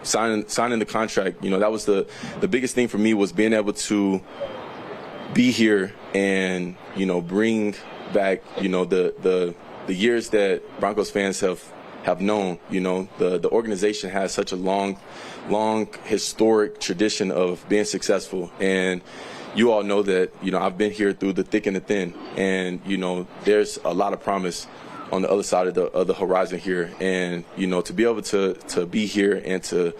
signing the contract, that was the biggest thing for me, was being able to be here and, bring back, the years that Broncos fans have known. The organization has such a long historic tradition of being successful. And you all know that, I've been here through the thick and the thin. And, there's a lot of promise on the other side of the horizon here. And, to be able to be here and to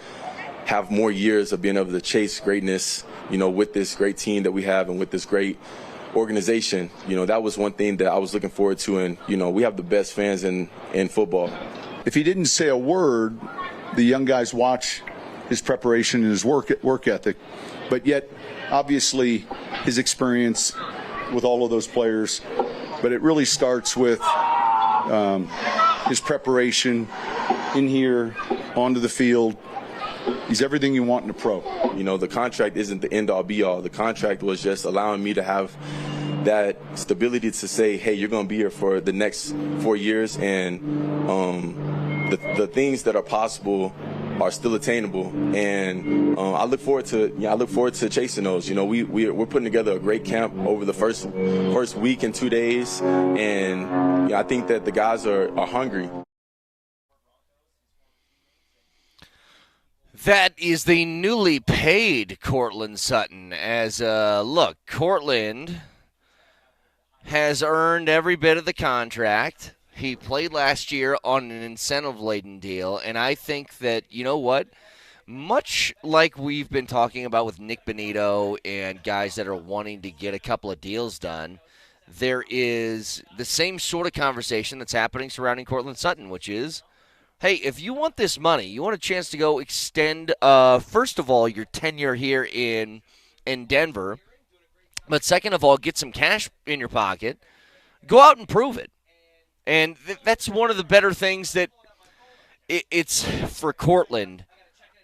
have more years of being able to chase greatness, with this great team that we have and with this great organization, that was one thing that I was looking forward to. And, we have the best fans in football. If he didn't say a word, the young guys watch his preparation and his work ethic. But yet, obviously, his experience with all of those players. But it really starts with his preparation in here, onto the field. He's everything you want in a pro. The contract isn't the end-all, be-all. The contract was just allowing me to have that stability to say, hey, you're going to be here for the next 4 years, and the things that are possible are still attainable. And I look forward to chasing those. We're putting together a great camp over the first week and 2 days, and I think that the guys are hungry. That is the newly paid Courtland Sutton. Look, Courtland has earned every bit of the contract. He played last year on an incentive-laden deal, and I think that, much like we've been talking about with Nick Bonito and guys that are wanting to get a couple of deals done, there is the same sort of conversation that's happening surrounding Courtland Sutton, which is, hey, if you want this money, you want a chance to go extend, first of all, your tenure here in Denver, but second of all, get some cash in your pocket, go out and prove it. And that's one of the better things that it's for Courtland.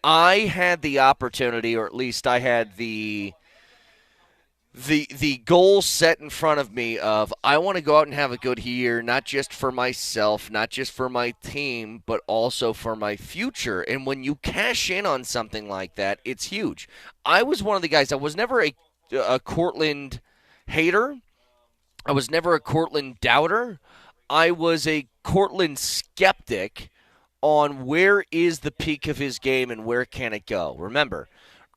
I had the opportunity, or at least I had the goal set in front of me of, I want to go out and have a good year, not just for myself, not just for my team, but also for my future. And when you cash in on something like that, it's huge. I was one of the guys, I was never a Courtland hater. I was never a Courtland doubter. I was a Courtland skeptic on where is the peak of his game and where can it go. Remember,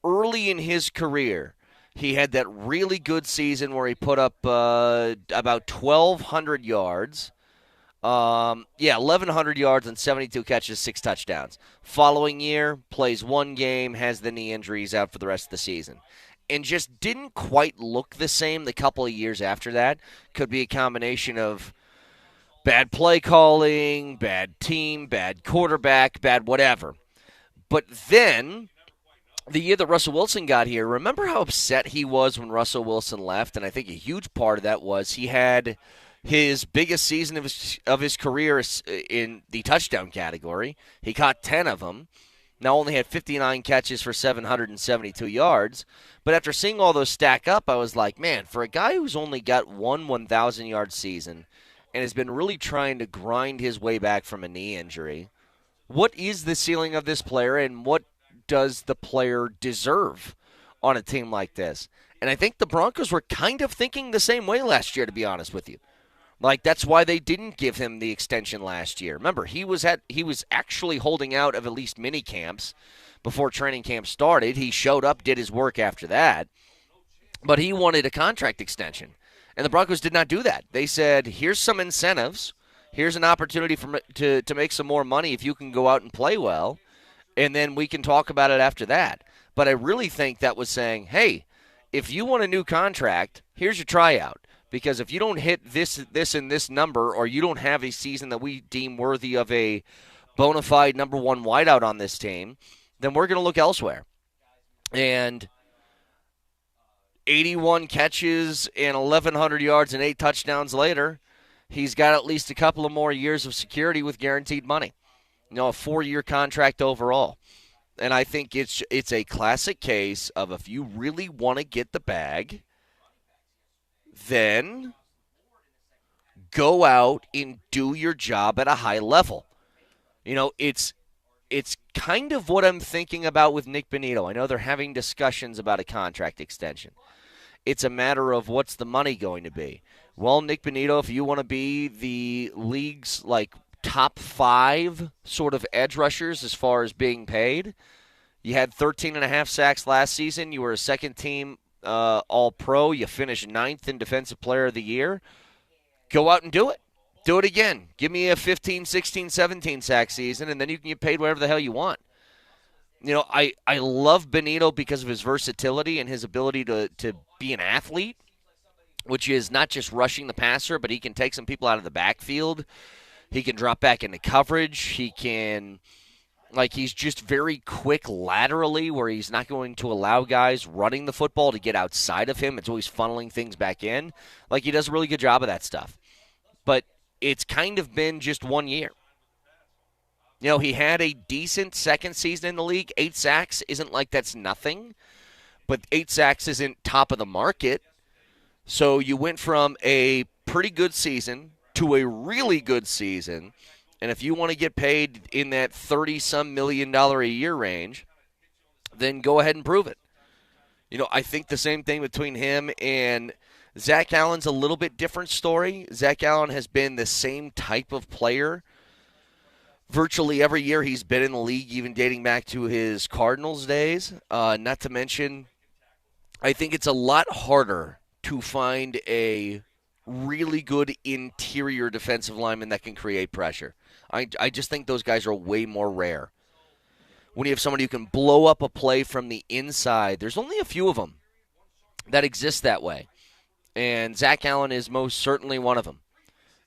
early in his career, he had that really good season where he put up about 1,200 yards. 1,100 yards and 72 catches, 6 touchdowns. Following year, plays one game, has the knee injuries, out for the rest of the season. And just didn't quite look the same the couple of years after that. Could be a combination of bad play calling, bad team, bad quarterback, bad whatever. But then, the year that Russell Wilson got here, remember how upset he was when Russell Wilson left? And I think a huge part of that was he had his biggest season of his career in the touchdown category. He caught 10 of them. Now only had 59 catches for 772 yards. But after seeing all those stack up, I was like, man, for a guy who's only got one 1,000-yard season and has been really trying to grind his way back from a knee injury, what is the ceiling of this player, and what does the player deserve on a team like this? And I think the Broncos were kind of thinking the same way last year, to be honest with you. Like, that's why they didn't give him the extension last year. Remember, he was actually holding out of at least mini camps before training camp started. He showed up, did his work after that, but he wanted a contract extension. And the Broncos did not do that. They said, here's some incentives. Here's an opportunity to make some more money if you can go out and play well, and then we can talk about it after that. But I really think that was saying, hey, if you want a new contract, here's your tryout. Because if you don't hit this, and this number, or you don't have a season that we deem worthy of a bona fide number one wideout on this team, then we're going to look elsewhere. And 81 catches and 1,100 yards and 8 touchdowns later, he's got at least a couple of more years of security with guaranteed money. A 4-year contract overall. And I think it's a classic case of, if you really want to get the bag, then go out and do your job at a high level. It's it's kind of what I'm thinking about with Nick Bonito. I know they're having discussions about a contract extension. It's a matter of what's the money going to be. Well, Nick Bonito, if you want to be the league's like top 5 sort of edge rushers as far as being paid, you had 13.5 sacks last season. You were a second-team All-Pro. You finished 9th in Defensive Player of the Year. Go out and do it. Do it again. Give me a 15, 16, 17 sack season, and then you can get paid whatever the hell you want. You know, I love Benito because of his versatility and his ability to be an athlete, which is not just rushing the passer, but he can take some people out of the backfield. He can drop back into coverage. He can, he's just very quick laterally where he's not going to allow guys running the football to get outside of him. It's always funneling things back in. He does a really good job of that stuff. But it's kind of been just 1 year. You know, he had a decent second season in the league. 8 sacks isn't like that's nothing, but 8 sacks isn't top of the market. So you went from a pretty good season to a really good season, and if you want to get paid in that $30-some million a year range, then go ahead and prove it. You know, I think the same thing between him and Zach Allen's a little bit different story. Zach Allen has been the same type of player virtually every year he's been in the league, even dating back to his Cardinals days. Not to mention, I think it's a lot harder to find a really good interior defensive lineman that can create pressure. I just think those guys are way more rare. When you have somebody who can blow up a play from the inside, there's only a few of them that exist that way. And Zach Allen is most certainly one of them.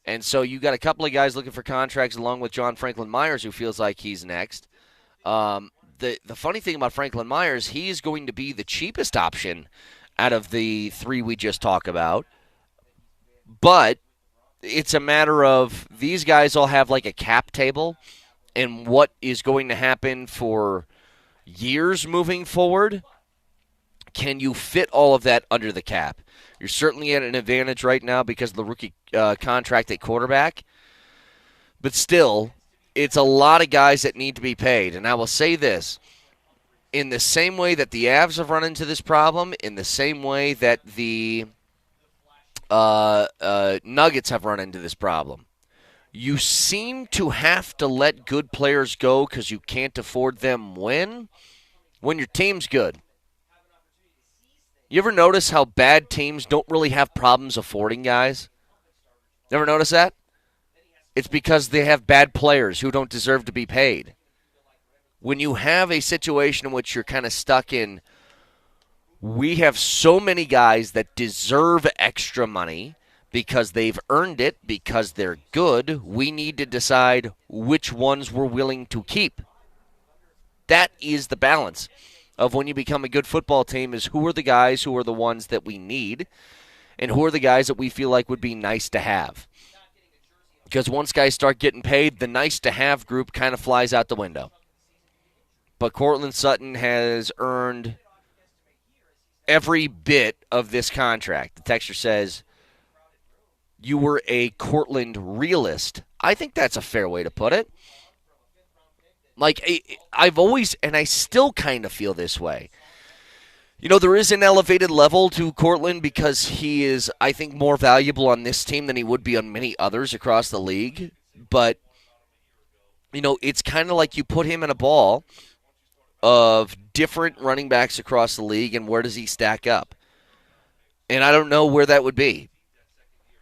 And so you got a couple of guys looking for contracts along with John Franklin Myers, who feels like he's next. The funny thing about Franklin Myers, he's going to be the cheapest option out of the 3 we just talked about. But it's a matter of these guys all have a cap table and what is going to happen for years moving forward. Can you fit all of that under the cap? You're certainly at an advantage right now because of the rookie contract at quarterback. But still, it's a lot of guys that need to be paid. And I will say this. In the same way that the Avs have run into this problem, in the same way that the Nuggets have run into this problem, you seem to have to let good players go because you can't afford them when your team's good. You ever notice how bad teams don't really have problems affording guys? Ever notice that? It's because they have bad players who don't deserve to be paid. When you have a situation in which you're kind of stuck in, we have so many guys that deserve extra money because they've earned it, because they're good, we need to decide which ones we're willing to keep. That is the balance of when you become a good football team, is who are the guys who are the ones that we need and who are the guys that we feel like would be nice to have. Because once guys start getting paid, the nice to have group kind of flies out the window. But Courtland Sutton has earned every bit of this contract. The texter says, you were a Courtland realist. I think that's a fair way to put it. I've always, and I still kind of feel this way. You know, there is an elevated level to Courtland because he is, I think, more valuable on this team than he would be on many others across the league. But, you know, it's kind of like you put him in a ball of different running backs across the league, and where does he stack up? And I don't know where that would be.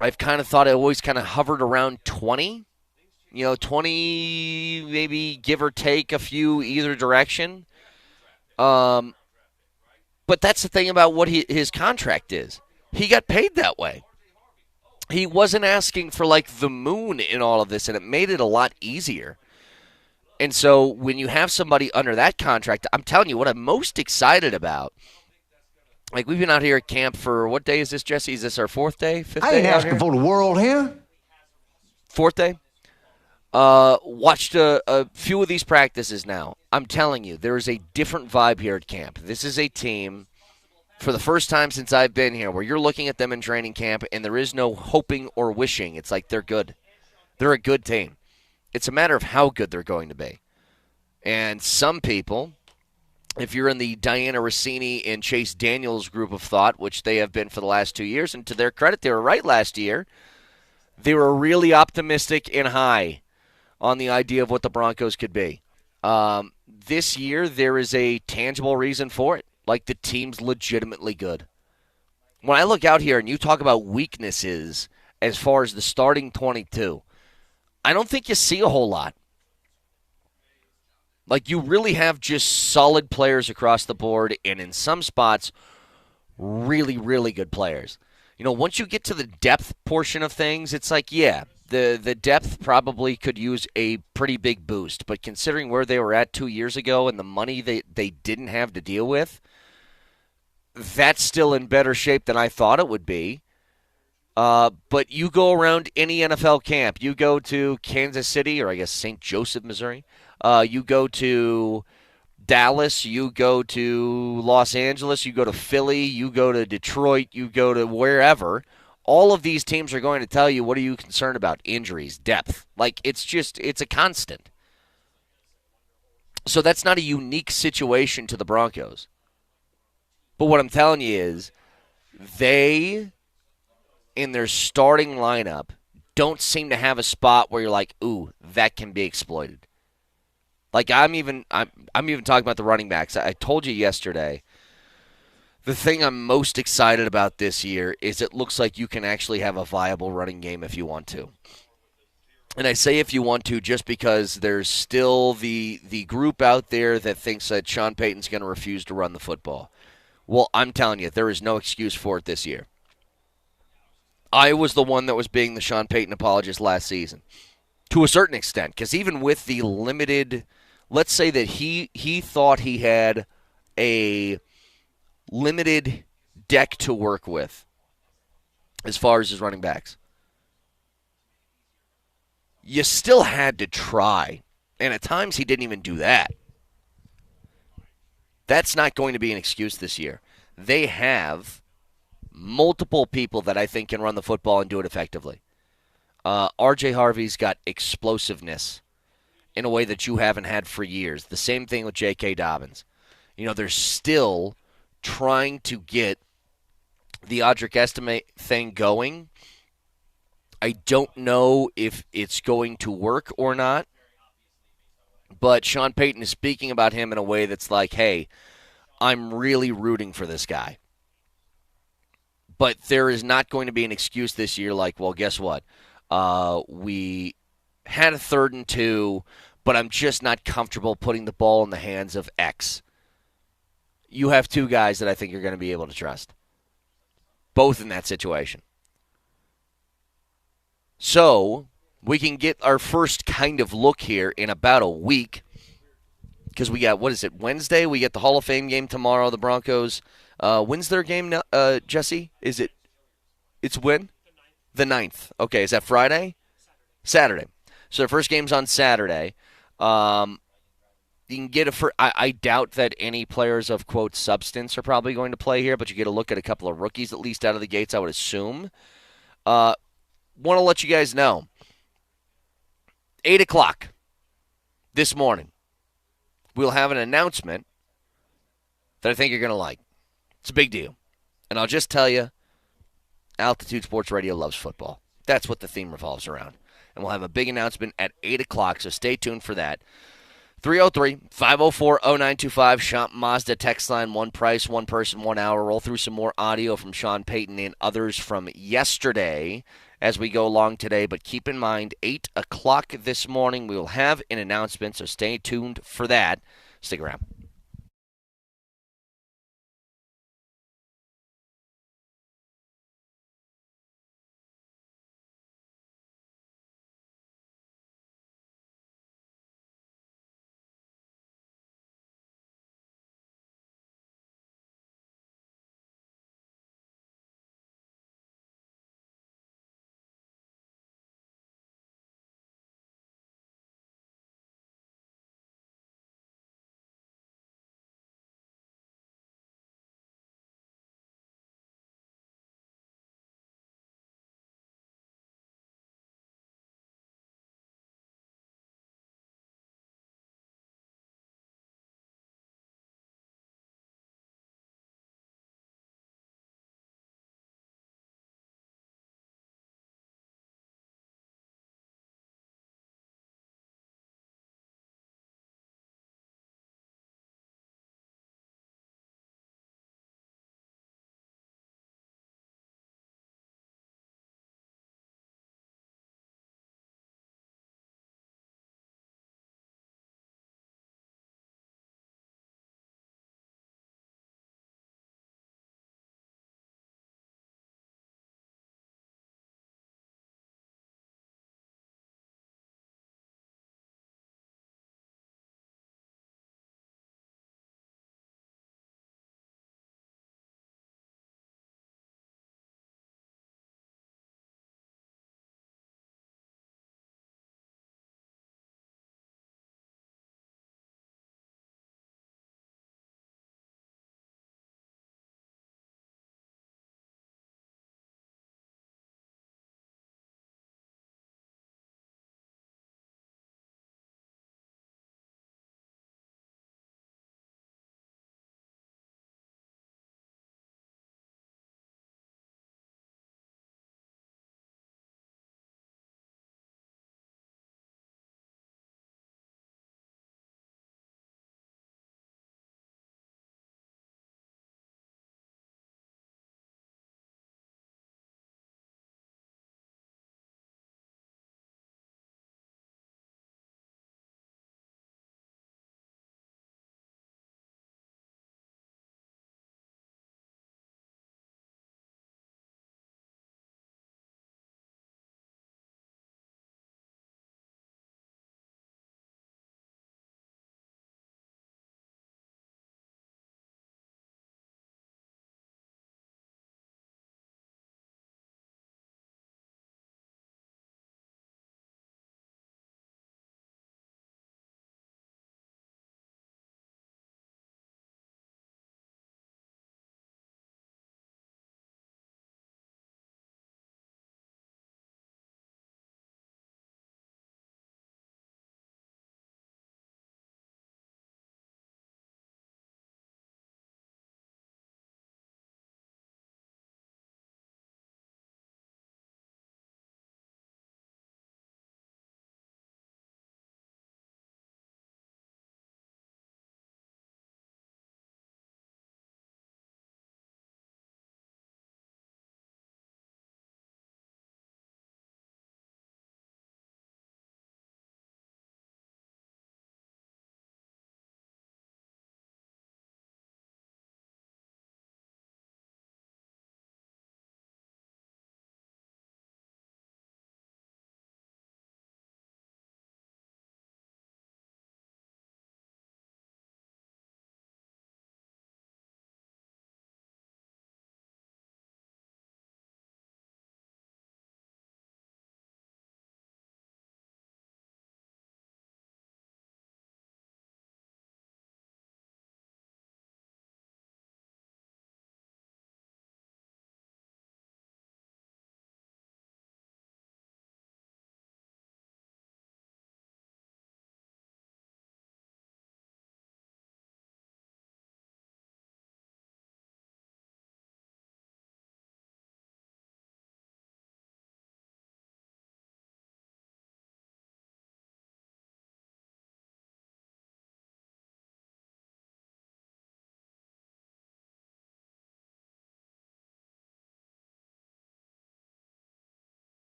I've kind of thought I always kind of hovered around 20. You know, 20, maybe give or take a few either direction. But that's the thing about what his contract is. He got paid that way. He wasn't asking for, the moon in all of this, and it made it a lot easier. And so when you have somebody under that contract, I'm telling you what I'm most excited about. We've been out here at camp for, what day is this, Jesse? Is this our 4th day, 5th day? I ain't asking for the world here. 4th day? Watched a few of these practices now. I'm telling you, there is a different vibe here at camp. This is a team, for the first time since I've been here, where you're looking at them in training camp and there is no hoping or wishing. It's like they're good. They're a good team. It's a matter of how good they're going to be. And some people, if you're in the Diana Rossini and Chase Daniels group of thought, which they have been for the last 2 years, and to their credit, they were right last year, they were really optimistic and high on the idea of what the Broncos could be. This year, there is a tangible reason for it. Like, the team's legitimately good. When I look out here and you talk about weaknesses as far as the starting 22, I don't think you see a whole lot. Like, you really have just solid players across the board, and in some spots, really, really good players. Once you get to the depth portion of things, it's like, yeah, the depth probably could use a pretty big boost. But considering where they were at 2 years ago and the money they didn't have to deal with, that's still in better shape than I thought it would be. But you go around any NFL camp. You go to Kansas City, or I guess St. Joseph, Missouri. You go to Dallas. You go to Los Angeles. You go to Philly. You go to Detroit. You go to wherever. All of these teams are going to tell you, what are you concerned about? Injuries, depth. Like, it's a constant. So that's not a unique situation to the Broncos. But what I'm telling you is they, in their starting lineup, don't seem to have a spot where you're like, ooh, that can be exploited. Like, I'm even talking about the running backs. I told you yesterday, the thing I'm most excited about this year is it looks like you can actually have a viable running game if you want to. And I say if you want to just because there's still the group out there that thinks that Sean Payton's going to refuse to run the football. Well, I'm telling you, there is no excuse for it this year. I was the one that was being the Sean Payton apologist last season, to a certain extent, because even with the limited, let's say that he thought he had a limited deck to work with as far as his running backs, you still had to try, and at times he didn't even do that. That's not going to be an excuse this year. They have multiple people that I think can run the football and do it effectively. R.J. Harvey's got explosiveness in a way that you haven't had for years. The same thing with J.K. Dobbins. They're still trying to get the Audric Estimate thing going. I don't know if it's going to work or not, but Sean Payton is speaking about him in a way that's like, hey, I'm really rooting for this guy. But there is not going to be an excuse this year like, well, guess what? We had a 3rd and 2, but I'm just not comfortable putting the ball in the hands of X. You have 2 guys that I think you're going to be able to trust, both in that situation. So we can get our first kind of look here in about a week because we got, Wednesday? We get the Hall of Fame game tomorrow, the Broncos. When's their game now, Jesse? It's when? The 9th. Okay, is that Friday? Saturday. So their first game's on Saturday. You can get I doubt that any players of, quote, substance are probably going to play here, but you get a look at a couple of rookies at least out of the gates, I would assume. Want to let you guys know, 8 o'clock this morning, we'll have an announcement that I think you're going to like. It's a big deal. And I'll just tell you, Altitude Sports Radio loves football. That's what the theme revolves around. And we'll have a big announcement at 8 o'clock, so stay tuned for that. 303-504-0925, Shop Mazda text line, one price, one person, 1 hour. Roll through some more audio from Sean Payton and others from yesterday as we go along today. But keep in mind, 8 o'clock this morning, we will have an announcement, so stay tuned for that. Stick around.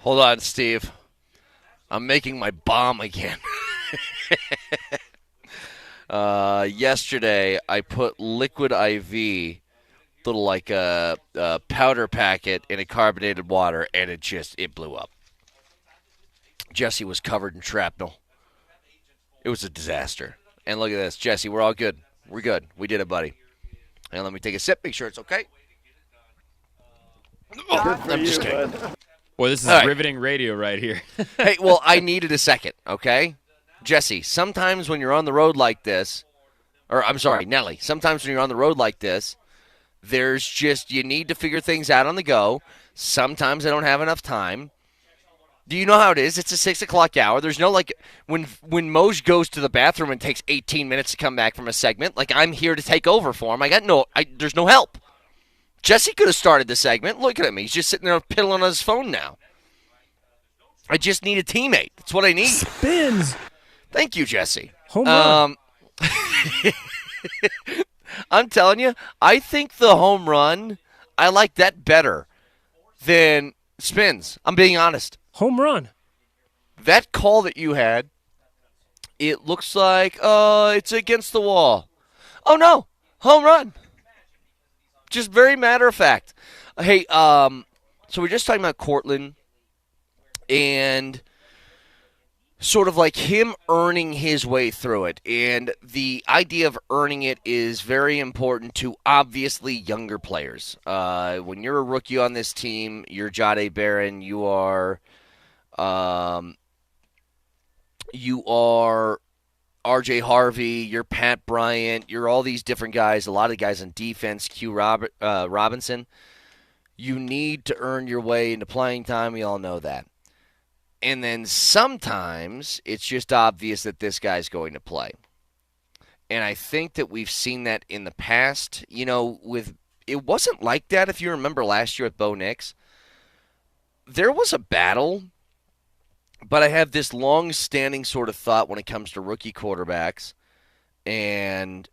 Hold on, Steve. I'm making my bomb again. Yesterday, I put liquid IV, little like a powder packet, in a carbonated water, and it blew up. Jesse was covered in shrapnel. It was a disaster. And look at this. Jesse, we're all good. We're good. We did it, buddy. And let me take a sip, make sure it's okay. Oh, I'm just kidding. Boy, this is riveting radio right here. Hey, well, I needed a second, okay? Jesse, sometimes when you're on the road like this, or I'm sorry, Nelly, sometimes when you're on the road like this, there's just, you need to figure things out on the go. Sometimes I don't have enough time. Do you know how it is? It's a 6 o'clock hour. There's no, like, when Moj goes to the bathroom and takes 18 minutes to come back from a segment, like, I'm here to take over for him. There's no help. Jesse could have started the segment. Look at him. He's just sitting there piddling on his phone now. I just need a teammate. That's what I need. Spins. Thank you, Jesse. Home run. I'm telling you, I think the home run, I like that better than spins. I'm being honest. Home run. That call that you had, it looks like, it's against the wall. Oh, no. Home run. Just very matter of fact. Hey, so we're just talking about Cortland and sort of like him earning his way through it. And the idea of earning it is very important to obviously younger players. When you're a rookie on this team, you're Jahdae Barron, you are R.J. Harvey, you're Pat Bryant, you're all these different guys, a lot of guys on defense, Robinson. You need to earn your way into playing time. We all know that. And then sometimes it's just obvious that this guy's going to play. And I think that we've seen that in the past. It wasn't like that if you remember last year with Bo Nix. There was a battle, but I have this long-standing sort of thought when it comes to rookie quarterbacks and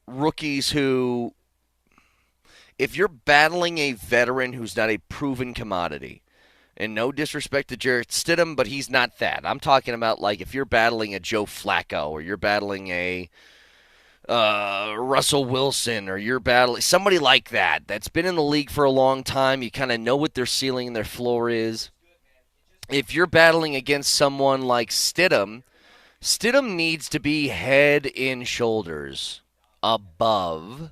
rookies who, if you're battling a veteran who's not a proven commodity, and no disrespect to Jarrett Stidham, but he's not that. I'm talking about, like, if you're battling a Joe Flacco or you're battling a Russell Wilson or you're battling somebody like that that's been in the league for a long time, you kind of know what their ceiling and their floor is. If you're battling against someone like Stidham needs to be head and shoulders above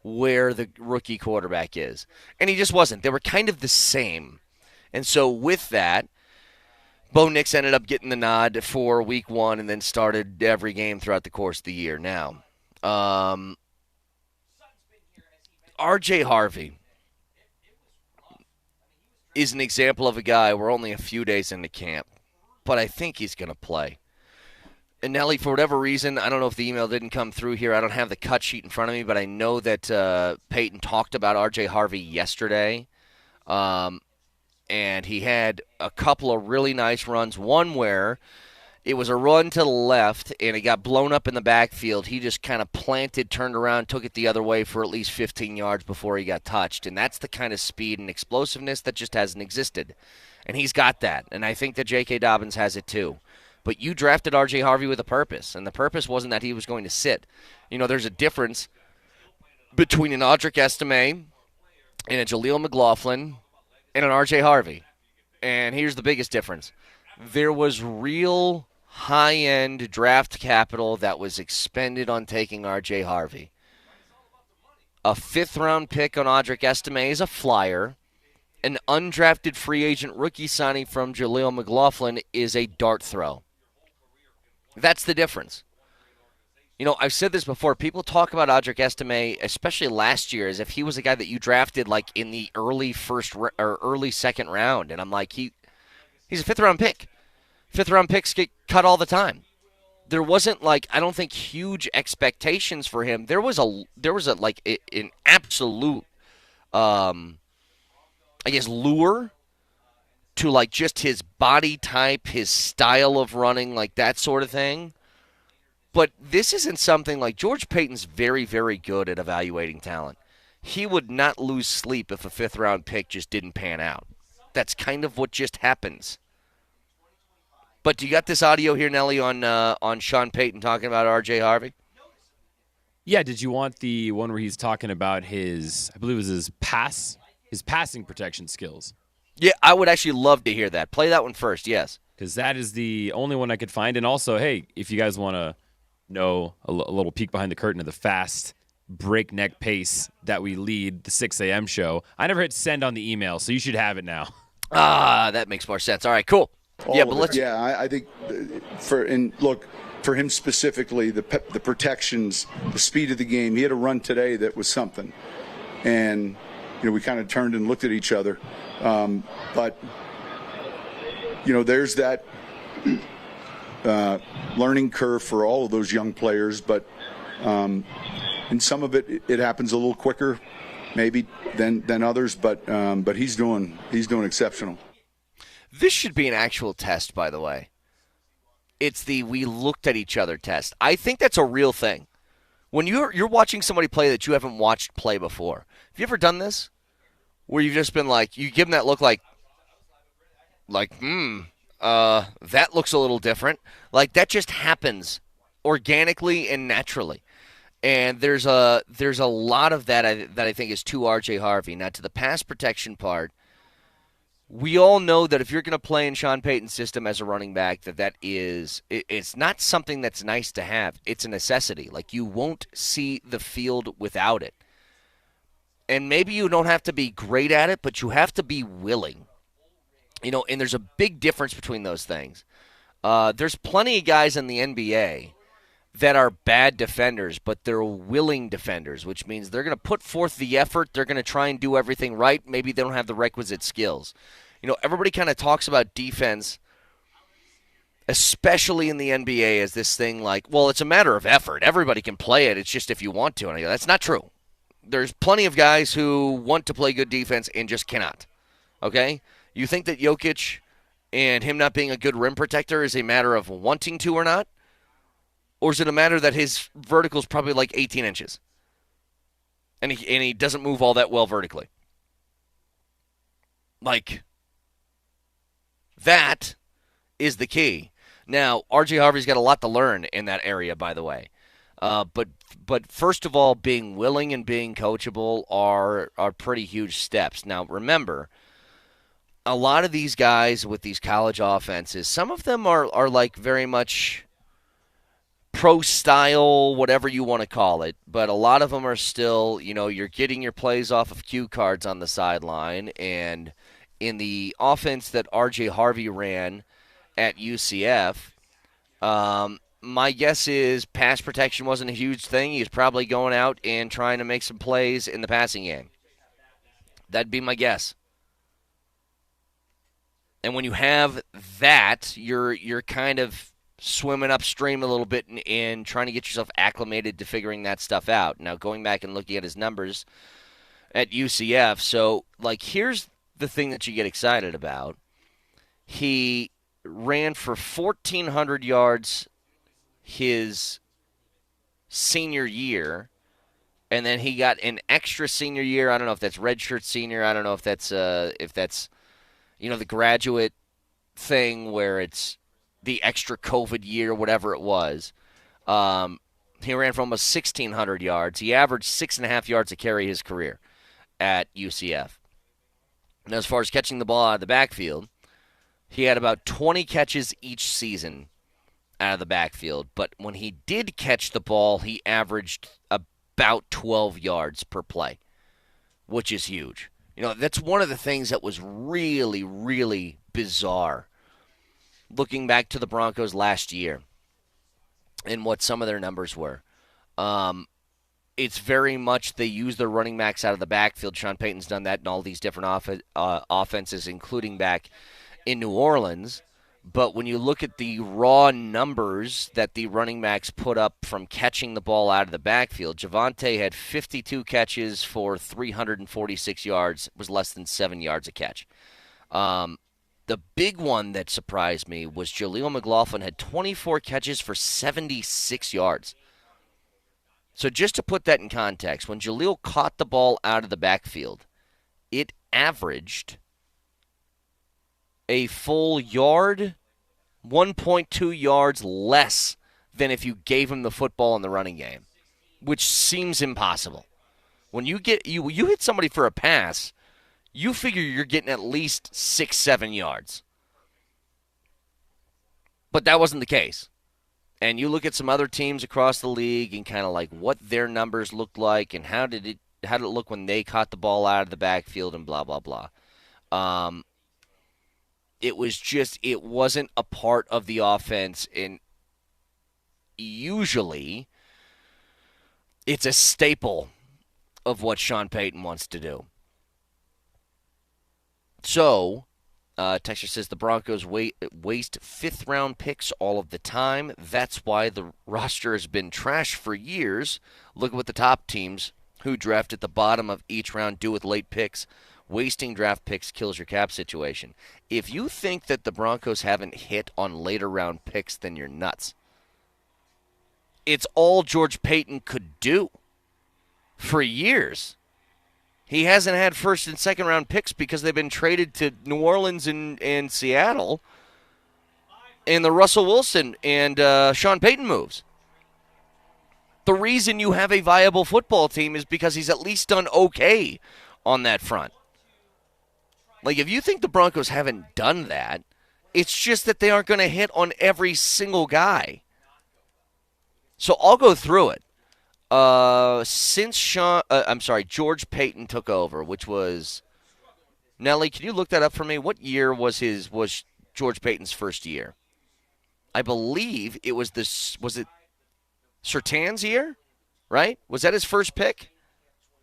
where the rookie quarterback is. And he just wasn't. They were kind of the same. And so with that, Bo Nix ended up getting the nod for week one and then started every game throughout the course of the year. Now, R.J. Harvey is an example of a guy, we're only a few days into camp, but I think he's going to play. And Nelly, for whatever reason, I don't know if the email didn't come through here. I don't have the cut sheet in front of me, but I know that Payton talked about R.J. Harvey yesterday. And he had a couple of really nice runs. One where it was a run to the left, and it got blown up in the backfield. He just kind of planted, turned around, took it the other way for at least 15 yards before he got touched. And that's the kind of speed and explosiveness that just hasn't existed. And he's got that. And I think that J.K. Dobbins has it too. But you drafted R.J. Harvey with a purpose, and the purpose wasn't that he was going to sit. There's a difference between an Audric Estime and a Jaleel McLaughlin and an R.J. Harvey. And here's the biggest difference. There was real high-end draft capital that was expended on taking R.J. Harvey. A fifth-round pick on Audric Estime is a flyer. An undrafted free agent rookie signing from Jaleel McLaughlin is a dart throw. That's the difference. I've said this before. People talk about Audric Estime, especially last year, as if he was a guy that you drafted like in the early first or early second round. And I'm like, he's a fifth-round pick. Fifth-round picks get cut all the time. There wasn't I don't think huge expectations for him. There was an absolute, lure to just his body type, his style of running, that sort of thing. But this isn't something George Payton's very, very good at evaluating talent. he would not lose sleep if a fifth-round pick just didn't pan out. That's kind of what just happens. But do you got this audio here, Nelly, on Sean Payton talking about R.J. Harvey? Yeah, did you want the one where he's talking about his, I believe it was his passing protection skills? Yeah, I would actually love to hear that. Play that one first, yes. Because that is the only one I could find. And also, hey, if you guys want to know a little peek behind the curtain of the fast breakneck pace that we lead the 6 a.m. show, I never hit send on the email, so you should have it now. Ah, that makes more sense. All right, cool. I think for him specifically, the protections, the speed of the game. He had a run today that was something, and we kind of turned and looked at each other. But there's that learning curve for all of those young players. But and some of it happens a little quicker, maybe than others. But he's doing exceptional. This should be an actual test, by the way. It's the we looked at each other test. I think that's a real thing. When you're watching somebody play that you haven't watched play before, have you ever done this? Where you've just been like, you give them that look like, that looks a little different. Like, that just happens organically and naturally. And there's a lot of that I think is to R.J. Harvey. Now, to the pass protection part, we all know that if you're going to play in Sean Payton's system as a running back, it's not something that's nice to have. It's a necessity. Like, you won't see the field without it. And maybe you don't have to be great at it, but you have to be willing. And there's a big difference between those things. There's plenty of guys in the NBA that are bad defenders, but they're willing defenders, which means they're going to put forth the effort. They're going to try and do everything right. Maybe they don't have the requisite skills. Everybody kind of talks about defense, especially in the NBA, as this thing like, well, it's a matter of effort. Everybody can play it. It's just if you want to. And I go, that's not true. There's plenty of guys who want to play good defense and just cannot. Okay? You think that Jokic and him not being a good rim protector is a matter of wanting to or not? Or is it a matter that his vertical is probably like 18 inches? And he doesn't move all that well vertically. Like, that is the key. Now, R.J. Harvey's got a lot to learn in that area, by the way. But first of all, being willing and being coachable are pretty huge steps. Now, remember, a lot of these guys with these college offenses, some of them are like very much pro style, whatever you want to call it, but a lot of them are still, you're getting your plays off of cue cards on the sideline. And in the offense that R.J. Harvey ran at UCF, my guess is pass protection wasn't a huge thing. He was probably going out and trying to make some plays in the passing game. That'd be my guess. And when you have that, you're kind of swimming upstream a little bit and trying to get yourself acclimated to figuring that stuff out. Now, going back and looking at his numbers at UCF, so, here's the thing that you get excited about. He ran for 1,400 yards his senior year, and then he got an extra senior year. I don't know if that's redshirt senior. I don't know if that's the graduate thing where it's the extra COVID year, whatever it was. He ran for almost 1,600 yards. He averaged 6.5 yards a carry his career at UCF. And as far as catching the ball out of the backfield, he had about 20 catches each season out of the backfield. But when he did catch the ball, he averaged about 12 yards per play, which is huge. That's one of the things that was really, really bizarre looking back to the Broncos last year and what some of their numbers were. It's very much they use their running backs out of the backfield. Sean Payton's done that in all these different offenses, including back in New Orleans. But when you look at the raw numbers that the running backs put up from catching the ball out of the backfield, Javonte had 52 catches for 346 yards. It was less than 7 yards a catch. The big one that surprised me was Jaleel McLaughlin had 24 catches for 76 yards. So just to put that in context, when Jaleel caught the ball out of the backfield, it averaged a full yard, 1.2 yards less than if you gave him the football in the running game, which seems impossible. When you hit somebody for a pass, you figure you're getting at least 6-7 yards. But that wasn't the case. And you look at some other teams across the league and kind of like what their numbers looked like and how did it look when they caught the ball out of the backfield and blah, blah, blah. It wasn't a part of the offense. And usually it's a staple of what Sean Payton wants to do. So, Texture says the Broncos waste fifth-round picks all of the time. That's why the roster has been trash for years. Look at what the top teams who draft at the bottom of each round do with late picks. Wasting draft picks kills your cap situation. If you think that the Broncos haven't hit on later round picks, then you're nuts. It's all George Payton could do for years. He hasn't had first and second round picks because they've been traded to New Orleans and Seattle in the Russell Wilson and Sean Payton moves. The reason you have a viable football team is because he's at least done okay on that front. Like, if you think the Broncos haven't done that, it's just that they aren't going to hit on every single guy. So I'll go through it. Since George Payton took over, which was Nelly, can you look that up for me? What year was George Payton's first year? I believe it was it Surtain's year, right? Was that his first pick?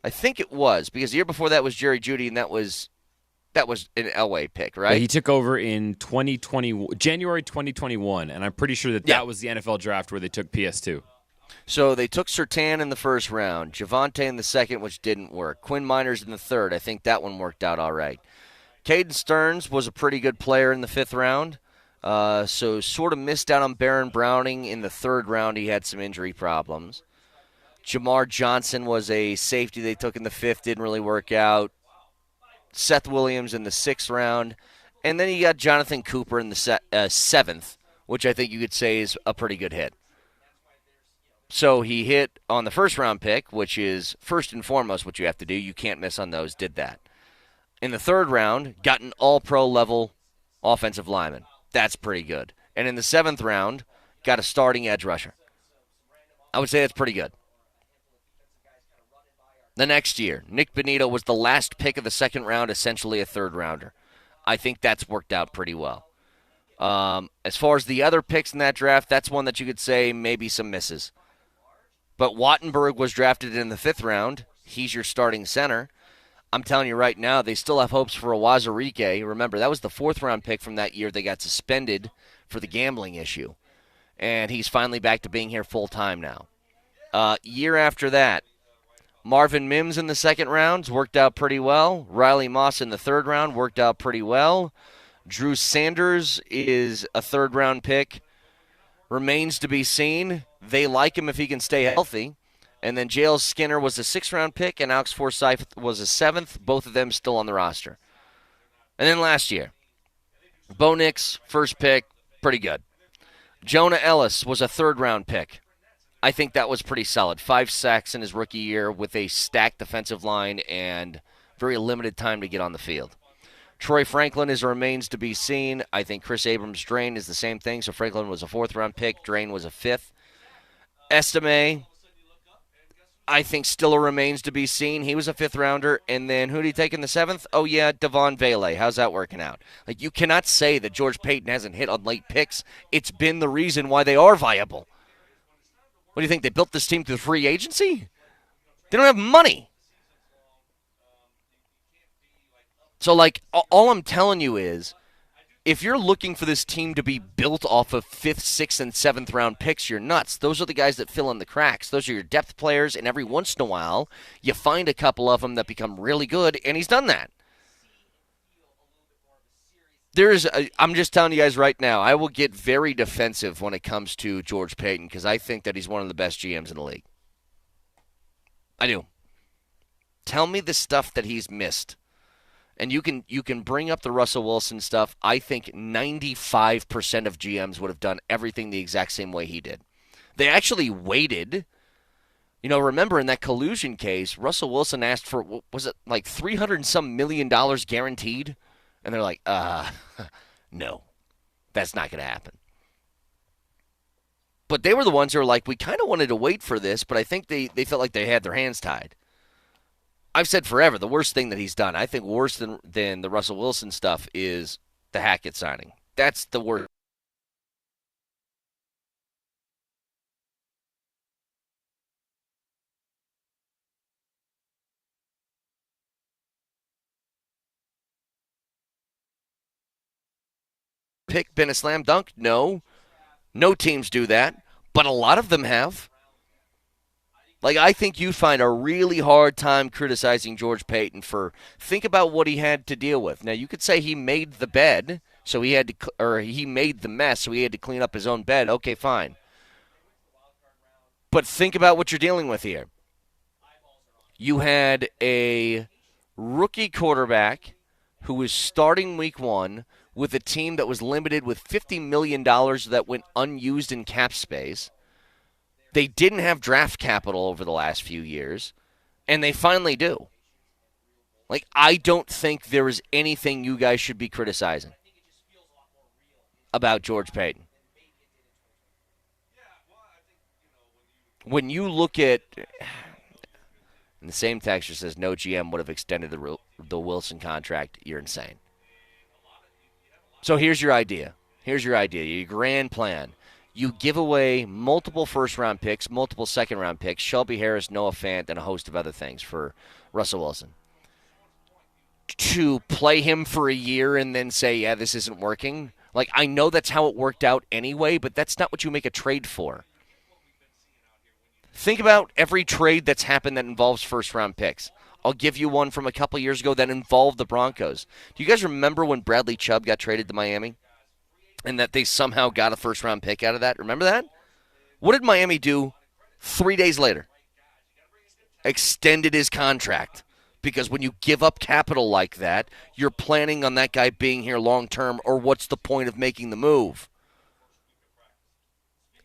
I think it was, because the year before that was Jerry Jeudy, and that was an Elway pick, right? Yeah, he took over in January 2021, and I'm pretty sure that was the NFL draft where they took PS2. So they took Surtain in the first round, Javonte in the second, which didn't work. Quinn Miners in the third. I think that one worked out all right. Caden Stearns was a pretty good player in the fifth round, so sort of missed out on Baron Browning in the third round. He had some injury problems. Jamar Johnson was a safety they took in the fifth, didn't really work out. Seth Williams in the sixth round. And then you got Jonathan Cooper in the seventh, which I think you could say is a pretty good hit. So he hit on the first-round pick, which is first and foremost what you have to do. You can't miss on those. Did that. In the third round, got an all-pro level offensive lineman. That's pretty good. And in the seventh round, got a starting edge rusher. I would say that's pretty good. The next year, Nick Bonito was the last pick of the second round, essentially a third-rounder. I think that's worked out pretty well. As far as the other picks in that draft, that's one that you could say maybe some misses. But Wattenberg was drafted in the fifth round. He's your starting center. I'm telling you right now, they still have hopes for Awazarike. Remember, that was the fourth-round pick from that year. They got suspended for the gambling issue. And he's finally back to being here full-time now. Year after that, Marvin Mims in the second round worked out pretty well. Riley Moss in the third round worked out pretty well. Drew Sanders is a third-round pick. Remains to be seen. They like him if he can stay healthy. And then Jales Skinner was a sixth-round pick, and Alex Forsyth was a seventh. Both of them still on the roster. And then last year, Bo Nix, first pick, pretty good. Jonah Ellis was a third-round pick. I think that was pretty solid. 5 sacks in his rookie year with a stacked defensive line and very limited time to get on the field. Troy Franklin remains to be seen. I think Chris Abrams-Drain is the same thing. So Franklin was a fourth-round pick. Drain was a fifth. Estime, I think, still remains to be seen. He was a fifth-rounder. And then who did he take in the seventh? Oh, yeah, Devon Vele. How's that working out? Like, you cannot say that George Payton hasn't hit on late picks. It's been the reason why they are viable. What do you think? They built this team through free agency? They don't have money. So, like, all I'm telling you is, if you're looking for this team to be built off of 5th, 6th, and 7th round picks, you're nuts. Those are the guys that fill in the cracks. Those are your depth players, and every once in a while, you find a couple of them that become really good, and he's done that. I'm just telling you guys right now, I will get very defensive when it comes to George Payton because I think that he's one of the best GMs in the league. I do. Tell me the stuff that he's missed. And you can bring up the Russell Wilson stuff. I think 95% of GMs would have done everything the exact same way he did. They actually waited. Remember in that collusion case, Russell Wilson asked for, was it like $300 and some million guaranteed? And they're like, no, that's not going to happen. But they were the ones who were like, we kind of wanted to wait for this, but I think they felt like they had their hands tied. I've said forever, the worst thing that he's done, I think worse than the Russell Wilson stuff, is the Hackett signing. That's the worst. Pick been a slam dunk? No. No teams do that, but a lot of them have. Like, I think you find a really hard time criticizing George Payton for, think about what he had to deal with. Now, you could say he made the bed, so he had to, or he made the mess, so he had to clean up his own bed. Okay, fine. But think about what you're dealing with here. You had a rookie quarterback who was starting week one with a team that was limited with $50 million that went unused in cap space. They didn't have draft capital over the last few years, and they finally do. Like, I don't think there is anything you guys should be criticizing about George Payton. When you look at, and the same texture says no GM would have extended the Wilson contract, you're insane. So here's your idea. Your grand plan. You give away multiple first-round picks, multiple second-round picks, Shelby Harris, Noah Fant, and a host of other things for Russell Wilson. To play him for a year and then say, yeah, this isn't working. Like, I know that's how it worked out anyway, but that's not what you make a trade for. Think about every trade that's happened that involves first-round picks. I'll give you one from a couple years ago that involved the Broncos. Do you guys remember when Bradley Chubb got traded to Miami? And that they somehow got a first-round pick out of that? Remember that? What did Miami do 3 days later? Extended his contract. Because when you give up capital like that, you're planning on that guy being here long-term, or what's the point of making the move?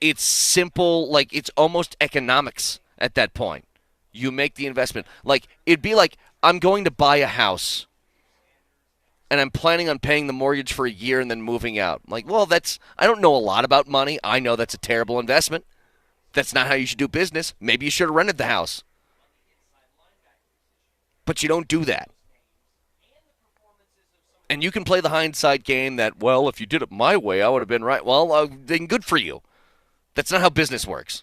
It's simple, like it's almost economics at that point. You make the investment. Like, it'd be like, I'm going to buy a house, and I'm planning on paying the mortgage for a year and then moving out. Like, well, I don't know a lot about money. I know that's a terrible investment. That's not how you should do business. Maybe you should have rented the house. But you don't do that. And you can play the hindsight game that, well, if you did it my way, I would have been right. Well, then good for you. That's not how business works.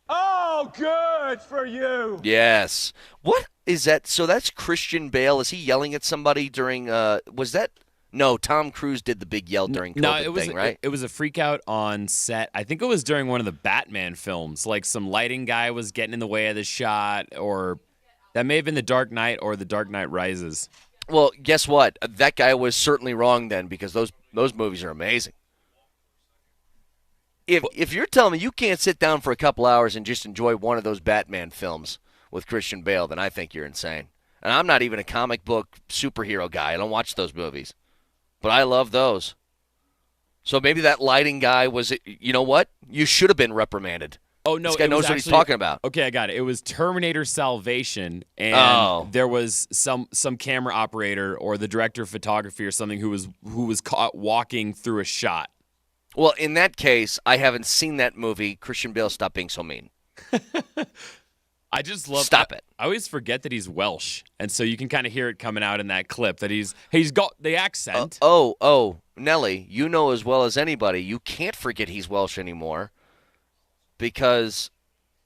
Oh, good for you. Yes. What is that? So that's Christian Bale. Is he yelling at somebody during, was that? No, Tom Cruise did the big yell during COVID thing, right? It was a freak out on set. I think it was during one of the Batman films. Like some lighting guy was getting in the way of the shot, or that may have been The Dark Knight or The Dark Knight Rises. Well, guess what? That guy was certainly wrong then, because those movies are amazing. If you're telling me you can't sit down for a couple hours and just enjoy one of those Batman films with Christian Bale, then I think you're insane. And I'm not even a comic book superhero guy. I don't watch those movies. But I love those. So maybe that lighting guy was, you know what? You should have been reprimanded. Oh, no. This guy knows what he's talking about. Okay, I got it. It was Terminator Salvation, and there was some camera operator or the director of photography or something who was caught walking through a shot. Well, in that case, I haven't seen that movie. Christian Bale, stop being so mean. I just love Stop it. I always forget that he's Welsh, and so you can kind of hear it coming out in that clip that he's got the accent. Nelly, you know as well as anybody, you can't forget he's Welsh anymore because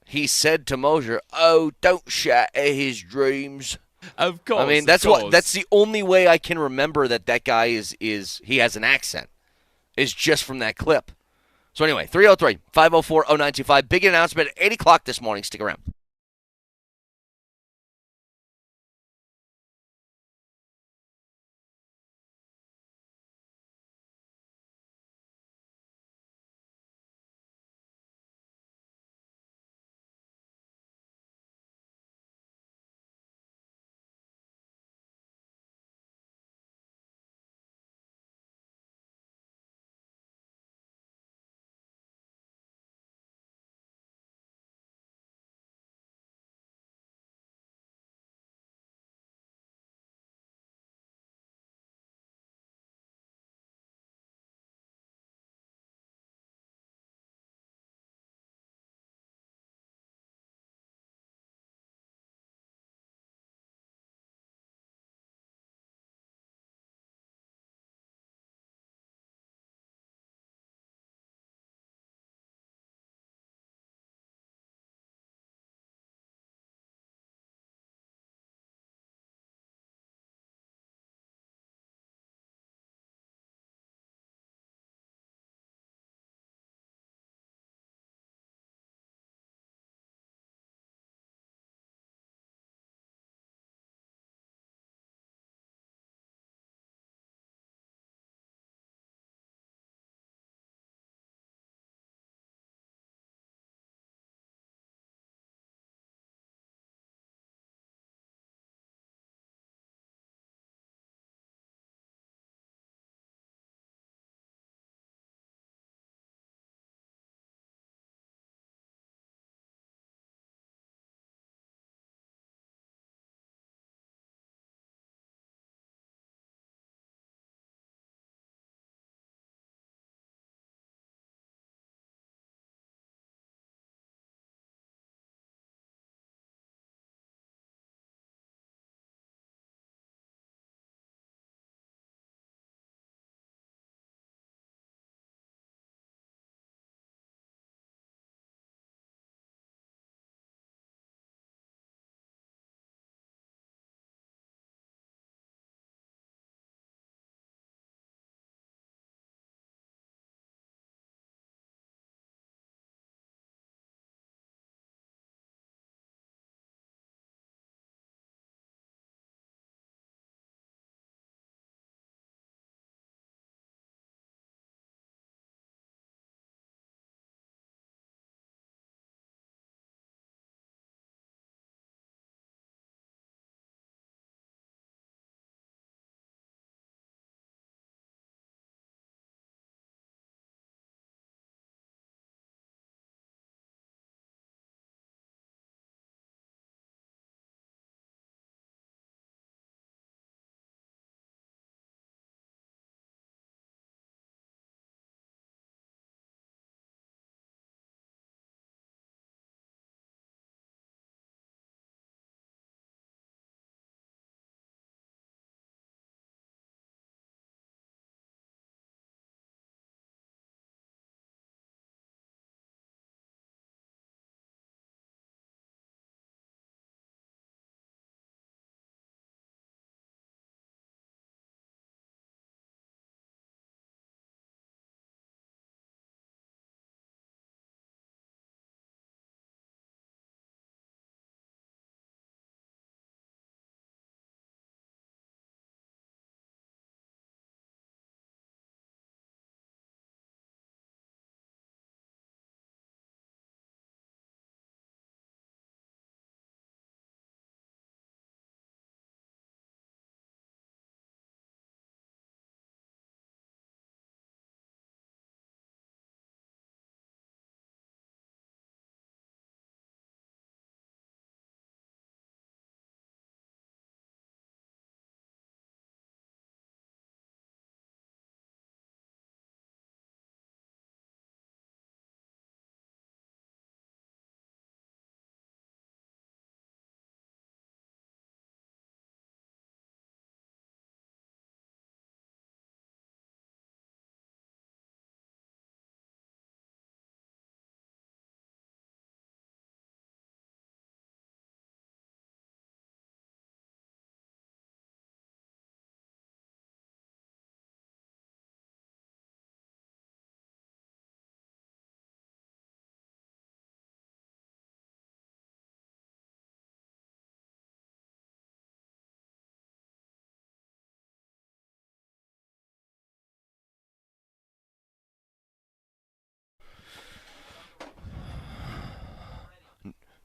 he said to Moser, "Oh, don't shatter his dreams." Of course. I mean, that's the only way I can remember that guy is he has an accent. Is just from that clip. So anyway, 303-504-0925. Big announcement at 8 o'clock this morning. Stick around.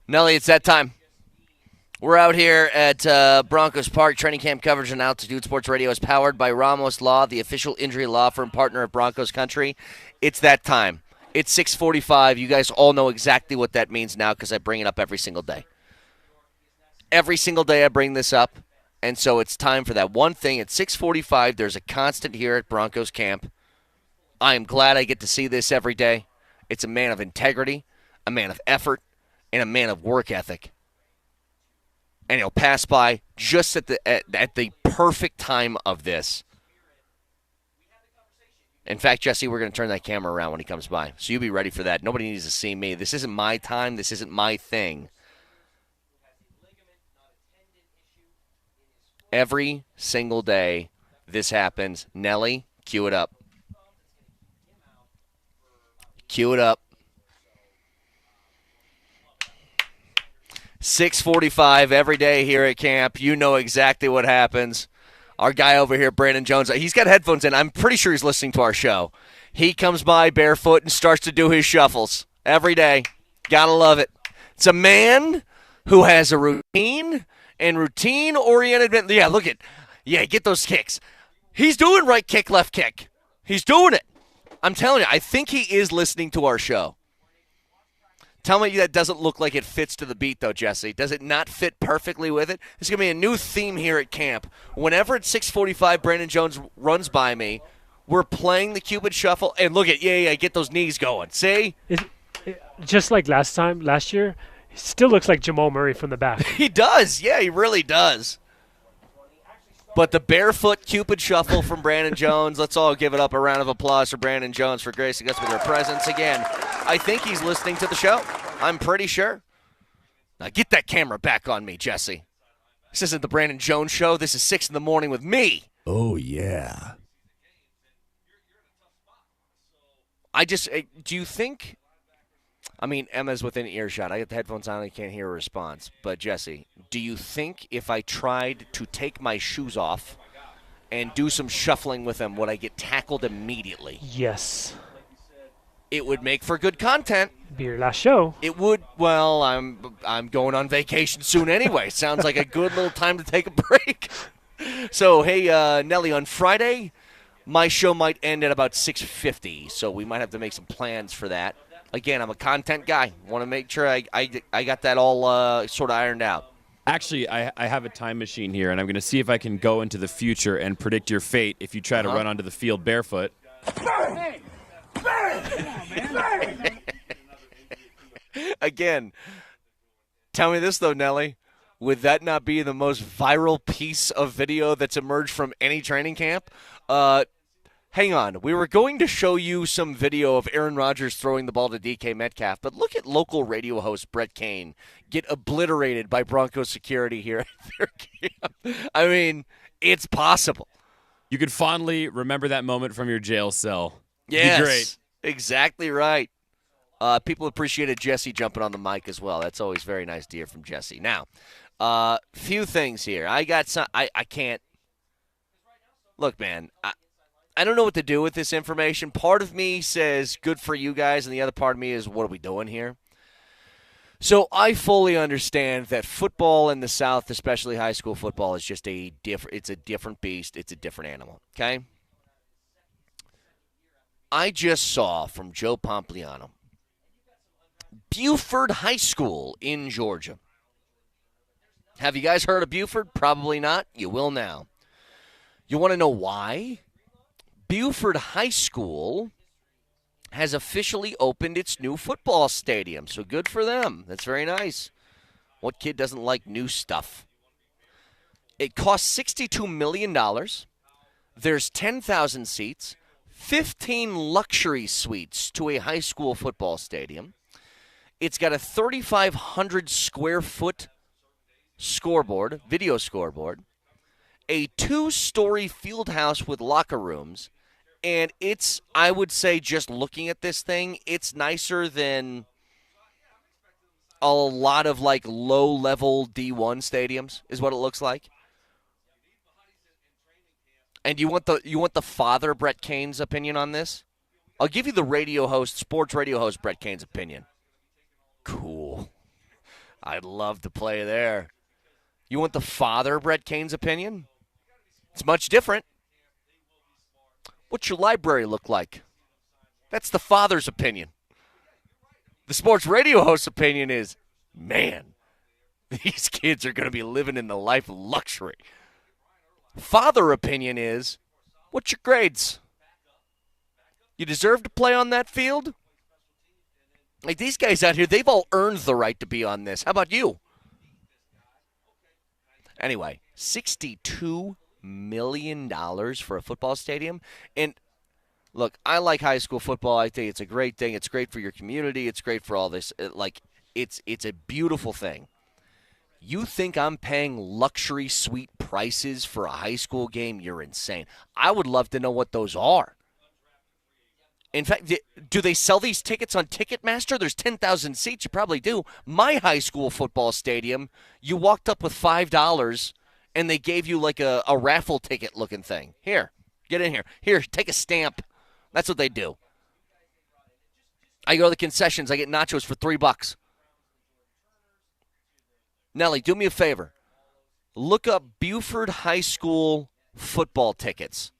Nelly, it's that time. We're out here at Broncos Park. Training camp coverage on Altitude Sports Radio is powered by Ramos Law, the official injury law firm partner of Broncos Country. It's that time. It's 6:45. You guys all know exactly what that means now because I bring it up every single day. Every single day I bring this up, and so it's time for that one thing. At 6:45, there's a constant here at Broncos camp. I am glad I get to see this every day. It's a man of integrity, a man of effort, and a man of work ethic. And he'll pass by just at the perfect time of this. In fact, Jesse, we're going to turn that camera around when he comes by. So you be ready for that. Nobody needs to see me. This isn't my time. This isn't my thing. Every single day this happens. Nelly, cue it up. Cue it up. 6:45 every day here at camp. You know exactly what happens. Our guy over here, Brandon Jones, he's got headphones in. I'm pretty sure he's listening to our show. He comes by barefoot and starts to do his shuffles every day. Gotta love it. It's a man who has a routine and routine-oriented. Yeah, look at. Yeah, get those kicks. He's doing right kick, left kick. He's doing it. I'm telling you, I think he is listening to our show. Tell me that doesn't look like it fits to the beat, though, Jesse. Does it not fit perfectly with it? There's going to be a new theme here at camp. Whenever at 6:45 Brandon Jones runs by me, we're playing the Cupid Shuffle, and look at, get those knees going. See? Just like last year, he still looks like Jamal Murray from the back. He does. Yeah, he really does. But the barefoot Cupid Shuffle from Brandon Jones, let's all give it up a round of applause for Brandon Jones for gracing us with their presence again. I think he's listening to the show. I'm pretty sure. Now get that camera back on me, Jesse. This isn't the Brandon Jones show. This is 6 in the morning with me. Oh, yeah. Do you think, Emma's within earshot. I got the headphones on. I can't hear a response. But, Jesse, do you think if I tried to take my shoes off and do some shuffling with them, would I get tackled immediately? Yes. It would make for good content. Be your last show. It would. Well, I'm going on vacation soon anyway. Sounds like a good little time to take a break. So, hey, Nelly, on Friday, my show might end at about 6:50, so we might have to make some plans for that. Again, I'm a content guy. Want to make sure I got that all sort of ironed out. Actually, I have a time machine here, and I'm going to see if I can go into the future and predict your fate if you try to run onto the field barefoot. Again, tell me this, though, Nelly. Would that not be the most viral piece of video that's emerged from any training camp? Hang on. We were going to show you some video of Aaron Rodgers throwing the ball to DK Metcalf, but look at local radio host Brett Kane get obliterated by Broncos security here at their camp. It's possible. You could fondly remember that moment from your jail cell. Yes, be great. Exactly right. People appreciated Jesse jumping on the mic as well. That's always very nice to hear from Jesse. Now, few things here. I got some. I can't. Look, man. I don't know what to do with this information. Part of me says good for you guys, and the other part of me is what are we doing here? So I fully understand that football in the South, especially high school football, is just it's a different beast. It's a different animal, okay? I just saw from Joe Pompliano, Buford High School in Georgia. Have you guys heard of Buford? Probably not. You will now. You want to know why? Buford High School has officially opened its new football stadium, so good for them. That's very nice. What kid doesn't like new stuff? It costs $62 million. There's 10,000 seats, 15 luxury suites to a high school football stadium. It's got a 3,500 square foot scoreboard, video scoreboard, a 2-story field house with locker rooms, and it's, I would say, just looking at this thing, it's nicer than a lot of like low-level D1 stadiums, is what it looks like. And you want the father Brett Kane's opinion on this? I'll give you the sports radio host Brett Kane's opinion. Cool. I'd love to play there. You want the father, Brett Kane's opinion? It's much different. What's your library look like? That's the father's opinion. The sports radio host's opinion is, man, these kids are going to be living in the life of luxury. Father opinion is, what's your grades? You deserve to play on that field? Like these guys out here, they've all earned the right to be on this. How about you? Anyway, $62 million for a football stadium. And look, I like high school football. I think it's a great thing. It's great for your community. It's great for all this. It's a beautiful thing. You think I'm paying luxury suite prices for a high school game? You're insane. I would love to know what those are. In fact, do they sell these tickets on Ticketmaster? There's 10,000 seats. You probably do. My high school football stadium, you walked up with $5, and they gave you like a raffle ticket looking thing. Here, get in here. Here, take a stamp. That's what they do. I go to the concessions. I get nachos for $3. Nelly, do me a favor. Look up Buford High School football tickets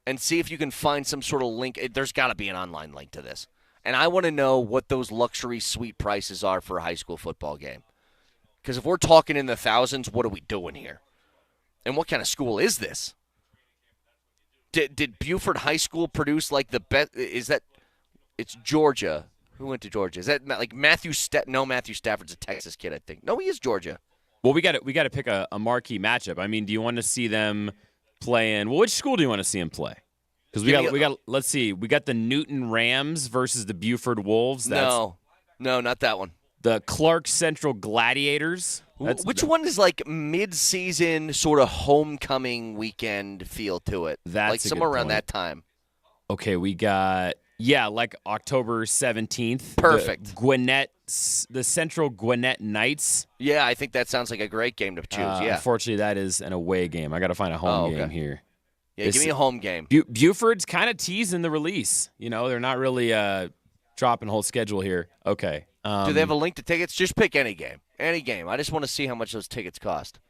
and see if you can find some sort of link. There's got to be an online link to this. And I want to know what those luxury suite prices are for a high school football game. Because if we're talking in the thousands, what are we doing here? And what kind of school is this? Did Buford High School produce like the best? Is that it's Georgia? Who went to Georgia? Is that like Matthew? No, Matthew Stafford's a Texas kid, I think. No, he is Georgia. Well, we got to pick a marquee matchup. I mean, do you want to see them playing? Well, which school do you want to see them play? Because we got. Let's see. We got the Newton Rams versus the Buford Wolves. No, not that one. The Clark Central Gladiators. Which one is like mid-season sort of homecoming weekend feel to it? That's like somewhere around that time. Okay, we got like October 17th. Perfect. The Central Gwinnett Knights. Yeah, I think that sounds like a great game to choose. Yeah. Unfortunately, that is an away game. I got to find a home game here. Yeah, give me a home game. Buford's kind of teasing the release. You know, they're not really dropping whole schedule here. Okay. Do they have a link to tickets? Just pick any game. Any game. I just want to see how much those tickets cost.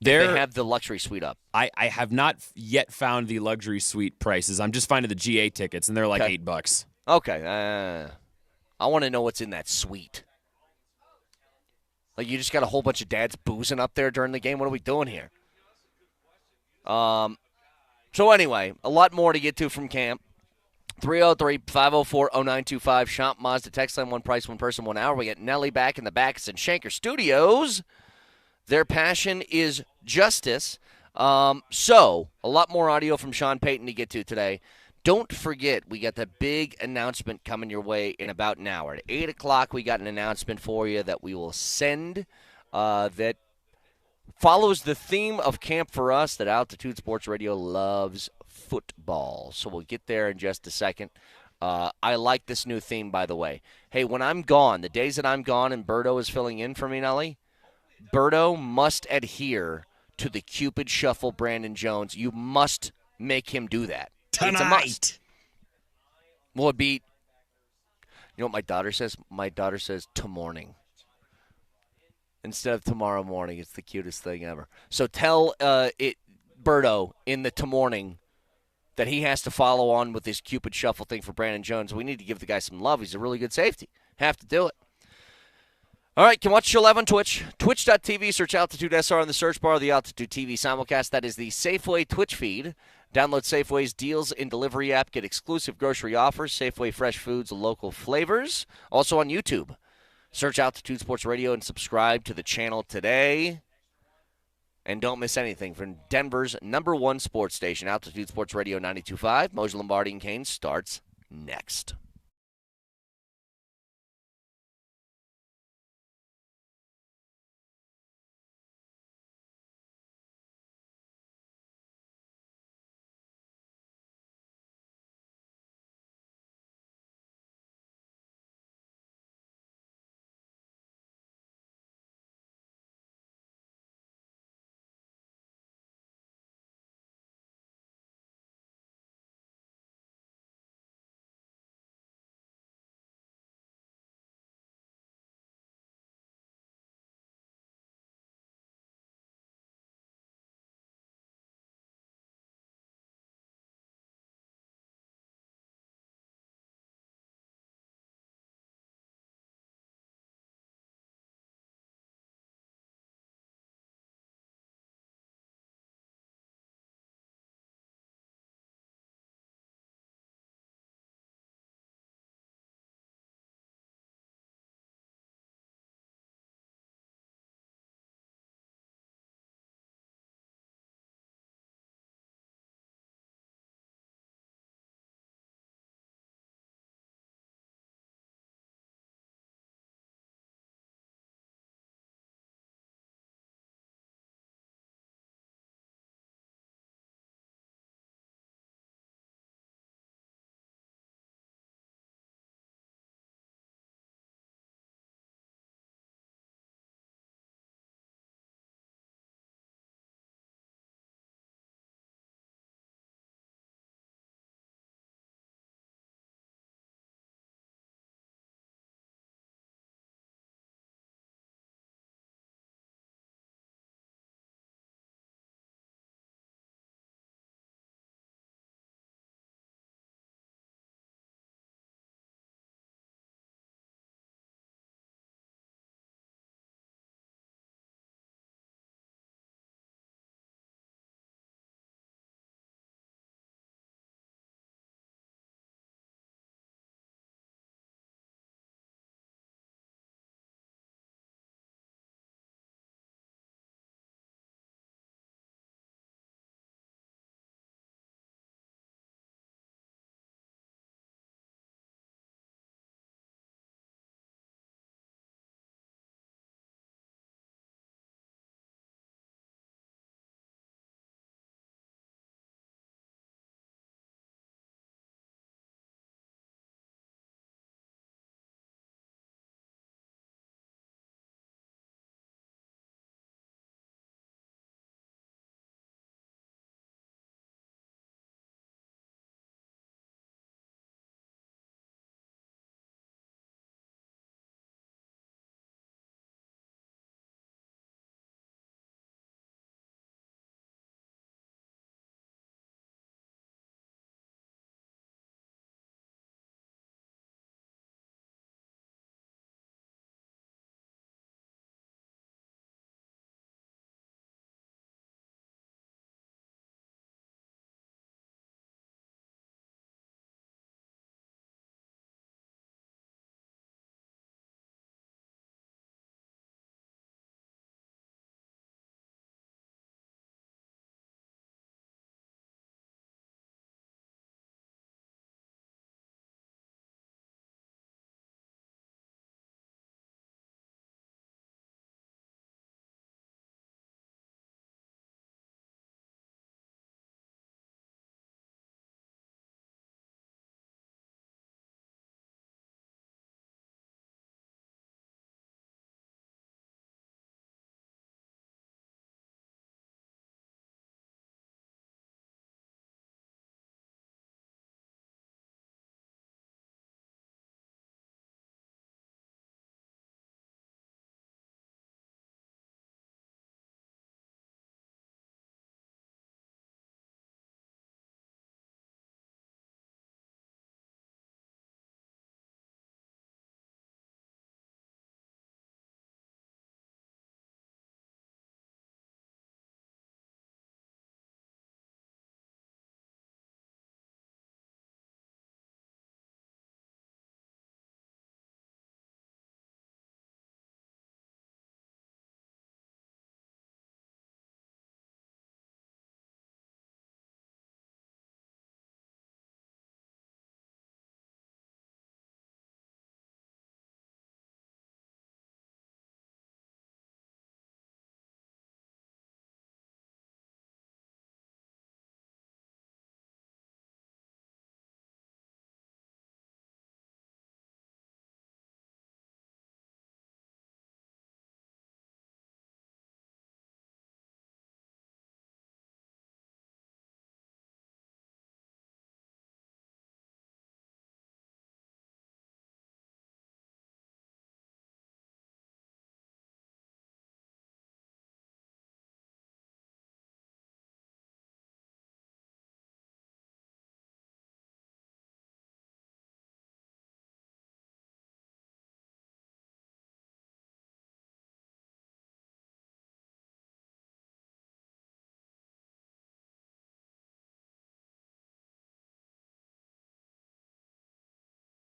They have the luxury suite up. I have not yet found the luxury suite prices. I'm just finding the GA tickets, and they're like $8. Okay. I want to know what's in that suite. Like, you just got a whole bunch of dads boozing up there during the game? What are we doing here? So anyway, a lot more to get to from camp. 303-504-0925. Shop Mazda text line, one price, one person, 1 hour. We get Nelly back in the Backus and Shanker Studios. Their passion is justice. So, a lot more audio from Sean Payton to get to today. Don't forget, we got the big announcement coming your way in about an hour. At 8 o'clock, we got an announcement for you that we will send that follows the theme of camp for us, that Altitude Sports Radio loves football. So we'll get there in just a second. I like this new theme, by the way. Hey, when I'm gone, the days that I'm gone and Berto is filling in for me, Nelly, Berto must adhere to the Cupid Shuffle Brandon Jones. You must make him do that. Tonight. It's a must. Will it be, you know what my daughter says? My daughter says, to-morning. Instead of tomorrow morning. It's the cutest thing ever. So tell Berto in the to-morning that he has to follow on with this Cupid Shuffle thing for Brandon Jones. We need to give the guy some love. He's a really good safety. Have to do it. All right, can watch you live on Twitch. Twitch.tv, search Altitude SR in the search bar of the Altitude TV simulcast. That is the Safeway Twitch feed. Download Safeway's Deals and Delivery app. Get exclusive grocery offers, Safeway fresh foods, local flavors. Also on YouTube. Search Altitude Sports Radio and subscribe to the channel today. And don't miss anything from Denver's #1 sports station, Altitude Sports Radio 92.5. Moser, Lombardi, and Kane starts next.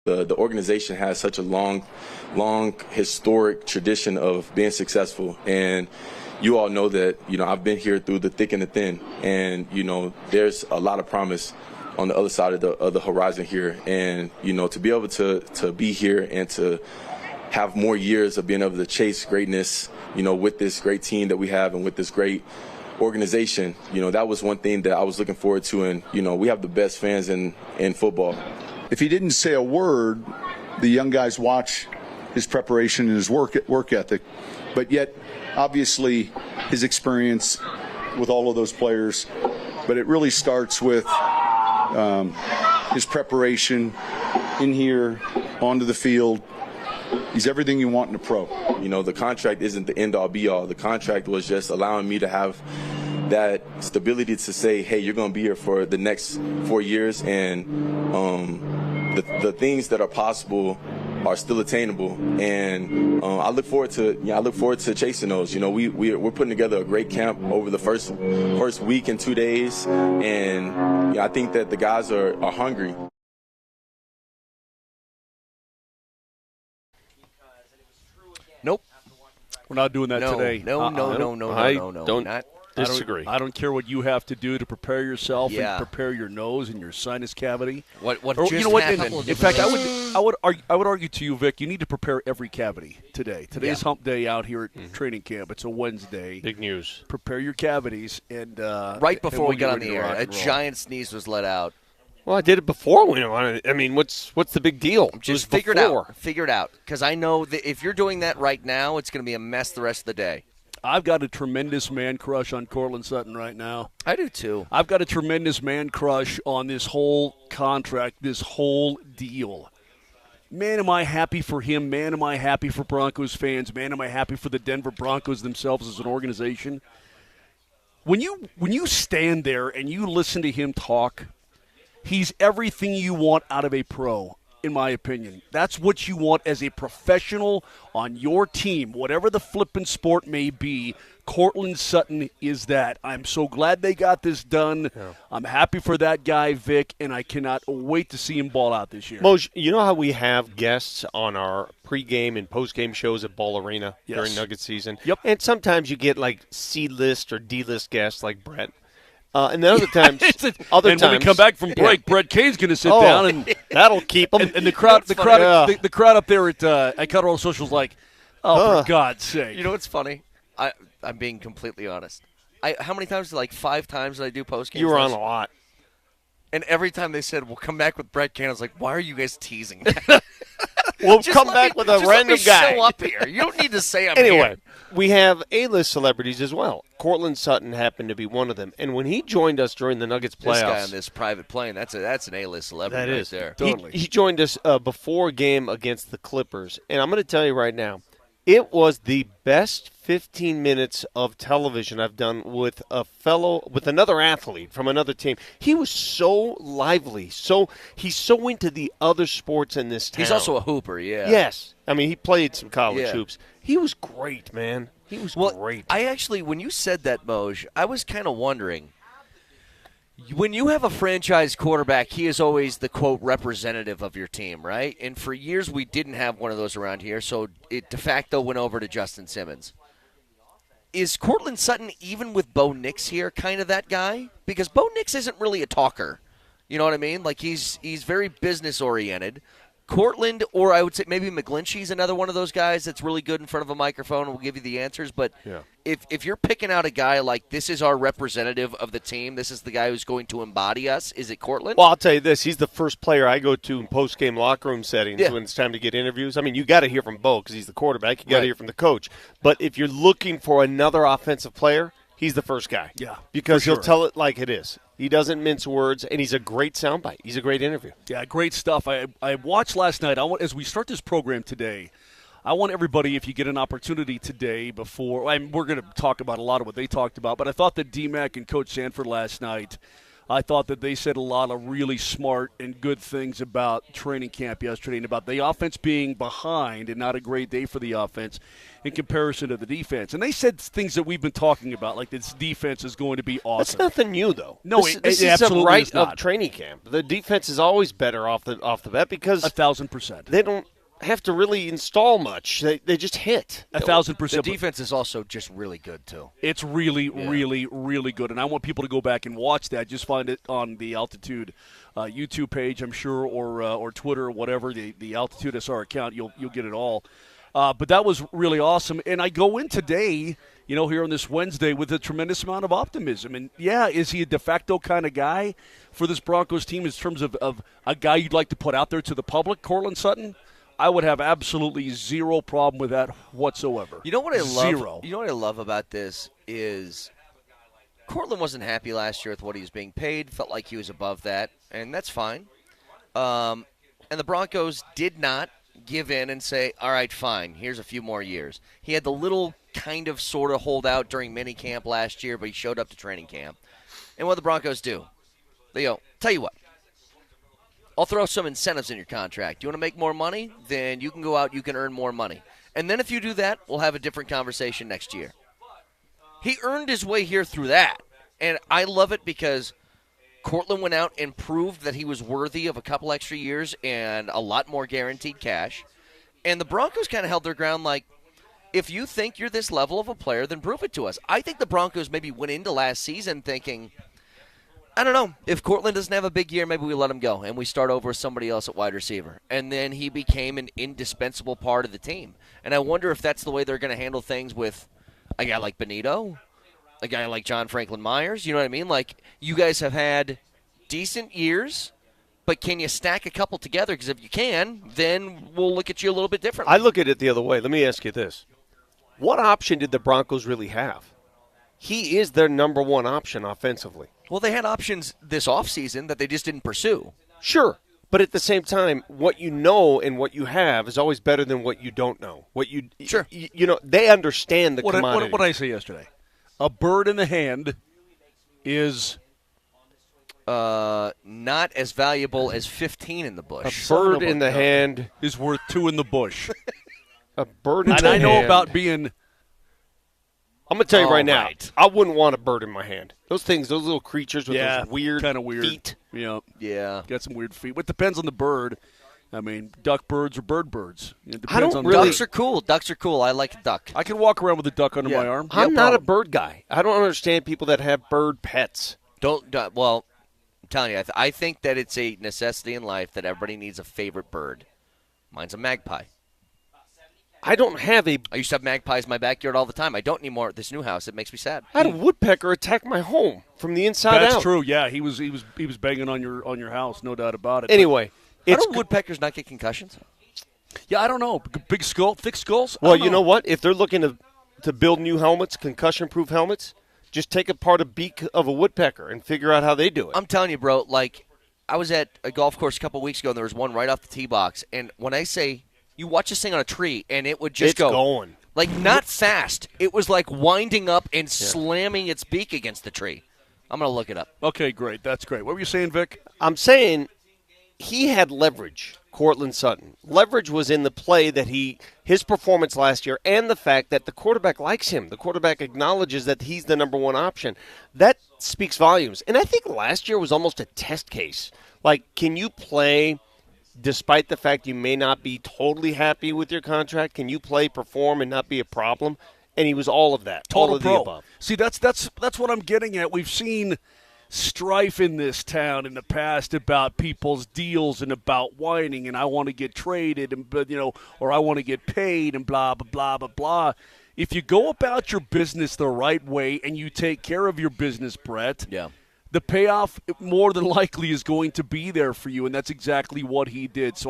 The organization has such a long historic tradition of being successful, and you all know that, I've been here through the thick and the thin, and, there's a lot of promise on the other side of the horizon here, and, to be able to be here and to have more years of being able to chase greatness, with this great team that we have and with this great organization, that was one thing that I was looking forward to, and, we have the best fans in football. If he didn't say a word, the young guys watch his preparation and his work ethic, but yet obviously his experience with all of those players. But it really starts with his preparation in here, onto the field. He's everything you want in a pro. The contract isn't the end-all, be-all. The contract was just allowing me to have that stability to say, hey, you're going to be here for the next 4 years, and the things that are possible are still attainable, and I look forward to chasing those. We're putting together a great camp over the first week and 2 days, and I think that the guys are hungry. Nope. We're not doing that today. No. I don't disagree. I don't care what you have to do to prepare yourself and prepare your nose and your sinus cavity. What or, just you know what? happened? In fact, I would argue to you, Vic, you need to prepare every cavity today. Today's hump day out here at training camp. It's a Wednesday. Big news. Prepare your cavities and right before we got on the air, a giant giant sneeze was let out. Well, I did it before we went on. I mean, what's the big deal? Just figure it out. Because I know that if you're doing that right now, it's going to be a mess the rest of the day. I've got a tremendous man crush on Courtland Sutton right now. I do too. I've got a tremendous man crush on this whole contract, this whole deal. Man, am I happy for him. Man, am I happy for Broncos fans. Man, am I happy for the Denver Broncos themselves as an organization. When you stand there and you listen to him talk, he's everything you want out of a pro, in my opinion. That's what you want as a professional on your team, whatever the flippin' sport may be. Courtland Sutton is that. I'm so glad they got this done. Yeah. I'm happy for that guy, Vic, and I cannot wait to see him ball out this year. Moj, you know how we have guests on our pregame and postgame shows at Ball Arena during Nugget season? Yep. And sometimes you get like C-list or D-list guests like Brett. And then other times, when we come back from break, Brett Kane's going to sit down, and that'll keep him. And the crowd up there at I cut all socials like, for God's sake. You know what's funny? I'm being completely honest. How many times? Like 5 times did I do post games? You were on a lot. And every time they said, "We'll come back with Brett Kane," I was like, "Why are you guys teasing?" We'll come back with a random guy. Show up here. You don't need to say I'm anyway, here. We have A-list celebrities as well. Courtland Sutton happened to be one of them. And when he joined us during the Nuggets playoffs, this guy on this private plane, that's an A-list celebrity right there. Totally. He joined us before a game against the Clippers. And I'm going to tell you right now, it was the best 15 minutes of television I've done with another athlete from another team. He was so lively. He's so into the other sports in this town. He's also a hooper, yeah. Yes. I mean, he played some college hoops. He was great, man. He was great. I actually, when you said that, Moj, I was kind of wondering, when you have a franchise quarterback, he is always the, quote, representative of your team, right? And for years we didn't have one of those around here, so it de facto went over to Justin Simmons. Is Courtland Sutton, even with Bo Nix here, kind of that guy? Because Bo Nix isn't really a talker. You know what I mean? Like, he's very business-oriented. Courtland, or I would say maybe McGlinchey's another one of those guys that's really good in front of a microphone and will give you the answers. But if you're picking out a guy like this is our representative of the team, this is the guy who's going to embody us, is it Courtland? Well, I'll tell you this. He's the first player I go to in post-game locker room settings when it's time to get interviews. I mean, you got to hear from Bo because he's the quarterback. You got to hear from the coach. But if you're looking for another offensive player, he's the first guy. Yeah, because he'll tell it like it is. He doesn't mince words, and he's a great soundbite. He's a great interview. Yeah, great stuff. I watched last night. As we start this program today, I want everybody, if you get an opportunity today before, we're going to talk about a lot of what they talked about, but I thought that DMac and Coach Sanford last night I thought that they said a lot of really smart and good things about training camp yesterday and about the offense being behind and not a great day for the offense in comparison to the defense. And they said things that we've been talking about, like this defense is going to be awesome. That's nothing new, though. No, this it is absolutely a right is not. of training camp. The defense is always better off the bat because 1,000%. they don't have to really install much. They just hit. 1,000%. The defense is also just really good, too. It's really, really, really good. And I want people to go back and watch that. Just find it on the Altitude YouTube page, I'm sure, or Twitter or whatever, the Altitude SR account. You'll get it all. But that was really awesome. And I go in today, here on this Wednesday with a tremendous amount of optimism. And, yeah, is he a de facto kind of guy for this Broncos team in terms of a guy you'd like to put out there to the public, Courtland Sutton? I would have absolutely zero problem with that whatsoever. You know what I love? Zero. You know what I love about this is Courtland wasn't happy last year with what he was being paid, felt like he was above that, and that's fine. And the Broncos did not give in and say, all right, fine, here's a few more years. He had the little kind of sort of holdout during minicamp last year, but he showed up to training camp. And what the Broncos do? They go, tell you what, I'll throw some incentives in your contract. You want to make more money? Then you can go out, you can earn more money. And then if you do that, we'll have a different conversation next year. He earned his way here through that. And I love it because Courtland went out and proved that he was worthy of a couple extra years and a lot more guaranteed cash. And the Broncos kind of held their ground like, if you think you're this level of a player, then prove it to us. I think the Broncos maybe went into last season thinking, I don't know. If Courtland doesn't have a big year, maybe we let him go and we start over with somebody else at wide receiver. And then he became an indispensable part of the team. And I wonder if that's the way they're going to handle things with a guy like Benito, a guy like John Franklin Myers. You know what I mean? Like, you guys have had decent years, but can you stack a couple together? Because if you can, then we'll look at you a little bit differently. I look at it the other way. Let me ask you this. What option did the Broncos really have? He is their number one option offensively. Well, they had options this offseason that they just didn't pursue. Sure. But at the same time, what you know and what you have is always better than what you don't know. Sure. They understand the commodity. What did I say yesterday? A bird in the hand is not as valuable as 15 in the bush. A bird in the hand is worth 2 in the bush. A bird in the And hand. I know about being. I'm going to tell you right now, right. I wouldn't want a bird in my hand. Those things, those little creatures with those weird feet. Yeah. Got some weird feet. But it depends on the bird. I mean, duck birds or birds. It I don't on really. Ducks are cool. Ducks are cool. I like a duck. I can walk around with a duck under my arm. I'm not a bird guy. I don't understand people that have bird pets. Well, I'm telling you, I think that it's a necessity in life that everybody needs a favorite bird. Mine's a magpie. I don't have a. I used to have magpies in my backyard all the time. I don't anymore at this new house. It makes me sad. I had a woodpecker attack my home from the inside out. That's true. Yeah, he was banging on your house, no doubt about it. Anyway, how do woodpeckers not get concussions? Yeah, I don't know. Big skull, thick skulls. Well, you know what? If they're looking to build new helmets, concussion-proof helmets, just take apart a beak of a woodpecker and figure out how they do it. I'm telling you, bro. Like, I was at a golf course a couple weeks ago, and there was one right off the tee box. And when I say you watch this thing on a tree, and it would just go going. Like, not fast. It was like winding up and slamming its beak against the tree. I'm going to look it up. Okay, great. That's great. What were you saying, Vic? I'm saying he had leverage, Courtland Sutton. Leverage was in the play that his performance last year and the fact that the quarterback likes him. The quarterback acknowledges that he's the number one option. That speaks volumes. And I think last year was almost a test case. Like, can you play despite the fact you may not be totally happy with your contract? Can you play, perform, and not be a problem? And he was all of that. Total all of pro. the above. See, that's what I'm getting at. We've seen strife in this town in the past about people's deals and about whining and I want to get traded and or I want to get paid and blah blah blah blah blah. If you go about your business the right way and you take care of your business, Brett, the payoff more than likely is going to be there for you, and that's exactly what he did. So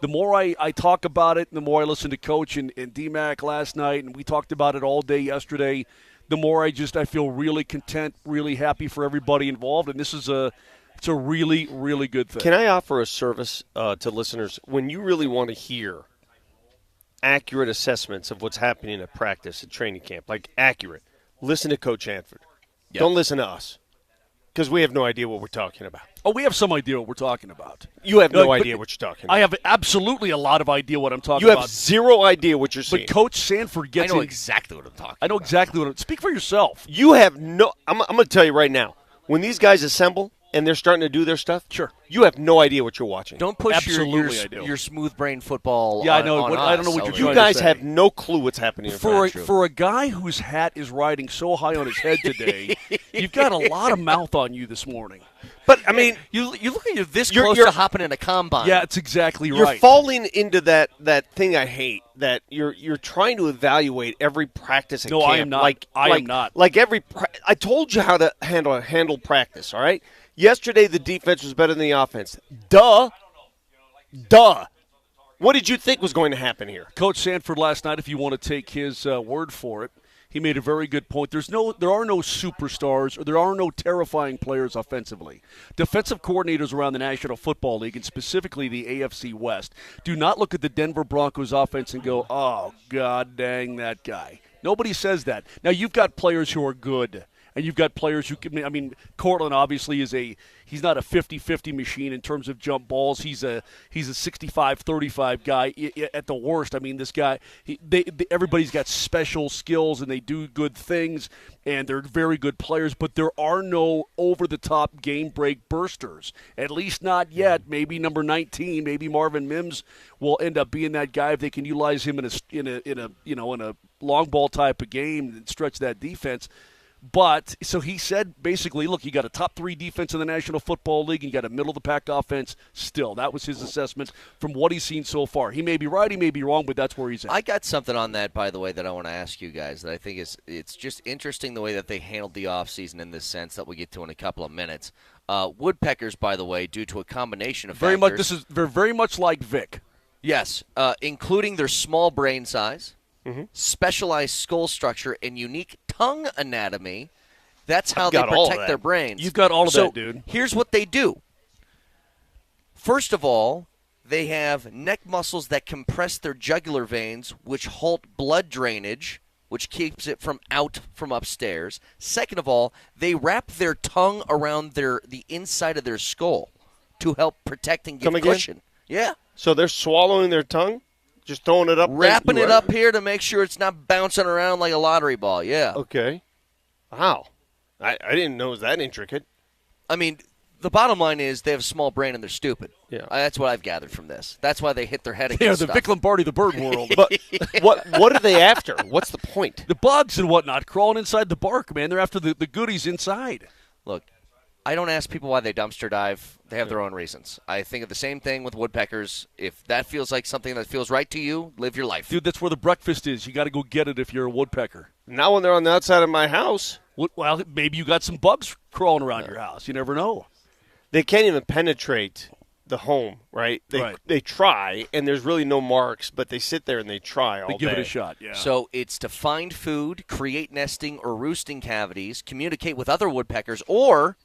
the more I talk about it, the more I listen to Coach and DMac last night, and we talked about it all day yesterday, the more I feel really content, really happy for everybody involved, and it's a really, really good thing. Can I offer a service to listeners? When you really want to hear accurate assessments of what's happening at practice, at training camp, like accurate, listen to Coach Sanford. Yep. Don't listen to us. Because we have no idea what we're talking about. Oh, we have some idea what we're talking about. You have no Like, idea what you're talking about. I have absolutely a lot of idea what I'm talking You about. have zero idea what you're saying. But Coach Sanford I gets know in. exactly what I'm talking I know about. exactly what I'm. Speak for yourself. You have no. I'm going to tell you right now. When these guys assemble and they're starting to do their stuff, Sure. you have no idea what you're watching. Don't push Absolutely, I do. your smooth brain football. Yeah, I on, know. on I don't know us what you're over trying You to guys say. have no clue what's happening in front of you. For a guy whose hat is riding so high on his head today, you've got a lot of mouth on you this morning. But, I mean, You look at you this You're- close you're- to hopping in a combine. Yeah, it's exactly you're right. falling into that thing I hate, that you're trying to evaluate every practice at No, camp. I am not. I am not. Like I told you how to handle practice, all right? Yesterday the defense was better than the offense. Duh. What did you think was going to happen here? Coach Sanford last night, if you want to take his word for it, he made a very good point. There are no superstars, or there are no terrifying players offensively. Defensive coordinators around the National Football League, and specifically the AFC West, do not look at the Denver Broncos offense and go, "Oh, God dang that guy." Nobody says that. Now, you've got players who are good, and you've got players who can – I mean, Cortland obviously he's not a 50-50 machine in terms of jump balls. He's a 65-35 guy at the worst. I mean, this guy everybody's got special skills and they do good things and they're very good players, but there are no over-the-top game break bursters. At least not yet. Maybe number 19, maybe Marvin Mims will end up being that guy if they can utilize him in a long ball type of game and stretch that defense. But, so he said, basically, look, you got a top 3 defense in the National Football League, and you got a middle-of-the-pack offense still. That was his assessment from what he's seen so far. He may be right, he may be wrong, but that's where he's at. I got something on that, by the way, that I want to ask you guys that I think it's just interesting the way that they handled the offseason in this sense that we'll get to in a couple of minutes. Woodpeckers, by the way, due to a combination of factors. They're very much like Vic. Yes, including their small brain size, specialized skull structure, and unique tongue anatomy. That's how they protect their brains. You've got all of so that, dude. Here's what they do. First of all, they have neck muscles that compress their jugular veins, which halt blood drainage, which keeps it from upstairs. Second of all, they wrap their tongue around the inside of their skull to help protect and give cushion. Yeah. So they're swallowing their tongue? Just throwing it up? Wrapping it up here to make sure it's not bouncing around like a lottery ball. Yeah. Okay. Wow. I didn't know it was that intricate. I mean, the bottom line is they have a small brain and they're stupid. Yeah. That's what I've gathered from this. That's why they hit their head They are against the stuff. Vic Lombardi, the bird world. But what are they after? What's the point? The bugs and whatnot crawling inside the bark, man. They're after the goodies inside. Look, I don't ask people why they dumpster dive. They have their own reasons. I think of the same thing with woodpeckers. If that feels like something that feels right to you, live your life. Dude, that's where the breakfast is. You got to go get it if you're a woodpecker. Not when they're on the outside of my house. Well, maybe you got some bugs crawling around your house. You never know. They can't even penetrate the home, right? They try, and there's really no marks, but they sit there and they try all They day. give it a shot, yeah. So it's to find food, create nesting or roosting cavities, communicate with other woodpeckers, or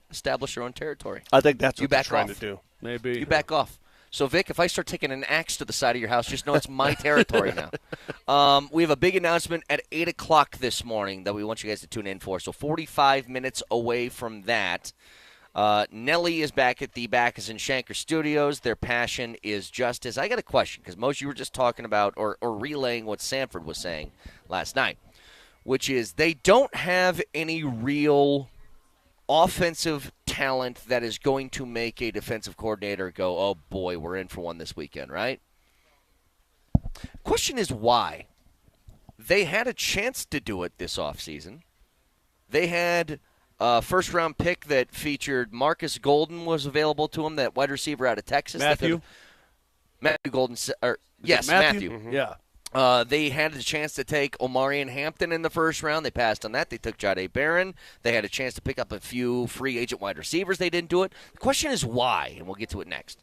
establish your own territory. I think that's You what they're back trying off. to do. Maybe. You back off. So, Vic, if I start taking an axe to the side of your house, just know it's my territory now. We have a big announcement at 8 o'clock this morning that we want you guys to tune in for. So 45 minutes away from that. Nelly is back at the Backus and Shanker Studios. Their passion is justice. I got a question, because most you were just talking about or relaying what Sanford was saying last night, which is they don't have any real offensive talent that is going to make a defensive coordinator go, oh, boy, we're in for one this weekend, right? Question is why? They had a chance to do it this offseason. They had a first-round pick that featured Marcus Golden was available to them, that wide receiver out of Texas. Matthew Golden. Yes, Matthew. Matthew. Yeah. They had a chance to take Omarion Hampton in the first round. They passed on that. They took Jahdae Barron. They had a chance to pick up a few free agent wide receivers. They didn't do it. The question is why, and we'll get to it next.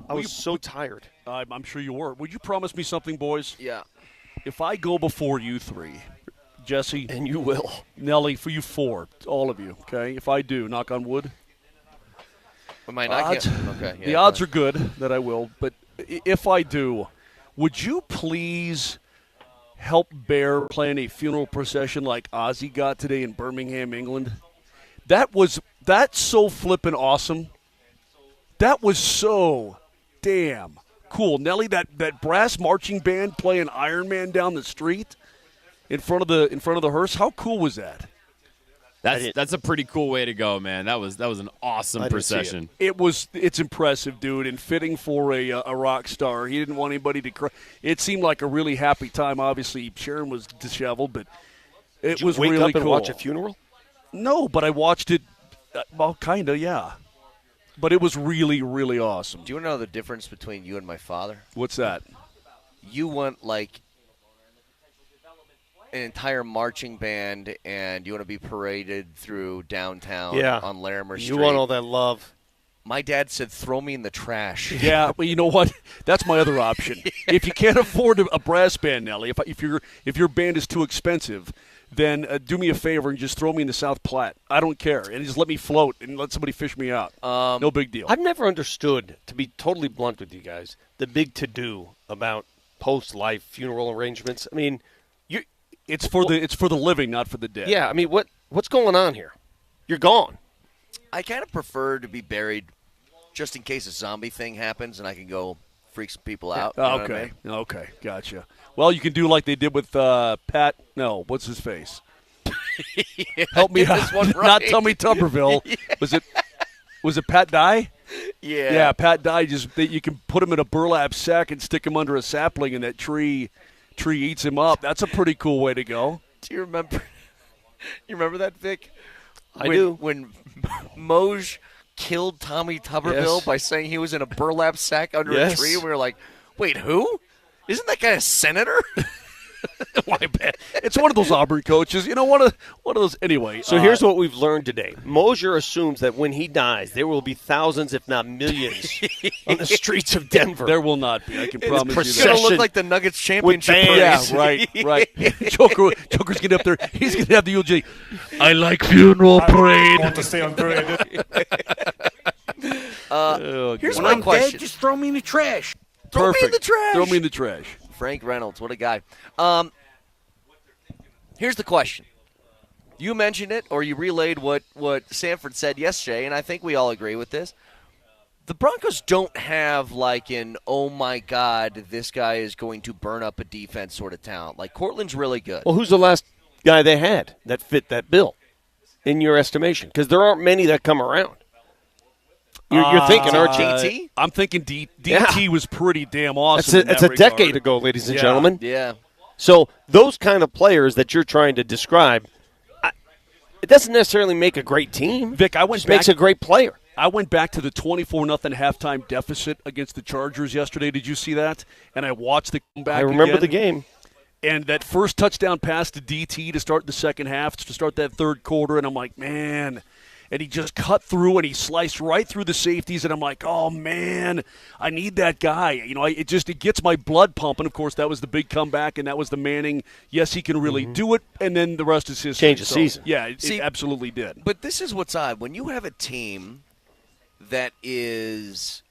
I was so tired. I'm sure you were. Would you promise me something, boys? Yeah. If I go before you three, Jesse. And you will. Nelly, for you four, all of you, okay? If I do, knock on wood. We might not get. Okay. Yeah, the odds are good that I will, but if I do, would you please help Bear plan a funeral procession like Ozzy got today in Birmingham, England? That's so flippin' awesome. That was so damn cool. Nelly, that brass marching band playing Iron Man down the street in front of the hearse. How cool was that? That's a pretty cool way to go, man. That was an awesome procession. It's impressive, dude, and fitting for a rock star. He didn't want anybody to cry. It seemed like a really happy time. Obviously, Sharon was disheveled, but it was really cool. Did you wake up and watch a funeral? No, but I watched it. Well, kind of, yeah. But it was really, really awesome. Do you want to know the difference between you and my father? What's that? You want like an entire marching band, and you want to be paraded through downtown on Larimer Street. You want all that love. My dad said, "Throw me in the trash." Yeah, well, you know what? That's my other option. If you can't afford a brass band, Nelly, if your band is too expensive, then do me a favor and just throw me in the South Platte. I don't care, and just let me float and let somebody fish me out. No big deal. I've never understood, to be totally blunt with you guys, the big to-do about post-life funeral arrangements. I mean, it's for the living, not for the dead. Yeah, I mean, what's going on here? You're gone. I kind of prefer to be buried just in case a zombie thing happens and I can go freak some people out. You know what I mean? Okay, gotcha. Well, you can do like they did with Pat. No, what's his face? Help me out. Right. Not Tommy Tuberville. Yeah. Was it Pat Dye? Yeah. Yeah, Pat Dye. You can put him in a burlap sack and stick him under a sapling, and that tree eats him up. That's a pretty cool way to go. Do you remember? You remember that, Vic? I do. When Moser killed Tommy Tuberville by saying he was in a burlap sack under a tree, we were like, "Wait, who? Isn't that guy a senator?" My bad. It's one of those Auburn coaches. You know, one of those. Anyway. So here's what we've learned today. Moser assumes that when he dies, there will be thousands, if not millions, on the streets of Denver. There will not be. I can promise you It's that. going to look like the Nuggets championship parade. Yeah, right. Joker's getting up there. He's going to have the eulogy. I like funeral parade. I want to stay on parade. Here's When my I'm question. dead, just throw me in the trash. Throw me in the trash. Throw me in the trash. Frank Reynolds, what a guy. Here's the question. You mentioned it, or you relayed what Sanford said yesterday, and I think we all agree with this. The Broncos don't have like an, oh my God, this guy is going to burn up a defense sort of talent. Like, Cortland's really good. Well, who's the last guy they had that fit that bill, in your estimation? Because there aren't many that come around. You're thinking DT? I'm thinking DT was pretty damn awesome. It's a decade ago, ladies and gentlemen. Yeah. So those kind of players that you're trying to describe, it doesn't necessarily make a great team. Vic, it just makes a great player. I went back to the 24-0 halftime deficit against the Chargers yesterday. Did you see that? And I watched the comeback. I remember again. the game. And that first touchdown pass to DT to start the second half, to start that third quarter, and I'm like, man. And he just cut through and he sliced right through the safeties, and I'm like, oh man, I need that guy. You know, it gets my blood pumping. Of course, that was the big comeback, and that was the Manning. Yes, he can really do it, and then the rest is history. Change the season. Yeah, it absolutely did. But this is what's odd. When you have a team that is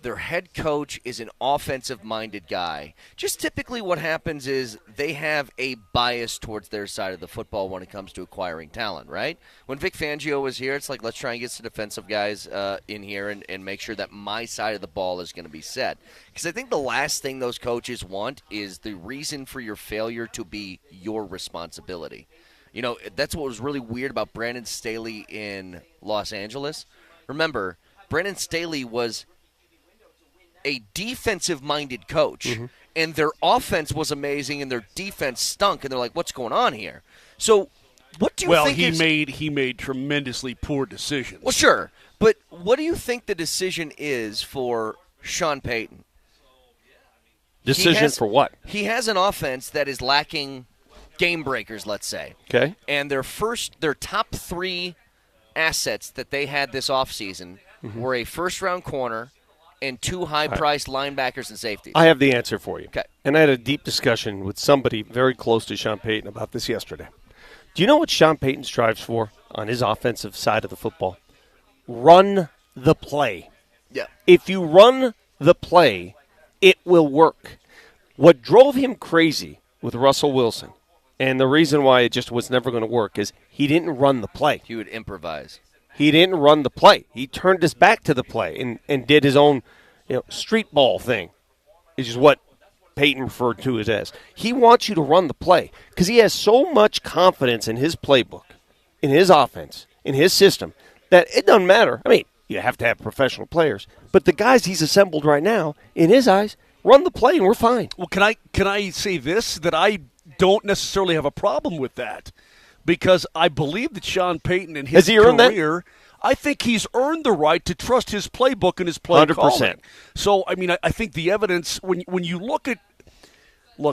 their head coach is an offensive-minded guy, just typically what happens is they have a bias towards their side of the football when it comes to acquiring talent, right? When Vic Fangio was here, it's like, let's try and get some defensive guys in here and make sure that my side of the ball is going to be set. Because I think the last thing those coaches want is the reason for your failure to be your responsibility. You know, that's what was really weird about Brandon Staley in Los Angeles. Remember, Brandon Staley was a defensive-minded coach, and their offense was amazing, and their defense stunk, and they're like, what's going on here? So what do you think he made tremendously poor decisions. Well, sure, but what do you think the decision is for Sean Payton? Decision for what? He has an offense that is lacking game breakers, let's say. Okay. And their top three assets that they had this offseason were a first-round corner, and 2 high-priced linebackers and safeties. I have the answer for you. Okay. And I had a deep discussion with somebody very close to Sean Payton about this yesterday. Do you know what Sean Payton strives for on his offensive side of the football? Run the play. Yeah. If you run the play, it will work. What drove him crazy with Russell Wilson, and the reason why it just was never going to work, is he didn't run the play. He would improvise. He didn't run the play. He turned his back to the play and did his own street ball thing, which is what Payton referred to it as. He wants you to run the play because he has so much confidence in his playbook, in his offense, in his system, that it doesn't matter. I mean, you have to have professional players, but the guys he's assembled right now, in his eyes, run the play and we're fine. Well, can I say this, that I don't necessarily have a problem with that, because I believe that Sean Payton in his career, I think he's earned the right to trust his playbook and his play 100%. calling. So, I mean, I think the evidence, when you look,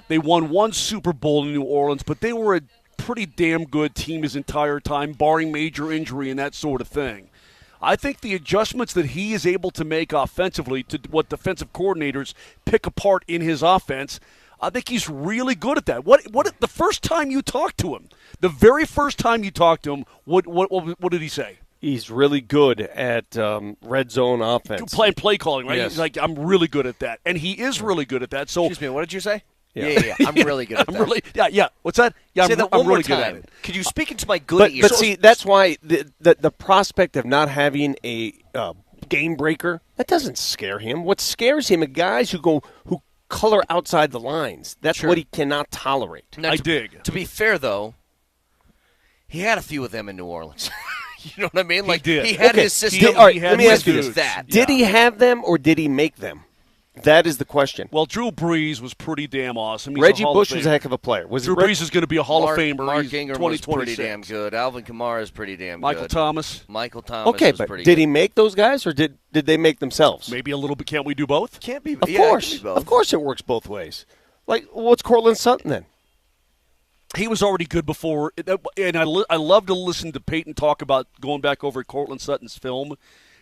they won 1 Super Bowl in New Orleans, but they were a pretty damn good team his entire time, barring major injury and that sort of thing. I think the adjustments that he is able to make offensively to what defensive coordinators pick apart in his offense, I think he's really good at that. What the first time you talked to him, the very first time you talked to him, what did he say? He's really good at red zone offense. Play calling, right? Yes. He's like, I'm really good at that. And he is really good at that. So, Excuse me, what did you say? Yeah. I'm really good at that. Yeah. What's that? Yeah, Say that I'm one more really good time. at it. Could you speak into my good ears? But see, that's why the prospect of not having a game breaker, that doesn't scare him. What scares him are guys who color outside the lines. That's what he cannot tolerate. Now, dig. To be fair, though, he had a few of them in New Orleans. You know what I mean? Like he had did. his system. Let me ask you this: that. Did he have them or did he make them? That is the question. Well, Drew Brees was pretty damn awesome. He's Reggie a Hall Bush of was a Famer. heck of a player. Drew Brees is going to be a Hall of Famer. Mark He's Ingram was pretty 2026. damn good. Alvin Kamara is pretty damn Michael good. Thomas. Michael Thomas Okay, was but pretty did good. he make those guys or did they make themselves? Maybe a little bit. Can't we do both? Can't be. Of Yeah, it course. can be both. Of course it works both ways. Like, what's Cortland Sutton then? He was already good before, and I love to listen to Payton talk about going back over Cortland Sutton's film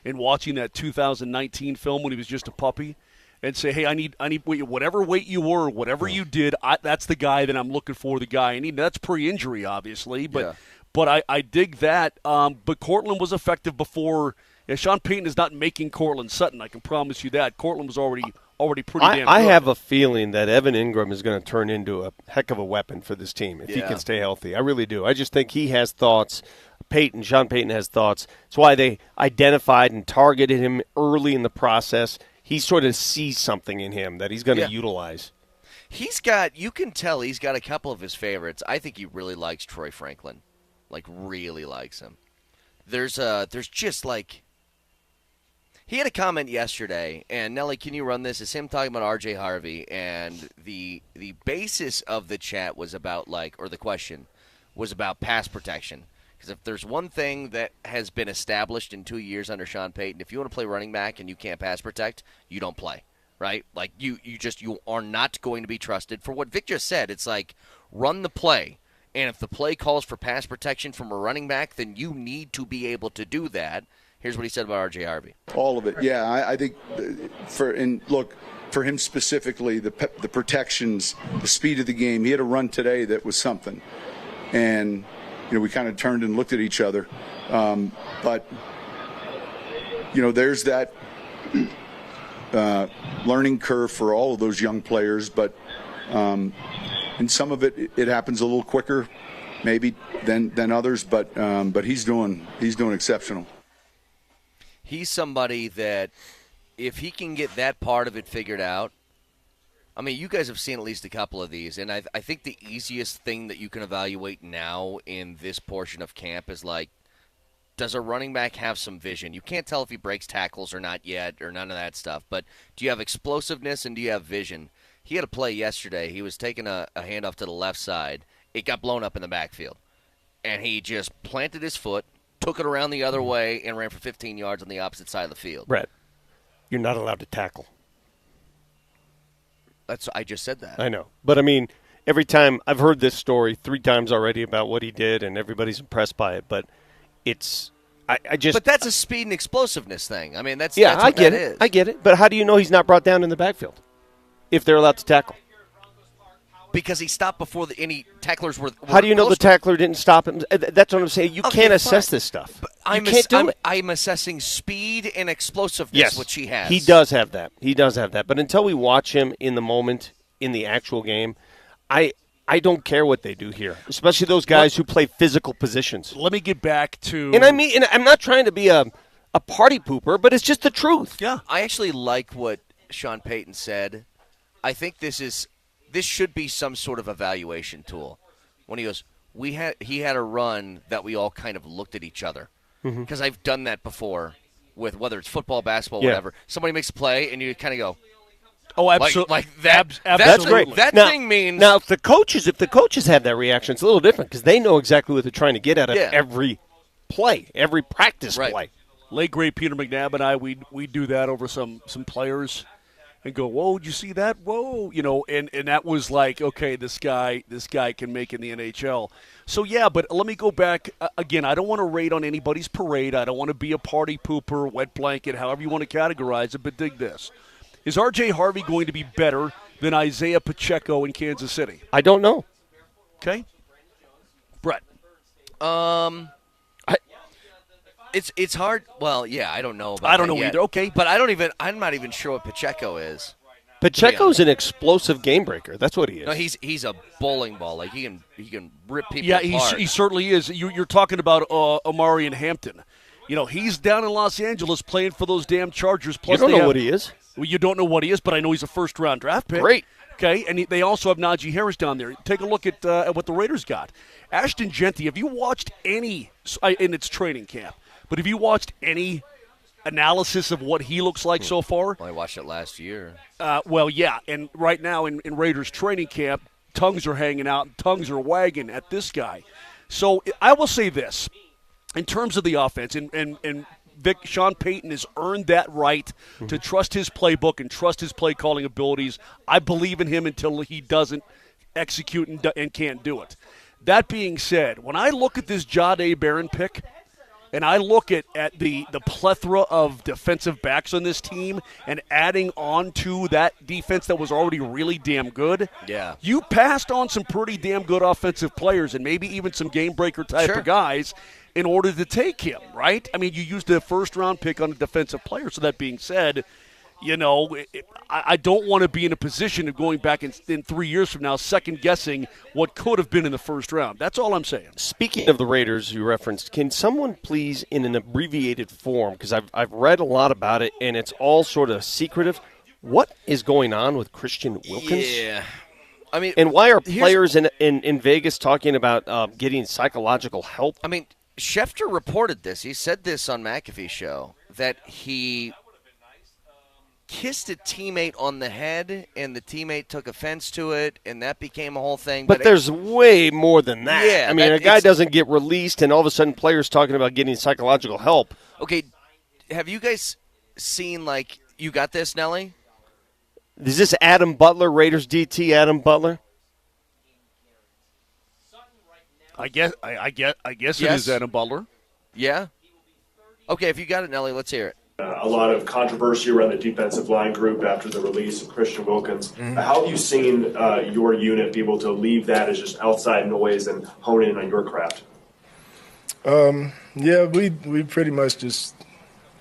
and watching that 2019 film when he was just a puppy, and say, hey, I need whatever weight you were, whatever you did, that's the guy that I'm looking for. The guy I need. That's pre-injury, obviously, but I dig that. But Cortland was effective before. Yeah, Sean Payton is not making Cortland Sutton. I can promise you that. Cortland was already pretty damn good. I have a feeling that Evan Ingram is going to turn into a heck of a weapon for this team if he can stay healthy. I really do. I just think he has thoughts. Sean Payton has thoughts. That's why they identified and targeted him early in the process. He sort of sees something in him that he's going to utilize. You can tell he's got a couple of his favorites. I think he really likes Troy Franklin. Like, really likes him. There's just like... He had a comment yesterday, and Nelly, can you run this? It's him talking about R.J. Harvey, and the basis of the chat was about, or the question was about pass protection. Because if there's one thing that has been established in 2 years under Sean Payton, if you want to play running back and you can't pass protect, you don't play, right? Like, you are not going to be trusted. For what Vic just said, it's like, run the play. And if the play calls for pass protection from a running back, then you need to be able to do that. Here's what he said about R.J. Harvey. All of it, yeah. I think for him specifically, the protections, the speed of the game. He had a run today that was something, and we kind of turned and looked at each other. But there's that learning curve for all of those young players. But and some of it happens a little quicker, maybe than others. But he's doing exceptional. He's somebody that if he can get that part of it figured out, I mean, you guys have seen at least a couple of these, and I think the easiest thing that you can evaluate now in this portion of camp is, does a running back have some vision? You can't tell if he breaks tackles or not yet or none of that stuff, but do you have explosiveness and do you have vision? He had a play yesterday. He was taking a handoff to the left side. It got blown up in the backfield, and he just planted his foot, took it around the other way, and ran for 15 yards on the opposite side of the field. Brett, you're not allowed to tackle. I just said that. I know. But, I mean, every time I've heard this story 3 times already about what he did, and everybody's impressed by it, but it's I just. But that's a speed and explosiveness thing. I mean, that's Yeah, that's I what get that it. is. I get it. But how do you know he's not brought down in the backfield if they're allowed to tackle? Because he stopped before any tacklers were How do you know the close to- tackler didn't stop him? That's what I'm saying. You Okay, can't assess fine. this stuff. But You can't do it. I'm assessing speed and explosiveness, Yes, which he has. He does have that. He does have that. But until we watch him in the moment, in the actual game, I don't care what they do here, especially those guys who play physical positions. Let me get back to. And I'm not trying to be a party pooper, but it's just the truth. Yeah. I actually like what Sean Payton said. I think this should be some sort of evaluation tool. When he goes, he had a run that we all kind of looked at each other. Because I've done that before with whether it's football, basketball, Yeah. whatever. Somebody makes a play and you kind of go, Oh, absolutely. like that. That's great. That Now- thing means Now, if the coaches have that reaction, it's a little different because they know exactly what they're trying to get out of Yeah. every play, every practice Right. play. Late great Peter McNabb and I, we do that over some players, and go, whoa, did you see that? Whoa, and that was like, okay, this guy can make in the NHL. So yeah, but let me go back again. I don't want to raid on anybody's parade. I don't want to be a party pooper, wet blanket, however you want to categorize it. But dig this: is R.J. Harvey going to be better than Isaiah Pacheco in Kansas City? I don't know. Okay, Brett. it's hard. Well, yeah, I don't know about I don't that know yet. either. Okay. But I'm not even sure what Pacheco is. Pacheco's an explosive game breaker. That's what he is. No, he's a bowling ball. Like he can rip people Yeah, apart. he certainly is. You're talking about Omari and Hampton. He's down in Los Angeles playing for those damn Chargers. You Plus, don't know what he is. Well, you don't know what he is, but I know he's a first-round draft pick. Great. Okay, and they also have Najee Harris down there. Take a look at what the Raiders got. Ashton Genty, have you watched any in its training camp? But have you watched any analysis of what he looks like so far? Well, I watched it last year. Well, yeah, and right now in Raiders training camp, tongues are hanging out and tongues are wagging at this guy. So I will say this, in terms of the offense, and Sean Payton has earned that right to trust his playbook and trust his play calling abilities. I believe in him until he doesn't execute and can't do it. That being said, when I look at this Jahdae Barron pick, and I look at the plethora of defensive backs on this team and adding on to that defense that was already really damn good, Yeah. you passed on some pretty damn good offensive players and maybe even some game-breaker type Sure. of guys in order to take him, right? I mean, you used a first-round pick on a defensive player. So that being said, I don't want to be in a position of going back in 3 years from now second-guessing what could have been in the first round. That's all I'm saying. Speaking of the Raiders you referenced, can someone please, in an abbreviated form, because I've read a lot about it and it's all sort of secretive, what is going on with Christian Wilkins? Yeah. I mean, And why are here's- players in Vegas talking about getting psychological help? I mean, Schefter reported this. He said this on McAfee's show, that he kissed a teammate on the head, and the teammate took offense to it, and that became a whole thing. But there's way more than that. Yeah, I mean, that- a guy it's- doesn't get released, and all of a sudden players talking about getting psychological help. Okay, have you guys seen, like, you got this, Nelly? Is this Adam Butler, Raiders DT Adam Butler? I guess it Yes. is Adam Butler. Yeah? Okay, if you got it, Nelly, let's hear it. A lot of controversy around the defensive line group after the release of Christian Wilkins. How have you seen your unit be able to leave that as just outside noise and hone in on your craft? Yeah, we pretty much just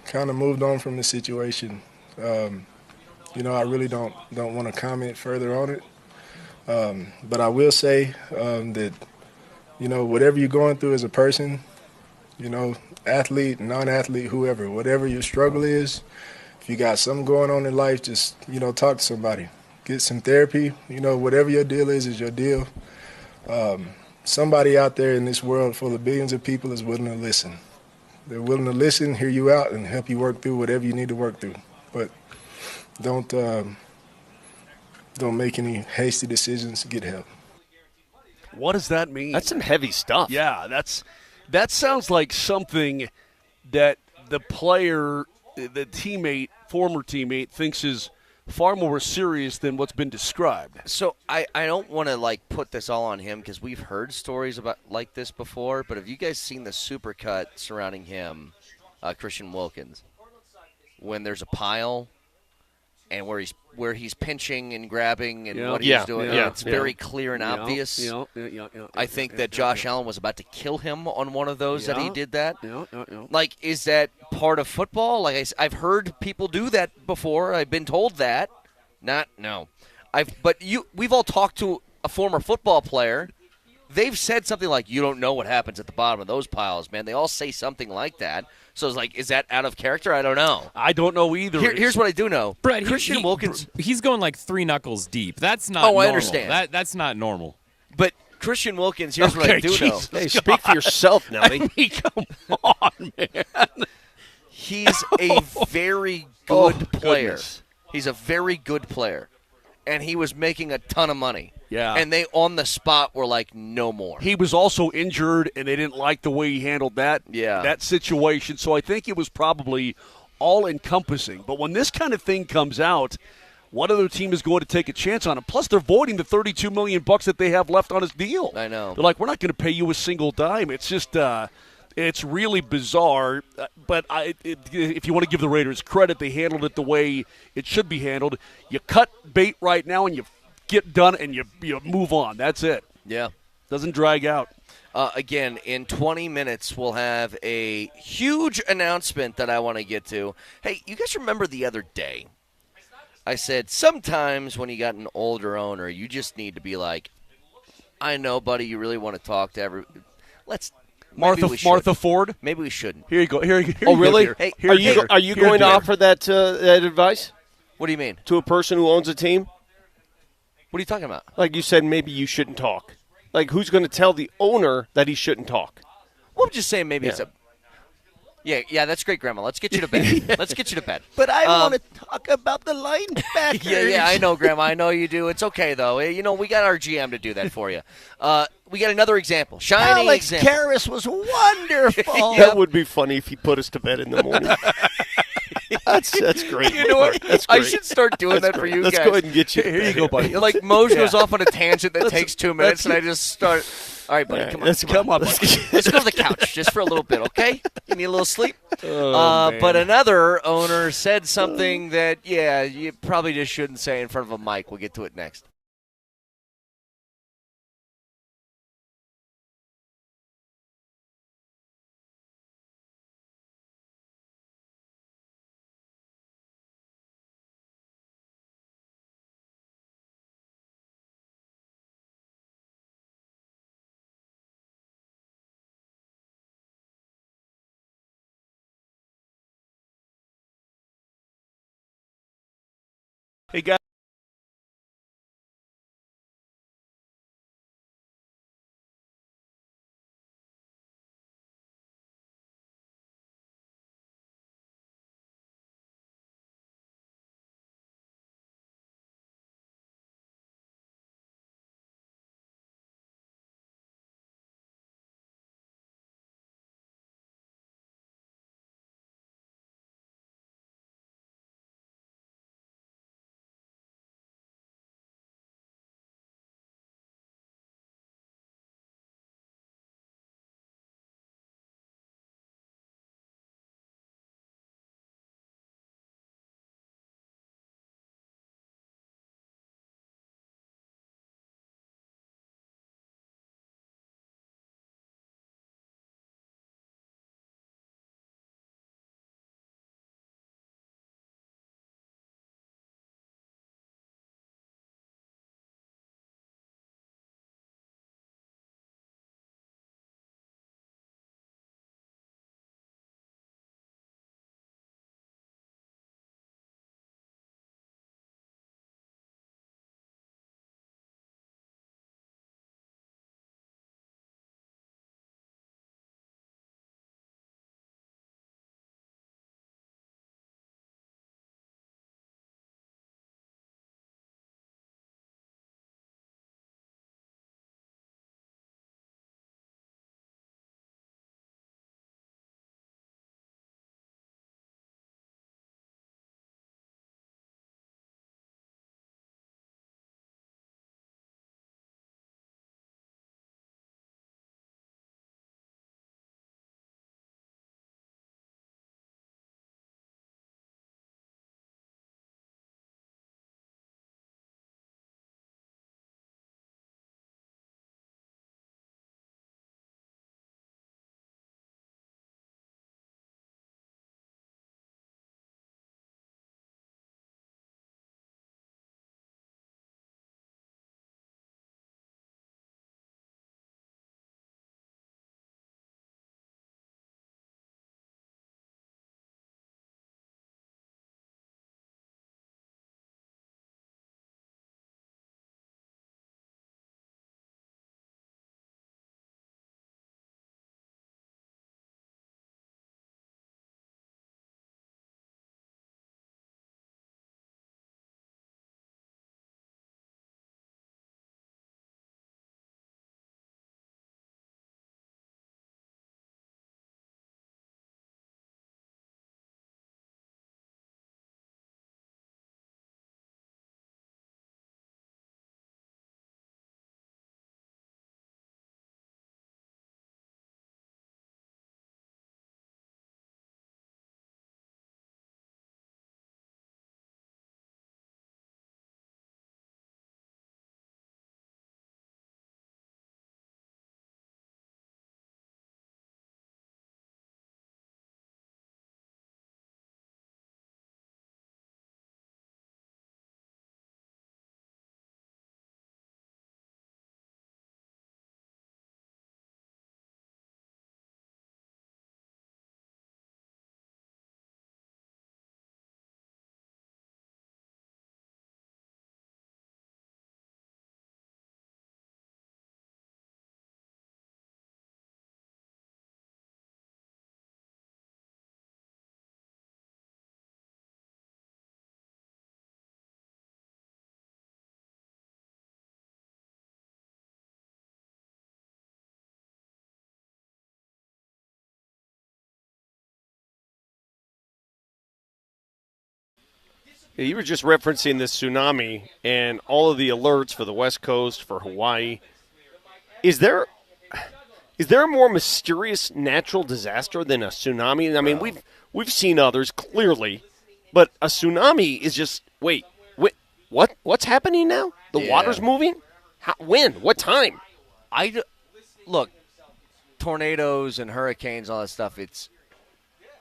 kind of moved on from the situation. I really don't want to comment further on it. But I will say that, whatever you're going through as a person, athlete, non-athlete, whoever, whatever your struggle is, if you got something going on in life, just, talk to somebody. Get some therapy. Whatever your deal is your deal. Somebody out there in this world full of billions of people is willing to listen. They're willing to listen, hear you out, and help you work through whatever you need to work through. But don't make any hasty decisions. Get help. What does that mean? That's some heavy stuff. Yeah, that sounds like something that the player, the teammate, former teammate, thinks is far more serious than what's been described. So I don't want to put this all on him because we've heard stories about like this before. But have you guys seen the supercut surrounding him, Christian Wilkins, when there's a pile and where he's pinching and grabbing and what he's doing? It's very clear and obvious. I think that Josh Allen was about to kill him on one of those that he did that. Is that part of football? I've heard people do that before. I've been told that. No. We've all talked to a former football player. They've said something like, "You don't know what happens at the bottom of those piles, man." They all say something like that. So it's is that out of character? I don't know. I don't know either. Here's what I do know. Brett, Christian Wilkins. He's going 3 knuckles deep. That's not normal. I understand. That's not normal. But Christian Wilkins, here's what I do know. Hey, speak for yourself, Nelly. Come on, man. He's a very good player. Goodness. He's a very good player. And he was making a ton of money. Yeah. And they, on the spot, were like, no more. He was also injured, and they didn't like the way he handled that situation. So I think it was probably all-encompassing. But when this kind of thing comes out, what other team is going to take a chance on him? Plus, they're voiding the $32 million that they have left on his deal. I know. They're like, we're not going to pay you a single dime. It's just it's really bizarre. But if you want to give the Raiders credit, they handled it the way it should be handled. You cut bait right now, and you get done, and you move on. That's it. Yeah. Doesn't drag out. Again, in 20 minutes, we'll have a huge announcement that I want to get to. Hey, you guys remember the other day? I said sometimes when you got an older owner, you just need to be like, I know, buddy, you really want to talk to everyone. Martha Ford? Maybe we shouldn't. Here you go. Oh, really? Hey, are you going to offer that advice? What do you mean? To a person who owns a team? What are you talking about? Like you said, maybe you shouldn't talk. Who's going to tell the owner that he shouldn't talk? Well, I'm just saying maybe it's a... Yeah, that's great, Grandma. Let's get you to bed. Let's get you to bed. But I want to talk about the linebackers. Yeah, I know, Grandma. I know you do. It's okay, though. We got our GM to do that for you. We got another example. Shining example. Alex Karras was wonderful. That would be funny if he put us to bed in the morning. That's great. You know what? That's great. I should start doing that for you Let's guys. go ahead and get you. Here you go, buddy. Moser goes off on a tangent that takes 2 minutes, and I just start. All right, buddy, come on. Let's come on. Let's go to the couch just for a little bit, okay? Give me a little sleep. Man. But another owner said something that, you probably just shouldn't say in front of a mic. We'll get to it next. Hey, guys. Yeah, you were just referencing this tsunami and all of the alerts for the West Coast, for Hawaii. Is there a more mysterious natural disaster than a tsunami? I mean, we've seen others clearly, but a tsunami is just wait, what's happening now? The water's moving? When? What time? Look, tornadoes and hurricanes, all that stuff.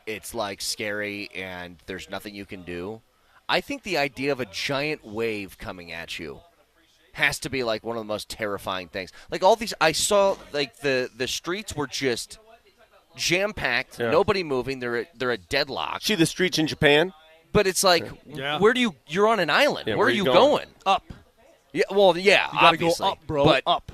It's like scary, and there's nothing you can do. I think the idea of a giant wave coming at you has to be like one of the most terrifying things. Like all these, I saw like the streets were just jam packed, nobody moving. They're at deadlock. See the streets in Japan, but it's like, where do you're on an island? Where are you going? Up. Yeah, well, yeah, you gotta obviously. go up, bro. But up.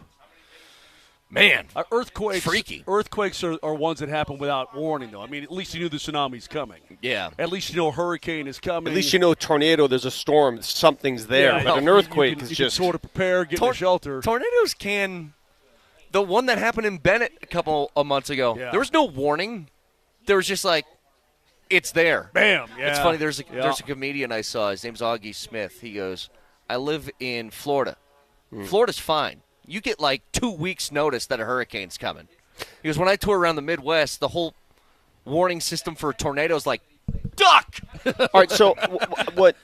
Man, earthquakes. Freaky. Earthquakes are ones that happen without warning, though. I mean, at least you knew the tsunami's coming. Yeah. At least you know a hurricane is coming. At least you know a tornado. There's a storm. Something's there. Yeah, but an earthquake is you just can sort of prepare, get in a shelter. Tornadoes can. The one that happened in Bennett a couple of months ago. Yeah. There was no warning. There was just like, it's there. Bam. Yeah. It's funny. There's a comedian I saw. His name's Augie Smith. He goes, I live in Florida. Florida's fine. You get like 2 weeks' notice that a hurricane's coming. Because when I tour around the Midwest, the whole warning system for tornadoes like, duck! All right, so what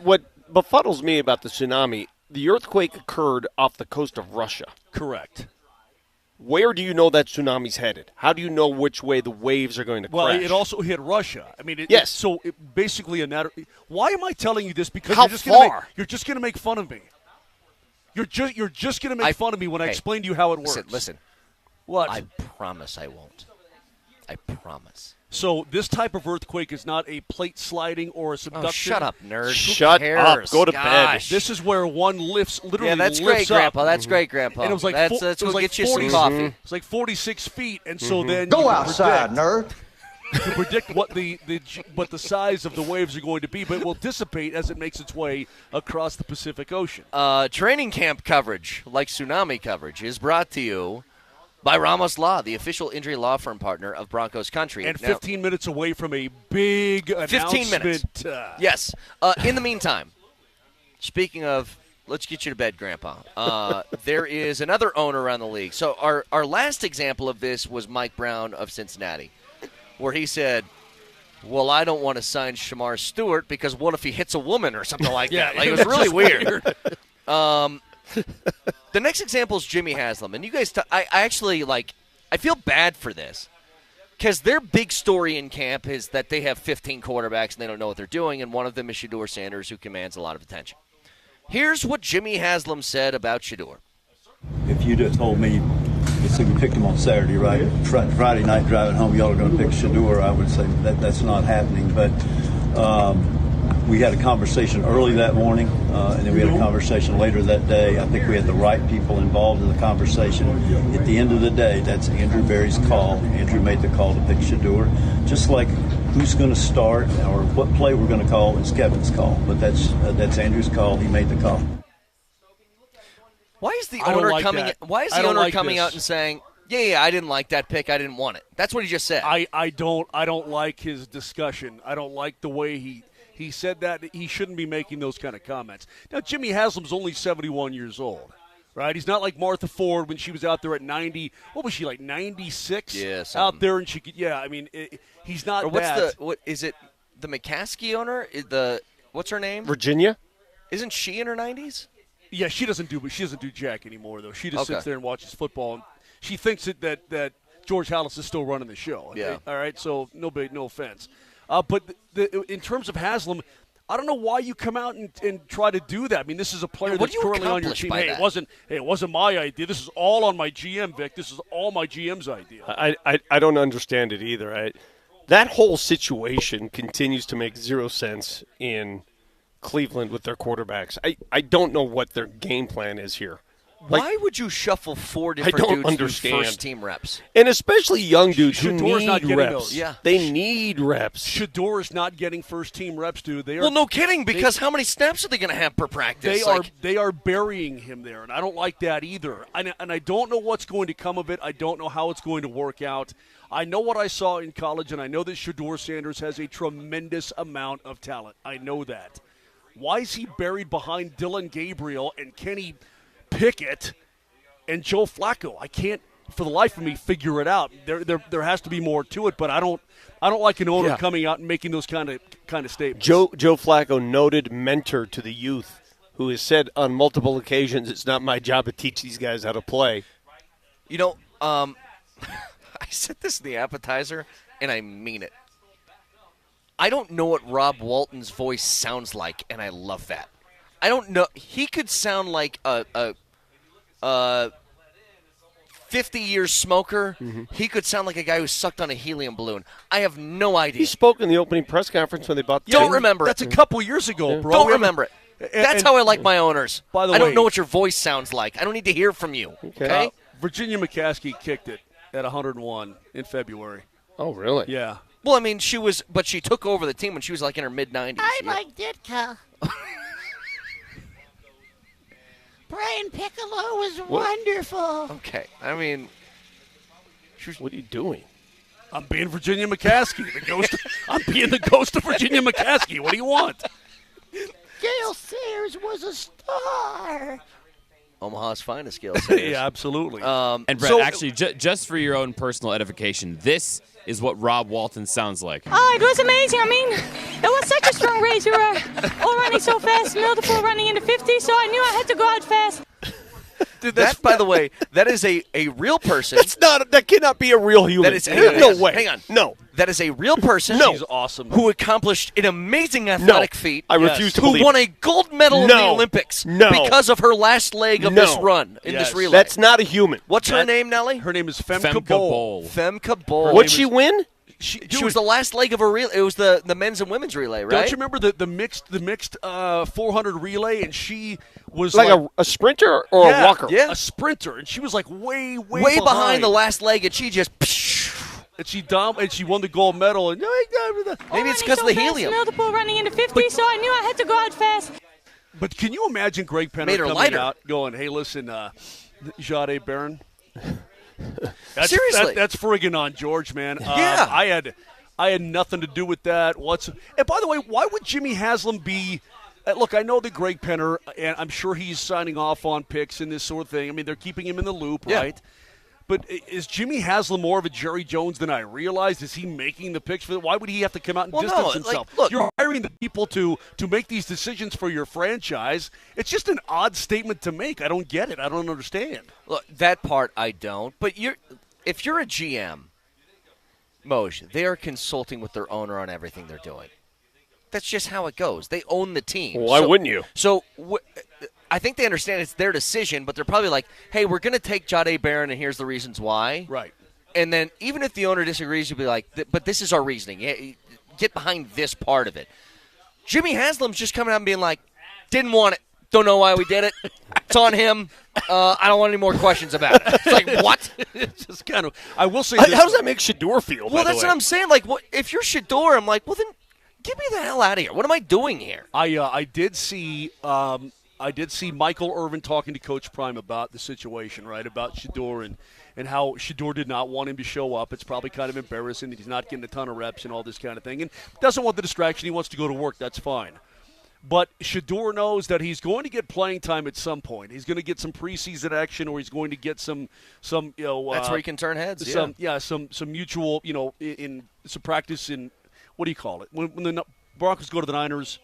befuddles me about the tsunami, the earthquake occurred off the coast of Russia. Correct. Where do you know that tsunami's headed? How do you know which way the waves are going to crash? Well, it also hit Russia. I mean, yes. So basically, why am I telling you this? Because How you're just going to make fun of me. You're just going to make fun of me when I explain to you how it works. Listen. What? I promise I won't. I promise. So this type of earthquake is not a plate sliding or a subduction. Oh, shut up, nerd. Shut up. Go to bed. This is where one literally yeah, that's lifts great, up. Grandpa. That's great, Grandpa. And it was like that's what get you some coffee. It's like 46 feet, and so then Go outside, nerd. To predict what the size of the waves are going to be, but it will dissipate as it makes its way across the Pacific Ocean. Training camp coverage, like tsunami coverage, is brought to you by Ramos Law, the official injury law firm partner of Broncos Country. And 15 minutes away from a big announcement. 15 minutes. Yes. In the meantime, speaking of, let's get you to bed, Grandpa. There is another owner around the league. So our last example of this was Mike Brown of Cincinnati, where he said, well, I don't want to sign Shamar Stewart because what if he hits a woman or something like that? Like, it was really weird. The next example is Jimmy Haslam. And you guys, I actually, I feel bad for this because their big story in camp is that they have 15 quarterbacks and they don't know what they're doing, and one of them is Shedeur Sanders, who commands a lot of attention. Here's what Jimmy Haslam said about Shedeur. If you'd have told me, so you picked him on Saturday, right? Friday night driving home, y'all are going to pick Shedeur, I would say that's not happening. But we had a conversation early that morning, and then we had a conversation later that day. I think we had the right people involved in the conversation. At the end of the day, that's Andrew Berry's call. Andrew made the call to pick Shedeur. Just like who's going to start or what play we're going to call is Kevin's call. But that's Andrew's call. He made the call. Why is the owner coming out and saying, yeah, I didn't like that pick. I didn't want it. That's what he just said. I don't like his discussion. I don't like the way he said that. He shouldn't be making those kind of comments. Now, Jimmy Haslam's only 71 years old, right? He's not like Martha Ford when she was out there at 90. What was she, like 96? Yeah, out there, and she could. Yeah, I mean, he's not. Or what is it? The McCaskey owner? What's her name? Virginia. Isn't she in her 90s? Yeah, she doesn't do jack anymore though. She just sits there and watches football. And she thinks that George Halas is still running the show. Yeah. All right. So no offense. But in terms of Haslam, I don't know why you come out and try to do that. I mean, this is a player that's currently on your team. Hey, it wasn't my idea. This is all on my GM, Vic. This is all my GM's idea. I don't understand it either. That whole situation continues to make zero sense in Cleveland with their quarterbacks. I don't know what their game plan is here. Why would you shuffle four different dudes to first-team reps? And especially young dudes who Shedeur's need reps. Those. Yeah. They need reps. Shedeur is not getting first-team reps, dude. Well, no kidding, because how many snaps are they going to have per practice? They are burying him there, and I don't like that either. And I don't know what's going to come of it. I don't know how it's going to work out. I know what I saw in college, and I know that Shedeur Sanders has a tremendous amount of talent. I know that. Why is he buried behind Dylan Gabriel and Kenny Pickett and Joe Flacco? I can't, for the life of me, figure it out. There has to be more to it, but I don't like an owner coming out and making those kind of statements. Joe Flacco, noted mentor to the youth, who has said on multiple occasions, it's not my job to teach these guys how to play. You know, I said this in the appetizer, and I mean it. I don't know what Rob Walton's voice sounds like, and I love that. I don't know. He could sound like a 50-year smoker. Mm-hmm. He could sound like a guy who sucked on a helium balloon. I have no idea. He spoke in the opening press conference when they bought the Don't remember That's a couple years ago, bro. Don't remember it. That's how I like my owners. By the way, I don't know what your voice sounds like. I don't need to hear from you. Okay? Virginia McCaskey kicked it at 101 in February. Oh, really? Yeah. Well, I mean, she took over the team when she was like in her mid-90s. I like Ditka. Brian Piccolo was wonderful. Okay, I mean, what are you doing? I'm being Virginia McCaskey. I'm being the ghost of Virginia McCaskey. What do you want? Gail Sayers was a star. Omaha's finest, Gail Sayers. Yeah, absolutely. And Brett, actually, just for your own personal edification, this is what Rob Walton sounds like. Oh, it was amazing. I mean, it was such a strong race. We were all running so fast, multiple running in the 50s, so I knew I had to go out fast. Dude, by the way, that is a real person. That cannot be a real human. That is no way. Hang on. No. That is a real person. No. She's awesome. Who accomplished an amazing athletic feat. I refuse to who believe won a gold medal in the Olympics because of her last leg of this run, in this relay. That's not a human. What's her name, Nellie? Her name is Femke Bol. Femke Bol. What'd she win? She was the last leg of a relay. It was the men's and women's relay, right? Don't you remember the mixed 400 relay? And she was like a sprinter or a walker? Yeah, a sprinter. And she was like way behind the last leg, and she just. And she won the gold medal. And maybe it's because of the helium. Multiple running in the 50s, so I knew I had to go out fast. But can you imagine Greg Penner coming out going, "Hey, listen, Jade Barron." Seriously, that's friggin' on George, man. Yeah, I had nothing to do with that. And by the way, why would Jimmy Haslam be? Look, I know that Greg Penner, and I'm sure he's signing off on picks and this sort of thing. I mean, they're keeping him in the loop, right? But is Jimmy Haslam more of a Jerry Jones than I realized? Is he making the picks for it? Why would he have to come out and distance himself? Look, you're hiring the people to make these decisions for your franchise. It's just an odd statement to make. I don't get it. I don't understand. Look, that part I don't. But if you're a GM, Moj, they are consulting with their owner on everything they're doing. That's just how it goes. They own the team. Well, why wouldn't you? So I think they understand it's their decision, but they're probably like, hey, we're going to take Jade Barron, and here's the reasons why. Right. And then even if the owner disagrees, you'll be like, but this is our reasoning. Get behind this part of it. Jimmy Haslam's just coming out and being like, didn't want it. Don't know why we did it. It's on him. I don't want any more questions about it. It's like, what? It's just kind of. I will say. How does that make Shedeur feel? Well, that's what I'm saying. Like, if you're Shedeur, I'm like, well, then get me the hell out of here. What am I doing here? I did see Michael Irvin talking to Coach Prime about the situation, right? About Shedeur and how Shedeur did not want him to show up. It's probably kind of embarrassing that he's not getting a ton of reps and all this kind of thing, and doesn't want the distraction. He wants to go to work. That's fine. But Shedeur knows that he's going to get playing time at some point. He's going to get some preseason action, or he's going to get some that's where he can turn heads. Some mutual, in some practice in what do you call it when the Broncos go to the Niners.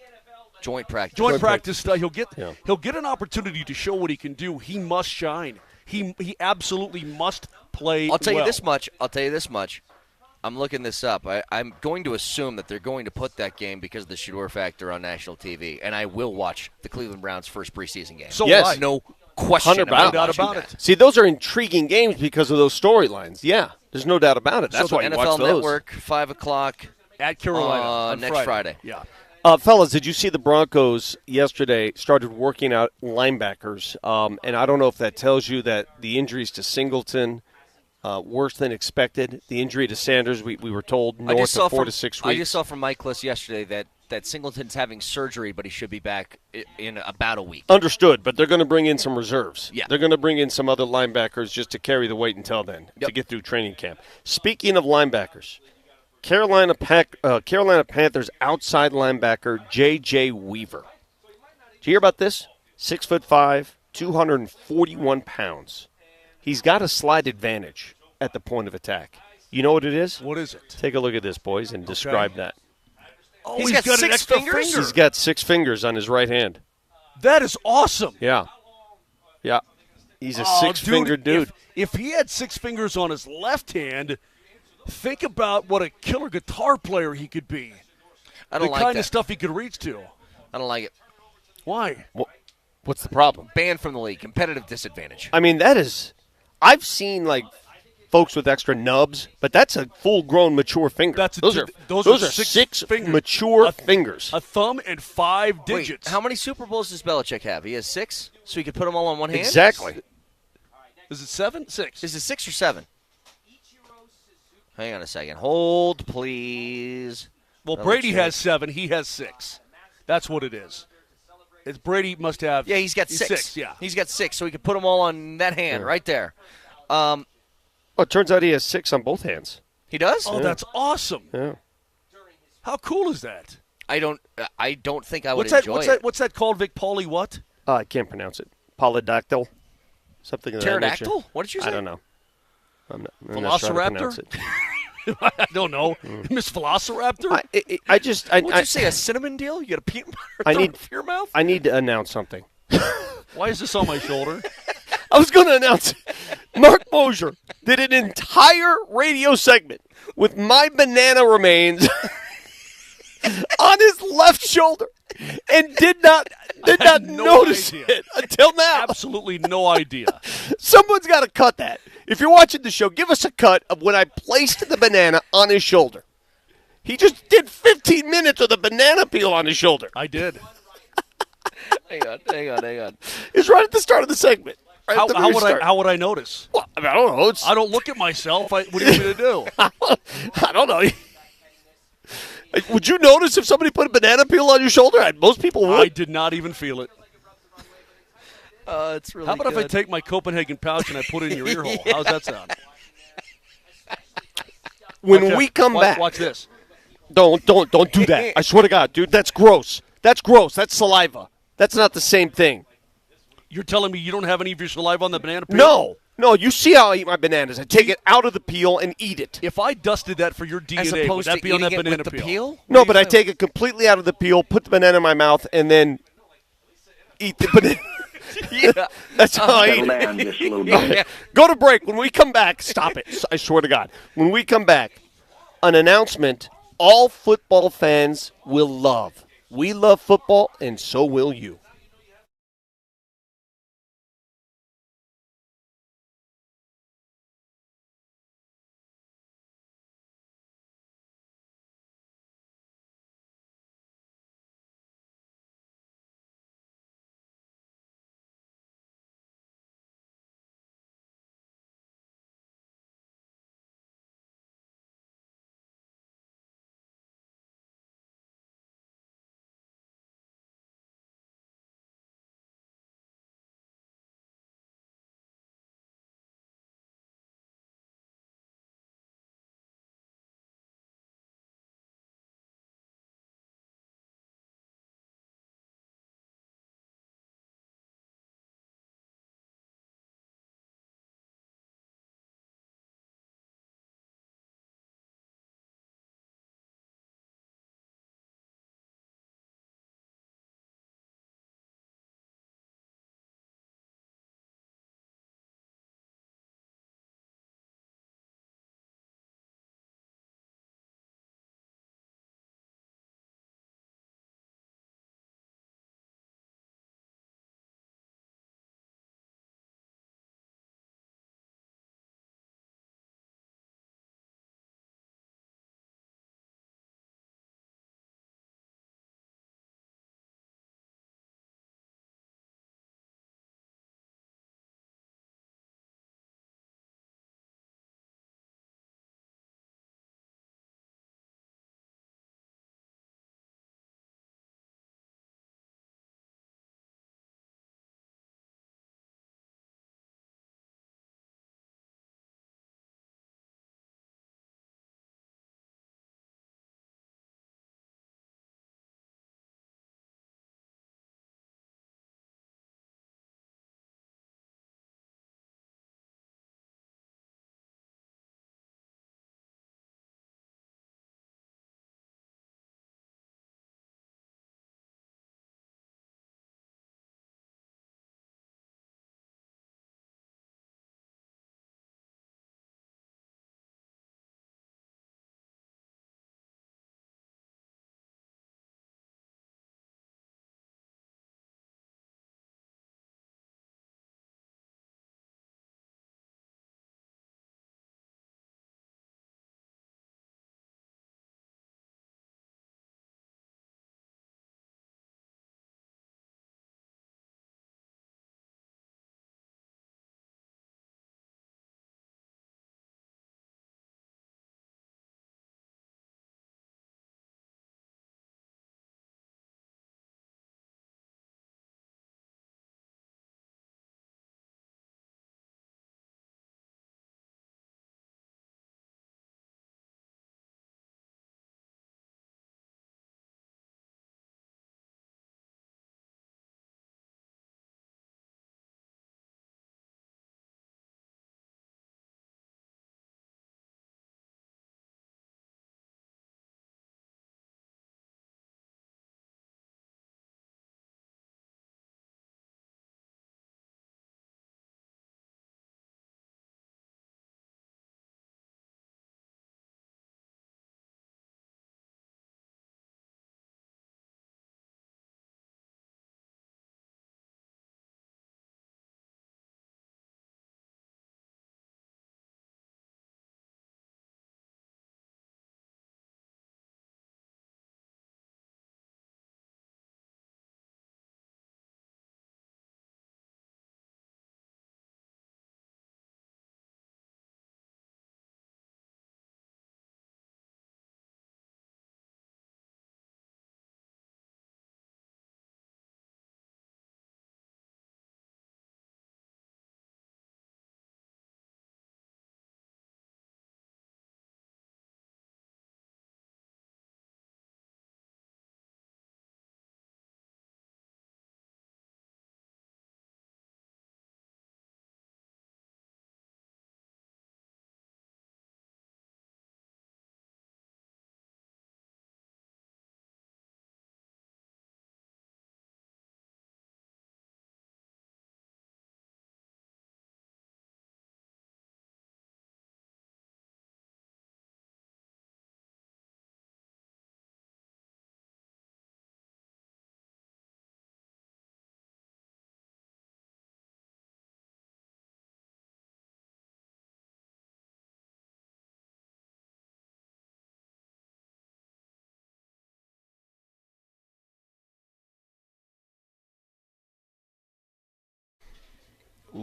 Joint practice. Joint practice. He'll get an opportunity to show what he can do. He must shine. He absolutely must play. I'll tell you this much. I'm looking this up. I'm going to assume that they're going to put that game because of the Shedeur factor on national TV, and I will watch the Cleveland Browns' first preseason game. So yes, no question about it. See, those are intriguing games because of those storylines. Yeah, there's no doubt about it. That's why you NFL watch those. Network, 5 o'clock at Carolina on next Friday. Yeah. Fellas, did you see the Broncos yesterday started working out linebackers? And I don't know if that tells you that the injuries to Singleton worse than expected. The injury to Sanders, we were told, north of 4 to 6 weeks. I just saw from Mike Kliss yesterday that Singleton's having surgery, but he should be back in about a week. Understood, but they're going to bring in some reserves. Yeah. They're going to bring in some other linebackers just to carry the weight until then, to get through training camp. Speaking of linebackers, Carolina Panthers outside linebacker J.J. Weaver Did you hear about this? 6'5", 241 pounds. He's got a slight advantage at the point of attack. You know what it is? What is it? Take a look at this, boys, and describe that. Oh, he's got an 6 extra fingers? finger. He's got 6 fingers on his right hand. That is awesome. Yeah. Yeah. He's a 6-fingered dude. If he had 6 fingers on his left hand, think about what a killer guitar player he could be. I don't the like kind that. of stuff he could reach to. I don't like it. Why? What's the problem? Banned from the league. Competitive disadvantage. I mean, that is – I've seen, like, folks with extra nubs, but that's a full-grown, mature finger. Those are 6 fingers. mature fingers. A thumb and 5 digits. Wait, how many Super Bowls does Belichick have? He has 6? So he could put them all on one hand? Exactly. Is it 7? 6. Is it 6 or 7? Hang on a second. Hold, please. Well, Brady has 7. He has 6. That's what it is. Brady must have. Yeah, he's got 6. Yeah, he's got 6, so he could put them all on that hand right there. It turns out he has 6 on both hands. He does? Oh, that's awesome. Yeah. How cool is that? I don't think I would enjoy it. What's that called, Vic Pauly? What? I can't pronounce it. Polydactyl. Something of that nature. Pterodactyl? What did you say? I don't know. I'm not sure how to pronounce it. I don't know. Miss Velociraptor? What'd you say, a cinnamon deal? You got a peanut butter thrown through your mouth? I need to announce something. Why is this on my shoulder? I was going to announce it. Mark Moser did an entire radio segment with my banana remains on his left shoulder and did not notice it until now. Absolutely no idea. Someone's got to cut that. If you're watching the show, give us a cut of when I placed the banana on his shoulder. He just did 15 minutes with a banana peel on his shoulder. I did. Hang on. It's right at the start of the segment. Right How would I notice? Well, I don't know. I don't look at myself. What do you want me to do? I don't know. Would you notice if somebody put a banana peel on your shoulder? Most people would. I did not even feel it. It's really How about good. if I take my Copenhagen pouch and I put it in your ear hole? How's that sound? When we come back. Watch this. Don't do that. I swear to God, dude, that's gross. That's gross. That's saliva. That's not the same thing. You're telling me you don't have any of your saliva on the banana peel? No, you see how I eat my bananas. I take it out of the peel and eat it. If I dusted that for your As DNA, would opposed that to be on that eating it banana with the peel? No, but I take it completely out of the peel, put the banana in my mouth, and then eat the banana. Yeah. That's how I eat it. Go to break. When we come back, stop it. I swear to God. When we come back, an announcement all football fans will love. We love football, and so will you.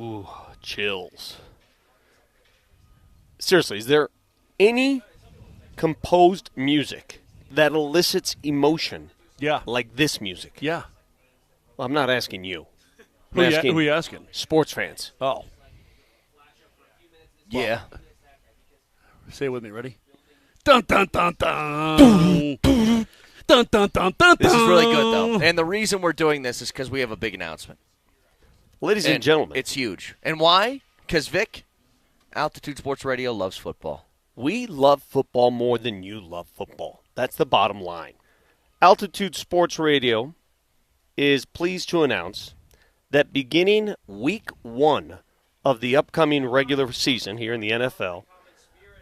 Ooh, chills. Seriously, is there any composed music that elicits emotion like this music? Yeah. Well, I'm not asking you. Who are you asking? Sports fans. Oh. Yeah. Say it with me. Ready? Dun, dun, dun, dun. Dun, dun, dun, dun, dun. This is really good, though. And the reason we're doing this is because we have a big announcement. Ladies and gentlemen. It's huge. And why? Because, Vic, Altitude Sports Radio loves football. We love football more than you love football. That's the bottom line. Altitude Sports Radio is pleased to announce that beginning week 1 of the upcoming regular season here in the NFL,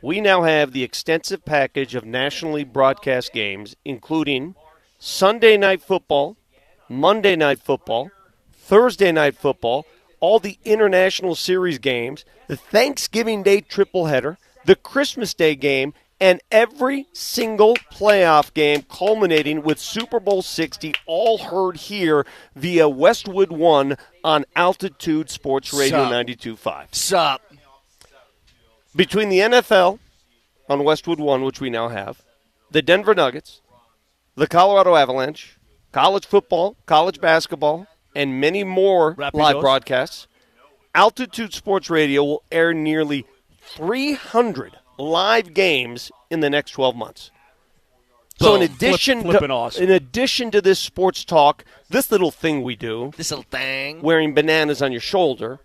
we now have the extensive package of nationally broadcast games, including Sunday Night Football, Monday Night Football, Thursday Night Football, all the International Series games, the Thanksgiving Day tripleheader, the Christmas Day game, and every single playoff game culminating with Super Bowl 60, all heard here via Westwood One on Altitude Sports Radio 92.5. Sup? Between the NFL on Westwood One, which we now have, the Denver Nuggets, the Colorado Avalanche, college football, college basketball, and many more live broadcasts, Altitude Sports Radio will air nearly 300 live games in the next 12 months. So in addition to this sports talk, this little thing we do, this little thing, wearing bananas on your shoulder,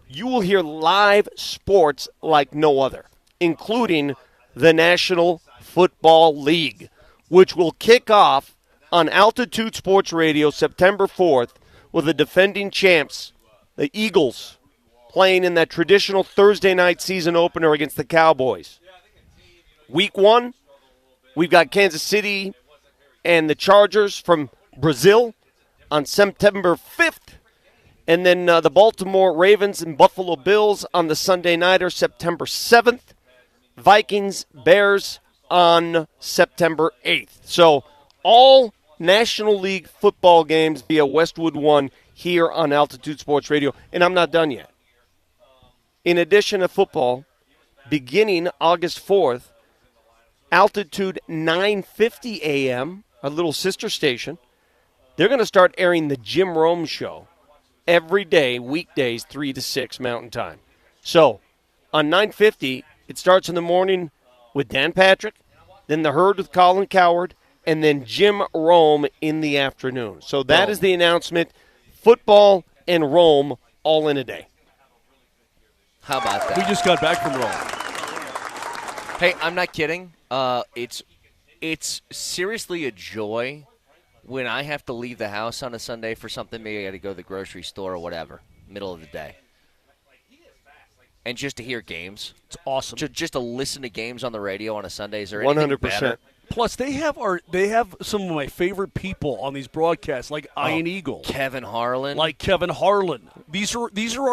you will hear live sports like no other, including the National Football League, which will kick off on Altitude Sports Radio September 4th with the defending champs, the Eagles, playing in that traditional Thursday night season opener against the Cowboys. Week 1, we've got Kansas City and the Chargers from Brazil on September 5th. And then the Baltimore Ravens and Buffalo Bills on the Sunday nighter, September 7th. Vikings, Bears on September 8th. So all National League football games via Westwood One here on Altitude Sports Radio. And I'm not done yet. In addition to football, beginning August 4th, Altitude 950 AM, our little sister station, they're going to start airing the Jim Rome Show every day, weekdays, 3 to 6 Mountain Time. So on 950, it starts in the morning with Dan Patrick, then The Herd with Colin Coward, and then Jim Rome in the afternoon. So that is the announcement. Football and Rome all in a day. How about that? We just got back from Rome. Hey, I'm not kidding. It's seriously a joy when I have to leave the house on a Sunday for something. Maybe I got to go to the grocery store or whatever, middle of the day. And just to hear games. It's awesome. Just to listen to games on the radio on a Sunday. Is there anything 100%. better? Plus, they have some of my favorite people on these broadcasts, like Ian Eagle, Kevin Harlan, Kevin Harlan. These are our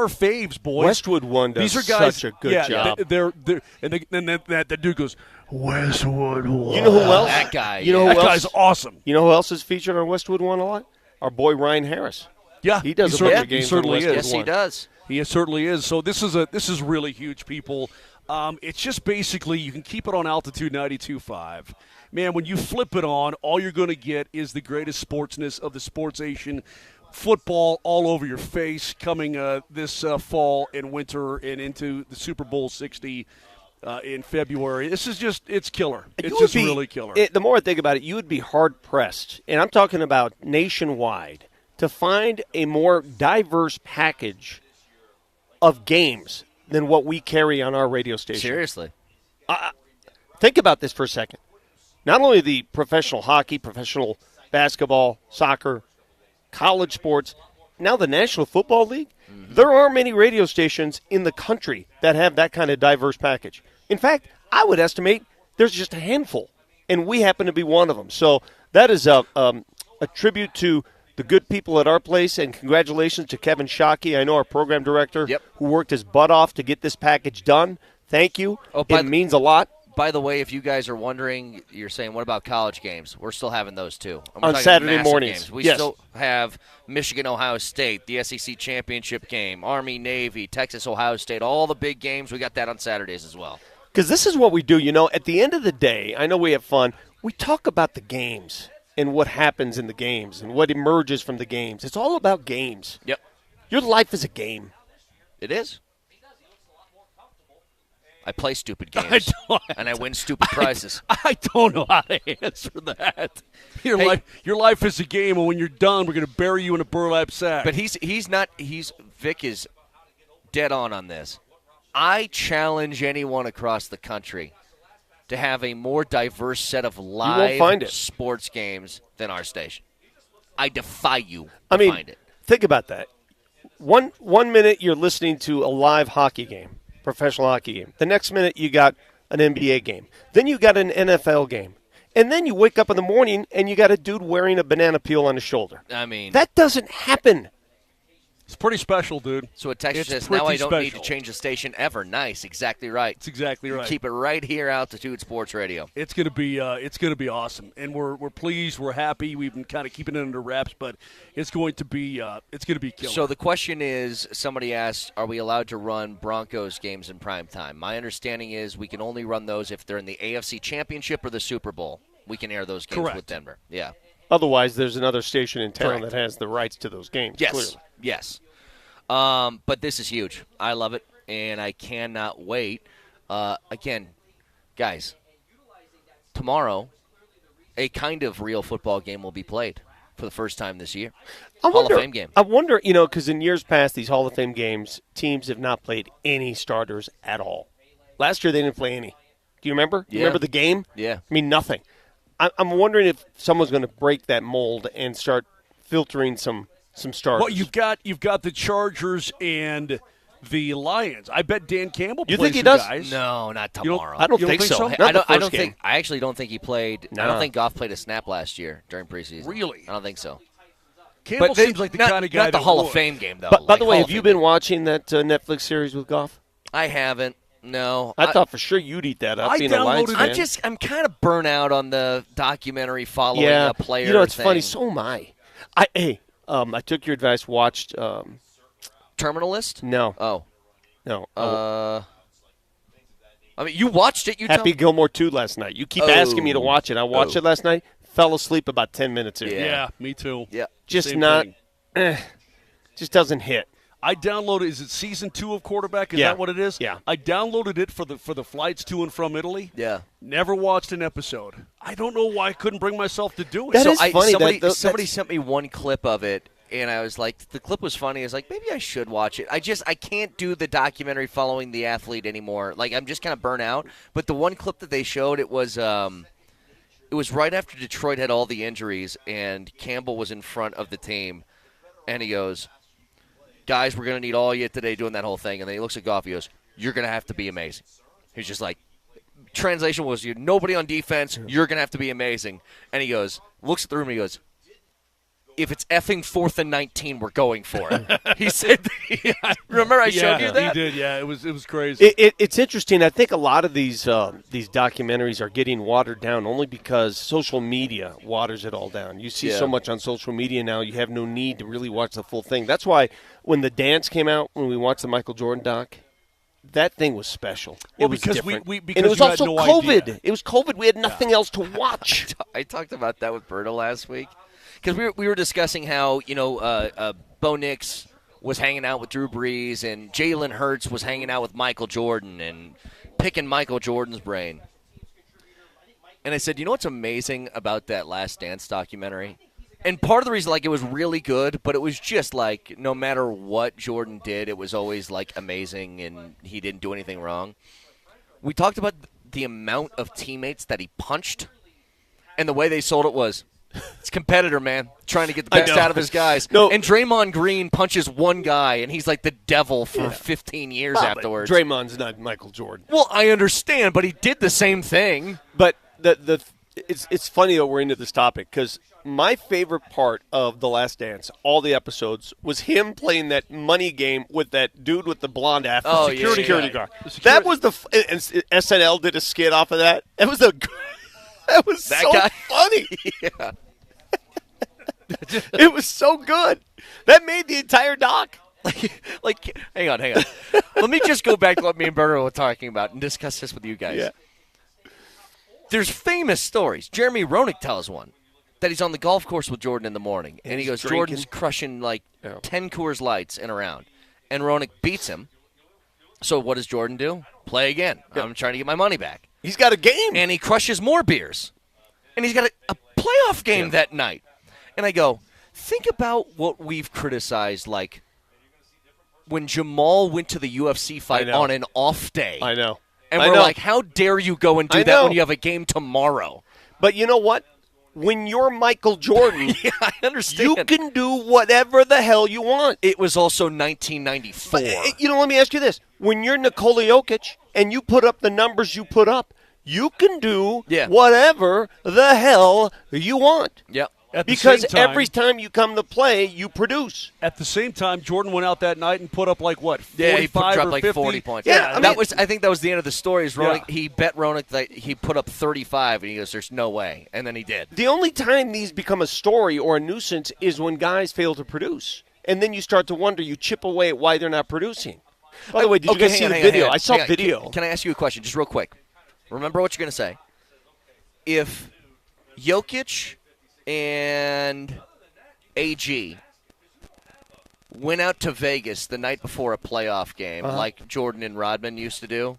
faves, boys. Westwood One does these are guys, such a good job. And that dude goes Westwood One. You know who else? That guy. That guy's awesome. You know who else is featured on Westwood One a lot? Our boy Ryan Harris. Yeah, he does a bunch of games. He certainly is. Yes, he does. He certainly is. So this is really huge, people. It's just basically you can keep it on Altitude 92.5. Man, when you flip it on, all you're going to get is the greatest sportsness of the Sportsation. Football all over your face coming this fall and winter and into the Super Bowl 60 in February. This is it's killer. It's just really killer. The more I think about it, you would be hard-pressed, and I'm talking about nationwide, to find a more diverse package of games than what we carry on our radio station. Seriously. Think about this for a second. Not only the professional hockey, professional basketball, soccer, college sports, now the National Football League, there aren't many radio stations in the country that have that kind of diverse package. In fact, I would estimate there's just a handful, and we happen to be one of them. So that is a tribute to the good people at our place, and congratulations to Kevin Shockey, I know our program director, who worked his butt off to get this package done. Thank you. It means a lot. By the way, if you guys are wondering, you're saying, what about college games? We're still having those too. And we're On talking Saturday massive mornings. Games. We Yes. still have Michigan, Ohio State, the SEC championship game, Army, Navy, Texas, Ohio State, all the big games. We got that on Saturdays as well. Because this is what we do. At the end of the day, I know we have fun. We talk about the games and what happens in the games and what emerges from the games. It's all about games. Yep. Your life is a game. It is. I play stupid games, and I win stupid prizes. I don't know how to answer that. Your life is a game, and when you're done, we're going to bury you in a burlap sack. But Vic is dead on this. I challenge anyone across the country to have a more diverse set of live sports games than our station. I defy you to find it. Think about that. One minute you're listening to a live hockey game. Professional hockey game. The next minute you got an NBA game. Then you got an NFL game. And then you wake up in the morning and you got a dude wearing a banana peel on his shoulder. I mean, that doesn't happen. It's pretty special, dude. So a text says, now I don't need to change the station ever. Nice. Exactly right. It's exactly right. Keep it right here, Altitude Sports Radio. It's gonna be awesome, and we're pleased, we're happy. We've been kind of keeping it under wraps, but it's going to be killer. So the question is, somebody asked, are we allowed to run Broncos games in prime time? My understanding is we can only run those if they're in the AFC Championship or the Super Bowl. We can air those games with Denver. Yeah. Otherwise, there's another station in town that has the rights to those games. Yes. Clearly. Yes. But this is huge. I love it, and I cannot wait. Again, guys, tomorrow, a kind of real football game will be played for the first time this year. Hall of Fame game. I wonder, because in years past, these Hall of Fame games, teams have not played any starters at all. Last year, they didn't play any. Do you remember? Yeah. You remember the game? Yeah. I mean, nothing. I'm wondering if someone's going to break that mold and start filtering some starters. Well, you've got the Chargers and the Lions. I bet Dan Campbell You plays think he some does? guys. No, not tomorrow. I don't think so. I actually don't think he played. No. I don't think Goff played a snap last year during preseason. Really? I don't think so. Campbell seems like the kind of guy not the that Hall would. of Fame game, though. But by the way, have you been watching that Netflix series with Goff? I haven't. No. I thought for sure you'd eat that up. I being a Lions downloaded fan. I'm kind of burnt out on the documentary following a player. It's thing. funny. So am I. I took your advice. Watched Terminal List? No. Oh. No. I mean, you watched it. Happy Gilmore 2 last night. You keep asking me to watch it. I watched it last night. Fell asleep about 10 minutes in. Yeah, me too. Yeah. Just Same not. thing. Just doesn't hit. I downloaded. Is it season 2 of Quarterback? Is Yeah. that what it is? Yeah. I downloaded it for the flights to and from Italy. Yeah. Never watched an episode. I don't know why I couldn't bring myself to do it. That is funny. Somebody sent me one clip of it, and I was like, the clip was funny. I was like, maybe I should watch it. I can't do the documentary following the athlete anymore. Like, I'm just kind of burnt out. But the one clip that they showed, it was right after Detroit had all the injuries, and Campbell was in front of the team, and he goes, guys, we're going to need all you today doing that whole thing. And then he looks at Goff, he goes, you're going to have to be amazing. He's just like, translation was, you're nobody on defense, you're going to have to be amazing. And he goes, looks at the room and he goes, if it's effing 4th and 19, we're going for it. He said, remember I showed you that? He did, yeah. It was crazy. It's interesting. I think a lot of these documentaries are getting watered down only because social media waters it all down. You see so much on social media now, you have no need to really watch the full thing. That's why when The Dance came out, when we watched the Michael Jordan doc, that thing was special. Well, it was because different. because and it was you also had no COVID. idea. It was COVID. We had nothing else to watch. I talked about that with Berto last week. Because we were discussing how, Bo Nix was hanging out with Drew Brees and Jalen Hurts was hanging out with Michael Jordan and picking Michael Jordan's brain. And I said, you know what's amazing about that Last Dance documentary? And part of the reason, it was really good, but it was just, no matter what Jordan did, it was always, amazing and he didn't do anything wrong. We talked about the amount of teammates that he punched, and the way they sold it was, it's competitor, man, trying to get the best out of his guys. No. And Draymond Green punches one guy, and he's like the devil for 15 years afterwards. Draymond's not Michael Jordan. Well, I understand, but he did the same thing. But the it's funny that we're into this topic because my favorite part of The Last Dance, all the episodes, was him playing that money game with that dude with the blonde afro. Oh, security guard. That was and SNL did a skit off of that. That was That so guy? funny. Yeah. It was so good. That made the entire doc. Like, hang on. Let me just go back to what me and Berto were talking about and discuss this with you guys. Yeah. There's famous stories. Jeremy Roenick tells one that he's on the golf course with Jordan in the morning, and he goes, drinking. Jordan's crushing like 10 Coors Lights in a round, and Roenick beats him. So what does Jordan do? Play again. I'm trying to get my money back. He's got a game. And he crushes more beers. And he's got a playoff game that night. And I go, think about what we've criticized, like when Jamal went to the UFC fight on an off day. I know. And we're like, how dare you go and do that when you have a game tomorrow? But you know what? When you're Michael Jordan, Yeah, I understand. you can do whatever the hell you want. It was also 1994. But, let me ask you this. When you're Nikola Jokic and you put up the numbers you put up, you can do whatever the hell you want. Yep. Because every time you come to play, you produce. At the same time, Jordan went out that night and put up like what, 45 Yeah, he dropped or like 50? 40 points. Yeah, I think that was the end of the story. Is Roenick, he bet Roenick that he put up 35, and he goes, "There's no way," and then he did. The only time these become a story or a nuisance is when guys fail to produce, and then you start to wonder. You chip away at why they're not producing. By the way, did you guys see the video? I saw video. Can I ask you a question, just real quick? Remember what you're going to say. If Jokic and AG went out to Vegas the night before a playoff game, like Jordan and Rodman used to do,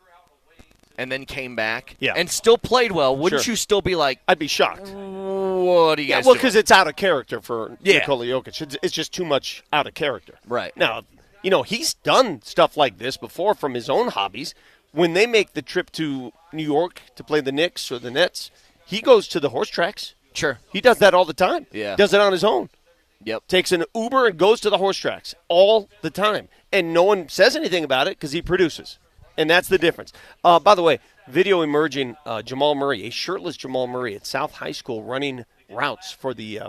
and then came back and still played well, wouldn't you still be like, I'd be shocked. What do you guys well, doing? because it's out of character for Nikola Jokic. It's just too much out of character. Right. Now, he's done stuff like this before from his own hobbies. When they make the trip to New York to play the Knicks or the Nets, he goes to the horse tracks. Sure. He does that all the time. Yeah. Does it on his own. Yep. Takes an Uber and goes to the horse tracks all the time. And no one says anything about it because he produces. And that's the difference. By the way, video emerging, Jamal Murray, a shirtless Jamal Murray at South High School running routes for the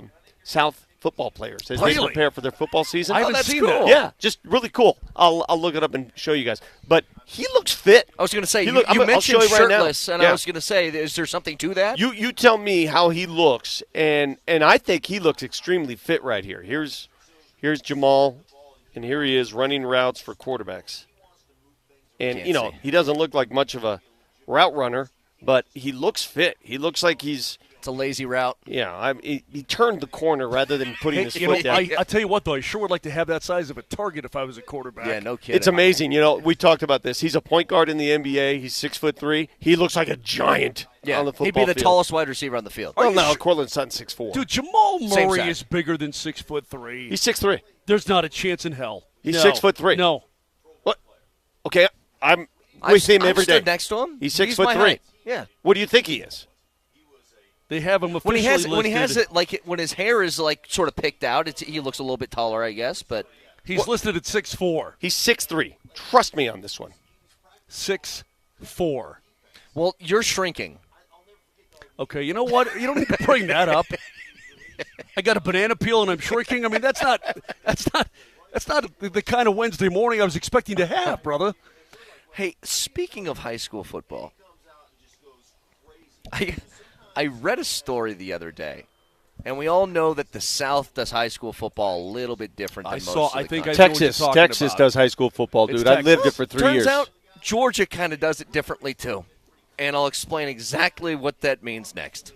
South football players as they prepare for their football season. I haven't seen that. Yeah, just really cool. I'll look it up and show you guys. But he looks fit. I was going to say, you I'll mentioned show you right now. shirtless, and I was going to say, is there something to that? You tell me how he looks, and I think he looks extremely fit right here. Here's Jamal, and here he is running routes for quarterbacks. And, he doesn't look like much of a route runner, but he looks fit. He looks like he's – it's a lazy route. Yeah, he turned the corner rather than putting his foot down. I tell you what, though, I sure would like to have that size of a target if I was a quarterback. Yeah, no kidding. It's amazing. We talked about this. He's a point guard in the NBA. He's 6'3". He looks like a giant on the football field. He'd be the tallest wide receiver on the field. Well, no, Cortland's son 6'4". Dude, Jamal Murray is bigger than 6'3". He's 6'3". There's not a chance in hell. He's 6'3". No. What? Okay, I'm with him every day. Stood next to him. He's my 6'3". height. Yeah. What do you think he is? They have him officially when he has listed. it like when his hair is like sort of picked out, he looks a little bit taller, I guess. But he's listed at 6'4". He's 6'3". Trust me on this one. 6'4". Well, you're shrinking. Okay, you know what? You don't need to bring that up. I got a banana peel and I'm shrinking. I mean, that's not the kind of Wednesday morning I was expecting to have, brother. Hey, speaking of high school football, I read a story the other day, and we all know that the South does high school football a little bit different than most of the country. Texas does high school football, dude. I lived it for 3 years. Turns out Georgia kind of does it differently, too. And I'll explain exactly what that means next.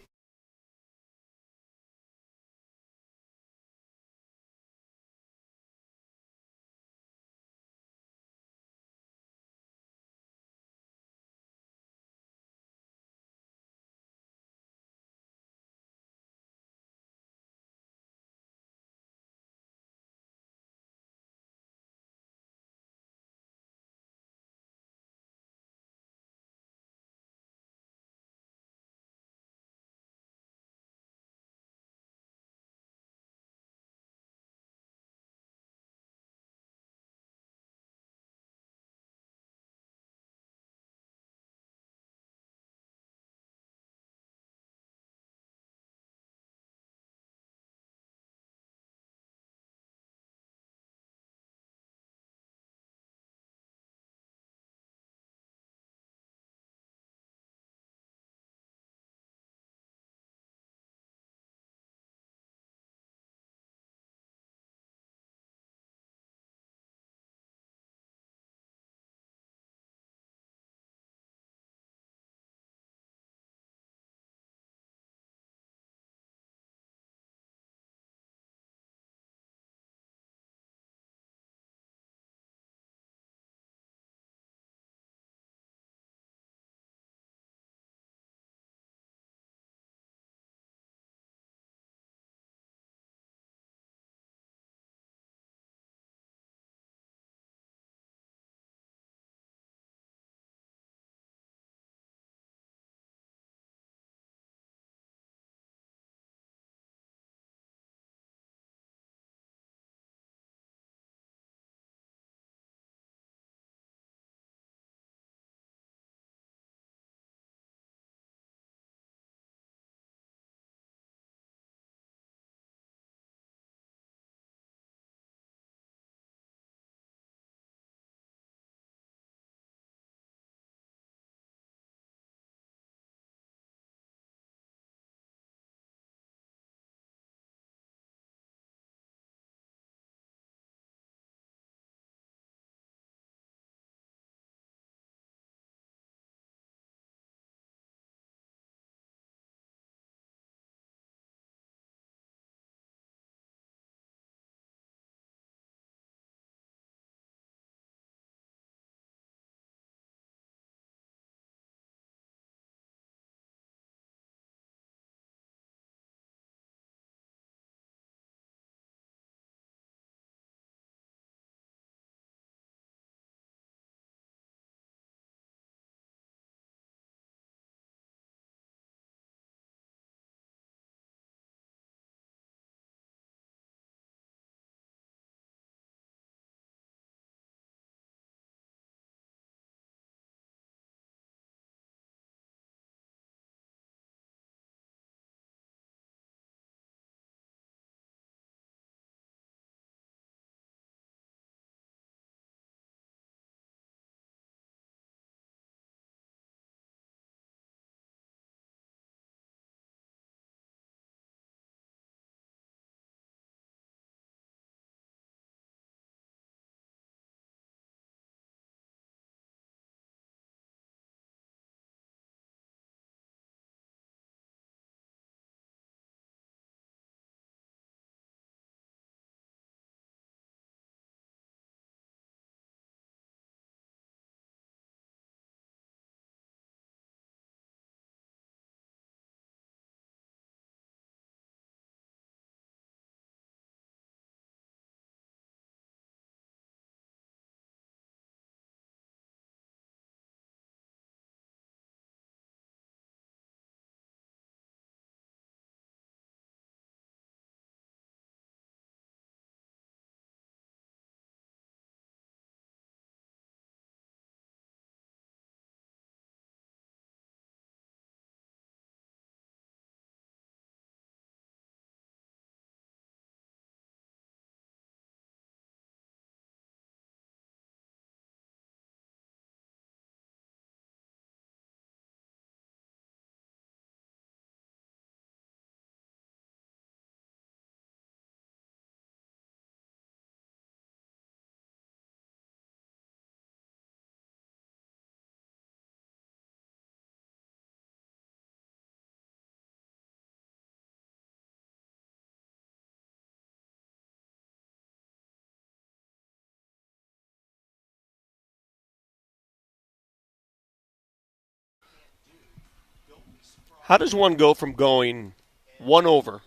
How does one go from going 1 over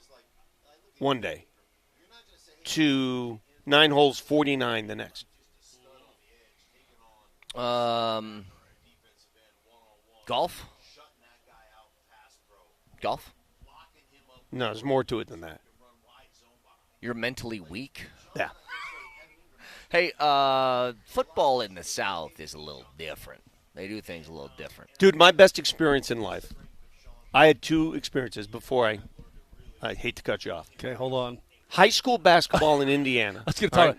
one day to 9 holes 49 the next? Golf? Golf? No, there's more to it than that. You're mentally weak? Yeah. Hey, football in the South is a little different. They do things a little different. Dude, my best experience in life, I had 2 experiences before I hate to cut you off. Okay, hold on. High school basketball in Indiana. Let's get to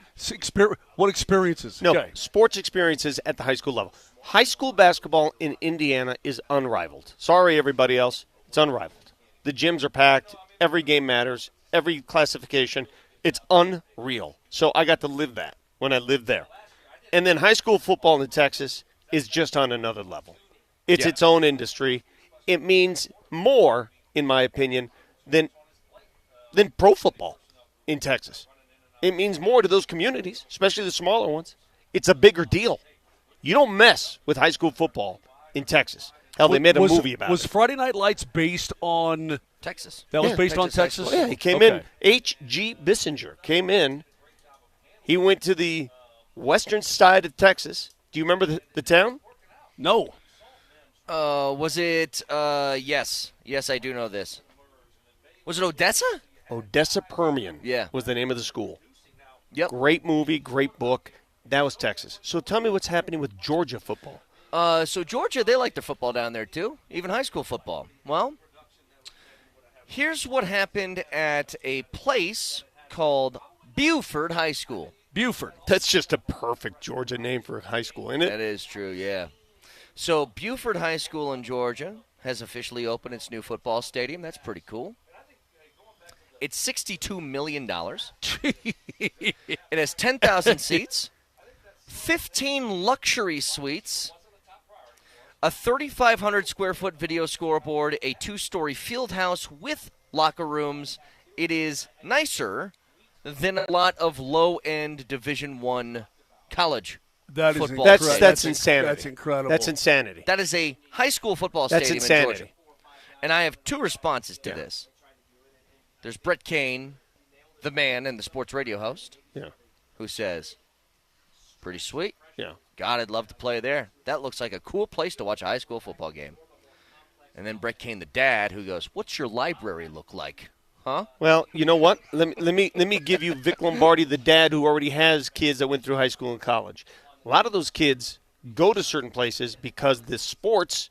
what experiences? No, Okay. sports experiences at the high school level. High school basketball in Indiana is unrivaled. Sorry, everybody else. It's unrivaled. The gyms are packed. Every game matters. Every classification. It's unreal. So I got to live that when I lived there. And then high school football in Texas is just on another level. It's its own industry. It means more, in my opinion, than pro football in Texas. It means more to those communities, especially the smaller ones. It's a bigger deal. You don't mess with high school football in Texas. Hell, they made a movie about it. Was Friday Night Lights based on Texas? That was based on Texas? Oh, yeah, he came in. H.G. Bissinger came in. He went to the western side of Texas. Do you remember the town? No. Was it, yes. Yes, I do know this. Was it Odessa? Odessa Permian was the name of the school. Yep. Great movie, great book. That was Texas. So tell me what's happening with Georgia football. So Georgia, they like their football down there too, even high school football. Well, here's what happened at a place called Buford High School. Buford. That's just a perfect Georgia name for a high school, isn't it? That is true, yeah. So Buford High School in Georgia has officially opened its new football stadium. That's pretty cool. It's $62 million. It has 10,000 seats, 15 luxury suites, a 3,500 square foot video scoreboard, a 2-story field house with locker rooms. It is nicer than a lot of low-end Division I college football. That's insanity. That's incredible. That's insanity. That is a high school football That's stadium insanity. in Georgia. And I have 2 responses to this. There's Brett Kane, the man and the sports radio host, who says, pretty sweet. Yeah. God, I'd love to play there. That looks like a cool place to watch a high school football game. And then Brett Kane, the dad, who goes, what's your library look like? Huh? Well, you know what? Let me give you Vic Lombardi, the dad who already has kids that went through high school and college. A lot of those kids go to certain places because the sports,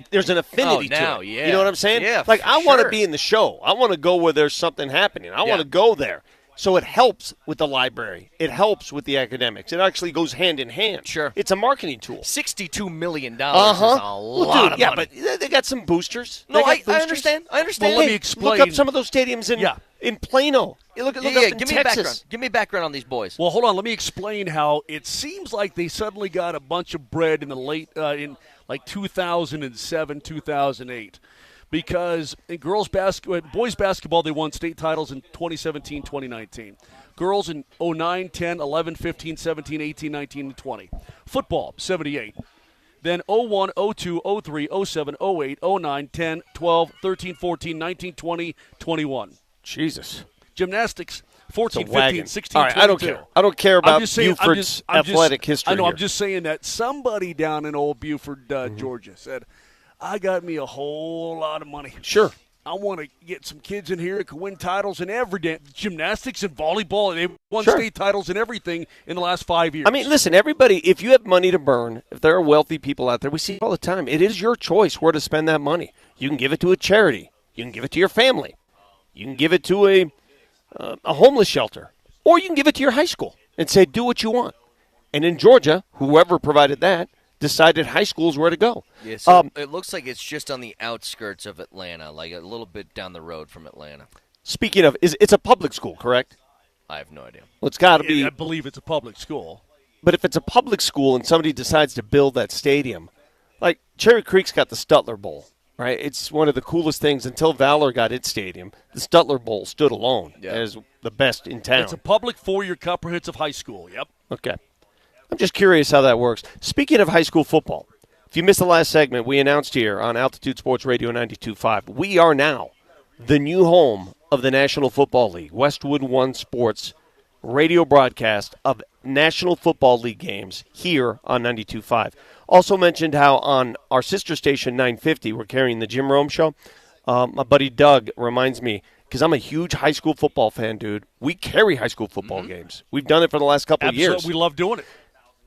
there's an affinity to it. Yeah. You know what I'm saying? Yeah, like, I want to sure. be in the show. I want to go where there's something happening. I want to go there. So it helps with the library. It helps with the academics. It actually goes hand in hand. Sure. It's a marketing tool. $62 million is a Well, lot dude, of yeah, money. but they got some boosters. No, They got I boosters. understand. I understand. Well, let Hey, me explain. Look up some of those stadiums in Plano. Look up in give me Texas. background. Give me background on these boys. Well, hold on. Let me explain how it seems like they suddenly got a bunch of bread in the late in like 2007, 2008. Because in boys basketball, they won state titles in 2017, 2019. Girls in 09, 10, 11, 15, 17, 18, 19, and 20. Football, 78. Then 01, 02, 03, 07, 08, 09, 10, 12, 13, 14, 19, 20, 21. Jesus. Gymnastics, 14, It's a wagon. 15, 16, All right, 22. I don't care. I don't care about I'm just saying- Buford's I'm just- athletic history I know. here. I'm just saying that somebody down in old Buford, Georgia, said, "I got me a whole lot of money. Sure, I want to get some kids in here that can win titles in every gymnastics and volleyball, and they've won Sure. state titles in everything in the last 5 years." I mean, listen, everybody, if you have money to burn, if there are wealthy people out there, we see it all the time. It is your choice where to spend that money. You can give it to a charity. You can give it to your family. You can give it to a homeless shelter. Or you can give it to your high school and say, do what you want. And in Georgia, whoever provided that decided high school's where to go. Yeah, so it looks like it's just on the outskirts of Atlanta, like a little bit down the road from Atlanta. Speaking of, it's a public school, correct? I have no idea. Well, it's got to be. I believe it's a public school. But if it's a public school and somebody decides to build that stadium, like Cherry Creek's got the Stutler Bowl, right? It's one of the coolest things until Valor got its stadium. The Stutler Bowl stood alone as the best in town. It's a public 4-year comprehensive high school. Yep. Okay. I'm just curious how that works. Speaking of high school football, If you missed the last segment, we announced here on Altitude Sports Radio 92.5, we are now the new home of the National Football League. Westwood One Sports radio broadcast of National Football League games here on 92.5. Also mentioned how on our sister station 950, we're carrying the Jim Rome Show. My buddy Doug reminds me, because I'm a huge high school football fan, dude. We carry high school football games. We've done it for the last couple of years. We love doing it.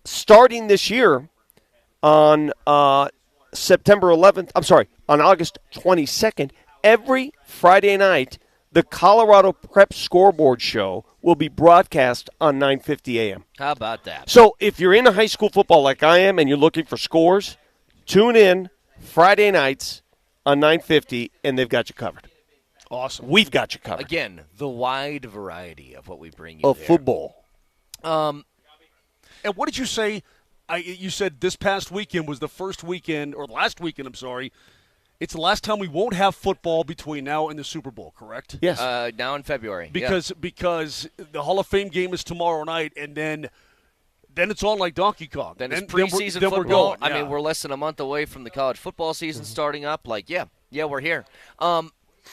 Starting this year on September 11th, on August 22nd, every Friday night, the Colorado Prep Scoreboard Show will be broadcast on 9:50 a.m. How about that? So if you're into high school football like I am and you're looking for scores, tune in Friday nights on 9:50, and they've got you covered. Awesome. We've got you covered. Again, the wide variety of what we bring you Of there. football. And what did you say? You said this past weekend was the first weekend, or the last weekend, I'm sorry. It's the last time we won't have football between now and the Super Bowl, correct? Yes. Now in February. Because the Hall of Fame game is tomorrow night, and then it's on like Donkey Kong. Then it's we're- preseason then football. we're going. I Yeah. mean, we're less than a month away from the college football season starting up. Like, yeah, we're here.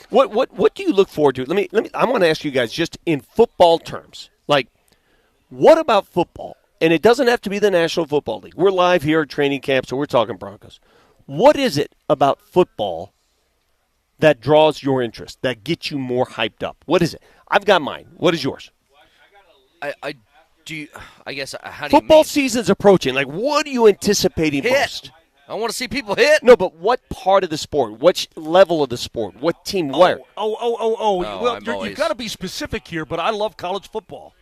What do you look forward to? Let me. I want to ask you guys just in football terms. Like, what about football? And it doesn't have to be the National Football League. We're live here at training camp, so we're talking Broncos. What is it about football that draws your interest, that gets you more hyped up? What is it? I've got mine. What is yours? I guess how do Football you mean? season's approaching. Like, what are you anticipating most? I want to see people hit. No, but what part of the sport? Which level of the sport? What team? Where? Well, I'm always- you've got to be specific here, but I love college football.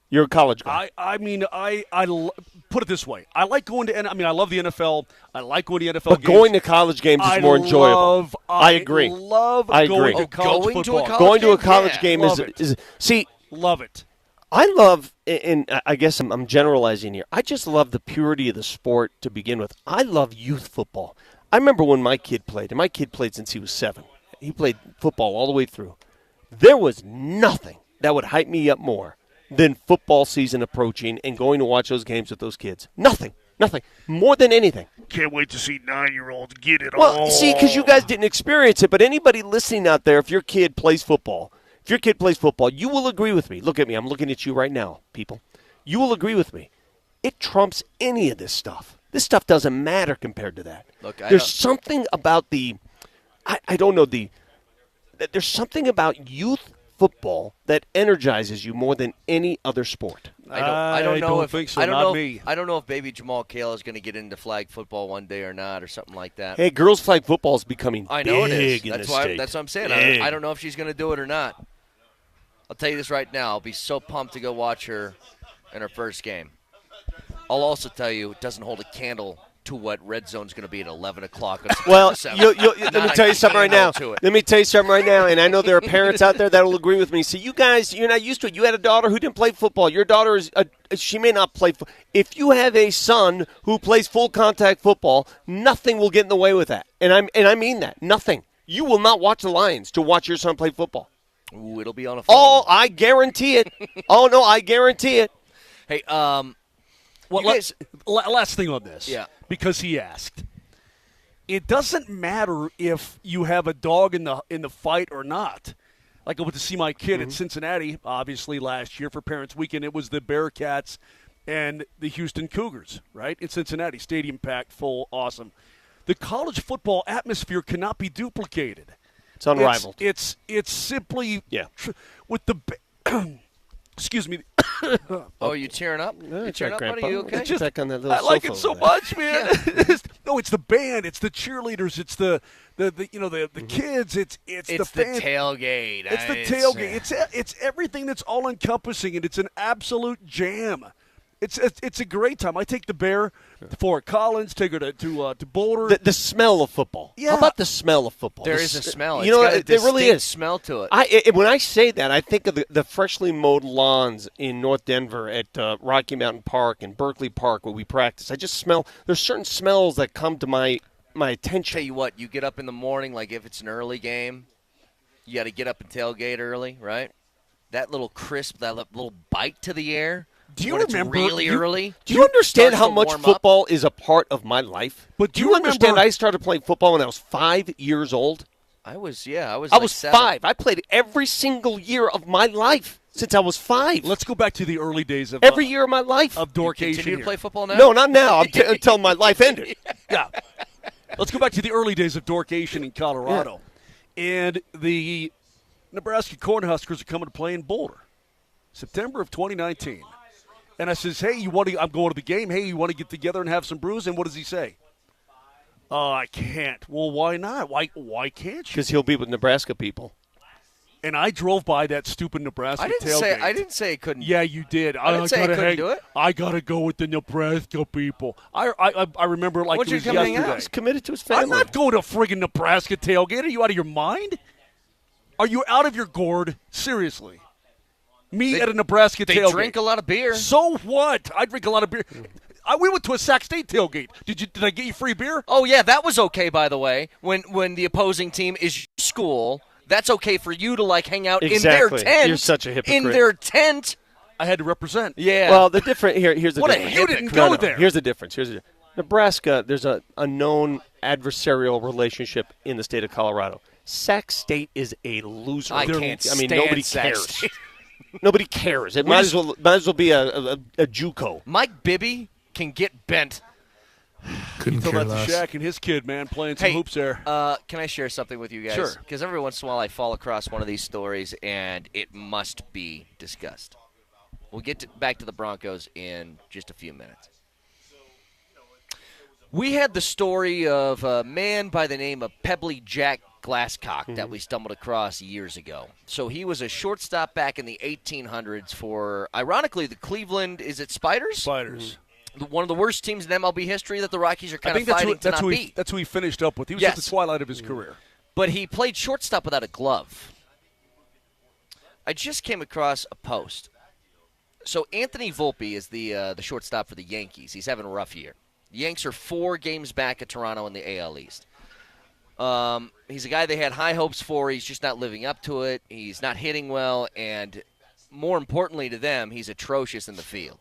You're a college guy. I mean, put it this way. I like going to. I love the NFL. I like going to NFL But games. going to college games is more enjoyable. I agree. Love I going agree. to college football. Going to a college game Love is see. Love it. I love, and I guess I'm generalizing here. I just love the purity of the sport to begin with. I love youth football. I remember when my kid played, and my kid played since he was 7. He played football all the way through. There was nothing that would hype me up more than football season approaching and going to watch those games with those kids. Nothing. More than anything. Can't wait to see 9-year-olds get it all. Well, see, because you guys didn't experience it, but anybody listening out there, if your kid plays football, you will agree with me. Look at me. I'm looking at you right now, people. You will agree with me. It trumps any of this stuff. This stuff doesn't matter compared to that. Look, there's something about there's something about youth football that energizes you more than any other sport. I don't know if think so. I don't Not know. me. I don't know if baby Jamal Kale is going to get into flag football one day or not, or something like that. Hey, girls flag football is becoming I know big it is. in That's this why. state. That's what I'm saying. Big. I don't know if she's going to do it or not. I'll tell you this right now. I'll be so pumped to go watch her in her first game. I'll also tell you it doesn't hold a candle to what Red Zone's going to be at 11 o'clock. On Well, September 7th. let me tell you something right now. To it. Let me tell you something right now, and I know there are parents out there that will agree with me. See, you guys, you're not used to it. You had a daughter who didn't play football. Your daughter she may not play football. If you have a son who plays full contact football, nothing will get in the way with that. And I mean that. Nothing. You will not watch the Lions to watch your son play football. Ooh, it'll be on a phone. Oh, I guarantee it. Oh no, I guarantee it. Hey, Well, last thing on this. Yeah. Because he asked. It doesn't matter if you have a dog in the fight or not. Like I went to see my kid at Cincinnati, obviously last year for Parents Weekend. It was the Bearcats and the Houston Cougars, right? In Cincinnati, stadium packed, full, awesome. The college football atmosphere cannot be duplicated. It's unrivaled. It's simply with the excuse me. Oh, you tearing up? You tearing up, buddy? You okay? Back on that little I like sofa it so over there. much, man. No, it's the band, it's the cheerleaders, it's the kids, it's the fans. Tailgate. It's the tailgate. It's everything that's all encompassing, and it's an absolute jam. It's a great time. I take the Bear to Fort Collins, take her to Boulder. The smell of football. Yeah. How about the smell of football? There is a smell. You know, It's got a it really distinct is. smell to it. When I say that, I think of the freshly mowed lawns in North Denver at Rocky Mountain Park and Berkeley Park where we practice. I just smell. There's certain smells that come to my attention. Tell you what, you get up in the morning, like if it's an early game, you got to get up and tailgate early, right? That little crisp, that little bite to the air. Do you when remember it's really early? Do you understand starts how to much warm up. football is a part of my life? But do you understand I started playing football when I was 5 years old? I was like 7. 5. I played every single year of my life since I was 5. Let's go back to the early days of every year of my life. of Dorcation. Continue to here. play football now? No, not now. Until my life ended. Yeah. Let's go back to the early days of Dorcation in Colorado. And the Nebraska Cornhuskers are coming to play in Boulder, September of 2019. And I says, hey, I'm going to the game. Hey, you want to get together and have some brews? And what does he say? I can't. Well, why not? Why can't you? Because he'll be with Nebraska people. And I drove by that stupid Nebraska tailgate. I didn't say I couldn't. Yeah, you did. I didn't say I couldn't do it. I got to go with the Nebraska people. I remember like What'd it was you come hang yesterday. out? He's committed to his family. I'm not going to friggin' Nebraska tailgate. Are you out of your mind? Are you out of your gourd? Seriously. At a Nebraska tailgate. They drink a lot of beer. So what? I drink a lot of beer. We went to a Sac State tailgate. Did I get you free beer? Oh, yeah, that was okay, by the way. When the opposing team is your school, that's okay for you to, like, hang out in their tent. You're such a hypocrite. In their tent. I had to represent. Yeah. Well, the different here's the What a difference. You didn't go there. Here's the difference. Nebraska, there's a known adversarial relationship in the state of Colorado. Sac State is a loser. I can't stand nobody Sac cares. State. Nobody cares. It might as well be a JUCO. Mike Bibby can get bent. Couldn't Tell care that less. to Shaq and his kid, man, playing some hoops there. Can I share something with you guys? Sure. Because every once in a while I fall across one of these stories, and it must be discussed. We'll get back to the Broncos in just a few minutes. We had the story of a man by the name of Pebbly Jack Glasscock that we stumbled across years ago. So he was a shortstop back in the 1800s for, ironically, the Cleveland, is it Spiders? Spiders. One of the worst teams in MLB history that the Rockies are kind of that's fighting to not beat. That's who he finished up with. He was Yes. at the twilight of his career. But he played shortstop without a glove. I just came across a post. So Anthony Volpe is the shortstop for the Yankees. He's having a rough year. The Yanks are 4 games back at Toronto in the AL East. He's a guy they had high hopes for. He's just not living up to it. He's not hitting well, and more importantly to them, he's atrocious in the field.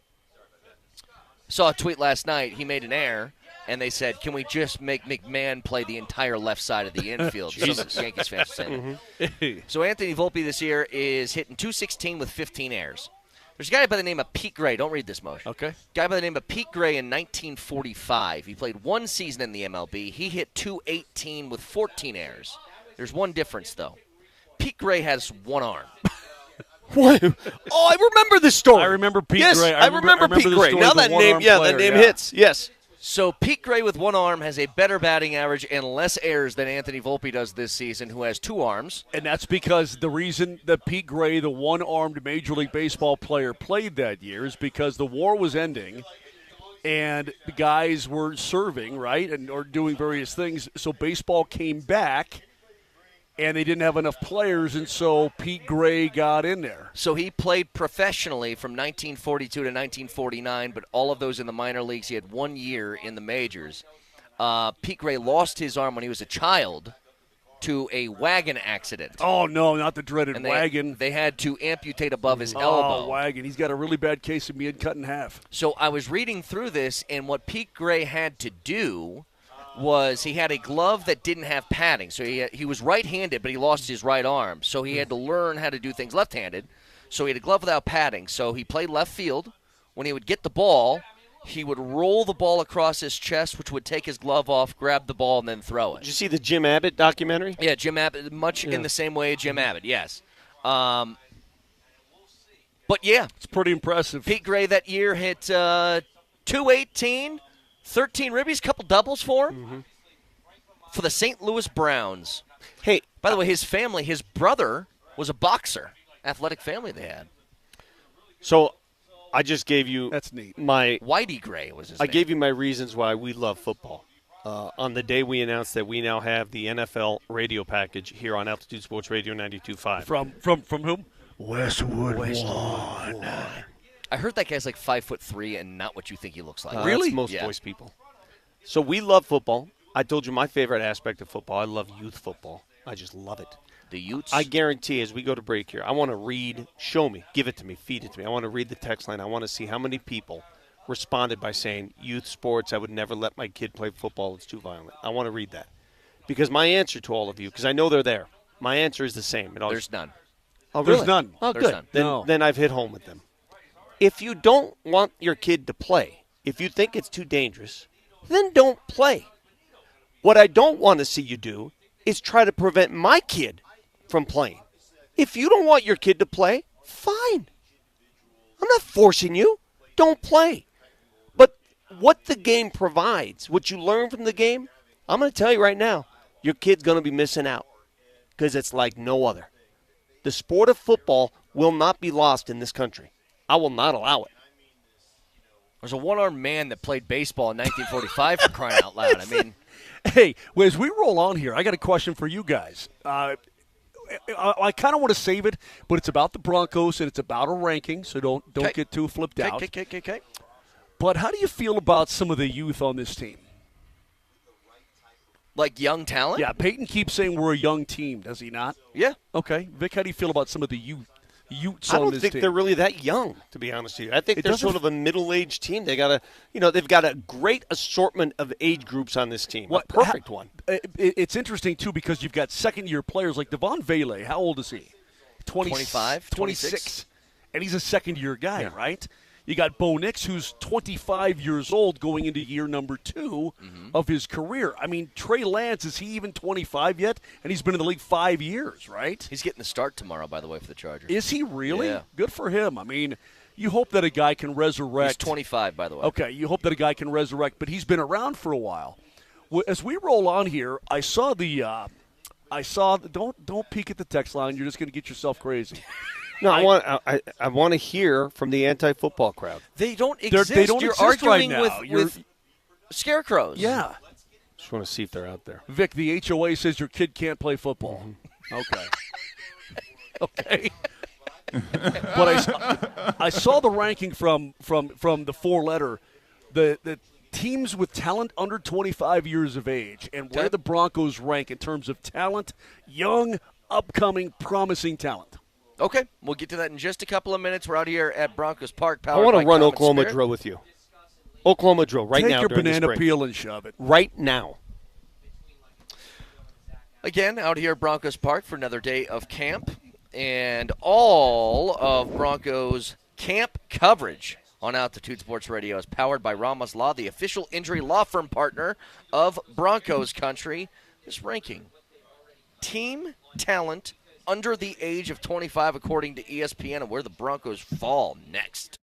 Saw a tweet last night. He made an error, and they said, can we just make McMahon play the entire left side of the infield? Some of the Yankees fans are saying that. So Anthony Volpe this year is hitting .216 with 15 errors. There's a guy by the name of Pete Gray. Don't read this, Moser. Okay. Guy by the name of Pete Gray in 1945. He played 1 season in the MLB. He hit .218 with 14 errors. There's one difference, though. Pete Gray has 1 arm. What? Oh, I remember this story. I remember Pete yes, Gray. I remember Pete Gray. Now that name, that name hits. Yes. So Pete Gray with 1 arm has a better batting average and less errors than Anthony Volpe does this season, who has 2 arms. And that's because the reason that Pete Gray, the one-armed Major League Baseball player, played that year is because the war was ending and the guys were serving, right, and or doing various things. So baseball came back, and they didn't have enough players, and so Pete Gray got in there. So he played professionally from 1942 to 1949, but all of those in the minor leagues. He had 1 year in the majors. Pete Gray lost his arm when he was a child to a wagon accident. Oh, no, not the dreaded wagon. They had to amputate above his elbow. Oh, wagon. He's got a really bad case of being cut in half. So I was reading through this, and what Pete Gray had to do was he had a glove that didn't have padding. So he was right-handed, but he lost his right arm. So he had to learn how to do things left-handed. So he had a glove without padding. So he played left field. When he would get the ball, he would roll the ball across his chest, which would take his glove off, grab the ball, and then throw it. Did you see the Jim Abbott documentary? Yeah, Jim Abbott, much in the same way Jim Abbott, yes. But, yeah. It's pretty impressive. Pete Gray that year hit .218, 13 ribbies, couple doubles for him for the St. Louis Browns. Hey, by the way, his family, his brother was a boxer, athletic family they had. So I just gave you that's neat. My Whitey Gray was his name. I gave you my reasons why we love football. On the day we announced that we now have the NFL radio package here on Altitude Sports Radio 92.5. From whom? Westwood One. I heard that guy's like 5'3" and not what you think he looks like. Really? That's most voice people. So we love football. I told you my favorite aspect of football. I love youth football. I just love it. The Utes? I guarantee as we go to break here, I want to read, show me, give it to me, feed it to me. I want to read the text line. I want to see how many people responded by saying, youth sports, I would never let my kid play football. It's too violent. I want to read that. Because my answer to all of you, because I know they're there, my answer is the same. There's none. Oh, really? There's none. Oh, There's good. none. Then I've hit home with them. If you don't want your kid to play, if you think it's too dangerous, then don't play. What I don't want to see you do is try to prevent my kid from playing. If you don't want your kid to play, fine. I'm not forcing you. Don't play. But what the game provides, what you learn from the game, I'm going to tell you right now, your kid's going to be missing out because it's like no other. The sport of football will not be lost in this country. I will not allow it. There's a one-armed man that played baseball in 1945 for crying out loud. I mean, hey, as we roll on here, I got a question for you guys. I kind of want to save it, but it's about the Broncos and it's about a ranking, so don't get too flipped out. Okay. But how do you feel about some of the youth on this team? Like young talent? Yeah, Payton keeps saying we're a young team, does he not? Yeah. Okay. Vic, how do you feel about some of the youths on this team? I don't think they're really that young, to be honest with you. I think they're sort of a middle-aged team. They've got a great assortment of age groups on this team. A perfect one. It's interesting, too, because you've got second-year players like Devon Vele. How old is he? 25, 26. And he's a second-year guy, right? You got Bo Nix, who's 25 years old going into year number 2 of his career. I mean, Trey Lance, is he even 25 yet? And he's been in the league 5 years, right? He's getting the start tomorrow, by the way, for the Chargers. Is he really? Yeah. Good for him. I mean, you hope that a guy can resurrect. He's 25, by the way. Okay, you hope that a guy can resurrect, but he's been around for a while. As we roll on here, I saw don't peek at the text line. You're just going to get yourself crazy. No, I want to hear from the anti-football crowd. They don't exist. They don't You're exist arguing right now. with scarecrows. Yeah. Just want to see if they're out there. Vic, the HOA says your kid can't play football. Okay. Okay. But I saw the ranking from the 4-letter, the teams with talent under 25 years of age, and where the Broncos rank in terms of talent, young, upcoming, promising talent. Okay, we'll get to that in just a couple of minutes. We're out here at Broncos Park. I want to run Oklahoma drill with you. Oklahoma drill right now. Take your during banana the break. peel and shove it. Right now. Again, out here at Broncos Park for another day of camp. And all of Broncos camp coverage on Altitude Sports Radio is powered by Ramos Law, the official injury law firm partner of Broncos Country. This ranking, team talent under the age of 25, according to ESPN, and where the Broncos fall next.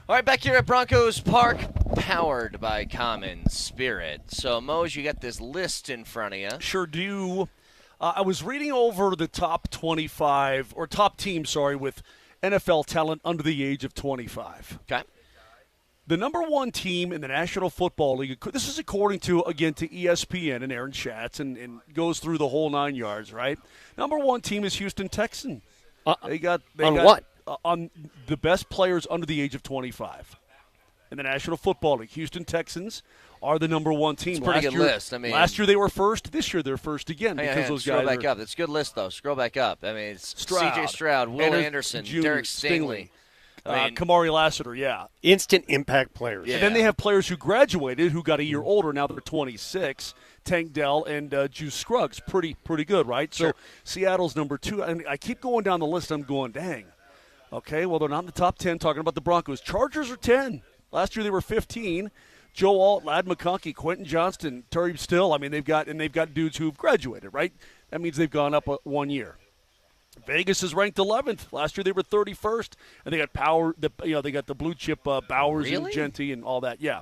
All right, back here at Broncos Park, powered by Common Spirit. So, Mose, you got this list in front of you. Sure do. I was reading over the top 25, or top team, with NFL talent under the age of 25. Okay. The number one team in the National Football League, this is according to ESPN and Aaron Schatz, and goes through the whole 9 yards, right? Number one team is Houston Texans. They got what? On the best players under the age of 25 in the National Football League. Houston Texans are the number one team. It's a pretty good list. I mean, last year they were first. This year they're first again because those scroll guys back up. It's a good list, though. Scroll back up. I mean, it's C.J. Stroud, Will Anderson, Jr., Derek Stingley. Kamari Lassiter, yeah. Instant impact players. Yeah. And then they have players who graduated who got a year older. Now they're 26. Tank Dell and Juice Scruggs. Pretty good, right? Sure. So Seattle's number 2. And I keep going down the list. I'm going, dang. Okay, well, they're not in the top 10 talking about the Broncos. Chargers are 10. Last year they were 15. Joe Alt, Ladd McConkey, Quentin Johnston, Terry Still. I mean, they've got dudes who've graduated, right? That means they've gone up 1 year. Vegas is ranked 11th. Last year they were 31st, and they got they got the blue chip Bowers and Genty and all that. Yeah.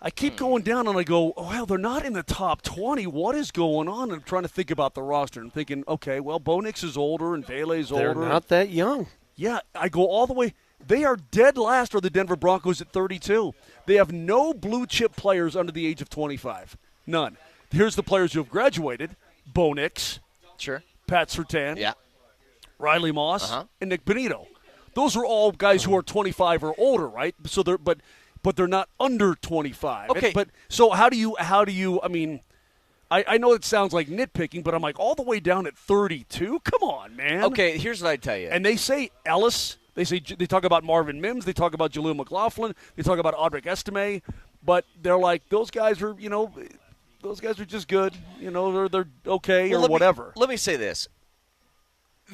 I keep going down and I go, oh, well, they're not in the top 20. What is going on? I'm trying to think about the roster and thinking, okay, well, Bo Nix is older and Vele's older. They're not that young. Yeah, I go all the way. They are dead last are the Denver Broncos at 32. They have no blue chip players under the age of 25. None. Here's the players who have graduated. Bo Nix. Sure. Pat Surtain, yeah, Riley Moss, and Nick Benito. Those are all guys who are 25 or older, right? So they're but they're not under 25. Okay. But so how do you? I mean, I know it sounds like nitpicking, but I'm like all the way down at 32. Come on, man. Okay, here's what I tell you. And they say Ellis. They talk about Marvin Mims. They talk about Jaleel McLaughlin. They talk about Audric Estime. But they're like those guys are those guys are just good. They're okay or whatever. Let me say this.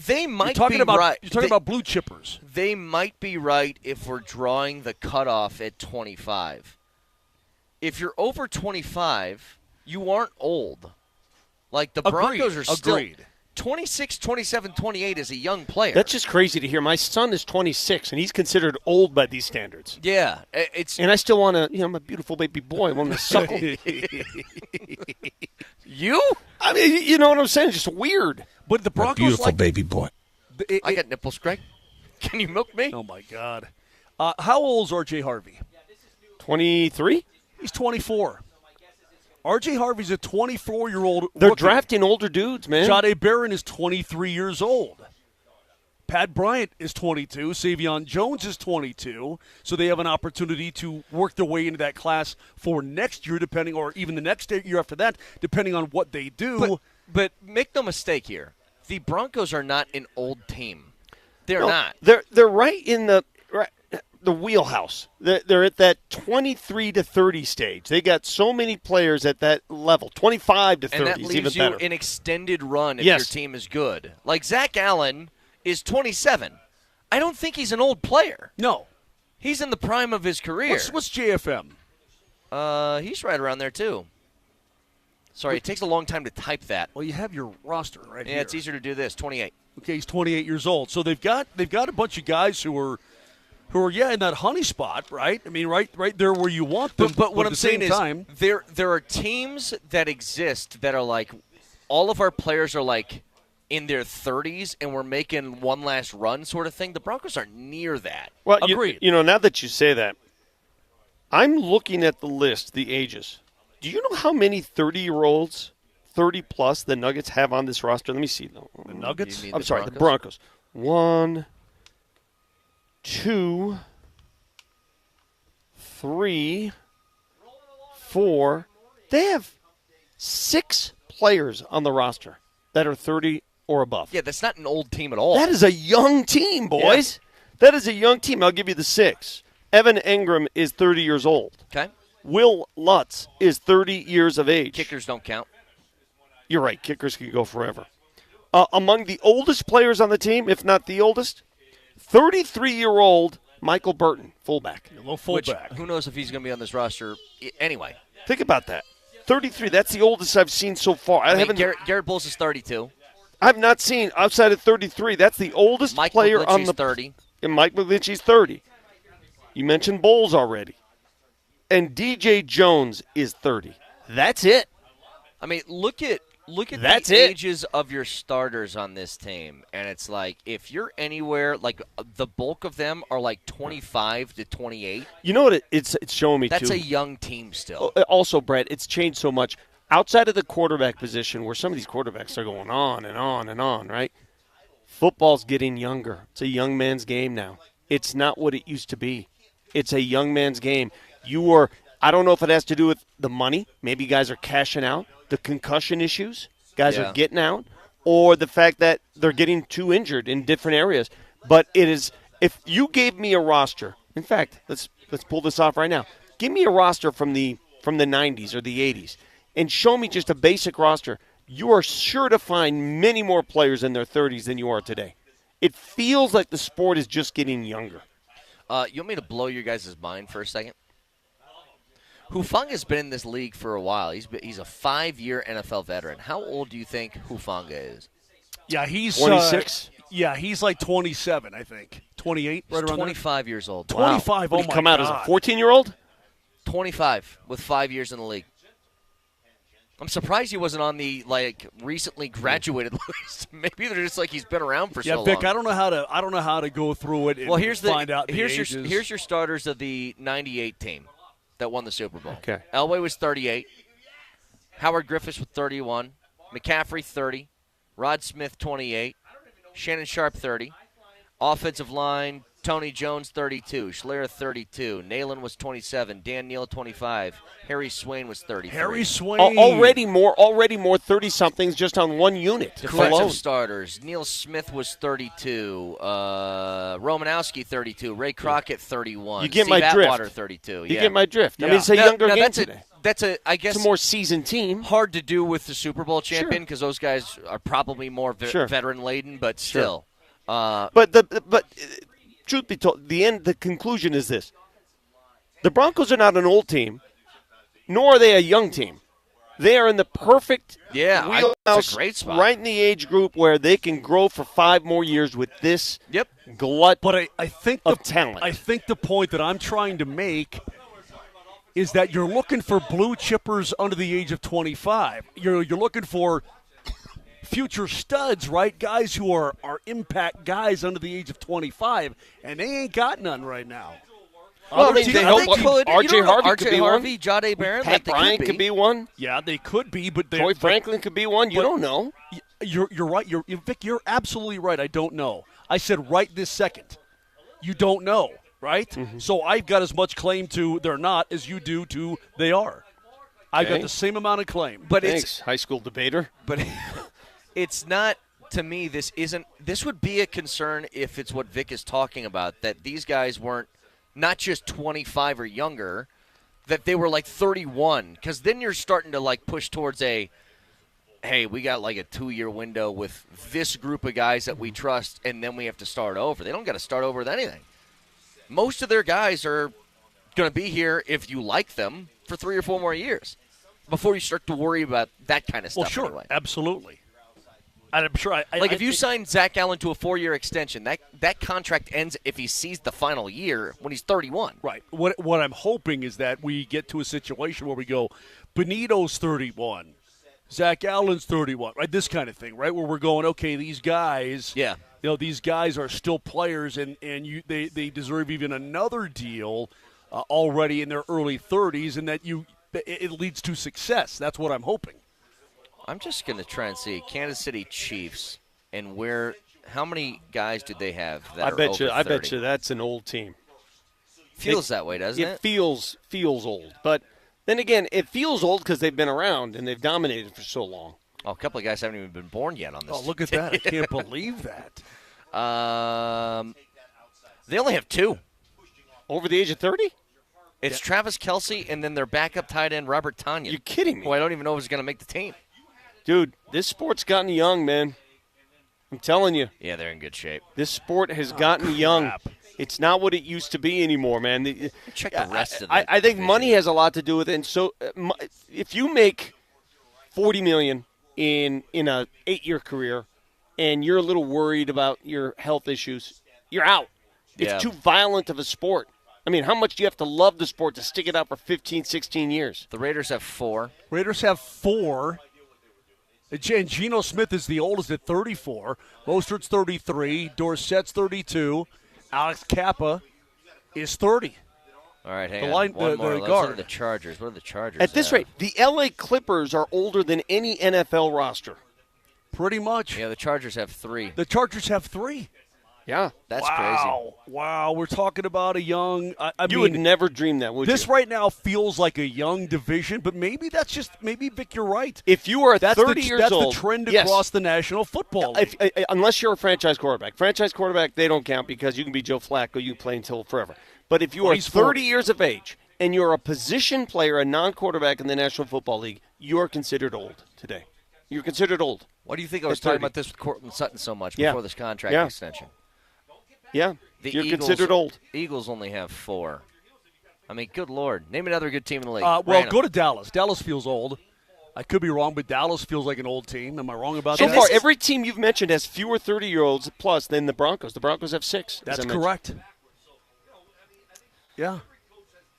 They might be right. You're talking about blue chippers. They might be right if we're drawing the cutoff at 25. If you're over 25, you aren't old. Like the Broncos are still 26, 27, 28 is a young player. That's just crazy to hear. My son is 26, and he's considered old by these standards. Yeah. And I still want to, I'm a beautiful baby boy. I want to suckle. You? I mean, you know what I'm saying? It's just weird. But the Broncos beautiful baby boy. I got nipples, Greg. Can you milk me? Oh, my God. How old is R.J. Harvey? 23? He's 24. R.J. Harvey's a 24-year-old They're rookie. drafting older dudes, man. Jahdae Barron is 23 years old. Pat Bryant is 22. Savion Jones is 22. So they have an opportunity to work their way into that class for next year, or even the next year after that, depending on what they do. But make no mistake here. The Broncos are not an old team. They're not. They're right in the wheelhouse. They're at that 23 to 30 stage. They got so many players at that level. 25 to 30 and that is leaves even you better. an extended run if your team is good. Like Zach Allen is 27. I don't think he's an old player. No. He's in the prime of his career. What's JFM? He's right around there too. Sorry, it takes a long time to type that. Well, you have your roster right here. Yeah, it's easier to do this. 28. Okay, he's 28 years old. So they've got a bunch of guys who are in that honey spot, right? I mean, right there where you want them. But what I'm saying is time, there are teams that exist that are like all of our players are like in their 30s and we're making one last run sort of thing. The Broncos are near that. Well, agreed. Now that you say that, I'm looking at the list, the ages. Do you know how many 30-year-olds, 30-plus, the Nuggets have on this roster? Let me see. The Nuggets? I'm sorry, the Broncos. 1, 2, 3, 4. They have 6 players on the roster that are 30 or above. Yeah, that's not an old team at all. That is a young team, boys. Yeah. That is a young team. I'll give you the 6. Evan Engram is 30 years old. Okay. Will Lutz is 30 years of age. Kickers don't count. You're right. Kickers can go forever. Among the oldest players on the team, if not the oldest, 33-year-old Michael Burton, fullback. A little fullback. Who knows if he's going to be on this roster anyway. Think about that. 33, that's the oldest I've seen so far. I mean, Garrett Bowles is 32. I've not seen outside of 33. That's the oldest player on the 30. And Mike McGlinchey's 30. You mentioned Bowles already. And DJ Jones is 30. That's it. I mean, look at That's the it. ages of your starters on this team, and it's like if you're anywhere, like the bulk of them are like 25 to 28. You know what it's showing me, That's too? a young team still. Also, Brett, it's changed so much. Outside of the quarterback position, where some of these quarterbacks are going on and on and on, right? Football's getting younger. It's a young man's game now. It's not what it used to be. It's a young man's game. I don't know if it has to do with the money. Maybe guys are cashing out. The concussion issues. Guys are getting out. Or the fact that they're getting too injured in different areas. But it is, if you gave me a roster, in fact, let's pull this off right now. Give me a roster from the 90s or the 80s and show me just a basic roster. You are sure to find many more players in their 30s than you are today. It feels like the sport is just getting younger. You want me to blow your guys' mind for a second? Hufanga's been in this league for a while. He's a 5-year NFL veteran. How old do you think Hufanga is? Yeah, he's 26. He's like 27, I think. 28, right around 25 years old. 25. Wow. Oh Would my he come out God. as a 14-year-old? 25 with 5 years in the league. I'm surprised he wasn't on the recently graduated list. Maybe they're just like he's been around for so long. Yeah, Vic, I don't know how to go through it and find out the ages. Here's your starters of the 98 team that won the Super Bowl. Okay. Elway was 38. Howard Griffiths with 31. McCaffrey 30. Rod Smith 28. Shannon Sharp 30. Offensive line, Tony Jones 32. Schleyer 32. Nalen was 27. Dan Neal 25. Harry Swain was 33. Harry Swain. Already more 30-somethings just on one unit. Defensive starters. Neil Smith was 32. Romanowski 32. Ray Crockett 31. You get Steve my drift. Atwater 32. You get my drift. I mean, it's a Now, younger game that's today. I guess It's a more seasoned team. Hard to do with the Super Bowl champion because those guys are probably more veteran laden, but still. But truth be told, the conclusion is this: the Broncos are not an old team, nor are they a young team. They are in the perfect wheelhouse, it's a great spot. right in the age group where they can grow for 5 more years with this glut But I think of talent. I think the point that I'm trying to make is that you're looking for blue chippers under the age of 25. You're looking for future studs, right? Guys who are impact guys under the age of 25, and they ain't got none right now. Well, they could. R.J. Harvey could be Harvey, one. Jahdae Barron, Pat Bryant could be one. Yeah, they could be, but Troy Franklin could be one. You don't know. You're right. Vic, you're absolutely right. I don't know. I said right this second. You don't know, right? Mm-hmm. So I've got as much claim to they're not as you do to they are. I've got the same amount of claim. But Thanks, high school debater. But it's not, to me, this would be a concern if it's what Vic is talking about, that these guys weren't not just 25 or younger, that they were like 31, because then you're starting to push towards hey, we got like a 2-year window with this group of guys that we trust, and then we have to start over. They don't got to start over with anything. Most of their guys are going to be here, if you like them, for 3 or 4 more years before you start to worry about that kind of stuff. Well, sure, anyway. Absolutely. And I'm sure if you sign Zach Allen to a 4-year extension, that contract ends if he sees the final year when he's 31. Right. What I'm hoping is that we get to a situation where we go, Benito's 31, Zach Allen's 31, right? This kind of thing, right? Where we're going, okay, these guys, these guys are still players, and they deserve even another deal already in their early 30s, and that it leads to success. That's what I'm hoping. I'm just going to try and see Kansas City Chiefs and how many guys do they have that are over 30? I bet you that's an old team. Feels that way, doesn't it? It feels old. But then again, it feels old because they've been around and they've dominated for so long. Oh, a couple of guys haven't even been born yet on this. Oh, look at that. I can't believe that. They only have 2. Over the age of 30? It's Travis Kelce and then their backup tight end, Robert Tonyan. You're kidding me. Who I don't even know if he's going to make the team. Dude, this sport's gotten young, man. I'm telling you. Yeah, they're in good shape. This sport has gotten young. It's not what it used to be anymore, man. Check the rest of it. I think money has a lot to do with it. And so if you make $40 million in a 8-year career and you're a little worried about your health issues, you're out. It's too violent of a sport. I mean, how much do you have to love the sport to stick it out for 15, 16 years? The Raiders have 4. Raiders have 4. And Geno Smith is the oldest at 34. Mostert's 33. Dorsett's 32. Alex Kappa is 30. All right, hang The on. line- One the more. Let's guard. look at the Chargers. What are the Chargers At this have? rate, the LA Clippers are older than any NFL roster. Pretty much. Yeah, the Chargers have 3. The Chargers have 3. Yeah. That's crazy. Wow. We're talking about a young. You would never dream that, would This you? right now feels like a young division, but maybe that's just Vic, you're right. If you are that's 30 years that's old, the trend yes. across the National Football League. Unless you're a franchise quarterback. Franchise quarterback, they don't count because you can be Joe Flacco. You can play until forever. But if you Well, are he's 30 40. years of age and you're a position player, a non-quarterback in the National Football League, you're considered old today. You're considered old. Why do you think I was At talking 30. about this with Cortland Sutton so much Yeah. before this contract Yeah. extension? Yeah, The you're Eagles, considered old. Eagles only have 4. I mean, good Lord. Name another good team in the league. Well, Random. go to Dallas. Dallas feels old. I could be wrong, but Dallas feels like an old team. Am I wrong about So that? far, every team you've mentioned has fewer 30-year-olds plus than the Broncos. The Broncos have 6. as That's I mentioned. correct. Yeah.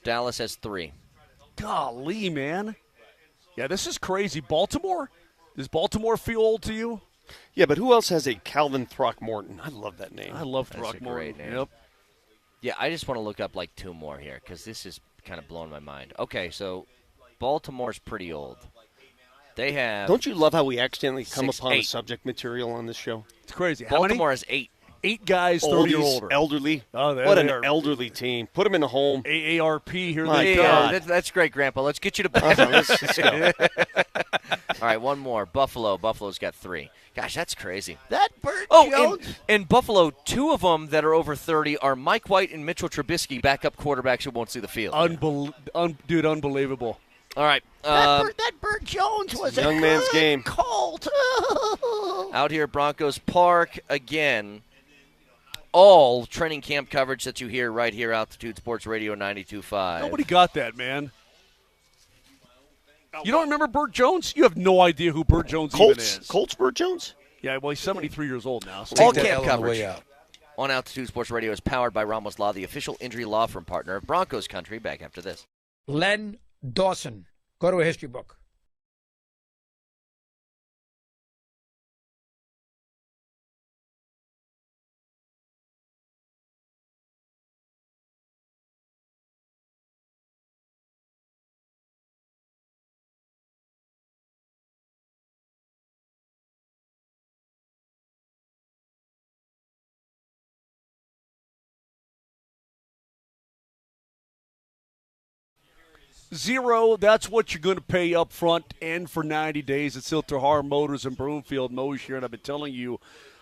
Dallas has 3. Golly, man. Yeah, this is crazy. Baltimore? Does Baltimore feel old to you? Yeah, but who else has a Calvin Throckmorton? I love that name. I love That's a Throckmorton. great name. Yep. Yeah, I just want to look up like 2 more here because this is kind of blowing my mind. Okay, so Baltimore's pretty old. They have. Don't you love how we accidentally come 6, upon 8. subject material on this show? It's crazy. How Baltimore many? has 8. 8 guys 30 or Oldies, older. elderly. Oh, there what they an are. elderly team. Put them in a home. AARP, here My they God. come. That's great, Grandpa. Let's get you to bed. Let's go. All right, one more. Buffalo. Buffalo's got 3. Gosh, that's crazy. That Burt Oh, Jones. and Buffalo, 2 of them that are over 30 are Mike White and Mitchell Trubisky, backup quarterbacks who won't see the field. Dude, unbelievable. All right. That Burt Jones was Young a man's good game. Colt. Out here at Broncos Park again. All training camp coverage that you hear right here, Altitude Sports Radio 92.5. Nobody got that, man. You don't remember Burt Jones? You have no idea who Burt Jones even is. Colts Burt Jones? Yeah, well, he's 73 years old now. So All camp coverage on Altitude Sports Radio is powered by Ramos Law, the official injury law firm partner of Broncos Country. Back after this. Len Dawson. Go to a history book. $0, that's what you're going to pay up front and for 90 days at Silterhar Motors in Broomfield. Moser, and I've been telling you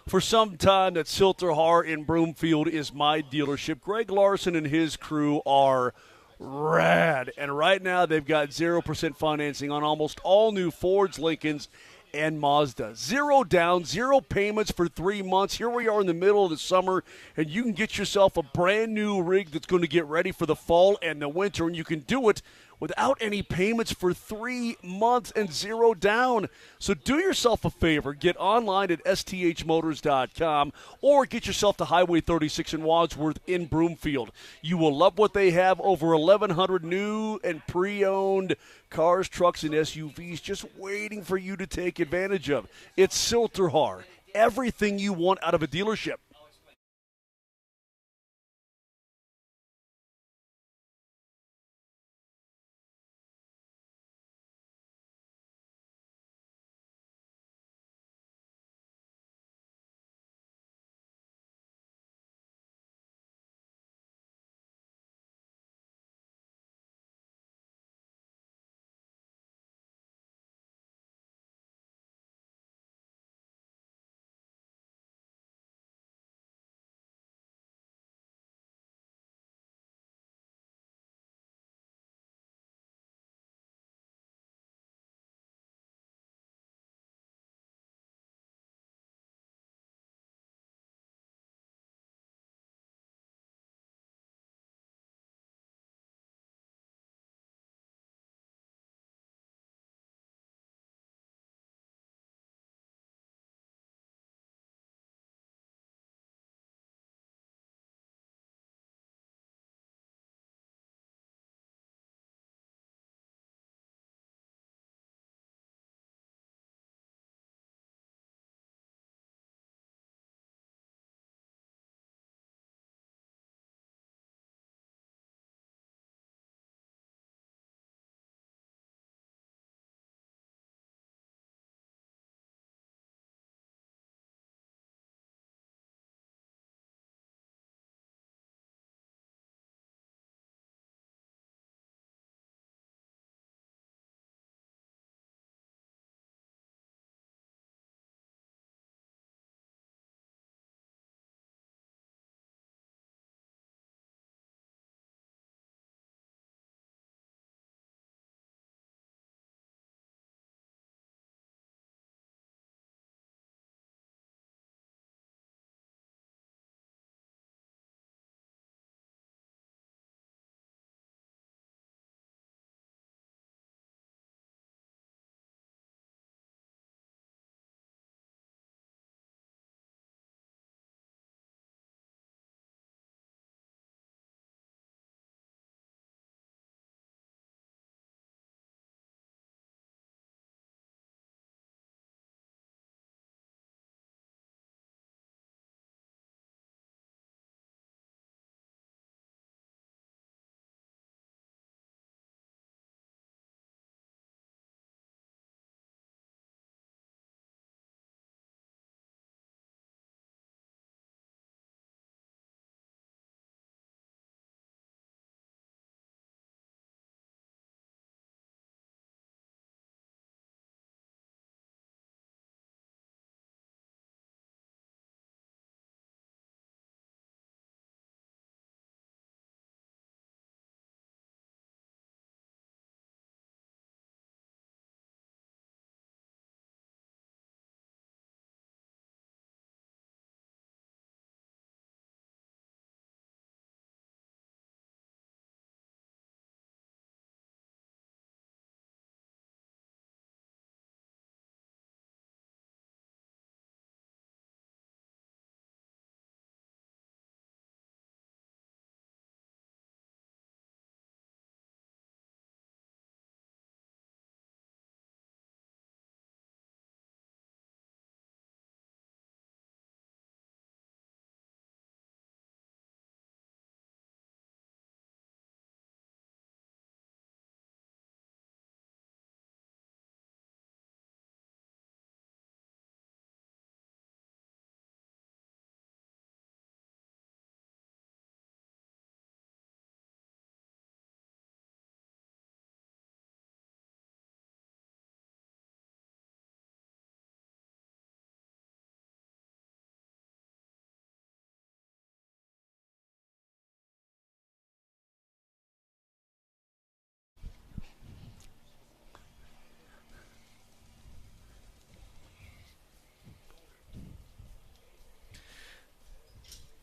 for some time that Silterhar in Broomfield is my dealership. Greg Larson and his crew are rad, and right now they've got 0% financing on almost all new Fords, Lincolns, and Mazda. 0 down, 0 payments for 3 months. Here we are in the middle of the summer, and you can get yourself a brand new rig that's going to get ready for the fall and the winter, and you can do it without any payments for 3 months and 0 down. So do yourself a favor. Get online at sthmotors.com or get yourself to Highway 36 in Wadsworth in Broomfield. You will love what they have. Over 1,100 new and pre-owned cars, trucks, and SUVs just waiting for you to take advantage of. It's Silterhar. Everything you want out of a dealership.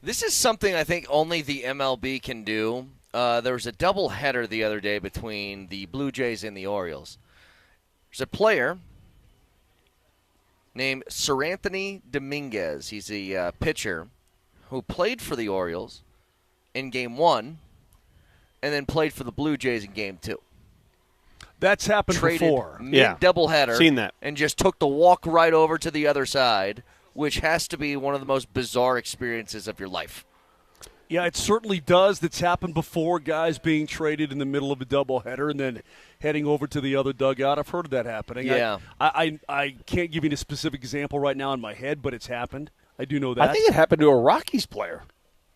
This is something I think only the MLB can do. There was a doubleheader the other day between the Blue Jays and the Orioles. There's a player named Sir Anthony Dominguez. He's a pitcher who played for the Orioles in Game 1 and then played for the Blue Jays in Game 2. That's happened before. Mid-doubleheader. Seen that. And just took the walk right over to the other side, which has to be one of the most bizarre experiences of your life. Yeah, it certainly does. That's happened before, guys being traded in the middle of a doubleheader and then heading over to the other dugout. I've heard of that happening. Yeah. I can't give you a specific example right now in my head, but it's happened. I do know that. I think it happened to a Rockies player.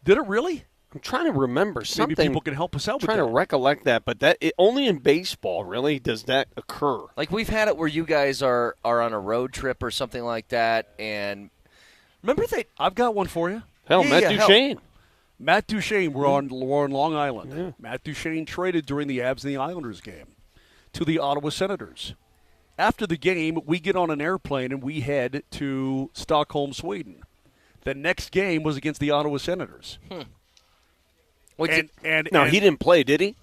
Did it really? I'm trying to remember something. Maybe people can help us out with that. I'm trying to recollect that, but only in baseball, really, does that occur. Like, we've had it where you guys are on a road trip or something like that, and remember I've got one for you. Hell, Matt Duchene. Matt Duchene, we're on Long Island. Yeah. Matt Duchene traded during the Avs and the Islanders game to the Ottawa Senators. After the game, we get on an airplane and we head to Stockholm, Sweden. The next game was against the Ottawa Senators. He didn't play, did he?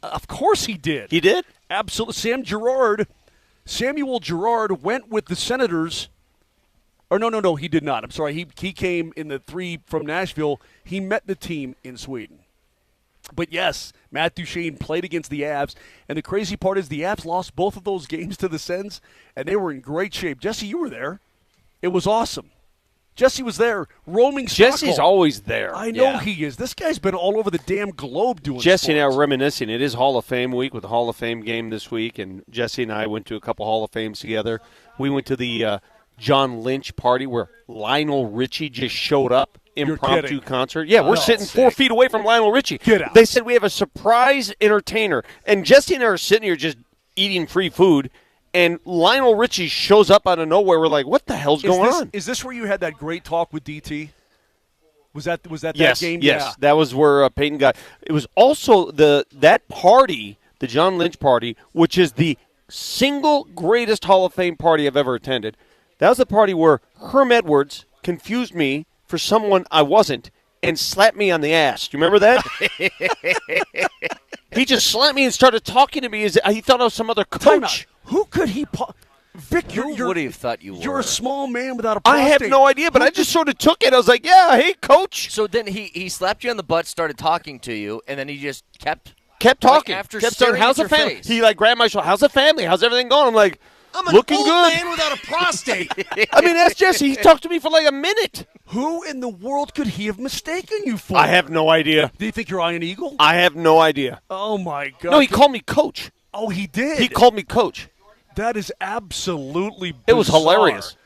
Of course he did. He did? Absolutely. Samuel Girard went with the Senators. Or no, he did not. I'm sorry. He came in the 3 from Nashville. He met the team in Sweden. But yes, Matt Duchene played against the Avs. And the crazy part is the Avs lost both of those games to the Sens, and they were in great shape. Jesse, you were there. It was awesome. Jesse was there, roaming Stockholm. Jesse's always there. I know he is. This guy's been all over the damn globe doing Jesse and I sports. are reminiscing. It is Hall of Fame week with the Hall of Fame game this week, and Jesse and I went to a couple Hall of Fames together. We went to the John Lynch party where Lionel Richie just showed up. Impromptu concert. Yeah, we're sitting 4 feet away from Lionel Richie. Get out. They said we have a surprise entertainer. And Jesse and I are sitting here just eating free food, and Lionel Richie shows up out of nowhere. We're like, what the hell's going on? Is this where you had that great talk with DT? Was that yes, game? Yes, Yeah. that was where Payton got. It was also that party, the John Lynch party, which is the single greatest Hall of Fame party I've ever attended. That was the party where Herm Edwards confused me for someone I wasn't and slapped me on the ass. Do you remember that? He just slapped me and started talking to me as he thought I was some other coach. Who could he? Vic, who would he have thought you were? You're a small man without a I prostate. have no idea, but I just sort of took it. I was like, yeah, hey, coach. So then he slapped you on the butt, started talking to you, and then he just kept talking. After kept staring saying, how's at the your family? face. He grabbed my shoulder. How's the family? How's everything going? I'm like, I'm an looking old good. man without a prostate. I mean, that's Jesse. He talked to me for like a minute. Who in the world could he have mistaken you for? I have no idea. Do you think you're Iron Eagle? I have no idea. Oh, my God. No, he called me coach. Oh, he did? He called me coach. That is absolutely bizarre. It was hilarious.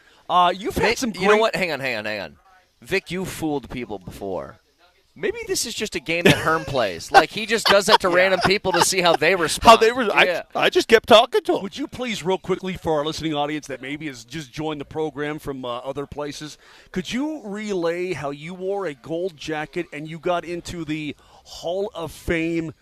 You've had some great... You know what? Hang on. Vic, you fooled people before. Maybe this is just a game that Herm plays. Like, he just does that to random people to see how they respond. I just kept talking to him. Would you please, real quickly, for our listening audience that maybe has just joined the program from other places, could you relay how you wore a gold jacket and you got into the Hall of Fame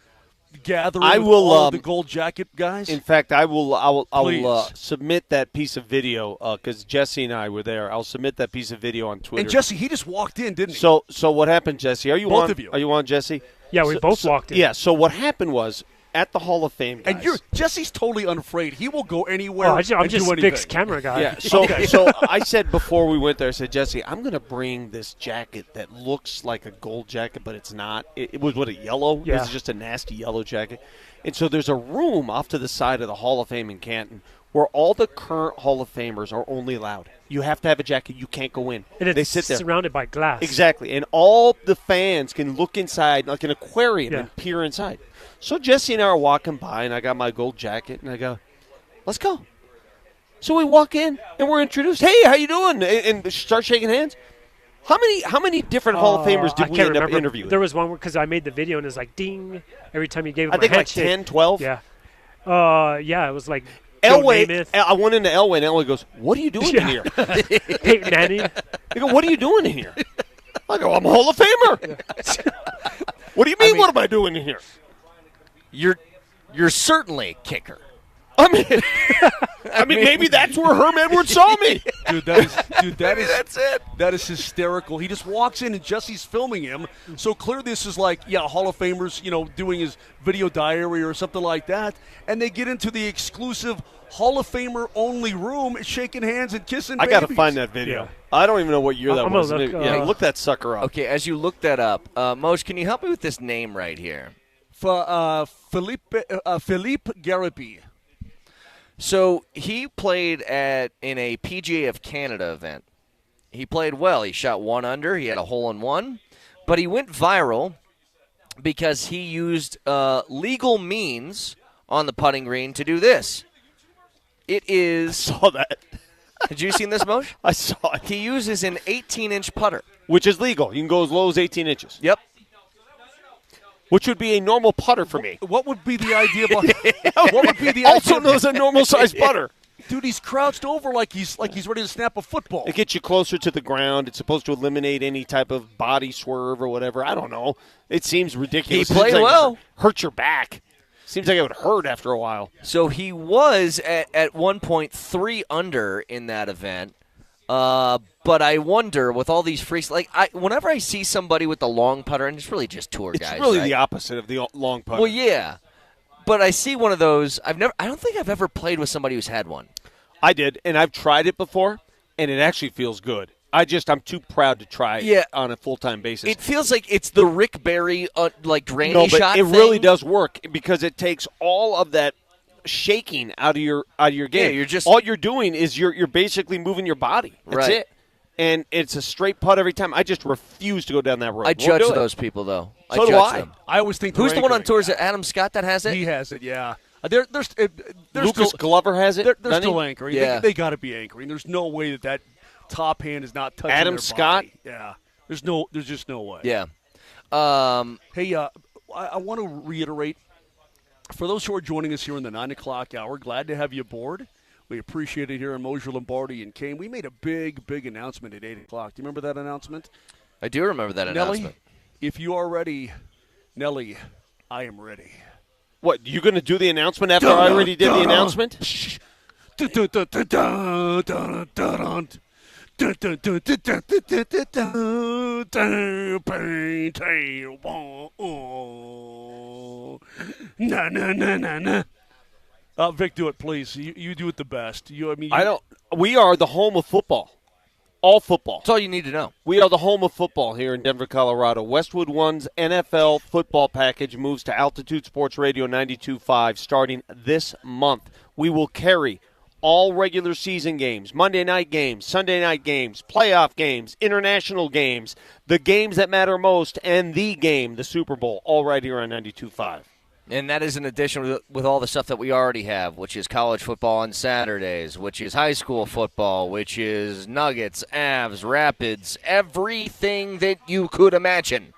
gathering with all of the gold jacket guys? In fact, I will submit that piece of video because Jesse and I were there. I'll submit that piece of video on Twitter. And Jesse, he just walked in, didn't he? So what happened, Jesse? Are you Both on? of you. Are you on, Jesse? Yeah, we both walked in. Yeah. So what happened was at the Hall of Fame, guys. And Jesse's totally unafraid. He will go anywhere. I'm and just do anything. Vic's camera guy. Yeah. So I said before we went there, I said, Jesse, I'm going to bring this jacket that looks like a gold jacket, but it's not. It was a yellow. Yeah. It was just a nasty yellow jacket. And so there's a room off to the side of the Hall of Fame in Canton where all the current Hall of Famers are only allowed. You have to have a jacket. You can't go in. And it's they sit there. surrounded by glass. Exactly. And all the fans can look inside like an aquarium and peer inside. So Jesse and I are walking by, and I got my gold jacket, and I go, let's go. So we walk in, and we're introduced. Hey, how you doing? And start shaking hands. How many different Hall of Famers did we end up interviewing? There was one because I made the video, and it was like ding every time you gave him I think a like handshake. 10, 12. Yeah. Yeah, it was like Elway. I went into Elway, and Elway goes, what are you doing in here? Peyton Manning. I go, what are you doing in here? I go, I'm a Hall of Famer. What do you mean, what am I doing in here? You're certainly a kicker. I mean, I mean, maybe that's where Herm Edwards saw me. That's it. That is hysterical. He just walks in and Jesse's filming him. So clearly this is like, Hall of Famers, doing his video diary or something like that. And they get into the exclusive Hall of Famer only room, shaking hands and kissing I babies. got to find that video. Yeah. I don't even know what year that was. Look that sucker up. Okay, as you look that up, Moj, can you help me with this name right here? Philippe Gariby. So he played in a PGA of Canada event. He played well. He shot 1 under. He had a hole-in-one. But he went viral because he used legal means on the putting green to do this. It is. I saw that. Had you seen this, Moj? I saw it. He uses an 18-inch putter. Which is legal. You can go as low as 18 inches. Yep. Which would be a normal putter for me. What would be the idea behind what would be the also idea? known as a normal-sized putter. Dude, he's crouched over like he's ready to snap a football. It gets you closer to the ground. It's supposed to eliminate any type of body swerve or whatever. I don't know. It seems ridiculous. He played well. Hurt your back. Seems like it would hurt after a while. So he was at one point 3 under in that event. But I wonder, with all these freaks, whenever I see somebody with the long putter, and it's really just tour guys. It's really right? the opposite of the long putter. Well, yeah. But I see one of those. I don't think I've ever played with somebody who's had one. I did, and I've tried it before, and it actually feels good. I'm too proud to try it on a full-time basis. It feels like it's the Rick Barry, granny shot it thing. really does work because it takes all of that shaking out of your game. Yeah, all you're doing is you're basically moving your body. That's it. And it's a straight putt every time. I just refuse to go down that road. I judge those people, though. So do I. I always think who's the one on tour? Is it Adam Scott that has it? He has it, yeah. Lucas Glover has it. They're still anchoring. Yeah. They got to be anchoring. There's no way that top hand is not touching Adam their Scott? body. Yeah. There's just no way. Yeah. Hey, I want to reiterate, for those who are joining us here in the 9 o'clock hour, glad to have you aboard. We appreciate it here in Moser, Lombardi, and Kane. We made a big, big announcement at 8 o'clock. Do you remember that announcement? I do remember that announcement. Nelly, if you are ready, Nelly, I am ready. What, you going to do the announcement after I already did the announcement? Vic, do it, please. You do it the best. We are the home of football. All football. That's all you need to know. We are the home of football here in Denver, Colorado. Westwood One's NFL football package moves to Altitude Sports Radio 92.5 starting this month. We will carry all regular season games, Monday night games, Sunday night games, playoff games, international games, the games that matter most, and the game, the Super Bowl, all right here on 92.5. And that is in addition with all the stuff that we already have, which is college football on Saturdays, which is high school football, which is Nuggets, Avs, Rapids, everything that you could imagine.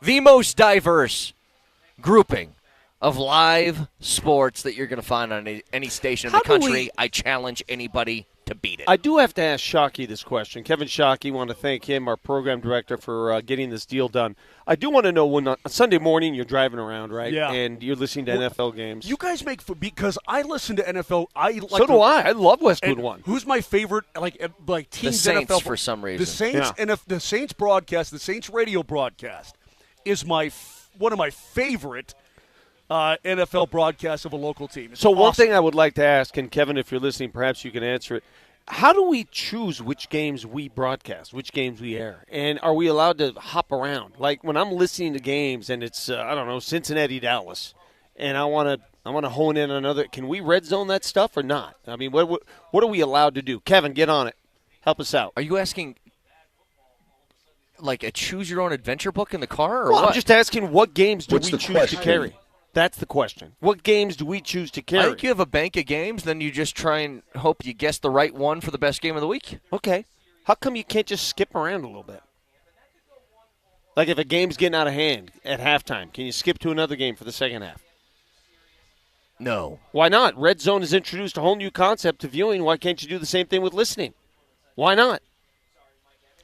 The most diverse grouping of live sports that you're going to find on any station in the country. I challenge anybody to beat it. I do have to ask Shockey this question. Kevin Shockey, want to thank him, our program director, for getting this deal done. I do want to know, when on Sunday morning you're driving around, right? Yeah. And you're listening to NFL games. You guys make because I listen to NFL. So do I. I love Westwood One. Who's my favorite? Like teams. The Saints NFL for some reason. The Saints and the Saints broadcast, the Saints radio broadcast, is one of my favorite NFL broadcasts of a local team. It's One awesome. thing I would like to ask, and Kevin, if you're listening, perhaps you can answer it. How do we choose which games we broadcast, which games we air? And are we allowed to hop around? Like when I'm listening to games and it's, Cincinnati, Dallas, and I want to hone in on another, can we red zone that stuff or not? I mean, what are we allowed to do? Kevin, get on it. Help us out. Are you asking like a choose-your-own-adventure book in the car or Well, what? I'm just asking what games do What's we the choose question? to carry? That's the question. What games do we choose to carry? I think you have a bank of games, then you just try and hope you guess the right one for the best game of the week. Okay. How come you can't just skip around a little bit? Like if a game's getting out of hand at halftime, can you skip to another game for the second half? No. Why not? Red Zone has introduced a whole new concept to viewing. Why can't you do the same thing with listening? Why not?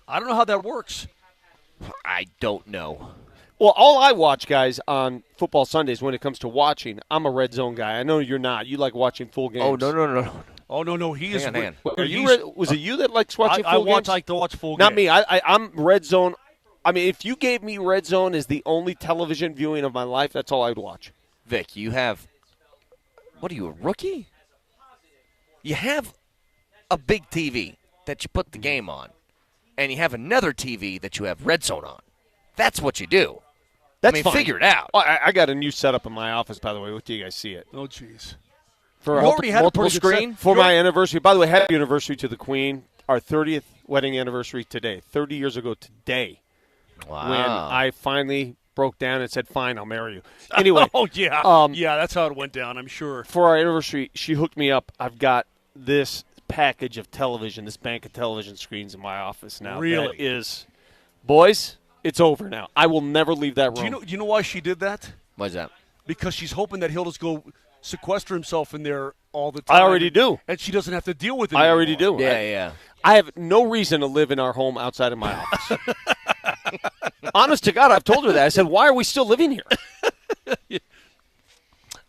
I don't know how that works. I don't know. Well, all I watch, guys, on Football Sundays when it comes to watching, I'm a Red Zone guy. I know you're not. You like watching full games. Oh, no. Oh no, he is. Hang on. Was it you that likes watching full games? I like to watch full games. Not me. I'm red zone. I mean, if you gave me red zone as the only television viewing of my life, that's all I'd watch. Vic, you have. What are you, a rookie? You have a big TV that you put the game on, and you have another TV that you have red zone on. That's what you do. That's fine. Figure it out. Oh, I got a new setup in my office, by the way. Wait till you guys see it. Oh, jeez. For a already had a multiple pretty good screen set. for my anniversary. By the way, happy anniversary to the Queen. Our 30th wedding anniversary today. 30 years ago today. Wow. When I finally broke down and said, fine, I'll marry you. Anyway. Oh, yeah. Yeah, that's how it went down, I'm sure. For our anniversary, she hooked me up. I've got this package of television, this bank of television screens in my office now. Really? That is, boys, it's over now. I will never leave that room. Do you know why she did that? Why is that? Because she's hoping that he'll just go sequester himself in there all the time. I already do. And she doesn't have to deal with it I anymore. already do. Yeah. I have no reason to live in our home outside of my office. Honest to God, I've told her that. I said, why are we still living here?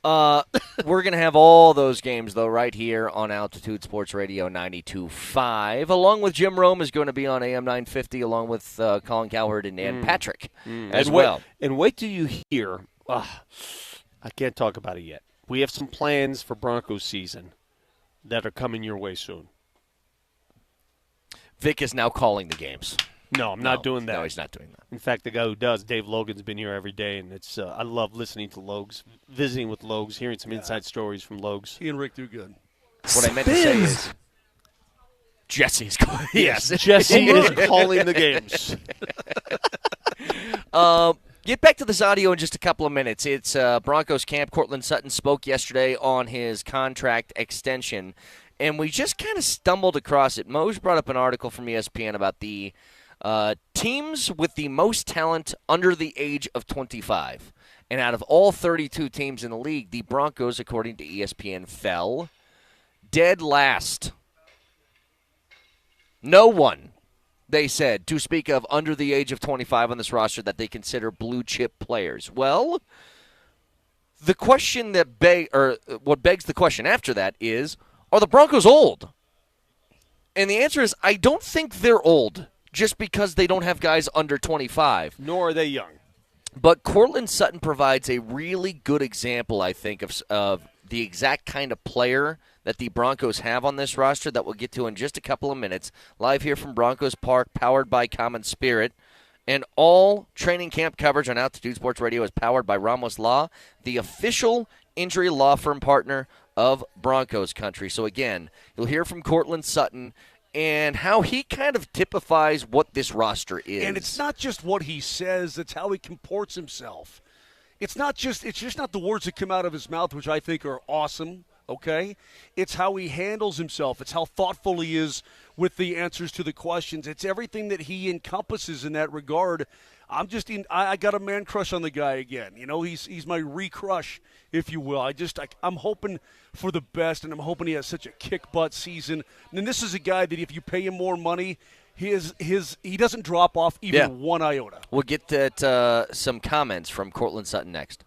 We're going to have all those games, though, right here on Altitude Sports Radio 92.5. Along with Jim Rome is going to be on AM 950, along with Colin Cowherd and Dan Patrick as well. And wait till you hear. I can't talk about it yet. We have some plans for Broncos season that are coming your way soon. Vic is now calling the games. No, I'm not doing that. No, he's not doing that. In fact, the guy who does, Dave Logan's been here every day, and it's I love listening to Logs, visiting with Logs, hearing some inside stories from Logs. He and Rick do good. What I meant to say is Jesse's calling. Yes, Jesse is calling the games. Get back to this audio in just a couple of minutes. It's Broncos camp. Cortland Sutton spoke yesterday on his contract extension, and we just kind of stumbled across it. Moser brought up an article from ESPN about the teams with the most talent under the age of 25. And out of all 32 teams in the league, the Broncos, according to ESPN, fell dead last. No one, they said, to speak of under the age of 25 on this roster that they consider blue-chip players. Well, the question that what begs the question after that is, are the Broncos old? And the answer is, I don't think they're old just because they don't have guys under 25. Nor are they young. But Cortland Sutton provides a really good example, I think, of the exact kind of player that the Broncos have on this roster that we'll get to in just a couple of minutes. Live here from Broncos Park, powered by Common Spirit. And all training camp coverage on Altitude Sports Radio is powered by Ramos Law, the official injury law firm partner of Broncos country. So, again, you'll hear from Cortland Sutton and how he kind of typifies what this roster is. And it's not just what he says, it's how he comports himself. It's just not the words that come out of his mouth, which I think are awesome, okay? It's how he handles himself. It's how thoughtful he is with the answers to the questions. It's everything that he encompasses in that regard. I got a man crush on the guy again. You know, he's my re-crush, if you will. I'm hoping for the best, and I'm hoping he has such a kick-butt season. And this is a guy that if you pay him more money, he doesn't drop off even one iota. We'll get at some comments from Cortland Sutton next.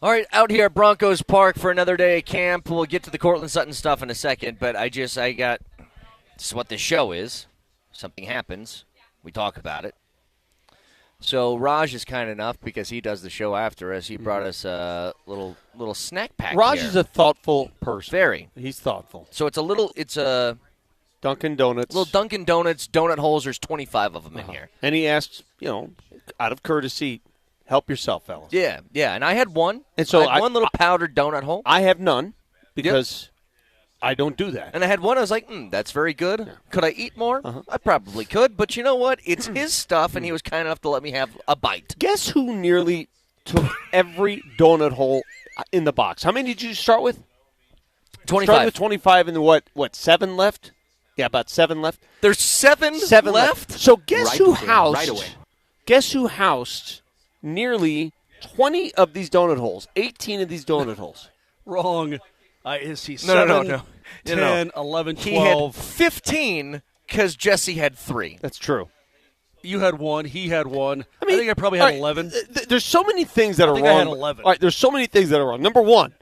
All right, out here at Broncos Park for another day of camp. We'll get to the Cortland Sutton this in a second, but this is what this show is. Something happens, we talk about it. So Raj is kind enough because he does the show after us. He brought us a little snack pack. Raj here. is a thoughtful person. Very. He's thoughtful. So it's a Dunkin' Donuts. Little Dunkin' Donuts donut holes. There's 25 of them in here. And he asked, out of courtesy, help yourself, fellas. Yeah. And I had one. And so I had one little powdered donut hole. I have none because I don't do that. And I had one. I was like, that's very good. Yeah. Could I eat more? I probably could. But you know what? It's his stuff, and he was kind enough to let me have a bite. Guess who nearly took every donut hole in the box? How many did you start with? 25. Started with 25 and what, 7 left? Yeah, about 7 left. There's 7 left? So guess who housed nearly 20 of these donut holes, 18 of these donut holes? Wrong. Is he 7, 10, 11, 12? He had 15 because Jesse had 3. That's true. You had 1. He had 1. I think I probably had 11. There's so many things that are wrong. I had 11. All right, there's so many things that are wrong. Number 1,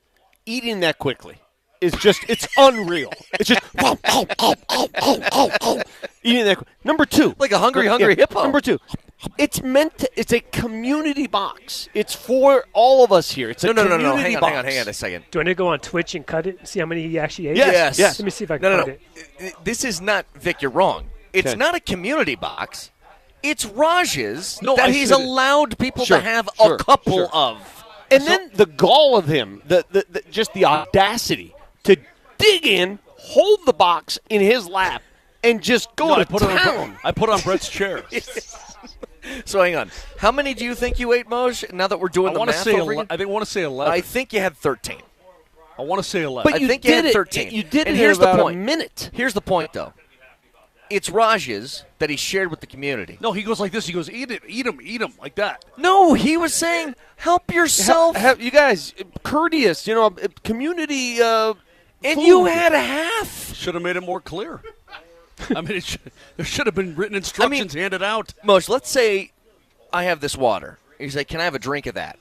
eating that quickly is just, it's unreal. It's just, eating that quickly. Number 2. Like a hungry hippo. Number 2. It's a community box. It's for all of us here. It's a community box. Hang on a second. Do I need to go on Twitch and cut it and see how many he actually ate? Yes. Let me see if I can cut it. This is not, Vic, you're wrong. It's not a community box. It's Raj's that he's allowed people to have a couple of. And then the gall of him, just the audacity to dig in, hold the box in his lap, and just go to town. I put on Brett's chair. So hang on. How many do you think you ate, Moj, now that we're doing the math over here? I want to say 11. I think you had 13. I want to say 11. But I think you had 13. You did it here's in about the point. a minute. Here's the point, though. It's Raj's that he shared with the community. No, he goes like this. He goes, eat him, like that. No, he was saying, help yourself. You guys, courteous, community and food. you had a half. Should have made it more clear. I mean, there should have been written instructions handed out. Moj, let's say I have this water. He's like, can I have a drink of that?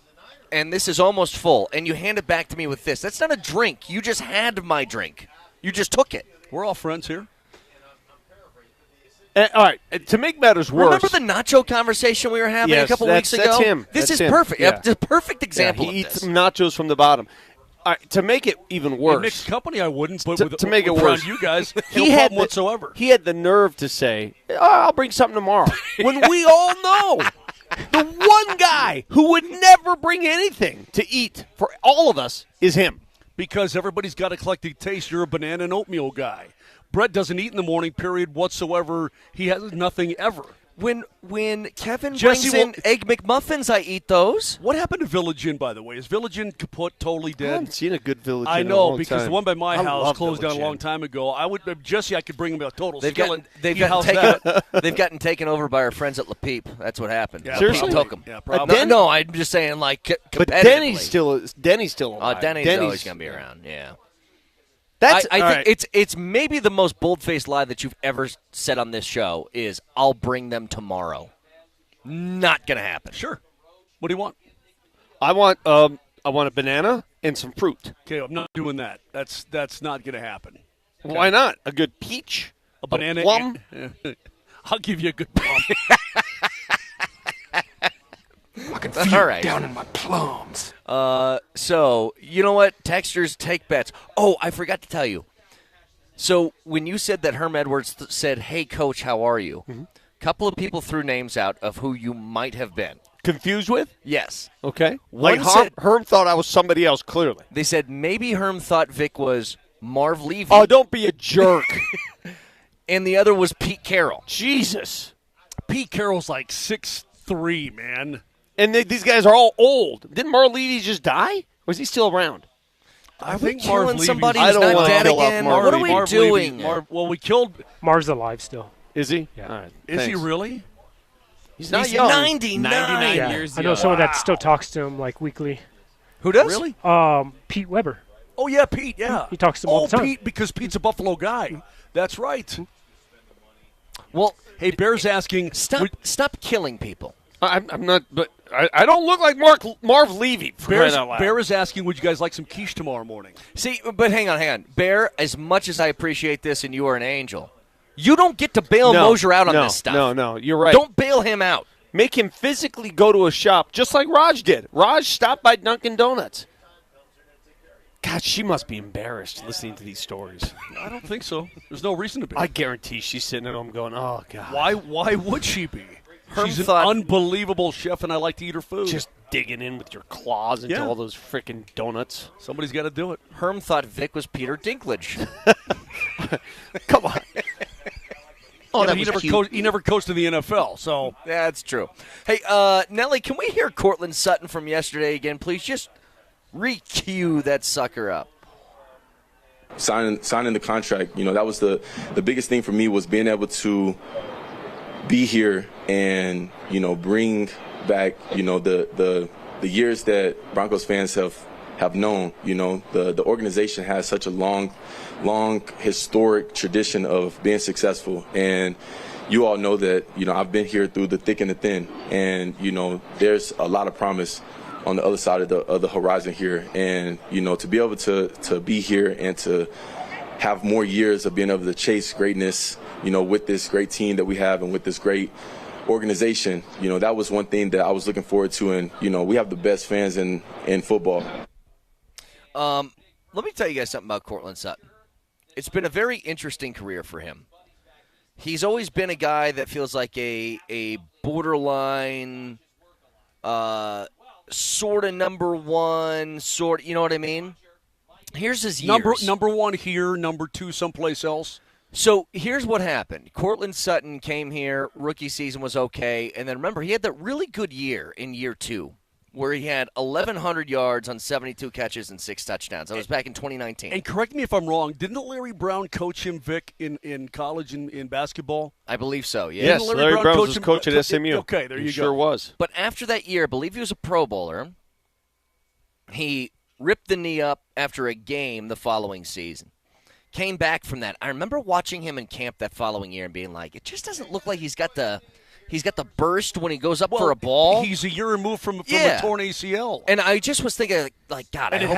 And this is almost full, and you hand it back to me with this. That's not a drink. You just had my drink. You just took it. We're all friends here. All right, to make matters worse. Remember the nacho conversation we were having a couple weeks ago? That's him. This that's is him. perfect. Yeah. It's a perfect example he of eats this. nachos from the bottom. All right, to make it even worse. In mixed company, I wouldn't, but to make it worse, you guys, he no had problem whatsoever. He had the nerve to say, I'll bring something tomorrow. When we all know the one guy who would never bring anything to eat for all of us is him. Because everybody's got eclectic taste. You're a banana and oatmeal guy. Brett doesn't eat in the morning, period, whatsoever. He has nothing ever. When Kevin brings in Egg McMuffins, I eat those. What happened to Village Inn, by the way? Is Village Inn kaput, totally dead? I haven't seen a good Village Inn I in a know, long because time. the one by my house closed down Village a long Inn. time ago. Jesse, I could bring him a total They've skillet. They've gotten taken over by our friends at La Peep. That's what happened. Yeah, Seriously? Took them. Yeah, probably. No, I'm just saying, like, But competitively. Denny's still alive. Denny's always going to be around, yeah. That's I think it's maybe the most bold-faced lie that you've ever said on this show is, I'll bring them tomorrow. Not going to happen. Sure. What do you want? I want a banana and some fruit. Okay, I'm not doing that. That's not going to happen. Okay. Why not? A good peach? A banana? Plum? I'll give you a good plum. I can feel it down in my plums. So, you know what? Texters take bets. Oh, I forgot to tell you. So, when you said that Herm Edwards said, hey, Coach, how are you? A couple of people threw names out of who you might have been. Confused with? Yes. Okay. One Like said- Herm thought I was somebody else, clearly. They said maybe Herm thought Vic was Marv Levy. Oh, don't be a jerk. And the other was Pete Carroll. Jesus. Pete Carroll's like 6'3", man. And these guys are all old. Didn't Marv Levy just die? Or is he still around? I think Marv killing Levy's- somebody I who's don't not wanna dead kill off again. Marv What are Levy. we Marv doing? Levy. Well, we killed. Marv's alive still. Is he? Yeah. All right. Is he Thanks. really? He's not He's young. 99. 99 Yeah. years I know young. someone that still talks to him like weekly. Who does? Really? Pete Weber. Oh, yeah, Pete, yeah. He talks to him all the time. Pete, because Pete's a Buffalo guy. That's right. Well, Hey, Bear's asking. stop killing people. I'm not, but I don't look like Marv Levy. Bear is asking, would you guys like some quiche tomorrow morning? See, but hang on. Bear, as much as I appreciate this and you are an angel, you don't get to bail Moser out on this stuff. No, you're right. Don't bail him out. Make him physically go to a shop, just like Raj did. Raj stopped by Dunkin' Donuts. God, she must be embarrassed listening to these stories. I don't think so. There's no reason to be. I guarantee she's sitting at home going, oh, God. Why would she be? She's an unbelievable chef, and I like to eat her food. Just digging in with your claws into all those freaking donuts. Somebody's got to do it. Herm thought Vic was Peter Dinklage. Come on. Oh, yeah, he never coached in the NFL, so. That's true. Hey, Nelly, can we hear Cortland Sutton from yesterday again, please? Just re-cue that sucker up. Signing the contract, that was the biggest thing for me, was being able to be here and, bring back, the years that Broncos fans have known. The organization has such a long historic tradition of being successful, and you all know that I've been here through the thick and the thin, and there's a lot of promise on the other side of the horizon here, and to be able to be here and to have more years of being able to chase greatness, with this great team that we have and with this great organization, that was one thing that I was looking forward to, and we have the best fans in football. Let me tell you guys something about Cortland Sutton. It's been a very interesting career for him. He's always been a guy that feels like a borderline sort of number one, you know what I mean? Here's his years. Number one here, number two someplace else. So here's what happened. Cortland Sutton came here, rookie season was okay, and then remember, he had that really good year in year two, where he had 1,100 yards on 72 catches and 6 touchdowns. That was back in 2019. And correct me if I'm wrong, didn't Larry Brown coach him, Vic, in college in basketball? I believe so, yeah. Yes, Larry Brown was coach at SMU. Okay, there you go. Sure was. But after that year, I believe he was a Pro Bowler. He ripped the knee up after a game the following season. Came back from that. I remember watching him in camp that following year and being like, it just doesn't look like he's got the burst when he goes up for a ball. He's a year removed from a torn ACL. And I just was thinking, like, God, and it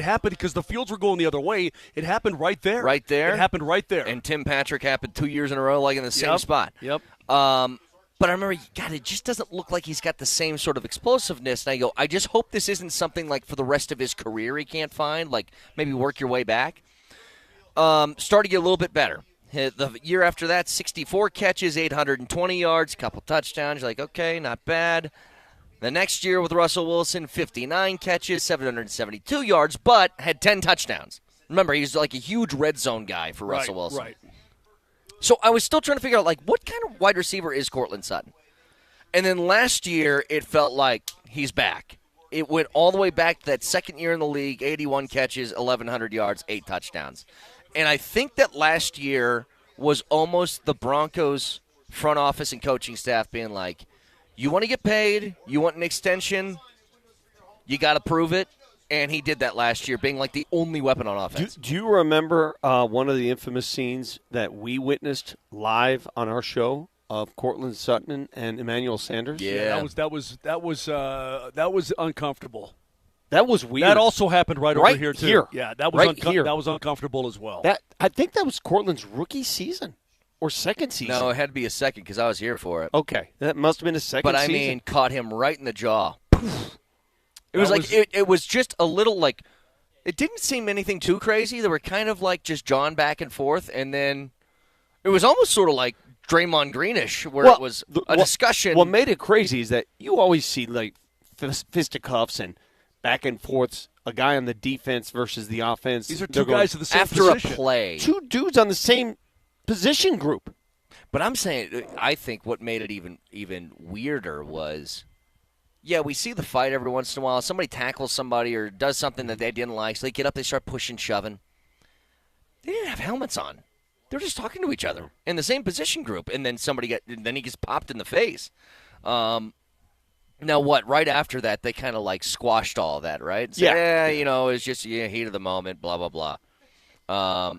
happened because the fields were going the other way. It happened right there. Right there? It happened right there. And Tim Patrick happened 2 years in a row, like in the same spot. Yep. But I remember, God, it just doesn't look like he's got the same sort of explosiveness. And I go, I just hope this isn't something like for the rest of his career he can't find, like maybe work your way back. Started to get a little bit better. The year after that, 64 catches, 820 yards, couple touchdowns. You're like, okay, not bad. The next year with Russell Wilson, 59 catches, 772 yards, but had 10 touchdowns. Remember, he's like a huge red zone guy for Russell Wilson. Right. So I was still trying to figure out, like, what kind of wide receiver is Cortland Sutton? And then last year, it felt like he's back. It went all the way back to that second year in the league, 81 catches, 1,100 yards, 8 touchdowns. And I think that last year was almost the Broncos front office and coaching staff being like, you want to get paid, you want an extension, you got to prove it. And he did that last year, being like the only weapon on offense. Do you remember one of the infamous scenes that we witnessed live on our show of Cortland Sutton and Emmanuel Sanders? Yeah, that was uncomfortable. That was weird. That also happened right over here too. Yeah, that was that was uncomfortable as well. I think that was Cortland's rookie season or second season. No, it had to be a second because I was here for it. Okay, that must have been a second. But I season. mean, caught him right in the jaw. It was like it was just a little like it didn't seem anything too crazy. They were kind of like just jawing back and forth, and then it was almost sort of like Draymond Greenish, where it was a discussion. What made it crazy is that you always see like fisticuffs and back and forths. A guy on the defense versus the offense. These are two guys of the same after position. A play. Two dudes on the same position group. But I'm saying, I think what made it even weirder was. Yeah, we see the fight every once in a while. Somebody tackles somebody or does something that they didn't like, so they get up, they start pushing, shoving. They didn't have helmets on. They were just talking to each other in the same position group, and then he gets popped in the face. Now what? Right after that, they kind of like squashed all that, right? So, it's just heat of the moment, blah blah blah.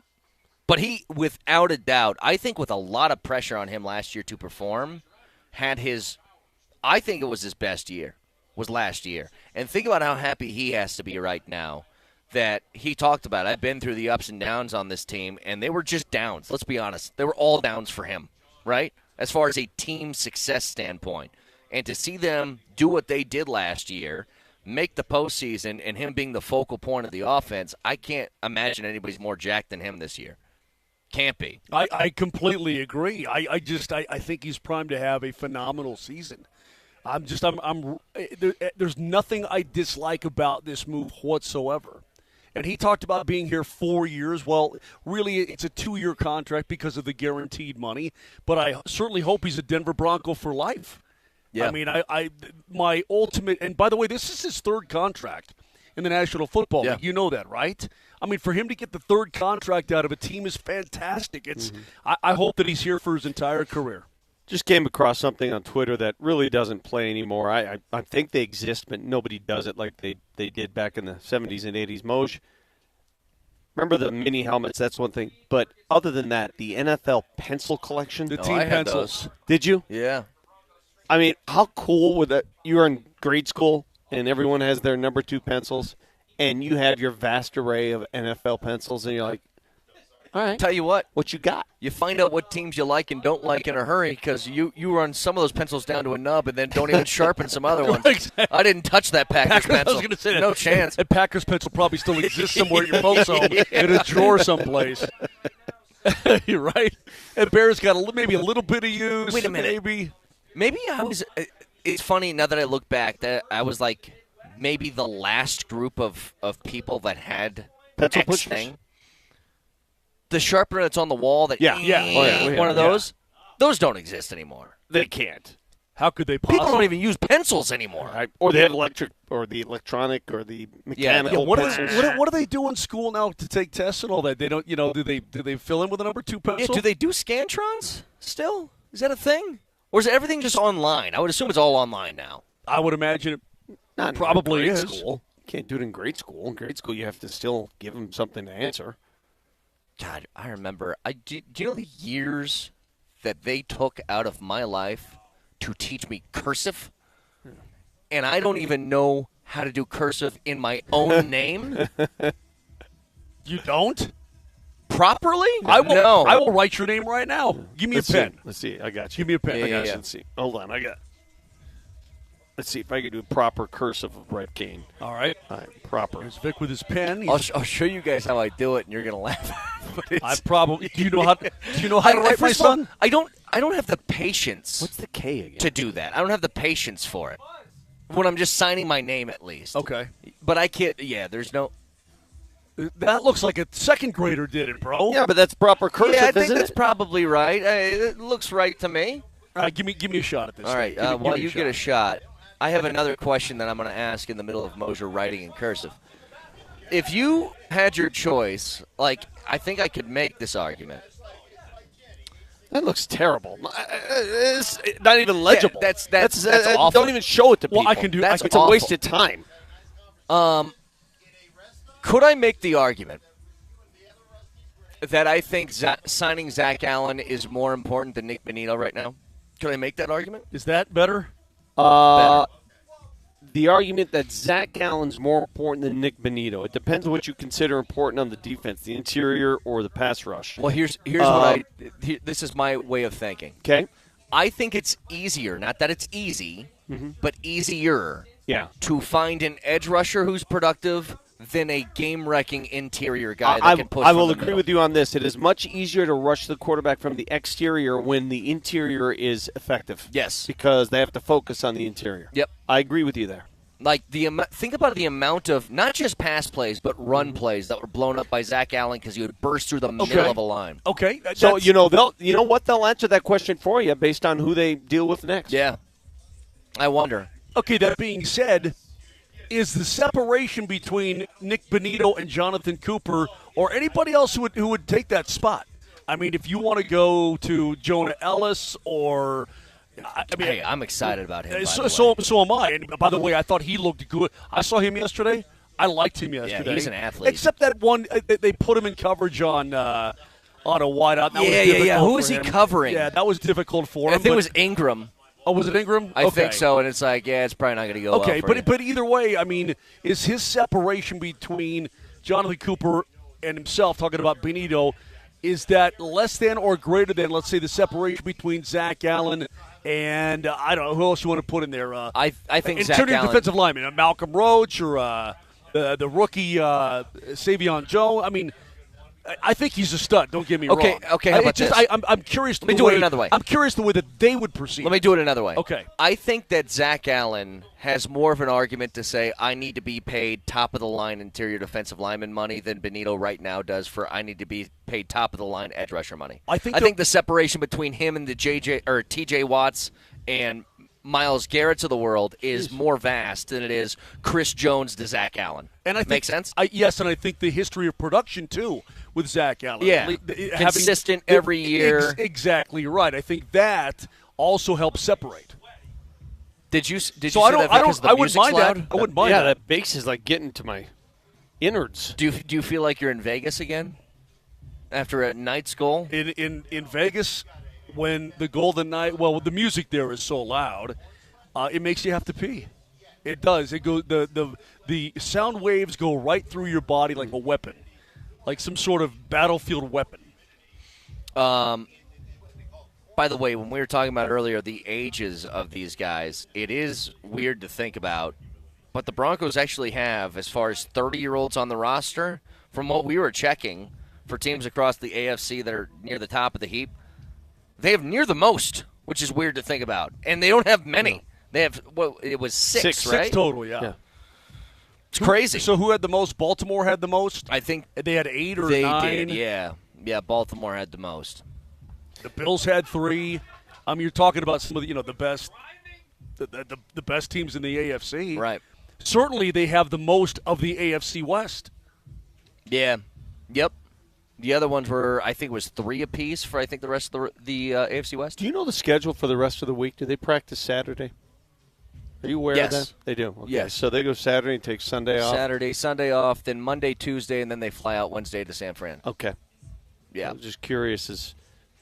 But he, without a doubt, I think with a lot of pressure on him last year to perform, had his. I think it was his best year. was last year. And think about how happy he has to be right now that he talked about. I've been through the ups and downs on this team, and they were just downs. Let's be honest. They were all downs for him, right, as far as a team success standpoint. And to see them do what they did last year, make the postseason, and him being the focal point of the offense, I can't imagine anybody's more jacked than him this year. Can't be. I completely agree. I think he's primed to have a phenomenal season. There's nothing I dislike about this move whatsoever. And he talked about being here 4 years. Well, really, it's a 2-year contract because of the guaranteed money. But I certainly hope he's a Denver Bronco for life. Yeah. I mean, my ultimate – and by the way, this is his third contract in the National Football League. You know that, right? I mean, for him to get the third contract out of a team is fantastic. It's I hope that he's here for his entire career. Just came across something on Twitter that really doesn't play anymore. I think they exist, but nobody does it like they did back in the 70s and 80s. Moj, remember the mini helmets? That's one thing. But other than that, the NFL pencil collection. The team pencils. Did you? Yeah. I mean, how cool would that? You were in grade school, and everyone has their number 2 pencils, and you have your vast array of NFL pencils, and you're like, all right. Tell you what you got? You find out what teams you like and don't like in a hurry because you run some of those pencils down to a nub and then don't even sharpen some other ones. Exactly. I didn't touch that Packers pencil. I was going to say that. No chance. That Packers pencil probably still exists somewhere at your folks' home in a drawer someplace. You're right. And Bears got maybe a little bit of use. Wait a minute. Maybe I was – it's funny now that I look back that I was like maybe the last group of people that had pencil X pushers. thing. The sharpener that's on the wall, that one of those, those don't exist anymore. They can't. How could they possibly? People don't even use pencils anymore. Right. Or they have electric, or the electronic, or the mechanical. What pencils. do they do in school now to take tests and all that? They don't. Do they fill in with a number 2 pencil? Yeah, do they do Scantrons still? Is that a thing? Or is everything just online? I would assume it's all online now. I would imagine it Not probably in is. grade school. You can't do it in grade school. In grade school, you have to still give them something to answer. God, I remember. Do you know the years that they took out of my life to teach me cursive? And I don't even know how to do cursive in my own name. You don't? Properly? I will. No. I will write your name right now. Give me a pen. Let's see. I got you. Give me a pen. I got Yeah. you. Let's see. Hold on. Let's see if I can do proper cursive of Brett Kane. All right. Proper. There's Vic with his pen. I'll show you guys how I do it, and you're gonna laugh. But I probably. Do you know how to write, my first of all, son? I don't have the patience. What's the K again? To do that? I don't have the patience for it. When I'm just signing my name, at least. Okay. But I can't. Yeah, there's no. That looks like a second grader did it, bro. Yeah, but that's proper cursive, Yeah, I think isn't that's it? probably right. It looks right to me. All right, give me a shot at this. All right, while you get a shot, I have another question that I'm going to ask in the middle of Moser writing in cursive. If you had your choice, I think I could make this argument. That looks terrible. It's not even legible. Yeah, that's awful. Don't even show it to people. Well, I can do. That's It's a waste of time. Could I make the argument that I think signing Zach Allen is more important than Nick Bonito right now? Could I make that argument? Is that better? The argument that Zach Allen's more important than Nick Bonito. It depends on what you consider important on the defense, the interior or the pass rush. Well, here's what this is my way of thinking. Okay. I think it's easier, not that it's easy, but easier to find an edge rusher who's productive than a game-wrecking interior guy that can push. I will agree with you on this. It is much easier to rush the quarterback from the exterior when the interior is effective. Yes. Because they have to focus on the interior. Yep. I agree with you there. Like think about the amount of not just pass plays, but run plays that were blown up by Zach Allen because he would burst through the middle of a line. Okay. So you know what, they'll answer that question for you based on who they deal with next. Yeah. I wonder. Okay. That being said, is the separation between Nick Bonito and Jonathan Cooper, or anybody else who would take that spot? I mean, if you want to go to Jonah Ellis or. Hey, I'm excited about him. So am I. And by the way, I thought he looked good. I saw him yesterday. I liked him yesterday. Yeah, he's an athlete. Except that one, they put him in coverage on a wideout. Yeah. Who was he covering? Yeah, that was difficult for him. I think it was Ingram. Oh, was it Ingram? I think so, and it's like, it's probably not going to go Okay, well for but either way, I mean, is his separation between Jonathan Cooper and himself, talking about Benito, is that less than or greater than, let's say, the separation between Zach Allen and, I don't know, who else you want to put in there? I think in Zach terms of Allen. defensive lineman, Malcolm Roach or the rookie Savion Joe. I mean, I think he's a stud. Don't get me wrong. Okay. How about this? I'm curious. Let me do it another way. I'm curious the way that they would proceed. Let me do it another way. Okay. I think that Zach Allen has more of an argument to say I need to be paid top of the line interior defensive lineman money than Benito right now does for I need to be paid top of the line edge rusher money. I think the separation between him and the TJ Watts and Myles Garrett's of the world is more vast than it is Chris Jones to Zach Allen. And I think, makes sense? Yes, and I think the history of production, too, with Zach Allen. Yeah, consistent every year. Exactly right. I think that also helps separate. Did you say I that because the I wouldn't music's mind loud? that. I wouldn't mind that. That bass is like getting to my innards. Do you feel like you're in Vegas again after a night's goal? In Vegas, when the Golden Knight, the music there is so loud, it makes you have to pee. It does. It goes the sound waves go right through your body like a weapon, like some sort of battlefield weapon. By the way, when we were talking about earlier the ages of these guys, it is weird to think about, but the Broncos actually have, as far as 30-year-olds on the roster, from what we were checking for teams across the AFC that are near the top of the heap, they have near the most, which is weird to think about. And they don't have many. They have, it was six, right? Six total, yeah. It's crazy. So who had the most? Baltimore had the most? I think they had 8 or they 9. Did, yeah. Yeah, Baltimore had the most. The Bills had 3. You're talking about some of the, the best the best teams in the AFC. Right. Certainly they have the most of the AFC West. Yeah. Yep. The other ones were, I think it was 3 apiece for, I think, the rest of the AFC West. Do you know the schedule for the rest of the week? Do they practice Saturday? Are you aware of that? They do. Okay. Yes. So they go Saturday and take Sunday off? Saturday, Sunday off, then Monday, Tuesday, and then they fly out Wednesday to San Fran. Okay. Yeah. I'm just curious if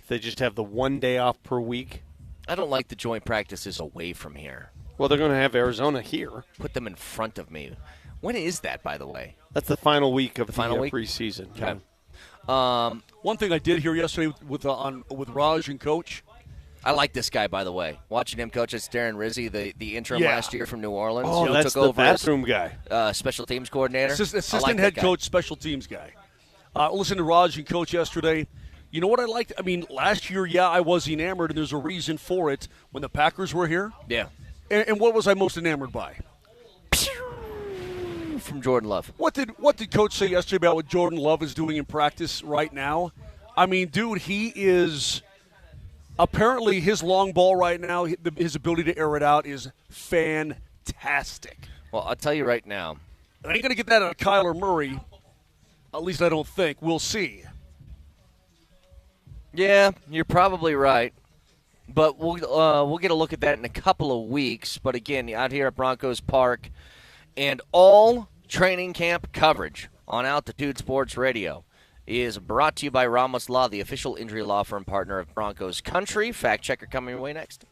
they just have the one day off per week. I don't like the joint practices away from here. Well, they're going to have Arizona here. Put them in front of me. When is that, by the way? That's the final week of the week? preseason. Okay. One thing I did hear yesterday with Raj and Coach. I like this guy, by the way. Watching him coach, it's Darren Rizzi, the interim last year from New Orleans. Oh, that's took the over bathroom guy. Special teams coordinator. Assistant head coach, special teams guy. Listen to Raj and Coach yesterday. You know what I liked? I mean, last year, I was enamored, and there's a reason for it. When the Packers were here. Yeah. And what was I most enamored by? From Jordan Love. What did Coach say yesterday about what Jordan Love is doing in practice right now? I mean, dude, he is apparently his long ball right now, his ability to air it out is fantastic. Well, I'll tell you right now. I ain't going to get that out of Kyler Murray. At least I don't think. We'll see. Yeah, you're probably right. But we'll get a look at that in a couple of weeks. But again, out here at Broncos Park, and all training camp coverage on Altitude Sports Radio is brought to you by Ramos Law, the official injury law firm partner of Broncos Country. Fact checker coming your way next.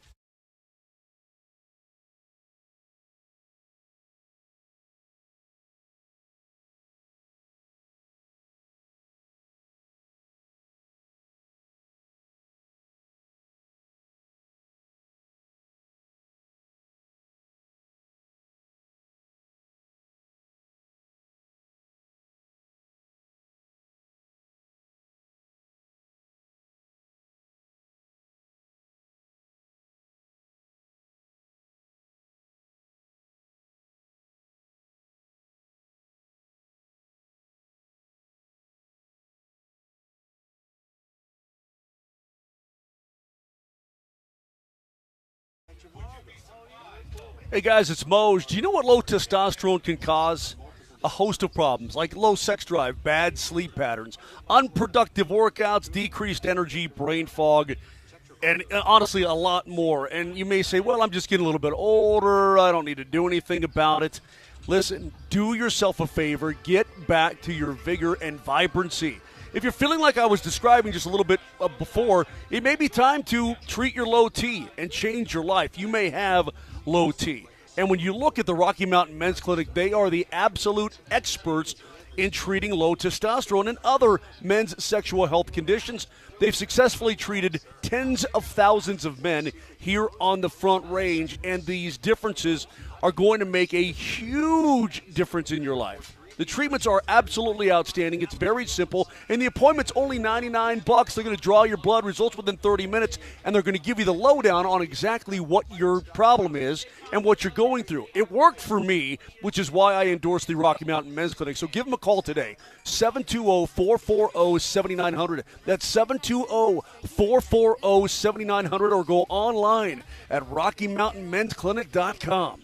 Hey, guys, it's Mose. Do you know what low testosterone can cause? A host of problems like low sex drive, bad sleep patterns, unproductive workouts, decreased energy, brain fog, and honestly a lot more. And you may say, well, I'm just getting a little bit older. I don't need to do anything about it. Listen, do yourself a favor. Get back to your vigor and vibrancy. if you're feeling like I was describing just a little bit before, it may be time to treat your low T and change your life. You may have low T. And when you look at the Rocky Mountain Men's Clinic, they are the absolute experts in treating low testosterone and other men's sexual health conditions. They've successfully treated tens of thousands of men here on the Front Range, and these differences are going to make a huge difference in your life. The treatments are absolutely outstanding. It's very simple, and the appointment's only $99. They're going to draw your blood, results within 30 minutes, and they're going to give you the lowdown on exactly what your problem is and what you're going through. It worked for me, which is why I endorse the Rocky Mountain Men's Clinic. So give them a call today, 720-440-7900. That's 720-440-7900, or go online at RockyMountainMen'sClinic.com.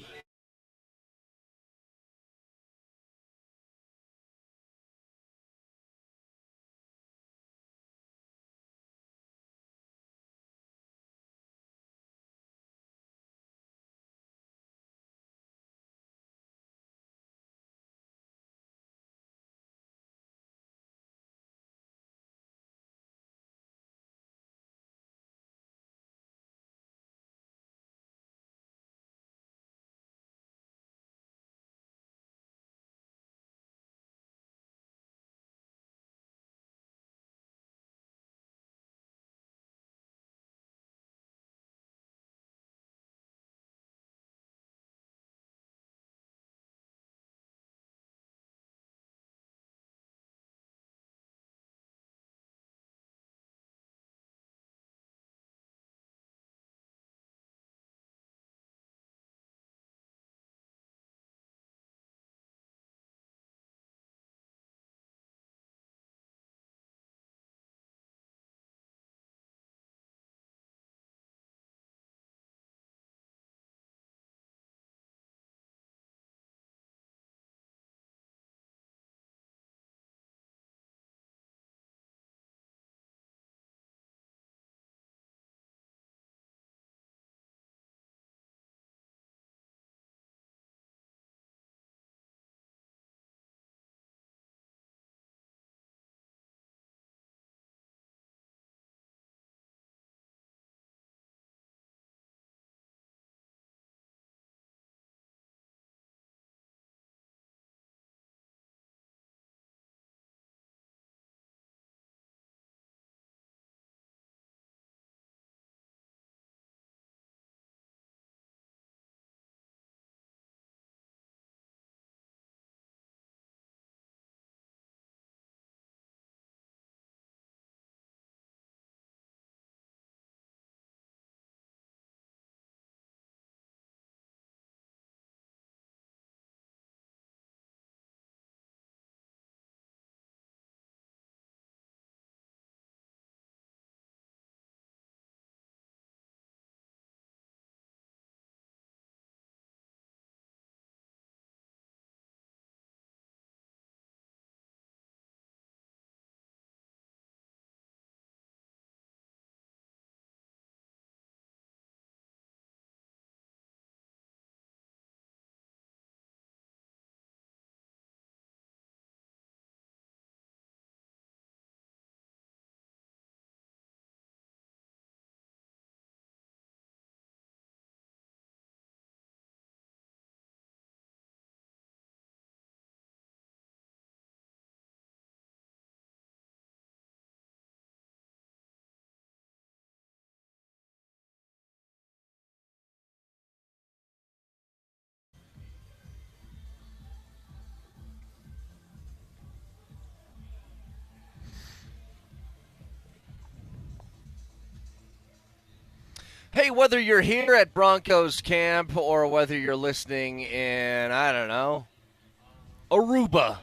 Hey, whether you're here at Broncos camp or whether you're listening in, I don't know, Aruba,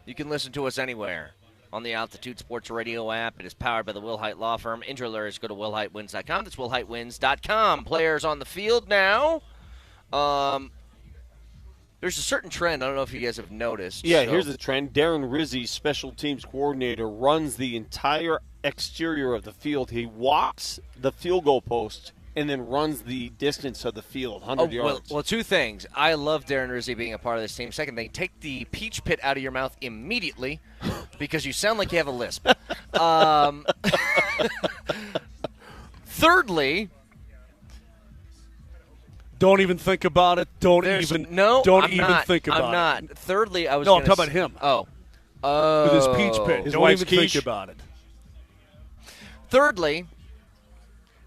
you can listen to us anywhere on the Altitude Sports Radio app. It is powered by the Will Hite Law Firm. Injury alerts, go to willhitewins.com. That's willhitewins.com. Players on the field now. There's a certain trend. I don't know if you guys have noticed. Yeah, here's the trend. Darren Rizzi, special teams coordinator, runs the entire exterior of the field. He walks the field goal post and then runs the distance of the field, 100 yards. Well, two things. I love Darren Rizzi being a part of this team. Second thing, take the peach pit out of your mouth immediately. Because you sound like you have a lisp. Thirdly, don't even think about it. Don't I'm even not. think about it. I'm not. Thirdly, I was. No, I'm talking about him. Oh. With his peach pit. Don't even think about it. Thirdly,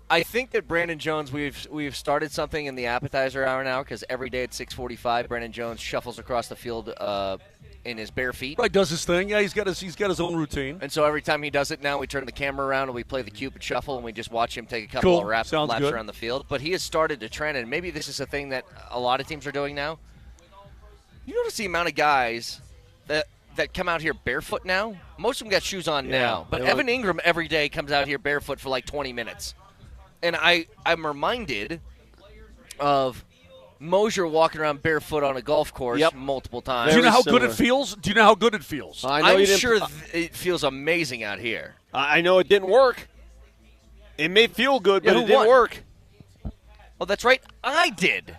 I think that Brandon Jones, we've started something in the appetizer hour now because every day at 6:45, Brandon Jones shuffles across the field in his bare feet. Right, does his thing. Yeah, he's got his own routine. And so every time he does it now, we turn the camera around and we play the Cupid Shuffle and we just watch him take a couple of laps around the field. But he has started to trend, and maybe this is a thing that a lot of teams are doing now. You notice the amount of guys that come out here barefoot now? Most of them got shoes on now. But Evan Ingram every day comes out here barefoot for like 20 minutes. And I'm reminded of Moser walking around barefoot on a golf course multiple times. Do you know how good it feels? I'm sure it feels amazing out here. I know it didn't work. It may feel good, but it didn't work. Oh, that's right. I did.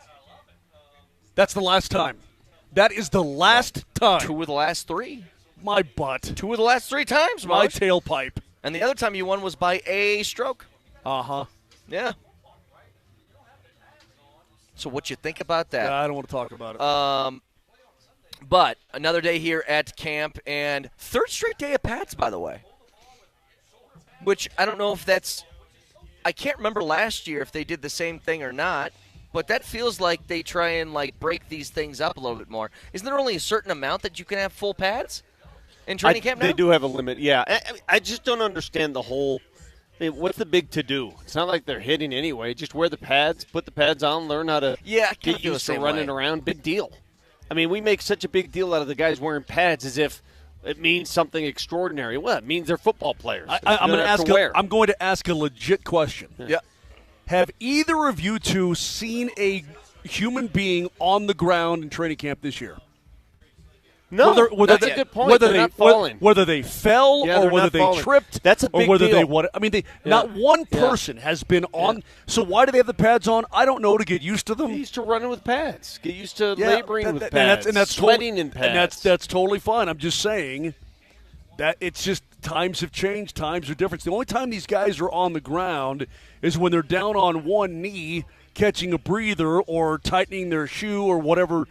That's the last time. That is the last time. 2 of the last 3. My butt. 2 of the last 3 times, My Moj. tailpipe. And the other time you won was by a stroke. Uh-huh. Yeah. So what you think about that? I don't want to talk about it. But another day here at camp, and third straight day of Pats, by the way. Which I don't know if that's – I can't remember last year if they did the same thing or not, but that feels like they try and, break these things up a little bit more. Isn't there only a certain amount that you can have full pads in training camp now? They do have a limit, yeah. I just don't understand the whole – what's the big to-do? It's not like they're hitting anyway. Just wear the pads, put the pads on, learn how to get used to running around. Big deal. I mean, we make such a big deal out of the guys wearing pads as if it means something extraordinary. Well, it means they're football players. I'm going to ask a legit question. Yeah. Have either of you two seen a human being on the ground in training camp this year? No, that's a good point. They're not falling. Whether they fell or whether they tripped, that's a big or whether deal. they what? I mean, not one person has been on. So why do they have the pads on? I don't know. To get used to them. Get used to running with pads. Get used to laboring with pads. And that's sweating in pads. And that's totally fine. I'm just saying that it's just times have changed. Times are different. The only time these guys are on the ground is when they're down on one knee, catching a breather or tightening their shoe or whatever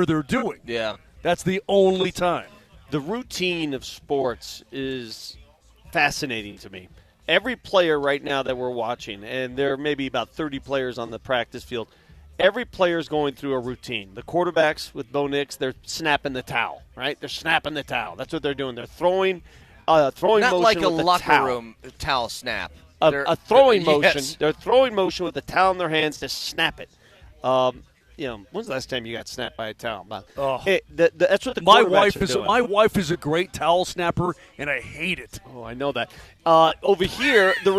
they're doing. Yeah. That's the only time. The routine of sports is fascinating to me. Every player right now that we're watching, and there are maybe about 30 players on the practice field, every player is going through a routine. The quarterbacks with Bo Nix, they're snapping the towel, right? They're snapping the towel. That's what they're doing. They're throwing Not motion like a with the locker towel. room towel snap. A throwing motion. Yes. They're throwing motion with the towel in their hands to snap it. When's the last time you got snapped by a towel? That's what the quarterbacks are doing. My wife is a great towel snapper, and I hate it. Oh, I know that. Over here, the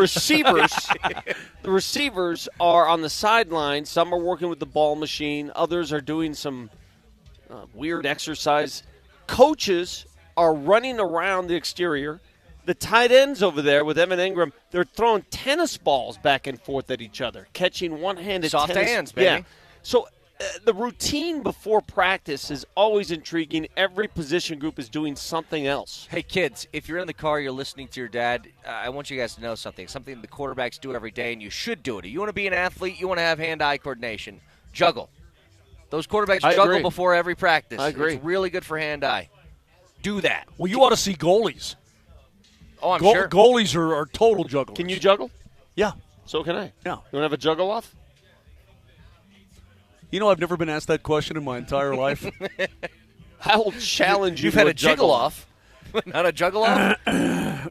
receivers are on the sideline. Some are working with the ball machine. Others are doing some weird exercise. Coaches are running around the exterior. The tight ends over there with Evan Ingram, they're throwing tennis balls back and forth at each other, catching one-handed soft tennis. hands, baby. Yeah. So the routine before practice is always intriguing. Every position group is doing something else. Hey, kids, if you're in the car, you're listening to your dad, I want you guys to know something the quarterbacks do every day, and you should do it. You want to be an athlete, you want to have hand-eye coordination. Juggle. Those quarterbacks juggle before every practice. I agree. It's really good for hand-eye. Do that. Well, you ought to see goalies. Oh, I'm sure. Goalies are total jugglers. Can you juggle? Yeah. So can I. Yeah. You want to have a juggle off? You know, I've never been asked that question in my entire life. I will challenge you. You've to had a a jiggle off. Not a juggle off?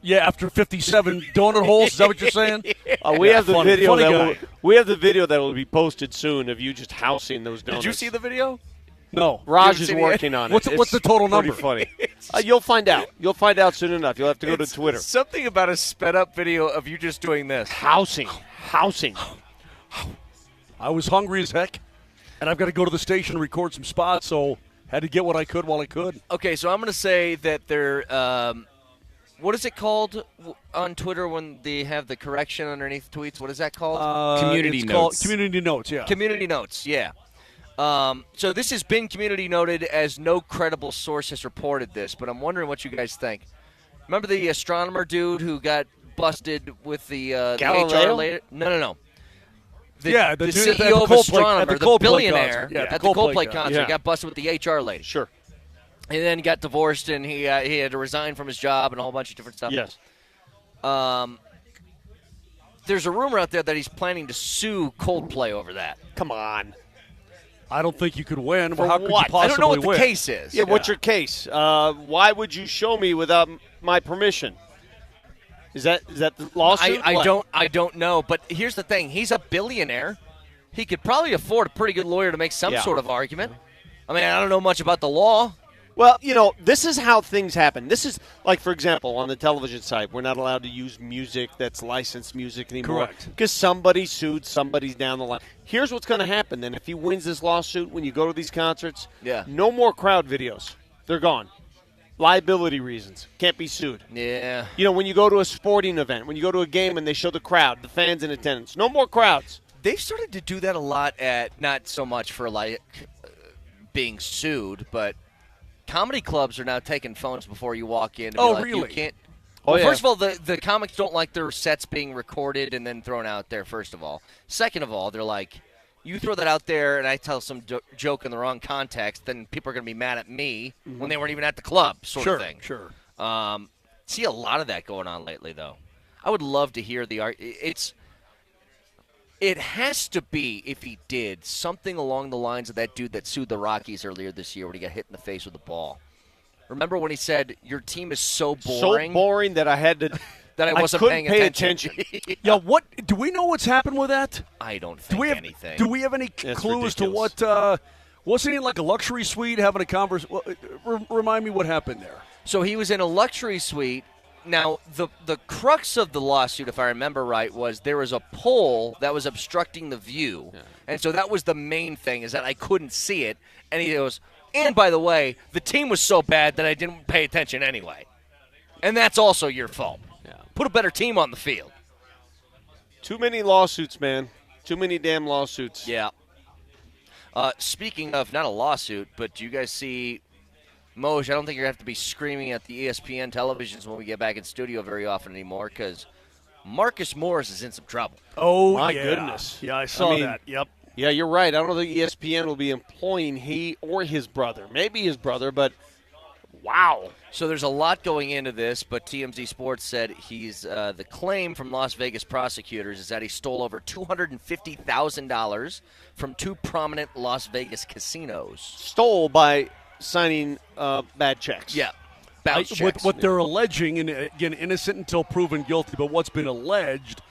Yeah, after 57 donut holes. Is that what you're saying? We have the video that we have the video that will be posted soon of you just housing those donuts. Did you see the video? No. Raj is working on it. What's the total number? Pretty funny. You'll find out. You'll find out soon enough. You'll have to go to Twitter. Something about a sped-up video of you just doing this. Housing. I was hungry as heck, and I've got to go to the station and record some spots, so had to get what I could while I could. Okay, so I'm going to say that they're what is it called on Twitter when they have the correction underneath tweets? What is that called? Community notes. Community notes, yeah. Community notes, yeah. So this has been community noted as no credible source has reported this, but I'm wondering what you guys think. Remember the astronomer dude who got busted with the Galileo? HR later? No. The dude CEO of Astronomer, the billionaire at the Coldplay concert, Yeah. got busted with the HR lady. Sure. And then got divorced, and he had to resign from his job and a whole bunch of different stuff. Yes. There's a rumor out there that he's planning to sue Coldplay over that. Come on. I don't think you could win. For How could you what? possibly I don't know what the win? case is. Yeah, what's your case? Why would you show me without my permission? Is that the lawsuit? I don't know. But here's the thing: he's a billionaire. He could probably afford a pretty good lawyer to make some sort of argument. I mean, I don't know much about the law. Well, this is how things happen. This is, like, for example, on the television side, we're not allowed to use music that's licensed music anymore. Correct. Because somebody sued, somebody's down the line. Here's what's going to happen then. If he wins this lawsuit, when you go to these concerts, no more crowd videos. They're gone. Liability reasons. Can't be sued. Yeah. When you go to a sporting event, when you go to a game and they show the crowd, the fans in attendance, no more crowds. They've started to do that a lot at, not so much for, like, being sued, but comedy clubs are now taking phones before you walk in. Really? You can't. Well, first of all, the comics don't like their sets being recorded and then thrown out there, first of all. Second of all, they're like, you throw that out there and I tell some joke in the wrong context, then people are going to be mad at me when they weren't even at the club, sort of thing. Sure. See a lot of that going on lately, though. I would love to hear the art. It has to be, if he did, something along the lines of that dude that sued the Rockies earlier this year when he got hit in the face with a ball. Remember when he said, your team is so boring? So boring that I had to that I wasn't couldn't paying pay attention. Yeah, what do we know what's happened with that? I don't think anything. Do we have any clue as to what wasn't he like a luxury suite having a conversation? Remind me what happened there. So he was in a luxury suite. Now, the crux of the lawsuit, if I remember right, was there was a pole that was obstructing the view. Yeah. And so that was the main thing, is that I couldn't see it. And he goes, and by the way, the team was so bad that I didn't pay attention anyway. And that's also your fault. Yeah. Put a better team on the field. Too many lawsuits, man. Too many damn lawsuits. Yeah. Speaking of, not a lawsuit, but do you guys see Moser? I don't think you're going to have to be screaming at the ESPN televisions when we get back in studio very often anymore, because Marcus Morris is in some trouble. Oh, my goodness. Yeah, I saw that. Yep. Yeah, you're right. I don't think ESPN will be employing he or his brother. Maybe his brother, but wow. So there's a lot going into this, but TMZ Sports said he's the claim from Las Vegas prosecutors is that he stole over $250,000 from two prominent Las Vegas casinos. Stole by signing bad checks. Yeah. Bounce checks. What they're alleging, and again, innocent until proven guilty, but what's been alleged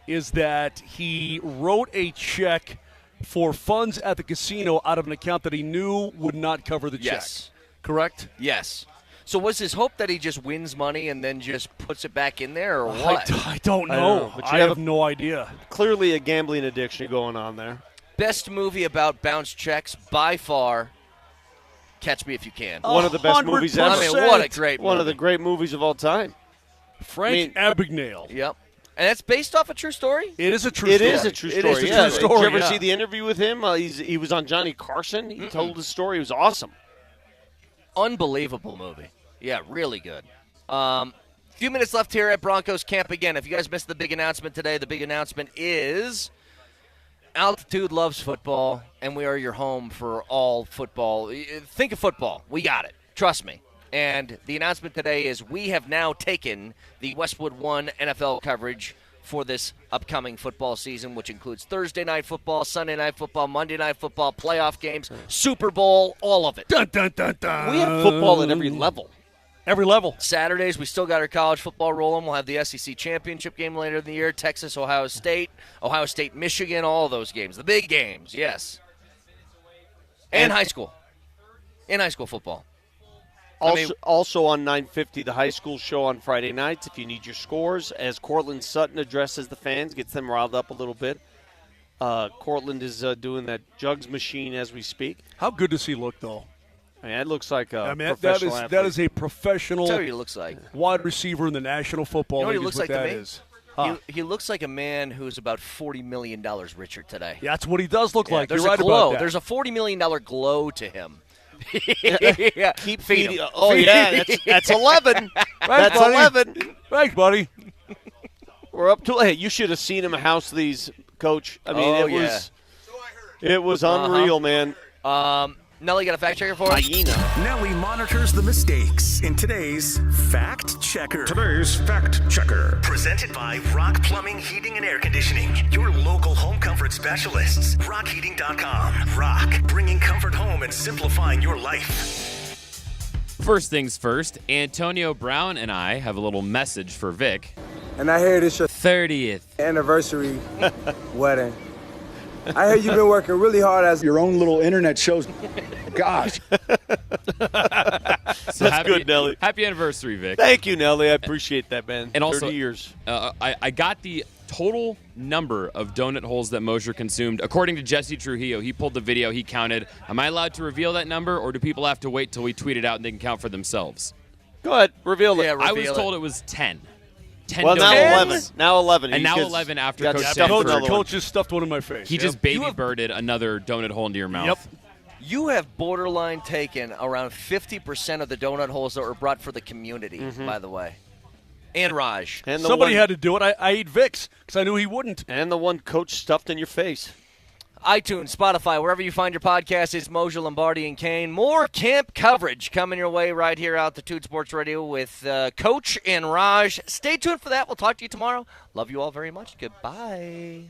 is that he wrote a check for funds at the casino out of an account that he knew would not cover the check. Correct? Yes. So was his hope that he just wins money and then just puts it back in there, or what? I don't know. But I have no idea. Clearly a gambling addiction going on there. Best movie about bounce checks by far, Catch Me If You Can. One of the best movies ever. I mean, what a great movie. One of the great movies of all time. Frank Abagnale. Yep. And that's based off a true story? It is a true story. It is a true story. It is a true story. Did you ever see the interview with him? He was on Johnny Carson. He told his story. It was awesome. Unbelievable movie. Yeah, really good. Few minutes left here at Broncos camp again. If you guys missed the big announcement today, the big announcement is Altitude loves football, and we are your home for all football. Think of football. We got it. Trust me. And the announcement today is we have now taken the Westwood One NFL coverage for this upcoming football season, which includes Thursday night football, Sunday night football, Monday night football, playoff games, Super Bowl, all of it. Dun, dun, dun, dun. We have football at every level. Every level. Saturdays, we still got our college football rolling. We'll have the SEC championship game later in the year, Texas, Ohio State, Michigan, all of those games. The big games, yes. And high school. And high school football. Also on 950, the high school show on Friday nights, if you need your scores, as Cortland Sutton addresses the fans, gets them riled up a little bit. Cortland is doing that jugs machine as we speak. How good does he look, though? I mean, it looks like a professional athlete. That is a professional That's what he looks like. Wide receiver in the National Football League. You know what he looks like that to me? is. Huh. He looks like a man who's about $40 million richer today. Yeah, that's what he does look like. There's You're right a glow. about that. There's a $40 million glow to him. Yeah. Keep Feed feeding. 'em. Oh, yeah, that's 11. That's buddy. 11. Thanks, buddy. We're up to. Hey, you should have seen him house these, Coach. I mean, it was unreal, man. Nelly, got a fact checker for us? Hyena. Nelly monitors the mistakes in today's Fact Checker. Presented by Rock Plumbing, Heating, and Air Conditioning. Your local home comfort specialists. RockHeating.com. Rock, bringing comfort home and simplifying your life. First things first, Antonio Brown and I have a little message for Vic. And I hear this your 30th anniversary wedding. I hear you've been working really hard as your own little internet shows. Gosh. So That's good, Nelly. Happy anniversary, Vic. Thank you, Nelly. I appreciate that, man. And also, 30 years. I got the total number of donut holes that Moser consumed. According to Jesse Trujillo, he pulled the video, he counted. Am I allowed to reveal that number, or do people have to wait till we tweet it out and they can count for themselves? Go ahead. Reveal it. Yeah, I was told it was 10. 10 well, now donut 11. holes. Now 11. And He now gets- 11 after got Coach stuffed Sanford. another one. Coach just stuffed one in my face. He just baby-birded another donut hole into your mouth. Yep. You have borderline taken around 50% of the donut holes that were brought for the community, by the way. And Raj. And the Somebody one, had to do it. I ate Vicks because I knew he wouldn't. And the one Coach stuffed in your face. iTunes, Spotify, wherever you find your podcast, it's Moser, Lombardi, and Kane. More camp coverage coming your way right here out the Toot Sports Radio with Coach and Raj. Stay tuned for that. We'll talk to you tomorrow. Love you all very much. Goodbye.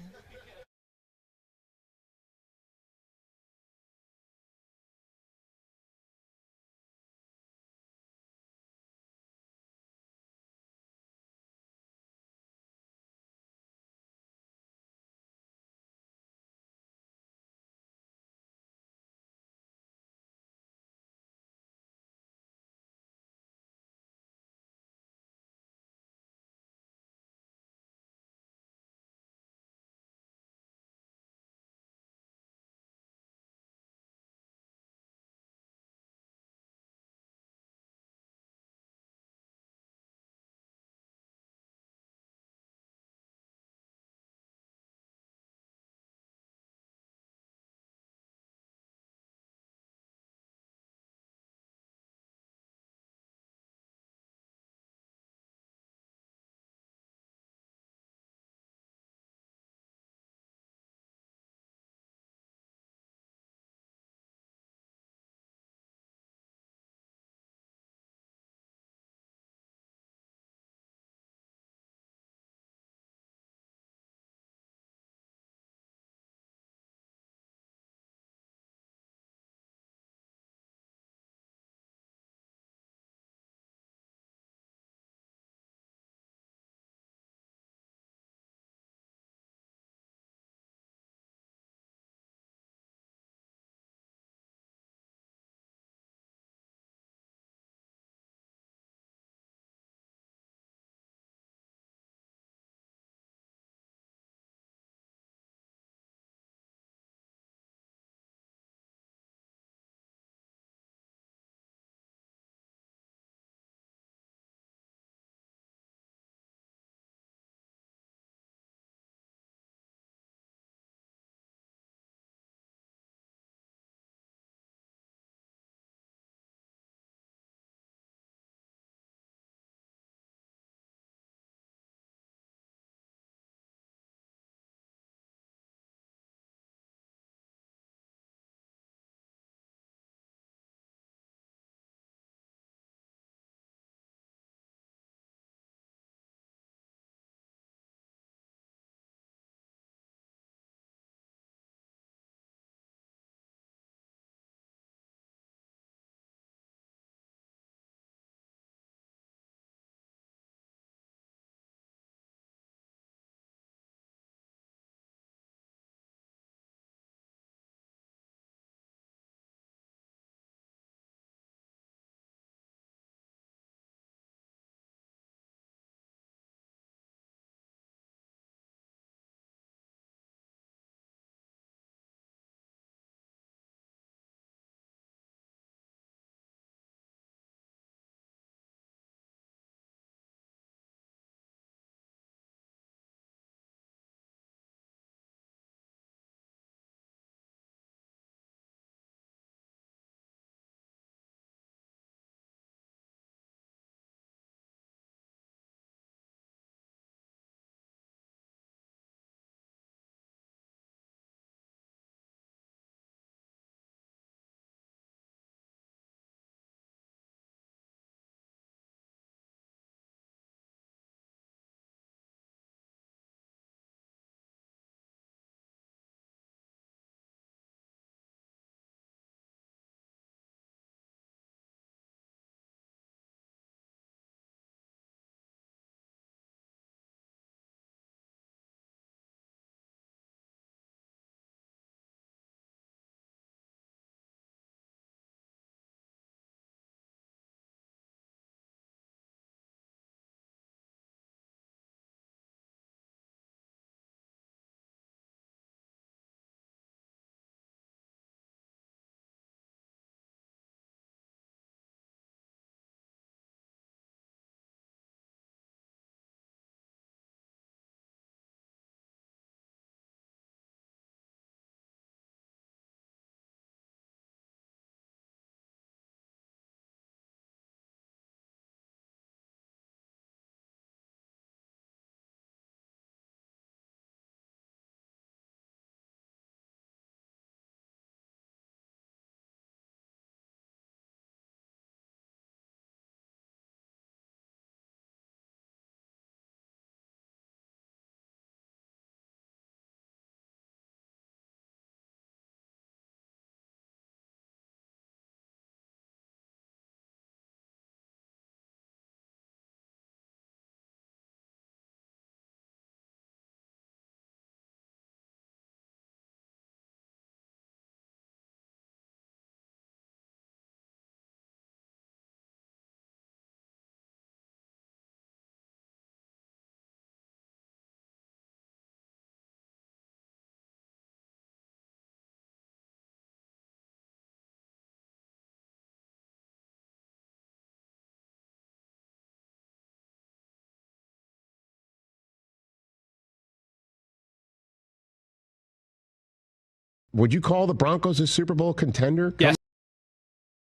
Would you call the Broncos a Super Bowl contender coming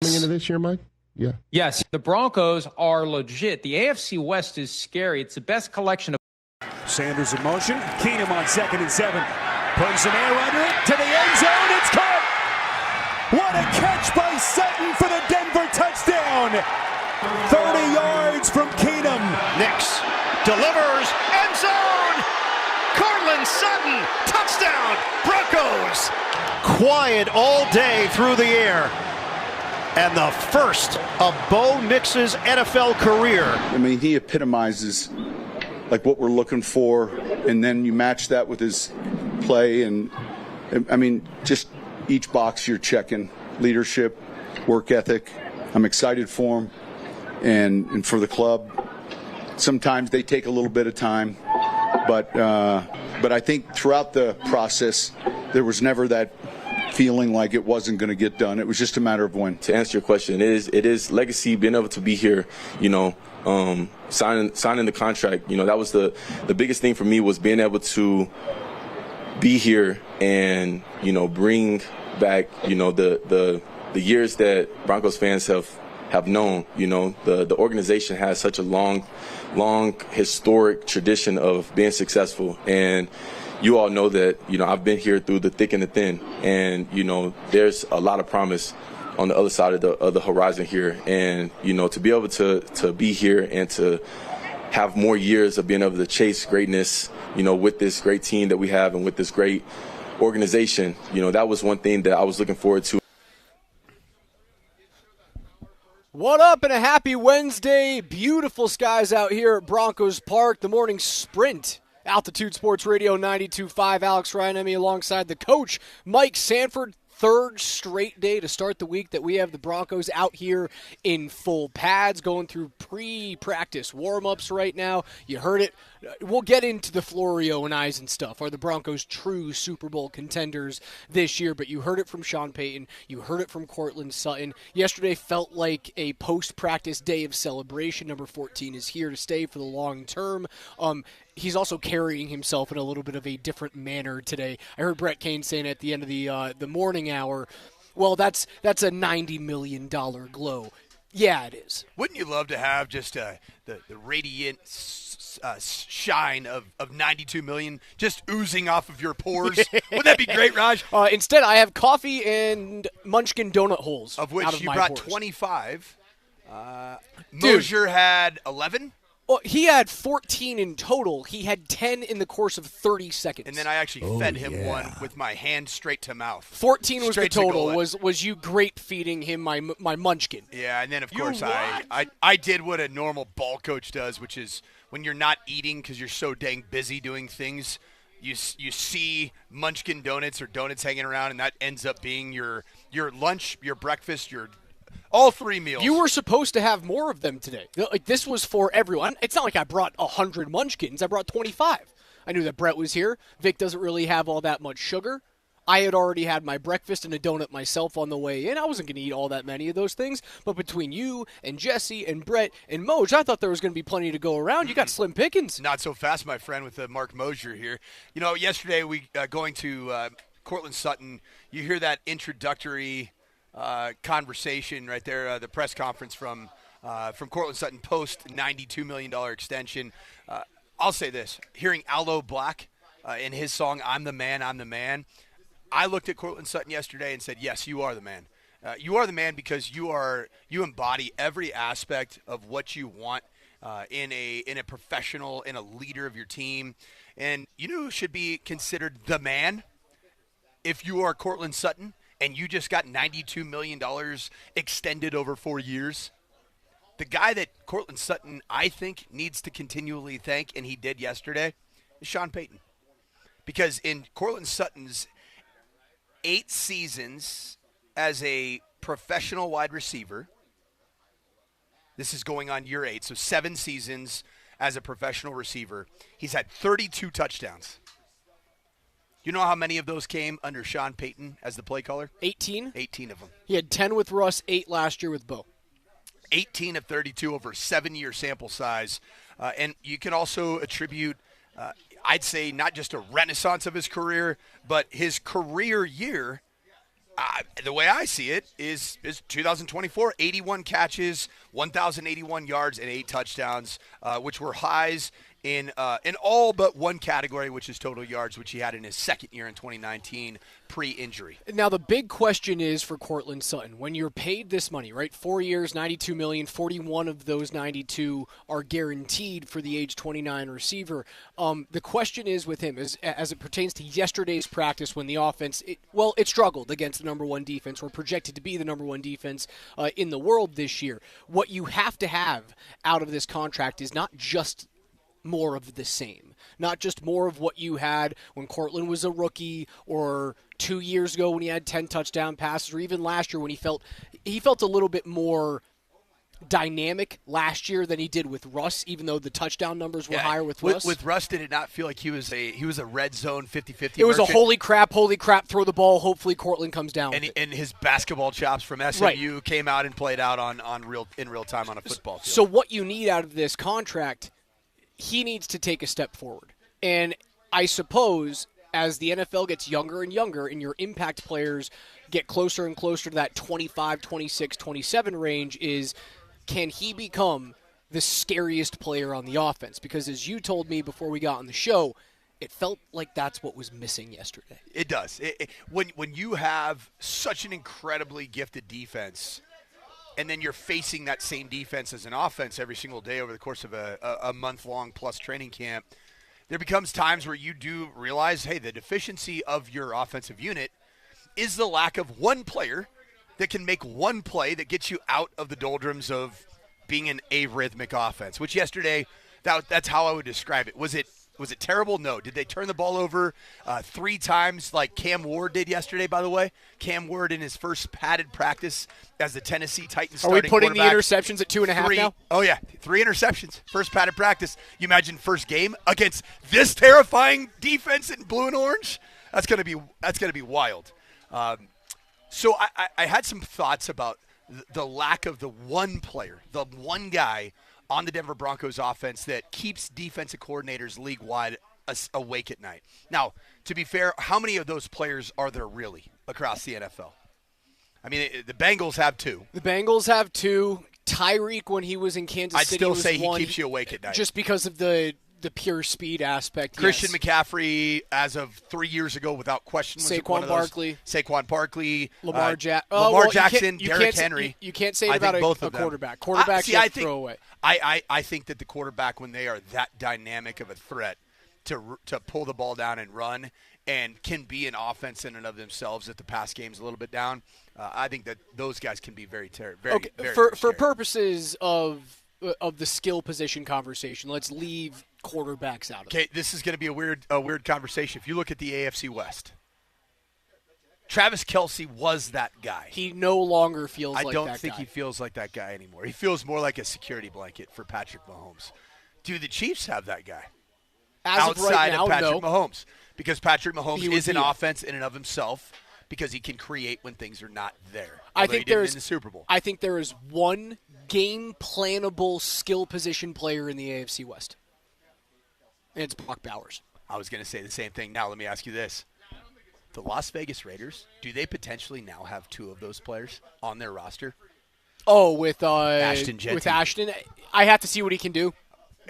into this year, Mike? Yeah. Yes, the Broncos are legit. The AFC West is scary. It's the best collection of. Sanders in motion. Keenum on 2nd and 7. Putting some air under it to the end zone. It's caught. What a catch by Sutton for the Denver touchdown. 30 yards from Keenum. Nix delivers, end zone. Cortland Sutton, touchdown, Broncos. Quiet all day through the air. And the first of Bo Nix's NFL career. I mean, he epitomizes like what we're looking for, and then you match that with his play, and I mean, just each box you're checking: leadership, work ethic. I'm excited for him and for the club. Sometimes they take a little bit of time, but I think throughout the process there was never that feeling like it wasn't going to get done. It was just a matter of when. To answer your question, it is legacy, being able to be here, signing the contract. That was the biggest thing for me, was being able to be here and, bring back, the years that Broncos fans have known. The organization has such a long historic tradition of being successful, and you all know that, I've been here through the thick and the thin, and, there's a lot of promise on the other side of the horizon here. And, to be able to be here and to have more years of being able to chase greatness, with this great team that we have and with this great organization, that was one thing that I was looking forward to. What up, and a happy Wednesday. Beautiful skies out here at Broncos Park. The morning sprint. Altitude Sports Radio 92.5. Alex Ryan alongside the coach, Mike Sanford. Third straight day to start the week that we have the Broncos out here in full pads, going through pre-practice warm-ups right now. You heard it. We'll get into the Florio and Eisen stuff. Are the Broncos true Super Bowl contenders this year? But you heard it from Sean Payton. You heard it from Cortland Sutton. Yesterday felt like a post-practice day of celebration. Number 14 is here to stay for the long term. He's also carrying himself in a little bit of a different manner today. I heard Brett Kane saying at the end of the morning hour, well, that's a $90 million glow. Yeah, it is. Wouldn't you love to have just the radiant shine of $92 million just oozing off of your pores? Wouldn't that be great, Raj? Instead, I have coffee and Munchkin donut holes. Of which you brought 25. Dude. Moser had 11. Well, he had 14 in total. He had 10 in the course of 30 seconds. And then I actually fed him one with my hand straight to mouth. 14 was the total. Was you grape feeding him my munchkin? Yeah, and then of course I did what a normal ball coach does, which is when you're not eating because you're so dang busy doing things, you see munchkin donuts or donuts hanging around, and that ends up being your lunch, your breakfast, all 3 meals. You were supposed to have more of them today. Like, this was for everyone. It's not like I brought 100 munchkins. I brought 25. I knew that Brett was here. Vic doesn't really have all that much sugar. I had already had my breakfast and a donut myself on the way in. I wasn't going to eat all that many of those things. But between you and Jesse and Brett and Moj, I thought there was going to be plenty to go around. You got slim pickings. Not so fast, my friend, with Mark Moser here. Yesterday we going to Cortland Sutton. You hear that introductory conversation right there, the press conference from Cortland Sutton post $92 million extension. I'll say this, hearing Aloe Black in his song, I'm the Man, I looked at Cortland Sutton yesterday and said, yes, you are the man. You are the man because you embody every aspect of what you want in a professional, in a leader of your team. And you know who should be considered the man if you are Cortland Sutton? And you just got $92 million extended over 4 years? The guy that Cortland Sutton, I think, needs to continually thank, and he did yesterday, is Sean Payton. Because in Cortland Sutton's 8 seasons as a professional wide receiver, this is going on year 8, so 7 seasons as a professional receiver, he's had 32 touchdowns. You know how many of those came under Sean Payton as the play caller? 18. 18 of them. He had 10 with Russ, 8 last year with Bo. 18 of 32 over a 7-year sample size. And you can also attribute I'd say not just a renaissance of his career, but his career year, the way I see it, is 2024, 81 catches, 1,081 yards, and 8 touchdowns, which were highs in all but one category, which is total yards, which he had in his second year in 2019, pre-injury. Now, the big question is for Courtland Sutton, when you're paid this money, right, 4 years, $92 million, 41 of those 92 are guaranteed for the age 29 receiver. The question is with him, as it pertains to yesterday's practice when the offense, it struggled against the number one defense, or projected to be the number one defense in the world this year. What you have to have out of this contract is not just more of the same. Not just more of what you had when Courtland was a rookie, or 2 years ago when he had 10 touchdown passes, or even last year when he felt a little bit more dynamic last year than he did with Russ, even though the touchdown numbers were higher with Russ. With Russ, did it not feel like he was a red zone 50-50 It was merchant? a holy crap, throw the ball, hopefully Courtland comes down with it. And his basketball chops from SMU came out and played out in real time on a football field. So what you need out of this contract, he needs to take a step forward. And I suppose as the NFL gets younger and younger and your impact players get closer and closer to that 25, 26, 27 range, can he become the scariest player on the offense? Because as you told me before we got on the show, it felt like that's what was missing yesterday. It does. When you have such an incredibly gifted defense, and then you're facing that same defense as an offense every single day over the course of a month-long plus training camp, there becomes times where you do realize, hey, the deficiency of your offensive unit is the lack of one player that can make one play that gets you out of the doldrums of being an arrhythmic offense, which yesterday, that's how I would describe it. Was it terrible? No. Did they turn the ball over 3 times like Cam Ward did yesterday, by the way? Cam Ward in his first padded practice as the Tennessee Titans starting quarterback. Are we putting the interceptions at 2.5 now? Oh, yeah. 3 interceptions. First padded practice. You imagine first game against this terrifying defense in blue and orange? That's gonna be wild. So I had some thoughts about the lack of the one player, the one guy on the Denver Broncos offense that keeps defensive coordinators league-wide awake at night. Now, to be fair, how many of those players are there really across the NFL? I mean, the Bengals have 2. The Bengals have 2. Tyreek, when he was in Kansas City, I'd still was say he one, keeps you awake at night. just because of the pure speed aspect. Christian yes. McCaffrey, as of 3 years ago, without question, was one of those. Saquon Barkley, Lamar Jackson, Derrick Henry. You can't say it about a quarterback. Quarterbacks you have to throw away. I think that the quarterback, when they are that dynamic of a threat to pull the ball down and run, and can be an offense in and of themselves if the pass game's a little bit down, I think that those guys can be very okay. For purposes of the skill position conversation, let's leave quarterbacks out of it. Okay, this is going to be a weird conversation. If you look at the AFC West, Travis Kelce was that guy. He no longer feels like that guy. I don't think he feels like that guy anymore. He feels more like a security blanket for Patrick Mahomes. Do the Chiefs have that guy? Outside of Patrick Mahomes. Because Patrick Mahomes is an offense in and of himself, because he can create when things are not there. I think in the Super Bowl. I think there is one game plannable skill position player in the AFC West. And it's Brock Bowers. I was going to say the same thing. Now let me ask you this. The Las Vegas Raiders, do they potentially now have 2 of those players on their roster? Oh, with Ashton Jeanty. With Ashton, I have to see what he can do.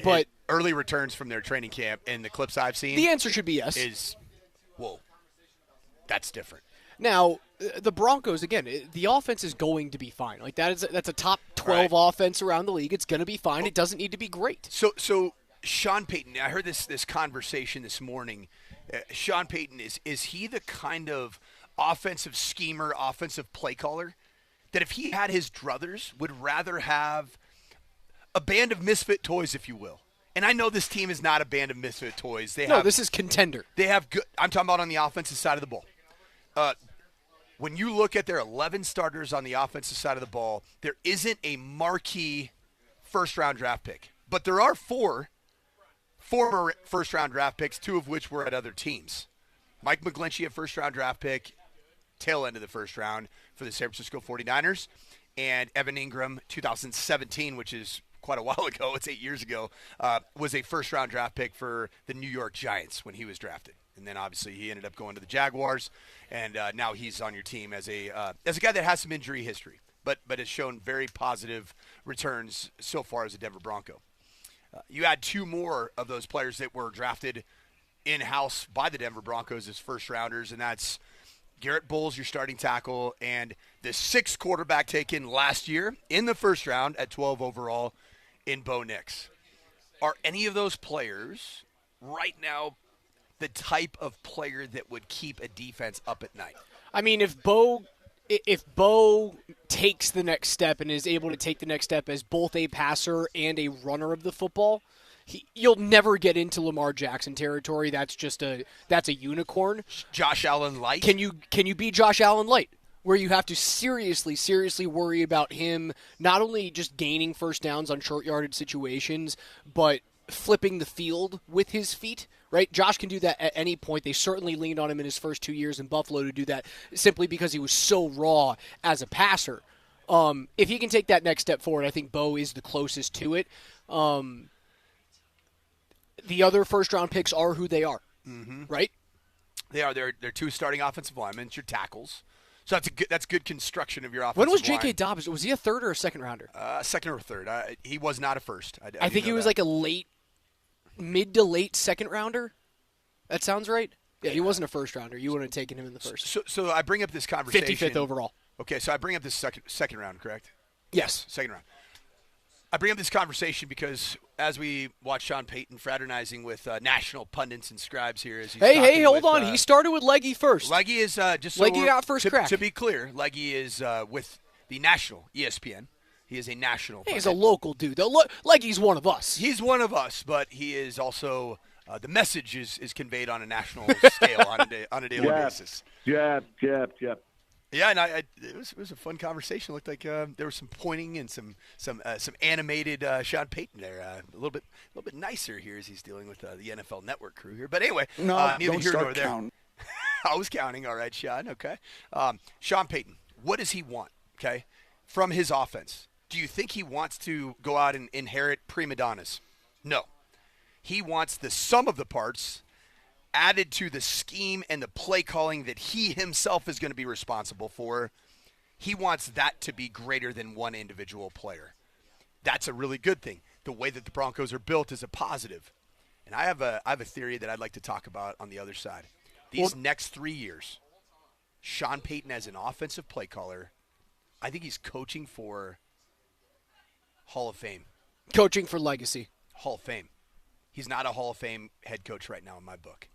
But early returns from their training camp and the clips I've seen, the answer should be yes. Whoa, that's different. Now, the Broncos, again, the offense is going to be fine. Like that's a top 12 offense around the league. It's going to be fine. It doesn't need to be great. So Sean Payton, I heard this conversation this morning. Sean Payton, is he the kind of offensive schemer, offensive play caller that if he had his druthers would rather have a band of misfit toys, if you will? And I know this team is not a band of misfit toys. This is contender. They have good. I'm talking about on the offensive side of the ball. When you look at their 11 starters on the offensive side of the ball, there isn't a marquee first-round draft pick. But there are 4 former first-round draft picks, 2 of which were at other teams. Mike McGlinchey, a first-round draft pick, tail end of the first round for the San Francisco 49ers, and Evan Ingram, 2017, which is quite a while ago. It's 8 years ago. Was a first-round draft pick for the New York Giants when he was drafted. And then obviously he ended up going to the Jaguars, and now he's on your team as a guy that has some injury history, but has shown very positive returns so far as a Denver Bronco. You add 2 more of those players that were drafted in-house by the Denver Broncos as first-rounders, and that's Garrett Bowles, your starting tackle, and the 6th quarterback taken last year in the first round at 12 overall in Bo Nix. Are any of those players right now the type of player that would keep a defense up at night? I mean, if Bo takes the next step and is able to take the next step as both a passer and a runner of the football, you'll never get into Lamar Jackson territory. That's a unicorn. Josh Allen light. Can you be Josh Allen light, where you have to seriously worry about him not only just gaining first downs on short yardage situations, but flipping the field with his feet, right? Josh can do that at any point. They certainly leaned on him in his first 2 years in Buffalo to do that simply because he was so raw as a passer. If he can take that next step forward, I think Bo is the closest to it. The other first-round picks are who they are, right? They are. They're 2 starting offensive linemen, your tackles. So that's good construction of your offensive line. When was line. J.K. Dobbins? Was he a third or a second rounder? Second or third. He was not a first. I think he was like a mid to late second rounder. That sounds right. Yeah, he wasn't a first rounder. You wouldn't have taken him in the first. So I bring up this conversation. 55th overall. Okay, so I bring up this second round, correct? Yes. Second round. I bring up this conversation because as we watch Sean Payton fraternizing with national pundits and scribes here, as he's hold on. He started with Leggy first. Leggy is just Leggy got first crack. To be clear, Leggy is with the national ESPN. He is a national. He's a local dude. Leggy's one of us. He's one of us, but he is also the message is conveyed on a national scale on a daily basis. Jeff. Yeah, and it was a fun conversation. It looked like there was some pointing and some animated Sean Payton there. A little bit nicer here as he's dealing with the NFL Network crew here. But anyway, neither here nor there. Counting. I was counting. All right, Sean. Okay, Sean Payton. What does he want? Okay, from his offense. Do you think he wants to go out and inherit prima donnas? No. He wants the sum of the parts added to the scheme and the play calling that he himself is going to be responsible for. He wants that to be greater than one individual player. That's a really good thing. The way that the Broncos are built is a positive. And I have a theory that I'd like to talk about on the other side. These next 3 years, Sean Payton as an offensive play caller, I think he's coaching for Hall of Fame. Coaching for legacy. Hall of Fame. He's not a Hall of Fame head coach right now in my book.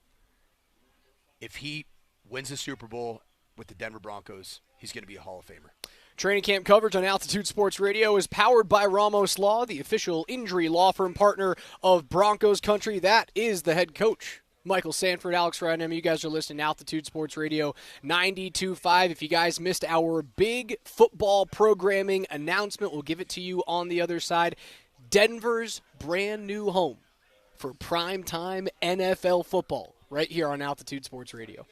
If he wins the Super Bowl with the Denver Broncos, he's going to be a Hall of Famer. Training camp coverage on Altitude Sports Radio is powered by Ramos Law, the official injury law firm partner of Broncos Country. That is the head coach, Michael Sanford, Alex Ryan. You guys are listening to Altitude Sports Radio 92.5. If you guys missed our big football programming announcement, we'll give it to you on the other side. Denver's brand new home for primetime NFL football right here on Altitude Sports Radio.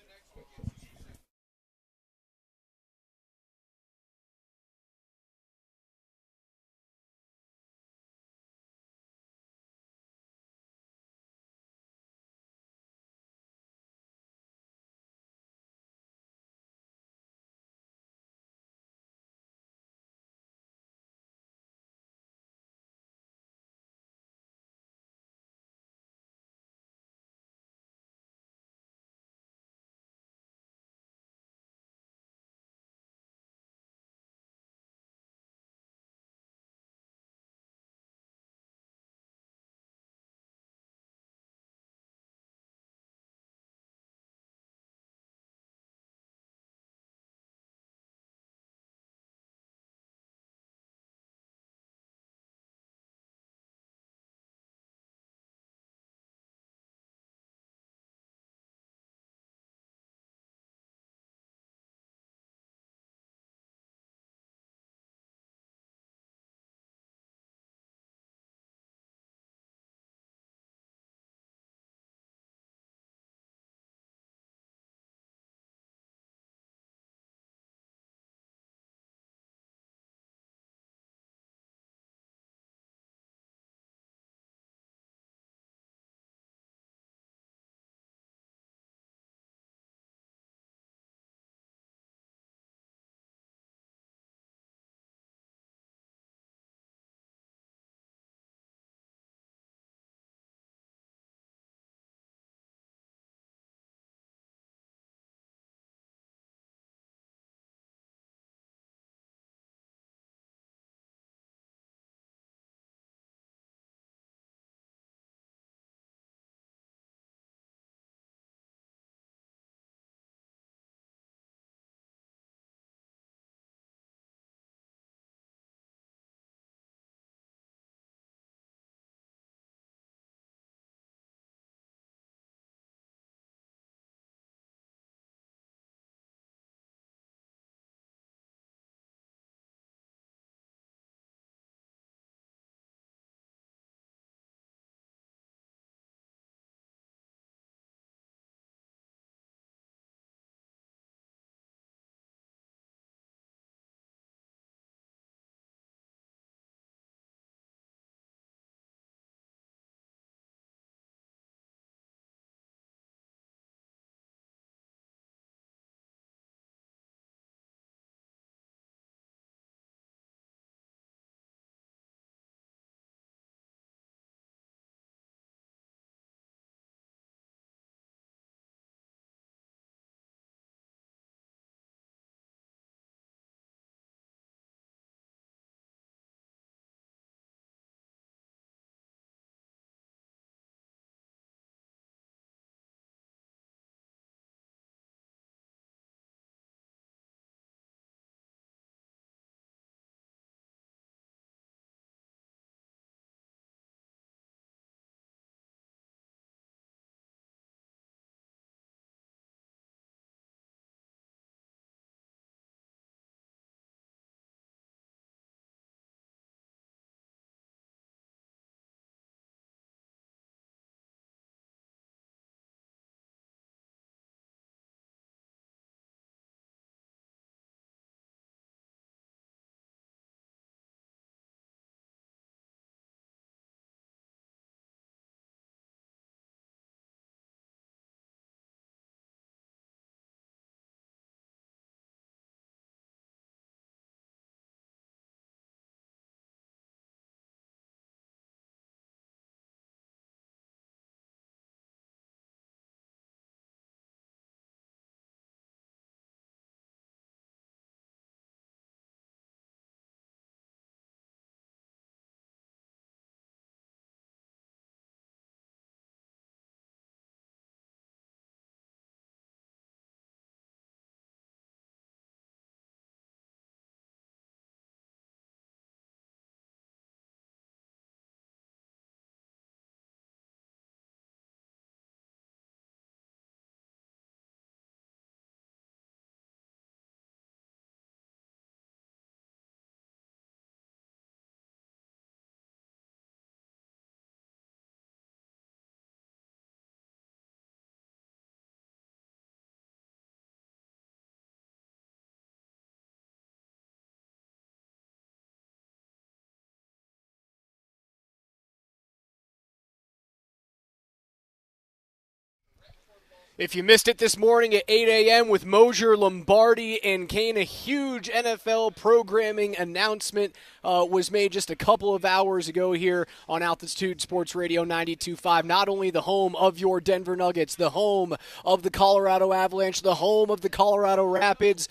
If you missed it this morning at 8 a.m. with Moser, Lombardi, and Kane, a huge NFL programming announcement was made just a couple of hours ago here on Altitude Sports Radio 92.5. Not only the home of your Denver Nuggets, the home of the Colorado Avalanche, the home of the Colorado Rapids,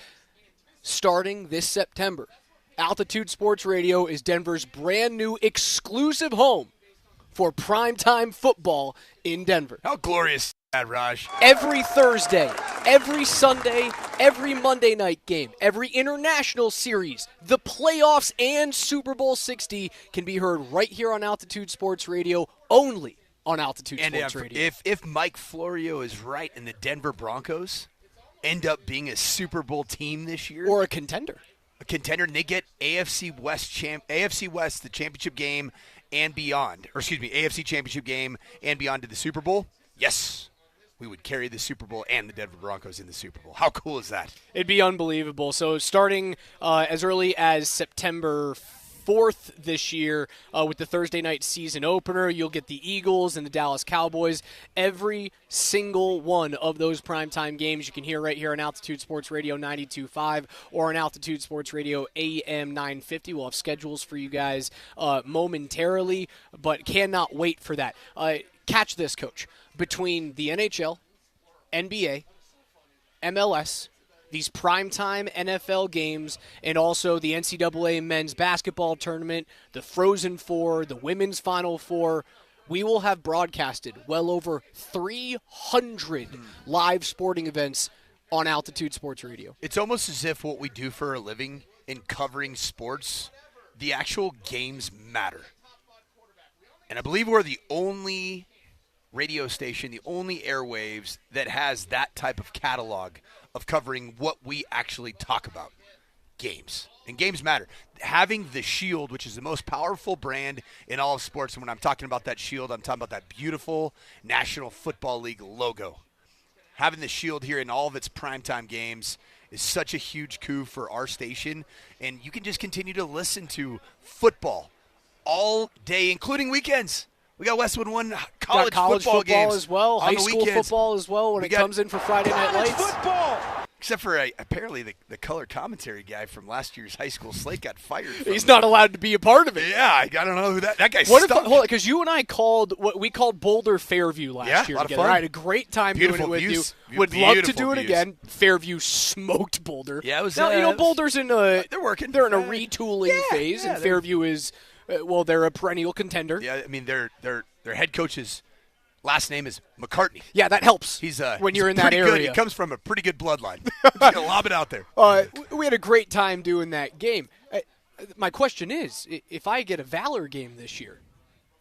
starting this September. Altitude Sports Radio is Denver's brand new exclusive home for primetime football in Denver. How glorious is that, Raj? Every Thursday, every Sunday, every Monday night game, every international series, the playoffs, and Super Bowl 60 can be heard right here on Altitude Sports Radio, only on Altitude Sports Radio. If Mike Florio is right and the Denver Broncos end up being a Super Bowl team this year. Or a contender. And they get AFC West, the championship game and beyond. Or excuse me, AFC championship game and beyond to the Super Bowl. Yes, we would carry the Super Bowl and the Denver Broncos in the Super Bowl. How cool is that? It'd be unbelievable. So starting as early as September 4th this year with the Thursday night season opener, you'll get the Eagles and the Dallas Cowboys. Every single one of those primetime games you can hear right here on Altitude Sports Radio 92.5 or on Altitude Sports Radio AM 950. We'll have schedules for you guys momentarily, but cannot wait for that. Catch this, Coach. Between the NHL, NBA, MLS, these primetime NFL games, and also the NCAA men's basketball tournament, the Frozen Four, the women's Final Four, we will have broadcasted well over 300 live sporting events on Altitude Sports Radio. It's almost as if what we do for a living in covering sports, the actual games matter. And I believe we're the only radio station, the only airwaves that has that type of catalog of covering what we actually talk about, games. And games matter. Having the Shield, which is the most powerful brand in all of sports, and when I'm talking about that Shield, I'm talking about that beautiful National Football League logo. Having the Shield here in all of its primetime games is such a huge coup for our station, and you can just continue to listen to football all day, including weekends. We got Westwood One college football games as well, high school football as well when it comes in for Friday Night Lights. Football! Except for apparently the color commentary guy from last year's high school slate got fired. He's not allowed to be a part of it. Yeah, I don't know who that guy's Hold on, because you and I called what we called Boulder Fairview last year a lot together. of fun. I had a great time doing it with you. Would love to do it again. Fairview smoked Boulder. Yeah, it was. Now, Boulder's in a they're working. They're in a retooling phase, and Fairview is they're a perennial contender. Yeah, I mean their head coach's last name is McCartney. Yeah, that helps. He's when you're in that area. Good. He comes from a pretty good bloodline. Lob it out there. We had a great time doing that game. My question is, if I get a Valor game this year,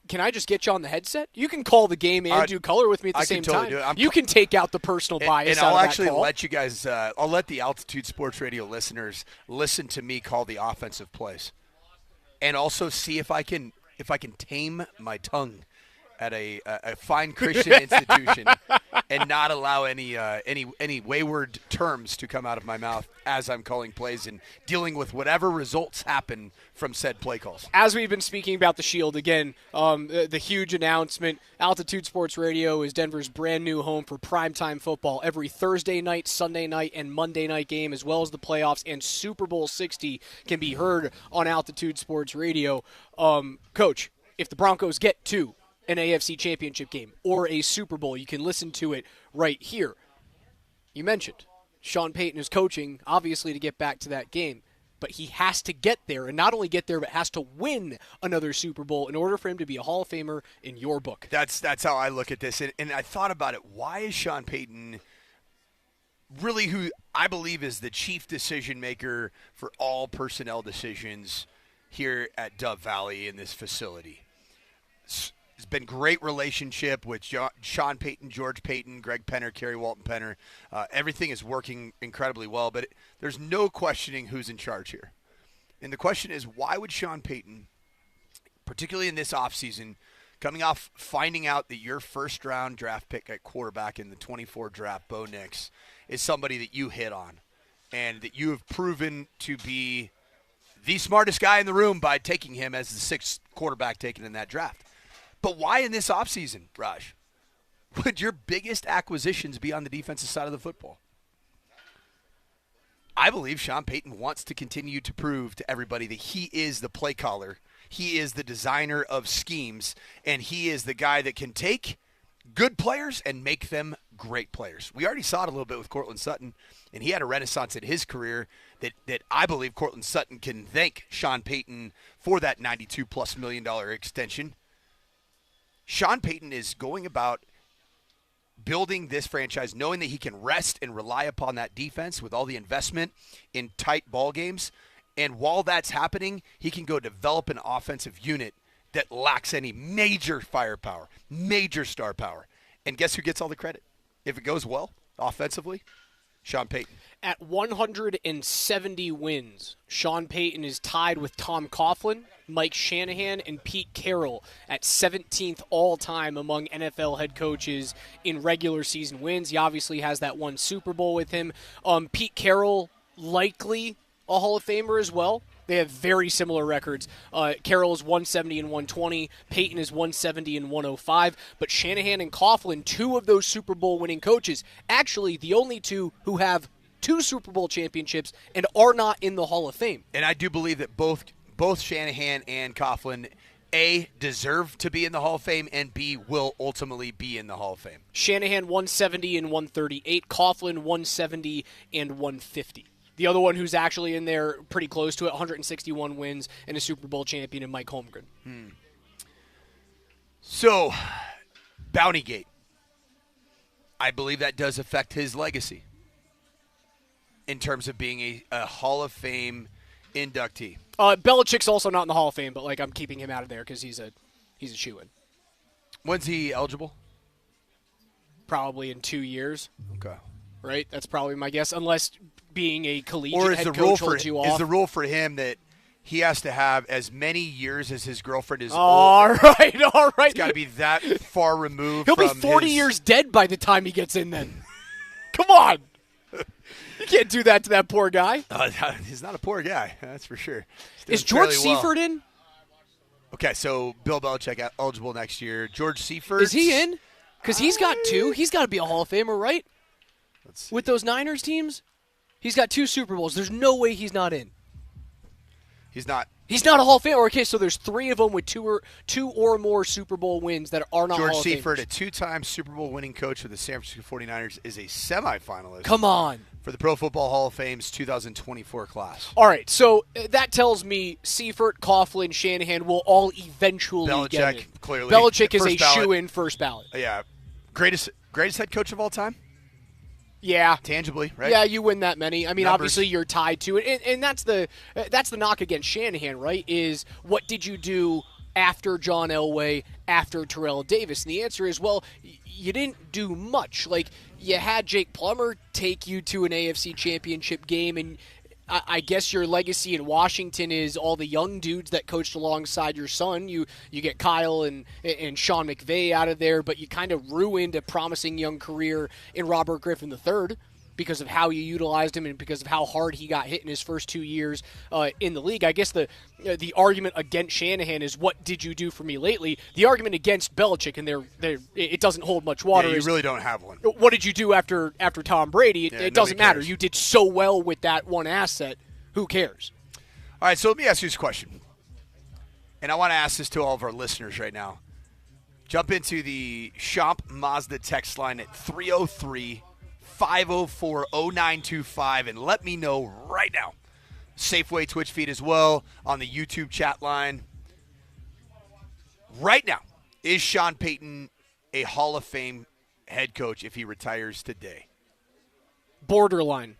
can I just get you on the headset? You can call the game and do color with me at the same time. Do it. You can take out the personal bias. And I'll out of actually that call. let you guys. I'll let the Altitude Sports Radio listeners listen to me call the offensive plays, and also see if I can tame my tongue at a fine Christian institution and not allow any wayward terms to come out of my mouth as I'm calling plays and dealing with whatever results happen from said play calls. As we've been speaking about the Shield, again, the huge announcement, Altitude Sports Radio is Denver's brand new home for primetime football. Every Thursday night, Sunday night, and Monday night game, as well as the playoffs and Super Bowl 60 can be heard on Altitude Sports Radio. Coach, if the Broncos get to an AFC championship game or a Super Bowl, you can listen to it right here. You mentioned Sean Payton is coaching, obviously, to get back to that game, but he has to get there, and not only get there, but has to win another Super Bowl in order for him to be a Hall of Famer in your book. That's how I look at this, and I thought about it. Why is Sean Payton really who I believe is the chief decision maker for all personnel decisions here at Dove Valley in this facility? It's been great relationship with Sean Payton, George Payton, Greg Penner, Kerry Walton Penner. Everything is working incredibly well, but there's no questioning who's in charge here. And the question is, why would Sean Payton, particularly in this offseason, coming off finding out that your first-round draft pick at quarterback in the 24 draft, Bo Nix, is somebody that you hit on and that you have proven to be the smartest guy in the room by taking him as the sixth quarterback taken in that draft. But why in this offseason, Raj? would your biggest acquisitions be on the defensive side of the football? I believe Sean Payton wants to continue to prove to everybody that he is the play caller. He is the designer of schemes, and he is the guy that can take good players and make them great players. We already saw it a little bit with Courtland Sutton, and he had a renaissance in his career that I believe Courtland Sutton can thank Sean Payton for that $92+ million extension. Sean Payton is going about building this franchise knowing that he can rest and rely upon that defense with all the investment in tight ball games. And while that's happening, he can go develop an offensive unit that lacks any major firepower, major star power. And guess who gets all the credit? If it goes well offensively, Sean Payton. At 170 wins, Sean Payton is tied with Tom Coughlin, Mike Shanahan, and Pete Carroll at 17th all-time among NFL head coaches in regular season wins. He obviously has that one Super Bowl with him. Pete Carroll, likely a Hall of Famer as well. They have very similar records. Carroll is 170 and 120. Payton is 170 and 105. But Shanahan and Coughlin, two of those Super Bowl winning coaches, actually the only two who have 2 Super Bowl championships and are not in the Hall of Fame. And I do believe that both Shanahan and Coughlin, A, deserve to be in the Hall of Fame, and B, will ultimately be in the Hall of Fame. Shanahan 170 and 138. Coughlin 170 and 150. The other one who's actually in there pretty close to it, 161 wins and a Super Bowl champion, in Mike Holmgren. So, Bountygate. I believe that does affect his legacy in terms of being a Hall of Fame inductee. Belichick's also not in the Hall of Fame, but I'm keeping him out of there because he's a shoo-in. When's he eligible? Probably in 2 years. Okay. Right? That's probably my guess, unless being a collegiate head coach holds you off. Is the rule for him that he has to have as many years as his girlfriend is old? All right. It's got to be that far removed. He'll be 40 years dead by the time he gets in then. Come on. You can't do that to that poor guy. He's not a poor guy, that's for sure. Is George Seifert in? Okay, so Bill Belichick eligible next year. George Seifert. Is he in? Because he's got 2. He's got to be a Hall of Famer, right? With those Niners teams? He's got 2 Super Bowls. There's no way he's not in. He's not. He's not a Hall of Famer. Okay, so there's 3 of them with two or more Super Bowl wins that are not Hall of Famers. George Seifert, a 2-time Super Bowl winning coach with the San Francisco 49ers, is a semifinalist. Come on. For the Pro Football Hall of Fame's 2024 class. All right, so that tells me Seifert, Coughlin, Shanahan will all eventually get in. Clearly. Belichick is a shoe-in first ballot. Yeah. Greatest head coach of all time? Yeah. Tangibly, right? Yeah, you win that many. I mean, Numbers. Obviously you're tied to it. And that's the knock against Shanahan, right, is what did you do after John Elway, after Terrell Davis? And the answer is, well, you didn't do much. You had Jake Plummer take you to an AFC championship game, and I guess your legacy in Washington is all the young dudes that coached alongside your son. You get Kyle and Sean McVay out of there, but you kind of ruined a promising young career in Robert Griffin III because of how you utilized him and because of how hard he got hit in his first 2 years in the league. I guess the argument against Shanahan is, what did you do for me lately? The argument against Belichick, and it doesn't hold much water. Yeah, you really don't have one. What did you do after Tom Brady? It doesn't matter. You did so well with that one asset. Who cares? All right, so let me ask you this question. And I want to ask this to all of our listeners right now. Jump into the Shop Mazda text line at 303-504-0925 and let me know right now. Safeway Twitch feed as well, on the YouTube chat line. Right now, is Sean Payton a Hall of Fame head coach if he retires today? Borderline.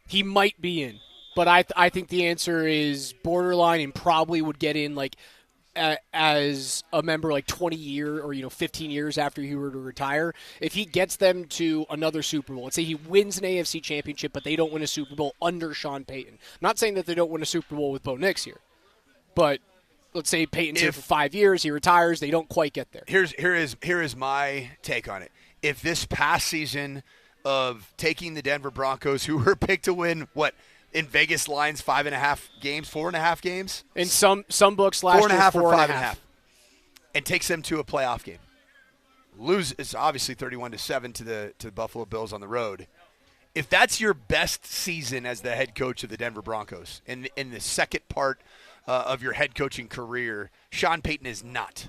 He might be in, but I think the answer is borderline and probably would get in as a member 20 years or 15 years after he were to retire. If he gets them to another Super Bowl, let's say he wins an AFC championship, but they don't win a Super Bowl under Sean Payton. I'm not saying that they don't win a Super Bowl with Bo Nix here, but let's say Payton's here for 5 years, he retires, they don't quite get there. Here is my take on it. If this past season of taking the Denver Broncos, who were picked to win, in Vegas lines, 5.5 games, 4.5 games? In some books last year, 4.5 or 5.5. And takes them to a playoff game. loses obviously 31-7 to the Buffalo Bills on the road. If that's your best season as the head coach of the Denver Broncos in the second part of your head coaching career, Sean Payton is not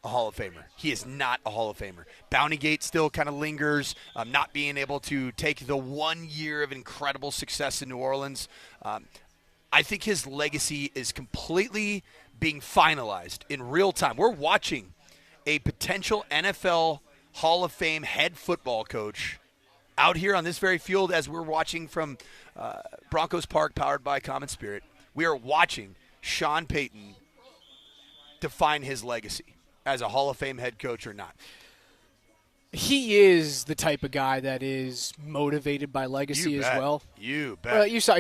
a Hall of Famer. He is not a Hall of Famer. Bountygate still kind of lingers, not being able to take the 1 year of incredible success in New Orleans. I think his legacy is completely being finalized in real time. We're watching a potential NFL Hall of Fame head football coach out here on this very field as we're watching from Broncos Park, powered by Common Spirit. We are watching Sean Payton define his legacy as a Hall of Fame head coach or not. He is the type of guy that is motivated by legacy as well. You bet. You saw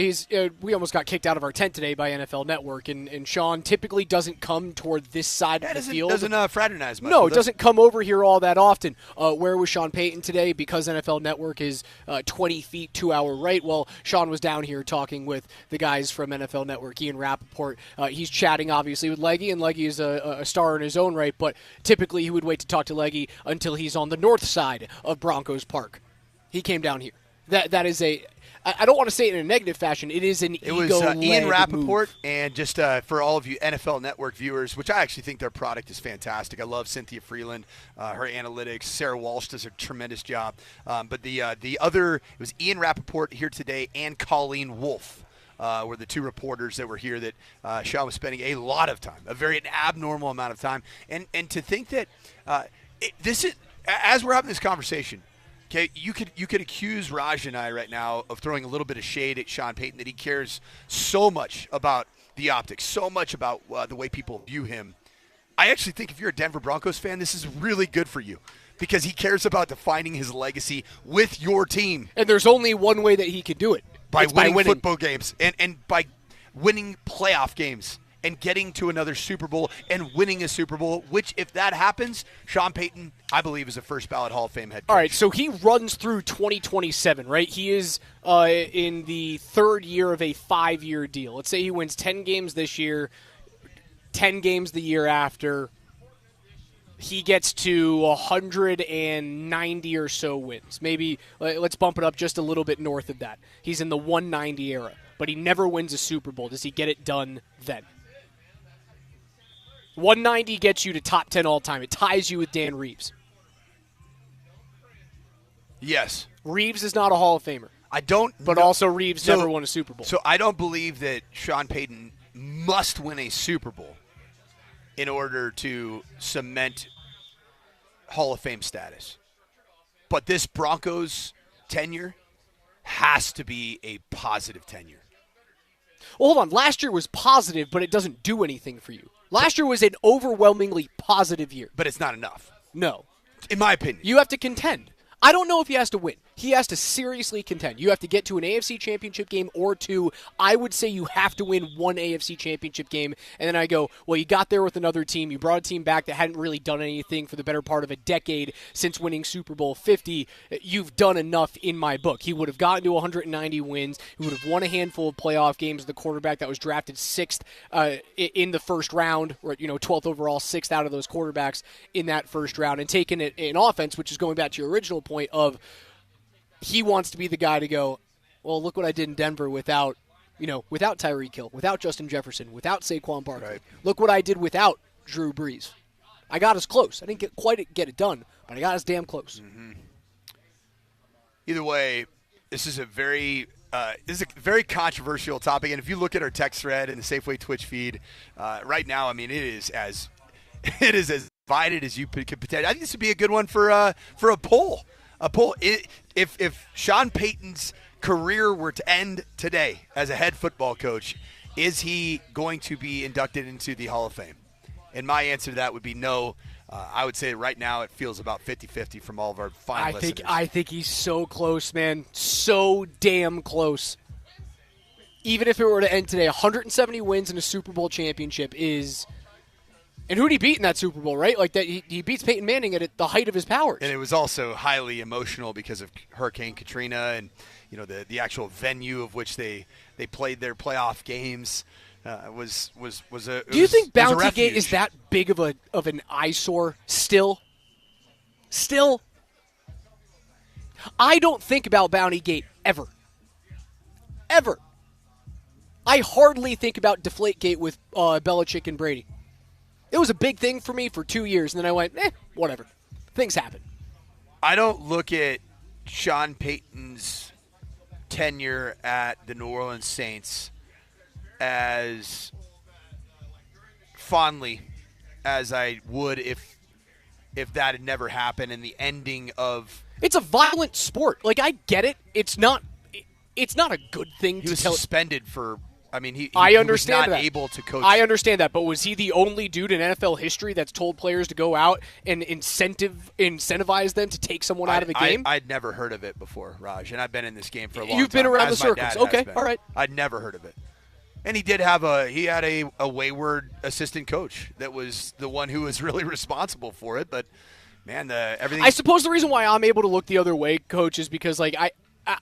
we almost got kicked out of our tent today by NFL Network, and Sean typically doesn't come toward this side of the field. Doesn't fraternize much. No, it doesn't come over here all that often. Where was Sean Payton today? Because NFL Network is 20 feet to our right. Well, Sean was down here talking with the guys from NFL Network, Ian Rappaport. He's chatting, obviously, with Leggy, and Leggy is a star in his own right, but typically he would wait to talk to Leggy until he's on the north side of Broncos Park. He came down here. That is I don't want to say it in a negative fashion. It is an ego-led It was Ian Rappaport, move. and just for all of you NFL Network viewers, which I actually think their product is fantastic. I love Cynthia Freeland, her analytics. Sarah Walsh does a tremendous job. But the other, it was Ian Rappaport here today and Colleen Wolfe. Were the two reporters that were here that Sean was spending a lot of time, an abnormal amount of time. And to think that this is, as we're having this conversation, okay, you could accuse Raj and I right now of throwing a little bit of shade at Sean Payton, that he cares so much about the optics, so much about the way people view him. I actually think if you're a Denver Broncos fan, this is really good for you, because he cares about defining his legacy with your team. And there's only one way that he could do it. By winning football games and by winning playoff games and getting to another Super Bowl and winning a Super Bowl, which, if that happens, Sean Payton, I believe, is a first-ballot Hall of Fame head coach. All right, so he runs through 2027, right? He is in the third year of a 5-year deal. Let's say he wins 10 games this year, 10 games the year after. He gets to 190 or so wins. Maybe let's bump it up just a little bit north of that. He's in the 190 era, but he never wins a Super Bowl. Does he get it done then? 190 gets you to top 10 all time. It ties you with Dan Reeves. Yes. Reeves is not a Hall of Famer. I don't. But also Reeves never won a Super Bowl. So I don't believe that Sean Payton must win a Super Bowl in order to cement Hall of Fame status. But this Broncos tenure has to be a positive tenure. Well, hold on. Last year was positive, but it doesn't do anything for you. Last year was an overwhelmingly positive year. But it's not enough. No. In my opinion. You have to contend. I don't know if he has to win. He has to seriously contend. You have to get to an AFC championship game or two. I would say you have to win one AFC championship game. And then I go, well, you got there with another team. You brought a team back that hadn't really done anything for the better part of a decade since winning Super Bowl 50. You've done enough in my book. He would have gotten to 190 wins. He would have won a handful of playoff games. The quarterback that was drafted 6th in the first round, or 12th overall, 6th out of those quarterbacks in that first round, and taken it in offense, which is going back to your original point of he wants to be the guy to go, well, look what I did in Denver without Tyreek Hill, without Justin Jefferson, without Saquon Barkley. Right. Look what I did without Drew Brees. I got us close. I didn't quite get it done, but I got us damn close. Mm-hmm. Either way, this is a very controversial topic, and if you look at our text thread and the Safeway Twitch feed right now, I mean, it is as divided as you could potentially. I think this would be a good one for a poll. A poll. If Sean Payton's career were to end today as a head football coach, is he going to be inducted into the Hall of Fame? And my answer to that would be no. I would say right now it feels about 50-50 from all of our fine listeners. I think he's so close, man. So damn close. Even if it were to end today, 170 wins and a Super Bowl championship is... And who'd he beat in that Super Bowl, right? Like that, he beats Peyton Manning at the height of his powers. And it was also highly emotional because of Hurricane Katrina and the actual venue of which they played their playoff games was a. Do you think Bountygate is that big of an eyesore still? Still, I don't think about Bounty Gate ever. Ever. I hardly think about Deflate Gate with Belichick and Brady. It was a big thing for me for 2 years, and then I went, whatever. Things happen. I don't look at Sean Payton's tenure at the New Orleans Saints as fondly as I would if that had never happened and the ending of... It's a violent sport. Like, I get it. It's not a good thing He was suspended for... I mean, he was not able to coach. I understand that, but was he the only dude in NFL history that's told players to go out and incentivize them to take someone out of the game? I'd never heard of it before, Raj, and I've been in this game for a long time. You've been around the circles. Okay, all right. I'd never heard of it. And he did have a wayward assistant coach that was the one who was really responsible for it, but man, everything. I suppose the reason why I'm able to look the other way, Coach, is because like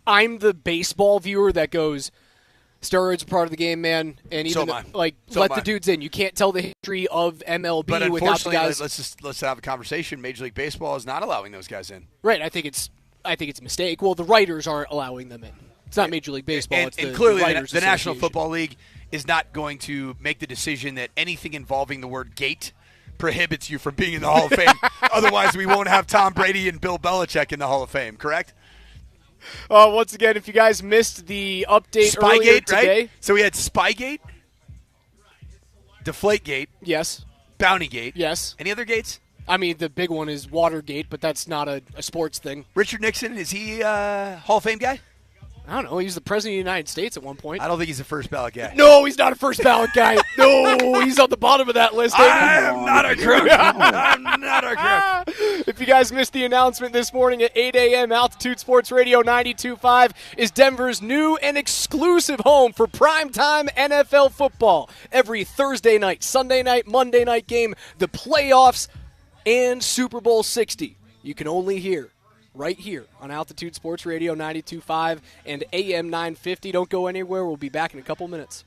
I'm the baseball viewer that goes, steroids are part of the game, man, and even let the dudes in. You can't tell the history of MLB but without the guys. Let's have a conversation. Major League Baseball is not allowing those guys in. Right, I think it's a mistake. Well, the writers aren't allowing them in. It's not Major League Baseball. And, it's the clearly Writers the National Association. Football League is not going to make the decision that anything involving the word gate prohibits you from being in the Hall of Fame. Otherwise, we won't have Tom Brady and Bill Belichick in the Hall of Fame, correct? Once again, if you guys missed the update earlier Spygate, today. right? So we had Spygate, Deflategate, yes, Bountygate, yes. Any other gates? I mean, the big one is Watergate, but that's not a sports thing. Richard Nixon, is he a Hall of Fame guy? I don't know. He was the president of the United States at one point. I don't think he's a first ballot guy. No, he's not a first ballot guy. No, he's on the bottom of that list. I am not a crook. I'm not a crook. If you guys missed the announcement this morning at 8 a.m., Altitude Sports Radio 92.5 is Denver's new and exclusive home for primetime NFL football. Every Thursday night, Sunday night, Monday night game, the playoffs, and Super Bowl 60. You can only hear right here on Altitude Sports Radio 92.5 and AM 950. Don't go anywhere. We'll be back in a couple minutes.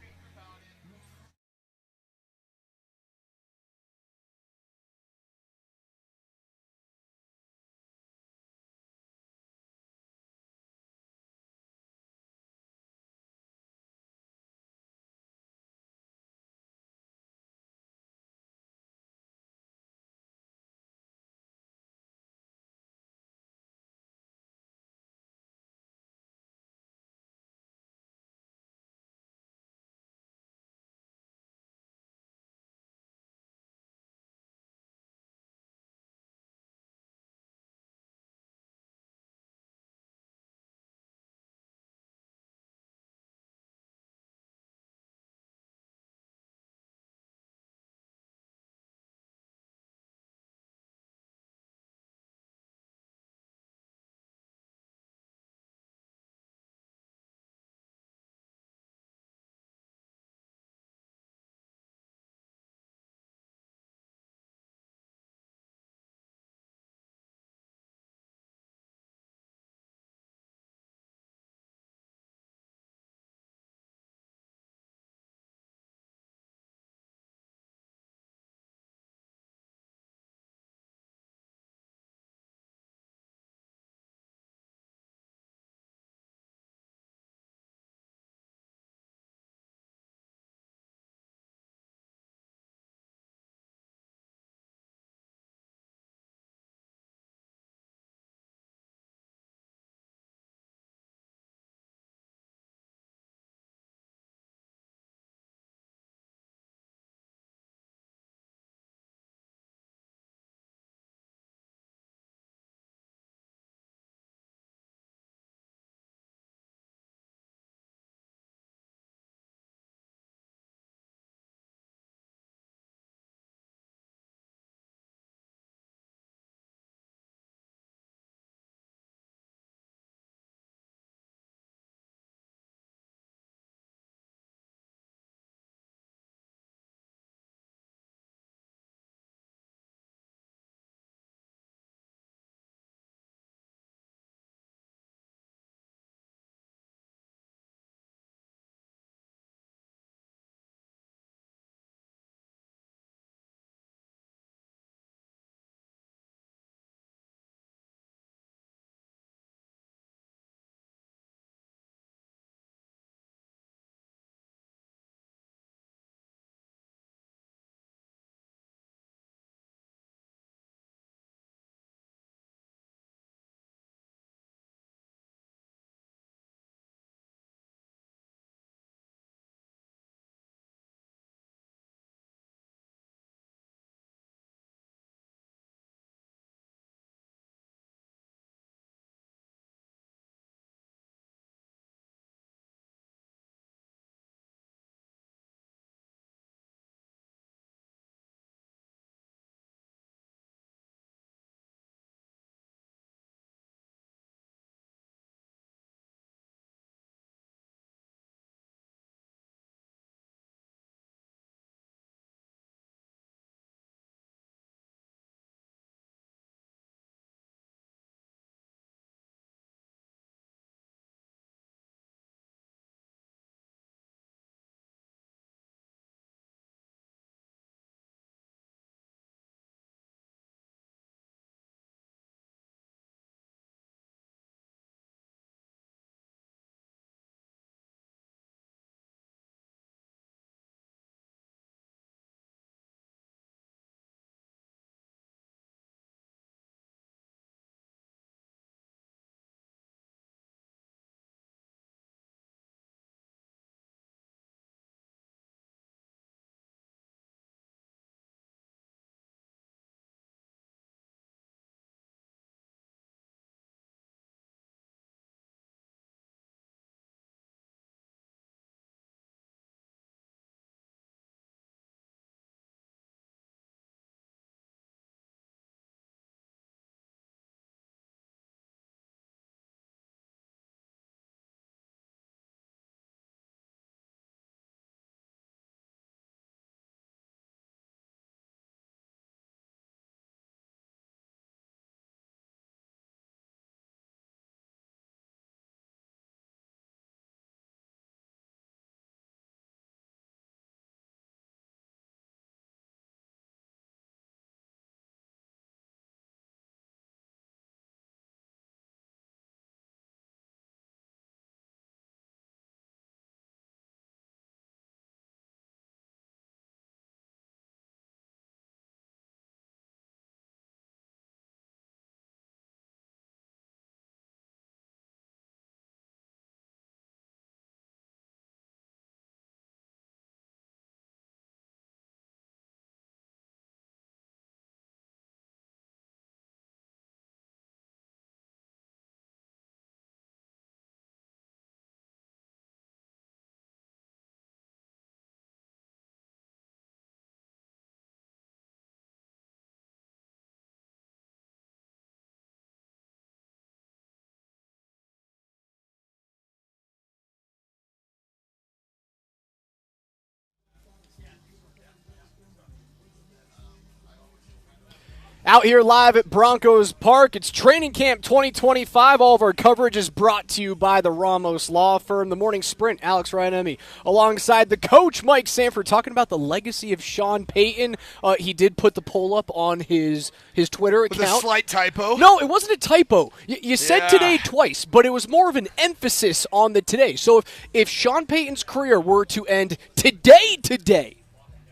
Out here live at Broncos Park, it's Training Camp 2025. All of our coverage is brought to you by the Ramos Law Firm. The Morning Sprint, Alex Ryan-Emy, alongside the coach, Mike Sanford, talking about the legacy of Sean Payton. He did put the poll up on his Twitter account. With a slight typo? No, it wasn't a typo. You said today twice, but it was more of an emphasis on the today. So if Sean Payton's career were to end today.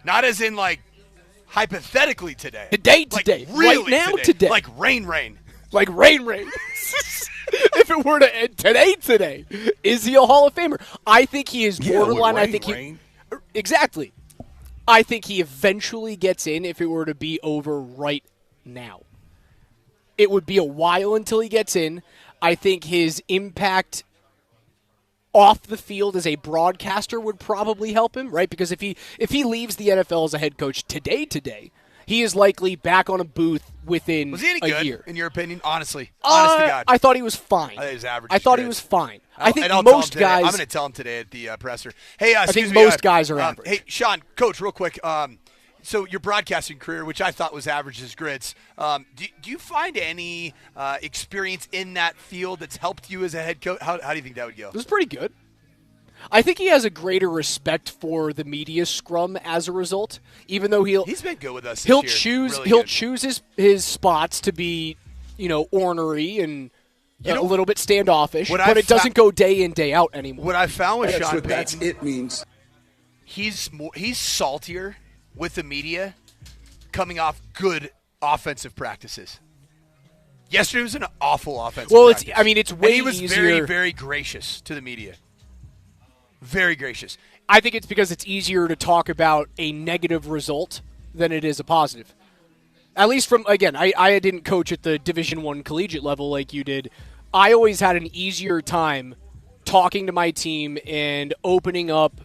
Not as in, like, hypothetically today. Today. Like, really right now today. Like rain. Like rain. If it were to end today, is he a Hall of Famer? I think he is borderline. Exactly. I think he eventually gets in if it were to be over right now. It would be a while until he gets in. I think his impact off the field as a broadcaster would probably help him, right? Because if he leaves the NFL as a head coach today, he is likely back on a booth within Was he any a good, year. in your opinion? Honestly. Honest to God. I thought he was fine. I think he was average. I thought he was fine. I think I'll most guys. I'm going to tell him today at the presser. Hey, I excuse think me, most guys are average. Hey, Sean, Coach, real quick. So your broadcasting career, which I thought was average as grits, do you find any experience in that field that's helped you as a head coach? How do you think that would go? It was pretty good. I think he has a greater respect for the media scrum as a result, even though he's been good with us this he'll year. choose Really good. choose his spots to be, ornery and a little bit standoffish, but it doesn't go day in, day out anymore. What I found with Sean Payton, that's it means. He's saltier with the media coming off good offensive practices. Yesterday was an awful offensive practice. It's way and he was easier. very, very gracious to the media. Very gracious. I think it's because it's easier to talk about a negative result than it is a positive. At least I didn't coach at the Division I collegiate level like you did. I always had an easier time talking to my team and opening up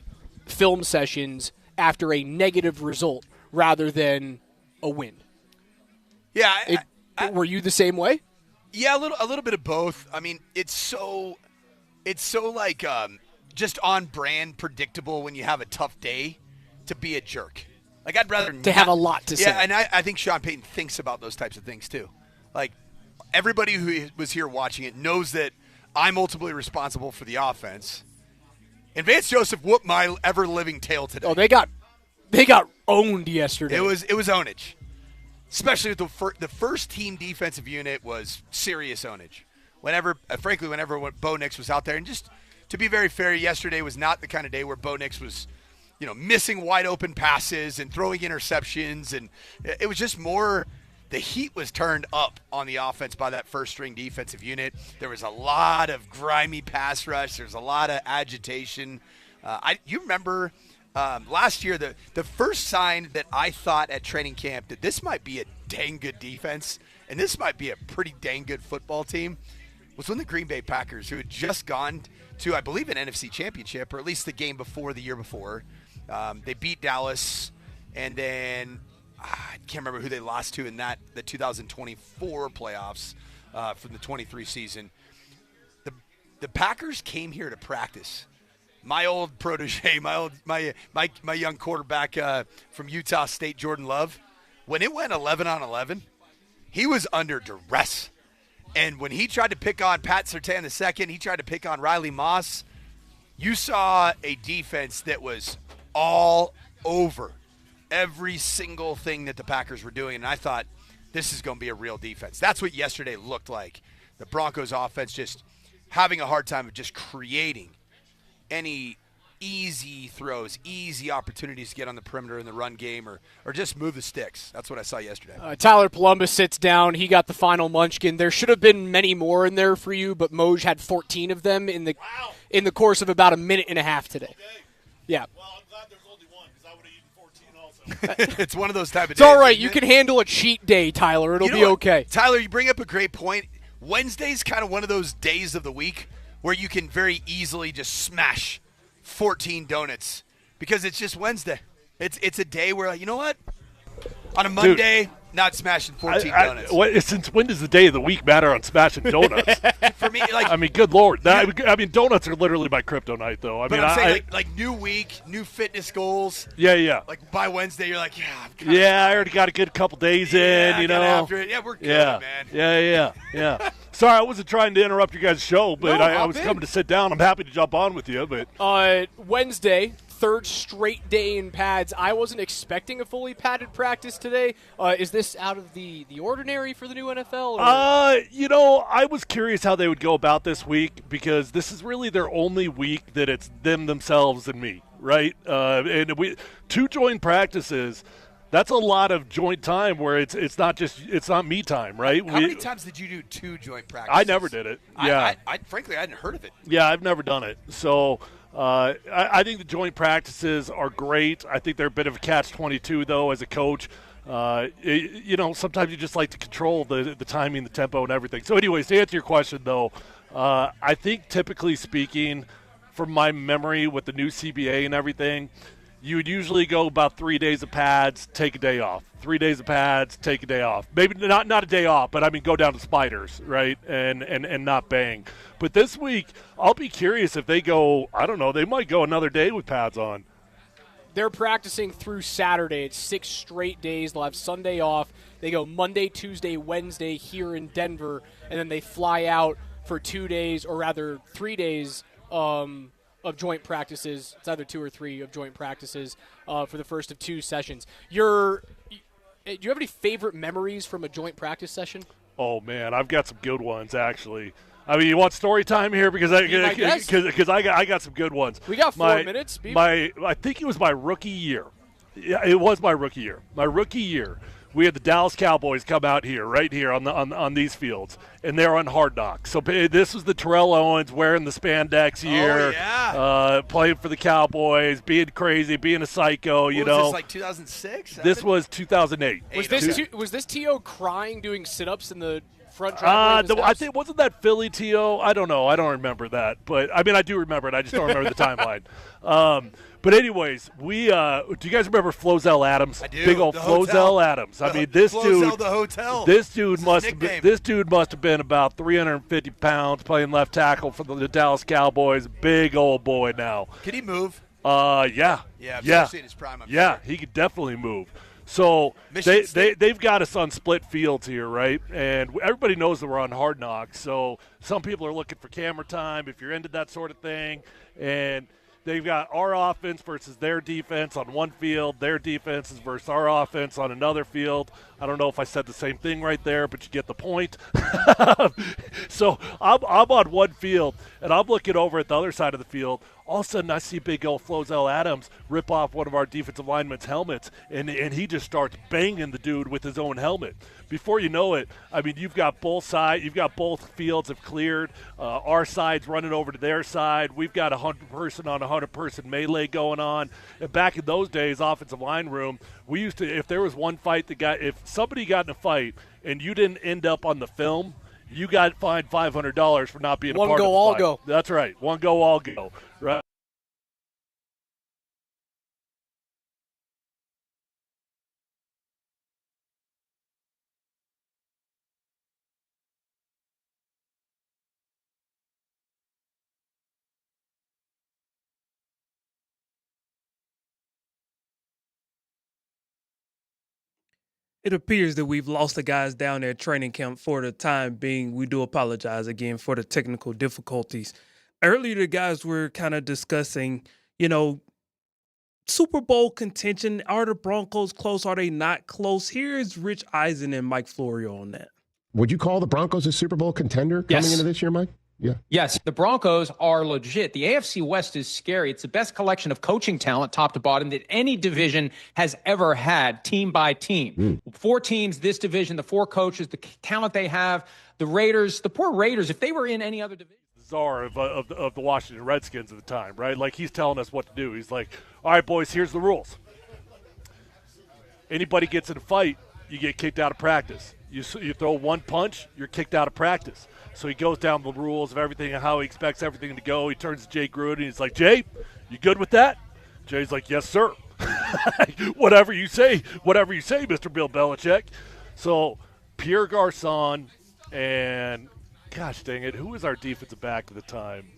film sessions after a negative result rather than a win. Yeah. Were you the same way? Yeah, a little bit of both. I mean, it's so like just on brand, predictable when you have a tough day to be a jerk. Like, I'd rather have a lot to say. Yeah, and I think Sean Payton thinks about those types of things too. Like, everybody who was here watching it knows that I'm ultimately responsible for the offense. And Vance Joseph whooped my ever-living tail today. Oh, they got owned yesterday. It was ownage. Especially with the first team defensive unit was serious ownage. Whenever Bo Nix was out there. And just to be very fair, yesterday was not the kind of day where Bo Nix was, missing wide open passes and throwing interceptions. And it was just more the heat was turned up on the offense by that first string defensive unit. There was a lot of grimy pass rush. There's a lot of agitation. You remember last year, the first sign that I thought at training camp that this might be a dang good defense and this might be a pretty dang good football team was when the Green Bay Packers, who had just gone to, I believe, an NFC championship, or at least the game before the year before, they beat Dallas, and then I can't remember who they lost to in the 2024 playoffs from the 23 season. The Packers came here to practice. My old protege, my young quarterback from Utah State, Jordan Love, when it went 11-on-11, he was under duress. And when he tried to pick on Pat Surtain II, he tried to pick on Riley Moss, you saw a defense that was all over every single thing that the Packers were doing. And I thought, this is going to be a real defense. That's what yesterday looked like. The Broncos offense just having a hard time of just creating any easy throws, easy opportunities to get on the perimeter in the run game or just move the sticks. That's what I saw yesterday. Tyler Polumbus sits down. He got the final munchkin. There should have been many more in there for you, but Moj had 14 of them in the course of about a minute and a half today. Okay. Yeah. Well, I'm glad there's only one because I would have eaten 14 also. It's one of those type of days. It's all right. You can handle a cheat day, Tyler. It'll be okay. Tyler, you bring up a great point. Wednesday's kind of one of those days of the week where you can very easily just smash 14 donuts because it's just Wednesday. It's a day where, you know what? On a Monday, Not smashing 14 donuts. Since when does the day of the week matter on smashing donuts? For me, like, I mean, good Lord. I mean, donuts are literally my kryptonite, though. I'm saying, like new week, new fitness goals. Yeah. Like by Wednesday, you're like, I already got a good couple days in, you know. After it. Yeah, we're good, man. Yeah. Sorry, I wasn't trying to interrupt your guys' show, but I was coming to sit down. I'm happy to jump on with you, but Wednesday, third straight day in pads. I wasn't expecting a fully padded practice today. Is this out of the ordinary for the new NFL? I was curious how they would go about this week because this is really their only week that it's themselves and me, right? And 2 joint practices. That's a lot of joint time where it's not me time, right? How many times did you do 2 joint practices? I never did it. Yeah, frankly, I hadn't heard of it. Yeah, I've never done it. So I think the joint practices are great. I think they're a bit of a catch-22 though as a coach. Sometimes you just like to control the timing, the tempo, and everything. So, anyways, to answer your question though, I think typically speaking, from my memory with the new CBA and everything, you would usually go about 3 days of pads, take a day off. 3 days of pads, take a day off. Maybe not a day off, but I mean go down to spiders, right, and not bang. But this week, I'll be curious if they go, I don't know, they might go another day with pads on. They're practicing through Saturday. It's 6 straight days. They'll have Sunday off. They go Monday, Tuesday, Wednesday here in Denver, and then they fly out for 2 days, or rather 3 days of joint practices. It's either 2 or 3 of joint practices for the first of 2 sessions. Do you have any favorite memories from a joint practice session? Oh, man, I've got some good ones, actually. I mean, you want story time here? Because I got some good ones. We got 4 minutes. I think it was my rookie year. Yeah, it was my rookie year. My rookie year, we had the Dallas Cowboys come out here, right here on these fields, and they're on Hard Knocks. So this was the Terrell Owens wearing the spandex year, playing for the Cowboys, being crazy, being a psycho. Was this like 2006? This was 2008. Was this T.O. crying doing sit-ups in the front driveway? I think wasn't that Philly T.O.? I don't know. I don't remember that, but I mean I do remember it. I just don't remember the timeline. But anyways, do you guys remember Flozell Adams? I do. Big old Flozell Adams. I mean, this dude. The hotel. This dude must have been about 350 pounds, playing left tackle for the Dallas Cowboys. Big old boy now. Can he move? Yeah. Yeah. I've seen his prime. Sure. He could definitely move. So they've got us on split fields here, right? And everybody knows that we're on Hard Knocks. So some people are looking for camera time if you're into that sort of thing, and they've got our offense versus their defense on one field, their defense is versus our offense on another field. I don't know if I said the same thing right there, but you get the point. So I'm on one field, and I'm looking over at the other side of the field. All of a sudden, I see big old Flozell Adams rip off one of our defensive linemen's helmets, and he just starts banging the dude with his own helmet. Before you know it, I mean, you've got both fields have cleared. Our side's running over to their side. We've got 100-person on 100-person melee going on. And back in those days, offensive line room, we used to, if there was one fight if somebody got in a fight and you didn't end up on the film, you got fined $500 for not being a part of the fight. One go, all go. That's right. One go, all go. Right. It appears that we've lost the guys down there at training camp for the time being. We do apologize again for the technical difficulties. Earlier, the guys were kind of discussing, Super Bowl contention. Are the Broncos close? Are they not close? Here's Rich Eisen and Mike Florio on that. Would you call the Broncos a Super Bowl contender coming into this year, Mike? Yeah. Yes, the Broncos are legit. The AFC West is scary. It's the best collection of coaching talent, top to bottom, that any division has ever had, team by team. 4 teams, this division, the 4 coaches, the talent they have, the Raiders, the poor Raiders, if they were in any other division. Czar of the Washington Redskins at the time, right? Like, he's telling us what to do. He's like, all right, boys, here's the rules. Anybody gets in a fight, you get kicked out of practice. You throw one punch, you're kicked out of practice. So he goes down the rules of everything and how he expects everything to go. He turns to Jay Gruden and he's like, Jay, you good with that? Jay's like, yes, sir. Whatever you say, Mr. Bill Belichick. So Pierre Garçon and, gosh dang it, who was our defensive back at the time?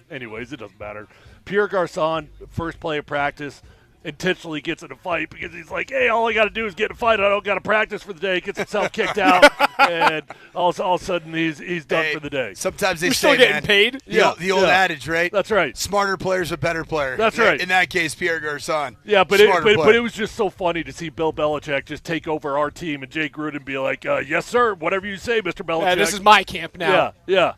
Anyways, it doesn't matter. Pierre Garçon, first play of practice, intentionally gets in a fight because he's like, hey, all I got to do is get in a fight. I don't got to practice for the day. Gets himself kicked out, and all of a sudden he's done for the day. Sometimes they We're say, still getting man, paid. The old adage, right? That's right. Smarter players are better players. That's right. In that case, Pierre Garçon. Yeah, but Smarter it was just so funny to see Bill Belichick just take over our team and Jay Gruden be like, yes, sir, whatever you say, Mr. Belichick. Yeah, this is my camp now. Yeah.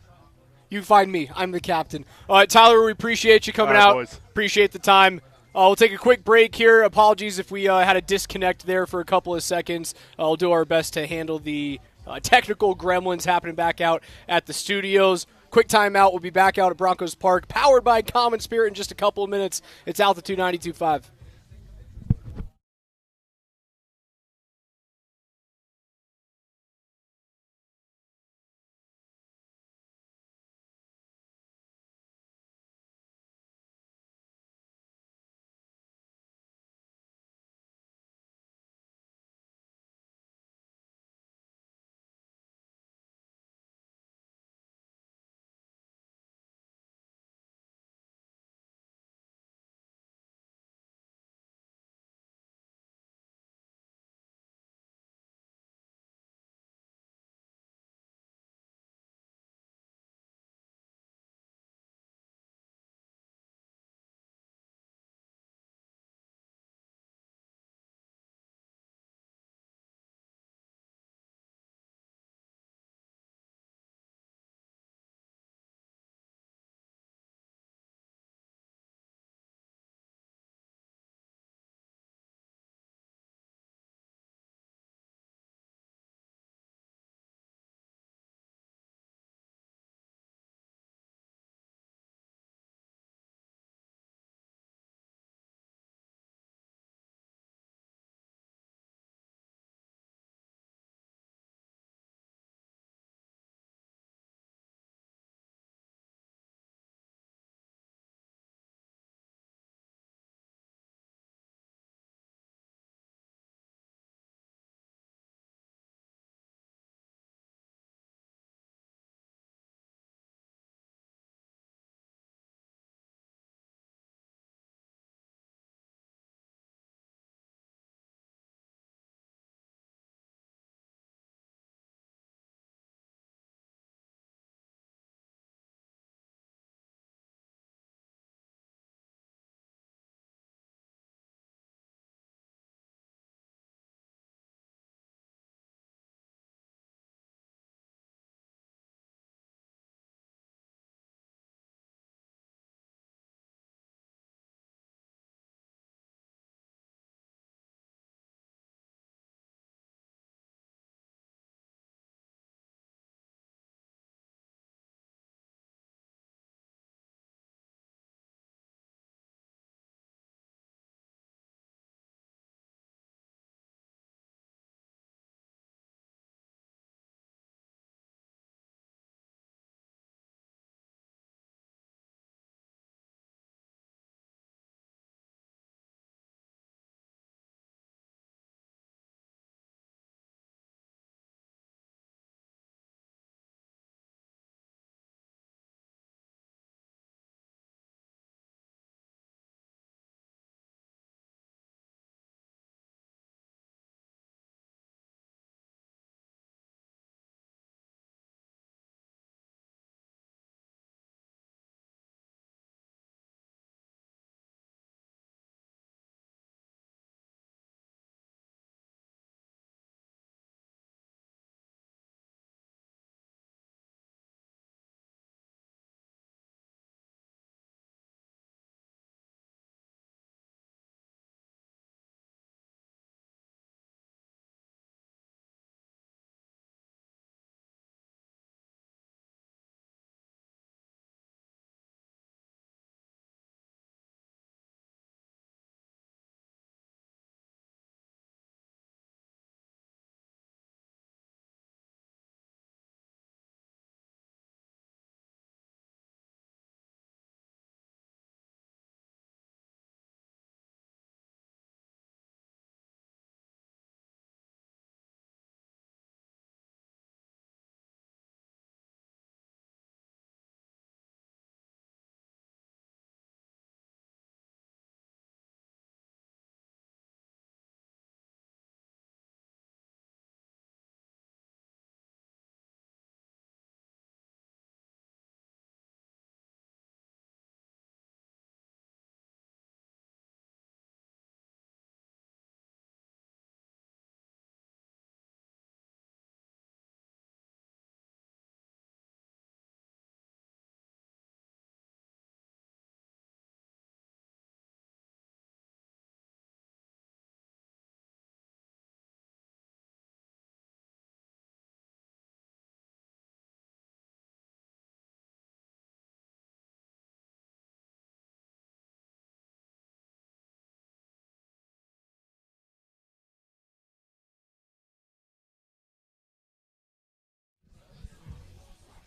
You find me. I'm the captain. All right, Tyler, we appreciate you coming out. Boys. Appreciate the time. We'll take a quick break here. Apologies if we had a disconnect there for a couple of seconds. We'll do our best to handle the technical gremlins happening back out at the studios. Quick timeout. We'll be back out at Broncos Park, powered by Common Spirit in just a couple of minutes. It's Altitude 92.5.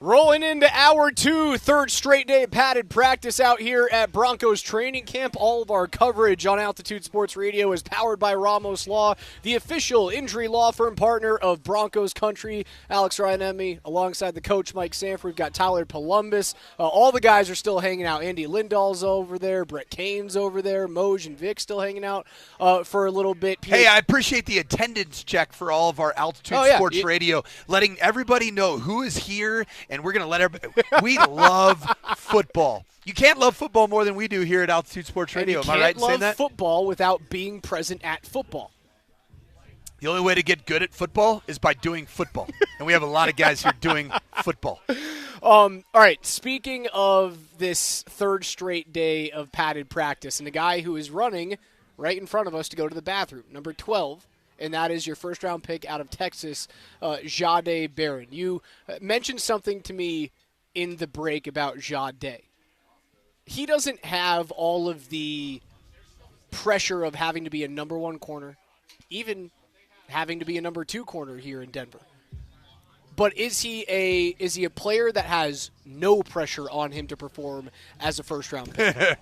Rolling into hour 2, third straight day of padded practice out here at Broncos training camp. All of our coverage on Altitude Sports Radio is powered by Ramos Law, the official injury law firm partner of Broncos Country. Alex Ryanemi, alongside the coach Mike Sanford. We've got Tyler Polumbus. All the guys are still hanging out. Andy Lindahl's over there. Brett Kane's over there. Moj and Vic still hanging out for a little bit. Hey, I appreciate the attendance check for all of our Altitude Sports Radio, letting everybody know who is here. And we're going to let everybody – we love football. You can't love football more than we do here at Altitude Sports Radio. Am I right in saying that? You can't love football without being present at football. The only way to get good at football is by doing football. And we have a lot of guys here doing football. All right, speaking of this third straight day of padded practice, and a guy who is running right in front of us to go to the bathroom, number 12, and that is your first-round pick out of Texas, Jahdae Barron. You mentioned something to me in the break about Jahdae. He doesn't have all of the pressure of having to be a number 1 corner, even having to be a number 2 corner here in Denver. But is he a player that has no pressure on him to perform as a first-round pick?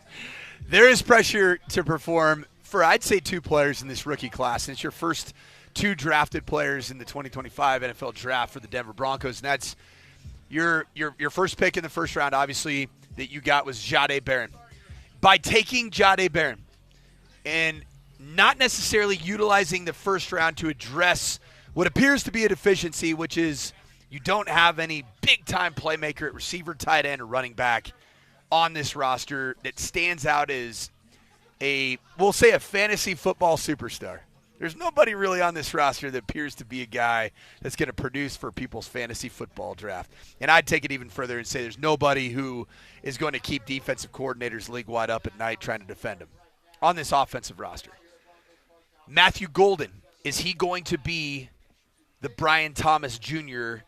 There is pressure to perform for, I'd say, 2 players in this rookie class, and it's your first 2 drafted players in the 2025 NFL Draft for the Denver Broncos, and that's your first pick in the first round, obviously, that you got was Jahdae Barron. By taking Jahdae Barron and not necessarily utilizing the first round to address what appears to be a deficiency, which is you don't have any big-time playmaker at receiver, tight end, or running back on this roster that stands out as we'll say a fantasy football superstar. There's nobody really on this roster that appears to be a guy that's going to produce for people's fantasy football draft. And I'd take it even further and say there's nobody who is going to keep defensive coordinators league-wide up at night trying to defend him on this offensive roster. Matthew Golden, is he going to be the Brian Thomas Jr.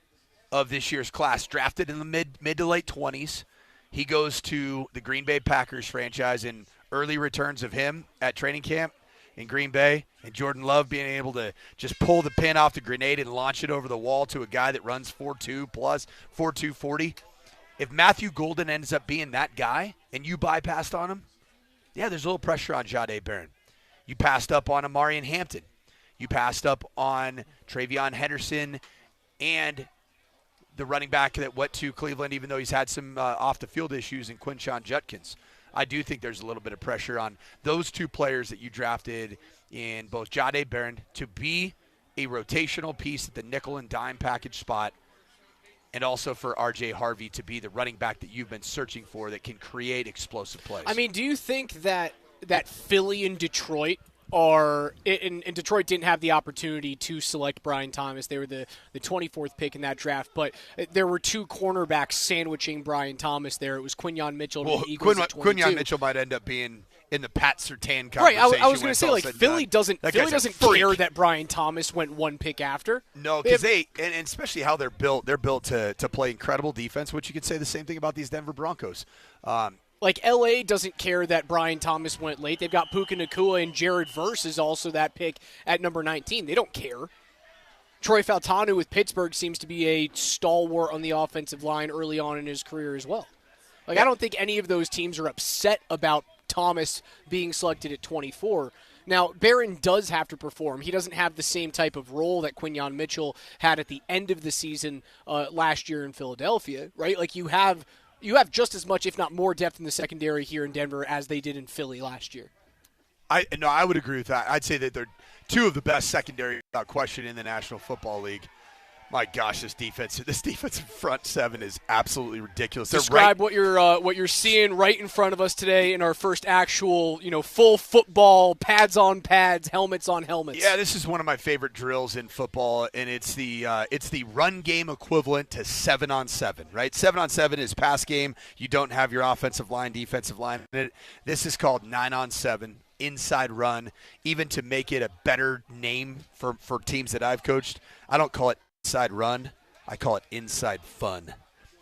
of this year's class? Drafted in the mid to late 20s. He goes to the Green Bay Packers franchise, and early returns of him at training camp in Green Bay, and Jordan Love being able to just pull the pin off the grenade and launch it over the wall to a guy that runs 4.2 plus, 4.2 40. If Matthew Golden ends up being that guy and you bypassed on him, yeah, there's a little pressure on Jahdae Barron. You passed up on Amarian Hampton. You passed up on Travion Henderson and the running back that went to Cleveland, even though he's had some off-the-field issues, in Quinshon Judkins. I do think there's a little bit of pressure on those 2 players that you drafted in both Jahdae Barron to be a rotational piece at the nickel and dime package spot, and also for R.J. Harvey to be the running back that you've been searching for that can create explosive plays. I mean, do you think that Philly and Detroit and Detroit didn't have the opportunity to select Brian Thomas? They were the 24th pick in that draft, but there were 2 cornerbacks sandwiching Brian Thomas there. It was Quinyon Mitchell to the Eagles at 22. Quinyon Mitchell might end up being in the Pat Surtain conversation. Right, I was going to say, like, Philly doesn't care that Brian Thomas went 1 pick after. No, because and especially how they're built to play incredible defense, which you could say the same thing about these Denver Broncos. Like, L.A. doesn't care that Brian Thomas went late. They've got Puka Nacua, and Jared Verse is also that pick at number 19. They don't care. Troy Fautanu with Pittsburgh seems to be a stalwart on the offensive line early on in his career as well. Like, I don't think any of those teams are upset about Thomas being selected at 24. Now, Barron does have to perform. He doesn't have the same type of role that Quinyon Mitchell had at the end of the season last year in Philadelphia, right? Like, you have just as much, if not more, depth in the secondary here in Denver as they did in Philly last year. I would agree with that. I'd say that they're 2 of the best secondary, without question, in the National Football League. My gosh, this defensive front 7 is absolutely ridiculous. Describe what you're seeing right in front of us today in our first actual, full football, pads on pads, helmets on helmets. Yeah, this is one of my favorite drills in football, and it's the run game equivalent to 7-on-7, right? 7-on-7 is pass game. You don't have your offensive line, defensive line in it. This is called 9-on-7. Inside run, even to make it a better name for teams that I've coached. I don't call it inside run, I call it inside fun,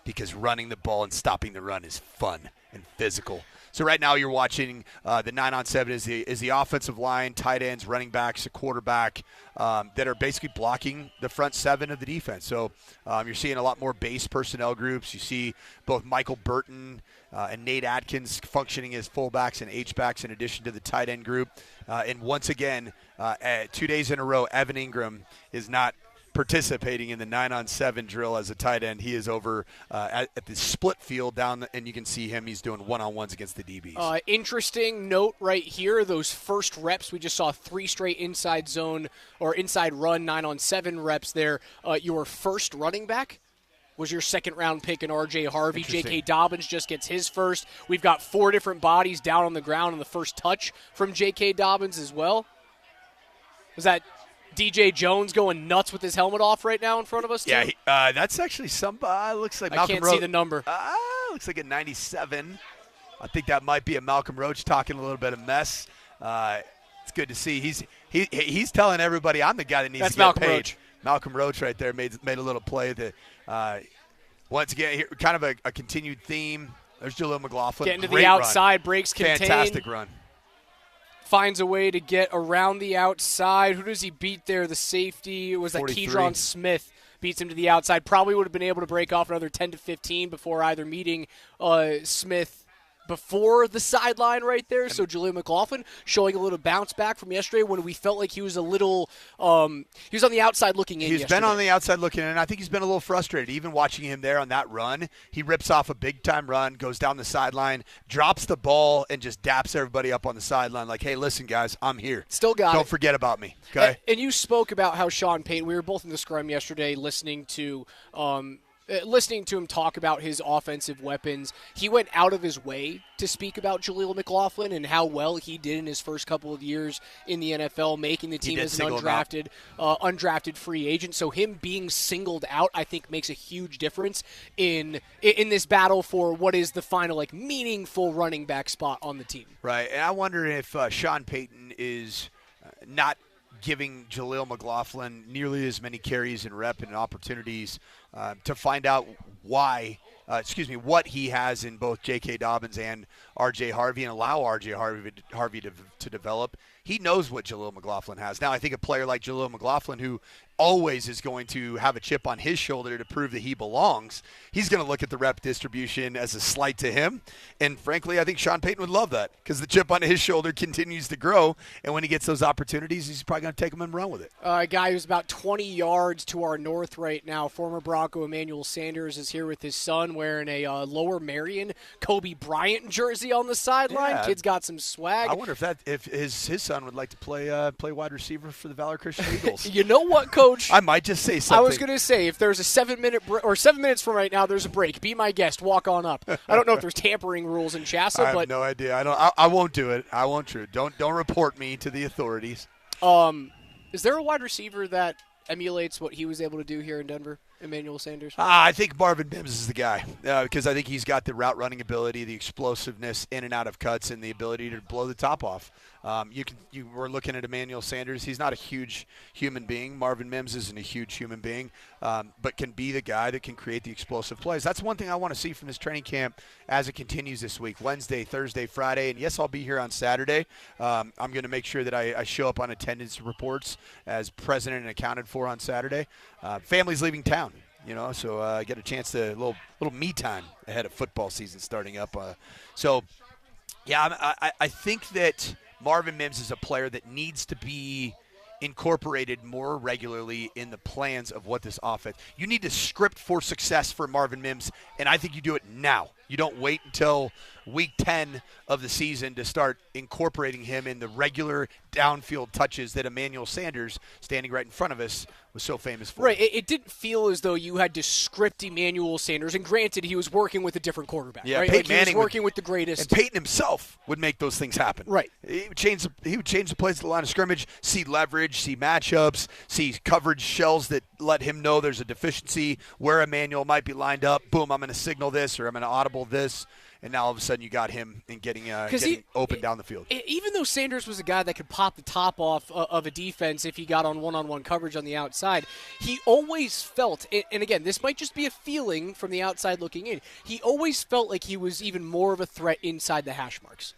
because running the ball and stopping the run is fun and physical. So right now you're watching the 9-on-7 is the offensive line, tight ends, running backs, a quarterback that are basically blocking the front 7 of the defense. So you're seeing a lot more base personnel groups. You see both Michael Burton and Nate Atkins functioning as fullbacks and H-backs in addition to the tight end group. And once again, 2 days in a row, Evan Ingram is not participating in the 9-on-7 drill as a tight end. He is over at the split field down, and you can see him. He's doing one-on-ones against the DBs. Interesting note right here, those first reps. We just saw 3 straight inside zone or inside run 9-on-7 reps there. Your first running back was your second-round pick in R.J. Harvey. J.K. Dobbins just gets his first. We've got 4 different bodies down on the ground on the first touch from J.K. Dobbins as well. Was that DJ Jones going nuts with his helmet off right now in front of us, too? Yeah, that's actually looks like Malcolm I can't see the number. Looks like a 97. I think that might be a Malcolm Roach talking a little bit of mess. It's good to see. He's telling everybody I'm the guy that needs to get Malcolm paid. Roach. Malcolm Roach right there made a little play that once again here, kind of a continued theme. There's Jaleel McLaughlin. Getting to Great the outside, run. breaks contain. Fantastic run. Finds a way to get around the outside. Who does he beat there? The safety. Was that 43. Keydron Smith beats him to the outside. Probably would have been able to break off another 10 to 15 before either meeting Smith before the sideline right there. So Jaleel McLaughlin showing a little bounce back from yesterday when we felt like he was a little he was on the outside looking in. He's been on the outside looking in, and I think he's been a little frustrated. Even watching him there on that run, he rips off a big-time run, goes down the sideline, drops the ball, and just daps everybody up on the sideline like, hey, listen, guys, I'm here. Still got Don't forget about me, okay? And you spoke about how Sean Payton, we were both in the scrum yesterday listening to him talk about his offensive weapons. He went out of his way to speak about Jaleel McLaughlin and how well he did in his first couple of years in the NFL, making the team as an undrafted free agent. So him being singled out, I think, makes a huge difference in this battle for what is the final meaningful running back spot on the team. Right, and I wonder if Sean Payton is not giving Jaleel McLaughlin nearly as many carries and rep and opportunities to find out what he has in both J.K. Dobbins and R.J. Harvey and allow R.J. Harvey to develop. He knows what Jaleel McLaughlin has. Now, I think a player like Jaleel McLaughlin, who always is going to have a chip on his shoulder to prove that he belongs, he's going to look at the rep distribution as a slight to him. And frankly, I think Sean Payton would love that because the chip on his shoulder continues to grow. And when he gets those opportunities, he's probably going to take them and run with it. A guy who's about 20 yards to our north right now, former Bronco Emmanuel Sanders, is here with his son wearing a Lower Merion Kobe Bryant jersey on the sideline. Yeah. Kid's got some swag. I wonder if his son would like to play wide receiver for the Valor Christian Eagles. You know what, Coach? I might just say something. I was going to say, if there's a 7 minutes from right now, there's a break. Be my guest. Walk on up. I don't know if there's tampering rules in Chassa, I have no idea. I won't do it. I won't do it. Don't report me to the authorities. Is there a wide receiver that emulates what he was able to do here in Denver, Emmanuel Sanders? I think Marvin Mims is the guy because I think he's got the route running ability, the explosiveness in and out of cuts, and the ability to blow the top off. You were looking at Emmanuel Sanders. He's not a huge human being. Marvin Mims isn't a huge human being, but can be the guy that can create the explosive plays. That's one thing I want to see from this training camp as it continues this week, Wednesday, Thursday, Friday, and yes, I'll be here on Saturday. I'm going to make sure that I show up on attendance reports as president and accounted for on Saturday. Family's leaving town. So I get a chance to little me time ahead of football season starting up. I think that Marvin Mims is a player that needs to be incorporated more regularly in the plans of what this offense. You need to script for success for Marvin Mims, and I think you do it now. You don't wait until week 10 of the season to start incorporating him in the regular downfield touches that Emmanuel Sanders, standing right in front of us, was so famous for. Right. It didn't feel as though you had to script Emmanuel Sanders, and granted, he was working with a different quarterback. Yeah, right? Peyton Manning he was working with the greatest. And Peyton himself would make those things happen. Right. He would change the plays at the line of scrimmage, see leverage, see matchups, see coverage shells that let him know there's a deficiency where Emmanuel might be lined up. Boom, I'm going to signal this or I'm going to audible this. and now all of a sudden you got him and getting open down the field. Even though Sanders was a guy that could pop the top off of a defense if he got on one-on-one coverage on the outside, he always felt, and again, this might just be a feeling from the outside looking in, he always felt like he was even more of a threat inside the hash marks.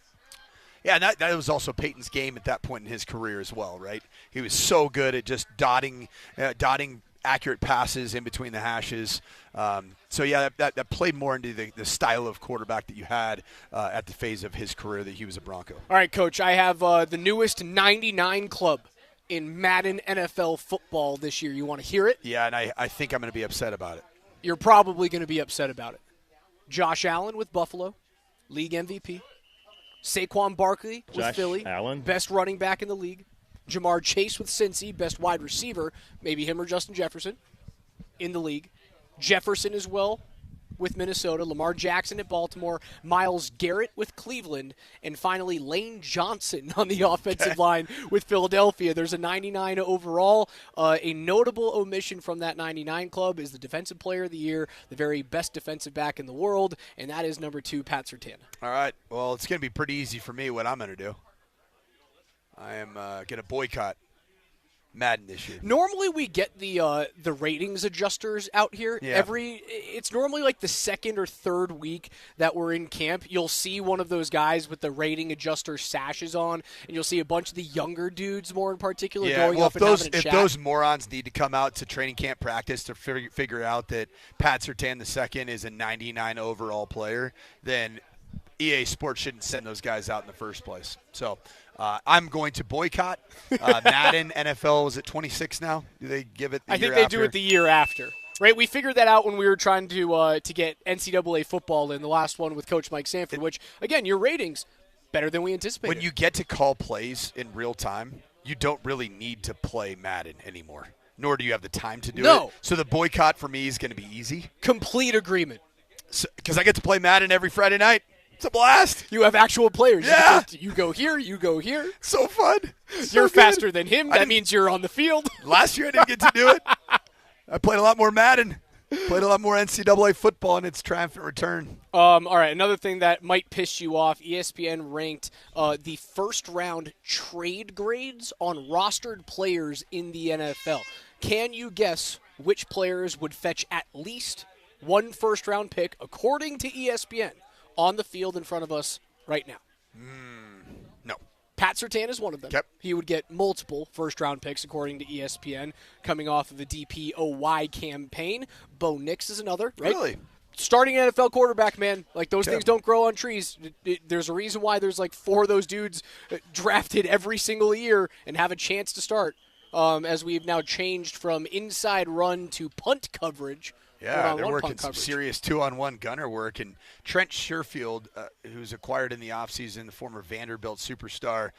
Yeah, and that was also Payton's game at that point in his career as well, right? He was so good at just dotting accurate passes in between the hashes. So, yeah, that played more into the style of quarterback that you had at the phase of his career that he was a Bronco. All right, Coach, I have the newest 99 club in Madden NFL football this year. You want to hear it? Yeah, and I think I'm going to be upset about it. You're probably going to be upset about it. Josh Allen with Buffalo, league MVP. Saquon Barkley with Josh Philly, Allen. best running back in the league. Jamar Chase with Cincy, best wide receiver, maybe him or Justin Jefferson in the league. Jefferson as well with Minnesota. Lamar Jackson at Baltimore. Myles Garrett with Cleveland. And finally, Lane Johnson on the offensive line with Philadelphia. There's a 99 overall. A notable omission from that 99 club is the Defensive Player of the Year, the very best defensive back in the world, and that is number 2, Pat Surtain. All right. Well, it's going to be pretty easy for me what I'm going to do. I am going to boycott Madden this year. Normally we get the ratings adjusters out here. Yeah. It's normally like the second or third week that we're in camp. You'll see one of those guys with the rating adjuster sashes on, and you'll see a bunch of the younger dudes, more in particular, going up and having a chat. If those morons need to come out to training camp practice to figure out that Pat Surtain II is a 99 overall player, then EA Sports shouldn't send those guys out in the first place. So I'm going to boycott Madden NFL. Is it 26 now? Do they give it the year after? I think they do it the year after. Right? We figured that out when we were trying to get NCAA football in the last one with Coach Mike Sanford, which, again, your ratings, better than we anticipated. When you get to call plays in real time, you don't really need to play Madden anymore, nor do you have the time to do it. So the boycott for me is going to be easy. Complete agreement. Because I get to play Madden every Friday night. It's a blast. You have actual players. Yeah. You go here, you go here. So fun. You're faster than him. That means you're on the field. Last year I didn't get to do it. I played a lot more Madden. Played a lot more NCAA football in its triumphant return. All right, another thing that might piss you off, ESPN ranked the first-round trade grades on rostered players in the NFL. Can you guess which players would fetch at least one first-round pick, according to ESPN, on the field in front of us right now? No. Pat Surtain is one of them. Yep. He would get multiple first-round picks, according to ESPN, coming off of the DPOY campaign. Bo Nix is another, right? Really? Starting NFL quarterback, man. Like, those things don't grow on trees. There's a reason why there's like 4 of those dudes drafted every single year and have a chance to start, as we've now changed from inside run to punt coverage. Yeah, they're working some serious 2-on-1 gunner work. And Trent Sherfield, who's acquired in the offseason, the former Vanderbilt superstar,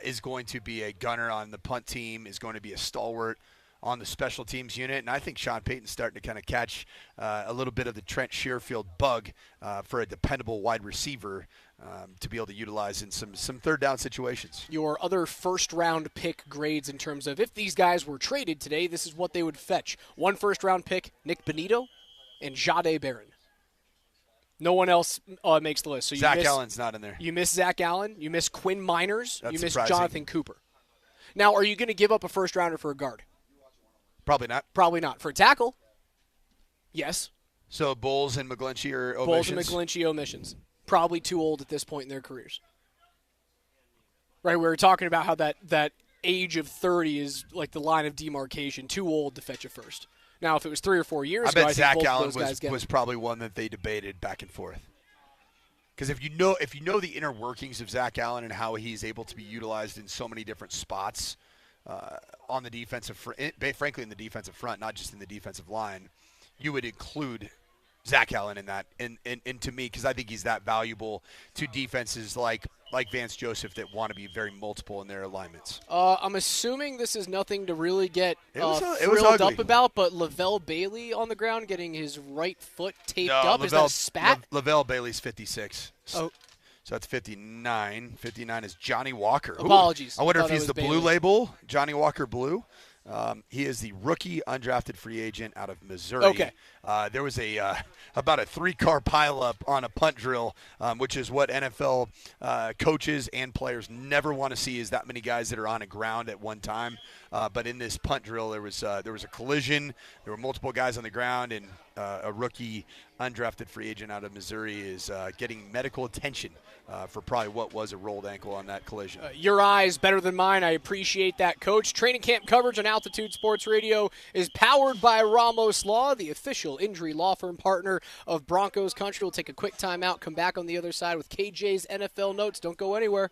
is going to be a gunner on the punt team, is going to be a stalwart on the special teams unit. And I think Sean Payton's starting to kind of catch a little bit of the Trent Sherfield bug for a dependable wide receiver to be able to utilize in some third down situations. Your other first-round pick grades in terms of if these guys were traded today, this is what they would fetch. 1 first-round pick, Nick Benito and Jahdae Barron. No one else makes the list. So Zach Allen's not in there. You miss Zach Allen. You miss Quinn Miners. That's you miss surprising. Jonathan Cooper. Now, are you going to give up a first-rounder for a guard? Probably not. Probably not. For a tackle, yes. So Bowles and McGlinchey are omissions? Bowles and McGlinchey omissions. Probably too old at this point in their careers. Right, we were talking about how that age of 30 is like the line of demarcation, too old to fetch a first. Now, if it was 3 or 4 years ago, I bet Zach think both Allen of those guys was probably one that they debated back and forth. Because if you know the inner workings of Zach Allen and how he's able to be utilized in so many different spots on the defensive frankly in the defensive front, not just in the defensive line, you would include Zach Allen in that, and to me, because I think he's that valuable to defenses like Vance Joseph that want to be very multiple in their alignments. I'm assuming this is nothing to really get thrilled up about, but Lavelle Bailey on the ground getting his right foot taped up. Is that a spat? Lavelle Bailey's 56. So that's 59. 59 is Johnny Walker. Apologies. Ooh, I wonder if he's the blue label, Johnny Walker Blue. He is the rookie undrafted free agent out of Missouri. Okay. There was about a 3-car pileup on a punt drill, which is what NFL coaches and players never want to see, is that many guys that are on a ground at one time. But in this punt drill, there was a collision. There were multiple guys on the ground, and a rookie undrafted free agent out of Missouri is getting medical attention for probably what was a rolled ankle on that collision. Your eyes better than mine. I appreciate that, Coach. Training camp coverage on Altitude Sports Radio is powered by Ramos Law, the official injury law firm partner of Broncos Country. We'll take a quick timeout, come back on the other side with KJ's NFL notes. Don't go anywhere.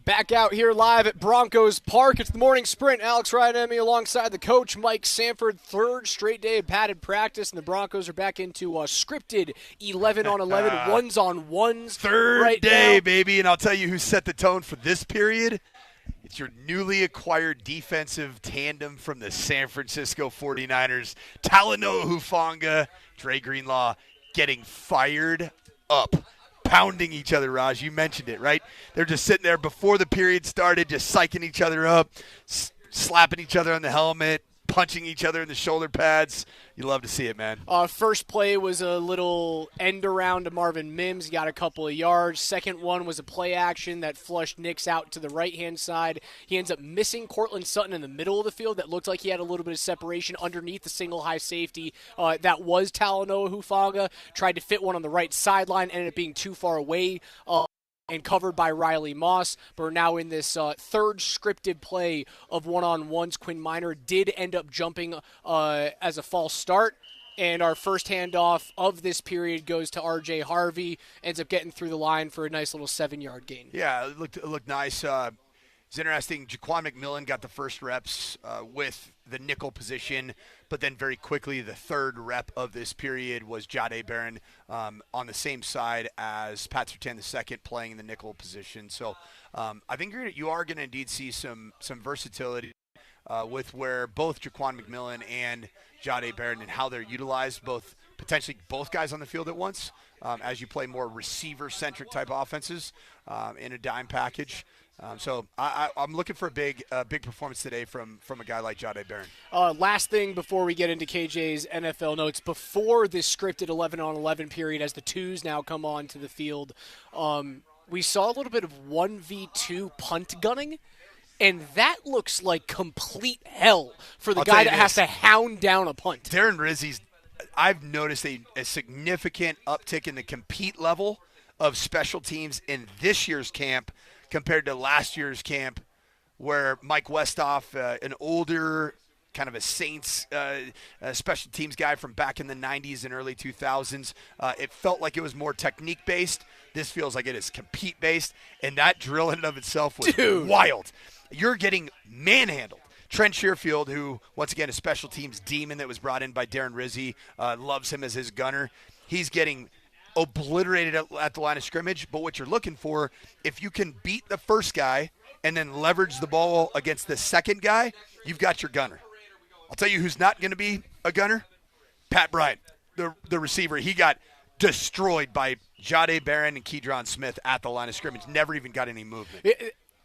Back out here live at Broncos Park. It's the morning sprint. Alex Ryan alongside the coach, Mike Sanford. Third straight day of padded practice, and the Broncos are back into scripted 11-on-11, ones-on-ones. Third day, baby, and I'll tell you who set the tone for this period. It's your newly acquired defensive tandem from the San Francisco 49ers, Talanoa Hufanga, Dre Greenlaw, getting fired up. Pounding each other, Raj. You mentioned it, right? They're just sitting there before the period started, just psyching each other up, slapping each other on the helmet, punching each other in the shoulder pads. You love to see it, man. First play was a little end around to Marvin Mims. He got a couple of yards. Second one was a play action that flushed Nix out to the right-hand side. He ends up missing Cortland Sutton in the middle of the field. That looked like he had a little bit of separation underneath the single high safety. That was Talanoa Hufanga. Tried to fit one on the right sideline, ended up being too far away. And covered by Riley Moss. But we're now in this third scripted play of one-on-ones. Quinn Minor did end up jumping as a false start. And our first handoff of this period goes to R.J. Harvey. Ends up getting through the line for a nice little 7-yard gain. Yeah, it looked nice. It's interesting. Jaquan McMillan got the first reps with the nickel position, but then very quickly the third rep of this period was Jahdae Barron on the same side as Pat Surtain II playing in the nickel position. So I think you are going to indeed see some versatility with where both Jaquan McMillan and Jahdae Barron and how they're utilized, potentially both guys on the field at once as you play more receiver-centric type offenses in a dime package. So I'm looking for a big performance today from a guy like Jahdae Barron. Last thing before we get into KJ's NFL notes, before this scripted 11-on-11 period, as the twos now come on to the field, we saw a little bit of 1v2 punt gunning. And that looks like complete hell for the guy that has to hound down a punt. Darren Rizzi's, I've noticed a significant uptick in the compete level of special teams in this year's camp compared to last year's camp, where Mike Westhoff, an older kind of a Saints special teams guy from back in the 90s and early 2000s, it felt like it was more technique-based. This feels like it is compete-based, and that drill in and of itself was wild. You're getting manhandled. Trent Sherfield, who, once again, a special teams demon that was brought in by Darren Rizzi, loves him as his gunner. He's getting obliterated at the line of scrimmage, but what you're looking for, if you can beat the first guy and then leverage the ball against the second guy, you've got your gunner. I'll tell you who's not going to be a gunner. Pat Bryant, the receiver. He got destroyed by Jahdae Barron and Keydron Smith at the line of scrimmage. Never even got any movement.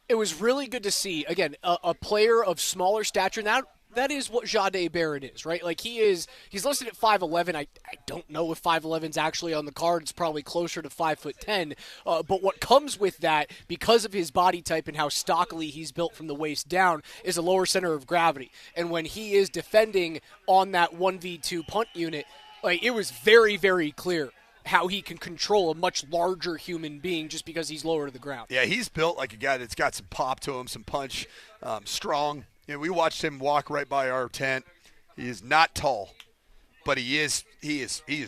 It was really good to see, again, a player of smaller stature. Now, that is what Jahdae Barron is, right? Like, he's listed at 5'11". I don't know if 5'11's actually on the card. It's probably closer to 5'10". But what comes with that, because of his body type and how stockily he's built from the waist down, is a lower center of gravity. And when he is defending on that 1v2 punt unit, like, it was very, very clear how he can control a much larger human being just because he's lower to the ground. Yeah, he's built like a guy that's got some pop to him, some punch, strong. You know, we watched him walk right by our tent. He is not tall, but he is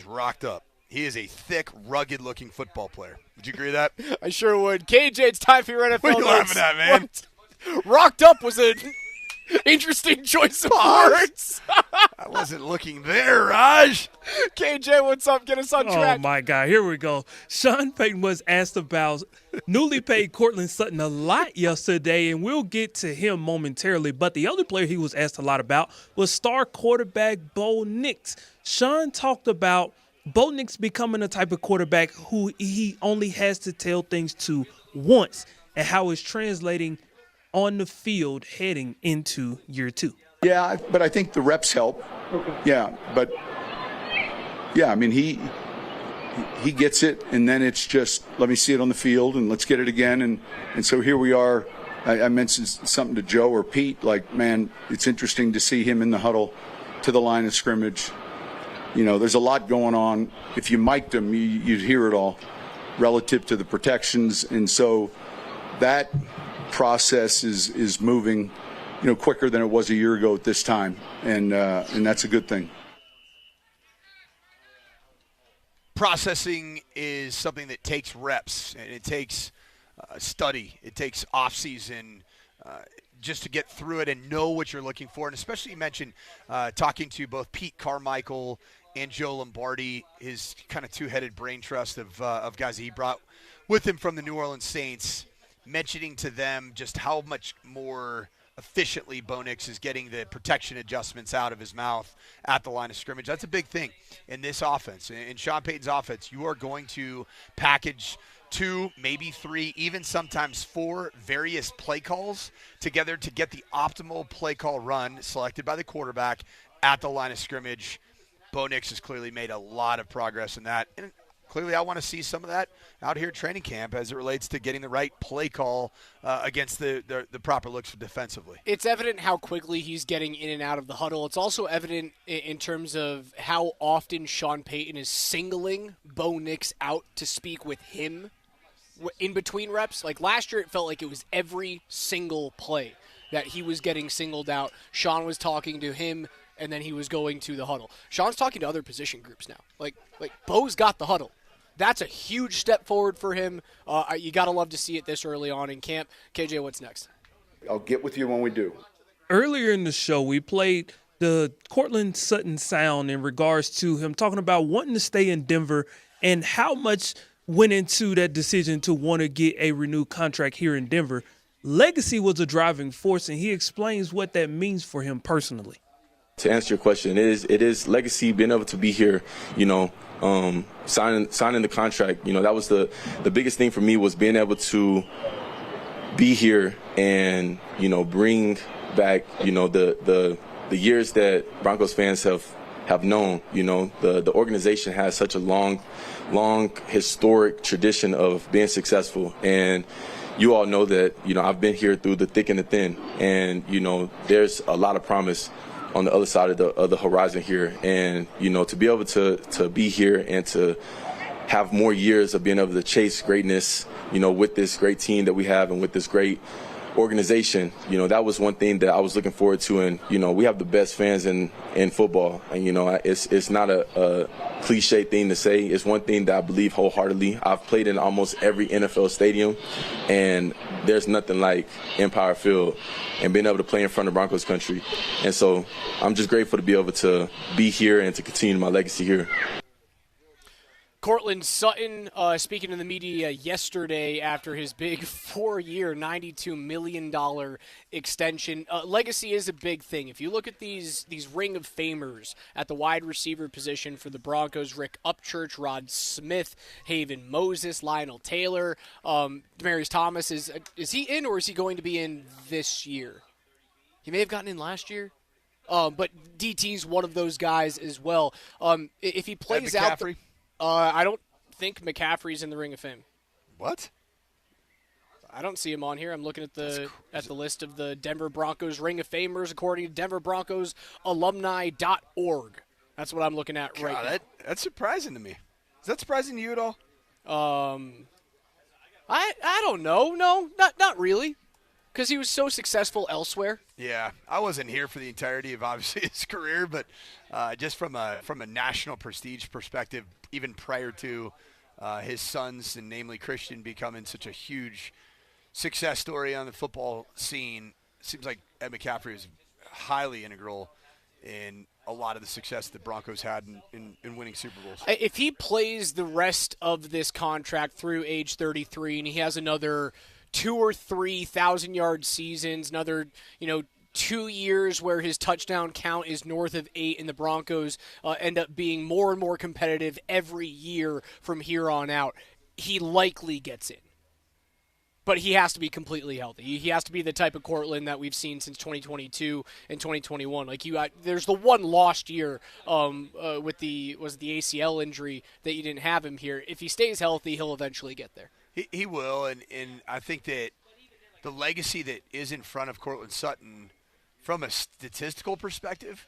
rocked up. He is a thick, rugged-looking football player. Would you agree with that? I sure would. KJ, it's time for your NFL What are you laughing at, man? What? Rocked up was an interesting choice of words. I wasn't looking there, Raj. KJ, what's up? Get us on track. Oh, my God. Here we go. Sean Payton was asked about newly paid Cortland Sutton a lot yesterday, and we'll get to him momentarily. But the other player he was asked a lot about was star quarterback Bo Nix. Sean talked about Bo Nix becoming a type of quarterback who he only has to tell things to once, and how it's translating on the field heading into year two. Yeah, but I think the reps help. Okay. Yeah, but yeah, I mean he gets it, and then it's just let me see it on the field and let's get it again, and so here we are. I mentioned something to Joe or Pete, like, man, it's interesting to see him in the huddle to the line of scrimmage. You know, there's a lot going on. If you mic'd him, you'd hear it all relative to the protections, and so that process is moving, you know, quicker than it was a year ago at this time, and that's a good thing. Processing is something that takes reps, and it takes study. It takes off-season just to get through it and know what you're looking for. And especially you mentioned talking to both Pete Carmichael and Joe Lombardi, his kind of two-headed brain trust of guys he brought with him from the New Orleans Saints, mentioning to them just how much more efficiently Bo Nix is getting the protection adjustments out of his mouth at the line of scrimmage. That's a big thing in this offense. In Sean Payton's offense, you are going to package 2, maybe 3, even sometimes 4 various play calls together to get the optimal play call run selected by the quarterback at the line of scrimmage. Bo Nix has clearly made a lot of progress in that. And clearly I want to see some of that out here at training camp as it relates to getting the right play call against the proper looks defensively. It's evident how quickly he's getting in and out of the huddle. It's also evident in terms of how often Sean Payton is singling Bo Nix out to speak with him in between reps. Like last year, it felt like it was every single play that he was getting singled out. Sean was talking to him, and then he was going to the huddle. Sean's talking to other position groups now. Like Bo's got the huddle. That's a huge step forward for him. You got to love to see it this early on in camp. KJ, what's next? I'll get with you when we do. Earlier in the show, we played the Cortland Sutton sound in regards to him talking about wanting to stay in Denver and how much went into that decision to want to get a renewed contract here in Denver. Legacy was a driving force, and he explains what that means for him personally. To answer your question, it is legacy, being able to be here, signing the contract. That was the biggest thing for me, was being able to be here and, bring back, the years that Broncos fans have known. The organization has such a long historic tradition of being successful, and you all know that, I've been here through the thick and the thin, and, there's a lot of promise on the other side of the horizon here. And, to be able to be here and to have more years of being able to chase greatness, with this great team that we have and with this great organization, that was one thing that I was looking forward to. And, we have the best fans in football. And, it's not a cliche thing to say. It's one thing that I believe wholeheartedly. I've played in almost every NFL stadium, and there's nothing like Empire Field and being able to play in front of Broncos country. And so I'm just grateful to be able to be here and to continue my legacy here. Cortland Sutton speaking to the media yesterday after his big 4-year, $92 million extension. Legacy is a big thing. If you look at these Ring of Famers at the wide receiver position for the Broncos, Rick Upchurch, Rod Smith, Haven Moses, Lionel Taylor, Demaryius Thomas, is he in, or is he going to be in this year? He may have gotten in last year. But DT's one of those guys as well. If he plays out... I don't think McCaffrey's in the Ring of Fame. What? I don't see him on here. I'm looking at the list of the Denver Broncos Ring of Famers according to DenverBroncosAlumni.org. That's what I'm looking at right now. That's surprising to me. Is that surprising to you at all? I don't know. No, not really. Because he was so successful elsewhere. Yeah, I wasn't here for the entirety of obviously his career, but just from a national prestige perspective, even prior to his sons, and namely Christian, becoming such a huge success story on the football scene, it seems like Ed McCaffrey is highly integral in a lot of the success that Broncos had in winning Super Bowls. If he plays the rest of this contract through age 33 and he has another 2 or 3 1,000-yard seasons, another 2 years where his touchdown count is north of 8, and the Broncos end up being more and more competitive every year from here on out, he likely gets in. But he has to be completely healthy. He has to be the type of Cortland that we've seen since 2022 and 2021. There's the one lost year with the ACL injury that you didn't have him here. If he stays healthy, he'll eventually get there. He will, and I think that the legacy that is in front of Cortland Sutton, from a statistical perspective,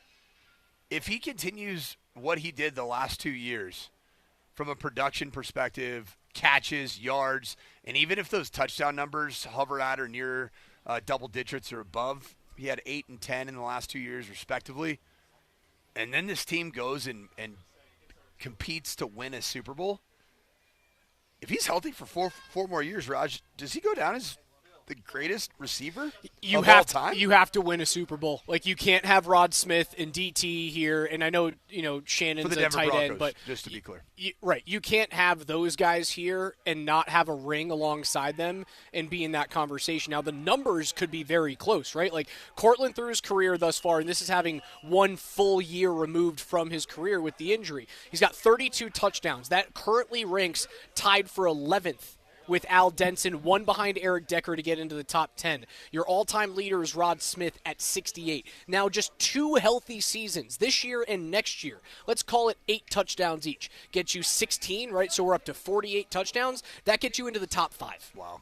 if he continues what he did the last 2 years, from a production perspective, catches, yards, and even if those touchdown numbers hover at or near double digits or above, he had 8 and 10 in the last 2 years respectively, and then this team goes and competes to win a Super Bowl. if he's healthy for four more years, Raj, does he go down as the greatest receiver of all time? You have to win a Super Bowl. Like, you can't have Rod Smith and DT here, and I know Shannon's for the a Denver tight Broncos, end, but just to be clear, right, you can't have those guys here and not have a ring alongside them and be in that conversation. Now, the numbers could be very close, right? Like, Cortland through his career thus far, and this is having one full year removed from his career with the injury. He's got 32 touchdowns. That currently ranks tied for 11th. With Al Denson, one behind Eric Decker to get into the top 10. Your all-time leader is Rod Smith at 68. Now, just 2 healthy seasons, this year and next year. Let's call it 8 touchdowns each. Get you 16, right? So we're up to 48 touchdowns. That gets you into the top 5. Wow.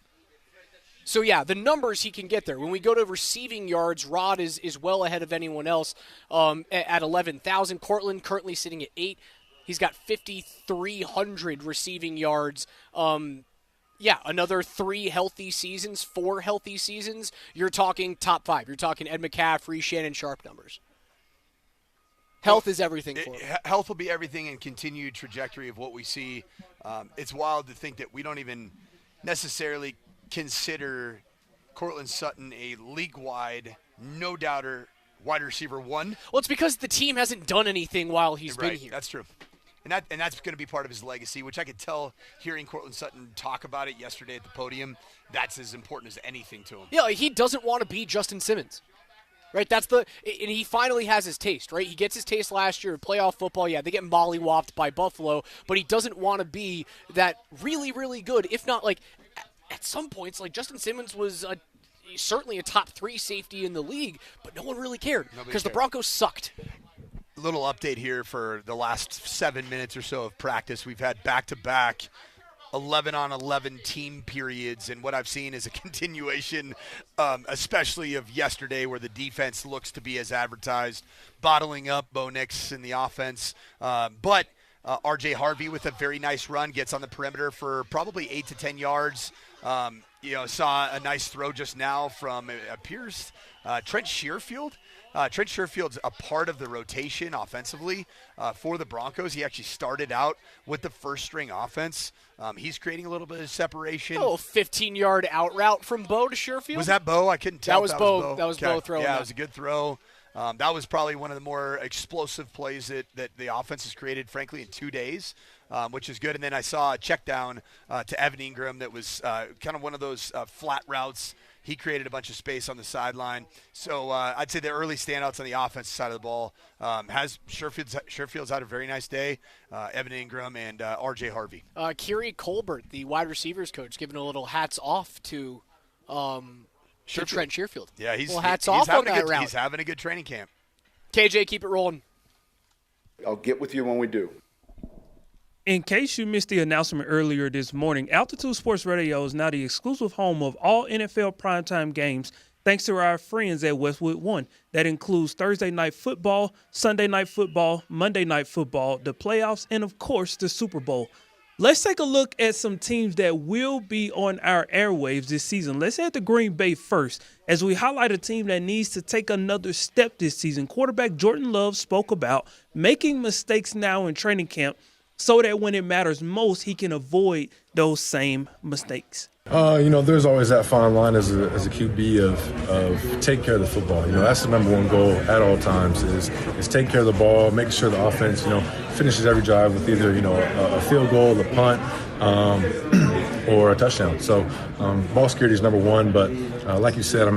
So, yeah, the numbers he can get there. When we go to receiving yards, Rod is well ahead of anyone else at 11,000. Cortland currently sitting at 8. He's got 5,300 receiving yards. Yeah, another 3 healthy seasons, 4 healthy seasons. You're talking top 5. You're talking Ed McCaffrey, Shannon Sharp numbers. Health is everything for him. Health will be everything, and continued trajectory of what we see. It's wild to think that we don't even necessarily consider Cortland Sutton a league-wide, no-doubter wide receiver 1. Well, it's because the team hasn't done anything while he's been here. That's true. And that's going to be part of his legacy, which I could tell hearing Cortland Sutton talk about it yesterday at the podium. That's as important as anything to him. Yeah, he doesn't want to be Justin Simmons, right? And he finally has his taste, right? He gets his taste last year in playoff football. Yeah, they get mollywopped by Buffalo, but he doesn't want to be that really, really good. If not, like at some points, like Justin Simmons was certainly a top 3 safety in the league, but no one really cared because the Broncos sucked. Little update here for the last 7 minutes or so of practice. We've had back-to-back 11-on-11 team periods, and what I've seen is a continuation, especially of yesterday, where the defense looks to be as advertised, bottling up Bo Nix in the offense. But R.J. Harvey with a very nice run gets on the perimeter for probably 8 to 10 yards. Saw a nice throw just now from, it appears, Trent Sherfield. Trent Sherfield's a part of the rotation offensively for the Broncos. He actually started out with the first-string offense. He's creating a little bit of separation. Oh, 15-yard out route from Bo to Sherfield? Was that Bo? I couldn't tell. That was Bo. That was Okay. Bo throwing. Yeah, it was a good throw. That was probably one of the more explosive plays that the offense has created, frankly, in 2 days, which is good. And then I saw a check down to Evan Ingram that was kind of one of those flat routes. He created a bunch of space on the sideline. So I'd say the early standouts on the offensive side of the ball has Sherfield's had a very nice day, Evan Ingram and R.J. Harvey. Kiri Colbert, the wide receivers coach, giving a little hats off to Trent Sherfield. Yeah, he's off on that route. He's having a good training camp. KJ, keep it rolling. I'll get with you when we do. In case you missed the announcement earlier this morning, Altitude Sports Radio is now the exclusive home of all NFL primetime games thanks to our friends at Westwood One. That includes Thursday night football, Sunday night football, Monday night football, the playoffs, and, of course, the Super Bowl. Let's take a look at some teams that will be on our airwaves this season. Let's head to Green Bay first as we highlight a team that needs to take another step this season. Quarterback Jordan Love spoke about making mistakes now in training camp so that when it matters most, he can avoid those same mistakes. There's always that fine line as a QB of take care of the football. That's the number one goal at all times is take care of the ball, making sure the offense, finishes every drive with either, a field goal, a punt, or a touchdown. So ball security is number one. But like you said,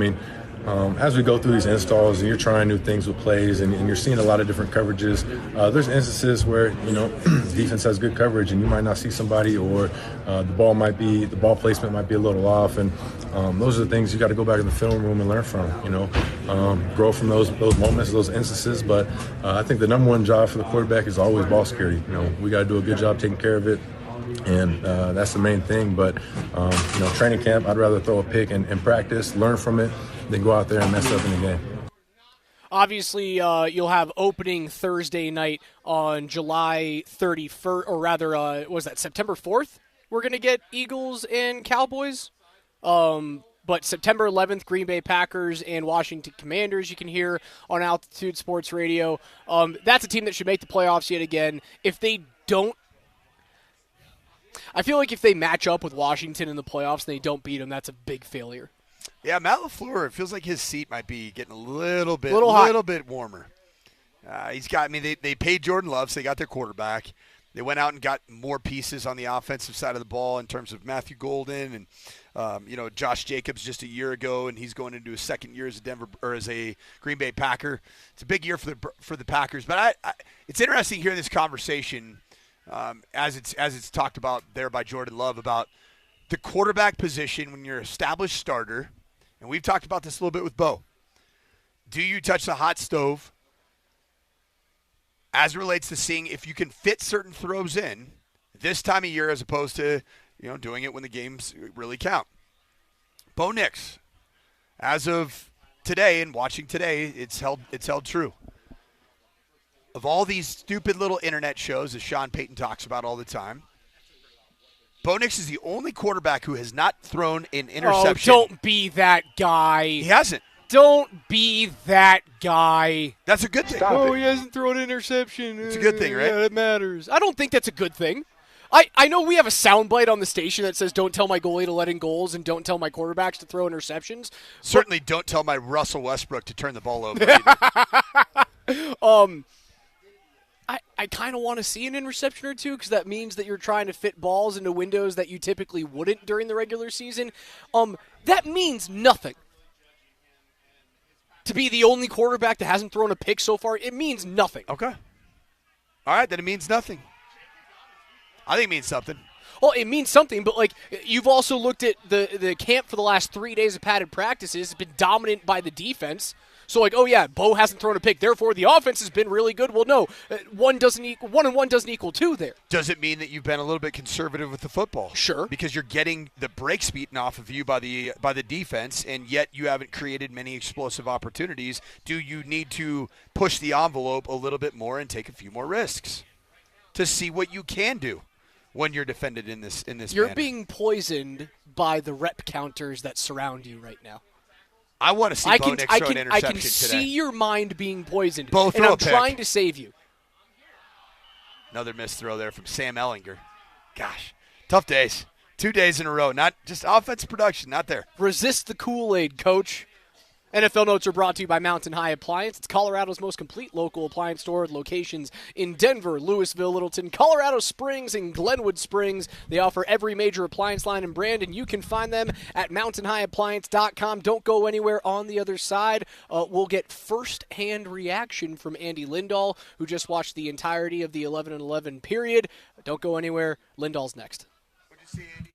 as we go through these installs and you're trying new things with plays and you're seeing a lot of different coverages, there's instances where, defense has good coverage and you might not see somebody or the ball placement might be a little off. And those are the things you got to go back in the film room and learn from, grow from those moments, those instances. But I think the number one job for the quarterback is always ball security. We got to do a good job taking care of it. And that's the main thing. But, training camp, I'd rather throw a pick and practice, learn from it, than go out there and mess up in the game. Obviously, you'll have opening Thursday night on July 31st, or rather, was that September 4th? We're going to get Eagles and Cowboys. But September 11th, Green Bay Packers and Washington Commanders, you can hear on Altitude Sports Radio. That's a team that should make the playoffs yet again. If they don't, I feel like if they match up with Washington in the playoffs and they don't beat them, that's a big failure. Yeah, Matt LaFleur, it feels like his seat might be getting a little bit warmer. They paid Jordan Love, so they got their quarterback. They went out and got more pieces on the offensive side of the ball in terms of Matthew Golden and Josh Jacobs just a year ago, and he's going into his second year as a Green Bay Packer. It's a big year for the Packers, but it's interesting hearing this conversation as it's talked about there by Jordan Love about the quarterback position when you're an established starter, and we've talked about this a little bit with Bo. Do you touch the hot stove as it relates to seeing if you can fit certain throws in this time of year as opposed to doing it when the games really count? Bo Nix, as of today and watching today, it's held true. Of all these stupid little internet shows that Sean Payton talks about all the time, Bo Nix is the only quarterback who has not thrown an interception. Oh, don't be that guy. He hasn't. Don't be that guy. That's a good thing. He hasn't thrown an interception. It's a good thing, right? Yeah, it matters. I don't think that's a good thing. I know we have a soundbite on the station that says don't tell my goalie to let in goals and don't tell my quarterbacks to throw interceptions. Certainly don't tell my Russell Westbrook to turn the ball over. I kind of want to see an interception or two because that means that you're trying to fit balls into windows that you typically wouldn't during the regular season. That means nothing. To be the only quarterback that hasn't thrown a pick so far, it means nothing. Okay. All right, then it means nothing. I think it means something. Well, it means something, but you've also looked at the camp for the last 3 days of padded practices. It's been dominant by the defense. So Bo hasn't thrown a pick. Therefore, the offense has been really good. Well, no, 1 and 1 doesn't equal 2 there. Does it mean that you've been a little bit conservative with the football? Sure. Because you're getting the brakes beaten off of you by the defense, and yet you haven't created many explosive opportunities. Do you need to push the envelope a little bit more and take a few more risks to see what you can do when you're defended in this You're manner? being poisoned by the rep counters that surround you right now. I want to see Bo Nix throw an interception I can today. see your mind being poisoned, Bo, and I'm trying to save you. Another missed throw there from Sam Ellinger. Gosh, tough days. 2 days in a row. Not just offensive production, not there. Resist the Kool-Aid, coach. NFL Notes are brought to you by Mountain High Appliance. It's Colorado's most complete local appliance store with locations in Denver, Louisville, Littleton, Colorado Springs, and Glenwood Springs. They offer every major appliance line and brand, and you can find them at mountainhighappliance.com. Don't go anywhere. On the other side, we'll get first-hand reaction from Andy Lindahl, who just watched the entirety of the 11-11 period. Don't go anywhere. Lindahl's next. What'd you see, Andy?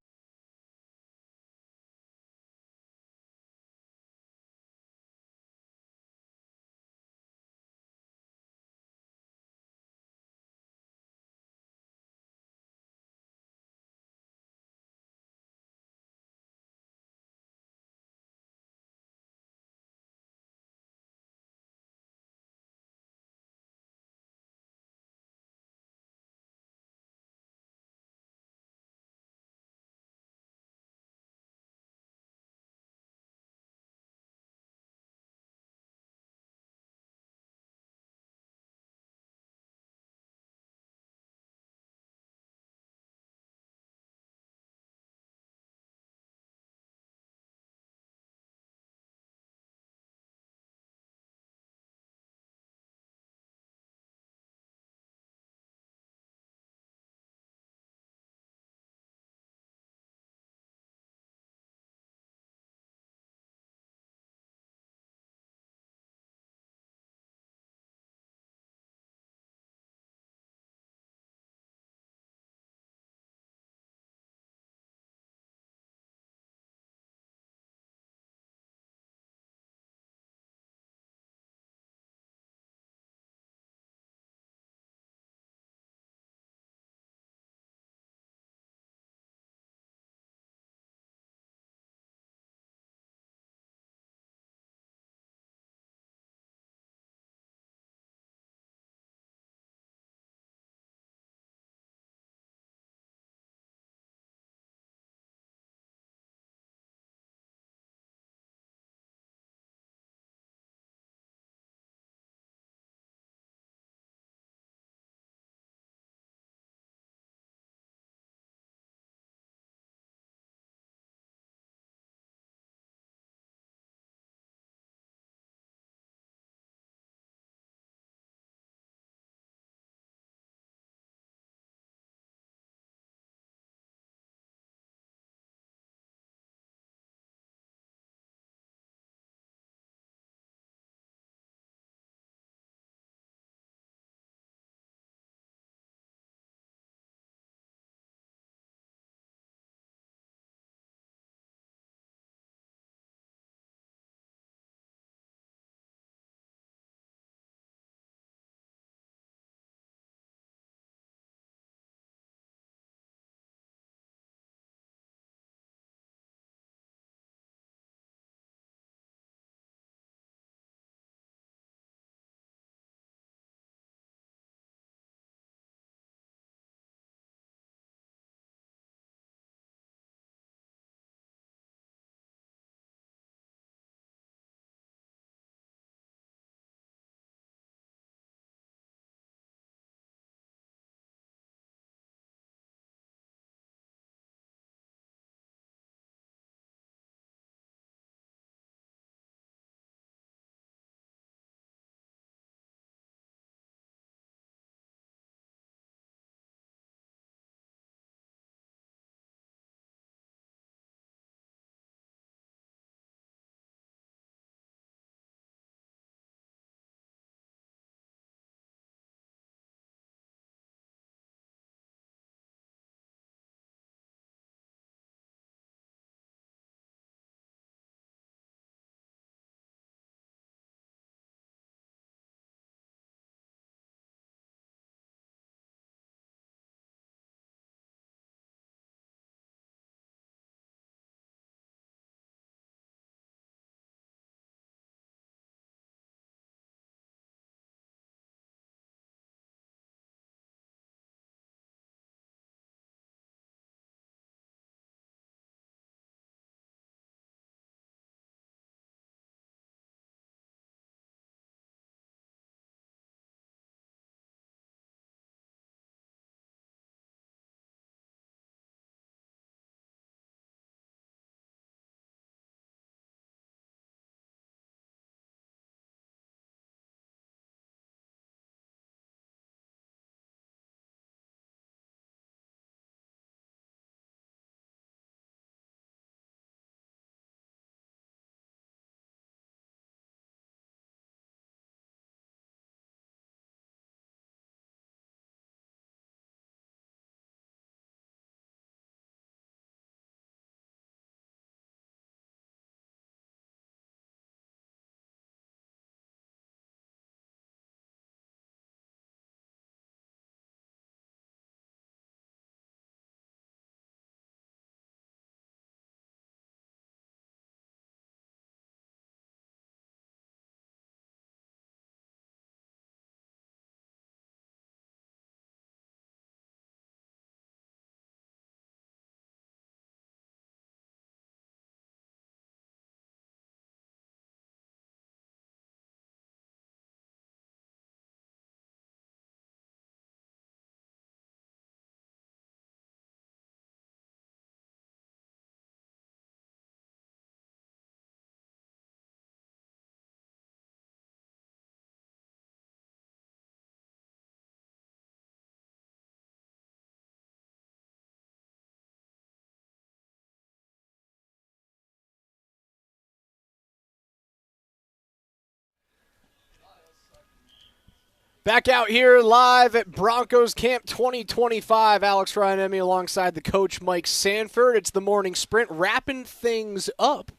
Back out here live at Broncos Camp 2025. Alex Ryan-Emmy alongside the coach Mike Sanford. It's the morning sprint, wrapping things up.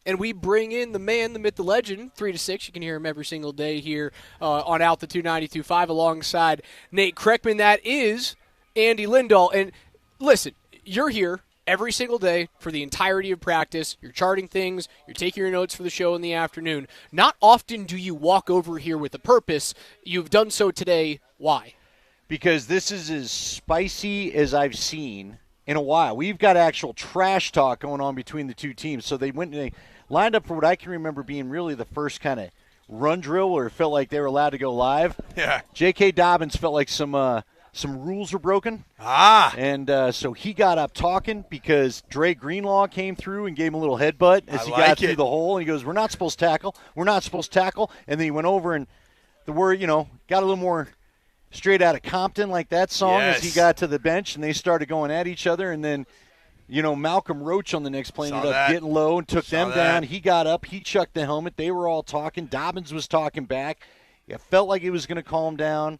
And we bring in the man, the myth, the legend, 3 to 6. You can hear him every single day here on Altitude 92.5 alongside Nate Kreckman. That is Andy Lindahl. And listen, you're here every single day for the entirety of practice. You're charting things. You're taking your notes for the show in the afternoon. Not often do you walk over here with a purpose. You've done so today. Why? Because this is as spicy as I've seen in a while. We've got actual trash talk going on between the two teams. So they went and they lined up for what I can remember being really the first kind of run drill where it felt like they were allowed to go live. Yeah. J.K. Dobbins felt like some rules were broken. And so he got up talking because Dre Greenlaw came through and gave him a little headbutt as he got through the hole. And he goes, we're not supposed to tackle. We're not supposed to tackle. And then he went over and the word, got a little more straight out of Compton like that song as he got to the bench. And they started going at each other. And then, Malcolm Roach on the next play ended up getting low and took them down. He got up. He chucked the helmet. They were all talking. Dobbins was talking back. It felt like it was going to calm down.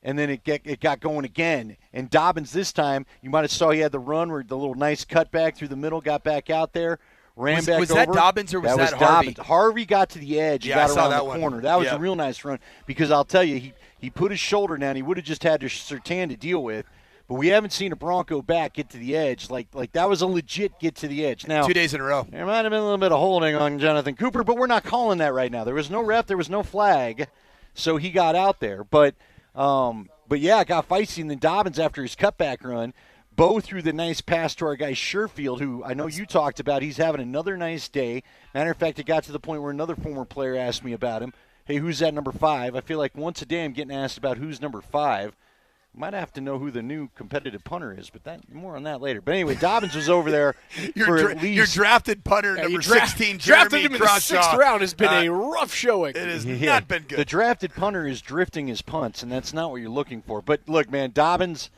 And then it got going again. And Dobbins this time, you might have saw he had the run where the little nice cutback through the middle, got back out there, ran back over. Was that Dobbins or was that Harvey? Dobbins. Harvey got to the edge and got around the corner. That was a real nice run because I'll tell you, he put his shoulder down. He would have just had Surtain to deal with. But we haven't seen a Bronco back get to the edge. Like that was a legit get to the edge. Now 2 days in a row. There might have been a little bit of holding on Jonathan Cooper, but we're not calling that right now. There was no ref. There was no flag. So he got out there. But yeah, it got feisty. And then Dobbins, after his cutback run, Bo threw the nice pass to our guy Sherfield, who I know you talked about. He's having another nice day. Matter of fact, it got to the point where another former player asked me about him. Hey, who's that number 5? I feel like once a day I'm getting asked about who's number 5. Might have to know who the new competitive punter is, but more on that later. But anyway, Dobbins was over there for at least. Your drafted punter, number 16, drafted him Jeremy in the 6th round, has been a rough showing. It has not been good. The drafted punter is drifting his punts, and that's not what you're looking for. But look, man, Dobbins,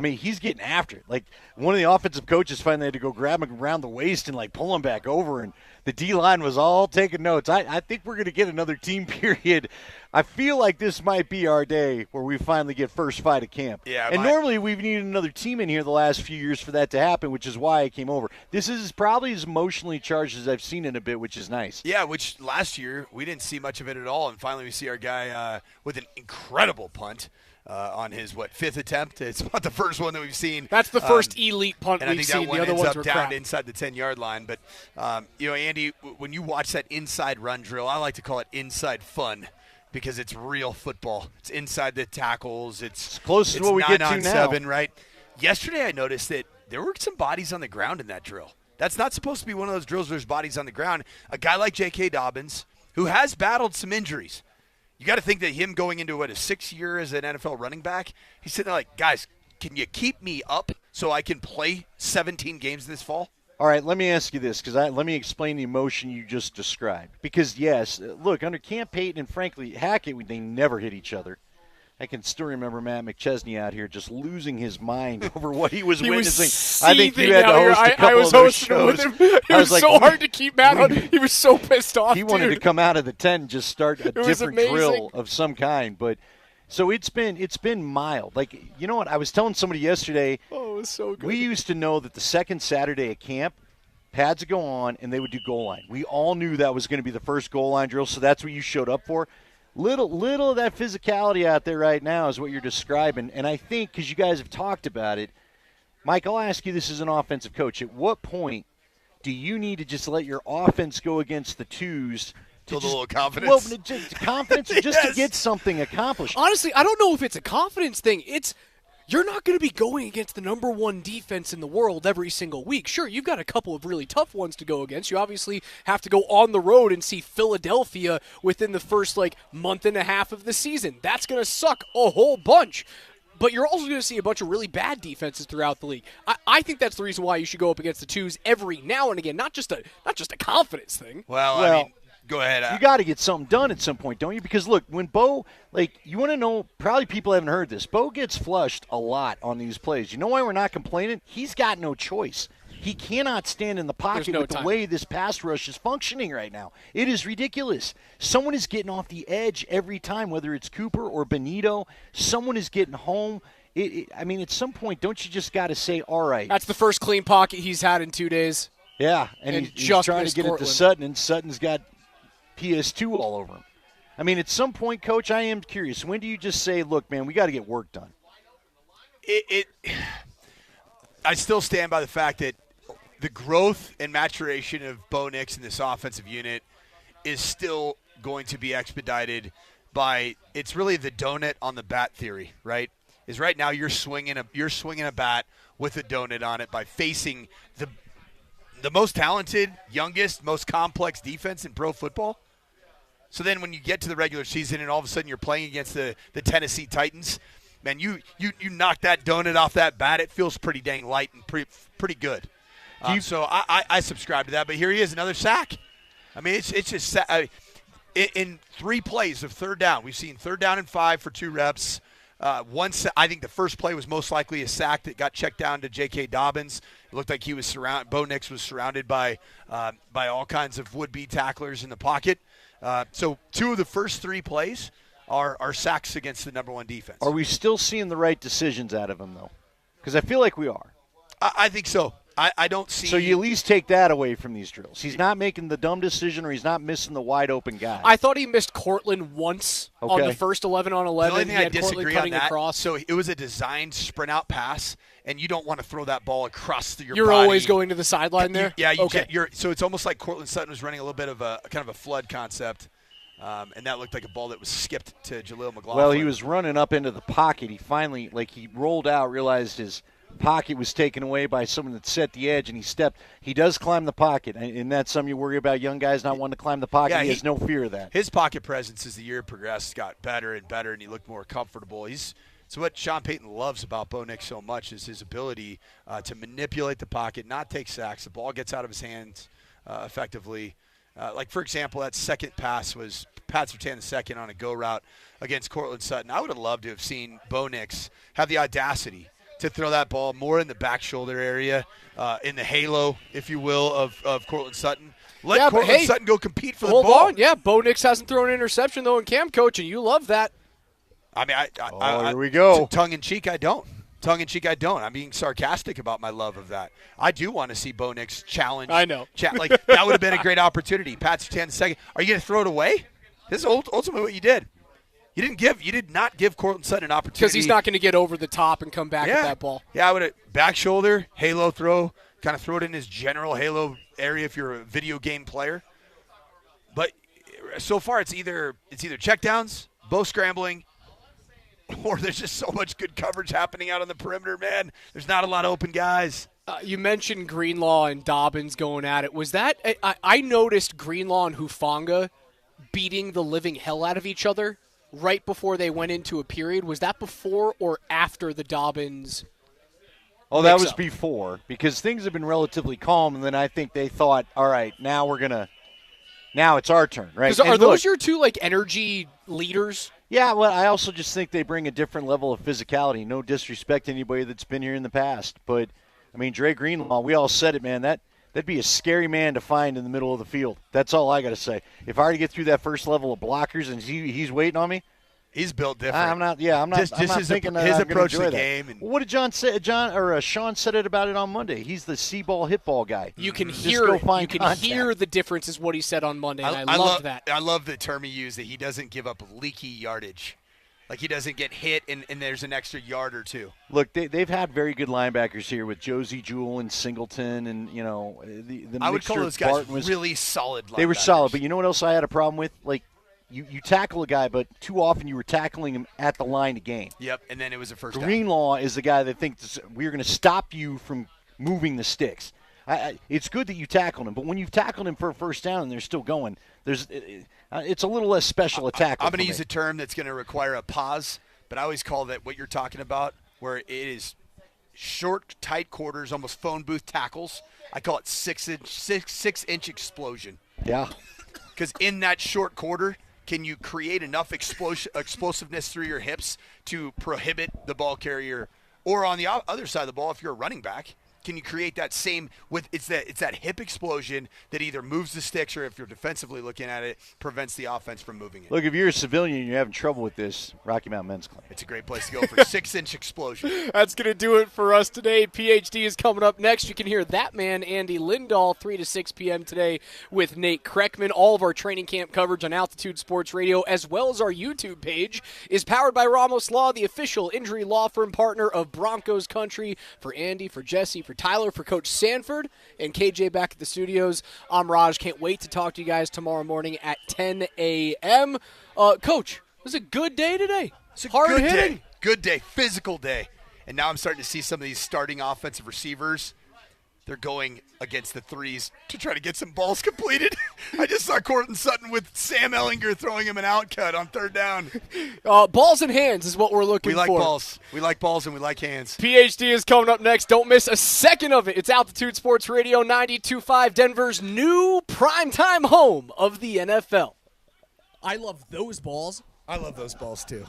he's getting after it. Like, one of the offensive coaches finally had to go grab him around the waist and, pull him back over, and the D-line was all taking notes. I think we're going to get another team period. I feel like this might be our day where we finally get first fight at camp. Yeah, and normally we've needed another team in here the last few years for that to happen, which is why I came over. This is probably as emotionally charged as I've seen in a bit, which is nice. Yeah, which last year we didn't see much of it at all, and finally we see our guy with an incredible punt. On his 5th attempt. It's not the first one that we've seen. That's the first elite punt we've seen. The other ones were down crap. Inside the 10-yard line. But Andy, when you watch that inside run drill, I like to call it inside fun because it's real football. It's inside the tackles. It's close to what we get to now. 9-on-7, right? Yesterday, I noticed that there were some bodies on the ground in that drill. That's not supposed to be one of those drills where there's bodies on the ground. A guy like J.K. Dobbins, who has battled some injuries. You got to think that him going into, his 6th year as an NFL running back, he's sitting there like, guys, can you keep me up so I can play 17 games this fall? All right, let me ask you this, because let me explain the emotion you just described. Because, yes, look, under Camp Payton and, frankly, Hackett, they never hit each other. I can still remember Matt McChesney out here just losing his mind over what he was witnessing. I think you had to host a couple of those shows. With him. It was so hard to keep Matt on. He was so pissed off. He wanted to come out of the tent and just start a different drill of some kind. But so it's been mild. Like, you know what? I was telling somebody yesterday. Oh, it was so good. We used to know that the second Saturday at camp, pads would go on and they would do goal line. We all knew that was going to be the first goal line drill, so that's what you showed up for. Little of that physicality out there right now is what you're describing. And I think, because you guys have talked about it, Mike, I'll ask you this as an offensive coach. At what point do you need to just let your offense go against the twos? Build a little confidence. Well, confidence just to get something accomplished. Honestly, I don't know if it's a confidence thing. You're not going to be going against the number 1 defense in the world every single week. Sure, you've got a couple of really tough ones to go against. You obviously have to go on the road and see Philadelphia within the first month and a half of the season. That's going to suck a whole bunch. But you're also going to see a bunch of really bad defenses throughout the league. I think that's the reason why you should go up against the twos every now and again, not just a confidence thing. Well, go ahead. You got to get something done at some point, don't you? Because, look, when Bo, you want to know, probably people haven't heard this, Bo gets flushed a lot on these plays. You know why we're not complaining? He's got no choice. He cannot stand in the pocket with the way this pass rush is functioning right now. It is ridiculous. Someone is getting off the edge every time, whether it's Cooper or Benito. Someone is getting home. I mean, at some point, don't you just got to say, all right. That's the first clean pocket he's had in 2 days. Yeah, and he's trying to get it to Sutton, and Sutton's got PS2 all over him. I mean, at some point, Coach, I am curious. When do you just say, look, man, we got to get work done? I still stand by the fact that the growth and maturation of Bo Nix in this offensive unit is still going to be expedited by – it's really the donut on the bat theory, right? Is right now you're swinging a bat with a donut on it by facing the most talented, youngest, most complex defense in pro football. So then when you get to the regular season and all of a sudden you're playing against the Tennessee Titans, man, you knock that donut off that bat, it feels pretty dang light and pretty good. So I subscribe to that. But here he is, another sack. I mean, it's just in 3 plays of third down. We've seen 3rd down and 5 for 2 reps. I think the first play was most likely a sack that got checked down to J.K. Dobbins. It looked like he was Bo Nix was surrounded by all kinds of would-be tacklers in the pocket. So 2 of the first 3 plays are sacks against the number 1 defense. Are we still seeing the right decisions out of him, though? Because I feel like we are. I think so. I don't see. So you at least take that away from these drills. He's not making the dumb decision, or he's not missing the wide open guy. I thought he missed Cortland once on the first 11 on 11. The only thing I disagree on that. Across. So it was a designed sprint out pass, and you don't want to throw that ball across your body. You're always going to the sideline there. So it's almost like Cortland Sutton was running a little bit of a kind of a flood concept. And that looked like a ball that was skipped to Jaleel McLaughlin. Well, he was running up into the pocket. He finally, he rolled out, realized his pocket was taken away by someone that set the edge, and he stepped. He does climb the pocket, and that's something you worry about, young guys not wanting to climb the pocket. Yeah, he has no fear of that. His pocket presence as the year progressed got better and better, and he looked more comfortable. So what Sean Payton loves about Bo Nix so much is his ability to manipulate the pocket, not take sacks. The ball gets out of his hands effectively. For example, that second pass was Pat Surtain the second on a go route against Cortland Sutton. I would have loved to have seen Bo Nix have the audacity to throw that ball more in the back shoulder area, in the halo, if you will, of Cortland Sutton. Let Cortland Sutton go compete for the ball. Hold on. Yeah, Bo Nix hasn't thrown an interception, though, in camp, Coach, and you love that. I mean, here we go. Tongue-in-cheek, I don't. Tongue-in-cheek, I don't. I'm being sarcastic about my love of that. I do want to see Bo Nix challenge. I know. That would have been a great opportunity. Pat Surtain the second. Are you going to throw it away? This is ultimately what you did. You did not give Cortland Sutton an opportunity. Because he's not going to get over the top and come back with that ball. Yeah, I would have back shoulder, halo throw, kind of throw it in his general halo area if you're a video game player. But so far it's either checkdowns, Bo scrambling, or there's just so much good coverage happening out on the perimeter, man. There's not a lot of open guys. You mentioned Greenlaw and Dobbins going at it. Was that I noticed Greenlaw and Hufanga beating the living hell out of each other right before they went into a period. Was that before or after the Dobbins? Oh, that was before, because things have been relatively calm, and then I think they thought, all right, now it's our turn, right? Are those your two energy leaders? Yeah, well, I also just think they bring a different level of physicality. No disrespect to anybody that's been here in the past, but I mean, Dre Greenlaw, we all said it, man. That'd be a scary man to find in the middle of the field. That's all I got to say. If I were to get through that first level of blockers and he's waiting on me, he's built different. I'm not thinking his I'm approach to the that. game. And what did Sean said it about it on Monday? He's the see-ball, hit-ball guy. You can hear the difference is what he said on Monday, and I love that. I love the term he used, that he doesn't give up leaky yardage. Like he doesn't get hit and there's an extra yard or two. Look, they've had very good linebackers here with Josie Jewell and Singleton, and the I would call those guys really solid linebackers. They were solid, but you know what else I had a problem with? Like, you tackle a guy, but too often you were tackling him at the line to gain. Yep, and then it was a first down. Greenlaw is the guy that thinks we're going to stop you from moving the sticks. It's good that you tackled him, but when you've tackled him for a first down and they're still going, it's a little less special a tackle. I'm going to use a term that's going to require a pause, but I always call that what you're talking about, where it is short, tight quarters, almost phone booth tackles. I call it 6-inch explosion. Yeah. Because in that short quarter, can you create enough explosiveness through your hips to prohibit the ball carrier? Or on the other side of the ball, if you're a running back, can you create that same with it's that hip explosion that either moves the sticks or if you're defensively looking at it, prevents the offense from moving it. Look, if you're a civilian and you're having trouble with this, Rocky Mountain Men's Clinic. It's a great place to go for 6-inch explosion. That's going to do it for us today. PhD is coming up next. You can hear that man, Andy Lindahl, 3 to 6 p.m. today with Nate Kreckman. All of our training camp coverage on Altitude Sports Radio, as well as our YouTube page, is powered by Ramos Law, the official injury law firm partner of Broncos Country. For Andy, for Jesse, for Tyler, for Coach Sanford, and KJ back at the studios, I'm Raj. Can't wait to talk to you guys tomorrow morning at 10 a.m. Coach, it was a good day today. It's a hard good hitting. day. Good day. Physical day. And now I'm starting to see some of these starting offensive receivers. They're going against the threes to try to get some balls completed. I just saw Cortland Sutton with Sam Ellinger throwing him an outcut on 3rd down. Balls in hands is what we're looking for. We like balls. We like balls and we like hands. PhD is coming up next. Don't miss a second of it. It's Altitude Sports Radio 92.5, Denver's new primetime home of the NFL. I love those balls. I love those balls, too.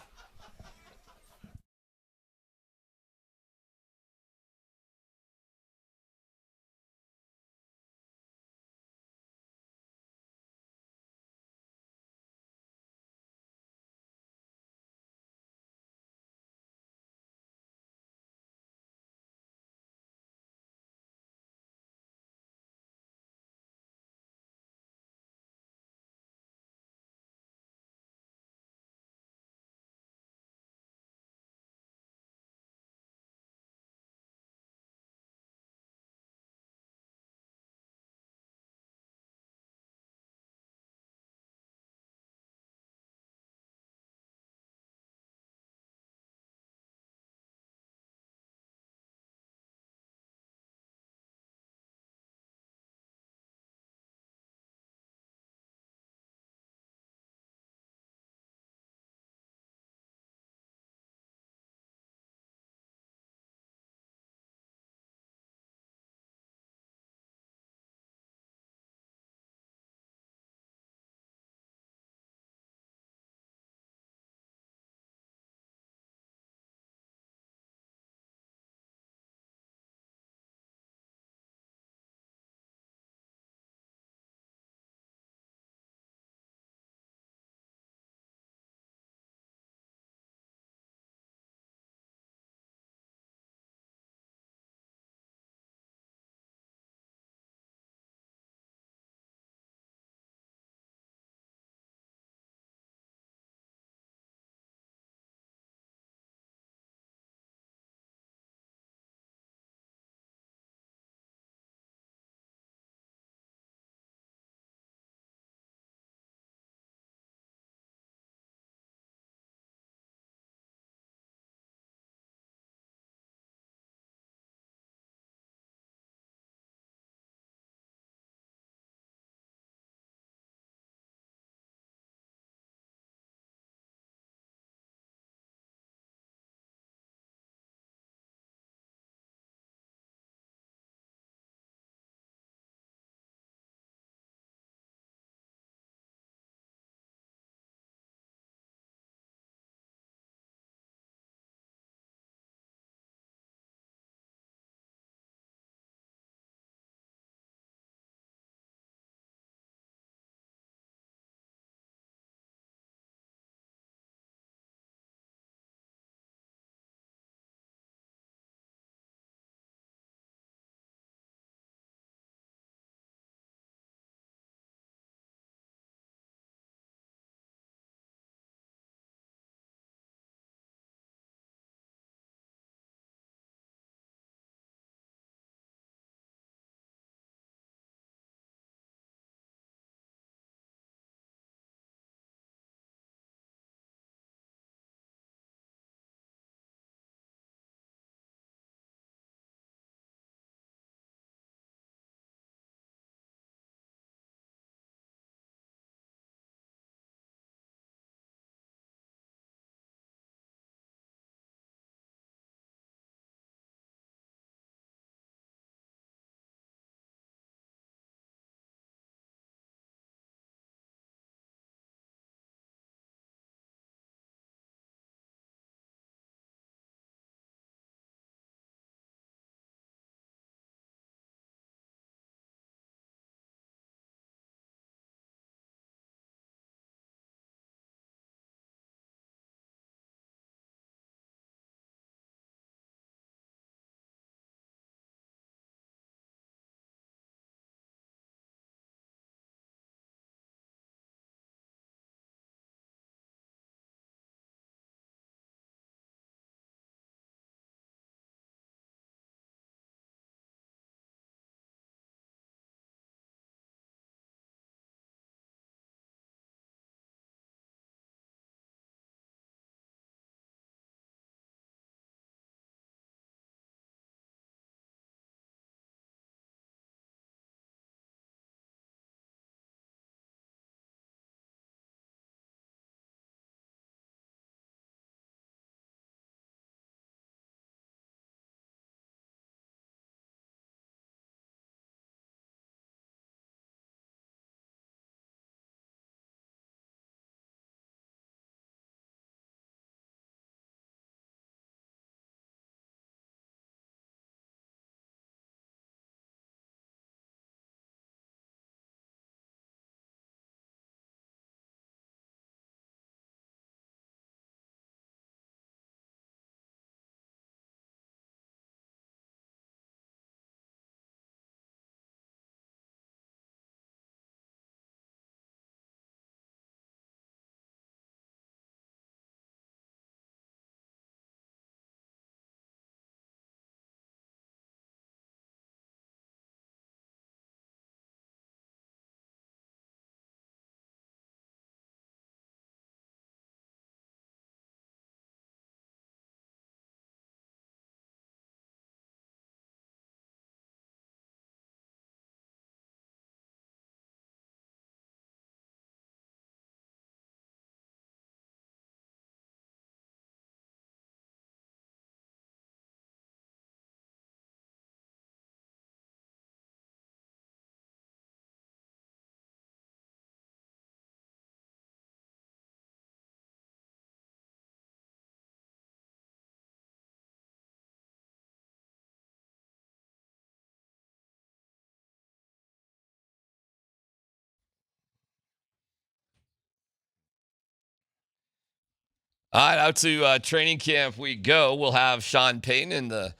All right, out to training camp we go. We'll have Sean Payton in the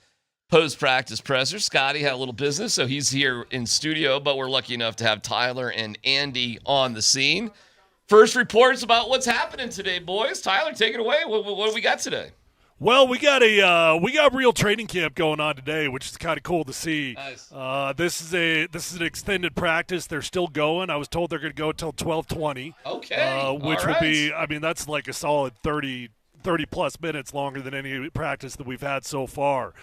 post-practice presser. Scotty had a little business, so he's here in studio, but we're lucky enough to have Tyler and Andy on the scene. First reports about what's happening today, boys. Tyler, take it away. What do we got today? Well, we got real training camp going on today, which is kind of cool to see. Nice. This is an extended practice. They're still going. I was told they're going to go until 12:20. Okay. Which would be, I mean, that's like a solid 30 plus minutes longer than any practice that we've had so far.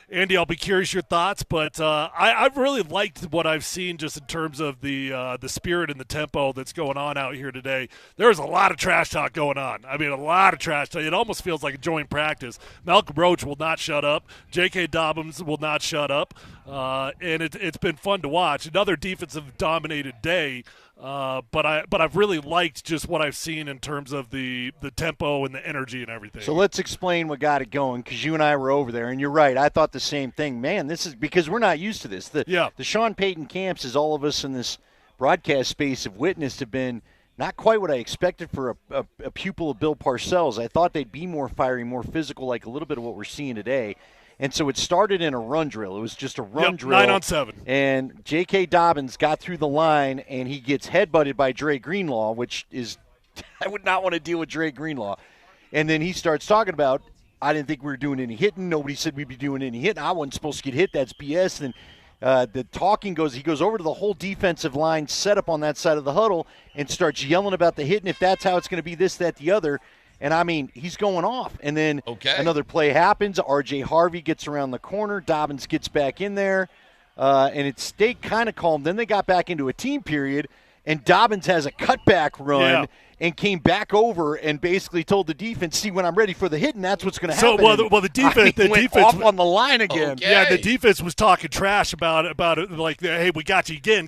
Andy, I'll be curious your thoughts, but I've really liked what I've seen just in terms of the spirit and the tempo that's going on out here today. There's a lot of trash talk going on. I mean, a lot of trash talk. It almost feels like a joint practice. Malcolm Roach will not shut up. J.K. Dobbins will not shut up. And it's been fun to watch. Another defensive-dominated day. But I've really liked just what I've seen in terms of the tempo and the energy and everything. So let's explain what got it going, because you and I were over there, and you're right. I thought the same thing. Man, this is because we're not used to this. The Sean Payton camps, as all of us in this broadcast space have witnessed, have been not quite what I expected for a pupil of Bill Parcells. I thought they'd be more fiery, more physical, like a little bit of what we're seeing today. And so it started in a run drill. It was just a run drill. 9-on-7. And J.K. Dobbins got through the line, and he gets headbutted by Dre Greenlaw, which is – I would not want to deal with Dre Greenlaw. And then he starts talking about, I didn't think we were doing any hitting. Nobody said we'd be doing any hitting. I wasn't supposed to get hit. That's BS. And the talking goes – he goes over to the whole defensive line set up on that side of the huddle and starts yelling about the hitting, if that's how it's going to be, this, that, the other. And, I mean, he's going off. And then another play happens. R.J. Harvey gets around the corner. Dobbins gets back in there. And it stayed kind of calm. Then they got back into a team period, and Dobbins has a cutback run and came back over and basically told the defense, see, when I'm ready for the hit, and that's what's going to happen. So, the defense went off on the line again. Okay. Yeah, the defense was talking trash about it, like, hey, we got you again,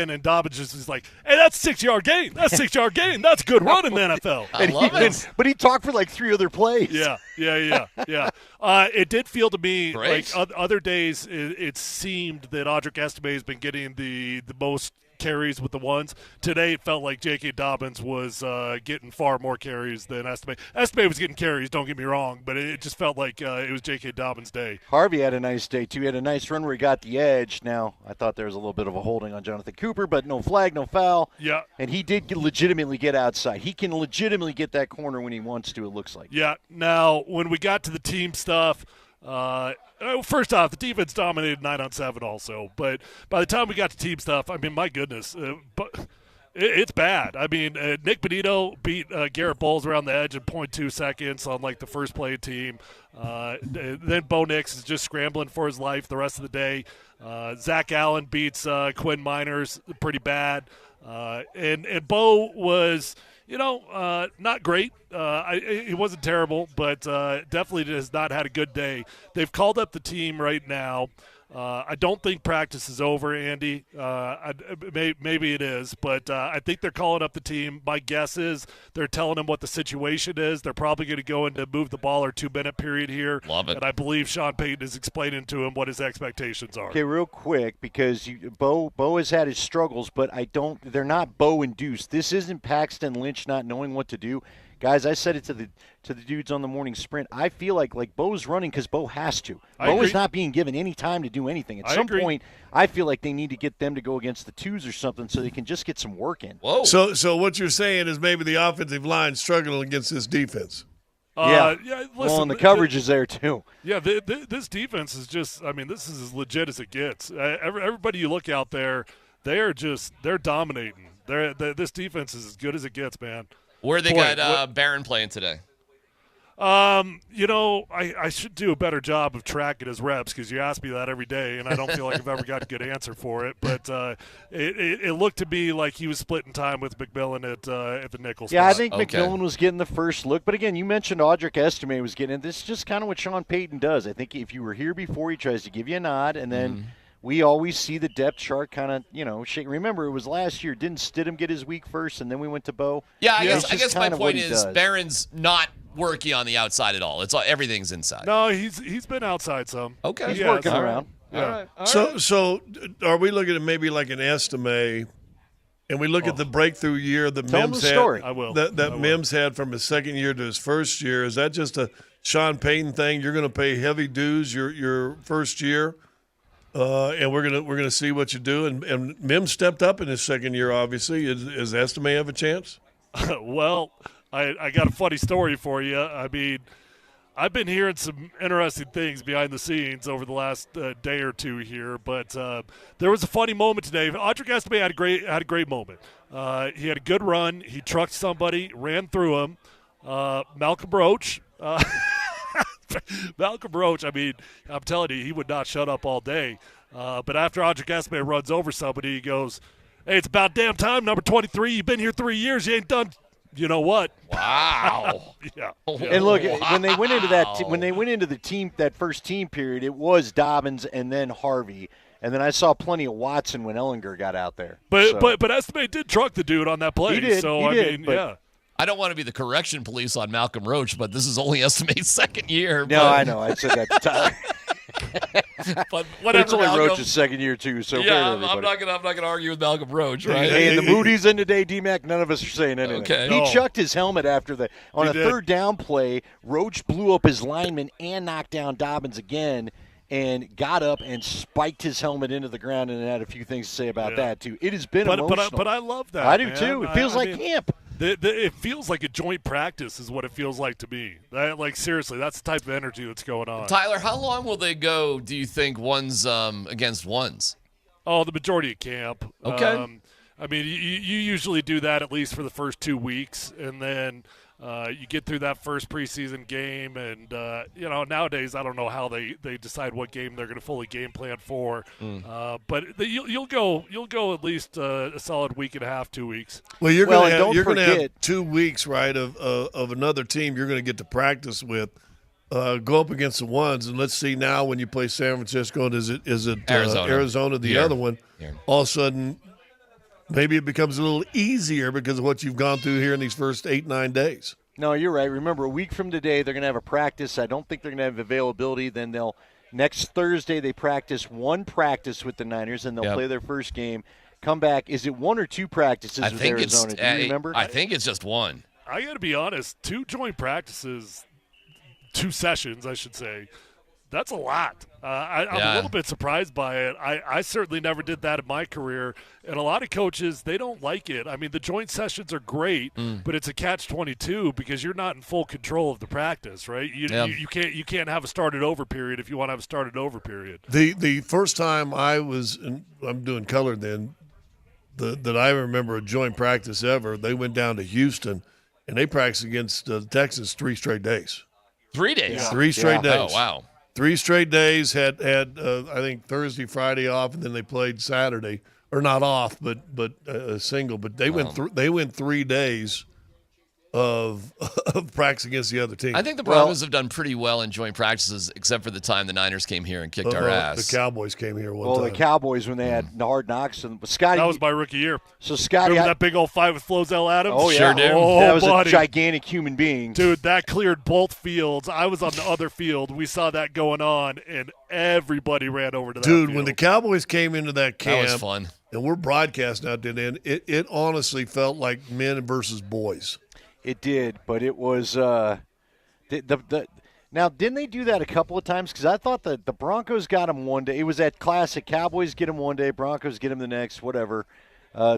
and Dobbins just is like, hey, that's a 6-yard gain. That's a 6-yard gain. That's a good run in the NFL. I love it. But he talked for like 3 other plays. Yeah. It did feel to me Great. like other days it seemed that Audric Estime has been getting the most carries with the ones. Today it felt like J.K. Dobbins was getting far more carries than Estime. Estime was getting carries, don't get me wrong, but it just felt like it was J.K. Dobbins' day. Harvey had a nice day, too. He had a nice run where he got the edge. Now, I thought there was a little bit of a holding on Jonathan Cooper, but no flag, no foul. Yeah. And he did legitimately get outside. He can legitimately get that corner when he wants to, it looks like. Yeah. Now, when we got to the team stuff, first off, the defense dominated 9-on-7 also. But by the time we got to team stuff, I mean, my goodness, but it's bad. I mean, Nick Benito beat Garrett Bowles around the edge in 0.2 seconds on, like, the first play team. Then Bo Nix is just scrambling for his life the rest of the day. Zach Allen beats Quinn Miners pretty bad. And Bo was – not great. He wasn't terrible, but definitely has not had a good day. They've called up the team right now. I don't think practice is over, Andy. Maybe it is, but I think they're calling up the team. My guess is they're telling them what the situation is. They're probably going to go into move the ball or 2-minute period here. Love it. And I believe Sean Payton is explaining to him what his expectations are. Okay, real quick, because Bo has had his struggles, but they're not Bo-induced. This isn't Paxton Lynch not knowing what to do. Guys, I said it to the dudes on the morning sprint. I feel like Bo's running because Bo has to. Bo is not being given any time to do anything. At some point, I feel like they need to get them to go against the twos or something so they can just get some work in. Whoa. So what you're saying is maybe the offensive line struggling against this defense. Listen, well, and the coverage is there too. Yeah, this defense is just. I mean, this is as legit as it gets. Everybody you look out there, they're dominating. This defense is as good as it gets, man. Where they got Barron playing today? I should do a better job of tracking his reps because you ask me that every day, and I don't feel like I've ever got a good answer for it. But it looked to me like he was splitting time with McMillan at the nickel spot. Yeah, I think McMillan was getting the first look. But, again, you mentioned Audric Estime was getting it. This is just kind of what Sean Payton does. I think if you were here before, he tries to give you a nod, and then we always see the depth chart kind of, shake. Remember, it was last year. Didn't Stidham get his week first, and then we went to Bo? Yeah, I guess my point is Barron's not working on the outside at all. Everything's inside. No, he's been outside some. Okay. He's working around. Yeah. All right. So are we looking at maybe like an Estime and we look at the breakthrough year that Tell Mims the had, story. I will. that Mims had from his second year to his first year, is that just a Sean Payton thing? You're going to pay heavy dues your first year, and we're gonna see what you do. And Mims stepped up in his second year. Obviously, is Estime have a chance? Well, I got a funny story for you. I mean, I've been hearing some interesting things behind the scenes over the last day or two here, but there was a funny moment today. Audric Estime had a great moment. He had a good run. He trucked somebody, ran through him. Malcolm Roach. Malcolm Roach, I mean, I'm telling you, he would not shut up all day. But after Audric Estime runs over somebody, he goes, "Hey, it's about damn time, number 23. You've been here 3 years. You ain't done. You know what?" Wow. Yeah. And look, when they went into that first team period, it was Dobbins and then Harvey, and then I saw plenty of Watson when Ellinger got out there. But Estime did truck the dude on that play. He did. So he I did, mean, yeah. I don't want to be the correction police on Malcolm Roach, but this is only Estime's second year. No, I know. I said that at the time. But whatever. It's only Malcolm. Roach's second year too. So yeah, I'm not gonna argue with Malcolm Roach, right? Hey, and the Moody's in today, DMac. None of us are saying anything. Okay. He chucked his helmet after on a did. third down play. Roach blew up his lineman and knocked down Dobbins again, and got up and spiked his helmet into the ground, and had a few things to say about that too. It has been emotional. But I love that. I do man. too. It feels like camp. It feels like a joint practice is what it feels like to me. Like, seriously, that's the type of energy that's going on. Tyler, how long will they go, do you think, ones against ones? Oh, the majority of camp. Okay. I mean, you usually do that at least for the first 2 weeks, and then you get through that first preseason game, and nowadays I don't know how they decide what game they're going to fully game plan for, but you'll go at least a solid week and a half, 2 weeks. Well, you're going to have 2 weeks, right, of another team you're going to get to practice with. Go up against the ones, and let's see now when you play San Francisco, and is it Arizona the other one? Yeah. All of a sudden, maybe it becomes a little easier because of what you've gone through here in these first 8-9 days. No, you're right. Remember, a week from today, they're going to have a practice. I don't think they're going to have availability. Then next Thursday, they one practice with the Niners, and they'll play their first game. Come back. Is it 1 or 2 practices with Arizona? Do you remember? I think it's just 1. I got to be honest, 2 joint practices, 2 sessions, I should say. That's a lot. I'm a little bit surprised by it. I certainly never did that in my career, and a lot of coaches, they don't like it. I mean, the joint sessions are great, but it's a catch-22 because you're not in full control of the practice, right? You can't have a started-over period if you want to have a started-over period. The first time I'm doing color then, that I remember a joint practice ever, they went down to Houston, and they practiced against Texas 3 straight days. 3 days? Yeah. 3 straight days. Oh, wow. 3 straight days, had I think Thursday, Friday off, and then they played Saturday, or not off, but a single. But they went 3 days of practice against the other team. I think the Broncos have done pretty well in joint practices, except for the time the Niners came here and kicked our ass. The Cowboys came here one time. Well, the Cowboys when they had Hard Knocks, and Scotty. That was my rookie year. So Scotty, remember that big old fight with Flozell Adams? Oh yeah, sure do. Oh, that was buddy. a gigantic human being, dude. That cleared both fields. I was on the other field. We saw that going on, and everybody ran over to that Dude, field. when the Cowboys came into that camp, that was fun. And we're broadcasting out there, and it honestly felt like men versus boys. It did, but it was now, didn't they do that a couple of times? Because I thought that the Broncos got them one day. It was that classic Cowboys get them one day, Broncos get them the next, whatever.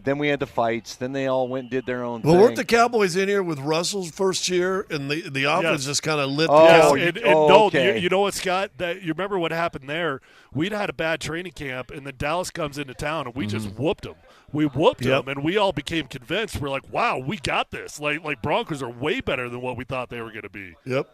Then we had the fights. Then they all went and did their own thing. Well, weren't the Cowboys in here with Russell's first year, and the offense just kind of lit okay. You know what, Scott? That you remember what happened there? We'd had a bad training camp, and then Dallas comes into town, and we just whooped them. We whooped them, and we all became convinced. We're like, wow, we got this. Like Broncos are way better than what we thought they were going to be. Yep.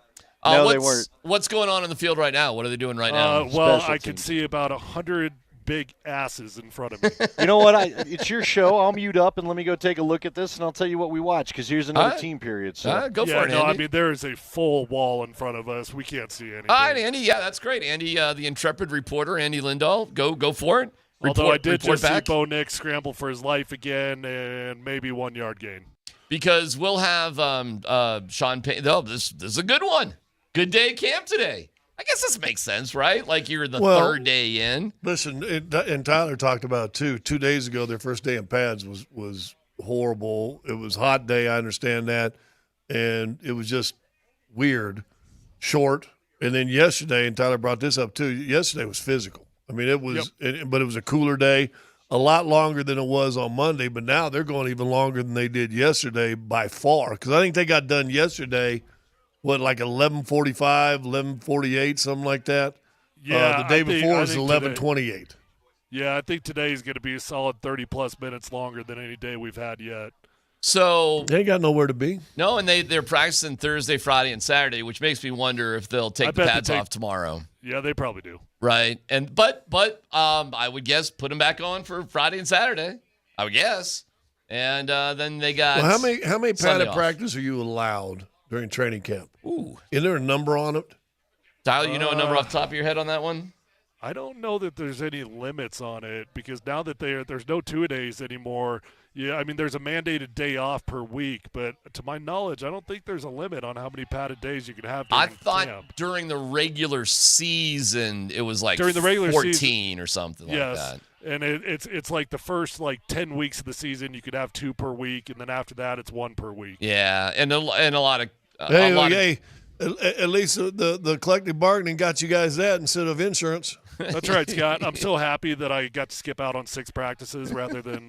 No, they weren't. What's going on in the field right now? What are they doing right now? Well, I can see about 100 big asses in front of me. You know what? It's your show. I'll mute up and let me go take a look at this, and I'll tell you what we watch, because here's another team period. So go for it, Andy. I mean, there is a full wall in front of us. We can't see anything. All right, Andy. Yeah, that's great. Andy, the intrepid reporter, Andy Lindahl. Go for it. Although I did just see Bo Nix scramble for his life again and maybe 1 yard gain. Because we'll have Sean Payton. Oh, this is a good one. Good day at camp today. I guess this makes sense, right? Like you're the third day in. Listen, and Tyler talked about it too. 2 days ago, their first day in pads was horrible. It was a hot day. I understand that, and it was just weird, short. And then yesterday, and Tyler brought this up too. Yesterday was physical. I mean, it was, but it was a cooler day, a lot longer than it was on Monday. But now they're going even longer than they did yesterday by far. Because I think they got done yesterday. What, like 11:45, 11:48, something like that? Yeah. The day before was 11:28. Yeah, I think today is going to be a solid 30-plus minutes longer than any day we've had yet. So they ain't got nowhere to be. No, and they're practicing Thursday, Friday, and Saturday, which makes me wonder if they'll take the pads off tomorrow. Yeah, they probably do. Right, and but I would guess put them back on for Friday and Saturday. I would guess, and then they got. Well, how many Sunday padded off. practice are you allowed during training camp? Ooh, is there a number on it? Tyler, you know a number off the top of your head on that one? I don't know that there's any limits on it because now that there's no 2-a-days anymore. Yeah, I mean, there's a mandated day off per week, but to my knowledge, I don't think there's a limit on how many padded days you can have during I thought camp. during the regular season it was like During the regular 14 season, or something yes, like that. And it's like the first 10 weeks of the season you could have 2 per week, and then after that it's 1 per week. Yeah, and a lot of At least the collective bargaining got you guys that instead of insurance. That's right, Scott. I'm so happy that I got to skip out on 6 practices rather than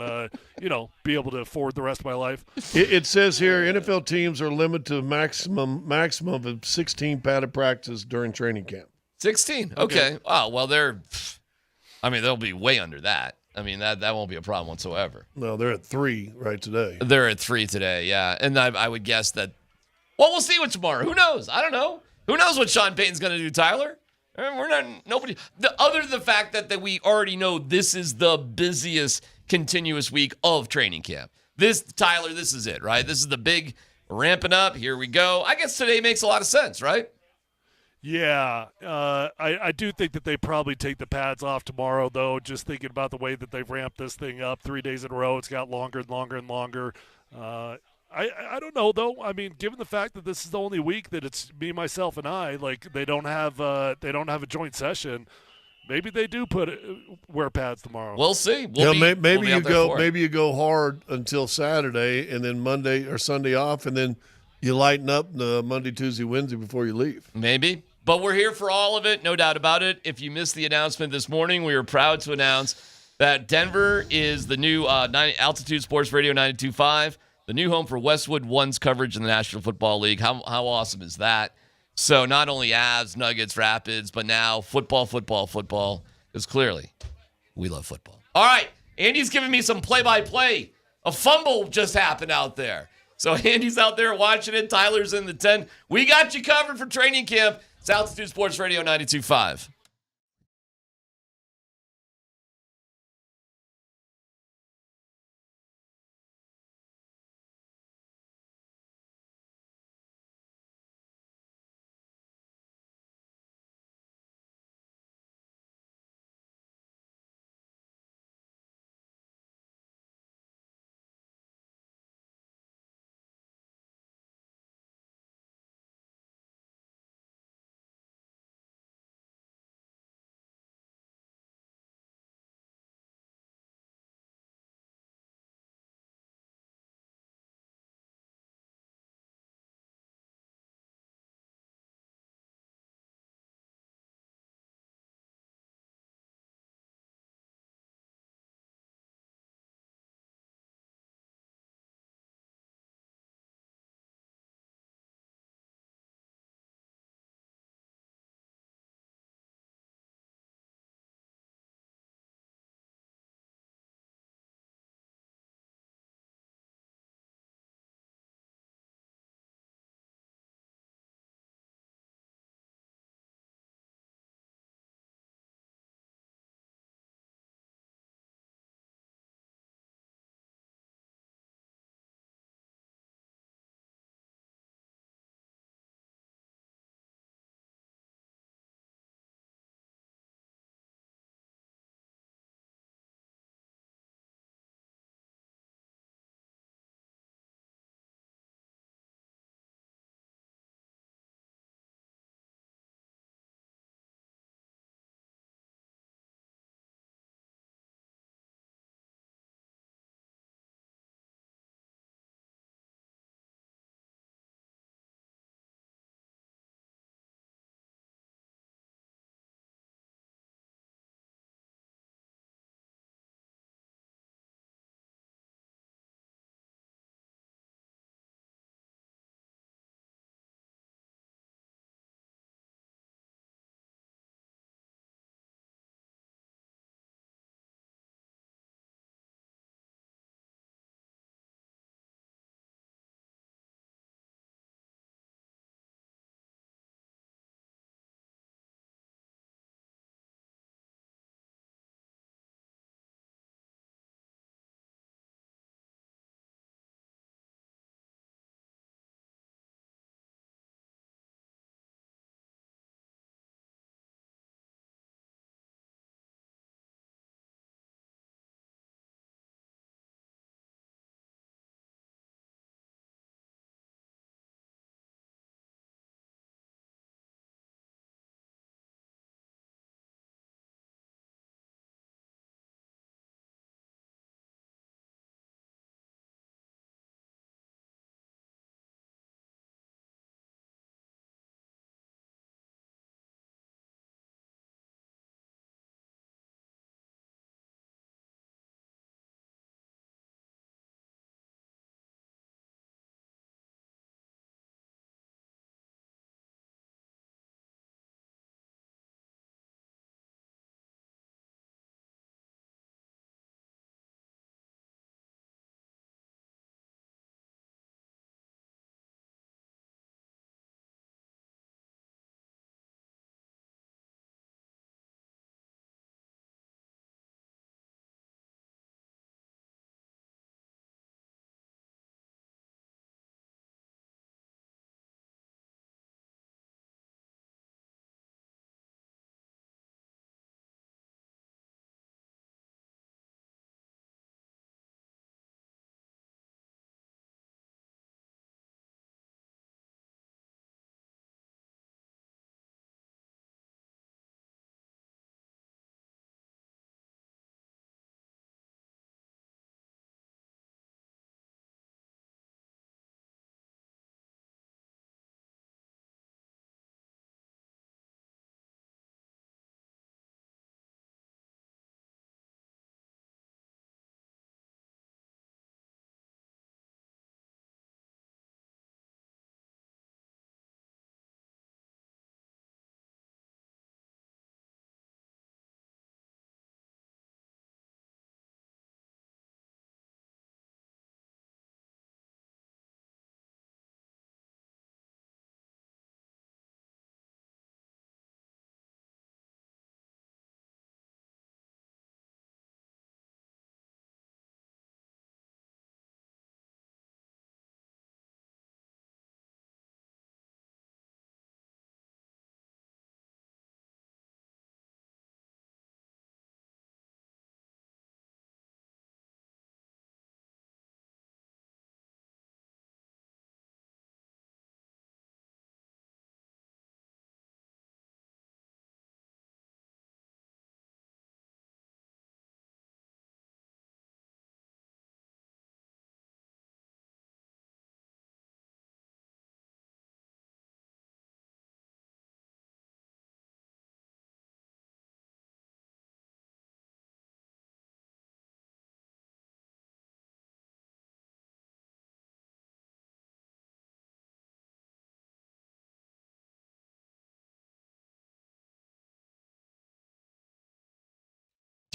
be able to afford the rest of my life. It says here NFL teams are limited to maximum of 16 padded practices during training camp. 16. Okay. Oh, well, they'll be way under that. I mean, that won't be a problem whatsoever. No, they're at 3 right today. They're at 3 today, yeah. And I would guess that, well, we'll see what tomorrow. Who knows? I don't know. Who knows what Sean Payton's going to do, Tyler? We're not, nobody, other than the fact that we already know this is the busiest continuous week of training camp. Tyler, this is it, right? This is the big ramping up. Here we go. I guess today makes a lot of sense, right? Yeah, I do think that they probably take the pads off tomorrow, though, just thinking about the way that they've ramped this thing up 3 days in a row. It's got longer and longer and longer. I don't know, though. I mean, given the fact that this is the only week that it's me, myself, and I, they don't have a joint session. Maybe they do wear pads tomorrow. We'll see. Maybe you go hard until Saturday, and then Monday or Sunday off, and then you lighten up the Monday, Tuesday, Wednesday before you leave. Maybe. But we're here for all of it, no doubt about it. If you missed the announcement this morning, we were proud to announce that Denver is the new Altitude Sports Radio 92.5. The new home for Westwood One's coverage in the National Football League. How awesome is that? So not only Avs, Nuggets, Rapids, but now football. Because clearly, we love football. All right, Andy's giving me some play-by-play. A fumble just happened out there. So Andy's out there watching it. Tyler's in the tent. We got you covered for training camp. It's Altitude Sports Radio 92.5.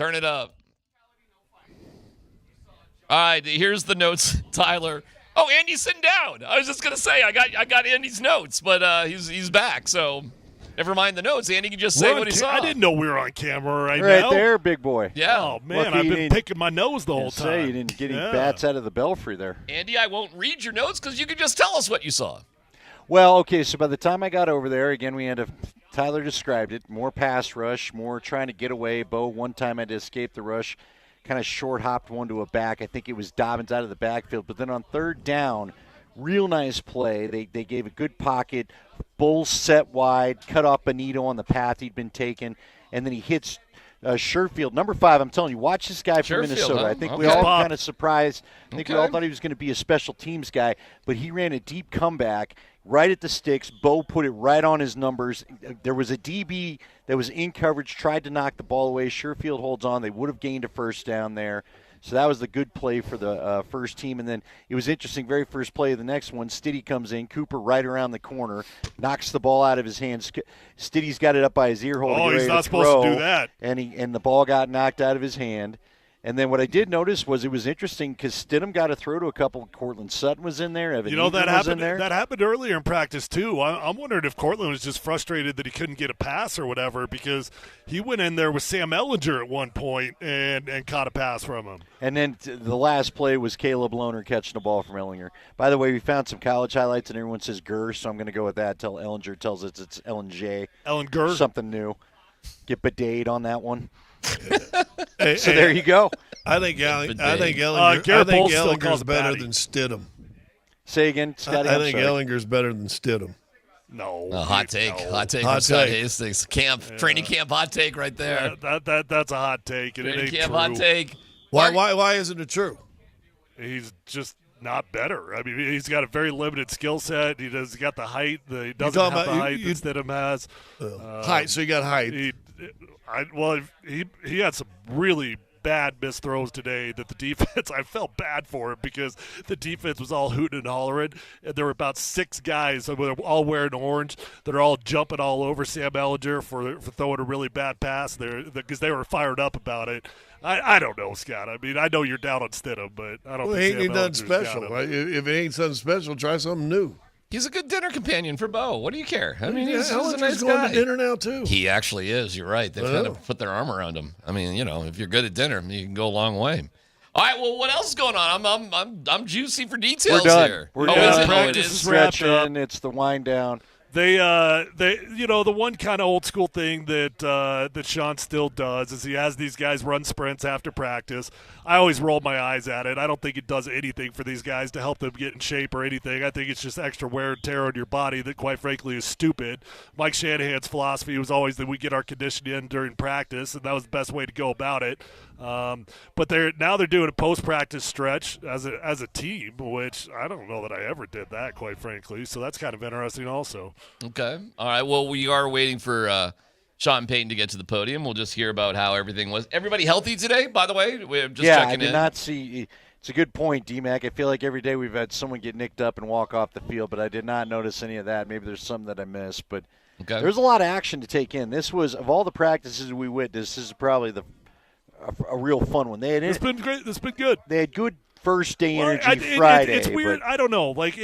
Turn it up. All right, here's the notes, Tyler. Oh, Andy's sitting down. I was just gonna say I got Andy's notes, but he's back. So never mind the notes. Andy can just say what he saw. I didn't know we were on camera right Right now. there, big boy. Yeah. Oh man, Lucky I've you been didn't- picking my nose the whole time. You didn't get any bats out of the belfry there. Andy, I won't read your notes because you can just tell us what you saw. Well, okay, so by the time I got over there, again, Tyler described it, more pass rush, more trying to get away. Bo, one time had to escape the rush, kind of short-hopped one to a back. I think it was Dobbins out of the backfield. But then on third down, real nice play. They gave a good pocket. Bulls set wide, cut off Benito on the path he'd been taken, and then he hits Sherfield, number 5. I'm telling you, watch this guy from Minnesota. Huh? I think we all kind of surprised. I think we all thought he was going to be a special teams guy, but he ran a deep comeback right at the sticks. Bo put it right on his numbers. There was a DB that was in coverage, tried to knock the ball away. Sherfield holds on. They would have gained a first down there. So that was the good play for the first team. And then it was interesting, very first play of the next one, Stiddy comes in, Cooper right around the corner, knocks the ball out of his hands. Stiddy's got it up by his ear hole. Oh, he's not supposed to do that. And the ball got knocked out of his hand. And then what I did notice was it was interesting because Stidham got a throw to a couple. Cortland Sutton was in there. Evan Ingram was in there. That happened earlier in practice too. I'm wondering if Cortland was just frustrated that he couldn't get a pass or whatever, because he went in there with Sam Ellinger at one point and caught a pass from him. And then the last play was Caleb Lohner catching the ball from Ellinger. By the way, we found some college highlights, and everyone says Gurr, so I'm going to go with that until Ellinger tells us it's Ellen J. Ellen Gurr. Something new. Get bidet on that one. So there you go. I think Ellinger's better than Stidham. Say again, Scotty. I think Ellinger's better than Stidham. No. Hot take. No. Hot take from Scott Hastings. Training camp hot take right there. That's a hot take. And training it ain't camp true. hot take. Why isn't it true? He's just not better. I mean, he's got a very limited skill set. He got the height. He doesn't have the height that Stidham has. Height. So you got height. He had some really bad missed throws today that the defense, I felt bad for him because the defense was all hooting and hollering, and there were about 6 guys that were all wearing orange that are all jumping all over Sam Ellinger for throwing a really bad pass there because they were fired up about it. I don't know, Scott. I mean, I know you're down on Stidham, but I don't think ain't nothing special. Got him. If it ain't something special, try something new. He's a good dinner companion for Bo. What do you care? I mean, he's a nice going guy. to dinner now too. He actually is. You're right. They've kind of put their arm around him. I mean, if you're good at dinner, you can go a long way. All right. Well, what else is going on? I'm juicy for details here. We're done. Practice is wrapped up. It's the wind down. They the one kind of old school thing that Sean still does is he has these guys run sprints after practice. I always roll my eyes at it. I don't think it does anything for these guys to help them get in shape or anything. I think it's just extra wear and tear on your body that, quite frankly, is stupid. Mike Shanahan's philosophy was always that we get our conditioning in during practice, and that was the best way to go about it. But they're doing a post-practice stretch as a team, which I don't know that I ever did that, quite frankly. So that's kind of interesting also. Okay. All right. Well, we are waiting for Sean Payton to get to the podium. We'll just hear about how everything was. Everybody healthy today, by the way? We're just checking in. I did not see – it's a good point, DMac. I feel like every day we've had someone get nicked up and walk off the field, but I did not notice any of that. Maybe there's some that I missed. But there's a lot of action to take in. This was – of all the practices we witnessed, this is probably a real fun one. It's been great. It's been good. They had good first day energy Friday. It's weird. I don't know. Like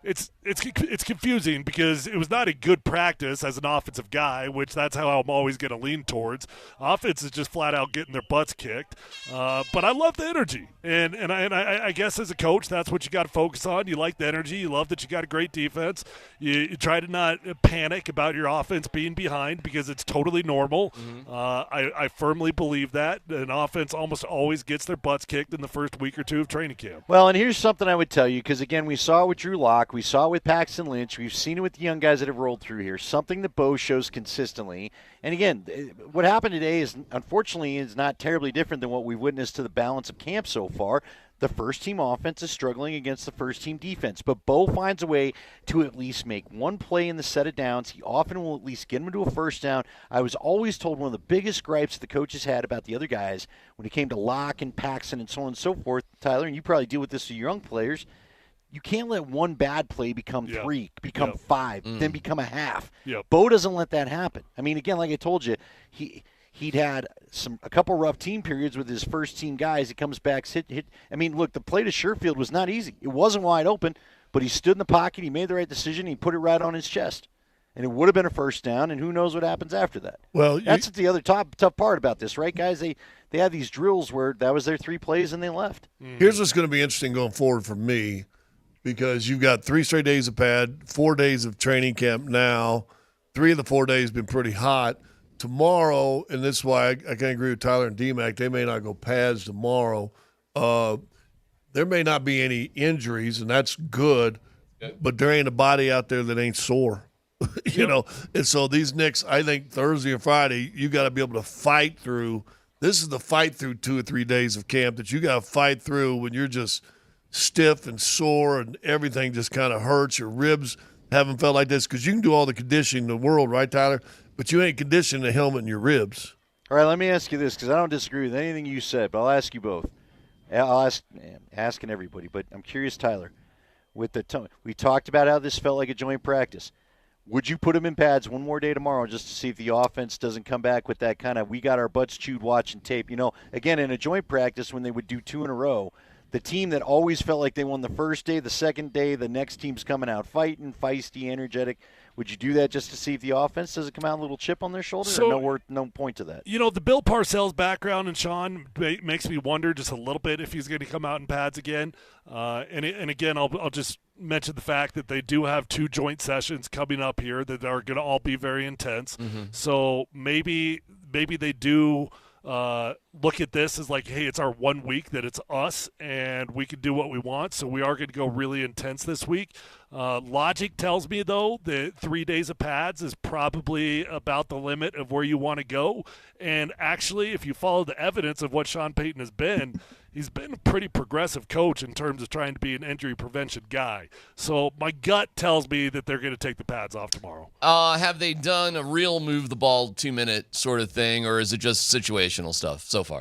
it's confusing because it was not a good practice as an offensive guy, which that's how I'm always going to lean towards. Offense is just flat out getting their butts kicked. But I love the energy, and I guess as a coach, that's what you got to focus on. You like the energy. You love that you got a great defense. You try to not panic about your offense being behind because it's totally normal. Mm-hmm. I firmly believe that an offense almost always gets their butts kicked in the first week or two of training camp. Well, and here's something I would tell you because, again, we saw it with Drew Lock. We saw it with Paxton Lynch. We've seen it with the young guys that have rolled through here. Something that Bo shows consistently. And, again, what happened today is, unfortunately, is not terribly different than what we've witnessed to the balance of camp so far. The first-team offense is struggling against the first-team defense. But Bo finds a way to at least make one play in the set of downs. He often will at least get him to a first down. I was always told one of the biggest gripes the coaches had about the other guys when it came to Locke and Paxton and so on and so forth, Tyler, and you probably deal with this with your young players, you can't let one bad play become 3, become 5, then become a half. Yep. Bo doesn't let that happen. I mean, again, like I told you, he he'd had a couple rough team periods with his first team guys. He comes back, hit. I mean, look, the play to Sherfield was not easy. It wasn't wide open, but he stood in the pocket. He made the right decision. He put it right on his chest. And it would have been a first down, and who knows what happens after that. Well, that's the other tough part about this, right, guys? They have these drills where that was their 3 plays and they left. Here's what's going to be interesting going forward for me, because you've got 3 straight days of pad, 4 days of training camp now. 3 of the 4 days have been pretty hot. Tomorrow, and this is why I can't agree with Tyler and DMac, they may not go pads tomorrow. There may not be any injuries, and that's good, but there ain't a body out there that ain't sore. You know, and so these Knicks, I think Thursday and Friday, you got to be able to fight through. This is the fight through 2 or 3 days of camp that you got to fight through when you're just stiff and sore and everything just kind of hurts. Your ribs haven't felt like this, because you can do all the conditioning in the world, right, Tyler? But you ain't conditioning the helmet in your ribs. All right, let me ask you this, because I don't disagree with anything you said, but I'll ask you both. I'll asking everybody, but I'm curious, Tyler. With we talked about how this felt like a joint practice. Would you put him in pads one more day tomorrow just to see if the offense doesn't come back with that kind of we got our butts chewed watching tape? You know, again, in a joint practice when they would do 2 in a row, the team that always felt like they won the first day, the second day, the next team's coming out fighting, feisty, energetic. Would you do that just to see if the offense doesn't come out a little chip on their shoulder? Or no point to that? You know, the Bill Parcells background in Sean makes me wonder just a little bit if he's going to come out in pads again. And again, I'll just mention the fact that they do have 2 joint sessions coming up here that are going to all be very intense. Mm-hmm. So maybe they do look at this as like, hey, it's our 1 week that it's us and we can do what we want. So we are going to go really intense this week. Logic tells me, though, that 3 days of pads is probably about the limit of where you want to go. And actually, if you follow the evidence of what Sean Payton has been, he's been a pretty progressive coach in terms of trying to be an injury prevention guy. So my gut tells me that they're going to take the pads off tomorrow. Have they done a real move the ball 2-minute sort of thing, or is it just situational stuff so far?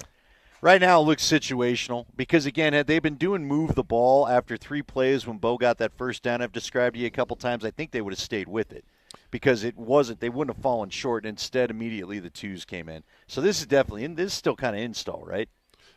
Right now it looks situational because, again, had they been doing move the ball after 3 plays when Bo got that first down I've described to you a couple times, I think they would have stayed with it because they wouldn't have fallen short. Instead, immediately the 2s came in. So this is definitely – this is still kind of install, right?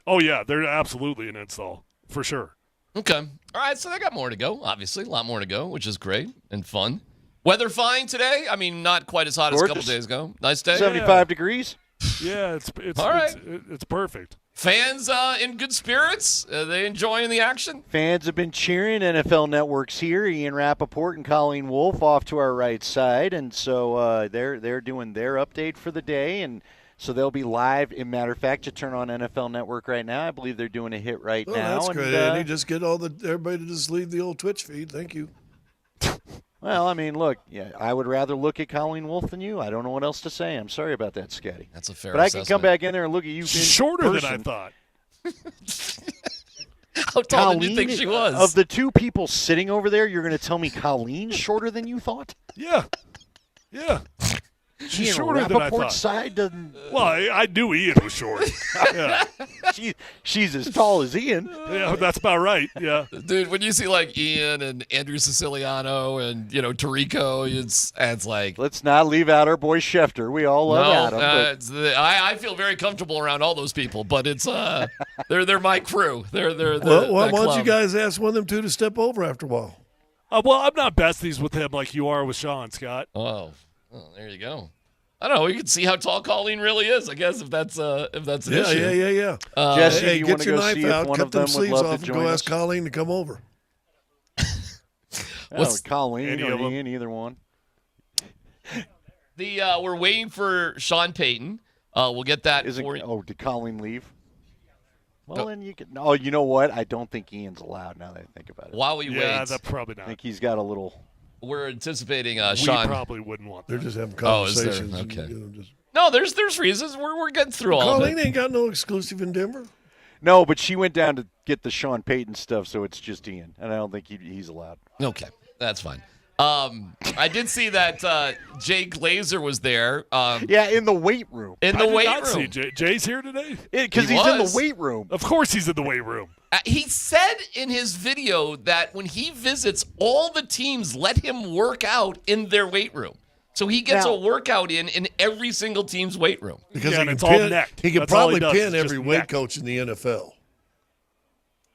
Oh, yeah, they're absolutely an install for sure. Okay. All right, so they got more to go, obviously. A lot more to go, which is great and fun. Weather fine today? I mean, not quite as hot as a couple days ago. Nice day. 75 degrees. Yeah, it's all right. It's perfect. Fans in good spirits? Are they enjoying the action? Fans have been cheering. NFL Network's here. Ian Rappaport and Colleen Wolfe off to our right side. And so they're doing their update for the day. And so they'll be live. As a matter of fact, you turn on NFL Network right now. I believe they're doing a hit right now. That's great, Andy. Just get everybody to just leave the old Twitch feed. Thank you. Well, I mean, look, yeah, I would rather look at Colleen Wolfe than you. I don't know what else to say. I'm sorry about that, Scotty. That's a fair But assessment. I can come back in there and look at you. Shorter than I thought. How tall did you think she was? Of the 2 people sitting over there, you're going to tell me Colleen's shorter than you thought? Yeah. She's shorter than I thought. Side doesn't. Well, I knew Ian was short. Yeah. She's as tall as Ian. Yeah, that's about right. Yeah, dude. When you see like Ian and Andrew Siciliano and Tirico, it's like let's not leave out our boy Schefter. We all love Adam. I feel very comfortable around all those people, but it's they're my crew. They're why don't you guys ask one of them 2 to step over after a while? Well, I'm not besties with him like you are with Sean, Scott. Oh, there you go. I don't know. You can see how tall Colleen really is, I guess, if that's an issue. Yeah. Jesse, hey, you get your knife out, cut them sleeves off, and go ask us? Colleen to come over. Colleen or Ian, either one. We're waiting for Sean Payton. We'll get that. Did Colleen leave? Well, then you can. Oh, you know what? I don't think Ian's allowed now that I think about it. While we wait. Yeah, that's probably not. I think he's got a little. We're anticipating We Sean. probably wouldn't want that. They're just having conversations. Oh, is there? Okay. No, there's reasons. We're getting through all of it. Colleen ain't got no exclusive in Denver. No, but she went down to get the Sean Payton stuff, so it's just Ian, and I don't think he's allowed. Okay, that's fine. I did see that Jay Glazer was there. Yeah, in the weight room. In the weight room. See Jay's here today? Because he's in the weight room. Of course he's in the weight room. He said in his video that when he visits, all the teams let him work out in their weight room. So he gets a workout in every single team's weight room. Because and it's all necked. He could That's all probably he does, pin is every just weight neck. coach in the NFL.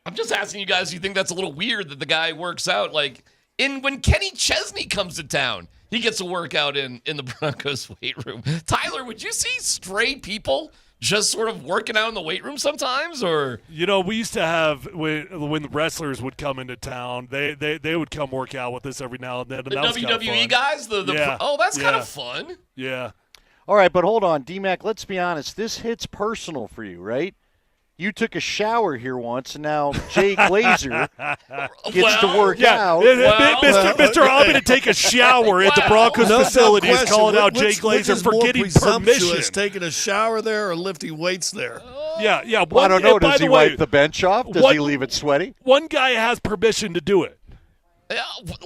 I'm just asking you guys, do you think that's a little weird that the guy works out? Like, when Kenny Chesney comes to town, he gets a workout in the Broncos weight room. Tyler, would you see stray people just sort of working out in the weight room sometimes? Or we used to have, when the wrestlers would come into town, they would come work out with us every now and then. And the that was kinda WWE fun. guys? That's kind of fun. Yeah. All right, but hold on, DMac, let's be honest. This hits personal for you, right? You took a shower here once, and now Jay Glazer gets to work out. Mr. I'm going to take a shower at the Broncos facility is calling out Jay Glazer for getting permission. Taking a shower there or lifting weights there? Yeah. I don't know. Does he wipe the bench off? Does he leave it sweaty? One guy has permission to do it.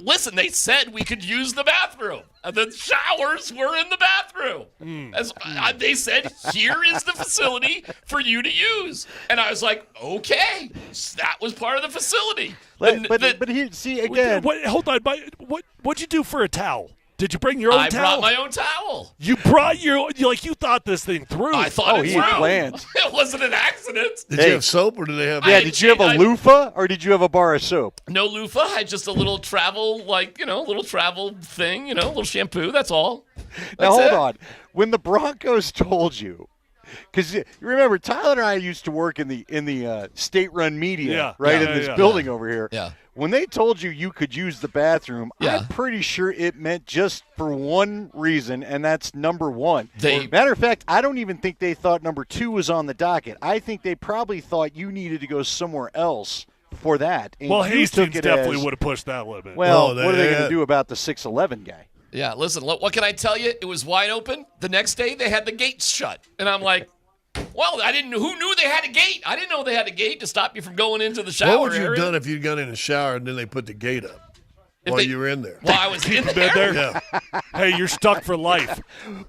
Listen, they said we could use the bathroom. The showers were in the bathroom. They said, here is the facility for you to use. And I was like, okay, that was part of the facility. But here, see, again. Hold on. What'd you do for a towel? Did you bring your own towel? I brought my own towel. You brought you thought this thing through. I thought he had plans. It wasn't an accident. Did you have soap or did they have? Yeah, did you have a loofah or did you have a bar of soap? No loofah. I had just a little travel, little travel thing, a little shampoo. That's all. Now, hold on. When the Broncos told you, because you remember, Tyler and I used to work in the state-run media, in this building over here. Yeah. When they told you could use the bathroom, I'm pretty sure it meant just for one reason, and that's number one. Matter of fact, I don't even think they thought number two was on the docket. I think they probably thought you needed to go somewhere else for that. And Hastings definitely would have pushed that limit. Well, what are they going to do about the 6'11" guy? Yeah, listen, what can I tell you? It was wide open. The next day, they had the gates shut. And I'm like, well, who knew they had a gate? I didn't know they had a gate to stop you from going into the shower What would you have area. done if you'd gone in the shower and then they put the gate up while you were in there? While I was in there? Yeah. Hey, you're stuck for life.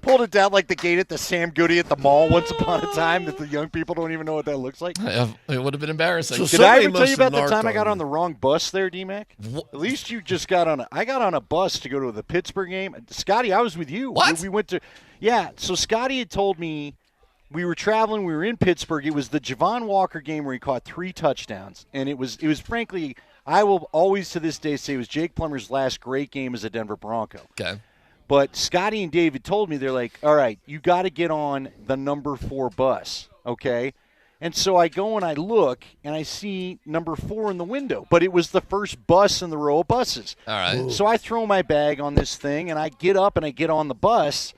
Pulled it down like the gate at the Sam Goody at the mall once upon a time that the young people don't even know what that looks like. It would have been embarrassing. Did I ever tell you about the time I got on the wrong bus there, DMac? At least you just got on I got on a bus to go to the Pittsburgh game. Scotty, I was with you. What? We went to so Scotty had told me we were traveling. We were in Pittsburgh. It was the Javon Walker game where he caught 3 touchdowns, and it was frankly, I will always to this day say it was Jake Plummer's last great game as a Denver Bronco. Okay. But Scotty and David told me, they're like, all right, you got to get on the number 4 bus, okay? And so I go and I look, and I see number 4 in the window, but it was the first bus in the row of buses. All right. So I throw my bag on this thing, and I get up and I get on the bus.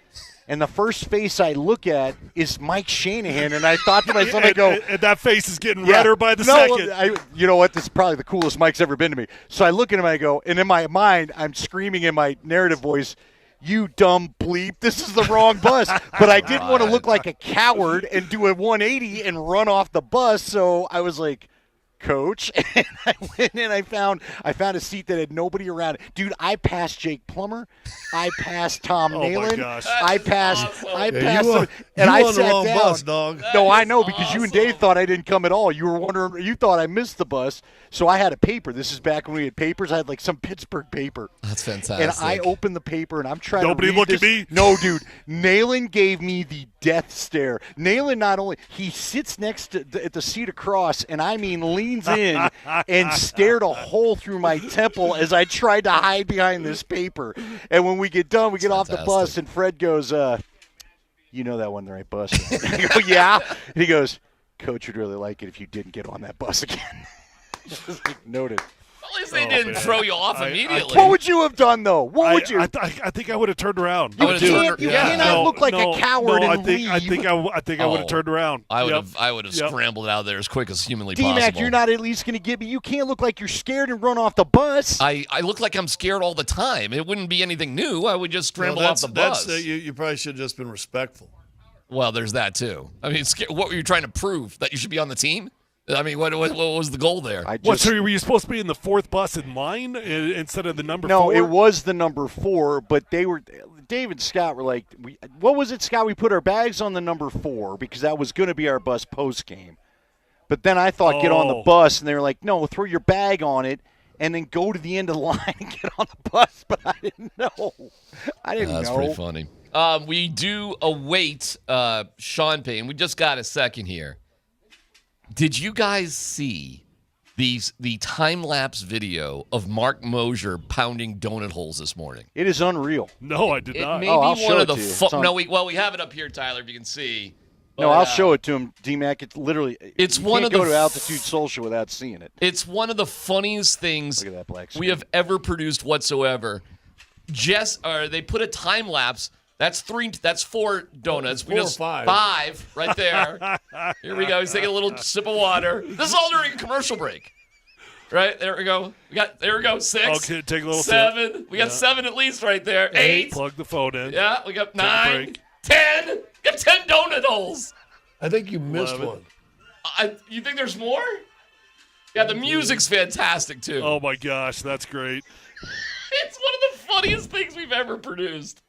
And the first face I look at is Mike Shanahan, and I thought to myself, I go, and that face is getting redder by the second. You know what? This is probably the coolest Mike's ever been to me. So I look at him, and I go, and in my mind, I'm screaming in my narrative voice, "You dumb bleep! This is the wrong bus." But I didn't want to look like a coward and do a 180 and run off the bus, so I was like, "Coach," and I went and I found a seat that had nobody around it. Dude, I passed Jake Plummer, I passed Tom Nalen, my gosh. I passed, you and I on the sat wrong down. bus, dog. No, I know because you and Dave thought I didn't come at all. You were wondering, you thought I missed the bus, so I had a paper. This is back when we had papers. I had like some Pittsburgh paper. That's fantastic. And I opened the paper and I'm trying Nobody to read look this. at me? No, dude. Nalen gave me the death stare. Nalen not only he sits next to at the seat across, and I mean leans in and stared a hole through my temple as I tried to hide behind this paper. And when we get done, we get off the bus, and Fred goes, "You know that wasn't the right bus." I go, "Yeah." And he goes, "Coach would really like it if you didn't get on that bus again." Just noted. At least they didn't throw you off immediately. What would you have done, though? What would you? I think I would have turned around. You cannot look like a coward and leave. I think I would have turned around. I would have scrambled out of there as quick as humanly DMac, possible. you're not at least going to give me. You can't look like you're scared and run off the bus. I look like I'm scared all the time. It wouldn't be anything new. I would just scramble off the bus. You probably should have just been respectful. Well, there's that too. I mean, what were you trying to prove? That you should be on the team? I mean, what was the goal there? So were you supposed to be in the 4th bus in line instead of the number 4? No, it was the number 4, but they were – Dave and Scott were like – what was it, Scott? We put our bags on the number 4 because that was going to be our bus post-game. But then I thought get on the bus, and they were like, no, throw your bag on it, and then go to the end of the line and get on the bus, but I didn't know. That's pretty funny. We do await Sean Payton. We just got a second here. Did you guys see the time-lapse video of Mark Moser pounding donut holes this morning? It is unreal. No, I did It not. may I'll be show one it of the to you. no, we have it up here, Tyler, if you can see. No, I'll show it to him, DMac. It's literally It's you one can't of go the to Altitude Social without seeing it. It's one of the funniest things Look at that black we have ever produced whatsoever. They put a time lapse. That's 4 donuts. Four or five right there. Here we go. He's taking a little sip of water. This is all during a commercial break. Right, there we go. There we go. 6. Okay, take a little 7. sip. We got 7 at least right there. 8. Plug the phone in. Yeah, we got Take a 9. break. 10. We got 10 donut holes. I think you missed 11. one. You think there's more? Yeah, the music's fantastic too. Oh my gosh, that's great. It's one of the funniest things we've ever produced.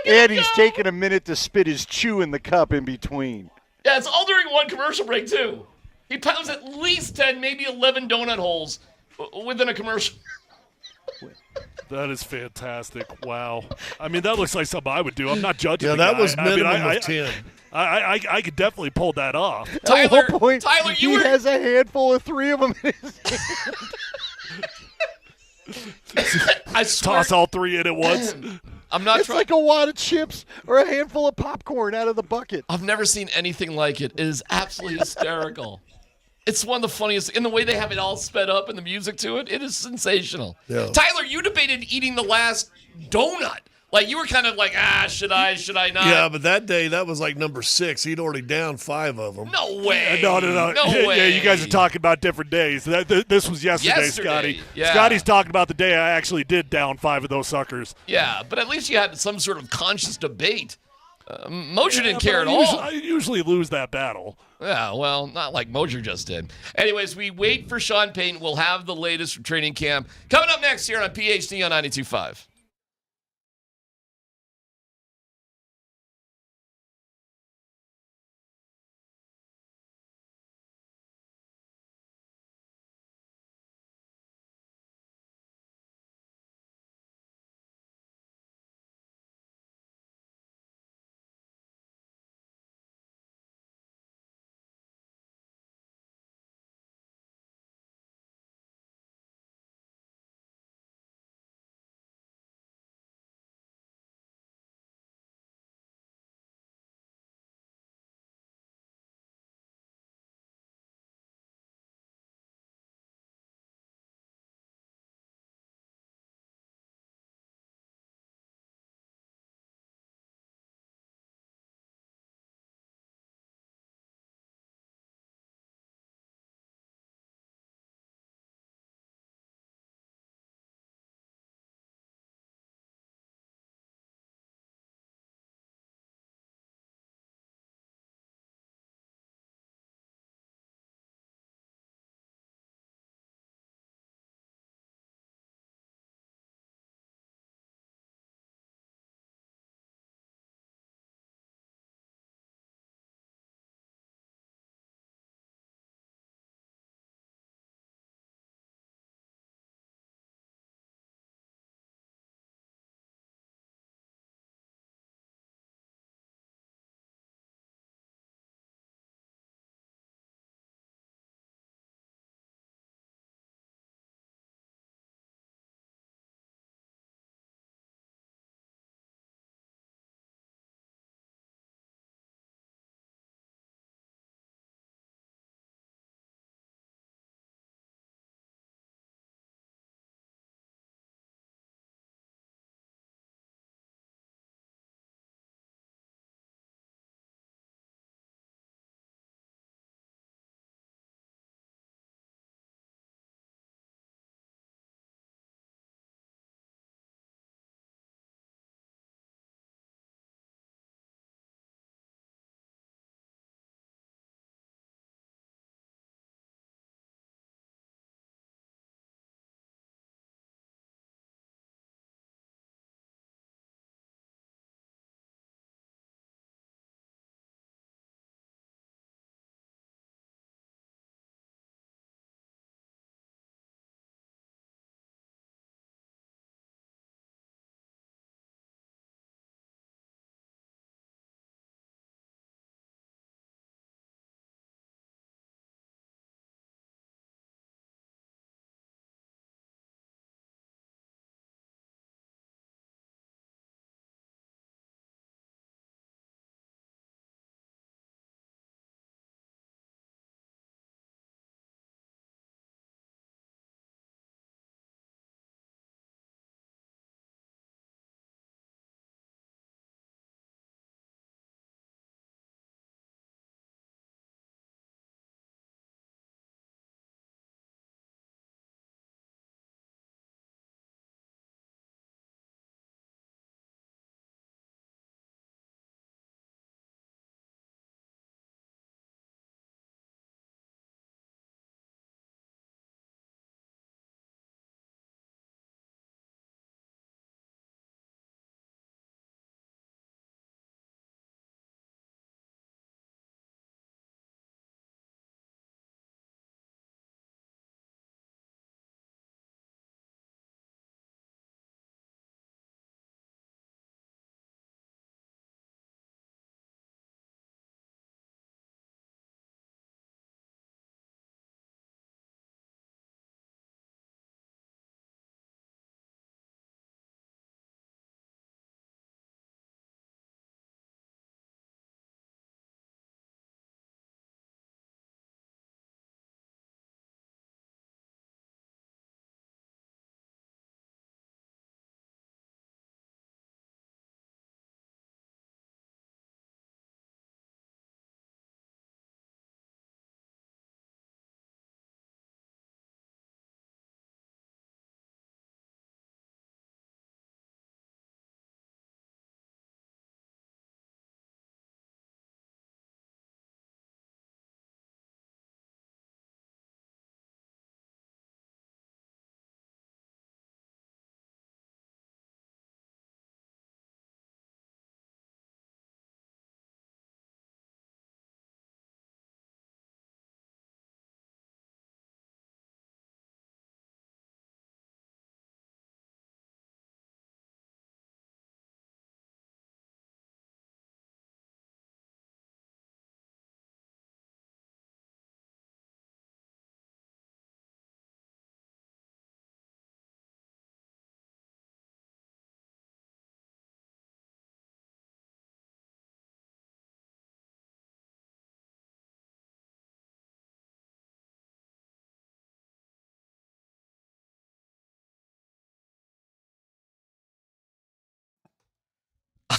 And he's taking a minute to spit his chew in the cup in between. Yeah, it's all during one commercial break too. He pounds at least 10, maybe 11 donut holes within a commercial. That is fantastic. Wow. I mean, that looks like something I would do. I'm not judging. Yeah, the that guy. was minimum I mean, of 10. I could definitely pull that off. At one point, Tyler, he has a handful of 3 of them in his hand. I swear. Toss all 3 in at once. I'm not It's trying. like a wad of chips or a handful of popcorn out of the bucket. I've never seen anything like it. It is absolutely hysterical. It's one of the funniest. In the way they have it all sped up and the music to it, it is sensational. Yeah. Tyler, you debated eating the last donut. Like, you were kind of like, should I not? Yeah, but that day, that was like number 6. He'd already down 5 of them. No way. No. No Yeah, way. you guys are talking about different days. This was yesterday, Scotty. Yeah. Scotty's talking about the day I actually did down 5 of those suckers. Yeah, but at least you had some sort of conscious debate. Moser didn't but care at I all. usually lose that battle. Yeah, well, not like Moser just did. Anyways, we wait for Sean Payton. We'll have the latest from training camp. Coming up next here on PhD on 92.5.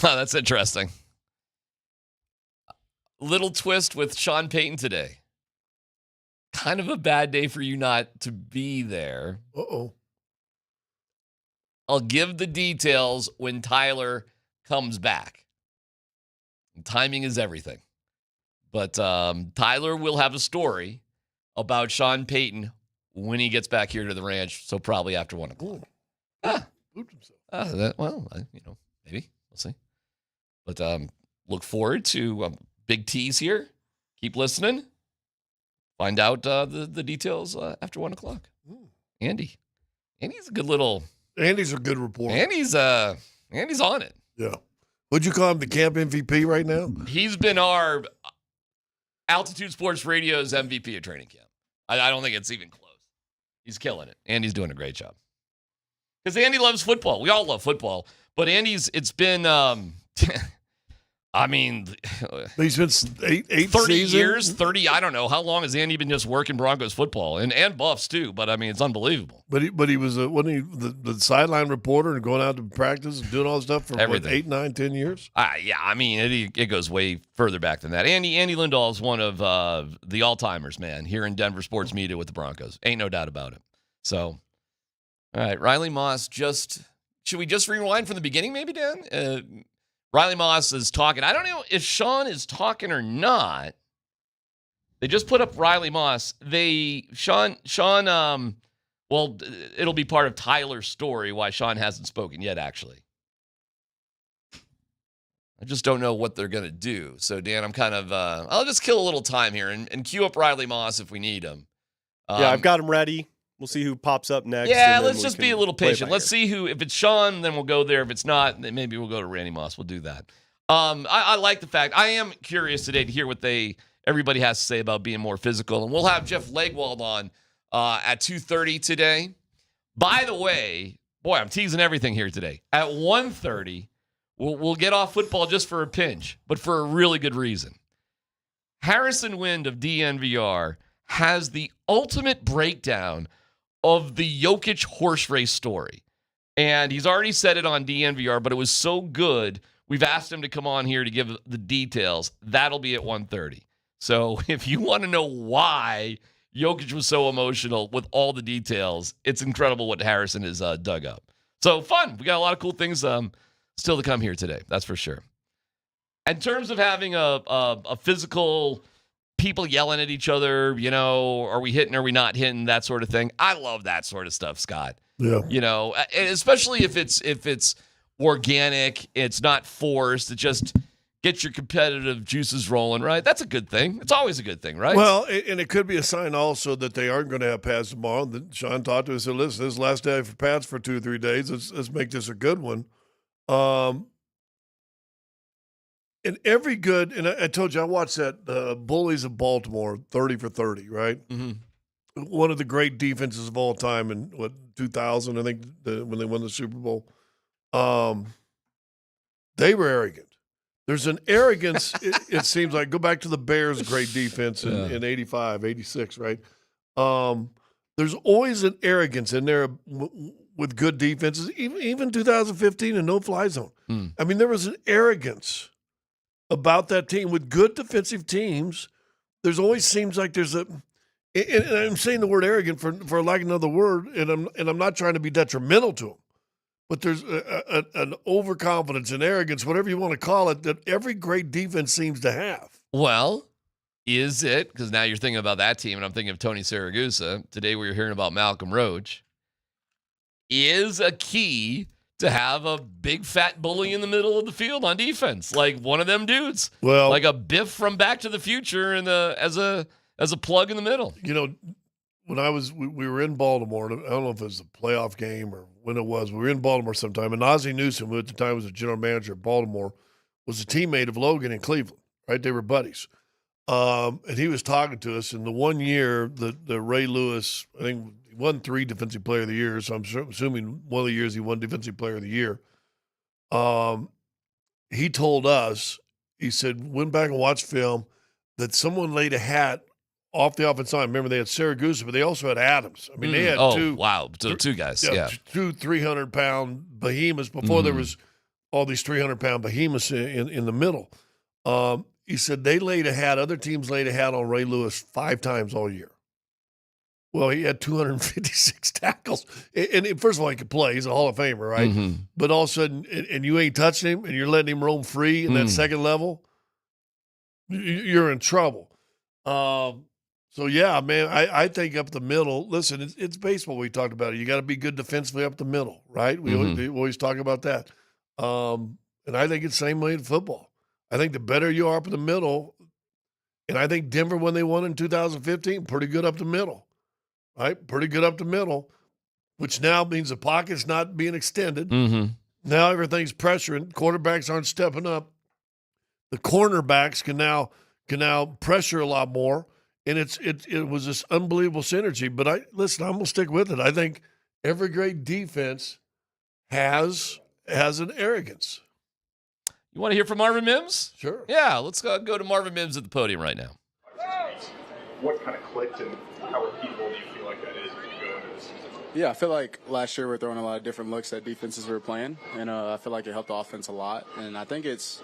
That's interesting. Little twist with Sean Payton today. Kind of a bad day for you not to be there. Uh-oh. I'll give the details when Tyler comes back. Timing is everything. But Tyler will have a story about Sean Payton when he gets back here to the ranch, so probably after 1 o'clock. Maybe. We'll see. But look forward to big tease here. Keep listening. Find out the details after 1 o'clock. Andy's a good little... Andy's a good reporter. Andy's on it. Yeah. Would you call him the camp MVP right now? He's been our Altitude Sports Radio's MVP of training camp. I don't think it's even close. He's killing it. Andy's doing a great job. Because Andy loves football. We all love football. But it's been... I mean, he's been 30 years, 30. I don't know how long has Andy been just working Broncos football and Buffs too. But I mean, it's unbelievable. But he was wasn't he the sideline reporter and going out to practice and doing all this stuff for what, 8, 9, 10 years? Yeah, I mean, it goes way further back than that. Andy Lindahl is one of the all timers, man, here in Denver sports media with the Broncos. Ain't no doubt about it. So, all right, Riley Moss. Should we just rewind from the beginning, maybe, Dan? Riley Moss is talking. I don't know if Sean is talking or not. They just put up Riley Moss. Sean, well, it'll be part of Tyler's story why Sean hasn't spoken yet, actually. I just don't know what they're going to do. So, Dan, I'm kind of, I'll just kill a little time here and queue up Riley Moss if we need him. Yeah, I've got him ready. We'll see who pops up next. Yeah, let's just be a little patient. Let's see who. If it's Sean, then we'll go there. If it's not, then maybe we'll go to Randy Moss. We'll do that. I like the fact. I am curious today to hear what everybody has to say about being more physical. And we'll have Jeff Legwald on at 2:30 today. By the way, boy, I'm teasing everything here today. At 1:30, we'll get off football just for a pinch, but for a really good reason. Harrison Wind of DNVR has the ultimate breakdown of the Jokic horse race story. And he's already said it on DNVR, but it was so good, we've asked him to come on here to give the details. That'll be at 1:30. So if you want to know why Jokic was so emotional with all the details, it's incredible what Harrison has dug up. So fun. We got a lot of cool things still to come here today. That's for sure. In terms of having a physical... people yelling at each other, are we hitting, are we not hitting, that sort of thing. I love that sort of stuff, Scott. Yeah. And especially if it's organic, it's not forced, it just gets your competitive juices rolling, right? That's a good thing. It's always a good thing, right? Well, and it could be a sign also that they aren't going to have pads tomorrow. That Sean talked to us and said, listen, this is the last day for pads for 2 or 3 days. Let's make this a good one. And every good, and I told you, I watched that Bullies of Baltimore, 30 for 30, right? Mm-hmm. One of the great defenses of all time in, 2000, I think, when they won the Super Bowl. They were arrogant. There's an arrogance, it seems like. Go back to the Bears' great defense in 85, 86, right? There's always an arrogance in there with good defenses, even 2015 and no-fly zone. I mean, there was an arrogance about that team. With good defensive teams, there's always seems like there's and I'm saying the word arrogant for lack of another word, and I'm not trying to be detrimental to them, but there's an overconfidence and arrogance, whatever you want to call it, that every great defense seems to have. Well, is it, because now you're thinking about that team, and I'm thinking of Tony Siragusa. Today we were hearing about Malcolm Roach. Is a key to have a big fat bully in the middle of the field on defense, like one of them dudes, like a Biff from Back to the Future, and as a plug in the middle. When we were in Baltimore, I don't know if it was a playoff game or when it was. We were in Baltimore sometime, and Ozzie Newsome, who at the time was the general manager of Baltimore, was a teammate of Logan in Cleveland. Right, they were buddies, and he was talking to us. And the one year, the Ray Lewis, I think, he won 3 Defensive Player of the Year, so I'm assuming one of the years he won Defensive Player of the Year. He told us, he said, went back and watched film, that someone laid a hat off the offensive line. Remember, they had Siragusa, but they also had Adams. I mean, they had two. Wow, two guys, two 300-pound behemoths before there was all these 300-pound behemoths in the middle. He said other teams laid a hat on Ray Lewis 5 times all year. Well, he had 256 tackles. And first of all, he could play. He's a Hall of Famer, right? Mm-hmm. But all of a sudden, and you ain't touching him, and you're letting him roam free in that second level, you're in trouble. So, yeah, man, I think up the middle, listen, it's baseball we talked about. You got to be good defensively up the middle, right? We always talk about that. And I think it's the same way in football. I think the better you are up in the middle, and I think Denver, when they won in 2015, pretty good up the middle, right? Pretty good up the middle, which now means the pocket's not being extended. Mm-hmm. Now everything's pressuring. Quarterbacks aren't stepping up. The cornerbacks can now pressure a lot more. And it was this unbelievable synergy. But I'm going to stick with it. I think every great defense has an arrogance. You want to hear from Marvin Mims? Sure. Yeah, let's go to Marvin Mims at the podium right now. What kind of clicked and how repeatable do you feel like that is as you go into the season? Yeah, I feel like last year we're throwing a lot of different looks at defenses we were playing, and I feel like it helped the offense a lot. And I think it's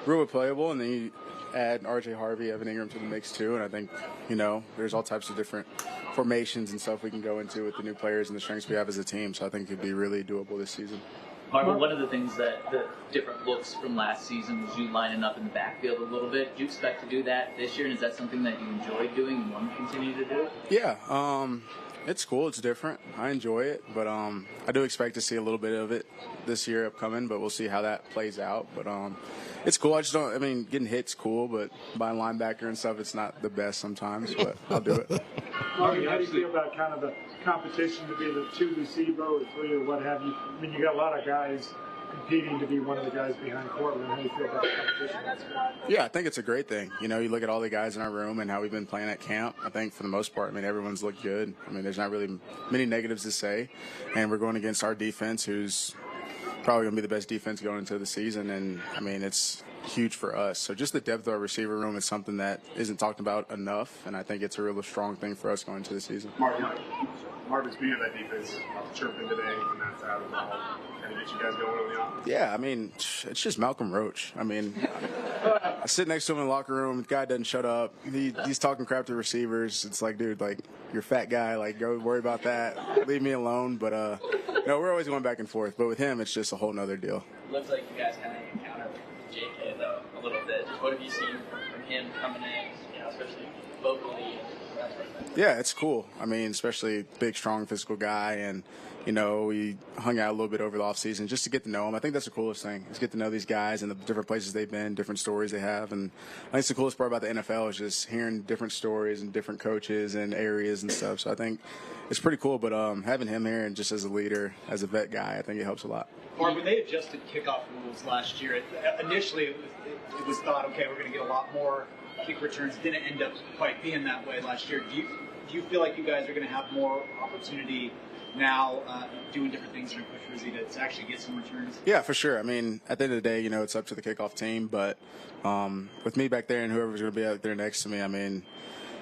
real playable, and then you add R.J. Harvey, Evan Ingram to the mix too, and I think, there's all types of different formations and stuff we can go into with the new players and the strengths we have as a team, so I think it could be really doable this season. Marvin, one of the things that the different looks from last season was you lining up in the backfield a little bit. Do you expect to do that this year, and is that something that you enjoy doing and want to continue to do? Yeah, it's cool. It's different. I enjoy it, but I do expect to see a little bit of it this year upcoming, but we'll see how that plays out. But it's cool. Getting hit's cool, but buying linebacker and stuff, it's not the best sometimes, but I'll do it. Marvin, how do you feel about kind of the competition to be the 2 receiver or 3 or what have you? I mean, you got a lot of guys competing to be one of the guys behind Cortland. How do you feel about the competition? Yeah, I think it's a great thing. You look at all the guys in our room and how we've been playing at camp. I think for the most part, everyone's looked good. There's not really many negatives to say. And we're going against our defense, who's probably going to be the best defense going into the season. And, it's huge for us. So just the depth of our receiver room is something that isn't talked about enough. And I think it's a really strong thing for us going into the season. Marvin, speaking of that defense, chirping today on that side of the ball, kind of get you guys going on the offense? Yeah, it's just Malcolm Roach. I sit next to him in the locker room. The guy doesn't shut up. He's talking crap to receivers. It's like, dude, you're a fat guy. Go worry about that. Leave me alone. But, no, we're always going back and forth. But with him, it's just a whole nother deal. Looks like you guys kind of encountered JK, though, a little bit. Just what have you seen from him coming in, especially vocally? Yeah, it's cool. Especially big, strong, physical guy, and we hung out a little bit over the offseason just to get to know him. I think that's the coolest thing, is get to know these guys and the different places they've been, different stories they have. And I think it's the coolest part about the NFL is just hearing different stories and different coaches and areas and stuff. So I think it's pretty cool. But having him here and just as a leader, as a vet guy, I think it helps a lot. Mark, when they adjusted kickoff rules last year, initially it was thought, okay, we're going to get a lot more kick returns. Didn't end up quite being that way last year. Do you feel like you guys are going to have more opportunity now doing different things during push Rizzy to actually get some returns? Yeah, for sure. At the end of the day, it's up to the kickoff team. But with me back there and whoever's going to be out there next to me,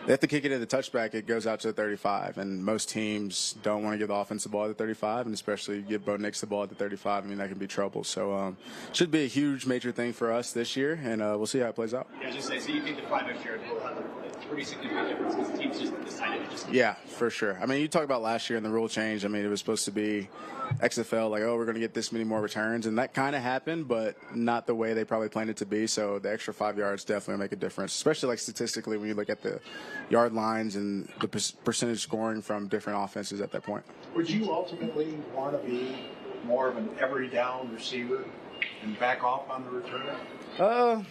they have to kick it at the touchback. It goes out to the 35, and most teams don't want to give the offense the ball at the 35, and especially give Bo Nix the ball at the 35. That can be trouble. So should be a huge, major thing for us this year, and we'll see how it plays out. Yeah, just say, so you think the 5 next year will have a pretty significant difference because teams just decided to just... Yeah, for sure. You talk about last year and the rule change. It was supposed to be XFL, we're going to get this many more returns, and that kind of happened, but not the way they probably planned it to be. So the extra 5 yards definitely make a difference, especially statistically when you look at the yard lines and the percentage scoring from different offenses at that point. Would you ultimately want to be more of an every down receiver and back off on the return?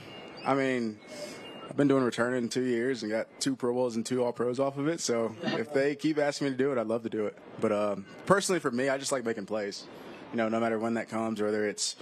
I've been doing returning 2 years and got 2 Pro Bowls and 2 All-Pros off of it. So if they keep asking me to do it, I'd love to do it. But personally for me, I just like making plays. No matter when that comes, whether it's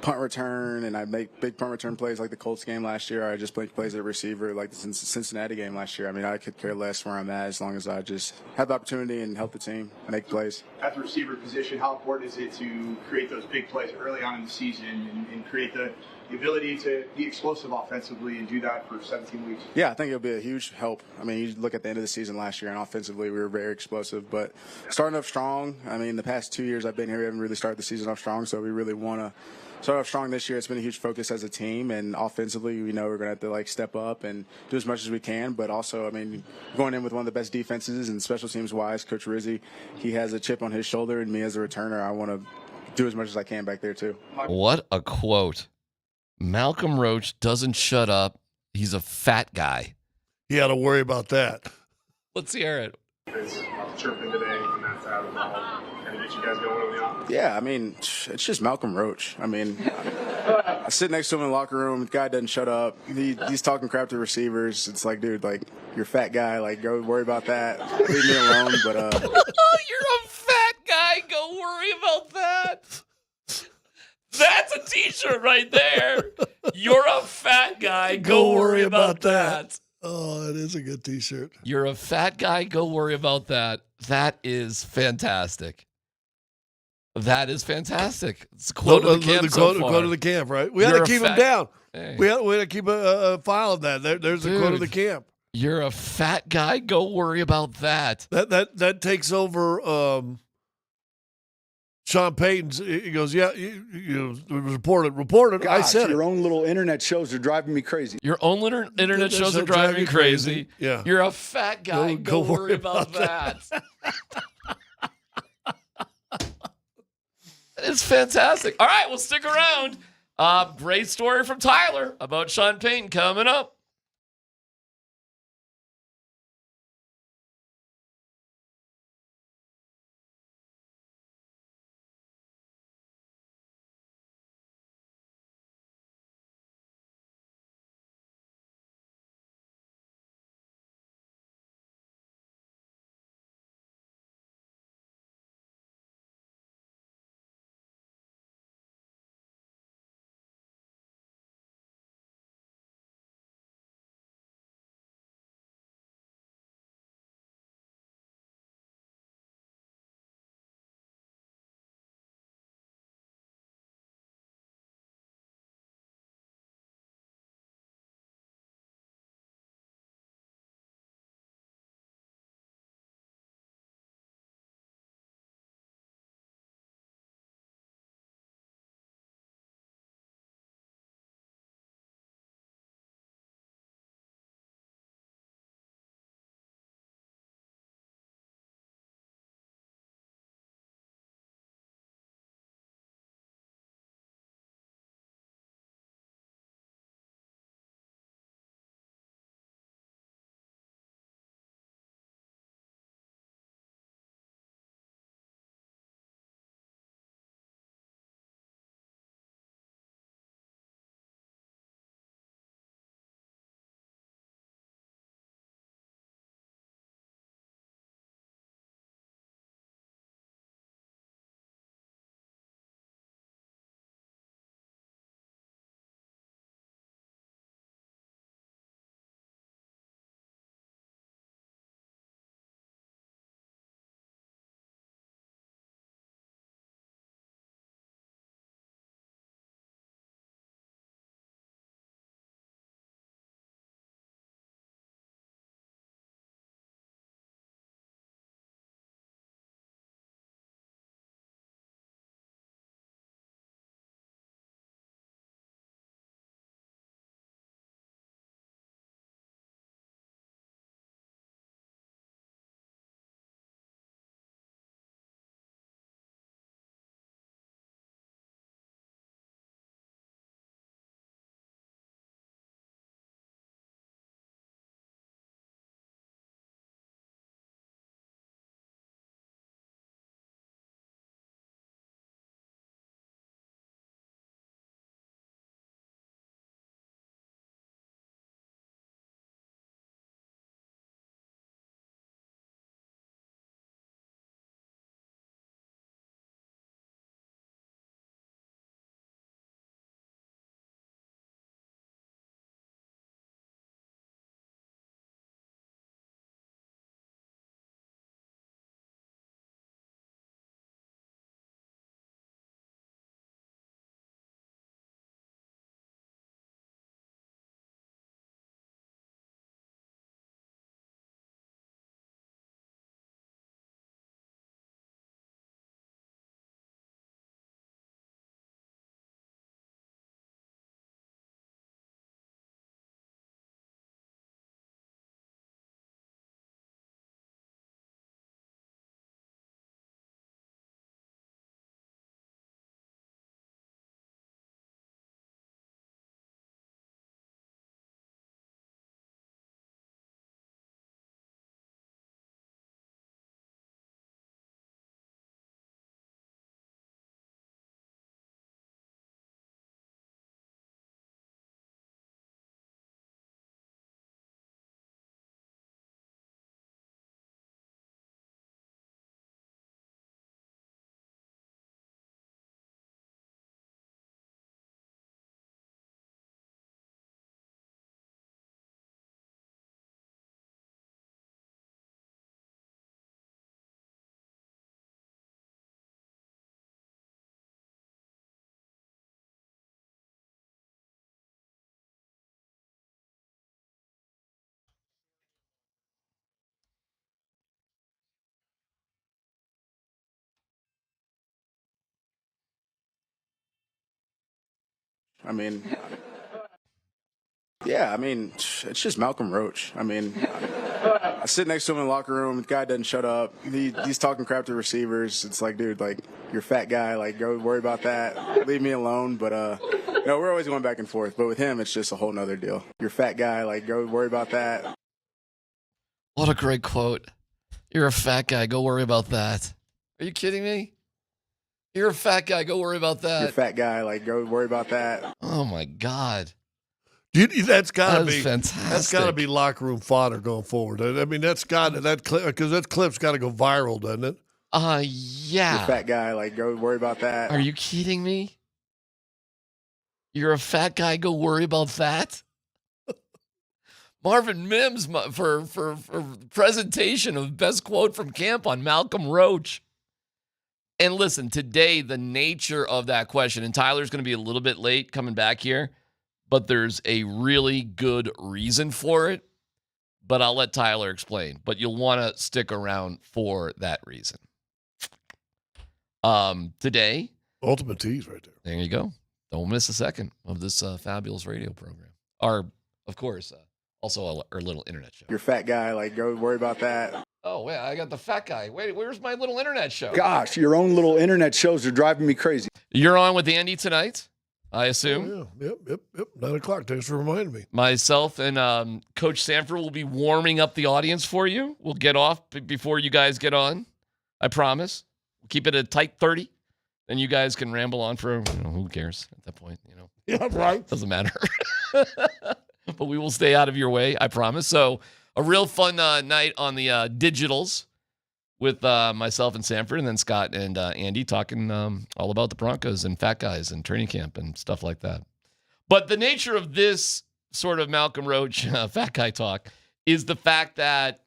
punt return, and I make big punt return plays like the Colts game last year, or I just make plays at receiver like the Cincinnati game last year. I could care less where I'm at as long as I just have the opportunity and help the team make plays. At the receiver position, how important is it to create those big plays early on in the season and create the the ability to be explosive offensively and do that for 17 weeks? Yeah, I think it'll be a huge help. I mean, you look at the end of the season last year, and offensively we were very explosive. But starting off strong, I mean, the past 2 years I've been here, we haven't really started the season off strong, so we really want to start off strong this year. It's been a huge focus as a team, and offensively, we know we're going to have to step up and do as much as we can. But also, I mean, going in with one of the best defenses and special teams wise, Coach Rizzi, he has a chip on his shoulder, and me as a returner, I want to do as much as I can back there too. What a quote. Malcolm Roach doesn't shut up. He's a fat guy. You got to worry about that. Let's hear it. Chirping today when that's out of the ball. Kind of get you guys going on the offense. Yeah, I mean, it's just Malcolm Roach. I mean, I sit next to him in the locker room. The guy doesn't shut up. He's talking crap to receivers. It's like, dude, you're a fat guy. Go worry about that. Leave me alone. But you're a fat guy. Go worry about that. That's a T-shirt right there. You're a fat guy. Go worry about that. Oh, it is a good T-shirt. You're a fat guy. Go worry about that. That is fantastic. That is fantastic. It's a quote of the camp so far. Quote of the camp, right? We had to keep him down. Hey. We had to keep a file of that. There's the quote of the camp. You're a fat guy. Go worry about that. That takes over. Sean Payton's, he goes, yeah, you reported. Gosh, I said your own little internet shows are driving me crazy. Your own internet shows are driving me crazy. Yeah. You're a fat guy. Go worry about that. It's fantastic. All right, well, stick around. Great story from Tyler about Sean Payton coming up. I mean, yeah, I mean, it's just Malcolm Roach. I mean, I sit next to him in the locker room. The guy doesn't shut up. He's talking crap to receivers. It's like, dude, like, you're a fat guy. Like, go worry about that. Leave me alone. But, no, we're always going back and forth. But with him, it's just a whole nother deal. You're a fat guy. Like, go worry about that. What a great quote. You're a fat guy. Go worry about that. Are you kidding me? You're a fat guy. Go worry about that. You're a fat guy. Like, go worry about that. Oh, my God. That's got to be fantastic. That's got to be locker room fodder going forward. I mean, that's got that clip because that clip's got to go viral, doesn't it? Yeah. You're a fat guy. Like, go worry about that. Are you kidding me? You're a fat guy. Go worry about that. Marvin Mims for presentation of best quote from camp on Malcolm Roach. And listen, today the nature of that question, and Tyler's going to be a little bit late coming back here, but there's a really good reason for it. But I'll let Tyler explain. But you'll want to stick around for that reason. Today, Ultimate Tease right there. There you go. Don't miss a second of this fabulous radio program. Our, of course, also our little internet show. You're a fat guy. Like, go worry about that. Oh, wait, I got the fat guy. Wait, where's my little internet show? Gosh, your own little internet shows are driving me crazy. You're on with Andy tonight, I assume? Yeah. Yep. 9 o'clock. Thanks for reminding me. Myself and Coach Sanford will be warming up the audience for you. We'll get off before you guys get on. I promise. We'll keep it a tight 30. Then you guys can ramble on for, who cares at that point, Yeah, right. Doesn't matter. But we will stay out of your way, I promise. So a real fun night on the digitals with myself and Sanford, and then Scott and Andy talking all about the Broncos and fat guys and training camp and stuff like that. But the nature of this sort of Malcolm Roach fat guy talk is the fact that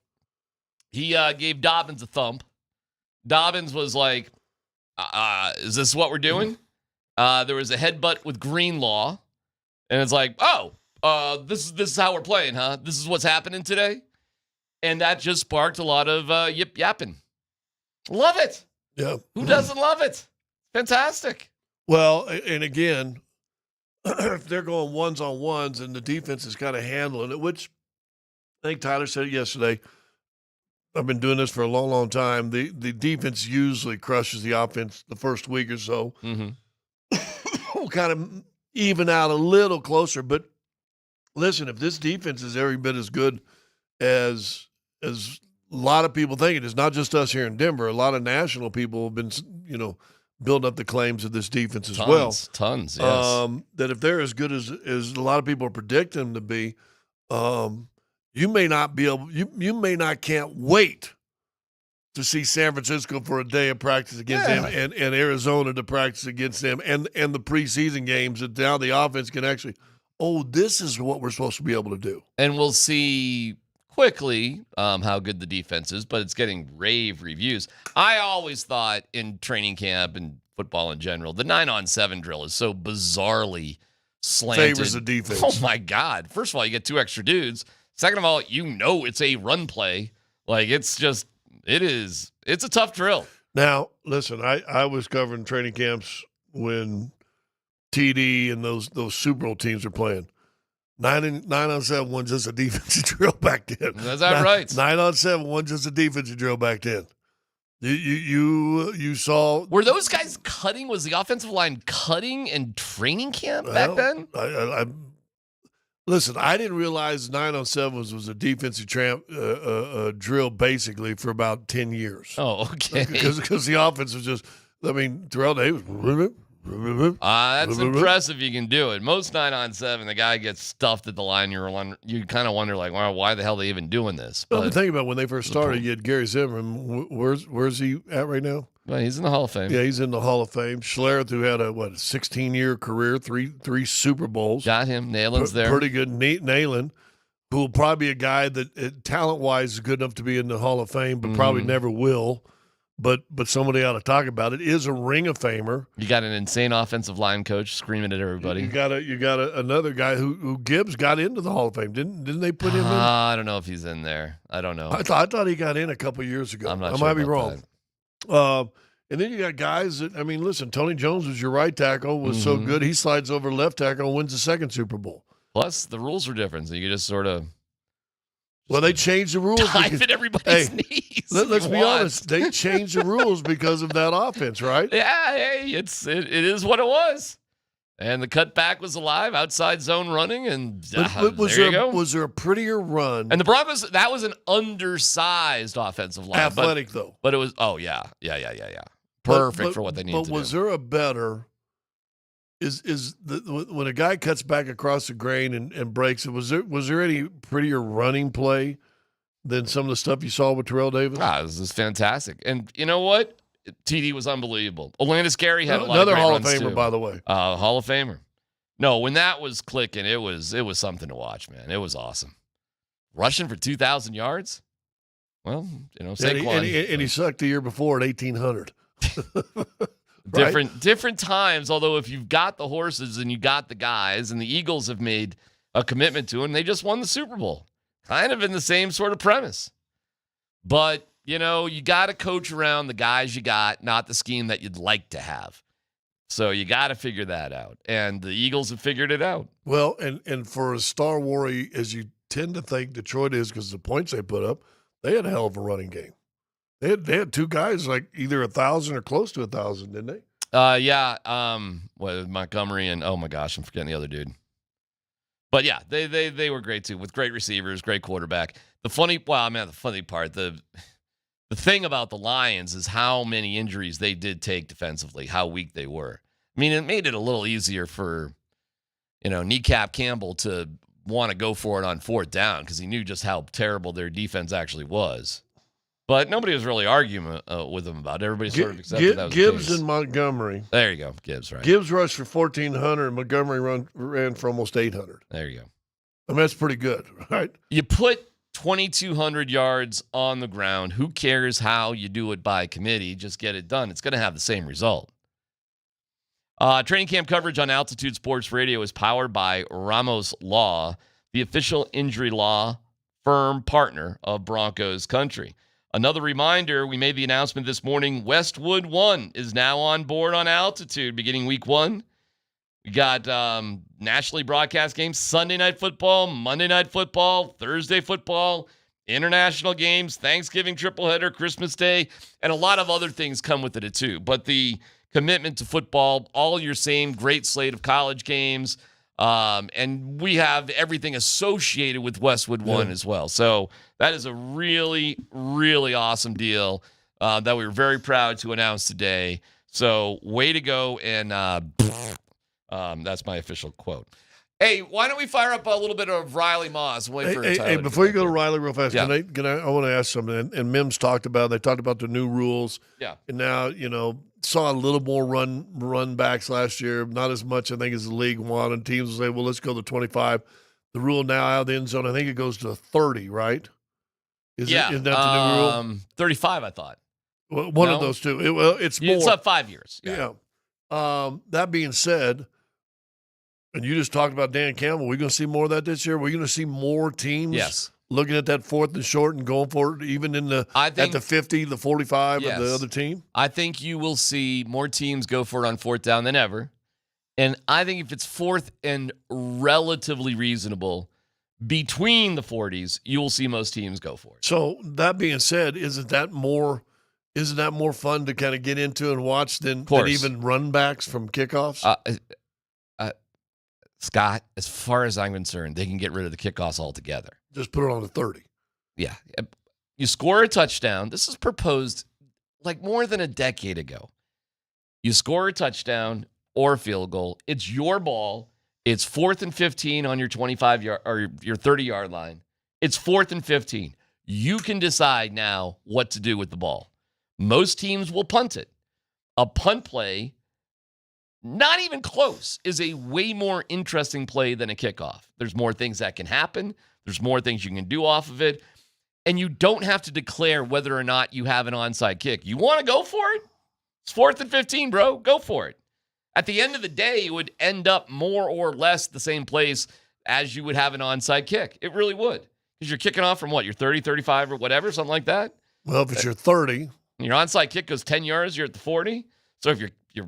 he gave Dobbins a thump. Dobbins was like, is this what we're doing? There was a headbutt with Greenlaw, and it's like, this is how we're playing, huh? This is what's happening today? And that just sparked a lot of yip-yapping. Love it. Yeah. Who doesn't love it? Fantastic. Well, and again, if they're going ones-on-ones and the defense is kind of handling it, which I think Tyler said it yesterday, I've been doing this for a long, long time. The defense usually crushes the offense the first week or so. Mm-hmm. We'll kind of even out a little closer. But listen, if this defense is every bit as good as a lot of people think it is, not just us here in Denver, a lot of national people have been, building up the claims of this defense as well. Tons, yes. That if they're as good as a lot of people are predicting them to be, you may not be able. You may not can't wait to see San Francisco for a day of practice against them, and Arizona to practice against them, and the preseason games. That now the offense can actually, this is what we're supposed to be able to do. And we'll see quickly how good the defense is, but it's getting rave reviews. I always thought in training camp and football in general, the 9-on-7 drill is so bizarrely slanted. Favors the defense. Oh my God! First of all, you get two extra dudes. Second of all, it's a run play. Like, it's a tough drill. Now, listen, I was covering training camps when TD and those Super Bowl teams were playing. 9-on-7 wasn't just a defensive drill back then. Is that right? 9-on-7 wasn't just a defensive drill back then. You saw. Were those guys cutting? Was the offensive line cutting in training camp back then? Listen, I didn't realize 9-on-7 was a defensive drill basically for about 10 years. Oh, okay. Because the offense was just, throughout the day, it was. That's impressive. You can do it. Most 9-on-7, the guy gets stuffed at the line. You kind of wonder, like, well, why the hell are they even doing this? But think about when they first started. You had Gary Zimmerman. Where's he at right now? Well, he's in the Hall of Fame. Yeah, he's in the Hall of Fame. Schlereth, who had a 16-year career, three Super Bowls. Got him. Nayland's there. Pretty good. Nayland, who will probably be a guy that talent-wise is good enough to be in the Hall of Fame, but probably never will. But somebody ought to talk about it. Is a Ring of Famer. You got an insane offensive line coach screaming at everybody. You got another guy who Gibbs got into the Hall of Fame. Didn't they put him in? I don't know if he's in there. I don't know. I thought he got in a couple years ago. I'm not I sure might be about wrong. And then you got guys that, I mean, listen, Tony Jones was your right tackle, was so good, he slides over to left tackle and wins the second Super Bowl. Plus, the rules are different, so you can just sort of. Well, they changed the rules. Dive at everybody's knees. Let's be honest. They changed the rules because of that offense, right? Yeah, hey, it is what it was. And the cutback was alive, outside zone running, and was there you go. Was there a prettier run? And the Broncos, that was an undersized offensive line. Athletic, though. But it was, yeah. Perfect for what they need to do. But was there a better, when a guy cuts back across the grain and breaks it, was there any prettier running play than some of the stuff you saw with Terrell Davis? This is fantastic. And you know what? TD was unbelievable. Olandis Gary had a lot of another great Hall of runs Famer, too. by the way. Hall of Famer. No, when that was clicking, it was something to watch, man. It was awesome. Rushing for 2,000 yards? Well, Saquon. And he sucked the year before at 1,800. Right? Different times, although if you've got the horses and you got the guys, and the Eagles have made a commitment to him, they just won the Super Bowl. Kind of in the same sort of premise. But, you got to coach around the guys you got, not the scheme that you'd like to have. So you got to figure that out. And the Eagles have figured it out. Well, and for a star warrior, as you tend to think Detroit is because of the points they put up, they had a hell of a running game. They had two guys like either 1,000 or close to 1,000, didn't they? Yeah. Montgomery and, oh my gosh, I'm forgetting the other dude. But yeah, they were great too, with great receivers, great quarterback. The funny part, the thing about the Lions is how many injuries they did take defensively, how weak they were. I mean, it made it a little easier for, Kneecap Campbell to want to go for it on fourth down because he knew just how terrible their defense actually was. But nobody was really arguing with him about it. Everybody sort of accepted that was Gibbs the case. and Montgomery. There you go. Gibbs, right. Gibbs rushed for 1,400, and Montgomery ran for almost 800. There you go. I mean, that's pretty good, right? You put 2,200 yards on the ground. Who cares how you do it by committee? Just get it done. It's going to have the same result. Training camp coverage on Altitude Sports Radio is powered by Ramos Law, the official injury law firm partner of Broncos country. Another reminder, we made the announcement this morning, Westwood One is now on board on Altitude beginning week 1. We got nationally broadcast games, Sunday Night Football, Monday Night Football, Thursday Football, international games, Thanksgiving tripleheader, Christmas Day, and a lot of other things come with it too. But the commitment to football, all your same great slate of college games, and we have everything associated with Westwood One as well. So that is a really, really awesome deal that we were very proud to announce today. So way to go, and that's my official quote. Hey, why don't we fire up a little bit of Riley Moss? Hey, before you go to Riley real fast, I want to ask something. And Mims talked about, they talked about the new rules. Yeah. And now, saw a little more run backs last year, not as much, I think, as the league wanted. Teams will say, well, let's go to 25. The rule now out of the end zone, I think it goes to 30, right? Isn't that the new rule? 35, I thought. Well, one of those two. It's more. It's up 5 years. Yeah. That being said, and you just talked about Dan Campbell, we're going to see more of that this year. We're going to see more teams looking at that fourth and short and going for it, even at the 50, the 45 of the other team. I think you will see more teams go for it on fourth down than ever. And I think if it's fourth and relatively reasonable between the 40s, you will see most teams go for it. So that being said, isn't that more fun to kind of get into and watch than even run backs from kickoffs? Scott, as far as I'm concerned, they can get rid of the kickoffs altogether. Just put it on the 30. Yeah. You score a touchdown. This was proposed like more than a decade ago. You score a touchdown or a field goal. It's your ball. It's 4th and 15 on your 25-yard or your 30-yard line. It's 4th and 15. You can decide now what to do with the ball. Most teams will punt it. A punt play, not even close, is a way more interesting play than a kickoff. There's more things that can happen. There's more things you can do off of it. And you don't have to declare whether or not you have an onside kick. You want to go for it? It's 4th and 15, bro. Go for it. At the end of the day, it would end up more or less the same place as you would have an onside kick. It really would. Because you're kicking off from what, your 30, 35, or whatever, something like that? Well, if it's your 30, Your onside kick goes 10 yards, you're at the 40. So if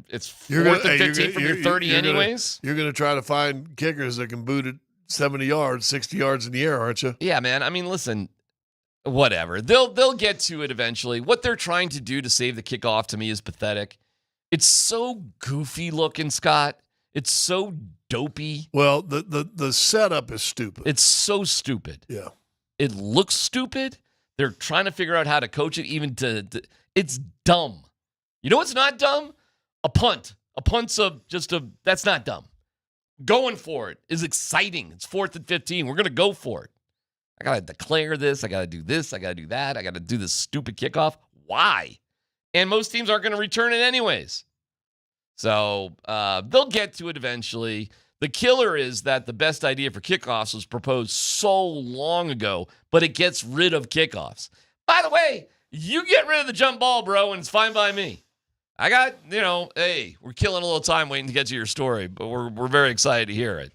it's 4th and 15 from your 30 anyways. You're going to try to find kickers that can boot it 70 yards, 60 yards in the air, aren't you? Yeah, man. I mean, listen, whatever. They'll get to it eventually. What they're trying to do to save the kickoff to me is pathetic. It's so goofy looking, Scott. It's so dopey. Well, the setup is stupid. It's so stupid. Yeah. It looks stupid. They're trying to figure out how to coach it even to it's dumb. You know what's not dumb? A punt. A punt's that's not dumb. Going for it is exciting. It's 4th and 15. We're going to go for it. I got to declare this. I got to do this. I got to do that. I got to do this stupid kickoff. Why? And most teams aren't going to return it anyways. So they'll get to it eventually. The killer is that the best idea for kickoffs was proposed so long ago, but it gets rid of kickoffs. By the way, you get rid of the jump ball, bro, and it's fine by me. I got, hey, we're killing a little time waiting to get to your story, but we're very excited to hear it.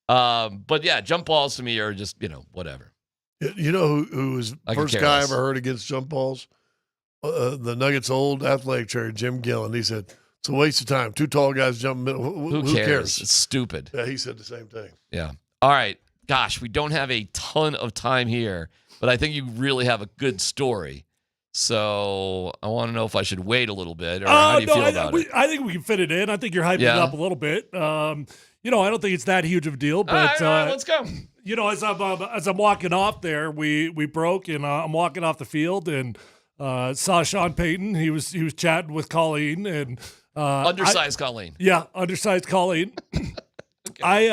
But yeah, jump balls to me are just, whatever. You know who was the first guy I ever heard against jump balls? The Nuggets' old athletic trainer, Jim Gillen. He said, it's a waste of time. 2 tall guys jumping middle. Who cares? It's stupid. Yeah, he said the same thing. Yeah. All right. Gosh, we don't have a ton of time here, but I think you really have a good story. So I want to know if I should wait a little bit, or how do you feel about it? I think we can fit it in. I think you're hyping it up a little bit. I don't think it's that huge of a deal. But all right, let's go. As I'm walking off there, we broke, and I'm walking off the field and saw Sean Payton. He was chatting with Colleen and undersized Colleen. Yeah, undersized Colleen. Okay.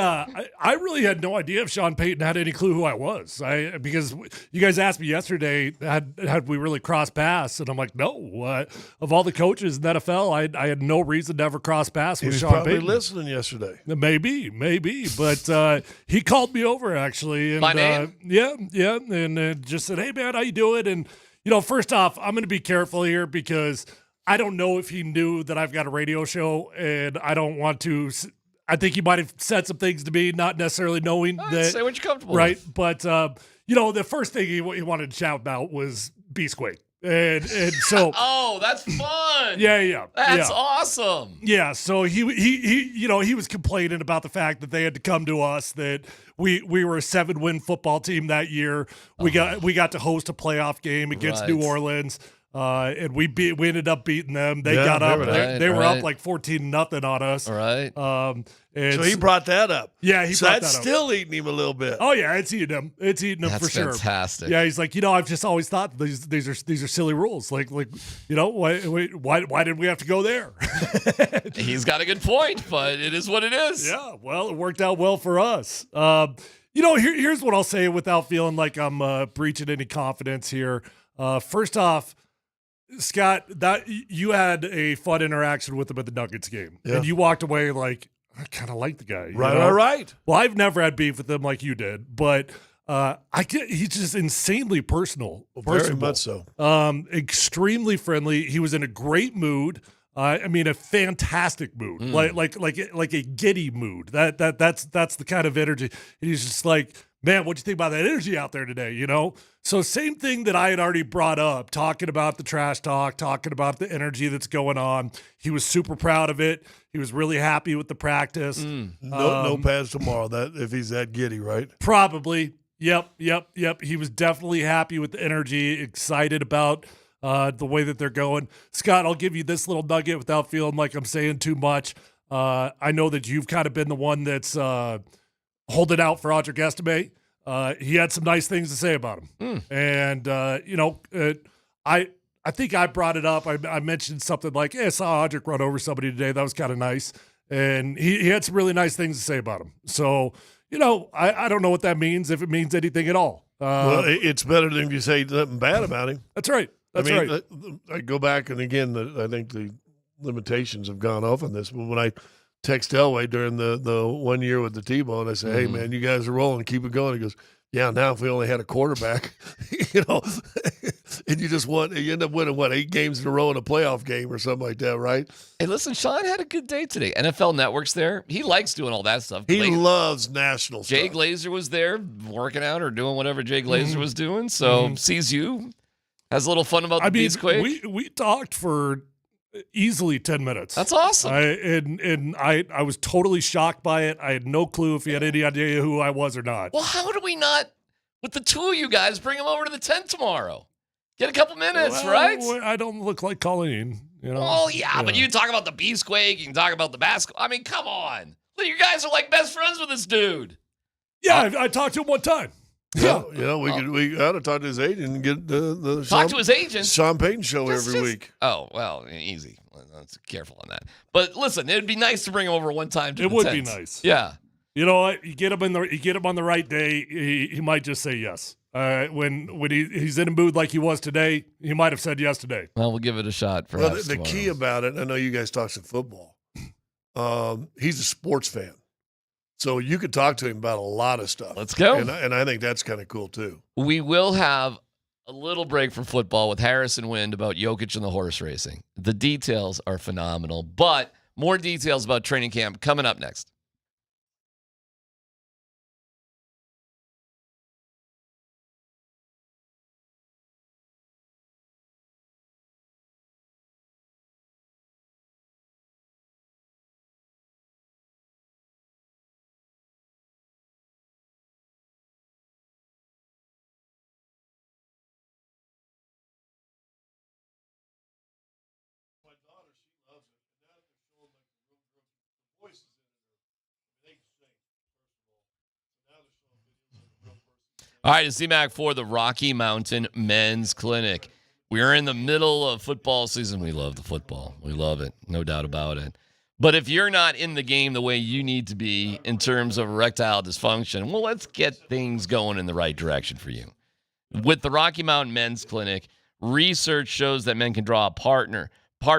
I really had no idea if Sean Payton had any clue who I was. Because you guys asked me yesterday, had we really crossed paths? And I'm like, no. Of all the coaches in the NFL, I had no reason to ever cross paths with Sean Payton. He was probably listening yesterday. Maybe. But he called me over, actually. And, my name? Yeah. And just said, hey, man, how you doing? And, first off, I'm going to be careful here because I don't know if he knew that I've got a radio show, and I don't want to – I think he might have said some things to me, not necessarily knowing that. Say what you're comfortable with. Right. But, the first thing he wanted to chat about was Beastquake. And so. Oh, that's fun. Yeah. That's awesome. Yeah. So he was complaining about the fact that they had to come to us, that we were a 7-win football team that year. We got to host a playoff game against New Orleans. And we ended up beating them. They got up. They were up like 14-0 on us. All right. So he brought that up. Yeah, he brought that up. That's still eating him a little bit. Oh yeah, it's eating him. It's eating him for sure. That's fantastic. Yeah, he's like, I've just always thought these are silly rules. Like, why did we have to go there? He's got a good point, but it is what it is. Yeah. Well, it worked out well for us. Here's what I'll say without feeling like I'm breaching any confidence here. First off, Scott, that you had a fun interaction with him at the Nuggets game, and you walked away like, I kind of like the guy. Right. Well, I've never had beef with him like you did, but he's just insanely personal. Very much so. Extremely friendly. He was in a great mood. A fantastic mood, like a giddy mood. That's the kind of energy. And he's just like, man, what'd you think about that energy out there today? So same thing that I had already brought up, talking about the trash talk, talking about the energy that's going on. He was super proud of it. He was really happy with the practice. No pads tomorrow. That if he's that giddy, right? Probably. Yep. He was definitely happy with the energy, excited about the way that they're going. Scott, I'll give you this little nugget without feeling like I'm saying too much. I know that you've kind of been the one that's holding out for Audric Estime. He had some nice things to say about him. And, I think I brought it up. I mentioned something like, I saw Audric run over somebody today. That was kind of nice. And he had some really nice things to say about him. So, I don't know what that means, if it means anything at all. Well, it's better than if you say something bad about him. That's right. Right. I go back, and again, I think the limitations have gone off on this. But when I text Elway during the 1 year with the T-Bone, I say, hey, man, you guys are rolling. Keep it going. He goes, yeah, now if we only had a quarterback, and you end up winning, 8 games in a row in a playoff game or something like that, right? Hey, listen, Sean had a good day today. NFL Network's there. He likes doing all that stuff. He loves national stuff. Jay Glazer was there working out or doing whatever Jay Glazer was doing, so sees you. Has a little fun about the Beastquake? We talked for easily 10 minutes. That's awesome. I was totally shocked by it. I had no clue if he had any idea who I was or not. Well, how do we not, with the two of you guys, bring him over to the tent tomorrow? Get a couple minutes, right? I don't look like Colleen, you know. Oh, yeah, but you can talk about the Beastquake. You can talk about the basketball. I mean, come on. You guys are like best friends with this dude. Yeah, I talked to him one time. Yeah, we ought to talk to his agent and get the Talk to his agent. Sean Payton show every week. Oh, well, easy. Let's be careful on that. But listen, it'd be nice to bring him over one time to It the would tent. be nice. Yeah. You know what? You get him on the right day, he might just say yes. When he's in a mood like he was today, he might have said yes today. Well, we'll give it a shot. Well, the key about it, I know you guys talk some football. He's a sports fan. So you could talk to him about a lot of stuff. Let's go. And I think that's kind of cool, too. We will have a little break from football with Harrison Wind about Jokic and the horse racing. The details are phenomenal, but more details about training camp coming up next. All right, it's DMac for the Rocky Mountain Men's Clinic. We're in the middle of football season. We love the football. We love it, no doubt about it. But if you're not in the game the way you need to be in terms of erectile dysfunction, well, let's get things going in the right direction for you. With the Rocky Mountain Men's Clinic, research shows that men can draw apart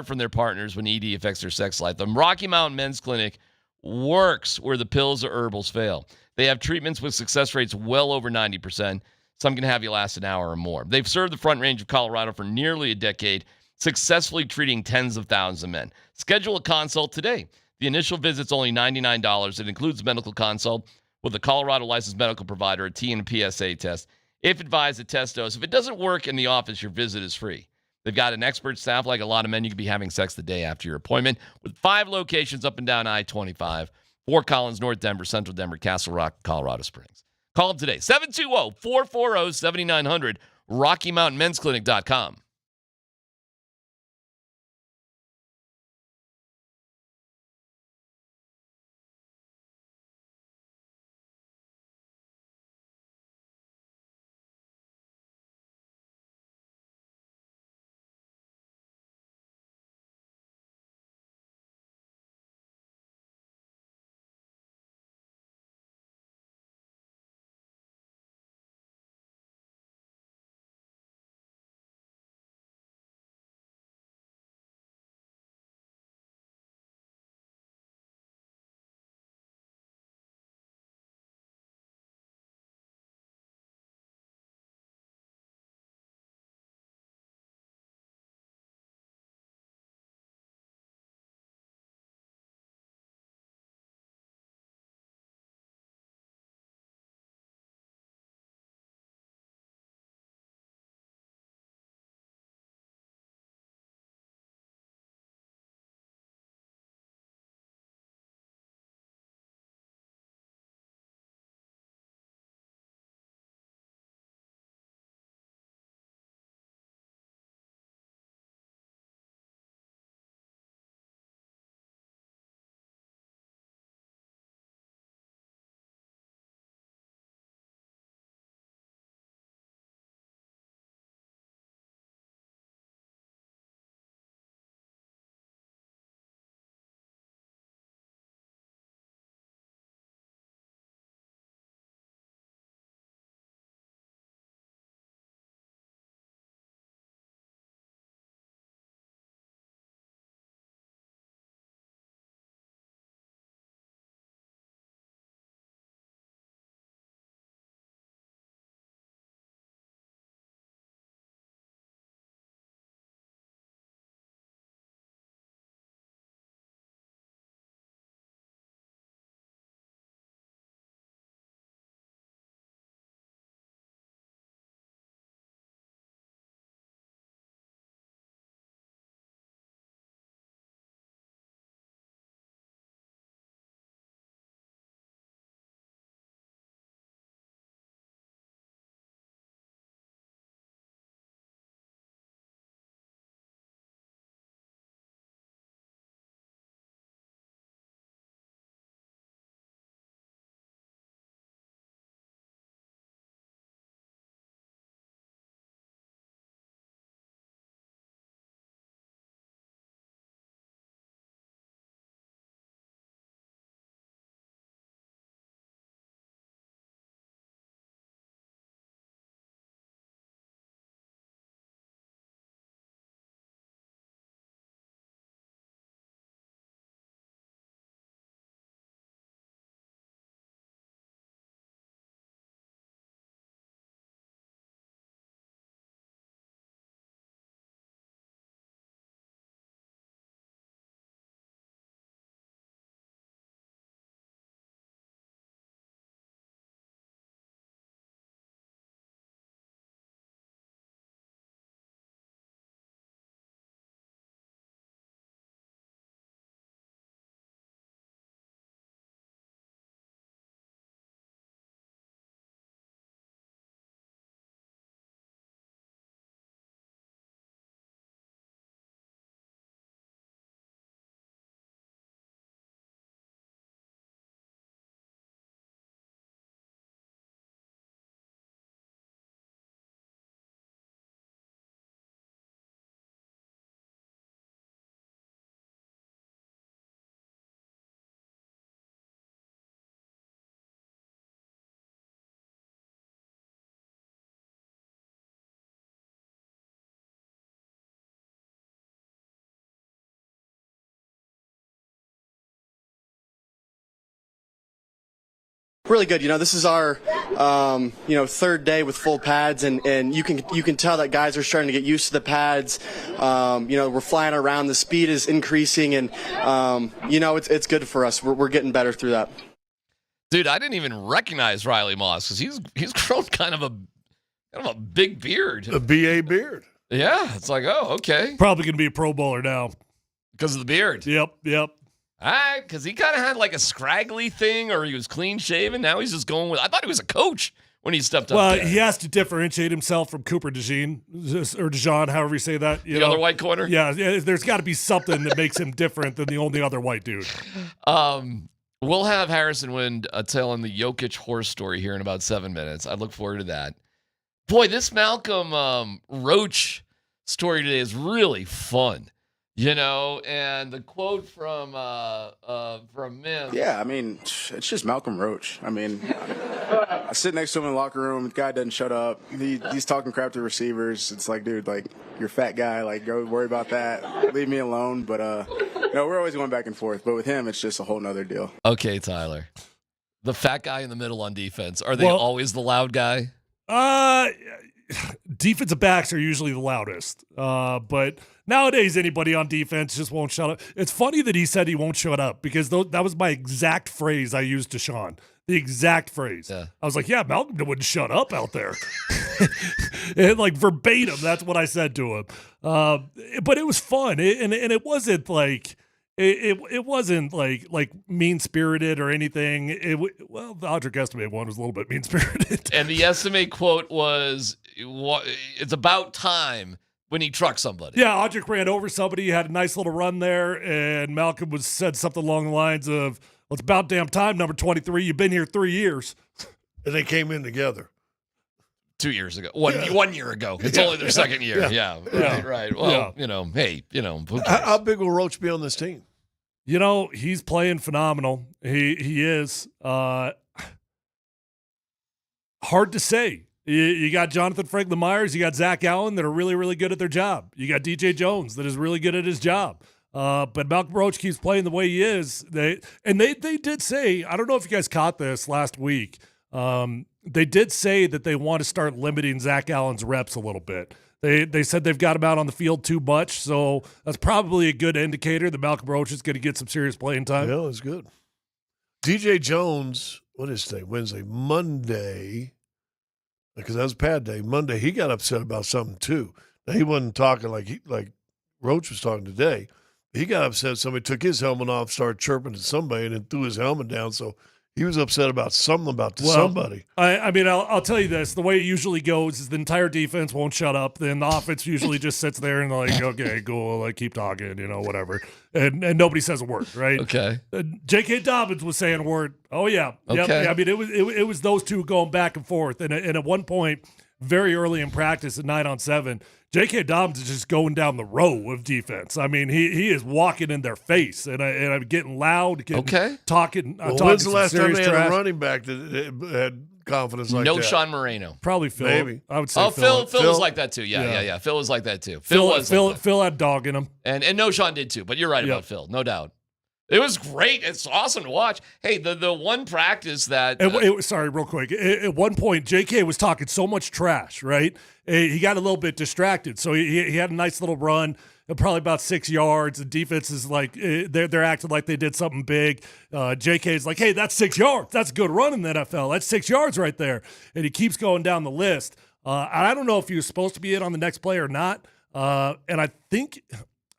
from their partners when ED affects their sex life. The Rocky Mountain Men's Clinic works where the pills or herbals fail. They have treatments with success rates well over 90%. Some can have you last an hour or more. They've served the Front Range of Colorado for nearly a decade, successfully treating tens of thousands of men. Schedule a consult today. The initial visit's only $99. It includes medical consult with a Colorado licensed medical provider, a T and a PSA test. If advised, a test dose. If it doesn't work in the office, your visit is free. They've got an expert staff. Like a lot of men, you could be having sex the day after your appointment with 5 locations up and down I-25. Fort Collins, North Denver, Central Denver, Castle Rock, Colorado Springs. Call them today, 720-440-7900, RockyMountainMen'sClinic.com. Really good. This is our, third day with full pads, and you can tell that guys are starting to get used to the pads. We're flying around. The speed is increasing, and it's good for us. We're getting better through that. Dude, I didn't even recognize Riley Moss because he's grown kind of a big beard. A BA beard. Yeah, it's like, oh, okay. Probably going to be a Pro Bowler now. Because of the beard. Yep. All right, because he kind of had like a scraggly thing, or he was clean shaven. Now he's just going with. I thought he was a coach when he stepped up. Well, there. he has to differentiate himself from Cooper DeJean, or DeJean, however you say that. The other white corner? Yeah, there's got to be something that makes him different than the only other white dude. We'll have Harrison Wind telling the Jokic horse story here in about 7 minutes. I look forward to that. Boy, this Malcolm Roach story today is really fun. And the quote from Mim. Yeah, I mean, it's just Malcolm Roach. I mean, I sit next to him in the locker room. The guy doesn't shut up. He's talking crap to receivers. It's like, dude, like, you're a fat guy. Like, go worry about that. Leave me alone. But, we're always going back and forth. But with him, it's just a whole nother deal. Okay, Tyler. The fat guy in the middle on defense. Are they always the loud guy? Defensive backs are usually the loudest. But nowadays, anybody on defense just won't shut up. It's funny that he said he won't shut up because that was my exact phrase I used to Sean. The exact phrase. Yeah. I was like, yeah, Malcolm wouldn't shut up out there. And like verbatim, that's what I said to him. But it was fun. And it wasn't like... It wasn't like mean-spirited or anything. The Audric Estimate one was a little bit mean-spirited. And the Estimate quote was, it's about time when he trucked somebody. Yeah, Audric ran over somebody. He had a nice little run there, and Malcolm said something along the lines of, well, it's about damn time, number 23. You've been here 3 years. And they came in together. 2 years ago. One year ago. It's only their second year. Yeah. Right. Well, hey, who cares? How big will Roach be on this team? He's playing phenomenal. He is. Hard to say. You got Jonathan Franklin Myers. You got Zach Allen that are really, really good at their job. You got DJ Jones that is really good at his job. But Malcolm Roach keeps playing the way he is. They did say, I don't know if you guys caught this last week. They did say that they want to start limiting Zach Allen's reps a little bit. They said they've got him out on the field too much, so that's probably a good indicator that Malcolm Roach is going to get some serious playing time. Yeah, that's good. DJ Jones, what is today? Wednesday, Monday, because that was pad day. Monday, he got upset about something too. Now, he wasn't talking like Roach was talking today. He got upset. Somebody took his helmet off, started chirping at somebody, and then threw his helmet down. So he was upset about somebody. I mean, I'll tell you this. The way it usually goes is the entire defense won't shut up. Then the offense usually just sits there and like, okay, cool, like keep talking, whatever. And nobody says a word, right? Okay. J.K. Dobbins was saying a word. Oh, yeah. Okay. Yep. I mean, it was those two going back and forth. And at one point, very early in practice at 9-on-7, J.K. Dobbins is just going down the row of defense. I mean, he is walking in their face, and I'm getting loud, talking. When's the last time they had a running back that had confidence like that? No Sean Moreno. Probably Phil. Maybe. I would say Phil was like that too. Yeah. Phil was like that too. Phil had dog in him. And no Sean did too, but you're right about Phil, no doubt. It was great. It's awesome to watch. Hey, the one practice that... sorry, real quick. At one point, J.K. was talking so much trash, right? He got a little bit distracted. So he had a nice little run, probably about 6 yards. The defense is like, they're acting like they did something big. J.K. is like, hey, that's 6 yards. That's a good run in the NFL. That's 6 yards right there. And he keeps going down the list. I don't know if he was supposed to be in on the next play or not. And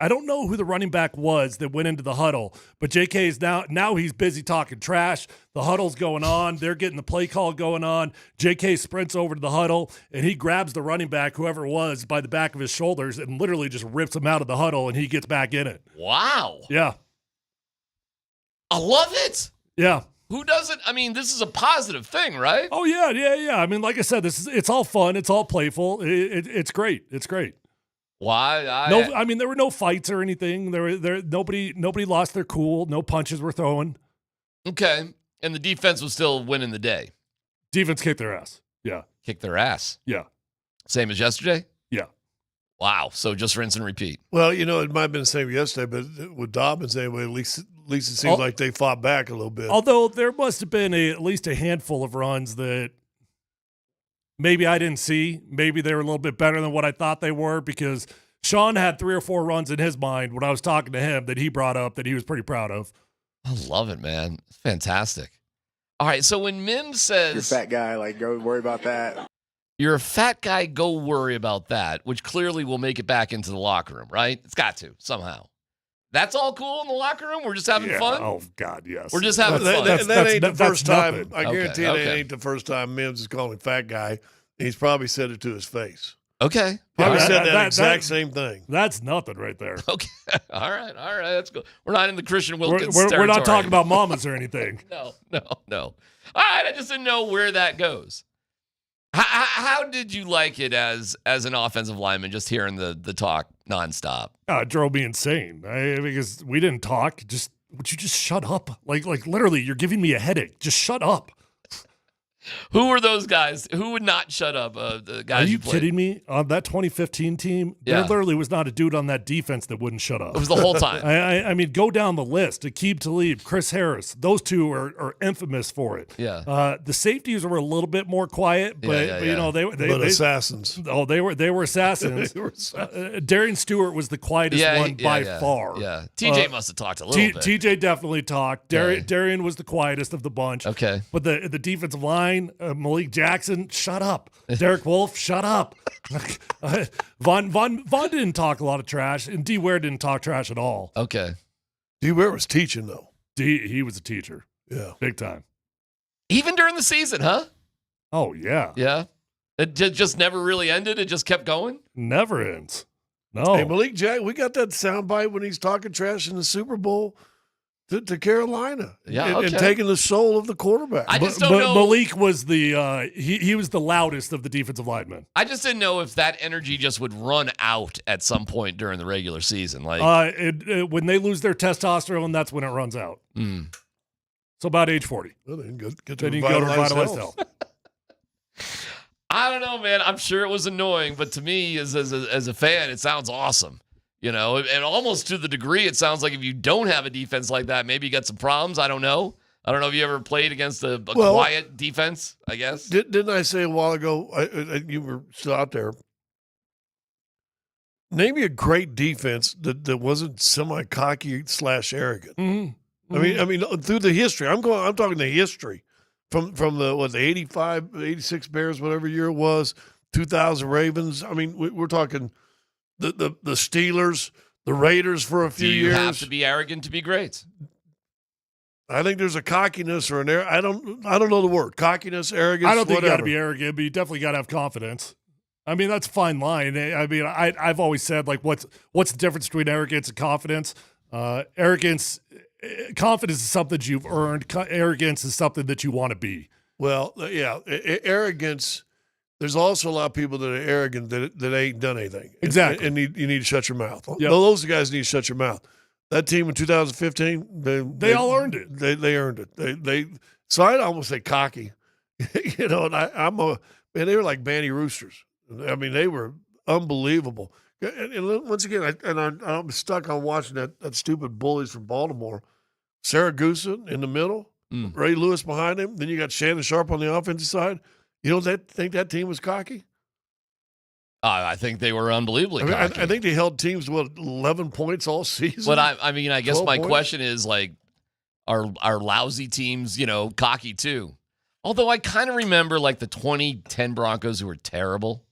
I don't know who the running back was that went into the huddle, but JK is now he's busy talking trash. The huddle's going on. They're getting the play call going on. JK sprints over to the huddle, and he grabs the running back, whoever it was, by the back of his shoulders and literally just rips him out of the huddle, and he gets back in it. Wow. Yeah. I love it. Yeah. Who doesn't? I mean, this is a positive thing, right? Oh, yeah. I mean, like I said, it's all fun. It's all playful. It's great. It's great. Why? I mean, there were no fights or anything. Nobody lost their cool. No punches were thrown. Okay, and the defense was still winning the day. Defense kicked their ass. Yeah, kicked their ass. Yeah, same as yesterday. Yeah. Wow. So just rinse and repeat. Well, it might have been the same yesterday, but with Dobbins anyway, at least it seems like they fought back a little bit. Although there must have been at least a handful of runs that maybe I didn't see. Maybe they were a little bit better than what I thought they were, because Sean had 3 or 4 runs in his mind when I was talking to him that he brought up that he was pretty proud of. I love it, man. It's fantastic. All right, so when Mims says... You're a fat guy, go worry about that. You're a fat guy, go worry about that, which clearly will make it back into the locker room, right? It's got to, somehow. That's all cool in the locker room? We're just having fun? Oh, God, yes. We're just having fun. That ain't the first time. Nothing. I guarantee that ain't the first time Mims is calling him fat guy. He's probably said it to his face. Okay. Probably said that exact same thing. That's nothing right there. Okay. All right. That's cool. We're not in the Christian Wilkins We're territory. not talking about mamas or anything. No. All right. I just didn't know where that goes. How did you like it as an offensive lineman, just hearing the talk nonstop? It drove me insane because we didn't talk. Would you just shut up? Like literally, you're giving me a headache. Just shut up. Who were those guys? Who would not shut up? The guys. Are you kidding me? On that 2015 team, there literally was not a dude on that defense that wouldn't shut up. It was the whole time. I mean, go down the list. Aqib Talib, Chris Harris. Those two are infamous for it. Yeah. The safeties were a little bit more quiet, but they assassins. Oh, they were assassins. They were assassins. Darian Stewart was the quietest one by far. Yeah. TJ must have talked a little bit. TJ definitely talked. Darian was the quietest of the bunch. Okay. But the defensive line. Malik Jackson, shut up. Derek Wolfe, shut up. Von didn't talk a lot of trash, and D. Ware didn't talk trash at all. Okay. D. Ware was teaching, though. He was a teacher. Yeah. Big time. Even during the season, huh? Oh, yeah. Yeah. It just never really ended? It just kept going? Never ends. No. Hey, Malik Jackson, we got that soundbite when he's talking trash in the Super Bowl to Carolina, and taking the soul of the quarterback. I just don't know. Malik was he was the loudest of the defensive linemen. I just didn't know if that energy just would run out at some point during the regular season. When they lose their testosterone, that's when it runs out. So about age 40. Well, then go to revitalize health. I don't know, man. I'm sure it was annoying, but to me, as a fan, it sounds awesome. And almost to the degree it sounds like if you don't have a defense like that, maybe you got some problems. I don't know. I don't know if you ever played against a quiet defense, I guess. Didn't I say a while ago, you were still out there, name me a great defense that wasn't semi-cocky / arrogant. Mm-hmm. I mean, through the history. I'm talking the history from the 85, 86 Bears, whatever year it was, 2000 Ravens. I mean, we're talking the Steelers, the Raiders for a few years. You have to be arrogant to be great. I think there's a cockiness or I don't know the word. Cockiness, arrogance, I don't think whatever. you got to be arrogant, but you definitely got to have confidence. I mean, that's a fine line. I mean, I've always said, what's the difference between arrogance and confidence? Confidence is something you've earned. Arrogance is something that you want to be. Well, yeah, arrogance. There's also a lot of people that are arrogant that ain't done anything. Exactly. And you need to shut your mouth. Yep. Those guys need to shut your mouth. That team in 2015, they all earned it. They earned it. So I'd almost say cocky. And they were like banty roosters. I mean, they were unbelievable. And once again, I'm stuck on watching that stupid bullies from Baltimore. Saragusa in the middle, Ray Lewis behind him. Then you got Shannon Sharp on the offensive side. You don't think that team was cocky? I think they were unbelievably cocky. I think they held teams to 11 points all season. But I guess my points? question is are lousy teams, cocky too? Although I kind of remember the 2010 Broncos who were terrible.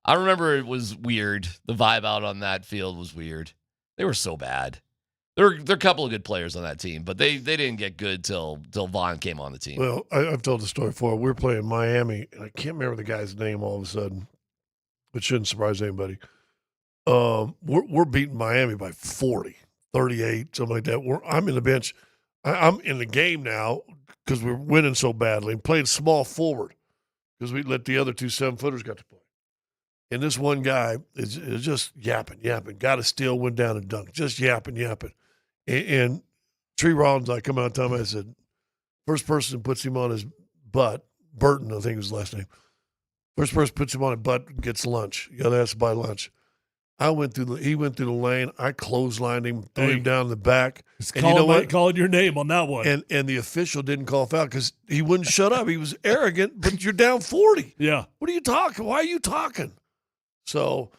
I remember it was weird. The vibe out on that field was weird. They were so bad. There are a couple of good players on that team, but they didn't get good till Vaughn came on the team. Well, I've told the story before. We were playing Miami, and I can't remember the guy's name all of a sudden. It shouldn't surprise anybody. We're beating Miami by 40, 38, something like that. I'm in the bench. I'm in the game now because we're winning so badly and playing small forward because we let the other two 7-footers got to play. And this one guy is just yapping. Got a steal, went down and dunked. Just yapping. And Tree Rollins, I come out and tell him, I said, first person puts him on his butt, Burton, I think was his last name. First person puts him on his butt gets lunch. You got to ask to buy lunch. He went through the lane. I clotheslined him, threw him down the back. And you know what? Calling your name on that one. And the official didn't call foul because he wouldn't shut up. He was arrogant, but you're down 40. Yeah. What are you talking? Why are you talking? So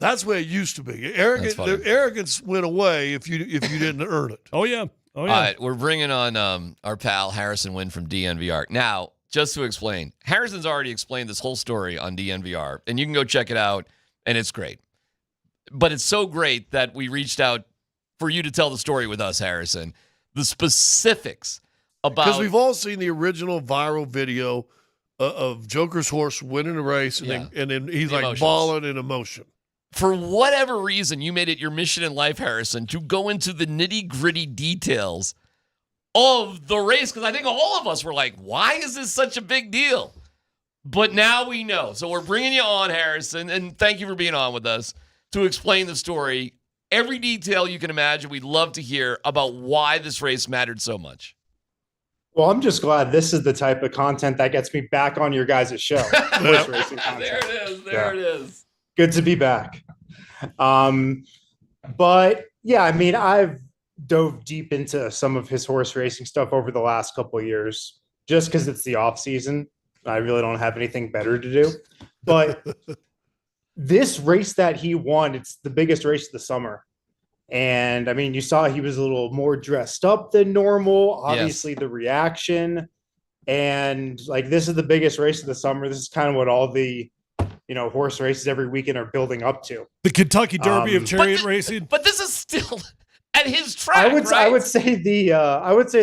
that's the way it used to be. The arrogance went away if you didn't earn it. Oh, yeah. All right, we're bringing on our pal Harrison Wynn from DNVR. Now, just to explain, Harrison's already explained this whole story on DNVR, and you can go check it out, and it's great. But it's so great that we reached out for you to tell the story with us, Harrison. The specifics about... Because we've all seen the original viral video of Joker's horse winning a race, and then he's like emotions. bawling in emotion. For whatever reason, you made it your mission in life, Harrison, to go into the nitty-gritty details of the race, because I think all of us were like, why is this such a big deal? But now we know. So we're bringing you on, Harrison, and thank you for being on with us to explain the story. Every detail you can imagine, we'd love to hear about why this race mattered so much. Well, I'm just glad this is the type of content that gets me back on your guys' show. Horse racing content. There it is. There it is. Good to be back. But yeah, I mean, I've dove deep into some of his horse racing stuff over the last couple of years, just because it's the off season. I really don't have anything better to do. But this race that he won, it's the biggest race of the summer. And I mean, you saw he was a little more dressed up than normal. Obviously, the reaction. And like, this is the biggest race of the summer. This is kind of what all the, horse races every weekend are building up to. The Kentucky Derby of chariot racing. But this is still at his track, I would right? say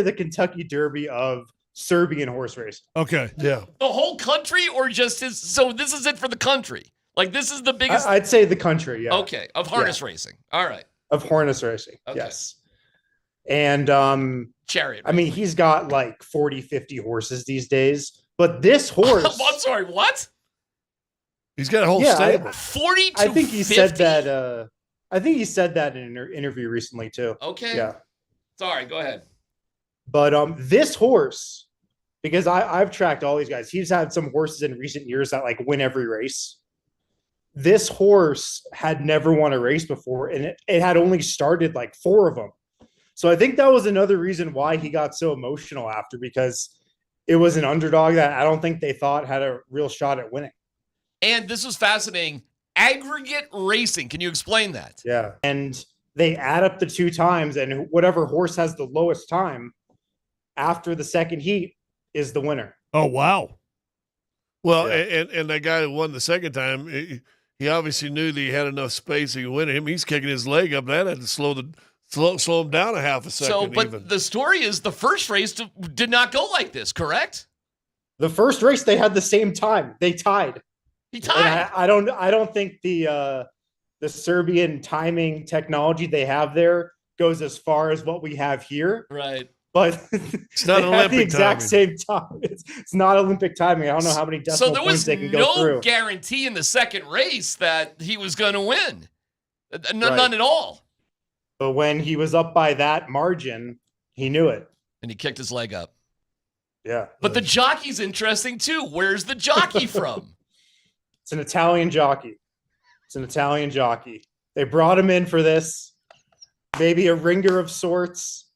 the Kentucky Derby of Serbian horse racing. Okay. Yeah. The whole country, or just his? So this is it for the country. Like, this is the biggest. I'd say the country. Yeah. Okay. Of harness racing. All right. Of harness racing. Okay. Yes. And chariot. I mean, he's got like 40, 50 horses these days. But this horse. I'm sorry. What? He's got a whole stable. 40 to I think he 50? said that. I think he said that in an interview recently too. Okay. Yeah. Sorry. Go ahead. But this horse, because I've tracked all these guys. He's had some horses in recent years that like win every race. This horse had never won a race before, and it had only started like 4 of them. So I think that was another reason why he got so emotional after, because it was an underdog that I don't think they thought had a real shot at winning. And this was fascinating. Aggregate racing. Can you explain that? Yeah. And they add up the 2 times, and whatever horse has the lowest time after the second heat is the winner. Oh, wow. Well, and that guy who won the second time, he obviously knew that he had enough space he could win him. He's kicking his leg up. That had to slow him down a half a second. So, but even. the story is the first race did not go like this, correct? The first race, they had the same time. They tied. He tied. I don't think the Serbian timing technology they have there goes as far as what we have here. Right. But it's not they have Olympic the exact timing. same time. It's not Olympic timing. I don't know how many decimal So there points was they can go no through. guarantee in the second race that he was going to win. Right. None at all. But when he was up by that margin, he knew it. And he kicked his leg up. Yeah. But the jockey's interesting too. Where's the jockey from? It's an Italian jockey. They brought him in for this. Maybe a ringer of sorts.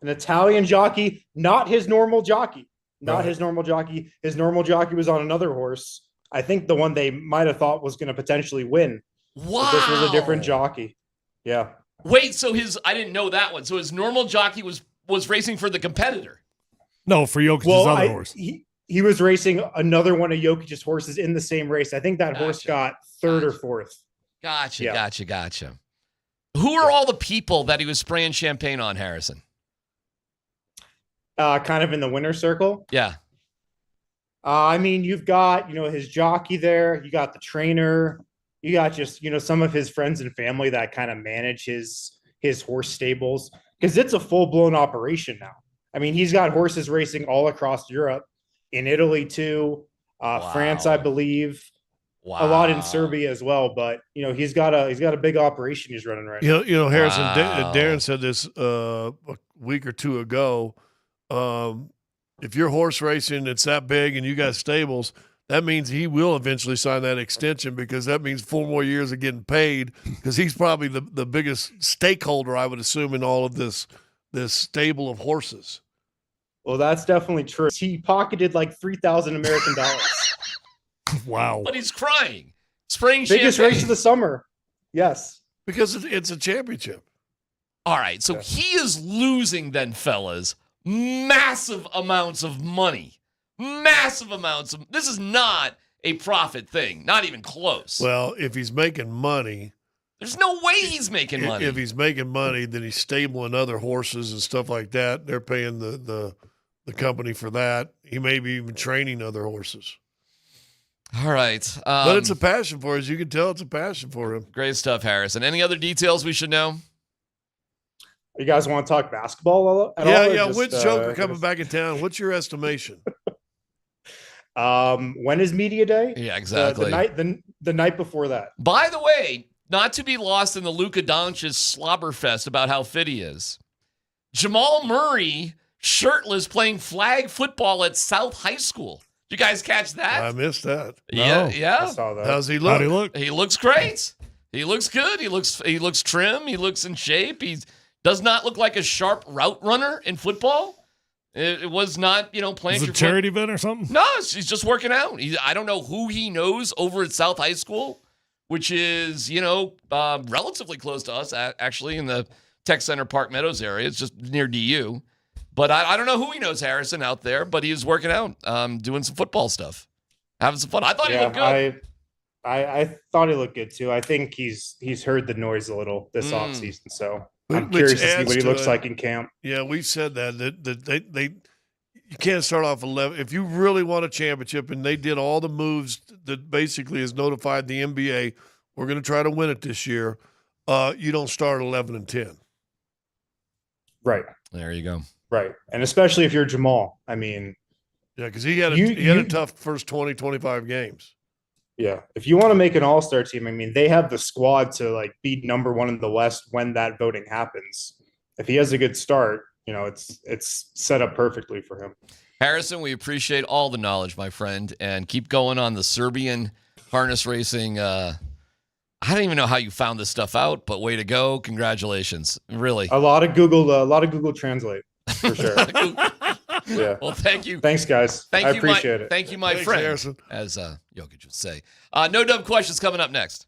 An Italian jockey, not his normal jockey. His normal jockey. His normal jockey was on another horse. I think the one they might have thought was going to potentially win. Wow. But this was a different jockey. Yeah. Wait, so I didn't know that one. So his normal jockey was racing for the competitor. No, for Jokic's other horse. He was racing another one of Jokic's horses in the same race. I think that horse got 3rd or 4th. Gotcha. Who are all the people that he was spraying champagne on, Harrison? Kind of in the winner's circle. Yeah. I mean, you've got, his jockey there. You got the trainer. You got just, some of his friends and family that kind of manage his horse stables, because it's a full-blown operation now. I mean, he's got horses racing all across Europe, in Italy too, France, I believe. Wow. A lot in Serbia as well, but he's got a big operation he's running right now. Harrison, Darren said this a week or 2 ago. If you're horse racing, it's that big, and you got stables. that means he will eventually sign that extension because that means 4 more years of getting paid because he's probably the biggest stakeholder, I would assume, in all of this stable of horses. Well, that's definitely true. He pocketed like 3,000 American dollars. Wow. But he's crying. Spraying Biggest champagne. race of the summer. Yes. Because it's a championship. All right, so he is losing then, fellas, massive amounts of money. Massive amounts of. This is not a profit thing, not even close. Well, if he's making money, there's no way he's making money. If he's making money, then he's stabling other horses and stuff like that. They're paying the company for that. He may be even training other horses. All right. But it's a passion for us. You can tell it's a passion for him. Great stuff, Harrison. Any other details we should know? You guys want to talk basketball at all? Yeah. Which Joker coming back in town? What's your estimation? When is media day? Yeah, exactly. The night before that. By the way, not to be lost in the Luka Doncic slobber fest about how fit he is. Jamal Murray, shirtless, playing flag football at South High School. Did you guys catch that? I missed that. Yeah. I saw that. How's he look? How'd he look? He looks great. He looks good. He looks trim. He looks in shape. He does not look like a sharp route runner in football. It was not, playing. Is it a charity event or something? No, he's just working out. I don't know who he knows over at South High School, which is, relatively close to us, actually, in the Tech Center Park Meadows area. It's just near DU. But I don't know who he knows, Harrison, out there, but he is working out, doing some football stuff, having some fun. I thought he looked good. I thought he looked good, too. I think he's heard the noise a little this offseason, so I'm curious to see what he looks like in camp. Yeah, we've said that they you can't start off 11. If you really want a championship, and they did all the moves that basically has notified the NBA, we're going to try to win it this year, you don't start 11-10. Right. There you go. Right. And especially if you're Jamal. I mean. Yeah, because he had a tough first 20, 25 games. Yeah. If you want to make an all-star team, I mean, they have the squad to be number one in the West when that voting happens. If he has a good start, it's set up perfectly for him. Harrison, we appreciate all the knowledge, my friend, and keep going on the Serbian harness racing. I don't even know how you found this stuff out, but way to go. Congratulations. Really. A lot of Google Translate for sure. Yeah. Well, thank you. Thanks, guys. I appreciate it. Thank you, my Thanks, friend. Harrison. As Jokic would say. No dumb questions coming up next.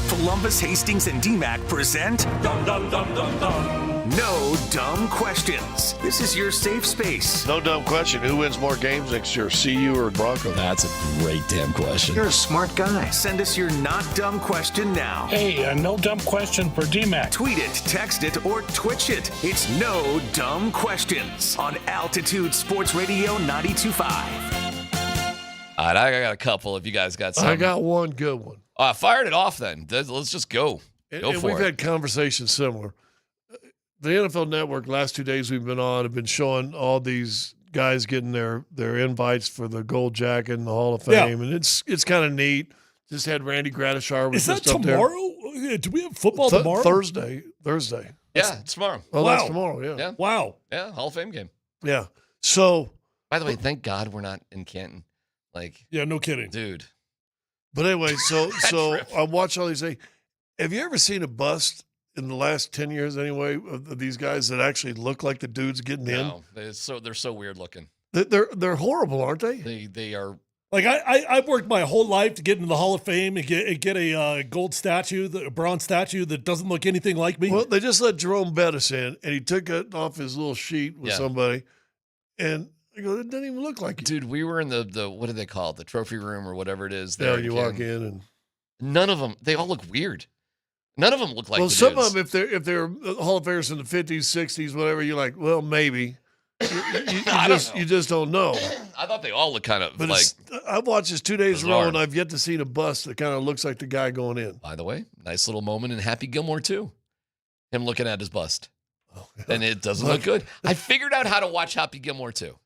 Polumbus, Hastings, and DMac present No Dumb Questions. This is your safe space. No dumb question. Who wins more games next year, CU or Broncos? That's a great damn question. You're a smart guy. Send us your not dumb question now. Hey, no dumb question for DMac. Tweet it, text it, or Twitch it. It's No Dumb Questions on Altitude Sports Radio 92.5. All right, I got a couple if you guys got some. I got one good one. Fired it off then. Let's just go. Go and for we've it. had conversations similar. The NFL Network, last 2 days we've been on, have been showing all these guys getting their invites for the gold jacket and the Hall of Fame, and it's kind of neat. Just had Randy Gradishar. Is that tomorrow? Do we have football tomorrow? Thursday. Yeah, it's tomorrow. Oh, wow. That's tomorrow, yeah. Wow. Yeah, Hall of Fame game. Yeah. So. By the way, thank God we're not in Canton. Yeah, no kidding. Dude. But anyway, so I watch all these things. Have you ever seen a bust in the last 10 years anyway of these guys that actually look like the dudes getting in? No, they're so weird looking. They're horrible, aren't they? They are. Like I've worked my whole life to get into the Hall of Fame and get a gold statue, a bronze statue that doesn't look anything like me. Well, they just let Jerome Bettis in, and he took it off his little sheet with somebody, and I go, it doesn't even look like you. Dude, we were in the what do they call it? The trophy room or whatever it is. There you walk in, and none of them. They all look weird. None of them look like. Well, the some dudes. of them, if they're Hall of Famers in the 50s, 60s, whatever, you're like, well, maybe. You just don't know. I thought they all look kind of but like. I've watched this 2 days in a row, bizarre. and I've yet to see a bust that kind of looks like the guy going in. By the way, nice little moment in Happy Gilmore too. Him looking at his bust, and it doesn't look good. I figured out how to watch Happy Gilmore too.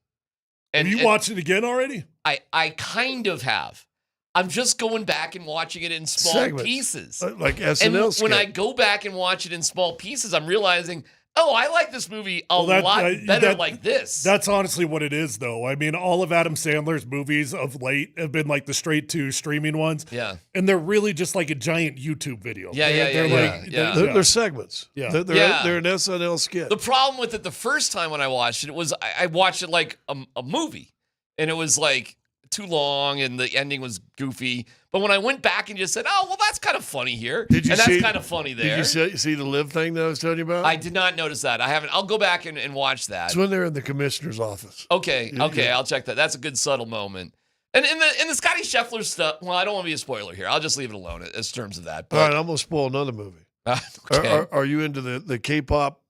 Have you watched it again already? I kind of have. I'm just going back and watching it in small Segments. pieces. Like SNL And when skit. I go back and watch it in small pieces, I'm realizing, oh, I like this movie a lot better like this. That's honestly what it is, though. I mean, all of Adam Sandler's movies of late have been like the straight to streaming ones. Yeah. And they're really just like a giant YouTube video. They're segments. Yeah. They're an SNL skit. The problem with it the first time when I watched it was I watched it like a movie. And it was like too long and the ending was goofy. But when I went back and just said, oh, well, that's kind of funny here. That's kind of funny there. Did you see the live thing that I was telling you about? I did not notice that. I haven't. I'll go back and watch that. It's when they're in the commissioner's office. Okay, Yeah. I'll check that. That's a good subtle moment. And in the Scotty Scheffler stuff, well, I don't want to be a spoiler here. I'll just leave it alone as terms of that. All right, I'm going to spoil another movie. Okay. Are you into the K-pop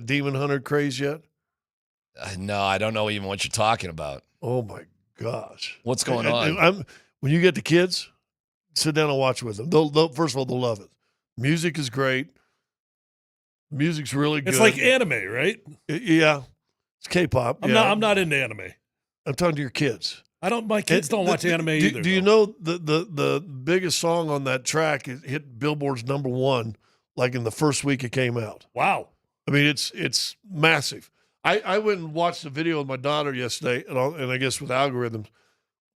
Demon Hunter craze yet? No, I don't know even what you're talking about. Oh, my gosh. What's going on? When you get the kids, sit down and watch with them. First of all, they'll love it. Music is great. Music's really good. It's like anime, right? Yeah. It's K-pop. I'm not into anime. I'm talking to your kids. My kids don't watch anime either. Do you know the biggest song on that track hit Billboard's #1 like in the first week it came out? Wow. I mean, it's massive. I went and watched the video with my daughter yesterday, and I guess with algorithms,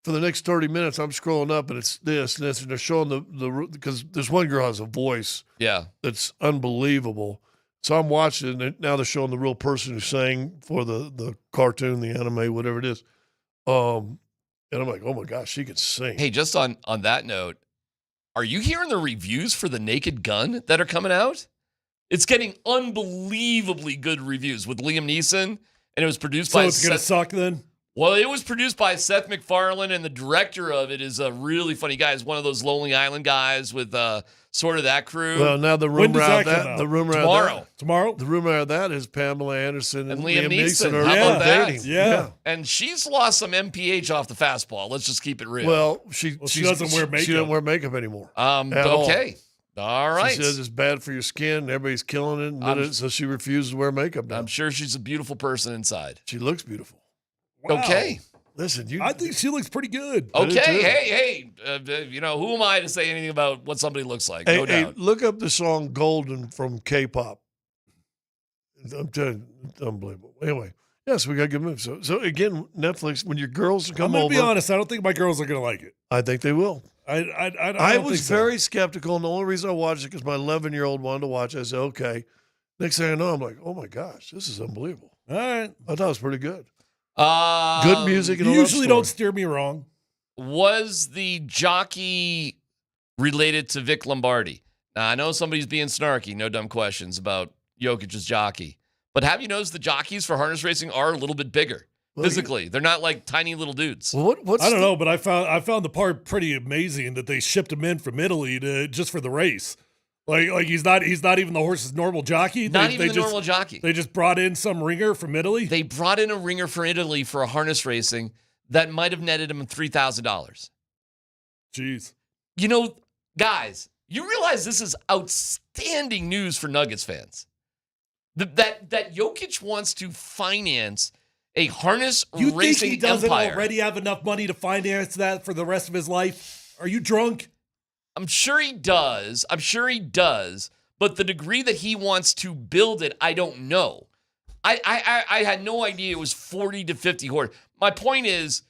for the next 30 minutes, I'm scrolling up, and it's this and this, and they're showing because there's one girl who has a voice that's unbelievable. So I'm watching, and now they're showing the real person who sang for the cartoon, the anime, whatever it is. And I'm like, oh, my gosh, she can sing. Hey, just on that note, are you hearing the reviews for The Naked Gun that are coming out? It's getting unbelievably good reviews with Liam Neeson, and it was produced by... So it's going to suck then? Well, it was produced by Seth MacFarlane, and the director of it is a really funny guy. He's one of those Lonely Island guys with sort of that crew. Well, now the rumor out tomorrow. The rumor out of that is Pamela Anderson and Liam Neeson are How about that? dating. Yeah. And she's lost some MPH off the fastball. Let's just keep it real. Well, she doesn't wear makeup. She doesn't wear makeup anymore. Okay. All right. She says it's bad for your skin. Everybody's killing it. And so she refuses to wear makeup now. I'm sure she's a beautiful person inside. She looks beautiful. Wow. Okay. Listen, I think she looks pretty good. Okay. Hey. Who am I to say anything about what somebody looks like? No doubt. Hey, look up the song Golden from K-pop. I'm telling you, it's unbelievable. Anyway, yes, we got good moves. So again, Netflix, when your girls come I'm going over. to be honest. I don't think my girls are going to like it. I think they will. I was very skeptical, and the only reason I watched it because my 11-year-old wanted to watch it. I said, okay. Next thing I know, I'm like, oh, my gosh, this is unbelievable. All right. I thought it was pretty good. Good music. And You a love usually story. don't steer me wrong. Was the jockey related to Vic Lombardi. Now, I know somebody's being snarky, no dumb questions about Jokic's jockey. But have you noticed the jockeys for harness racing are a little bit bigger physically? They're not like tiny little dudes. Well, I don't know, but I found the part pretty amazing that they shipped him in from Italy just for the race. Like he's not even the horse's normal jockey. Not even the normal jockey. They just brought in some ringer from Italy. They brought in a ringer for Italy for a harness racing that might have netted him $3,000. Jeez. You know, guys, you realize this is outstanding news for Nuggets fans. That Jokic wants to finance a harness you racing think he doesn't empire. already have enough money to finance that for the rest of his life? Are you drunk? I'm sure he does. But the degree that he wants to build it, I don't know. I had no idea it was 40 to 50 horse. My point is,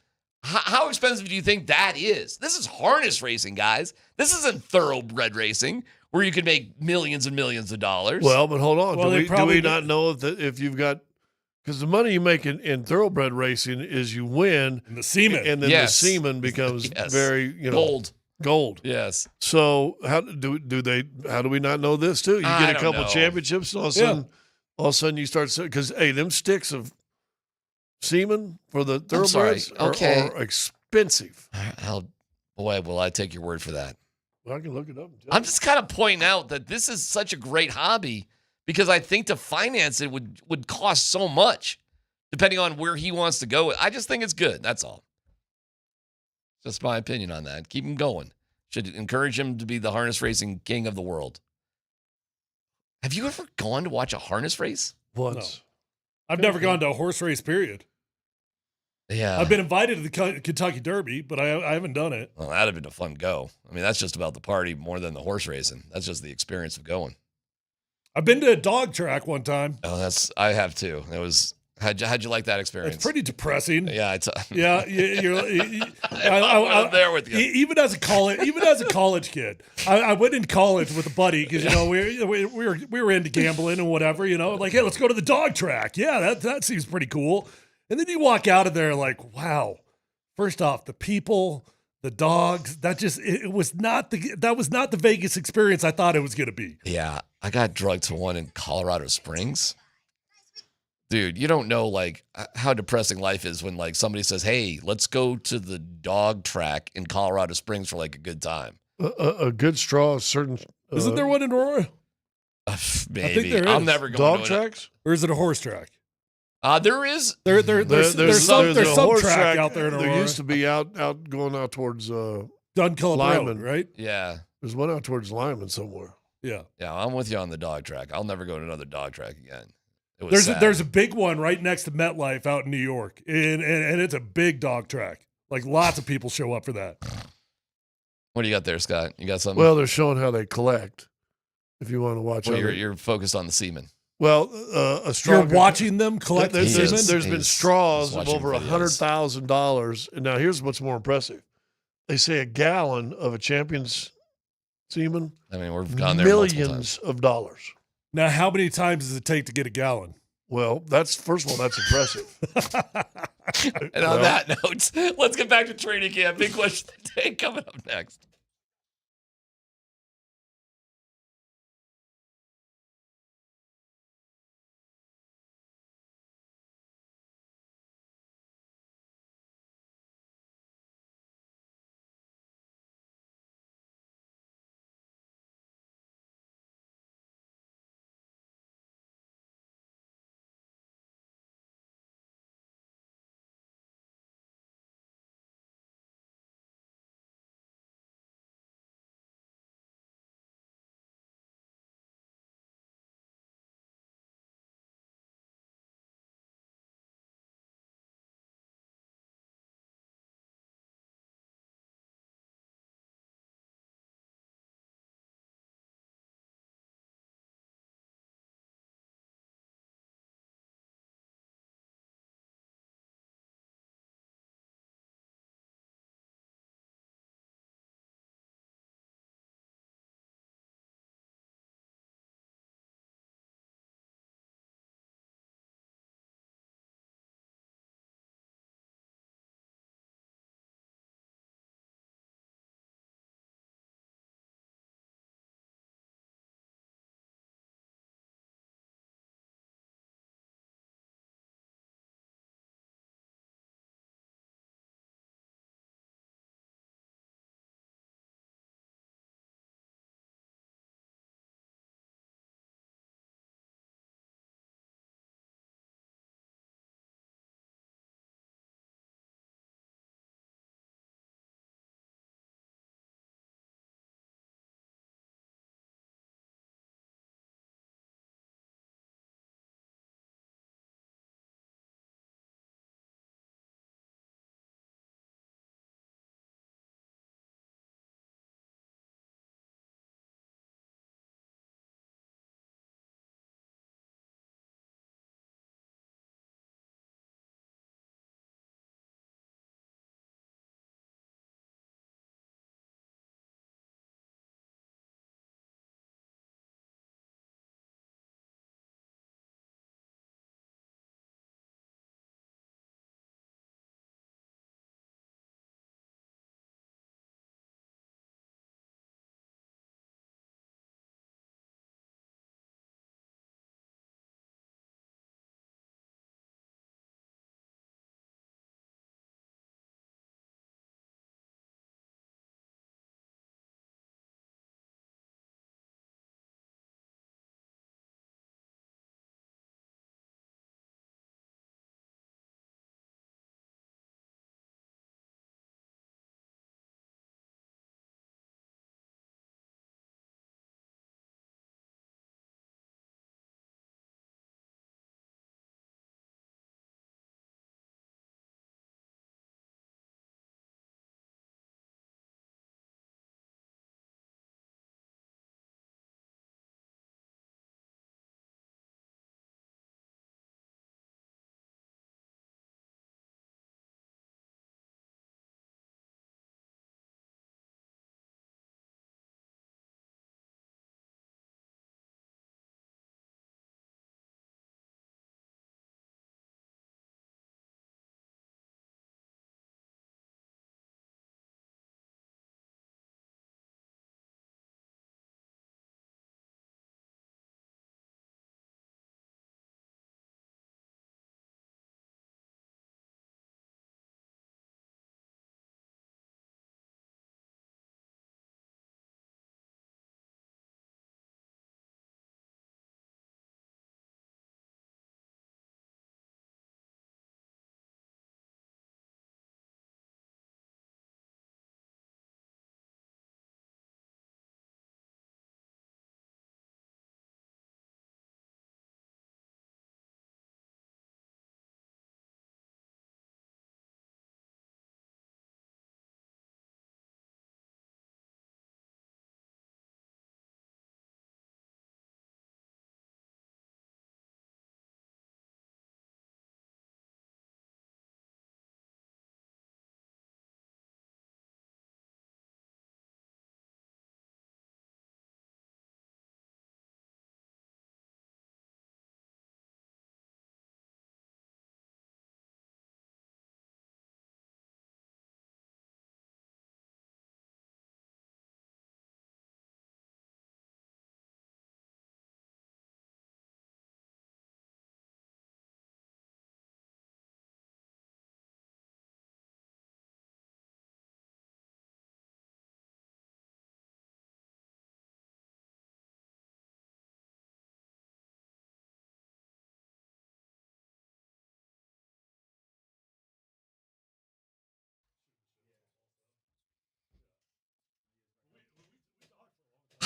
how expensive do you think that is? This is harness racing, guys. This isn't thoroughbred racing where you can make millions and millions of dollars. Well, but hold on. Well, do we not know if you've got – because the money you make in thoroughbred racing is you win. And the semen. And then the semen becomes very, gold. Yes. So how do we not know this too? You get a couple championships, and all of a sudden you start – because, hey, them sticks of semen for the thoroughbreds are expensive. Boy, will I take your word for that. Well, I can look it up. I'm just kind of pointing out that this is such a great hobby because I think to finance it would cost so much depending on where he wants to go. I just think it's good. That's all. Just my opinion on that. Keep him going. Should encourage him to be the harness racing king of the world. Have you ever gone to watch a harness race? Once. No. I've never gone to a horse race, period. Yeah. I've been invited to the Kentucky Derby, but I haven't done it. Well, that'd have been a fun go. I mean, that's just about the party more than the horse racing. That's just the experience of going. I've been to a dog track one time. Oh, I have too. It was, how'd you like that experience? It's pretty depressing. Yeah. I'm there with you. Even as a college kid, I went in college with a buddy because we were into gambling and whatever. Like, hey, let's go to the dog track. Yeah, that seems pretty cool. And then you walk out of there like, wow. First off, the people, the dogs. That was not the Vegas experience I thought it was going to be. Yeah, I got drugged to one in Colorado Springs. Dude, you don't know like how depressing life is when like somebody says, "Hey, let's go to the dog track in Colorado Springs for like a good time." A good straw is certain. Isn't there one in Aurora? Maybe. I think there is. I'm never going dog tracks, or is it a horse track? There is. There's some horse track out there in Aurora. There used to be going out towards Duncombe Road, right? Yeah. There's one out towards Lyman somewhere. Yeah. Yeah, I'm with you on the dog track. I'll never go to another dog track again. It was there's a big one right next to MetLife out in New York, and it's a big dog track. Like lots of people show up for that. What do you got there, Scott? You got something? Well, they're showing how they collect. If you want to watch, you're focused on the semen. Well, a straw. You're watching them collect the semen? There's been straws of over $100,000. And now here's what's more impressive. They say a gallon of a champion's semen. I mean, we've gone there millions of dollars. Now, how many times does it take to get a gallon? Well, first of all, that's impressive. And on that note, let's get back to training camp. Big question of the day coming up next.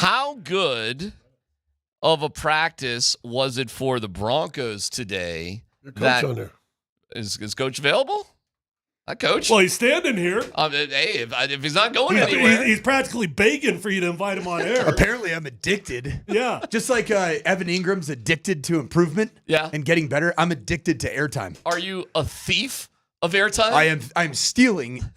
How good of a practice was it for the Broncos today? Your coach on there. Is Coach available? Coach. Well, he's standing here. Hey, if he's not going anywhere. He's practically begging for you to invite him on air. Apparently, I'm addicted. Yeah. Just like Evan Ingram's addicted to improvement and getting better, I'm addicted to airtime. Are you a thief of airtime? I'm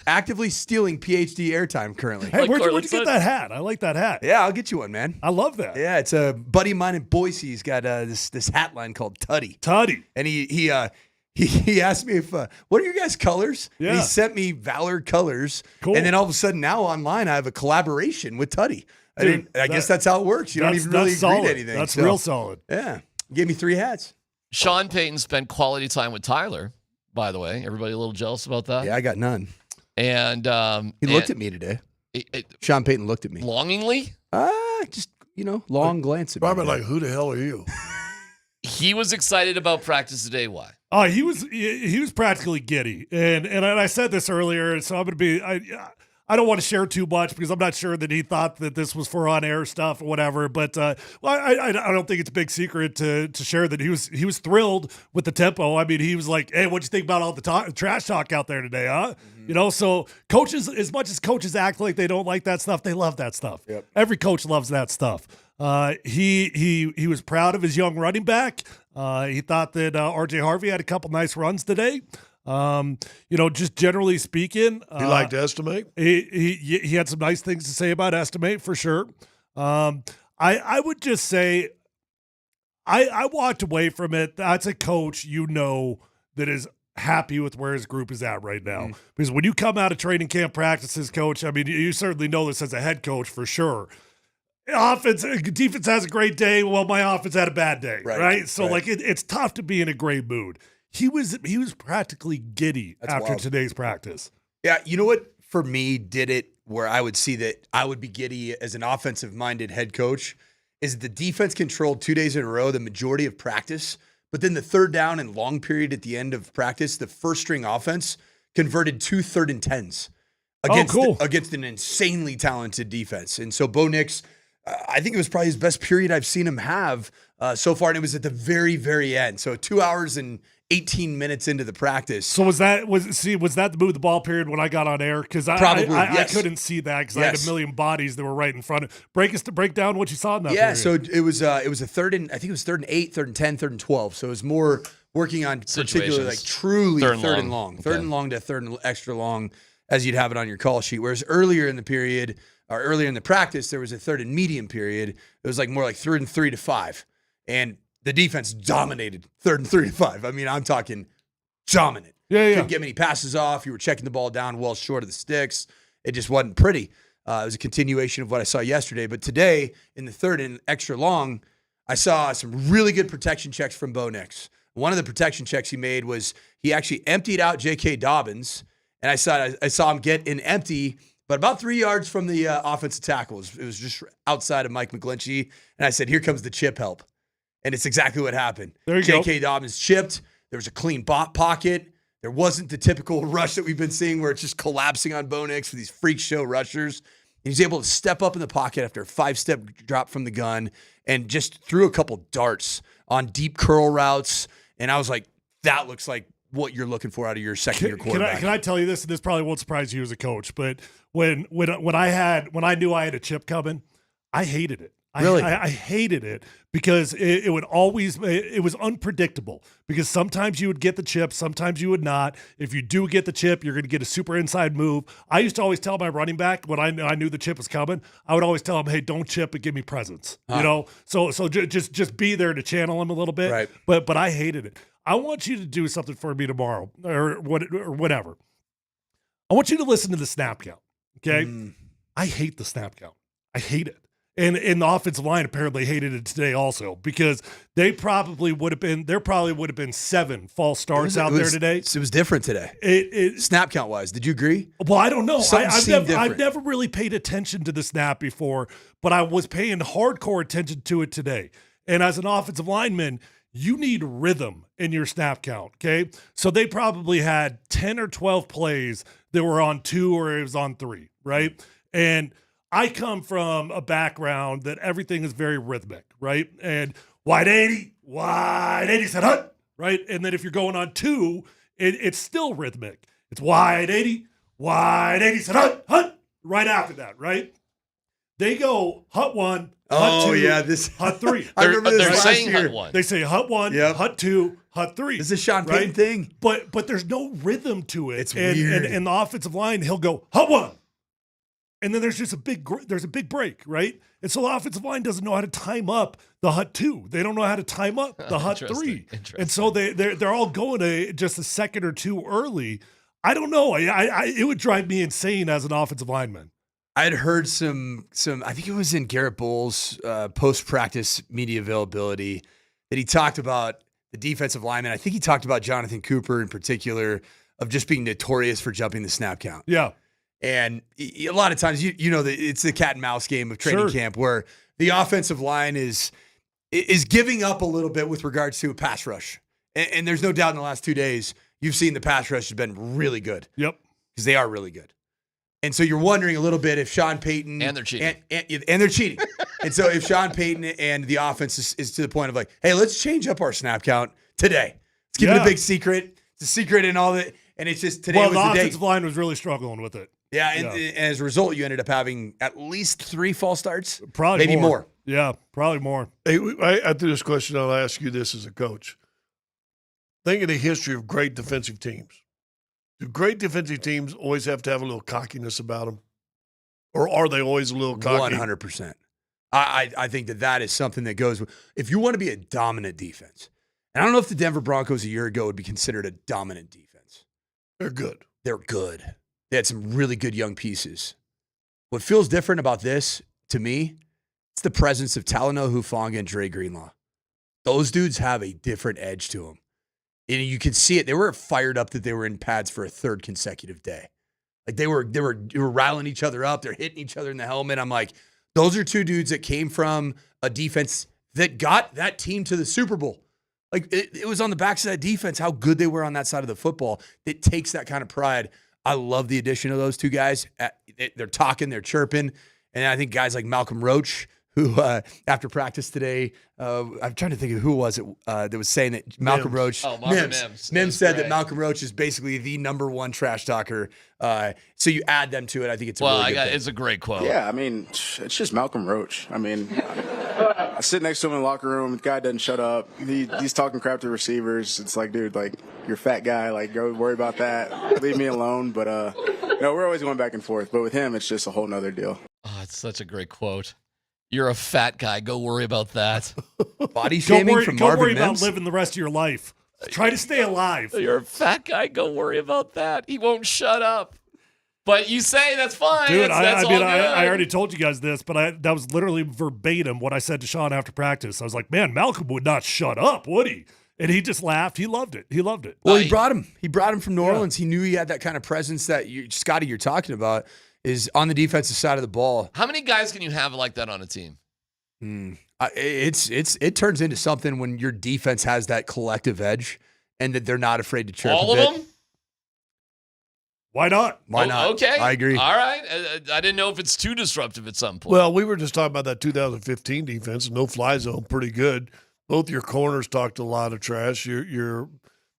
actively stealing PhD airtime currently. Hey, where'd you get that hat? I like that hat. Yeah, I'll get you one, man. I love that. Yeah, it's a buddy of mine in Boise. He's got this hat line called Tutty. And he asked me if what are your guys' colors? Yeah. And he sent me Valor colors. Cool. And then all of a sudden now online I have a collaboration with Tutty. I guess that's how it works. You don't even really agree to anything. That's real solid. Yeah. Gave me 3 hats. Sean Payton spent quality time with Tyler, by the way. Everybody a little jealous about that? Yeah, I got none. And he looked at me today. Sean Payton looked at me. Longingly? Just, long glance at me. Probably like, who the hell are you? He was excited about practice today. Why? Oh, he was practically giddy, and I said this earlier, so I'm going to be I don't want to share too much because I'm not sure that he thought that this was for on air stuff or whatever. But I don't think it's a big secret to share that he was thrilled with the tempo. I mean, he was like, "Hey, what'd you think about all the trash talk out there today, huh?" Mm-hmm. So coaches, as much as coaches act like they don't like that stuff, they love that stuff. Yep. Every coach loves that stuff. He was proud of his young running back. He thought that RJ Harvey had a couple nice runs today. Just generally speaking, he liked to estimate. He had some nice things to say about estimate for sure. I would just say I walked away from it. That's a coach that is happy with where his group is at right now. Mm-hmm. Because when you come out of training camp practices, coach, I mean, you certainly know this as a head coach for sure. Defense has a great day. Well, my offense had a bad day, right? So it's tough to be in a great mood. He was practically giddy after today's practice. Yeah, you know what for me did it where I would see that I would be giddy as an offensive-minded head coach is the defense controlled 2 days in a row the majority of practice, but then the third down and long period at the end of practice, the first-string offense converted 2 3rd and 10s against an insanely talented defense. And so Bo Nix, I think it was probably his best period I've seen him have so far, and it was at the very, very end. So 2 hours and 18 minutes into the practice. So was that the move the ball period when I got on air? Because I couldn't see that because I had a million bodies that were right in front of. Break down what you saw in that. Yeah, period. so it was a third and I think it was 3rd and 8, 3rd and 10, 3rd and 12. So it was more working on particularly like truly third and long, third and long to third and extra long as you'd have it on your call sheet. Whereas earlier in the period or earlier in the practice there was a 3rd and medium period. It was like more like 3rd and 3 to 5, and the defense dominated 3rd and 3 to 5. I mean, I'm talking dominant. Yeah. Couldn't get many passes off. You were checking the ball down well short of the sticks. It just wasn't pretty. It was a continuation of what I saw yesterday. But today, in the 3rd and extra long, I saw some really good protection checks from Bo Nix. One of the protection checks he made was he actually emptied out J.K. Dobbins, and I saw him get an empty, but about 3 yards from the offensive tackle. It was just outside of Mike McGlinchey, and I said, here comes the chip help. And it's exactly what happened. There you go. J.K. Dobbins chipped. There was a clean pocket. There wasn't the typical rush that we've been seeing where it's just collapsing on Bo Nix for these freak show rushers. He's able to step up in the pocket after a 5-step drop from the gun and just threw a couple darts on deep curl routes. And I was like, that looks like what you're looking for out of your second-year quarterback. Can I tell you this? And this probably won't surprise you as a coach, but when I knew I had a chip coming, I hated it. Really? I hated it because it was unpredictable because sometimes you would get the chip, sometimes you would not. If you do get the chip, you're going to get a super inside move. I used to always tell my running back when I knew the chip was coming, I would always tell him, hey, don't chip and give me presents. So just be there to channel him a little bit. Right. But I hated it. I want you to do something for me tomorrow or whatever. I want you to listen to the snap count, okay? I hate the snap count. I hate it. And the offensive line apparently hated it today also because there probably would have been 7 false starts out there today. It was different today. Snap count wise, did you agree? Well, I don't know. I've never really paid attention to the snap before, but I was paying hardcore attention to it today. And as an offensive lineman, you need rhythm in your snap count, okay? So they probably had 10 or 12 plays that were on 2 or it was on 3, right? And I come from a background that everything is very rhythmic, right? And wide 80 said hut, right? And then if you're going on 2, it's still rhythmic. It's wide 80 said hut, right after that, right? They go hut 1, hut 2, hut 3. I remember this they're last saying year. hut 1. They say hut 1, hut 2, hut 3. This is a Sean right? Payton thing. But there's no rhythm to it. It's weird. And the offensive line, he'll go hut 1. And then there's just a big break, right? And so the offensive line doesn't know how to time up the hut 2. They don't know how to time up the hut 3. And so they're all going to just a second or two early. I don't know. It would drive me insane as an offensive lineman. I had heard some. I think it was in Garrett Bowles' post-practice media availability that he talked about the defensive lineman. I think he talked about Jonathan Cooper in particular of just being notorious for jumping the snap count. Yeah. And a lot of times, you know, it's the cat and mouse game of training camp where the offensive line is giving up a little bit with regards to a pass rush. And there's no doubt in the last 2 days, you've seen the pass rush has been really good. Yep. Because they are really good. And so you're wondering a little bit if Sean Payton... And they're cheating. And they're cheating. And so if Sean Payton and the offense is to the point of like, hey, let's change up our snap count today. Let's keep it a big secret. It's a secret and all that. And it's just today was the day. Well, the offensive line was really struggling with it. Yeah, and as a result, you ended up having at least 3 false starts. Probably maybe more. Yeah, probably more. Hey, after this question, I'll ask you this as a coach. Think of the history of great defensive teams. Do great defensive teams always have to have a little cockiness about them? Or are they always a little cocky? 100%. I think that is something that goes with, if you want to be a dominant defense, and I don't know if the Denver Broncos a year ago would be considered a dominant defense. They're good. They're good. They had some really good young pieces. What feels different about this, to me, it's the presence of Talanoa Hufanga and Dre Greenlaw. Those dudes have a different edge to them. And you could see it. They were fired up that they were in pads for a 3rd consecutive day. Like they were riling each other up. They're hitting each other in the helmet. I'm like, those are 2 dudes that came from a defense that got that team to the Super Bowl. Like it was on the backs of that defense, how good they were on that side of the football. It takes that kind of pride. I love the addition of those 2 guys. They're talking, they're chirping. And I think guys like Malcolm Roach, who after practice today, I'm trying to think of who was it that was saying that Malcolm Roach. Oh, Mims. Mims said that Malcolm Roach is basically the #1 trash talker. So you add them to it. I think it's a really good thing. It's a great quote. Yeah, I mean, it's just Malcolm Roach. I mean, I sit next to him in the locker room. The guy doesn't shut up. He's talking crap to receivers. It's like, dude, like, you're a fat guy. Like, go worry about that. Leave me alone. But, we're always going back and forth. But with him, it's just a whole nother deal. Oh, it's such a great quote. You're a fat guy. Go worry about that. Body shaming from Marvin Go worry Mims? about living the rest of your life. Try to stay alive. You're a fat guy. Go worry about that. He won't shut up. But you say that's fine. Dude, that's all good. I already told you guys this, but that was literally verbatim what I said to Sean after practice. I was like, man, Malcolm would not shut up, would he? And he just laughed. He loved it. Well, he brought him. He brought him from New Orleans. He knew he had that kind of presence that Scotty, you're talking about, is on the defensive side of the ball. How many guys can you have like that on a team? It turns into something when your defense has that collective edge and that they're not afraid to chirp All a bit. of them? Why not? Why not? Okay. I agree. All right. I didn't know if it's too disruptive at some point. Well, we were just talking about that 2015 defense, no-fly zone, pretty good. Both your corners talked a lot of trash. Your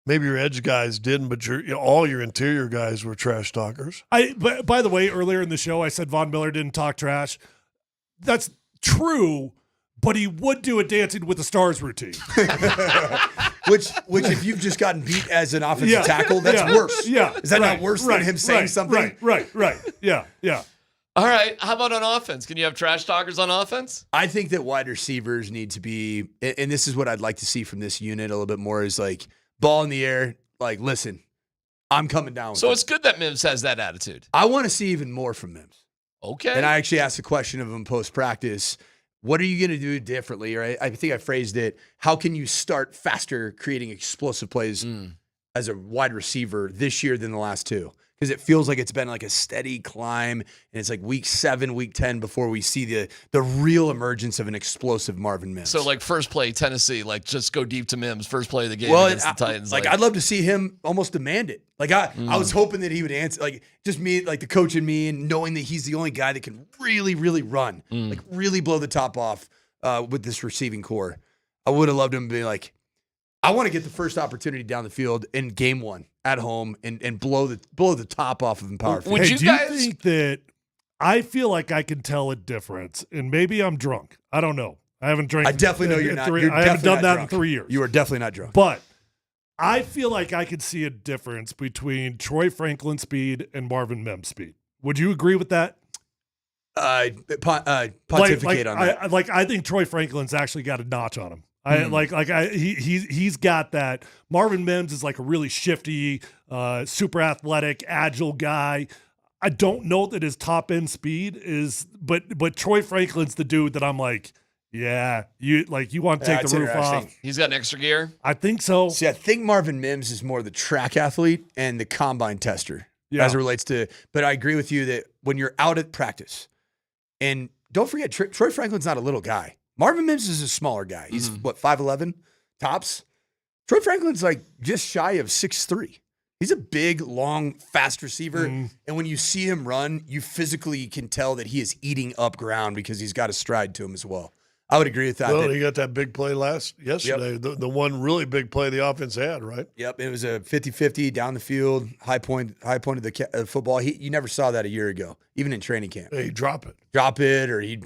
maybe your edge guys didn't, but all your interior guys were trash talkers. By the way, earlier in the show, I said Von Miller didn't talk trash. That's true, but he would do a Dancing with the Stars routine. Which if you've just gotten beat as an offensive tackle, that's worse. Yeah. Is that not worse than him saying something? Right. Yeah. All right. How about on offense? Can you have trash talkers on offense? I think that wide receivers need to be, and this is what I'd like to see from this unit a little bit more, is like ball in the air, like, listen, I'm coming down with So it. it's good that Mims has that attitude. I want to see even more from Mims. Okay. And I actually asked a question of him post-practice. What are you going to do differently? Or I think I phrased it, how can you start faster creating explosive plays as a wide receiver this year than the last 2? because it feels like it's been like a steady climb, and it's like week 7, week 10 before we see the real emergence of an explosive Marvin Mims. So, like, first play, Tennessee, like, just go deep to Mims, first play of the game against the Titans. Like, I'd love to see him almost demand it. Like, I was hoping that he would answer, like, just me, like, the coach and me, and knowing that he's the only guy that can really, really run, like, really blow the top off with this receiving core. I would have loved him to be like, I want to get the first opportunity down the field in game 1 at home and blow the top off of Empower Field. Do you think that I feel like I can tell a difference? And maybe I'm drunk. I don't know. I haven't drank. I definitely know you're not. I haven't done that in 3 years. You are definitely not drunk. But I feel like I could see a difference between Troy Franklin's speed and Marvin Mims' speed. Would you agree with that? Pontificate on that. I think Troy Franklin's actually got a notch on him. He's got that. Marvin Mims is like a really shifty, super athletic, agile guy. I don't know that his top end speed is, but Troy Franklin's the dude that I'm like, yeah, you want to take the roof off. He's got an extra gear. I think so. See, I think Marvin Mims is more the track athlete and the combine tester as it relates to. But I agree with you that when you're out at practice, and don't forget, Troy Franklin's not a little guy. Marvin Mims is a smaller guy. He's 5'11", tops. Troy Franklin's like just shy of 6'3". He's a big, long, fast receiver. And when you see him run, you physically can tell that he is eating up ground because he's got a stride to him as well. I would agree with that. Well, he got that big play yesterday. Yep. The one really big play the offense had, right? Yep, it was a 50-50 down the field, high point of the football. You never saw that a year ago, even in training camp. Hey, drop it, or he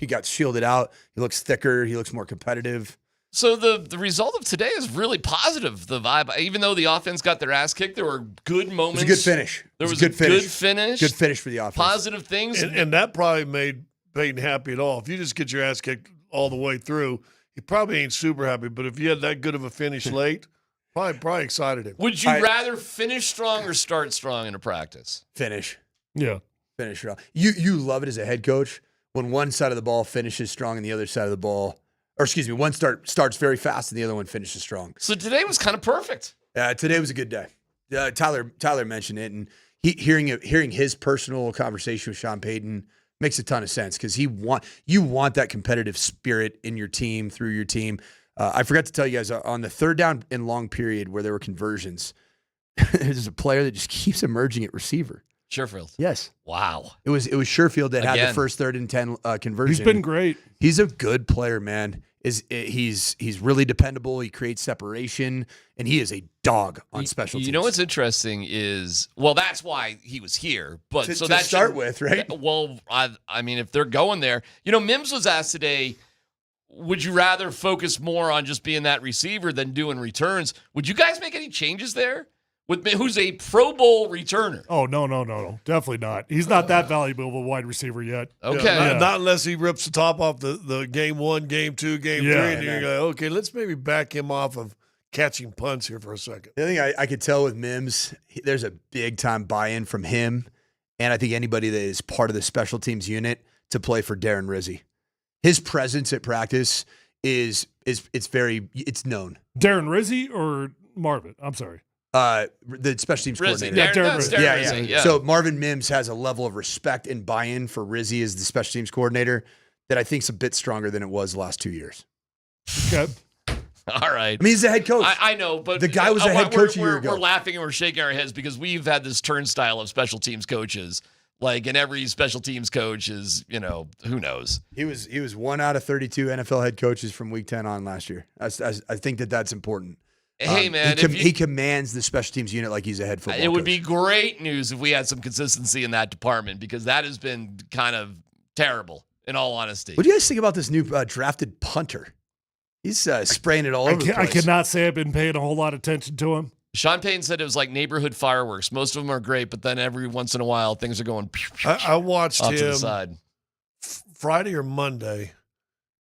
got shielded out. He looks thicker. He looks more competitive. So the result of today is really positive. The vibe, even though the offense got their ass kicked, there were good moments. It was a good finish. There was a good finish. Good finish for the offense. Positive things. And that probably made Payton happy at all. If you just get your ass kicked all the way through, he probably ain't super happy. But if you had that good of a finish late, probably excited him. Would you rather finish strong or start strong in a practice? Finish. Yeah. Finish strong. You love it as a head coach when one side of the ball finishes strong and the other side of the ball, or excuse me, one starts very fast and the other one finishes strong. So today was kind of perfect. Today was a good day. Tyler mentioned it, and hearing his personal conversation with Sean Payton makes a ton of sense because you want that competitive spirit in your team, through your team. I forgot to tell you guys, on the third down and long period where there were conversions, there's a player that just keeps emerging at receiver. Sherfield. Yes. Wow. It was Sherfield that had the first 3rd and 10 conversion. He's been great. He's a good player, man. He's really dependable. He creates separation, and he is a dog on special teams. You know what's interesting is, well, that's why he was here. But to start with, right? Well, I mean, if they're going there, Mims was asked today, would you rather focus more on just being that receiver than doing returns? Would you guys make any changes there? Who's a Pro Bowl returner? Oh, no. Definitely not. He's not that valuable of a wide receiver yet. Okay. Yeah, not unless he rips the top off the game 1, game 2, game 3, and you're going, okay, let's maybe back him off of catching punts here for a second. The thing I could tell with Mims, there's a big-time buy-in from him, and I think anybody that is part of the special teams unit to play for Darren Rizzi. His presence at practice is known. Darren Rizzi or Marvin? I'm sorry. The special teams coordinator. Yeah. So Marvin Mims has a level of respect and buy-in for Rizzi as the special teams coordinator that I think is a bit stronger than it was the last 2 years. Okay. All right. I mean, he's a head coach. I know, but the guy was a head coach a year ago. We're laughing and we're shaking our heads because we've had this turnstile of special teams coaches. Like, and every special teams coach is, who knows? He was 1 out of 32 NFL head coaches from week 10 on last year. I think that's important. Hey, man. He commands the special teams unit like he's a head football coach. It would be great news if we had some consistency in that department because that has been kind of terrible, in all honesty. What do you guys think about this new drafted punter? He's spraying it all over the place. I cannot say I've been paying a whole lot of attention to him. Sean Payton said it was like neighborhood fireworks. Most of them are great, but then every once in a while, things are going I watched him to the side. Friday or Monday,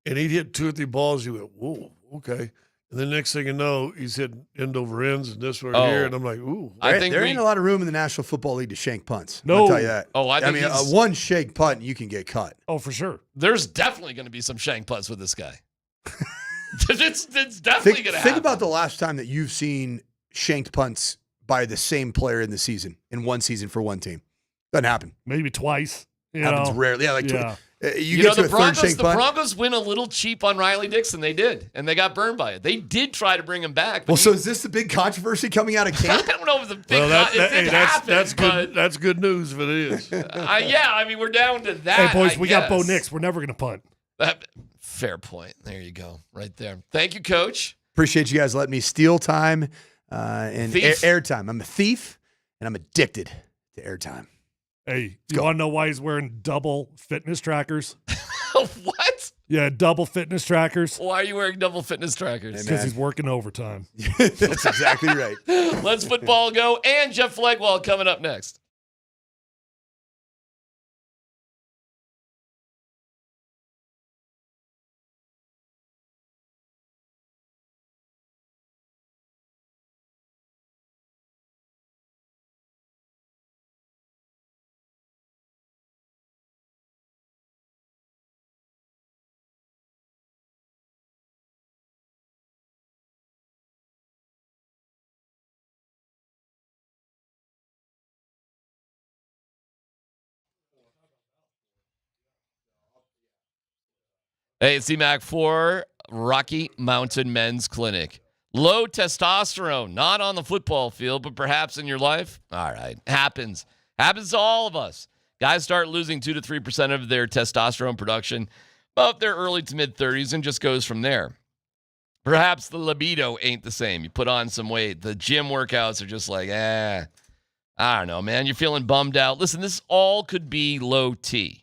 and he'd hit 2 or 3 balls. You went, whoa, okay. And the next thing you know, he's hitting end over ends and this right here. And I'm like, ooh. There ain't a lot of room in the National Football League to shank punts. No. I'll tell you that. Oh, I mean, one shake punt, you can get cut. Oh, for sure. There's definitely going to be some shank punts with this guy. it's definitely going to happen. Think about the last time that you've seen shanked punts by the same player in one season for one team. Doesn't happen. Maybe twice. Happens rarely. Yeah, You know, the Broncos went a little cheap on Riley Dixon. They did, and they got burned by it. They did try to bring him back. Well, so is this the big controversy coming out of camp? I don't know if the big that's good. That's good news if it is. I mean, we're down to that. Hey, boys, we got Bo Nix. We're never going to punt. Fair point. There you go. Right there. Thank you, Coach. Appreciate you guys letting me steal time and airtime. I'm a thief, and I'm addicted to airtime. Hey, do you want to know why he's wearing double fitness trackers? What? Yeah, double fitness trackers. Why are you wearing double fitness trackers? Because he's working overtime. That's exactly right. Let's football go. And Jeff Flegwall coming up next. Hey, it's DMac for Rocky Mountain Men's Clinic. Low testosterone, not on the football field, but perhaps in your life. All right, happens. Happens to all of us. Guys start losing 2 to 3% of their testosterone production about their early to mid-30s and just goes from there. Perhaps the libido ain't the same. You put on some weight. The gym workouts are just like, I don't know, man. You're feeling bummed out. Listen, this all could be low T.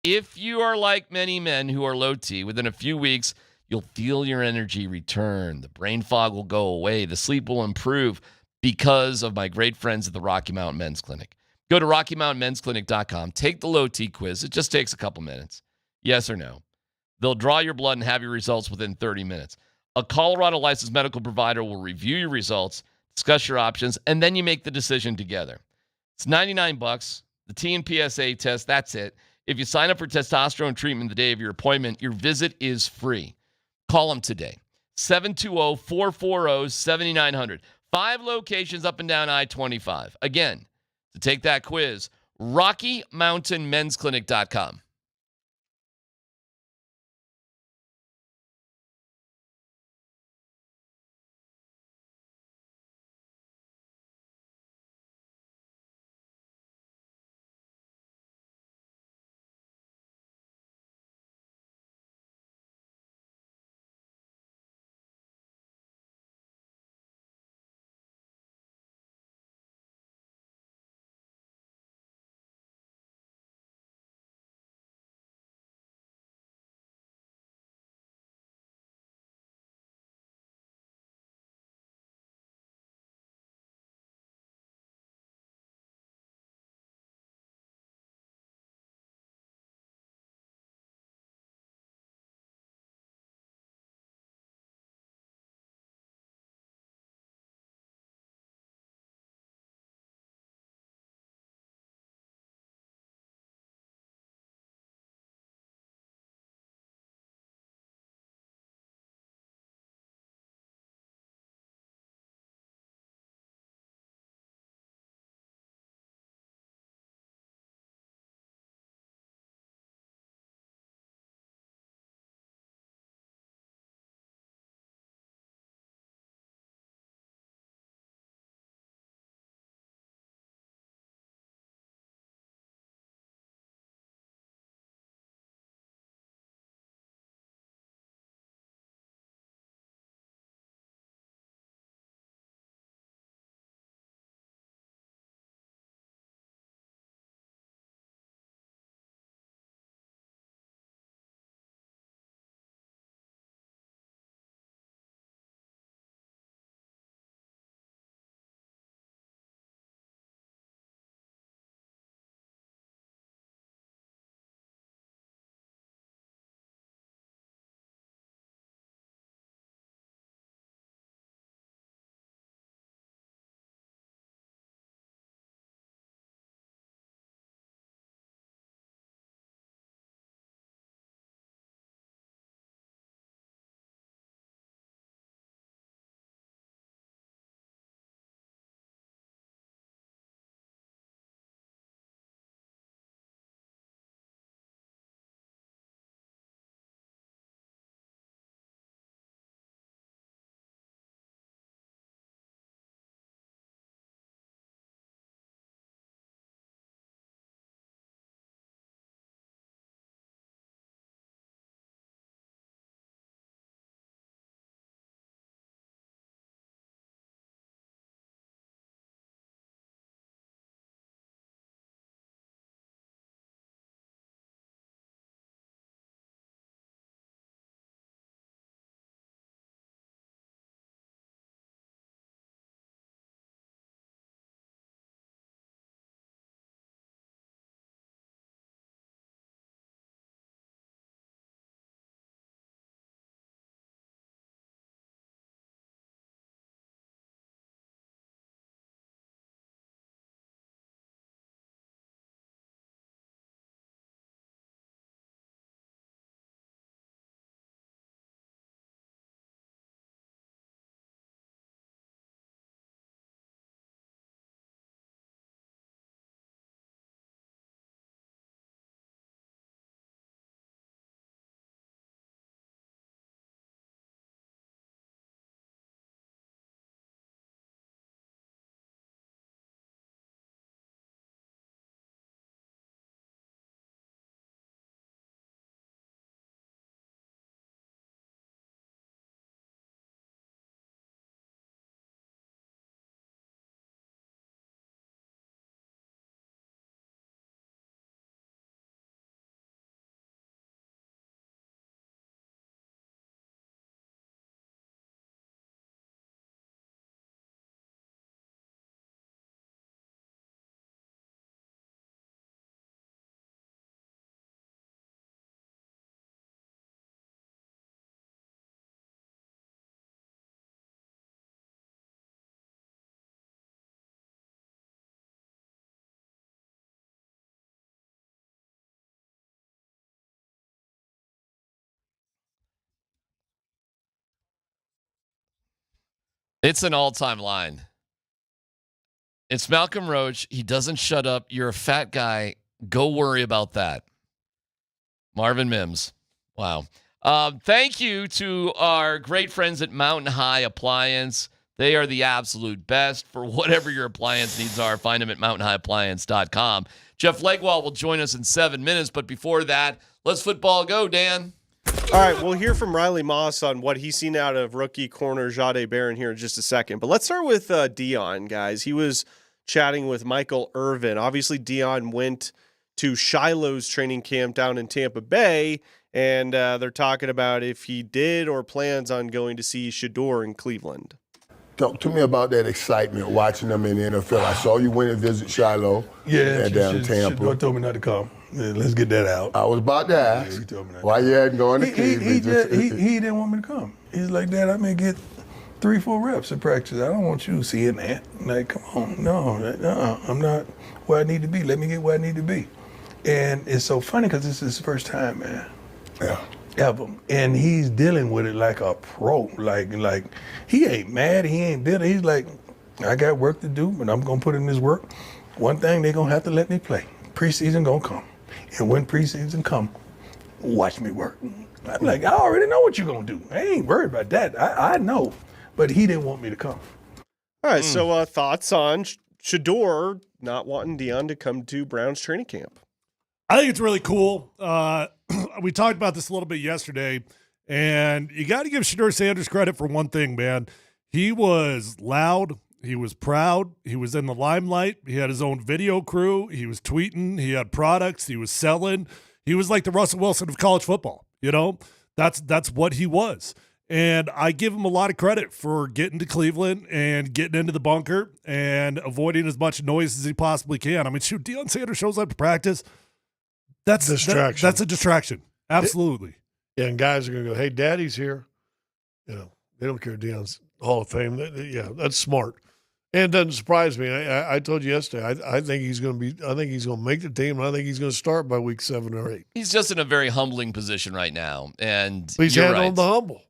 If you are like many men who are low T, within a few weeks, you'll feel your energy return. The brain fog will go away. The sleep will improve because of my great friends at the Rocky Mountain Men's Clinic. Go to RockyMountainMen'sClinic.com. Take the low T quiz. It just takes a couple minutes. Yes or no. They'll draw your blood and have your results within 30 minutes. A Colorado licensed medical provider will review your results, discuss your options, and then you make the decision together. It's $99. The T and PSA test, that's it. If you sign up for testosterone treatment the day of your appointment, your visit is free. Call them today. 720-440-7900. 5 locations up and down I-25. Again, to take that quiz, RockyMountainMen'sClinic.com. It's an all-time line. It's Malcolm Roach. He doesn't shut up. You're a fat guy. Go worry about that. Marvin Mims. Wow. Thank you to our great friends at Mountain High Appliance. They are the absolute best for whatever your appliance needs are. Find them at mountainhighappliance.com. Jeff Legwall will join us in 7 minutes, but before that, let's football go, Dan. All right, we'll hear from Riley Moss on what he's seen out of rookie corner Jahdae Barron here in just a second. But let's start with Deion, guys. He was chatting with Michael Irvin. Obviously, Deion went to Shiloh's training camp down in Tampa Bay, and they're talking about if he did or plans on going to see Shedeur in Cleveland. Talk to me about that excitement watching them in the NFL. I saw you went and visit Shiloh down in Tampa. Shedeur told me not to come. Yeah, let's get that out. I was about to ask. Yeah, he told me not why you hadn't gone to Cleveland. He didn't want me to come. He's like, Dad, I may get 3-4 reps at practice. I don't want you seeing that. Like, come on, no, I'm not where I need to be. Let me get where I need to be. And it's so funny because this is his first time, man. Yeah. Ever. And he's dealing with it like a pro. Like he ain't mad, he ain't bitter. He's like, I got work to do, but I'm gonna put in this work. One thing, they're gonna have to let me play. Preseason gonna come. And when preseason come, watch me work. I'm like, I already know what you're gonna do. I ain't worried about that. I know. But he didn't want me to come. All right, so thoughts on Shedeur not wanting Deion to come to Browns training camp? I think it's really cool. We talked about this a little bit yesterday, and you got to give Shedeur Sanders credit for one thing, man. He was loud. He was proud. He was in the limelight. He had his own video crew. He was tweeting. He had products. He was selling. He was like the Russell Wilson of college football. You know, that's what he was. And I give him a lot of credit for getting to Cleveland and getting into the bunker and avoiding as much noise as he possibly can. I mean, shoot, Deion Sanders shows up to practice. That's distraction. That's a distraction. Absolutely. Yeah, and guys are going to go, hey, Daddy's here. You know, they don't care Deion's Hall of Fame. Yeah, that's smart. And it doesn't surprise me. I told you yesterday, I think he's going to make the team, and I think he's going to start by week 7 or 8. He's just in a very humbling position right now. And he's handling the humble.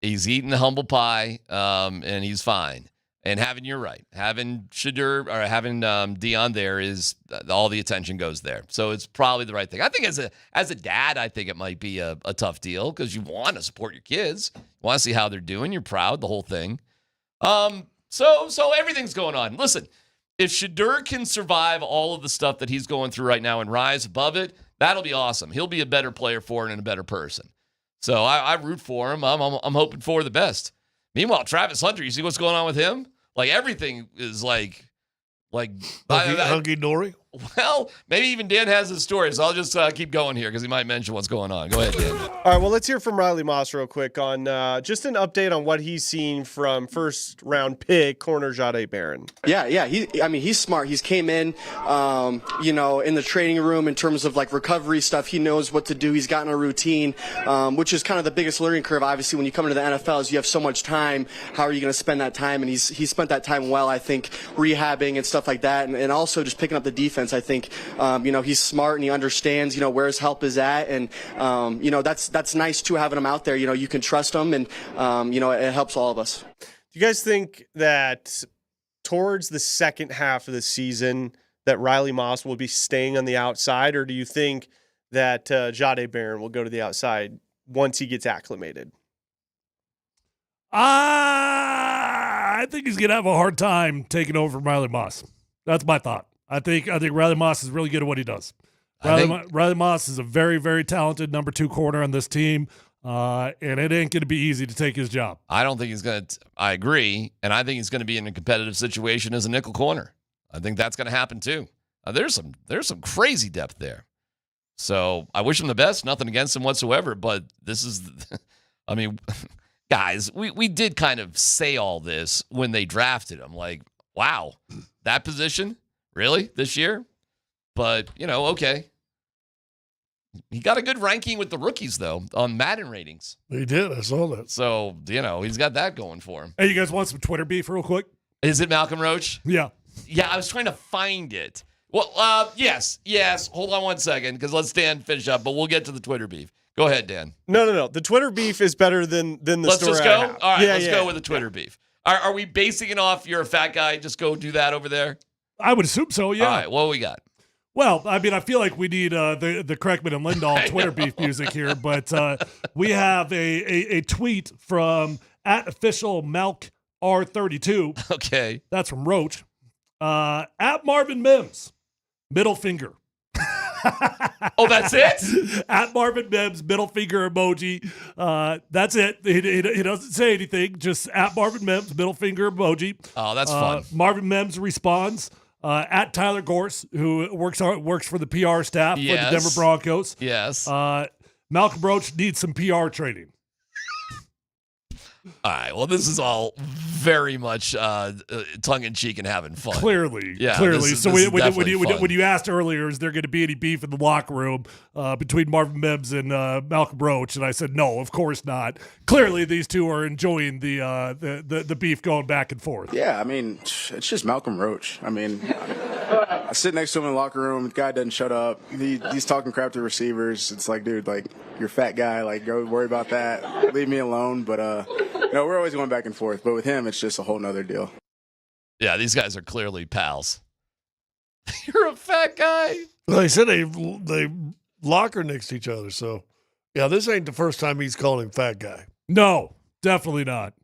He's eating the humble pie, and he's fine. And you're right, having Shedeur or having Deion there is all the attention goes there. So it's probably the right thing. I think as a dad, I think it might be a tough deal because you want to support your kids, you want to see how they're doing. You're proud, the whole thing. So everything's going on. Listen, if Shedeur can survive all of the stuff that he's going through right now and rise above it, that'll be awesome. He'll be a better player for it and a better person. So I root for him. I'm hoping for the best. Meanwhile, Travis Hunter, you see what's going on with him? Like everything is like hunky-dory. Well, maybe even Dan has his story, so I'll just keep going here because he might mention what's going on. Go ahead, Dan. All right, well, let's hear from Riley Moss real quick on just an update on what he's seen from first-round pick corner Jahdae Barron. Yeah. He's smart. He's came in, in the training room in terms of like recovery stuff. He knows what to do. He's gotten a routine, which is kind of the biggest learning curve. Obviously, when you come into the NFL, is you have so much time. How are you going to spend that time? And he's spent that time well, I think, rehabbing and stuff like that, and also just picking up the defense. I think, he's smart and he understands, where his help is at. And, that's nice too, having him out there. You can trust him and, it helps all of us. Do you guys think that towards the second half of the season that Riley Moss will be staying on the outside, or do you think that Jahdae Barron will go to the outside once he gets acclimated? I think he's going to have a hard time taking over from Riley Moss. That's my thought. I think Riley Moss is really good at what he does. Riley Moss is a very, very talented number 2 corner on this team, and it ain't going to be easy to take his job. I don't think he's going to – I agree, and I think he's going to be in a competitive situation as a nickel corner. I think that's going to happen too. There's some crazy depth there. So I wish him the best. Nothing against him whatsoever, but this is – I mean, guys, we did kind of say all this when they drafted him. Like, wow, that position – really? This year? But, okay. He got a good ranking with the rookies, though, on Madden ratings. He did. I saw that. So, he's got that going for him. Hey, you guys want some Twitter beef real quick? Is it Malcolm Roach? Yeah. Yeah, I was trying to find it. Well, yes. Hold on one second, because let's Dan finish up, but we'll get to the Twitter beef. Go ahead, Dan. No. The Twitter beef is better than the let's story. Let's just go? I have. All right, let's go with the Twitter beef. Are we basing it off you're a fat guy? Just go do that over there? I would assume so, yeah. All right, what do we got? Well, I mean, I feel like we need the Kreckman and Lindahl Twitter beef music here, but we have a tweet from @officialmalkr32. Okay. That's from Roach. @Marvin Mims, middle finger. Oh, that's it? @Marvin Mims, middle finger emoji. That's it. He doesn't say anything. Just @Marvin Mims, middle finger emoji. Oh, that's fun. Marvin Mims responds @Tyler Gorse, who works for the PR staff for the Denver Broncos. Yes. Malcolm Roach needs some PR training. All right. Well, this is all very much tongue-in-cheek and having fun. Clearly. So when you asked earlier, is there going to be any beef in the locker room between Marvin Mims and Malcolm Roach? And I said, no, of course not. Clearly, these two are enjoying the beef going back and forth. Yeah, I mean, it's just Malcolm Roach. I mean, I sit next to him in the locker room. The guy doesn't shut up. He's talking crap to receivers. It's like, dude, like, you're a fat guy. Like, go worry about that. Leave me alone. But, no, we're always going back and forth. But with him, it's just a whole nother deal. Yeah, these guys are clearly pals. You're a fat guy. Well, they said they locker next to each other. So, yeah, this ain't the first time he's called him fat guy. No, definitely not.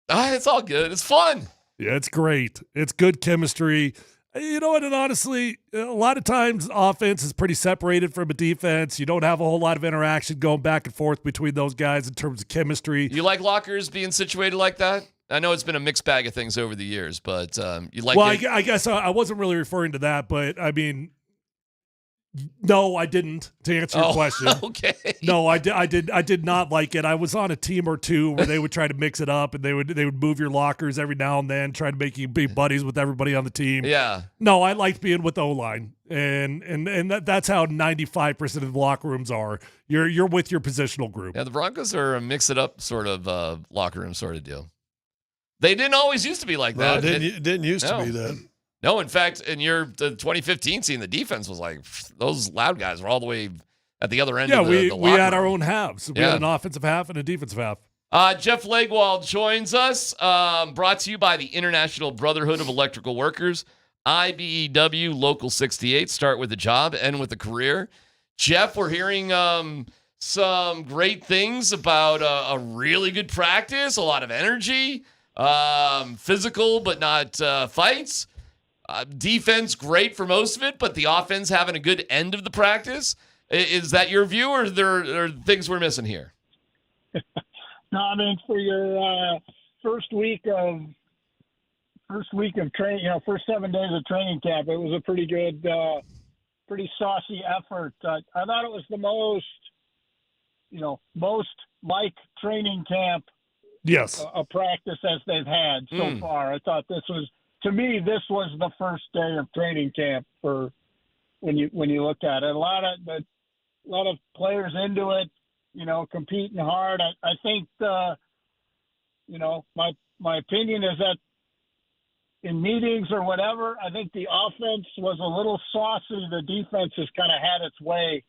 It's all good. It's fun. Yeah, it's great. It's good chemistry. You know what? And honestly, a lot of times offense is pretty separated from a defense. You don't have a whole lot of interaction going back and forth between those guys in terms of chemistry. You like lockers being situated like that? I know it's been a mixed bag of things over the years, but you like Well, it? I guess I wasn't really referring to that, but I mean, no, I didn't, to answer your question. Okay. No, I did not like it. I was on a team or two where they would try to mix it up, and they would move your lockers every now and then, try to make you be buddies with everybody on the team. Yeah. No, I liked being with O-line, and that's how 95% of the locker rooms are. You're with your positional group. Yeah, the Broncos are a mix it up sort of locker room sort of deal. They didn't always used to be like that. No, it didn't used to be that. No, in fact, in the 2015 team, the defense was like, those loud guys were all the way at the other end of the locker we had room. our own halves. We had an offensive half and a defensive half. Jeff Legwald joins us, brought to you by the International Brotherhood of Electrical Workers, IBEW Local 68. Start with a job, end with a career. Jeff, we're hearing some great things about a really good practice, a lot of energy, physical but not fights. Defense, great for most of it, but the offense having a good end of the practice. Is that your view, or there are things we're missing here? No, I mean, for your first week of training, first 7 days of training camp, it was a pretty good, pretty saucy effort. I thought it was the most like training camp a practice as they've had so far. I thought to me, this was the first day of training camp for when you look at it. A lot of players into it, competing hard. I think my opinion is that in meetings or whatever, I think the offense was a little saucy. The defense has kind of had its way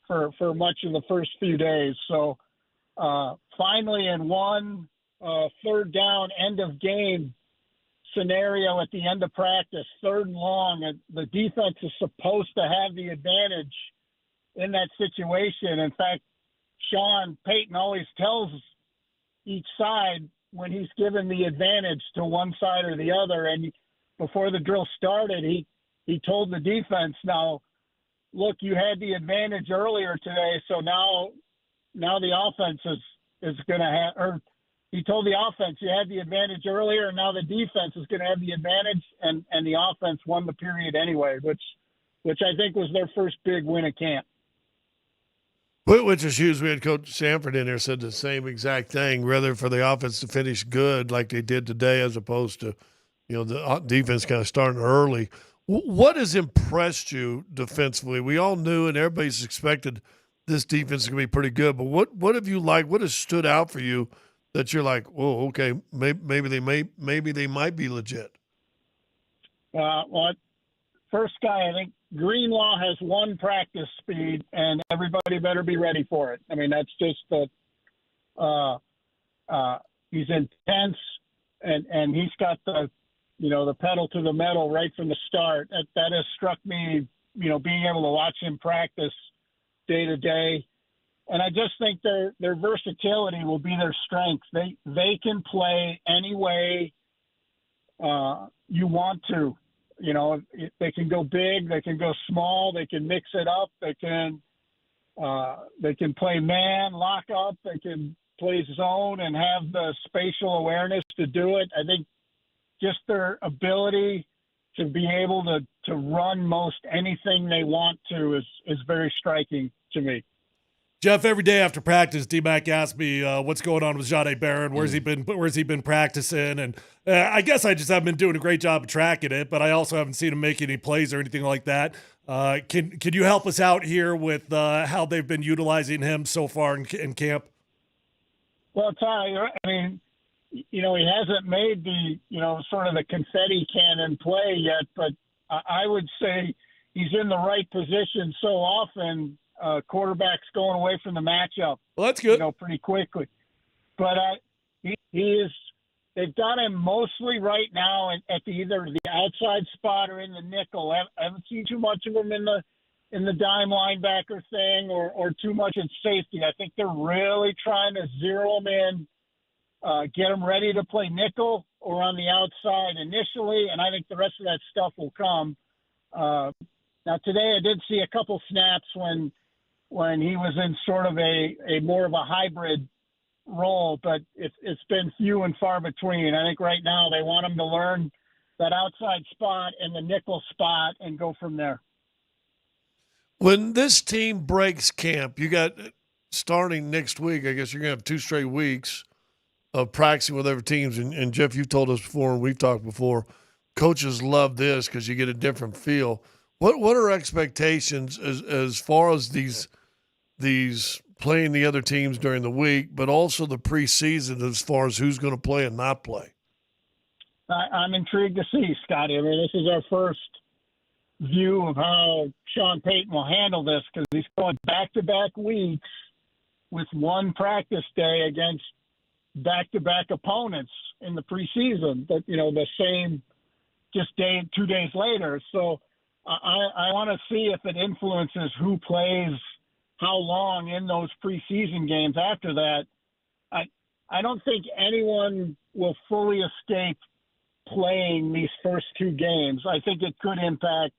for much of the first few days. So finally, in one third down end of game scenario at the end of practice, 3rd and long, and the defense is supposed to have the advantage in that situation. In fact, Payton always tells each side when he's given the advantage to one side or the other. And before the drill started, he told the defense, now, look, you had the advantage earlier today, so now the offense is going to have – or he told the offense, you had the advantage earlier, and now the defense is going to have the advantage, and the offense won the period anyway, which I think was their first big win at camp. Which is huge. We had Coach Sanford in there said the same exact thing, rather for the offense to finish good like they did today as opposed to, the defense kind of starting early. What has impressed you defensively? We all knew and everybody's expected this defense is going to be pretty good, but what have you liked? What has stood out for you that you're like, whoa, okay, maybe they might be legit? Well, first guy, I think Greenlaw has one practice speed, and everybody better be ready for it. I mean, that's just He's intense, and he's got the pedal to the metal right from the start. That has struck me, being able to watch him practice day to day. And I just think their versatility will be their strength. They can play any way you want to. They can go big, they can go small, they can mix it up, they can play man, lock up, they can play zone and have the spatial awareness to do it. I think just their ability to be able to run most anything they want to is very striking to me. Jeff, every day after practice, DMac asked me what's going on with Jahdae Barron. Where's he been practicing? And I guess I just haven't been doing a great job of tracking it, but I also haven't seen him make any plays or anything like that. Can you help us out here with how they've been utilizing him so far in camp? Well, Ty, I mean, he hasn't made the sort of the confetti cannon play yet, but I would say he's in the right position so often. Quarterback's going away from the matchup. Well, that's good. Pretty quickly. But he is. They've got him mostly right now at either the outside spot or in the nickel. I haven't seen too much of him in the dime linebacker thing or too much in safety. I think they're really trying to zero him in, get him ready to play nickel or on the outside initially, and I think the rest of that stuff will come. Now today I did see a couple snaps when he was in sort of a more of a hybrid role, but it's been few and far between. I think right now they want him to learn that outside spot and the nickel spot and go from there. When this team breaks camp, you got starting next week, I guess you're going to have 2 straight weeks of practicing with other teams. And Jeff, you've told us before, and we've talked before, coaches love this because you get a different feel. What are expectations as far as these playing the other teams during the week, but also the preseason as far as who's going to play and not play? I'm intrigued to see, Scotty. I mean, this is our first view of how Sean Payton will handle this because he's going back-to-back weeks with one practice day against back-to-back opponents in the preseason, but, the same just 2 days later. So I want to see if it influences who plays how long in those preseason games after that. I don't think anyone will fully escape playing these first 2 games. I think it could impact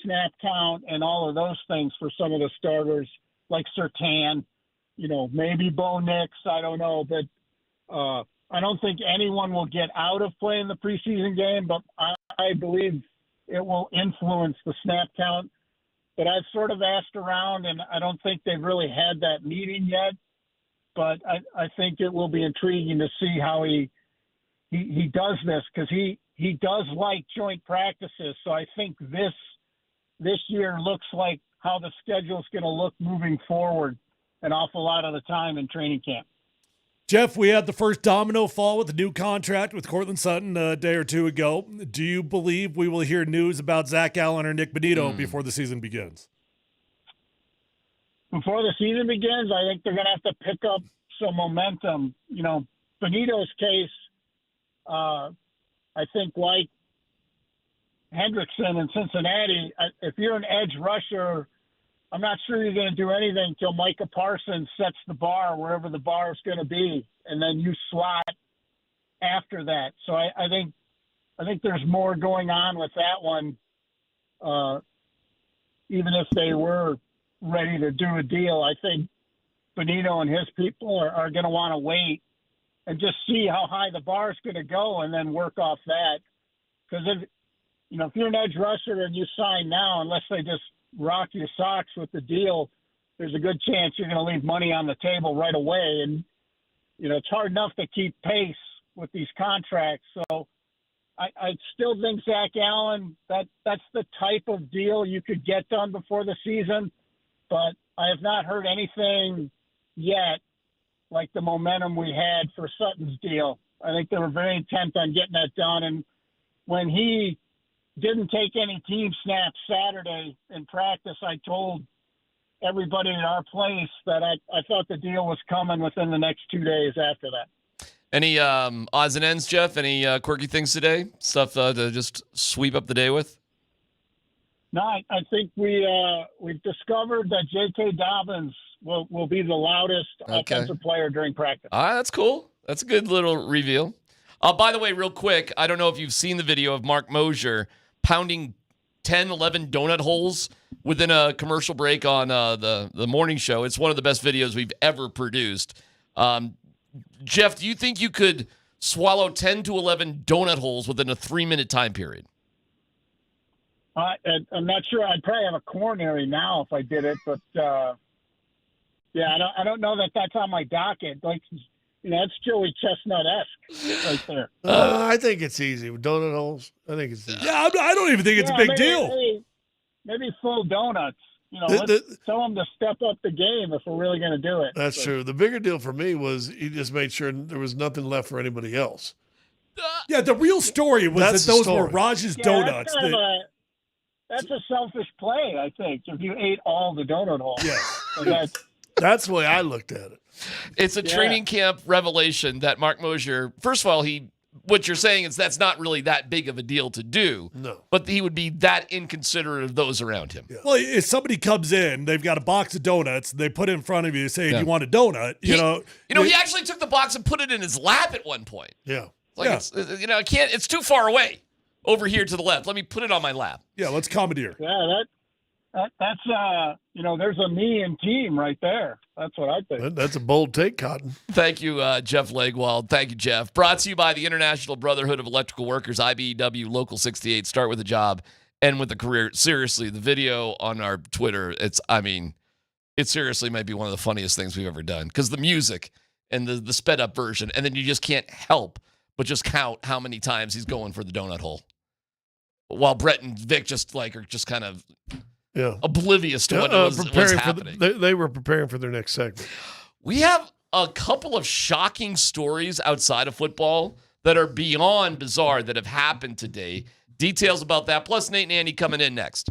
snap count and all of those things for some of the starters like Surtain, maybe Bo Nix, I don't know. But I don't think anyone will get out of playing the preseason game, but I believe it will influence the snap count. But I've sort of asked around, and I don't think they've really had that meeting yet. But I think it will be intriguing to see how he does this because he does like joint practices. So I think this year looks like how the schedule is going to look moving forward an awful lot of the time in training camp. Jeff, we had the first domino fall with the new contract with Cortland Sutton a day or 2 ago. Do you believe we will hear news about Zach Allen or Nick Bonito before the season begins? Before the season begins, I think they're going to have to pick up some momentum. Bonito's case, I think like Hendrickson in Cincinnati, if you're an edge rusher, I'm not sure you're going to do anything till Micah Parsons sets the bar wherever the bar is going to be, and then you slot after that. So I think there's more going on with that one, even if they were ready to do a deal. I think Bonito and his people are going to want to wait and just see how high the bar is going to go and then work off that. Because if you're an edge rusher and you sign now, unless they just rock your socks with the deal, there's a good chance you're going to leave money on the table right away. And, it's hard enough to keep pace with these contracts. So I still think Zach Allen, that's the type of deal you could get done before the season. But I have not heard anything yet like the momentum we had for Sutton's deal. I think they were very intent on getting that done. And when he didn't take any team snaps Saturday in practice, I told everybody at our place that I thought the deal was coming within the next 2 days after that. Any odds and ends, Jeff? Any quirky things today? Stuff to just sweep up the day with? No, I think we've discovered that J.K. Dobbins will be the loudest offensive player during practice. All right, that's cool. That's a good little reveal. By the way, real quick, I don't know if you've seen the video of Mark Moser pounding 10, 11 donut holes within a commercial break on the morning show. It's one of the best videos we've ever produced. Jeff, do you think you could swallow 10 to 11 donut holes within a 3-minute time period? I'm not sure. I'd probably have a coronary now if I did it, but yeah, I don't know that that's on my docket. Like, that's Joey Chestnut-esque right there. I think it's easy with donut holes. I think it's easy. Yeah, I don't even think it's a big deal. Maybe full donuts. Let's tell them to step up the game if we're really going to do it. That's true. The bigger deal for me was he just made sure there was nothing left for anybody else. Yeah, the real story was that those were Raj's donuts. That's a selfish play, I think, if you ate all the donut holes. Yeah. That's the way I looked at it. It's a training camp revelation that Mark Moser, first of all, what you're saying is that's not really that big of a deal to do. No. But he would be that inconsiderate of those around him. Yeah. Well, if somebody comes in, they've got a box of donuts, they put it in front of you, say, do you want a donut? He actually took the box and put it in his lap at one point. Yeah. It's too far away over here to the left. Let me put it on my lap. Yeah, let's commandeer. Yeah, that's there's a me and team right there. That's what I think. That's a bold take, Cotton. Thank you, Jeff Legwald. Thank you, Jeff. Brought to you by the International Brotherhood of Electrical Workers, IBEW Local 68. Start with a job, end with a career. Seriously, the video on our Twitter, it seriously might be one of the funniest things we've ever done because the music and the sped up version, and then you just can't help but just count how many times he's going for the donut hole. While Brett and Vic are just kind of oblivious to what was happening. They were preparing for their next segment. We have a couple of shocking stories outside of football that are beyond bizarre that have happened today. Details about that, plus Nate and Andy coming in next.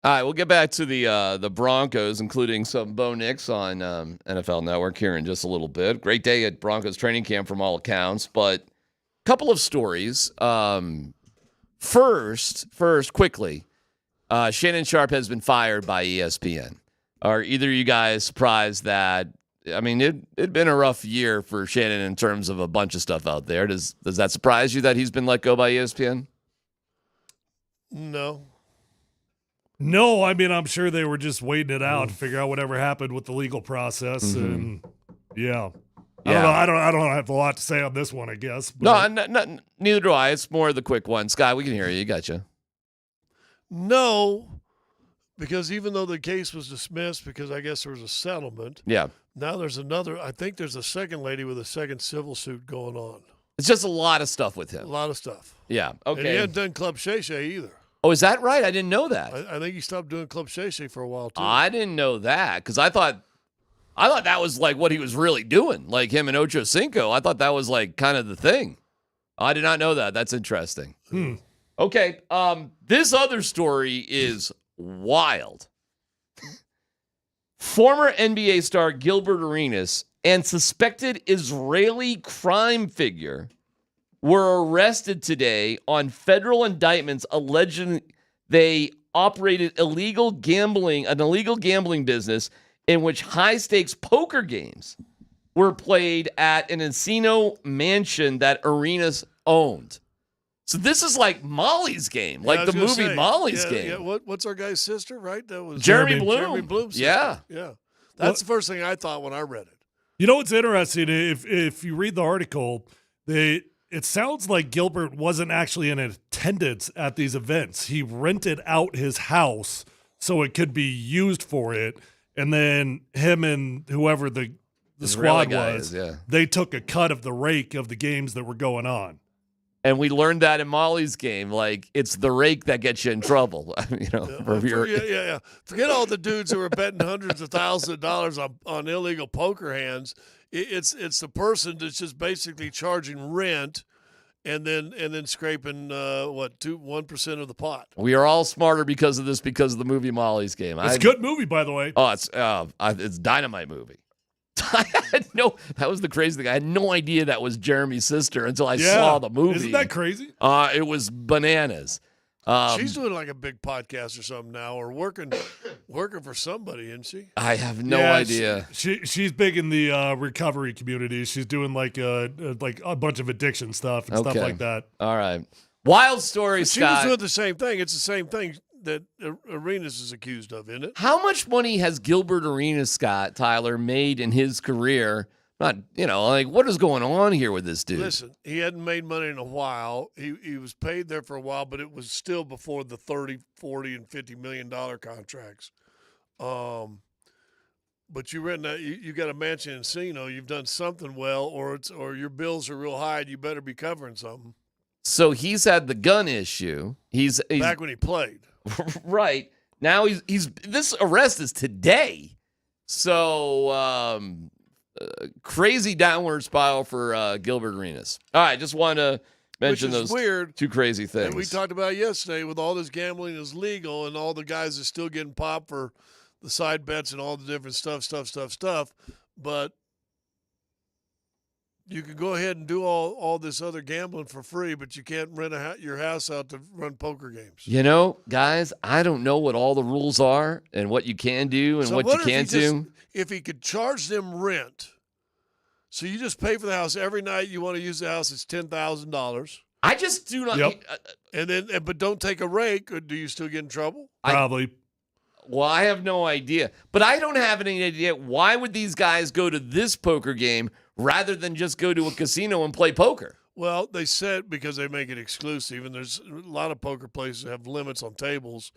All right, we'll get back to the Broncos, including some Bo Nix on NFL Network here in just a little bit. Great day at Broncos training camp from all accounts, but a couple of stories. First, quickly, Shannon Sharpe has been fired by ESPN. Are either of you guys surprised that? I mean, it'd been a rough year for Shannon in terms of a bunch of stuff out there. Does that surprise you that he's been let go by ESPN? No. No, I mean, I'm sure they were just waiting it out to figure out whatever happened with the legal process. And yeah. I don't have a lot to say on this one, I guess. But. No, neither do I. It's more of the quick one. Scott, we can hear you. You gotcha. No, because even though the case was dismissed because I guess there was a settlement. Yeah. Now there's another. I think there's a second lady with a second civil suit going on. It's just a lot of stuff with him. A lot of stuff. Yeah. Okay. And he hadn't done Club Shay Shay either. Oh, is that right? I didn't know that. I think he stopped doing Club Shay Shay for a while, too. I didn't know that because I thought that was like what he was really doing, like him and Ocho Cinco. I thought that was like kind of the thing. I did not know that. That's interesting. Okay. This other story is wild. Former NBA star Gilbert Arenas and suspected Israeli crime figure were arrested today on federal indictments alleging they operated an illegal gambling business in which high-stakes poker games were played at an Encino mansion that Arenas owned. So this is like Molly's Game, like the movie Molly's Game. Yeah. What's our guy's sister, right? That was Jeremy Bloom. Jeremy Bloom's sister. Yeah. Yeah. That's the first thing I thought when I read it. You know what's interesting? If you read the article, it sounds like Gilbert wasn't actually in attendance at these events. He rented out his house so it could be used for it. And then him and whoever the squad was, they took a cut of the rake of the games that were going on. And we learned that in Molly's Game. Like, it's the rake that gets you in trouble. Yeah. Forget all the dudes who were betting hundreds of thousands of dollars on illegal poker hands. It's the person that's just basically charging rent and then scraping 1% of the pot. We are all smarter because of this, because of the movie Molly's Game. It's a good movie, by the way. Oh, it's a dynamite movie. That was the crazy thing. I had no idea that was Jeremy's sister until I saw the movie. Isn't that crazy? It was bananas. She's doing like a big podcast or something now, or working for somebody, isn't she? I have no idea. She's big in the recovery community. She's doing like a bunch of addiction stuff and stuff like that. All right, wild story, Scott. She was doing the same thing. It's the same thing that Arenas is accused of, isn't it? How much money has Gilbert Arenas, Scott Tyler, made in his career? Not, what is going on here with this dude? Listen, he hadn't made money in a while. He was paid there for a while, but it was still before the 30, 40, and $50 million contracts. But you rent that you got a mansion in Encino, you've done something well, or your bills are real high, and you better be covering something. So he's had the gun issue. He's back when he played. Right. Now he's this arrest is today. So crazy downward spiral for Gilbert Arenas. All right, just want to mention those weird, two crazy things. And we talked about yesterday with all this gambling is legal and all the guys are still getting popped for the side bets and all the different stuff. But you can go ahead and do all this other gambling for free, but you can't rent your house out to run poker games. Guys, I don't know what all the rules are and what you can do and what you can't do. If he could charge them rent, so you just pay for the house every night you want to use the house, it's $10,000. I just do not. Yep. But don't take a rake, or do you still get in trouble? Probably. Well, I have no idea. But I don't have any idea. Why would these guys go to this poker game rather than just go to a casino and play poker? Well, they said because they make it exclusive, and there's a lot of poker places that have limits on tables.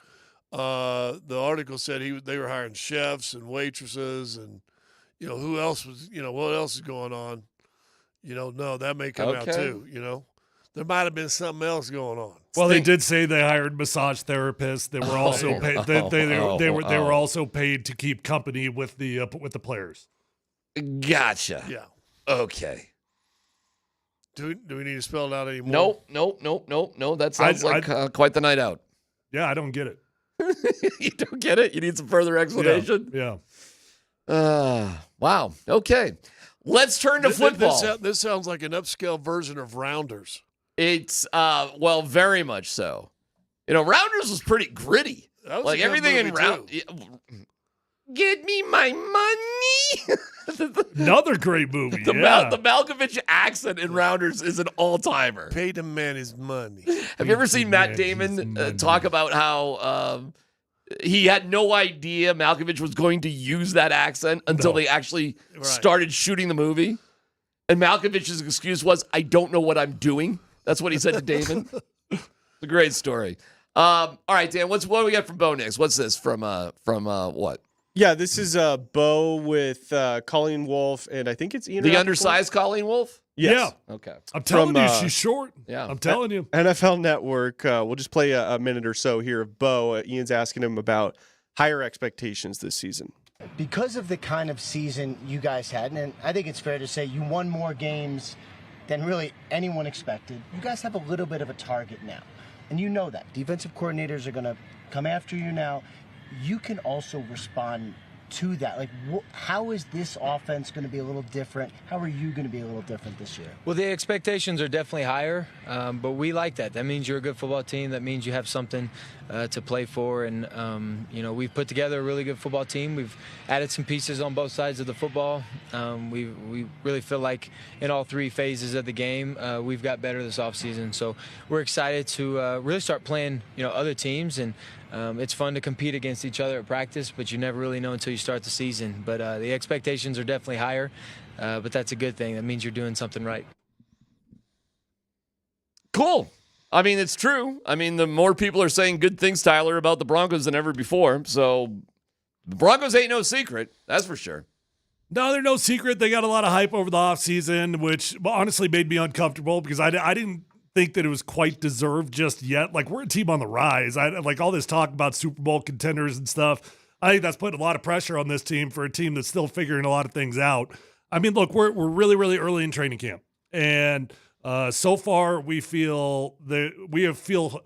The article said they were hiring chefs and waitresses, and who else was what else is going on? No, that may come out too. There might have been something else going on. Well, they did say they hired massage therapists. They were also paid. They were also paid to keep company with the players. Gotcha. Yeah. Okay. Do we need to spell it out anymore? Nope. No. That sounds like quite the night out. Yeah, I don't get it. You don't get it? You need some further explanation? Yeah. Wow. Okay. Let's turn to football. This sounds like an upscale version of Rounders. It's, well, very much so. You know, Rounders was pretty gritty. That was Like a good everything in movie, Get me my money. Another great movie. The yeah. Malkovich accent in Rounders is an all-timer. Pay the man his money. Have you ever seen Matt Damon talk about how he had no idea Malkovich was going to use that accent until they actually started shooting the movie? And Malkovich's excuse was, I don't know what I'm doing. That's what he said to Damon. It's a great story. All right, Dan, what do we got from Bo next? What's this from what? Yeah, this is Bo with Colleen Wolfe, and I think it's Ian. The undersized Colleen Wolfe? Yes. Yeah. Okay. I'm telling you, she's short. Yeah. I'm telling you. NFL Network. We'll just play a minute or so here of Bo. Ian's asking him about higher expectations this season. Because of the kind of season you guys had, and I think it's fair to say you won more games than really anyone expected, you guys have a little bit of a target now. And you know that. Defensive coordinators are going to come after you now. You can also respond to that. Like, how is this offense going to be a little different? How are you going to be a little different this year? Well, the expectations are definitely higher, but we like that. That means you're a good football team. That means you have something to play for. And, we've put together a really good football team. We've added some pieces on both sides of the football. We really feel like in all three phases of the game, we've got better this offseason. So we're excited to really start playing, other teams. And it's fun to compete against each other at practice, but you never really know until you start the season. But the expectations are definitely higher, but that's a good thing. That means you're doing something right. Cool. I mean, it's true. I mean, the more people are saying good things, Tyler, about the Broncos than ever before. So the Broncos ain't no secret. That's for sure. No, they're no secret. They got a lot of hype over the offseason, which honestly made me uncomfortable because I didn't think that it was quite deserved just yet. Like, we're a team on the rise. Like all this talk about Super Bowl contenders and stuff. I think that's putting a lot of pressure on this team for a team that's still figuring a lot of things out. I mean, look, we're really, really early in training camp. And so far we feel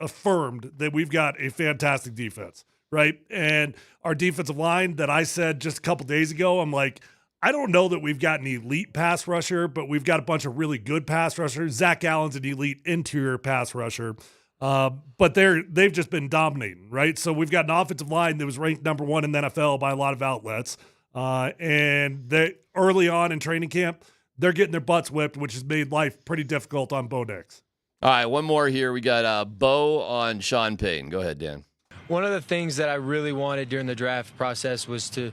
affirmed that we've got a fantastic defense, right? And our defensive line that I said just a couple days ago, I'm like, I don't know that we've got an elite pass rusher, but we've got a bunch of really good pass rushers. Zach Allen's an elite interior pass rusher, but they've just been dominating, right? So we've got an offensive line that was ranked number 1 in the NFL by a lot of outlets, and they early on in training camp, they're getting their butts whipped, which has made life pretty difficult on Bo Nix. All right, one more here. We got Bo on Sean Payton. Go ahead, Dan. One of the things that I really wanted during the draft process was to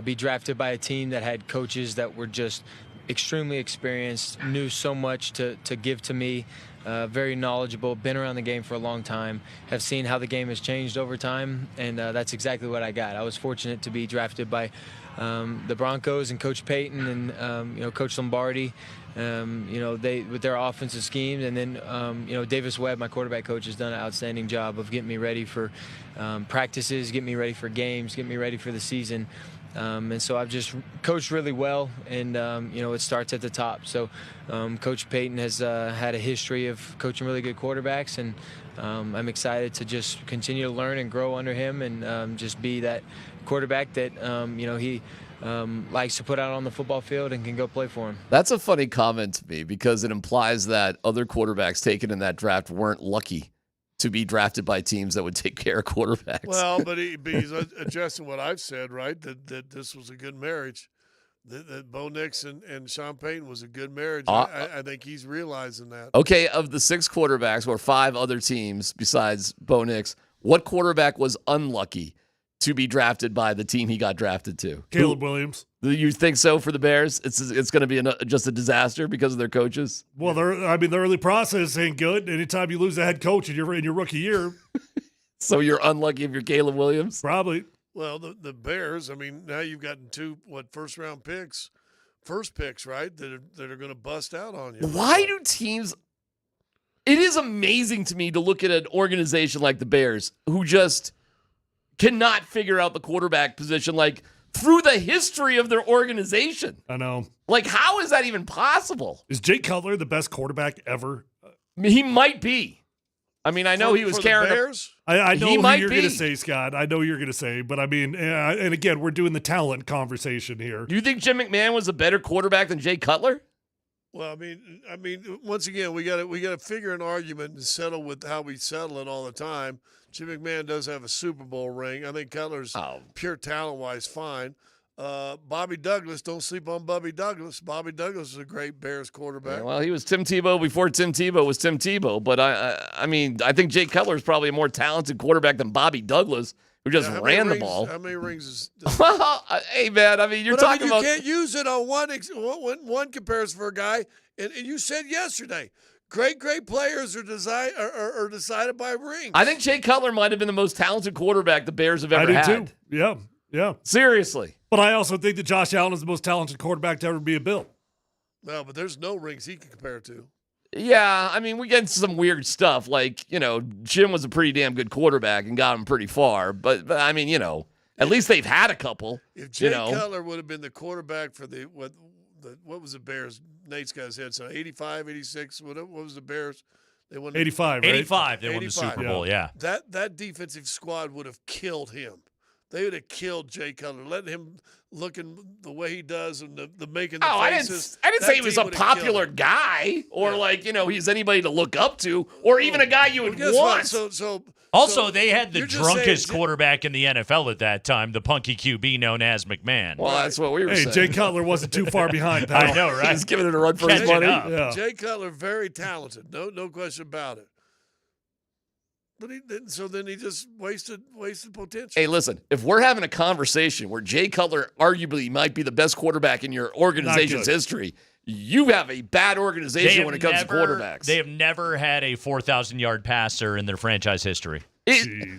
be drafted by a team that had coaches that were just extremely experienced, knew so much to give to me, very knowledgeable, been around the game for a long time, have seen how the game has changed over time, and that's exactly what I got. I was fortunate to be drafted by the Broncos and Coach Payton and Coach Lombardi, they with their offensive schemes, and then Davis Webb, my quarterback coach, has done an outstanding job of getting me ready for practices, getting me ready for games, getting me ready for the season. And so I've just coached really well, and it starts at the top. So Coach Payton has had a history of coaching really good quarterbacks, and I'm excited to just continue to learn and grow under him, and just be that quarterback that he likes to put out on the football field and can go play for him. That's a funny comment to me because it implies that other quarterbacks taken in that draft weren't lucky to be drafted by teams that would take care of quarterbacks. Well, but he's addressing what I've said, right? That this was a good marriage. That Bo Nix and Sean Payton was a good marriage. I think he's realizing that. Okay, of the 6 quarterbacks or 5 other teams besides Bo Nix, what quarterback was unlucky to be drafted by the team he got drafted to? Caleb Williams. You think so for the Bears? It's going to be just a disaster because of their coaches? Well, the early process ain't good. Anytime you lose a head coach in your rookie year. So you're unlucky if you're Caleb Williams? Probably. Well, the Bears, I mean, now you've gotten 2 first-round picks, first picks, right, that are going to bust out on you. Why do teams – it is amazing to me to look at an organization like the Bears who just cannot figure out the quarterback position, like – through the history of their organization. I know. Like, how is that even possible? Is Jay Cutler the best quarterback ever? I mean, he might be. I mean, I know he was for carrying the Bears. I know He who might you're be. going to say, Scott. I know who you're going to say, but I mean, and again, we're doing the talent conversation here. Do you think Jim McMahon was a better quarterback than Jay Cutler? Well, I mean, once again, we got to figure an argument and settle with how we settle it all the time. Jim McMahon does have a Super Bowl ring. I think Cutler's pure talent-wise fine. Bobby Douglas, don't sleep on Bobby Douglas. Bobby Douglas is a great Bears quarterback. Yeah, well, he was Tim Tebow before Tim Tebow was Tim Tebow. But I mean, I think Jay Cutler is probably a more talented quarterback than Bobby Douglas, who just ran the ball. How many rings is? Hey, man, I mean, you're talking you about. can't use it on one comparison for a guy. And you said yesterday, great players are decided by rings. I think Jay Cutler might have been the most talented quarterback the Bears have ever I do had. too. Yeah. Seriously. But I also think that Josh Allen is the most talented quarterback to ever be a Bill. No, but there's no rings he can compare to. Yeah, I mean, we get into some weird stuff. Like, Jim was a pretty damn good quarterback and got him pretty far. But I mean, at least they've had a couple. If Jay Cutler would have been the quarterback for what was the Bears? Nate's got his head. So 85, 86, what was the Bears? They won 85, right? 85, they won the Super Bowl, yeah. That defensive squad would have killed him. They would have killed Jay Cutler, letting him looking the way he does and the making the faces. I didn't say he was a popular guy or he's anybody to look up to or even a guy you would want. Also, they had the drunkest quarterback in the NFL at that time, the punky QB known as McMahon. Well, that's what we were saying. Jay Cutler wasn't too far behind, pal. I know, right? He's giving it a run for his money. Yeah. Jay Cutler, very talented, no question about it. But then he just wasted potential. Hey, listen, if we're having a conversation where Jay Cutler arguably might be the best quarterback in your organization's history, you have a bad organization when it comes to quarterbacks. They have never had a 4,000-yard passer in their franchise history.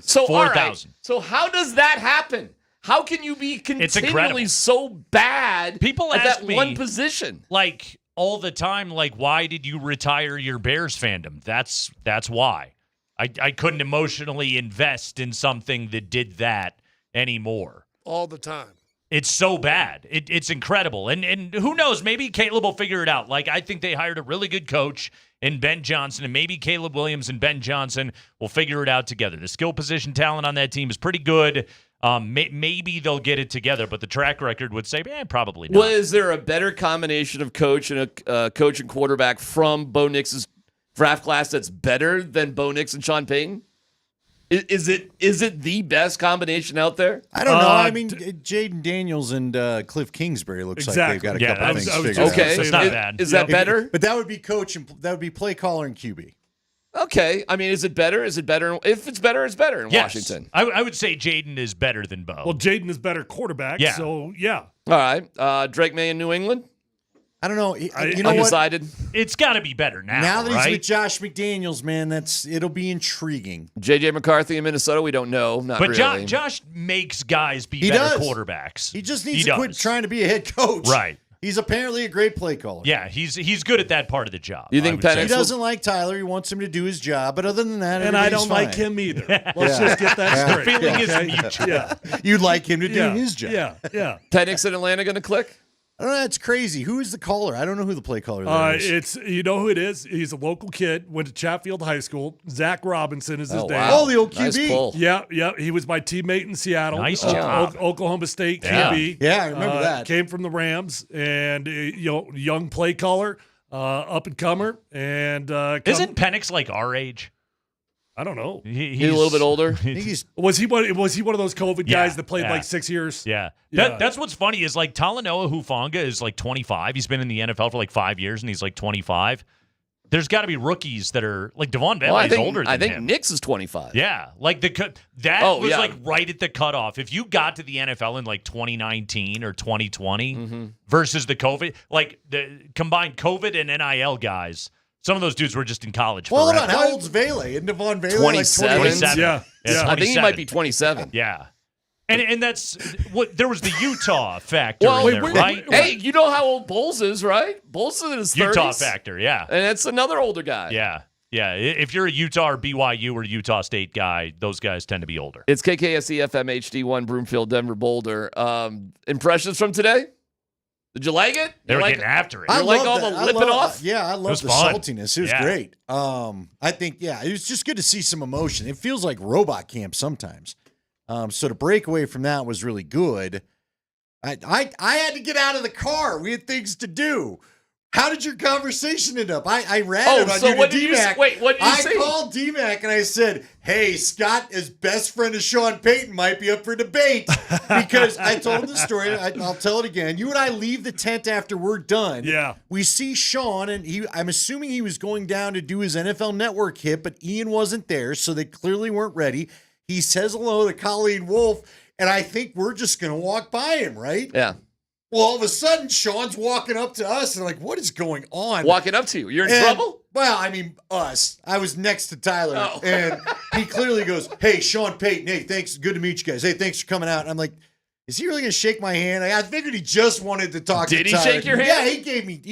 So 4,000. So how does that happen? How can you be continually incredible. So bad People at ask that me, one position? Like, all the time, like, why did you retire your Bears fandom? That's why. I couldn't emotionally invest in something that did that anymore. All the time. It's so bad. It's incredible. And who knows, maybe Caleb will figure it out. Like, I think they hired a really good coach in Ben Johnson, and maybe Caleb Williams and Ben Johnson will figure it out together. The skill position talent on that team is pretty good. Maybe they'll get it together, but the track record would say, probably not. Well, is there a better combination of coach and a coach and quarterback from Bo Nix's draft class that's better than Bo Nix and Sean Payton? Is it the best combination out there? I don't know. I mean, Jaden Daniels and Cliff Kingsbury looks like they've got a couple of things figured out. Okay, it's not bad. Is that better? But that would be coach and that would be play caller and QB. Okay, I mean, is it better? Is it better? If it's better, it's better in Washington. I would say Jaden is better than Bo. Well, Jaden is better quarterback, so yeah. All right, Drake May in New England? I don't know. You know Undecided? what? It's got to be better now. Now that right? he's with Josh McDaniels, man, it'll be intriguing. J.J. McCarthy in Minnesota, we don't know. Not but really. Josh makes guys be better quarterbacks. He just needs to quit trying to be a head coach. Right. He's apparently a great play caller. Yeah, he's good at that part of the job. You think He doesn't like Tyler. He wants him to do his job. But other than that, and I don't fine. like him either. Let's just get that straight. The feeling is okay? mutual. Yeah. You'd like him to do his job. Yeah. Penix in Atlanta going to click? I don't know. It's crazy. Who is the caller? I don't know who the play caller there is. It's you know who it is. He's a local kid. Went to Chatfield High School. Zach Robinson is his name. Wow. Oh, the old QB. Nice pull. Yeah. He was my teammate in Seattle. Nice job. Oklahoma State Yeah. QB. Yeah, I remember that. Came from the Rams and young play caller, up and comer. And Isn't Penix like our age? I don't know. He's a little bit older. Was he one of those COVID guys that played like 6 years? Yeah. That's what's funny is like Talanoa Hufanga is like 25. He's been in the NFL for like 5 years, and he's like 25. There's got to be rookies that are like Devon Bailey is older than him. I think Nix is 25. Yeah, like like right at the cutoff. If you got to the NFL in like 2019 or 2020 versus the COVID, like the combined COVID and NIL guys. Some of those dudes were just in college. Well, hold on. How old's Vele? Isn't Devon Vele 27? 27. Yeah. I think he might be 27. Yeah. And that's what there was the Utah factor in there, right? Hey, you know how old Bowles is, right? Bowles is in his 30s. Utah factor, yeah. And it's another older guy. Yeah. If you're a Utah or BYU or Utah State guy, those guys tend to be older. It's KKSE FM HD1 Broomfield Denver Boulder. Impressions from today? Did you like it? They were like, getting after it. You like all the lipping off? Yeah, I love the fun. saltiness. It was Yeah. great. I think, it was just good to see some emotion. It feels like robot camp sometimes. So to break away from that was really good. I had to get out of the car. We had things to do. How did your conversation end up? I ran it on you to DMac. Wait, what did you say? I called DMac and I said, hey, Scott, as best friend of Sean Payton, might be up for debate. Because I told him the story. I'll tell it again. You and I leave the tent after we're done. Yeah. We see Sean, and I'm assuming he was going down to do his NFL Network hit, but Ian wasn't there, so they clearly weren't ready. He says hello to Colleen Wolfe, and I think we're just going to walk by him, right? Yeah. Well, all of a sudden, Sean's walking up to us, and like, what is going on? Walking up to you. You're in trouble? Well, I mean, us. I was next to Tyler, and he clearly goes, hey, Sean Payton, hey, thanks. Good to meet you guys. Hey, thanks for coming out. And I'm like, is he really going to shake my hand? I figured he just wanted to talk to Tyler. Did he shake your hand? Yeah, he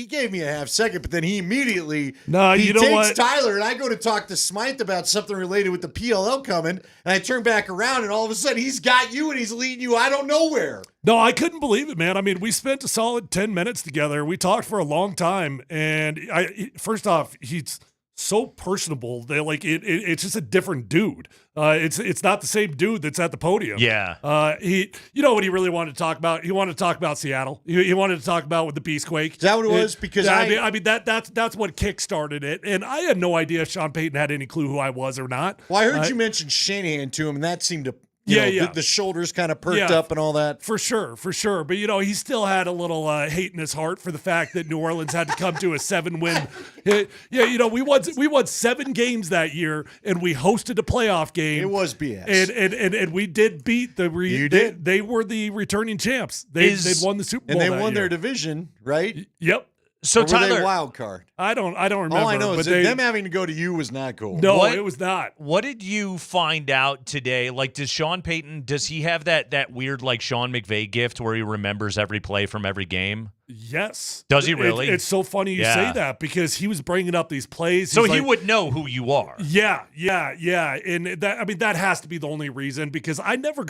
gave me a half second, but then he immediately he you know takes what? Tyler, and I go to talk to Smythe about something related with the PLL coming, and I turn back around, and all of a sudden he's got you, and he's leading you I don't know where. No, I couldn't believe it, man. I mean, we spent a solid 10 minutes together. We talked for a long time, and first off, he's so personable that it's just a different dude. It's not the same dude that's at the podium. Yeah. You know what he really wanted to talk about? He wanted to talk about Seattle. He wanted to talk about with the Beastquake. Is that what it was? Because I mean that's what kickstarted it, and I had no idea if Sean Payton had any clue who I was or not. Well, I heard you mention Shanahan to him, and that seemed to. The shoulders kind of perked up and all that. For sure. But, he still had a little hate in his heart for the fact that New Orleans had to come to a 7-win. We won 7 games that year, and we hosted a playoff game. It was BS. And we did beat they were the returning champs. They'd won the Super Bowl and they won year. their division, right? Yep. So or were Tyler, they wild card? I don't remember. All I know is that them having to go to you was not cool. No, it was not. What did you find out today? Like, does Sean Payton, does he have that weird like Sean McVay gift where he remembers every play from every game? Yes. Does he really? It's so funny you say that because he was bringing up these plays. So he would know who you are. Yeah. And that has to be the only reason because I never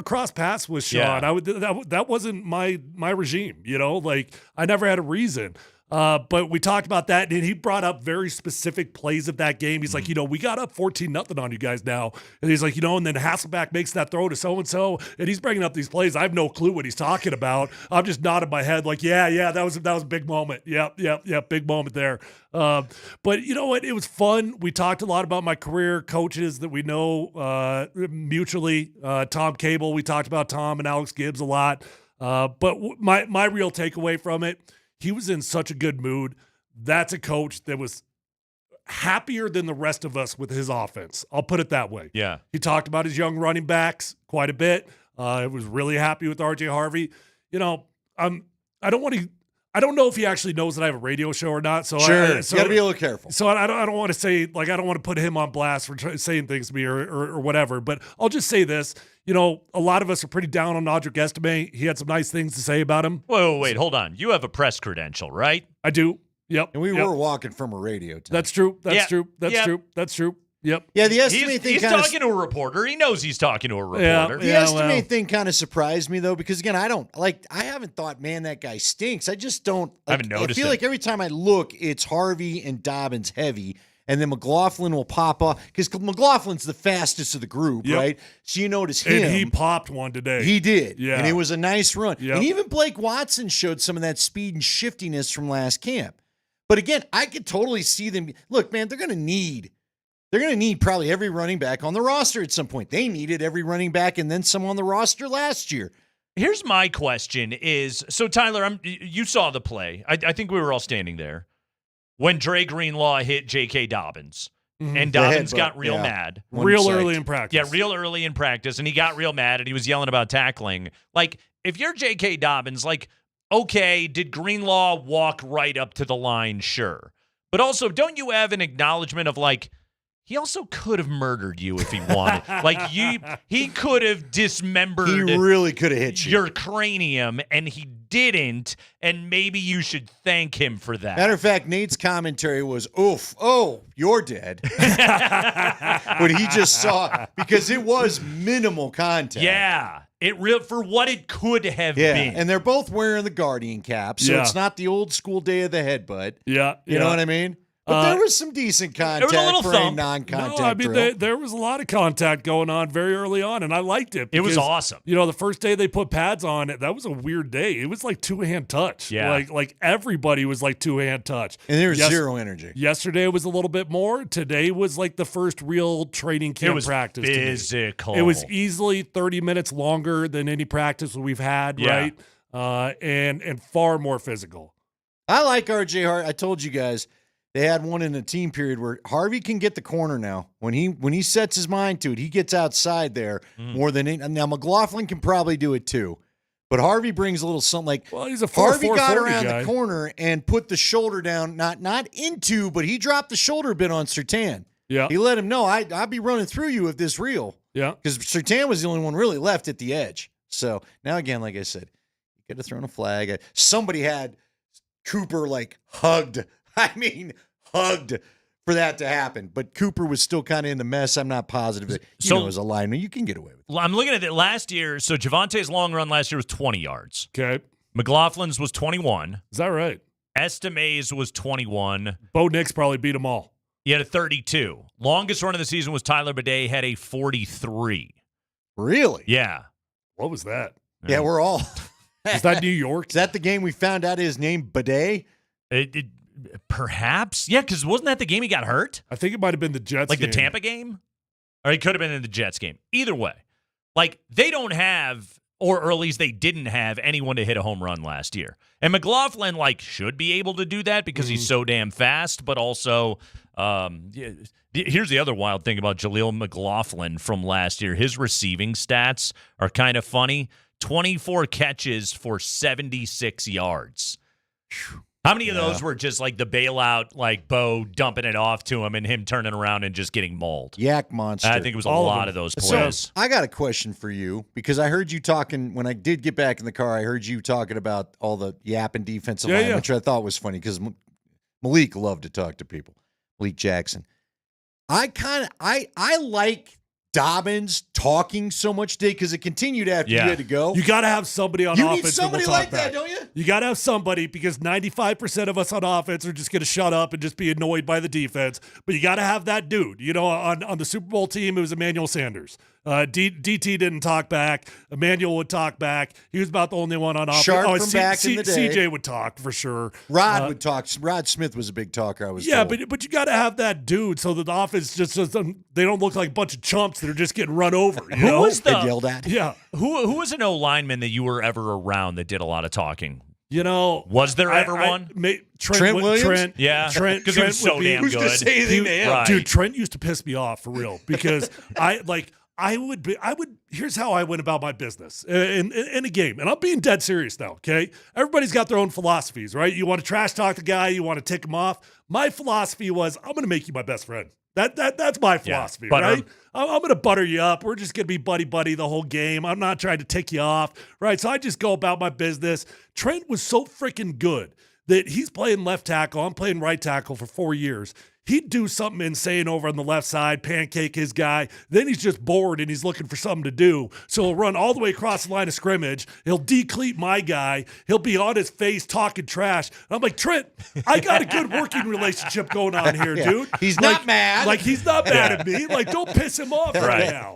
crossed paths with Sean. Yeah. That wasn't my regime, I never had a reason. But we talked about that, and he brought up very specific plays of that game. He's like, we got up 14-0 on you guys now. And he's like, and then Hasselbeck makes that throw to so-and-so, and he's bringing up these plays. I have no clue what he's talking about. I'm just nodding my head like, yeah, that was a big moment. Yep, big moment there. But you know what? It was fun. We talked a lot about my career, coaches that we know mutually. Tom Cable, we talked about Tom and Alex Gibbs a lot. But my real takeaway from it, he was in such a good mood. That's a coach that was happier than the rest of us with his offense. I'll put it that way. Yeah. He talked about his young running backs quite a bit. I was really happy with RJ Harvey. I don't know if he actually knows that I have a radio show or not. So you got to be a little careful. So I don't want to say I don't want to put him on blast for saying things to me or whatever. But I'll just say this. A lot of us are pretty down on Audric Estime. He had some nice things to say about him. Wait, hold on. You have a press credential, right? I do. Yep. And we were walking from a radio time. That's true. That's true. Yep. Yeah, the estimate thing he's talking to a reporter. He knows he's talking to a reporter. The estimate thing kind of surprised me, though, because, again, I haven't thought, man, that guy stinks. I just don't. I haven't noticed I feel like every time I look, it's Harvey and Dobbins heavy, and then McLaughlin will pop off, because McLaughlin's the fastest of the group, right? So you notice him. And he popped one today. He did. Yeah. And it was a nice run. Yep. And even Blake Watson showed some of that speed and shiftiness from last camp. But, again, I could totally see them. Look, man, they're going to need probably every running back on the roster at some point. They needed every running back and then some on the roster last year. Here's my question is, so Tyler, you saw the play. I think we were all standing there when Dre Greenlaw hit J.K. Dobbins. Mm-hmm. And Dobbins got real mad. Early in practice. Yeah, real early in practice. And he got real mad and he was yelling about tackling. Like, if you're J.K. Dobbins, okay, did Greenlaw walk right up to the line? Sure. But also, don't you have an acknowledgement of he also could have murdered you if he wanted. He could have dismembered. He really could have hit you. Your cranium, and he didn't. And maybe you should thank him for that. Matter of fact, Nate's commentary was, "Oof, oh, you're dead." But he just saw because it was minimal contact. Yeah, For what it could have Yeah, been. and they're both wearing the Guardian cap, so it's not the old school day of the headbutt. Yeah. You know what I mean? But there was some decent contact for a non-contact No, I mean, drill. there was a lot of contact going on very early on, and I liked it. It was because, awesome. The first day they put pads on it, that was a weird day. It was like two-hand touch. Yeah. Like everybody was like two-hand touch. And there was zero energy. Yesterday was a little bit more. Today was like the first real training camp It was practice. to me. physical. It was easily 30 minutes longer than any practice we've had, Yeah. right? And far more physical. I like RJ Hart. I told you guys. They had one in the team period where Harvey can get the corner now. When he sets his mind to it, he gets outside there more than any. Now McLaughlin can probably do it too, but Harvey brings a little something like. Well, he's a Harvey 4-4-40 got around guy. the corner and put the shoulder down, not into, but he dropped the shoulder a bit on Surtain. Yeah, he let him know I'd be running through you if this real. Yeah, because Surtain was the only one really left at the edge. So now again, like I said, you could have thrown a flag. Somebody had Cooper like hugged. I mean. Hugged for that to happen, but Cooper was still kind of in the mess. I'm not positive that as a lineman, you can get away with it. I'm looking at it last year. So Javante's long run last year was 20 yards. Okay. McLaughlin's was 21. Is that right? Estime's was 21. Bo Nix probably beat them all. He had a 32. Longest run of the season was Tyler Bidet, had a 43. Really? Yeah. What was that? Yeah, we're all. Is that New York? Is that the game we found out his name Bidet? Perhaps. Yeah, because wasn't that the game he got hurt? I think it might have been the Jets Like game. the Tampa game? Or he could have been in the Jets game. Either way. Like, they don't have, or at least they didn't have anyone to hit a home run last year. And McLaughlin, should be able to do that because he's so damn fast, but also, here's the other wild thing about Jaleel McLaughlin from last year. His receiving stats are kind of funny. 24 catches for 76 yards. How many of those were just like the bailout, like Bo dumping it off to him and him turning around and just getting mauled? Yak monster. I think it was a lot of those plays. So I got a question for you because I heard you talking when I did get back in the car. I heard you talking about all the yapping defensive line, which I thought was funny because Malik loved to talk to people. Malik Jackson. I like Dobbins talking so much today because it continued after you had to go. You got to have somebody on you offense. Need somebody who will talk like back. that, don't you? You got to have somebody because 95% of us on offense are just going to shut up and just be annoyed by the defense. But you got to have that dude. On the Super Bowl team, it was Emmanuel Sanders. DT didn't talk back. Emmanuel would talk back. He was about the only one on offense. Sharp from back in the day. CJ would talk for sure. Rod would talk. Rod Smith was a big talker. I was told. but you got to have that dude so that the offense just doesn't. They don't look like a bunch of chumps that are just getting run over. Who was the yelled at? Yeah. Who was an O lineman that you were ever around that did a lot of talking? Was there ever one? Trent Williams? Trent, yeah, because he was so damn good. Who's gonna say anything to him? Right. Dude, Trent used to piss me off for real because I would. Here's how I went about my business in a game, and I'm being dead serious now. Okay, everybody's got their own philosophies, right? You want to trash talk the guy, you want to tick him off. My philosophy was, I'm going to make you my best friend. That's my philosophy, right? I'm going to butter you up. We're just going to be buddy the whole game. I'm not trying to tick you off, right? So I just go about my business. Trent was so freaking good that he's playing left tackle. I'm playing right tackle for 4 years. He'd do something insane over on the left side, pancake his guy. Then he's just bored and he's looking for something to do. So he'll run all the way across the line of scrimmage. He'll decleat my guy. He'll be on his face talking trash. I'm like, Trent, I got a good working relationship going on here, dude. He's not mad. He's not mad at me. Don't piss him off right now.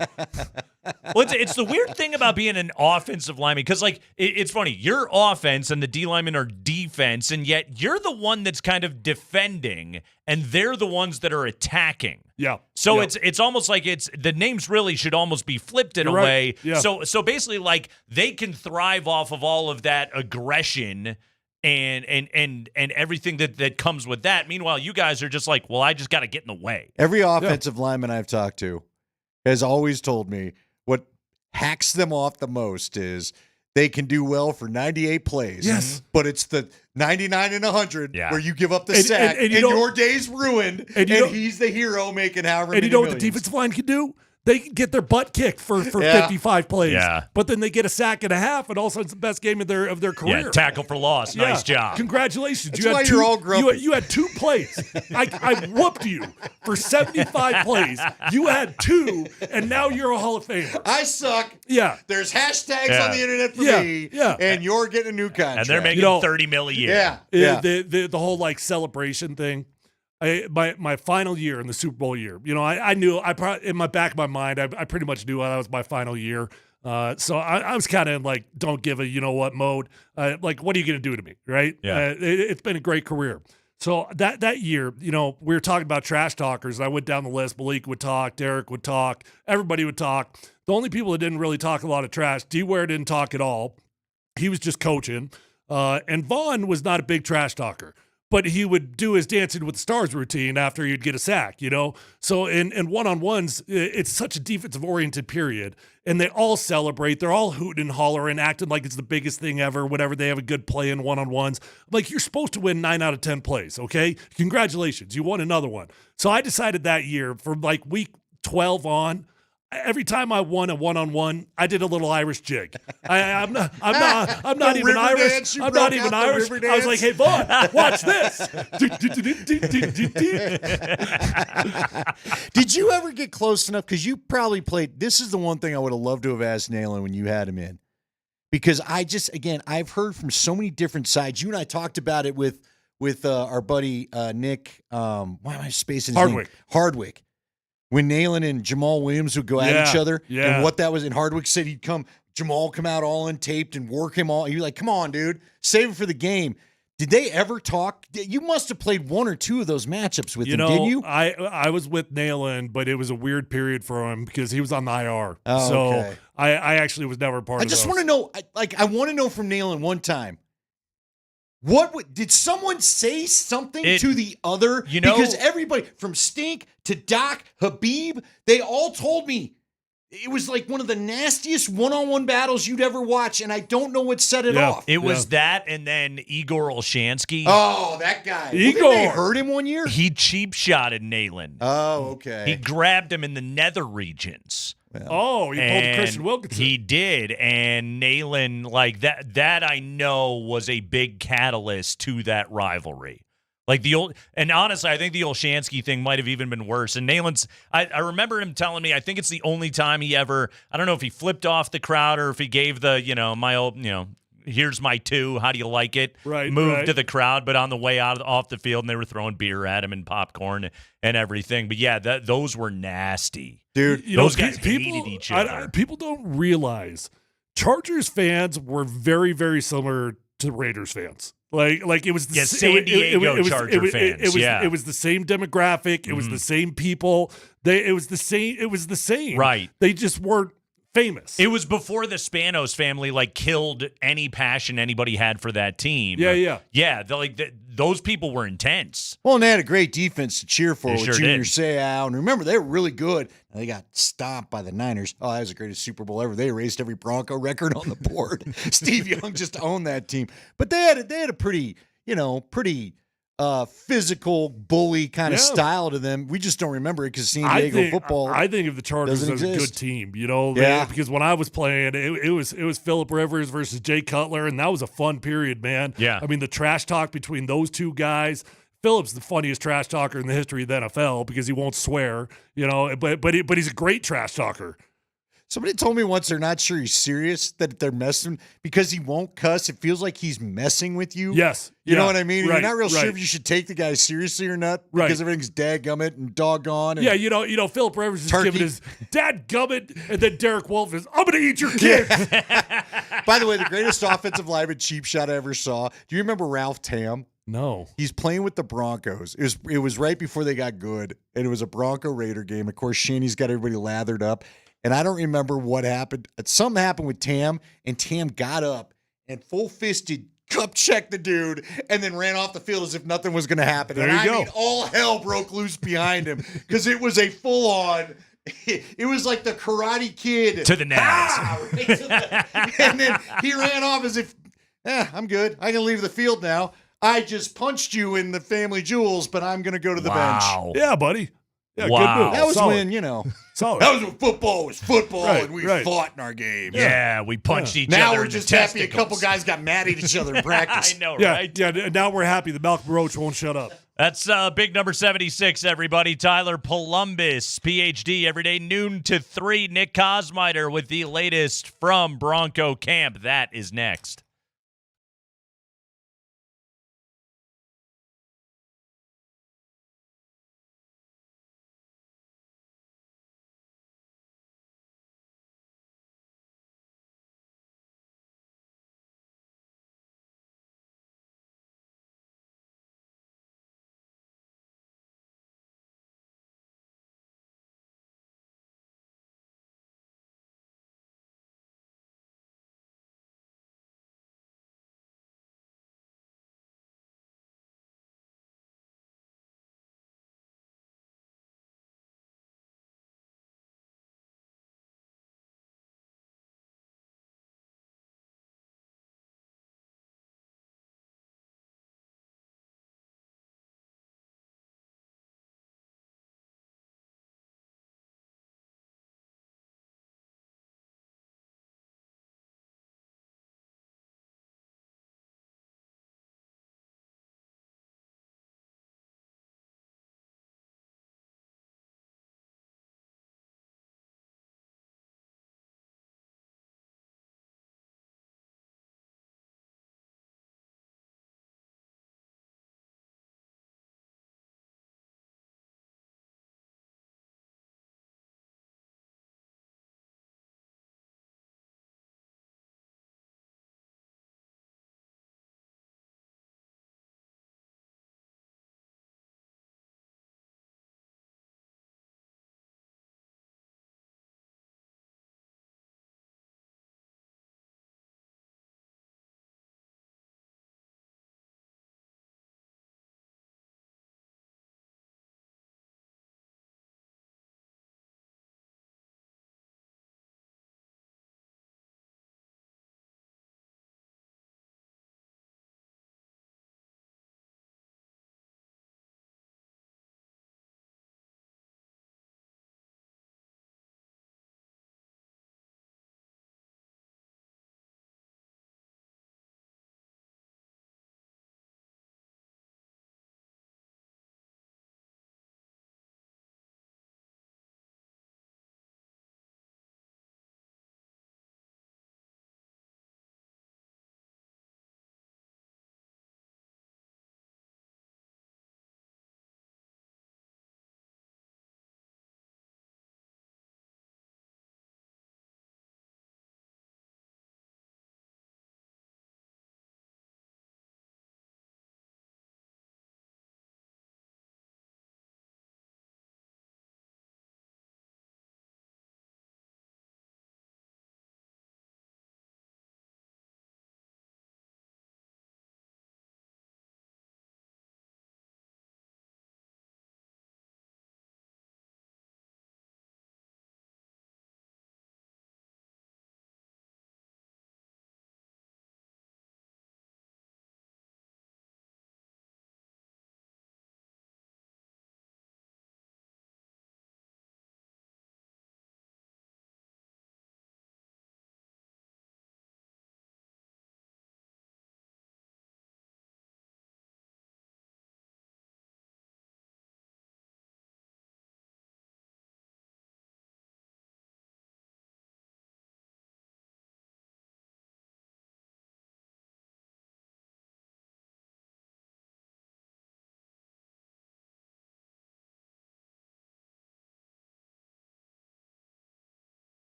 Well, it's the weird thing about being an offensive lineman because, it's funny. You're offense and the D linemen are defense, and yet you're the one that's kind of defending, and they're the ones that are attacking. Yeah. So it's almost like the names really should almost be flipped in a way. Yeah. So basically, they can thrive off of all of that aggression and everything that comes with that. Meanwhile, you guys are just like, well, I just got to get in the way. Every offensive lineman I've talked to has always told me what hacks them off the most is they can do well for 98 plays. Yes. But it's the 99 and 100 Yeah. where you give up the sack and your day's ruined and he's the hero making however And many you know what the millions. defensive line can do? They get their butt kicked for 55 plays. Yeah. But then they get a sack and a half, and all of a sudden it's the best game of their career. Yeah, tackle for loss. Yeah. Nice job. Congratulations. That's why you're all grumpy. You had 2 plays. I whooped you for 75 plays. You had 2, and now you're a Hall of Famer. I suck. Yeah. There's hashtags on the internet for me. Yeah. And you're getting a new contract. And they're making $30 million a year. Yeah. The whole like celebration thing. My final year in the Super Bowl year, I knew in my back of my mind, I pretty much knew that was my final year. So I was kind of in like, don't give a you-know-what mode. Like, what are you going to do to me, right? Yeah. It's been a great career. So that year, we were talking about trash talkers, and I went down the list. Malik would talk, Derek would talk, everybody would talk. The only people that didn't really talk a lot of trash, D-Ware didn't talk at all. He was just coaching. And Vaughn was not a big trash talker, but he would do his Dancing with the Stars routine after he'd get a sack, So in one-on-ones, it's such a defensive-oriented period, and they all celebrate. They're all hooting and hollering, acting like it's the biggest thing ever, whenever they have a good play in one-on-ones. Like, you're supposed to win 9 out of 10 plays, okay? Congratulations. You won another one. So I decided that year, from like week 12 on, every time I won a one-on-one, I did a little Irish jig. I'm not even Irish. I'm not even Irish. I was like, hey, Vaughn, watch this. Did you ever get close enough? Because you probably played. This is the one thing I would have loved to have asked Nayland when you had him in. Because I've heard from so many different sides. You and I talked about it with our buddy Nick. Why am I spacing his name? Hardwick. When Nayland and Jamal Williams would go at each other, and what that was, and Hardwick said Jamal come out all untaped and work him all. He'd be like, come on, dude, save it for the game. Did they ever talk? You must have played 1 or 2 of those matchups with him, didn't you? I was with Nayland, but it was a weird period for him because he was on the IR. Oh, so okay. I actually was never part of it. I just want to know, I want to know from Nayland one time, did someone say something to the other? Because everybody from Stink to Doc, Habib, they all told me it was like one of the nastiest one-on-one battles you'd ever watch, and I don't know what set it off. It was that, and then Igor Olshansky. Oh, that guy. Igor. Well, didn't they hurt him one year? He cheap-shotted Nayland. Oh, okay. He grabbed him in the nether regions. Oh, he pulled Christian Wilkinson. He did, and Nayland, like that I know was a big catalyst to that rivalry. Like and honestly, I think the Olshansky thing might have even been worse. And Nayland's, I remember him telling me, I think it's the only time he ever, I don't know if he flipped off the crowd or if he gave the, my old, here's my 2, how do you like it? Moved to the crowd, but on the way off the field, and they were throwing beer at him and popcorn and everything. But yeah, those were nasty. Dude, those guys hated each other. People don't realize Chargers fans were very, very similar to Raiders fans. Like it was the San Diego Charger fans. It was the same demographic. It was the same people. It was the same. Right. They just weren't famous. It was before the Spanos family killed any passion anybody had for that team. Yeah. Those people were intense. Well, and they had a great defense to cheer for with sure Junior did. Seau. And remember, they were really good. And they got stomped by the Niners. Oh, that was the greatest Super Bowl ever. They erased every Bronco record on the board. Steve Young just owned that team. But they had a pretty physical bully kind of style to them. We just don't remember it because San Diego football. I think of the Chargers as a good team, because when I was playing, it was Phillip Rivers versus Jay Cutler, and that was a fun period, man. Yeah. I mean, the trash talk between those two guys. Phillip's the funniest trash talker in the history of the NFL because he won't swear, but he's a great trash talker. Somebody told me once they're not sure he's serious, that they're messing because he won't cuss. It feels like he's messing with you. Yes. You know what I mean? Right, You're not real sure if you should take the guy seriously or not because everything's dadgummit and doggone. And Phillip Rivers is giving his dadgummit, and then Derek Wolfe is, I'm going to eat your kids. By the way, the greatest offensive lineman cheap shot I ever saw. Do you remember Ralph Tam? No. He's playing with the Broncos. It was right before they got good, and it was a Bronco Raider game. Of course, Shanny's got everybody lathered up, and I don't remember what happened. Something happened with Tam, and Tam got up and full-fisted cup checked the dude and then ran off the field as if nothing was going to happen. There you go. I mean, all hell broke loose behind him because it was a full-on – it was like the Karate Kid. To the nads. And then he ran off as if, I'm good. I can leave the field now. I just punched you in the family jewels, but I'm going to go to the bench. Yeah, buddy. Yeah, Wow. good move. That was Solid. when, you know, Solid. that was when football was football Right, and we right. fought in our games. Yeah, we punched each Now other we're in just the happy a couple testicles. guys got mad at each other in practice. I know, Yeah, right? yeah. Now we're happy. The Malcolm Roach won't shut up. That's big number 76, everybody. Tyler Polumbus, PhD, every day, noon to 3. Nick Kosmider with the latest from Bronco camp. That is next.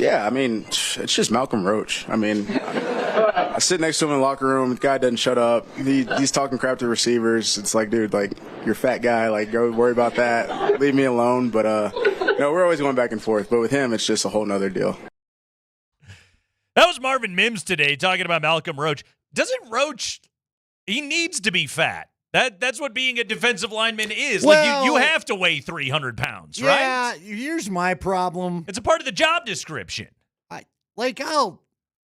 Yeah, I mean, it's just Malcolm Roach. I mean, I sit next to him in the locker room. The guy doesn't shut up. He's talking crap to receivers. It's like, dude, like, you're a fat guy. Like, go worry about that. Leave me alone. But, no, we're always going back and forth. But with him, it's just a whole nother deal. That was Marvin Mims today talking about Malcolm Roach. Doesn't Roach, he needs to be fat. That's what being a defensive lineman is. Well, like you have to weigh 300 pounds, right? Yeah, here's my problem. It's a part of the job description.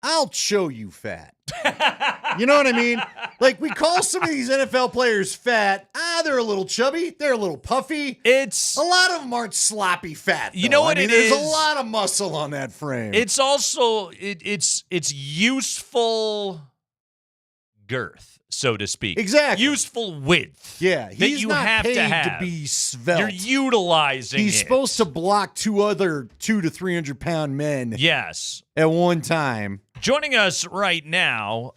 I'll show you fat. You know what I mean? Like, we call some of these NFL players fat. They're a little chubby. They're a little puffy. It's a lot of them aren't sloppy fat. You know what I mean, it there's is? a lot of muscle on that frame. It's also it's useful girth, so to speak. Exactly. Useful width. Yeah, that he's you not have paid to have. be svelte. You're utilizing He's it. supposed to block two other 200 to 300 pound men. Yes. At one time. Joining us right now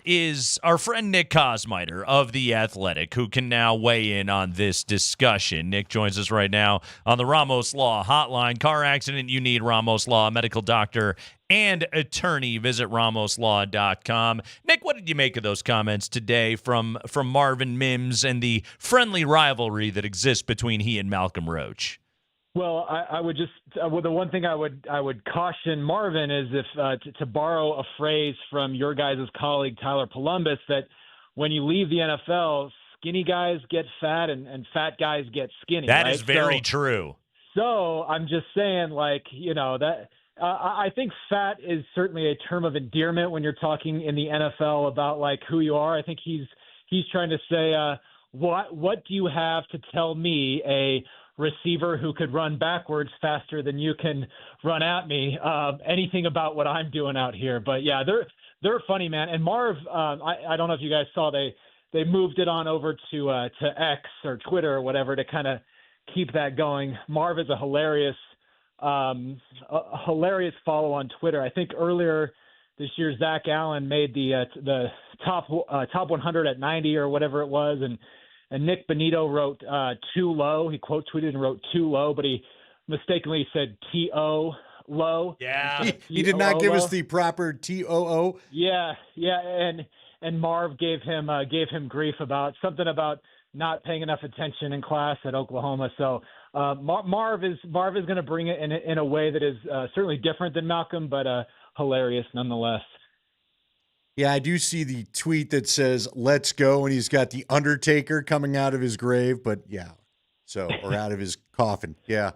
is our friend Nick Kosmider of The Athletic, who can now weigh in on this discussion. Nick joins us right now on the Ramos Law Hotline. Car accident, you need Ramos Law, a medical doctor and attorney. Visit ramoslaw.com. Nick, what did you make of those comments today from Marvin Mims and the friendly rivalry that exists between he and Malcolm Roach? Well, I would just the one thing I would caution Marvin is if to borrow a phrase from your guys' colleague Tyler Polumbus, that when you leave the NFL, skinny guys get fat and fat guys get skinny. That right? is very true. So I'm just saying, like, you know, that I think fat is certainly a term of endearment when you're talking in the NFL about like who you are. I think he's trying to say, what do you have to tell me, a receiver who could run backwards faster than you can run at me, anything about what I'm doing out here. But yeah, they're funny, man. And Marv, I don't know if you guys saw, they moved it on over to X or Twitter or whatever to kind of keep that going. Marv is a hilarious follow on Twitter. I think earlier this year, Zach Allen made the top 100 at 90 or whatever it was. And Nick Benito wrote too low. He quote tweeted and wrote too low, but he mistakenly said T-O low. Yeah. He did not give us the proper T-O-O. Yeah. And Marv gave him grief about something about not paying enough attention in class at Oklahoma. So Marv is going to bring it in a way that is certainly different than Malcolm, but hilarious nonetheless. Yeah, I do see the tweet that says, let's go, and he's got the Undertaker coming out of his grave, but yeah, or out of his coffin. Yeah.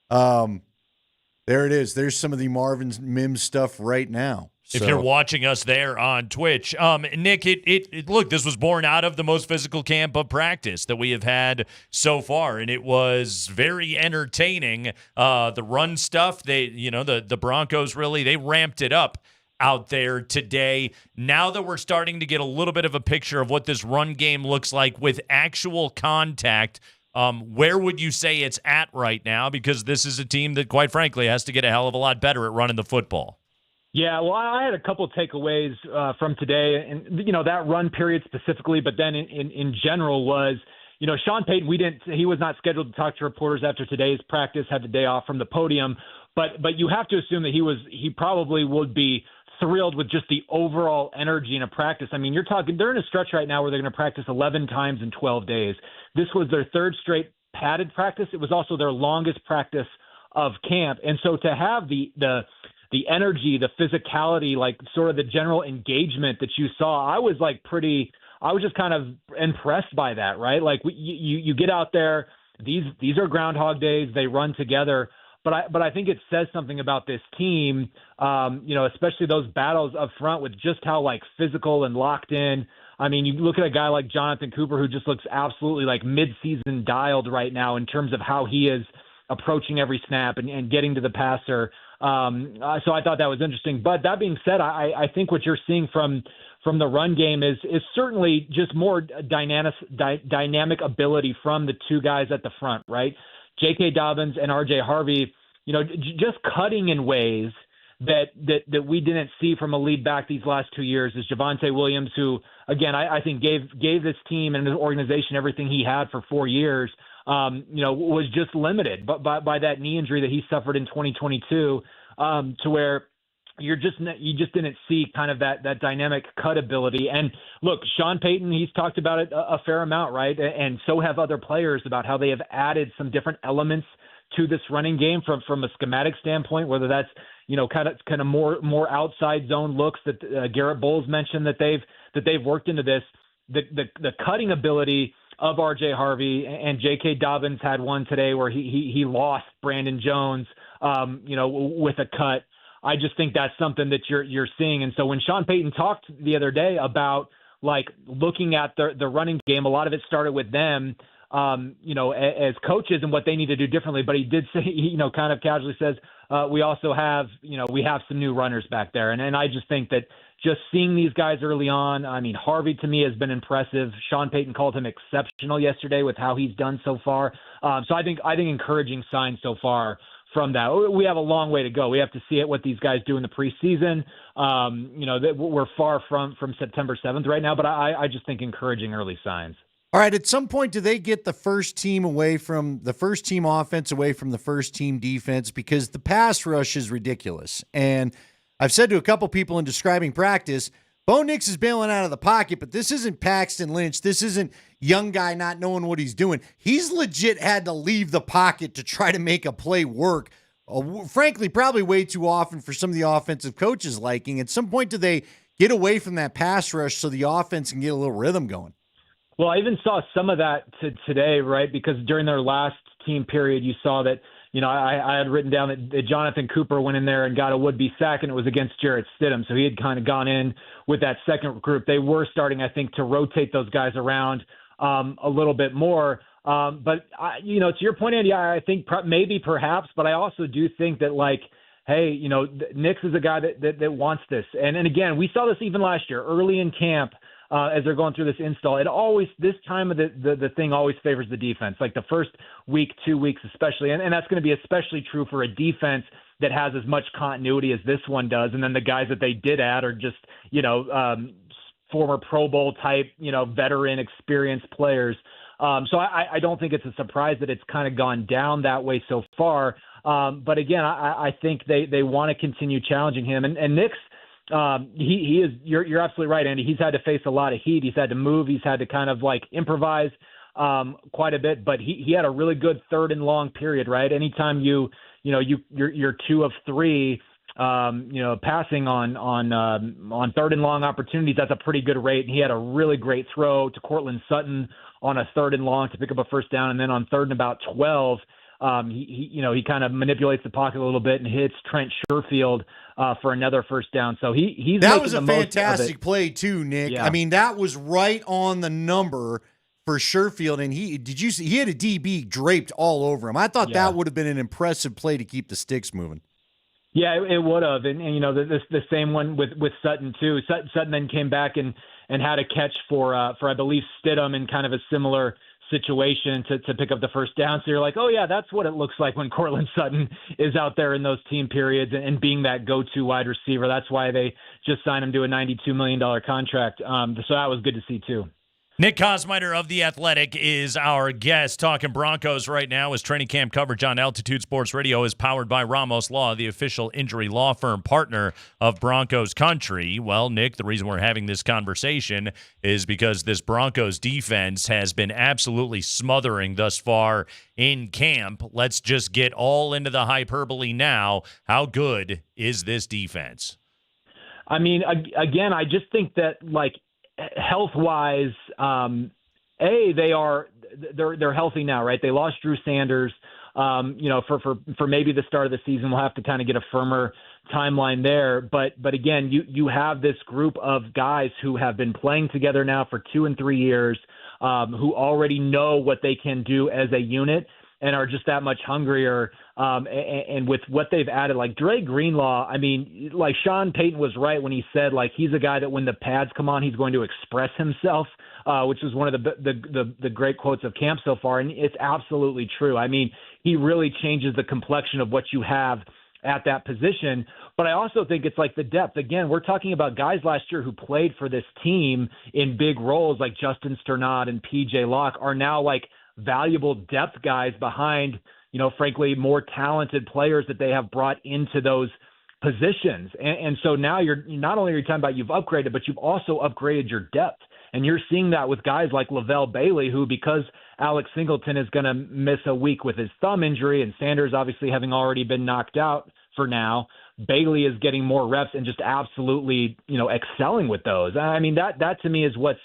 There it is. There's some of the Marvin Mims stuff right now. If you're watching us there on Twitch, Nick, look, this was born out of the most physical camp of practice that we have had so far, and it was very entertaining. The run stuff, the Broncos they ramped it up out there today. Now that we're starting to get a little bit of a picture of what this run game looks like with actual contact, where would you say it's at right now? Because this is a team that, quite frankly, has to get a hell of a lot better at running the football. Yeah, well, I had a couple of takeaways from today, and that run period specifically, but then in general was, Sean Payton. He was not scheduled to talk to reporters after today's practice, had the day off from the podium, but you have to assume that he probably would be thrilled with just the overall energy in a practice. I mean, they're in a stretch right now where they're going to practice 11 times in 12 days. This was their third straight padded practice. It was also their longest practice of camp, and so to have the energy, the physicality, like sort of the general engagement that you saw, I was just kind of impressed by that, right? Like you get out there, these are Groundhog Days, they run together, but I think it says something about this team, especially those battles up front with just how like physical and locked in. I mean, you look at a guy like Jonathan Cooper, who just looks absolutely like mid-season dialed right now in terms of how he is approaching every snap and getting to the passer. So I thought that was interesting. But that being said, I think what you're seeing from the run game is certainly just more dynamic ability from the two guys at the front, right? J.K. Dobbins and R.J. Harvey, just cutting in ways that we didn't see from a lead back these last 2 years. Is Javonte Williams, who, again, I think gave this team and this organization everything he had for 4 years, was just limited by that knee injury that he suffered in 2022. to where you just didn't see kind of that dynamic cut ability. And look, Sean Payton, he's talked about it a fair amount, right? And so have other players about how they have added some different elements to this running game from a schematic standpoint, whether that's, kind of more outside zone looks that Garrett Bowles mentioned that they've worked into this. The cutting ability of RJ Harvey, and J.K. Dobbins had one today where he lost Brandon Jones, with a cut. I just think that's something that you're seeing. And so when Sean Payton talked the other day about like looking at the running game, a lot of it started with them, as coaches and what they need to do differently. But he did say, kind of casually says, we also have, we have some new runners back there. And I just think that just seeing these guys early on, I mean, Harvey to me has been impressive. Sean Payton called him exceptional yesterday with how he's done so far. So I think encouraging signs so far from that. We have a long way to go. We have to see it, what these guys do in the preseason. We're far from September 7th right now, but I just think encouraging early signs. All right, at some point, do they get the first team offense away from the first team defense? Because the pass rush is ridiculous. And I've said to a couple people in describing practice, Bo Nix is bailing out of the pocket, but this isn't Paxton Lynch. This isn't young guy not knowing what he's doing. He's legit had to leave the pocket to try to make a play work. Frankly, probably way too often for some of the offensive coaches' liking. At some point, do they get away from that pass rush so the offense can get a little rhythm going? Well, I even saw some of that today, right? Because during their last team period, you saw that, I had written down that Jonathan Cooper went in there and got a would-be sack, and it was against Jarrett Stidham. So he had kind of gone in with that second group. They were starting, I think, to rotate those guys around a little bit more. But, to your point, Andy, I think maybe perhaps, but I also do think that, like, hey, Nix is a guy that wants this. And again, we saw this even last year, early in camp, as they're going through this install. It always, this time of the thing always favors the defense, like the first week, 2 weeks especially. And that's going to be especially true for a defense that has as much continuity as this one does. And then the guys that they did add are just, former Pro Bowl type, veteran experienced players. So I don't think it's a surprise that it's kind of gone down that way so far. But again, I think they want to continue challenging him. And Nix, he is, you're absolutely right, Andy. He's had to face a lot of heat. He's had to move. He's had to kind of like improvise quite a bit, but he had a really good third and long period, right? Anytime you're 2 of 3, passing on third and long opportunities, that's a pretty good rate. And he had a really great throw to Cortland Sutton on a third and long to pick up a first down. And then on third and about 12, he kind of manipulates the pocket a little bit and hits Trent Sherfield for another first down. So he's that was a fantastic play too, Nick. Yeah. I mean, that was right on the number for Sherfield, and he had a DB draped all over him. I thought that would have been an impressive play to keep the sticks moving. Yeah, it would have, and the same one with Sutton too. Sutton then came back and had a catch for I believe Stidham in kind of a similar situation to pick up the first down. So you're like, oh yeah, that's what it looks like when Cortland Sutton is out there in those team periods and being that go-to wide receiver. That's why they just signed him to a $92 million contract. So that was good to see too. Nick Kosmider of The Athletic is our guest. Talking Broncos right now as training camp coverage on Altitude Sports Radio is powered by Ramos Law, the official injury law firm partner of Broncos country. Well, Nick, the reason we're having this conversation is because this Broncos defense has been absolutely smothering thus far in camp. Let's just get all into the hyperbole now. How good is this defense? I mean, again, I just think that, like, health-wise, they're healthy now, right? They lost Drew Sanders. For maybe the start of the season, we'll have to kind of get a firmer timeline there. But again, you have this group of guys who have been playing together now for 2 and 3 years, who already know what they can do as a unit and are just that much hungrier. And with what they've added, like Dre Greenlaw, I mean, like Sean Payton was right when he said, like, he's a guy that when the pads come on, he's going to express himself, which is one of the great quotes of camp so far. And it's absolutely true. I mean, he really changes the complexion of what you have at that position. But I also think it's like the depth. Again, we're talking about guys last year who played for this team in big roles, like Justin Sternad and PJ Locke, are now like valuable depth guys behind, frankly, more talented players that they have brought into those positions. And so now you're not only are you talking about you've upgraded, but you've also upgraded your depth. And you're seeing that with guys like Lavelle Bailey, who, because Alex Singleton is going to miss a week with his thumb injury, and Sanders obviously having already been knocked out for now, Bailey is getting more reps and just absolutely, excelling with those. I mean, that to me is what's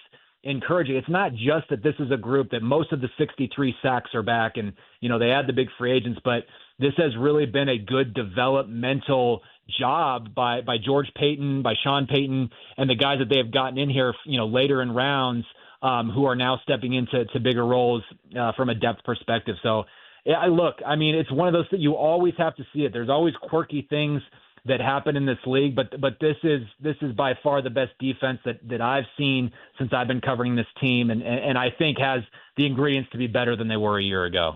encouraging. It's not just that this is a group that most of the 63 sacks are back and, they had the big free agents, but this has really been a good developmental job by George Payton, by Sean Payton, and the guys that they have gotten in here, later in rounds, who are now stepping into bigger roles from a depth perspective. So, it's one of those that you always have to see it. There's always quirky things that happen in this league, but this is by far the best defense that I've seen since I've been covering this team, and I think has the ingredients to be better than they were a year ago.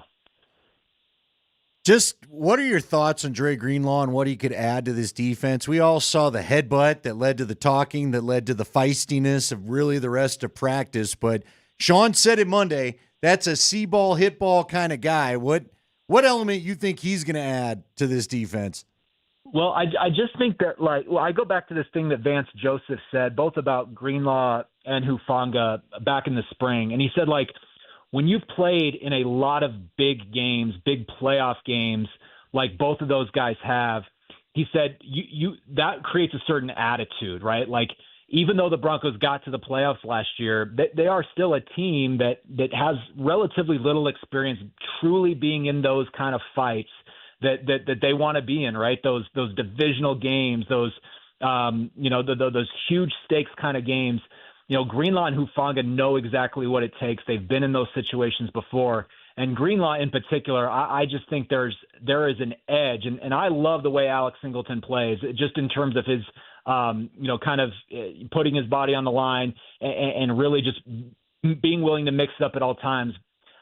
Just what are your thoughts on Dre Greenlaw and what he could add to this defense? We all saw the headbutt that led to the talking, that led to the feistiness of really the rest of practice. But Sean said it Monday, that's a see-ball, hit-ball kind of guy. What element you think he's going to add to this defense? Well, I just think that, I go back to this thing that Vance Joseph said, both about Greenlaw and Hufanga back in the spring. And he said, when you've played in a lot of big games, big playoff games, like both of those guys have, he said you that creates a certain attitude, right? Even though the Broncos got to the playoffs last year, they are still a team that has relatively little experience truly being in those kind of fights that they want to be in, right? Those divisional games, those those huge stakes kind of games. Greenlaw and Hufanga know exactly what it takes. They've been in those situations before. And Greenlaw in particular, I just think there is an edge. And I love the way Alex Singleton plays, just in terms of his, kind of putting his body on the line and really just being willing to mix it up at all times.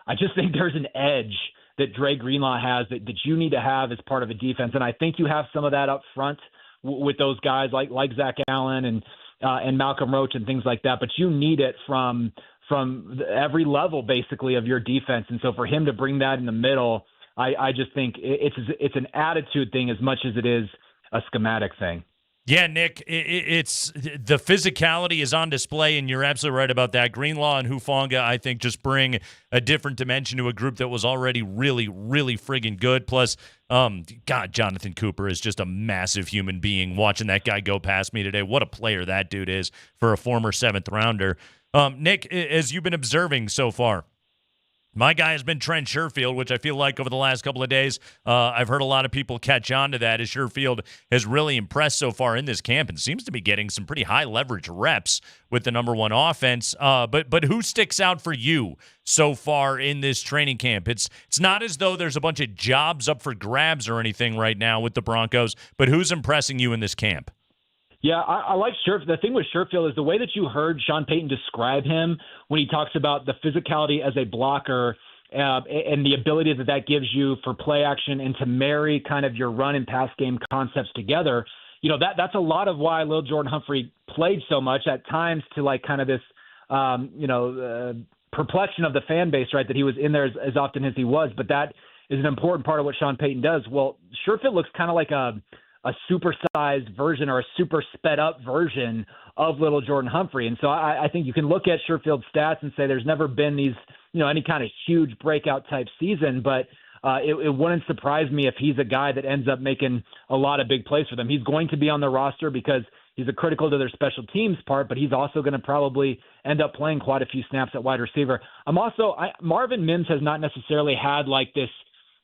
I just think there's an edge that Dre Greenlaw has that you need to have as part of a defense. And I think you have some of that up front with those guys like Zach Allen and Malcolm Roach and things like that, but you need it from every level basically of your defense. And so for him to bring that in the middle, I just think it's an attitude thing as much as it is a schematic thing. Yeah, Nick, it's the physicality is on display, and you're absolutely right about that. Greenlaw and Hufanga, I think, just bring a different dimension to a group that was already really, really friggin' good. Plus, God, Jonathan Cooper is just a massive human being. Watching that guy go past me today, what a player that dude is for a former seventh-rounder. Nick, as you've been observing so far, my guy has been Trent Sherfield, which I feel like over the last couple of days, I've heard a lot of people catch on to that, as Sherfield has really impressed so far in this camp and seems to be getting some pretty high leverage reps with the number one offense. But who sticks out for you so far in this training camp? It's not as though there's a bunch of jobs up for grabs or anything right now with the Broncos, but who's impressing you in this camp? Yeah, I like Sherfield. The thing with Sherfield is the way that you heard Sean Payton describe him when he talks about the physicality as a blocker and the ability that gives you for play action and to marry kind of your run and pass game concepts together. That's a lot of why Lil Jordan Humphrey played so much at times to kind of this, perplexion of the fan base, right, that he was in there as often as he was. But that is an important part of what Sean Payton does. Well, Sherfield looks kind of like a supersized version or a super sped up version of Little Jordan Humphrey. And so I think you can look at Sherfield's stats and say there's never been these, any kind of huge breakout type season, but it wouldn't surprise me if he's a guy that ends up making a lot of big plays for them. He's going to be on the roster because he's a critical to their special teams part, but he's also going to probably end up playing quite a few snaps at wide receiver. Marvin Mims has not necessarily had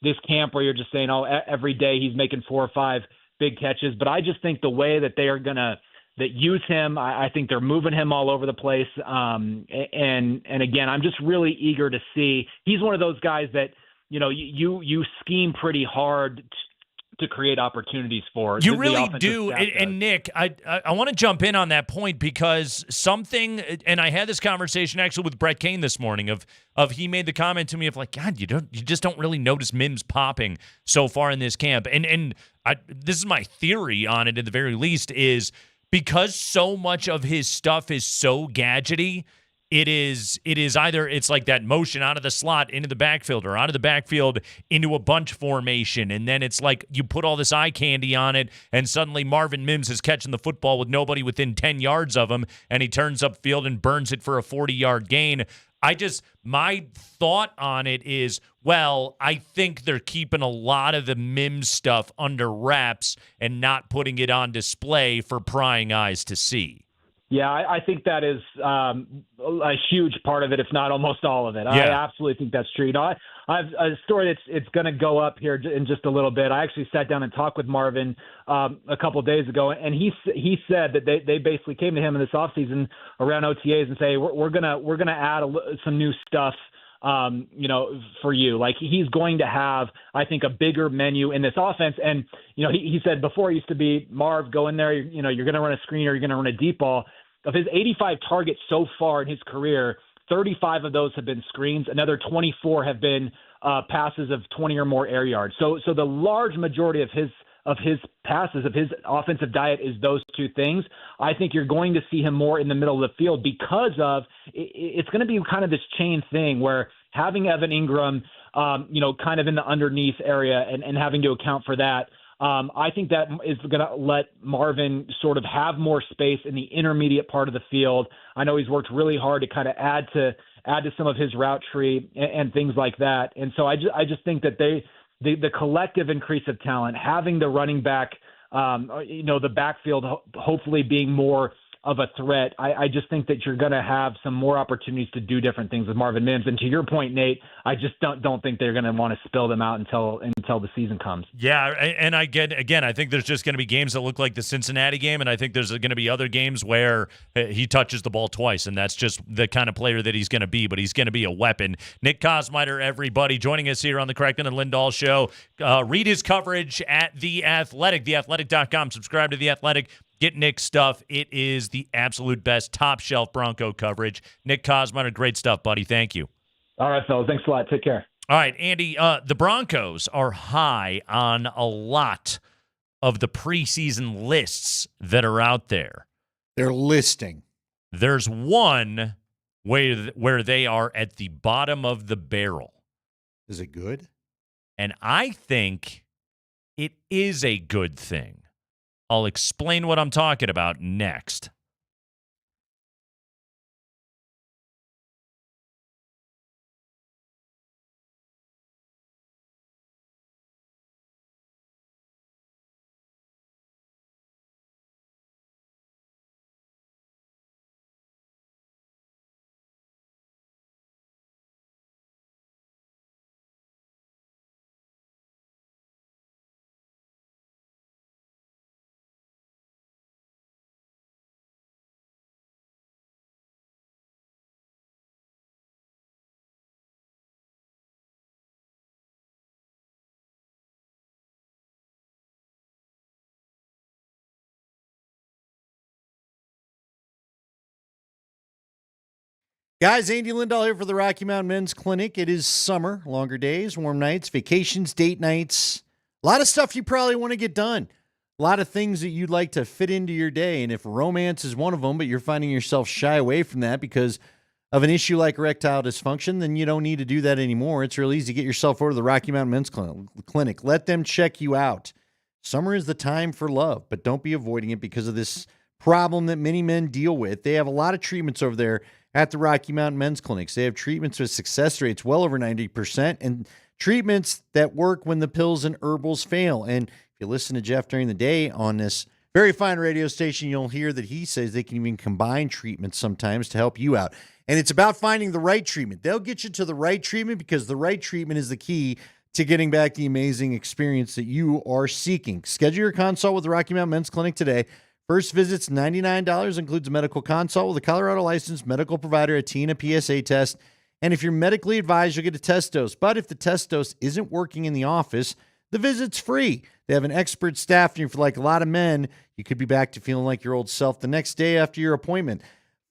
this camp where you're just saying, every day he's making 4 or 5 big catches, but I just think the way that they are going to use him, I think they're moving him all over the place. And again, I'm just really eager to see. He's one of those guys that, you scheme pretty hard to create opportunities for. You really do. And Nick, I want to jump in on that point because something, and I had this conversation actually with Brett Kane this morning of he made the comment to me of God, you just don't really notice Mims popping so far in this camp. And this is my theory on it at the very least, is because so much of his stuff is so gadgety, it is either it's like that motion out of the slot into the backfield or out of the backfield into a bunch formation, and then it's like you put all this eye candy on it, and suddenly Marvin Mims is catching the football with nobody within 10 yards of him, and he turns upfield and burns it for a 40-yard gain. My thought on it is, well, I think they're keeping a lot of the Mims stuff under wraps and not putting it on display for prying eyes to see. Yeah, I think that is a huge part of it, if not almost all of it. Yeah. I absolutely think that's true. I have a story it's going to go up here in just a little bit. I actually sat down and talked with Marvin a couple of days ago, and he said that they basically came to him in this offseason around OTAs and say we're gonna add some new stuff. For you, like he's going to have, I think, a bigger menu in this offense. And, he said before it used to be, Marv, go in there, you're going to run a screen or you're going to run a deep ball. Of his 85 targets so far in his career, 35 of those have been screens. Another 24 have been passes of 20 or more air yards. So the large majority of his passes, of his offensive diet is those two things. I think you're going to see him more in the middle of the field because of it's going to be kind of this chain thing where having Evan Ingram, kind of in the underneath area and having to account for that. I think that is going to let Marvin sort of have more space in the intermediate part of the field. I know he's worked really hard to kind of add to some of his route tree and things like that. And so I just think that the collective increase of talent, having the running back, the backfield hopefully being more of a threat, I just think that you're going to have some more opportunities to do different things with Marvin Mims. And to your point, Nate, I just don't think they're going to want to spill them out until the season comes. Yeah, and I think there's just going to be games that look like the Cincinnati game, and I think there's going to be other games where he touches the ball twice, and that's just the kind of player that he's going to be, but he's going to be a weapon. Nick Kosmider, everybody, joining us here on the Kreckman and Lindahl Show. Read his coverage at The Athletic, theathletic.com. Subscribe to The Athletic. Get Nick's stuff. It is the absolute best top-shelf Bronco coverage. Nick Kosmider, great stuff, buddy. Thank you. All right, fellas. Thanks a lot. Take care. All right, Andy, the Broncos are high on a lot of the preseason lists that are out there. They're listing. There's one where they are at the bottom of the barrel. Is it good? And I think it is a good thing. I'll explain what I'm talking about next. Guys, Andy Lindahl here for the Rocky Mountain Men's Clinic. It is summer, longer days, warm nights, vacations, date nights. A lot of stuff you probably want to get done. A lot of things that you'd like to fit into your day. And if romance is one of them, but you're finding yourself shy away from that because of an issue like erectile dysfunction, then you don't need to do that anymore. It's real easy to get yourself over to the Rocky Mountain Men's Clinic. Let them check you out. Summer is the time for love, but don't be avoiding it because of this problem that many men deal with. They have a lot of treatments over there at the Rocky Mountain Men's Clinics. They have treatments with success rates well over 90% and treatments that work when the pills and herbals fail. And if you listen to Jeff during the day on this very fine radio station, you'll hear that he says they can even combine treatments sometimes to help you out. And it's about finding the right treatment. They'll get you to the right treatment because the right treatment is the key to getting back the amazing experience that you are seeking. Schedule your consult with the Rocky Mountain Men's Clinic today. First visit's $99, includes a medical consult with a Colorado licensed medical provider, a T and a PSA test. And if you're medically advised, you'll get a test dose. But if the test dose isn't working in the office, the visit's free. They have an expert staff, and if you're like a lot of men, you could be back to feeling like your old self the next day after your appointment.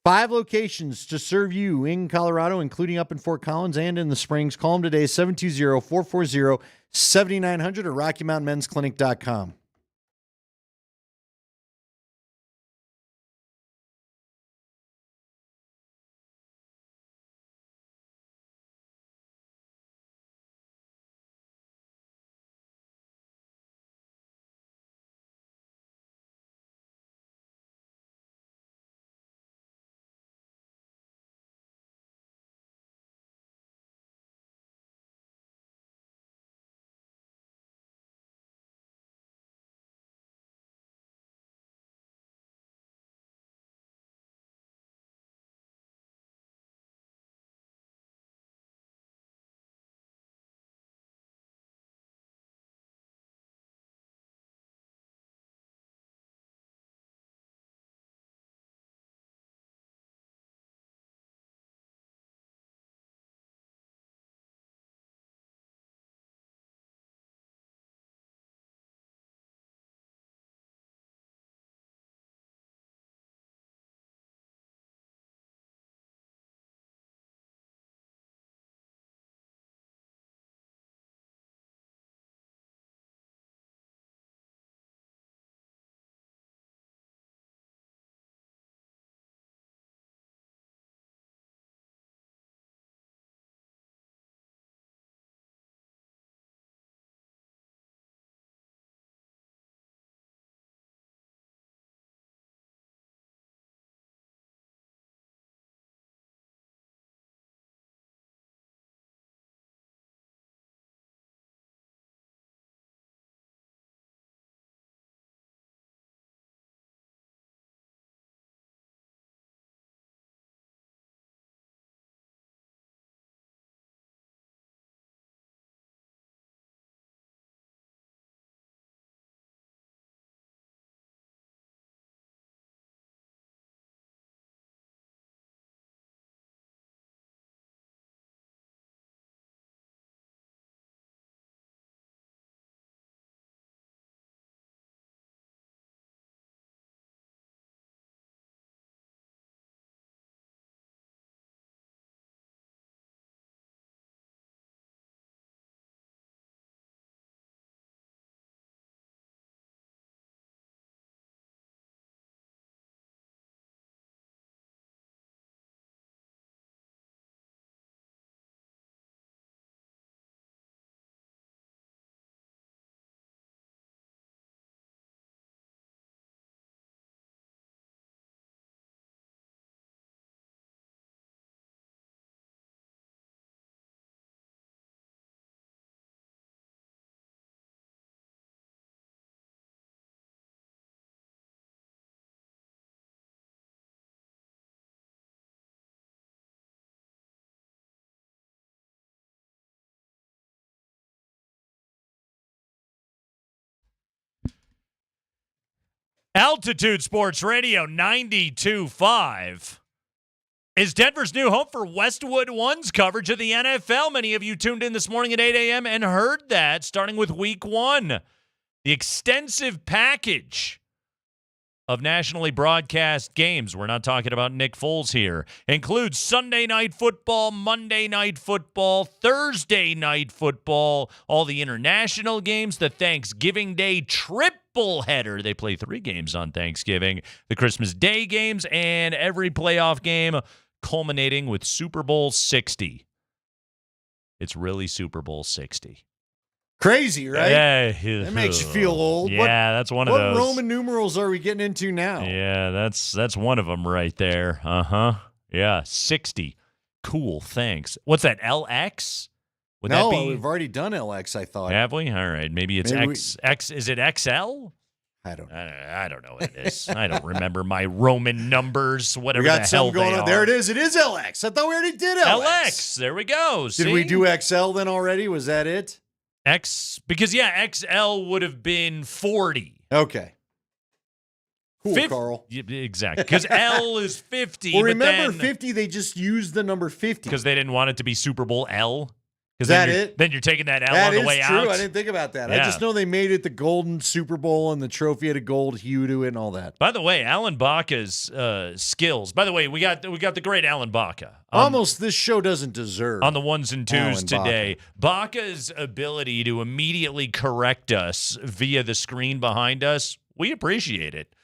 5 locations to serve you in Colorado, including up in Fort Collins and in the Springs. Call them today, 720-440-7900 or RockyMountainMen'sClinic.com. Altitude Sports Radio 92.5 is Denver's new home for Westwood One's coverage of the NFL. Many of you tuned in this morning at 8 a.m. and heard that, starting with Week 1. The extensive package of nationally broadcast games, we're not talking about Nick Foles here, includes Sunday Night Football, Monday Night Football, Thursday Night Football, all the international games, the Thanksgiving Day triple header. They play 3 games on Thanksgiving, the Christmas Day games, and every playoff game culminating with Super Bowl 60. It's really Super Bowl 60. Crazy, right? Yeah, that makes you feel old. Yeah, that's one of those. What Roman numerals are we getting into now? Yeah, that's one of them right there. Yeah, 60. Cool, thanks. What's that, LX? Would that be? We've already done LX, I thought. Have we? All right, maybe it's X. Is it XL? I don't know. I don't know what it is. I don't remember my Roman numbers, whatever we got the hell going they on. are. There it is. It is LX. I thought we already did LX. LX. There we go. Did we do XL then already? Was that it? Because XL would have been 40. Okay. Cool, Carl. Exactly. Because L is 50. Well, remember 50, they just used the number 50. Because they didn't want it to be Super Bowl L. Is that it? Then you're taking that L that on the way true. out. I didn't think about that. Yeah. I just know they made it the golden Super Bowl and the trophy had a gold hue to it and all that. By the way, Alan Baca's skills. By the way, we got the great Alan Baca. Almost this show doesn't deserve on the ones and twos Alan today. Baca's ability to immediately correct us via the screen behind us, we appreciate it.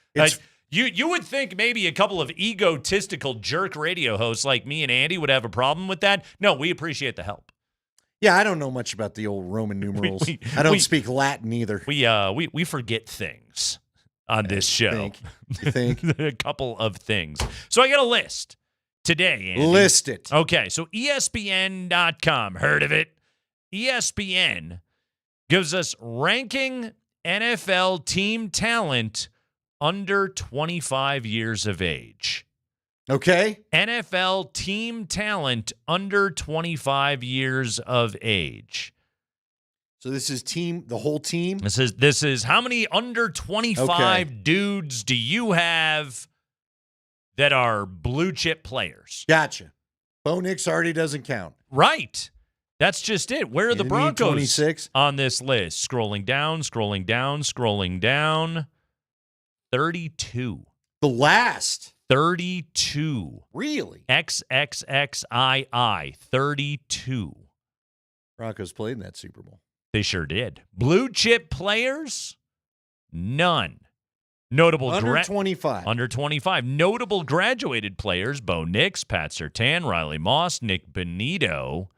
You would think maybe a couple of egotistical jerk radio hosts like me and Andy would have a problem with that. No, we appreciate the help. Yeah, I don't know much about the old Roman numerals. I don't speak Latin either. We forget things on this show. You think? A couple of things. So I got a list today, Andy. List it. Okay, so ESPN.com. Heard of it? ESPN gives us ranking NFL team talent under 25 years of age. Okay. NFL team talent under 25 years of age. So this is the whole team? This is how many under 25 dudes do you have that are blue chip players? Gotcha. Bo Nix already doesn't count. Right. That's just it. Where are the Broncos 26 on this list? Scrolling down. 32. The last. 32. Really? XXXII. 32. Broncos played in that Super Bowl. They sure did. Blue chip players? None. Notable under 25. Under 25. Notable graduated players: Bo Nix, Pat Surtain, Riley Moss, Nick Benito.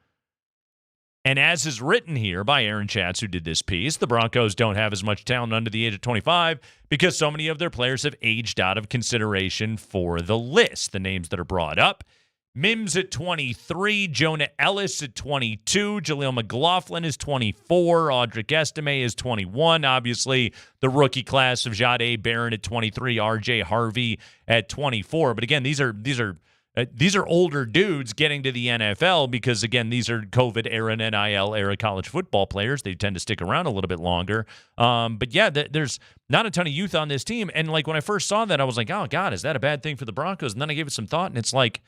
And as is written here by Aaron Schatz, who did this piece, the Broncos don't have as much talent under the age of 25 because so many of their players have aged out of consideration for the list. The names that are brought up: Mims at 23, Jonah Ellis at 22, Jaleel McLaughlin is 24, Audric Estime is 21. Obviously, the rookie class of Jahdae Barron at 23, R.J. Harvey at 24. But again, these are older dudes getting to the NFL because, again, these are COVID era and NIL era college football players. They tend to stick around a little bit longer. But, yeah, there's not a ton of youth on this team. And, like, when I first saw that, I was like, oh, God, is that a bad thing for the Broncos? And then I gave it some thought, and it's like,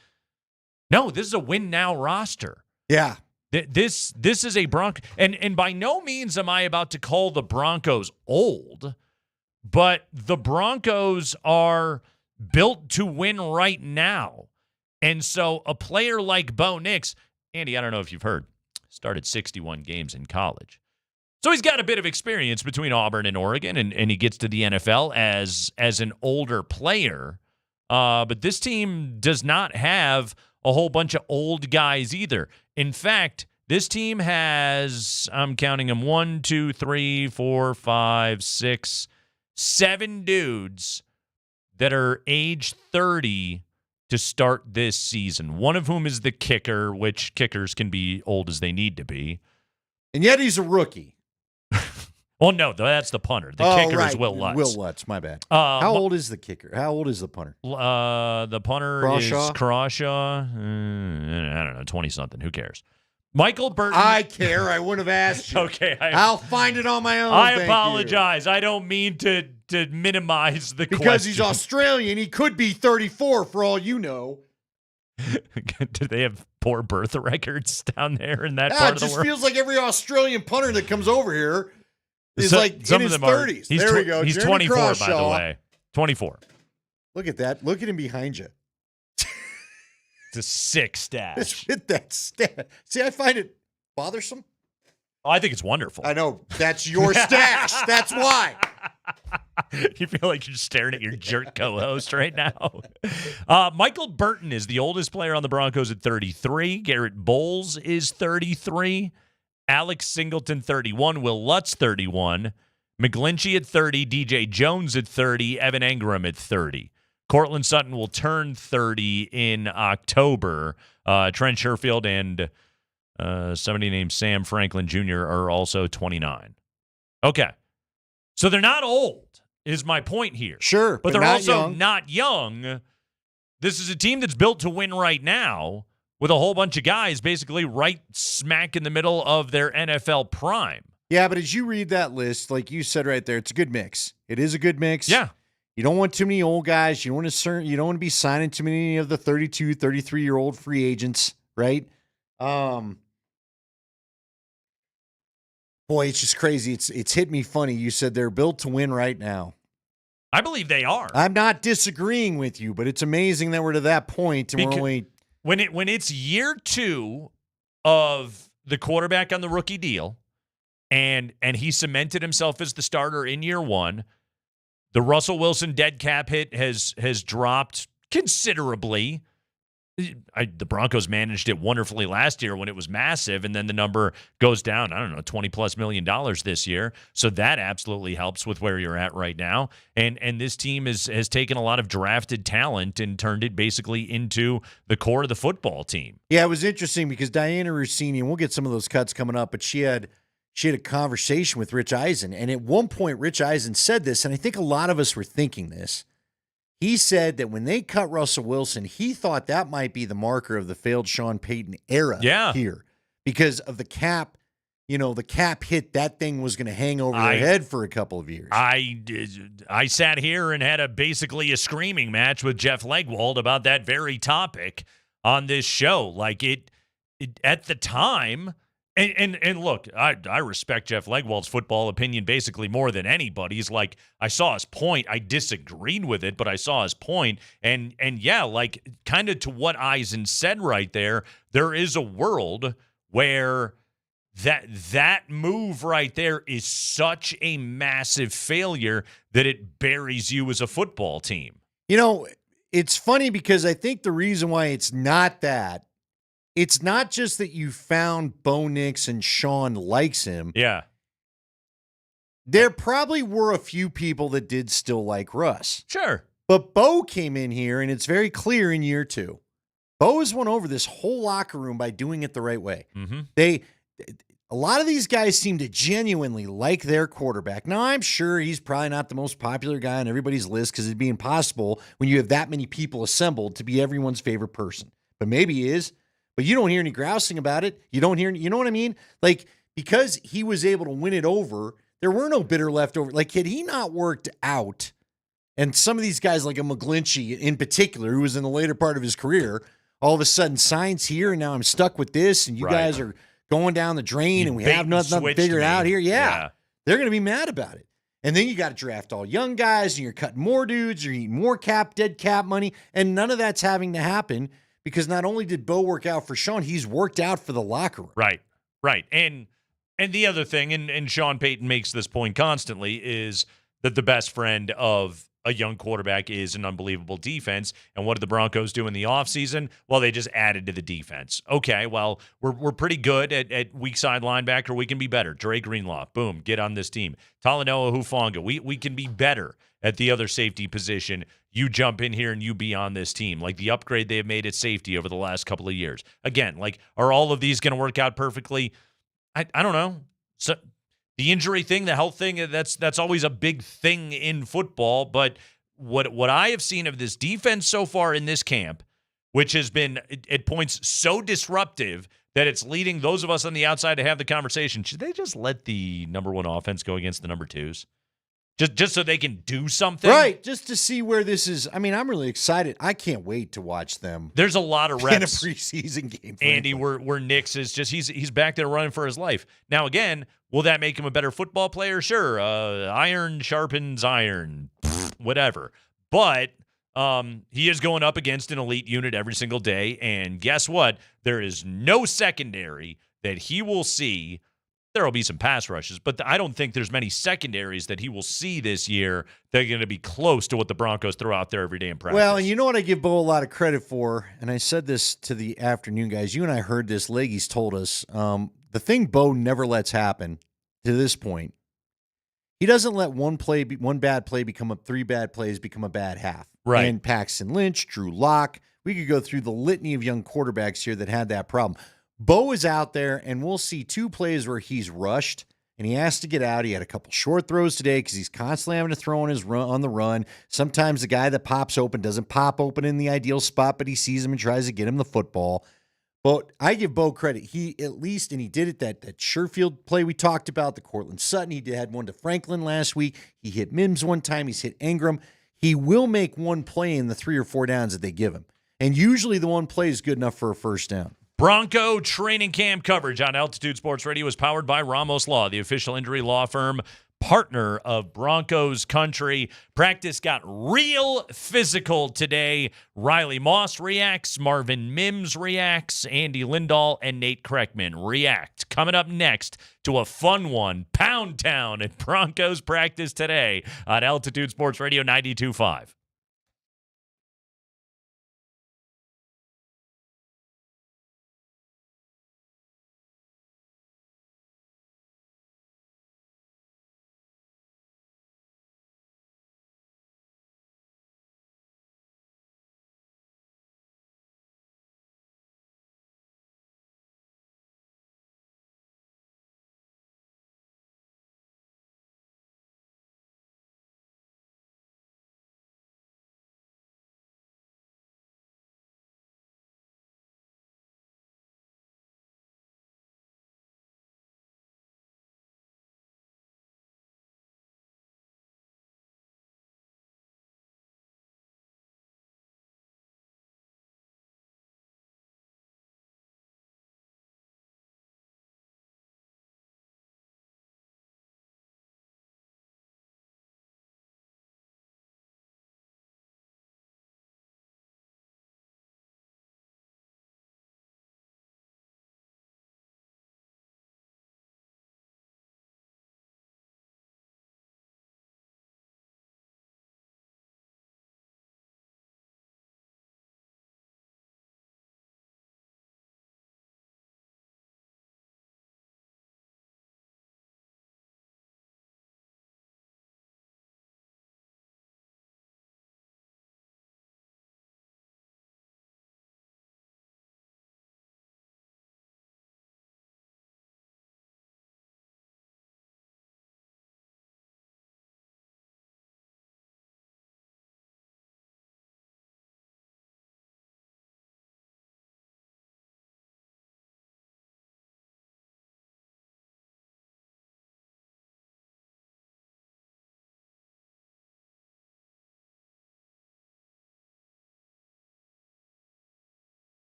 no, this is a win-now roster. Yeah. This is a Bronco. And by no means am I about to call the Broncos old, but the Broncos are built to win right now. And so a player like Bo Nix, Andy, I don't know if you've heard, started 61 games in college. So he's got a bit of experience between Auburn and Oregon, and he gets to the NFL as an older player. But this team does not have a whole bunch of old guys either. In fact, this team has, I'm counting them, 1, 2, 3, 4, 5, 6, 7 dudes that are age 30 to start this season. One of whom is the kicker, which kickers can be old as they need to be. And yet he's a rookie. Well, no, that's the punter. The kicker is Will Lutz. Will Lutz, my bad. How old is the kicker? How old is the punter? The punter is Crawshaw. I don't know, 20-something. Who cares? Michael Burton. I care. I wouldn't have asked you. Okay. I'll find it on my own. I apologize. I don't mean to to minimize the because he's question. Australian, he could be 34 for all you know. Do they have poor birth records down there in that Yeah, part it of the just world? feels like every Australian punter that comes over here is like Some in of his them are- 30s. He's There we go. He's Jeremy 24, by the Crawshaw. way. 24. Look at that. Look at him behind you. It's a sick stash. Hit that stat. See, I find it bothersome. Oh, I think it's wonderful. I know. That's your stash. That's why. You feel like you're staring at your jerk co-host right now. Michael Burton is the oldest player on the Broncos at 33. Garrett Bowles is 33. Alex Singleton, 31. Will Lutz, 31. McGlinchey at 30. DJ Jones at 30. Evan Engram at 30. Cortland Sutton will turn 30 in October. Trent Sherfield and somebody named Sam Franklin Jr. are also 29. Okay. So they're not old, is my point here. Sure. But they're not also young. not young. This is a team that's built to win right now with a whole bunch of guys basically right smack in the middle of their NFL prime. Yeah, but as you read that list, like you said right there, it's a good mix. It is a good mix. Yeah. You don't want too many old guys. You don't want to be signing too many of the 32, 33-year-old free agents, right? Boy, it's just crazy. It's hit me funny. You said they're built to win right now. I believe they are. I'm not disagreeing with you, but it's amazing that we're to that point and we're only when it's year 2 of the quarterback on the rookie deal, and he cemented himself as the starter in year 1. The Russell Wilson dead cap hit has dropped considerably. The Broncos managed it wonderfully last year when it was massive, and then the number goes down, I don't know, $20+ million this year. So that absolutely helps with where you're at right now. And this team has taken a lot of drafted talent and turned it basically into the core of the football team. Yeah, it was interesting because Diana Rossini, and we'll get some of those cuts coming up, but she had a conversation with Rich Eisen. And at one point, Rich Eisen said this, and I think a lot of us were thinking this. He said that when they cut Russell Wilson, he thought that might be the marker of the failed Sean Payton era here because of the cap. You know, the cap hit, that thing was going to hang over their head for a couple of years. I sat here and had basically a screaming match with Jeff Legwold about that very topic on this show. Like it at the time. And look, I respect Jeff Legwold's football opinion basically more than anybody's. Like, I saw his point. I disagreed with it, but I saw his point. And yeah, like kind of to what Eisen said right there, there is a world where that move right there is such a massive failure that it buries you as a football team. You know, it's funny because I think the reason why it's not that, it's not just that you found Bo Nix and Sean likes him. Yeah. There probably were a few people that did still like Russ. Sure. But Bo came in here, and it's very clear in year 2. Bo has won over this whole locker room by doing it the right way. Mm-hmm. A lot of these guys seem to genuinely like their quarterback. Now, I'm sure he's probably not the most popular guy on everybody's list because it'd be impossible when you have that many people assembled to be everyone's favorite person. But maybe he is. But you don't hear any grousing about it. You don't hear, you know what I mean? Like, because he was able to win it over, there were no bitter left over. Like, had he not worked out, and some of these guys, like a McGlinchey in particular, who was in the later part of his career, all of a sudden signs here, and now I'm stuck with this, and you guys are going down the drain, and we have nothing figured out here. Yeah. They're going to be mad about it. And then you got to draft all young guys, and you're cutting more dudes, you're eating more dead cap money, and none of that's having to happen. Because not only did Bo work out for Sean, he's worked out for the locker room. Right. And the other thing, and Sean Payton makes this point constantly, is that the best friend of a young quarterback is an unbelievable defense. And what did the Broncos do in the offseason? Well, they just added to the defense. Okay, well, we're pretty good at weak side linebacker. We can be better. Dre Greenlaw, boom, get on this team. Talanoa Hufanga, we can be better at the other safety position. You jump in here and you be on this team. Like the upgrade they have made at safety over the last couple of years. Again, like, are all of these going to work out perfectly? I don't know. So the injury thing, the health thing, that's always a big thing in football. But what I have seen of this defense so far in this camp, which has been at points so disruptive that it's leading those of us on the outside to have the conversation. Should they just let the number 1 offense go against the number 2s? just so they can do something. Right, just to see where this is. I mean, I'm really excited. I can't wait to watch them. There's a lot of reps in a preseason game, Andy, where Nix is just he's back there running for his life. Now again, will that make him a better football player? Sure. Iron sharpens iron, whatever. But he is going up against an elite unit every single day, and guess what? There is no secondary that he will see. There will be some pass rushes, but I don't think there's many secondaries that he will see this year that are going to be close to what the Broncos throw out there every day in practice. Well, and you know what I give Bo a lot of credit for, and I said this to the afternoon guys. You and I heard this. Leggy's told us the thing Bo never lets happen to this point. He doesn't let one bad play become three bad plays become a bad half. Right. And Paxton Lynch, Drew Lock. We could go through the litany of young quarterbacks here that had that problem. Bo is out there, and we'll see two plays where he's rushed, and he has to get out. He had a couple short throws today because he's constantly having to throw on the run. Sometimes the guy that pops open doesn't pop open in the ideal spot, but he sees him and tries to get him the football. But I give Bo credit. He at least, and he did it, that Sherfield play we talked about, the Cortland Sutton. He had one to Franklin last week. He hit Mims one time. He's hit Ingram. He will make one play in the 3 or 4 downs that they give him. And usually the one play is good enough for a first down. Bronco training camp coverage on Altitude Sports Radio is powered by Ramos Law, the official injury law firm, partner of Broncos country. Practice got real physical today. Riley Moss reacts, Marvin Mims reacts, Andy Lindahl and Nate Kreckman react. Coming up next to a fun one, Pound Town at Broncos practice today on Altitude Sports Radio 92.5.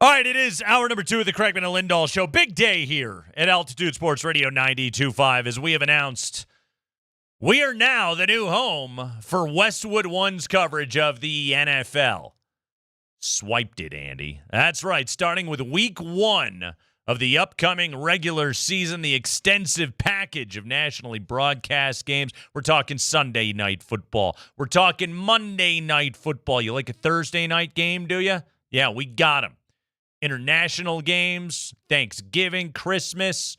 All right, it is hour number 2 of the Kreckman and Lindahl Show. Big day here at Altitude Sports Radio 92.5 as we have announced we are now the new home for Westwood One's coverage of the NFL. Swiped it, Andy. That's right, starting with week 1 of the upcoming regular season, the extensive package of nationally broadcast games. We're talking Sunday night football. We're talking Monday night football. You like a Thursday night game, do you? Yeah, we got them. International games, Thanksgiving, Christmas.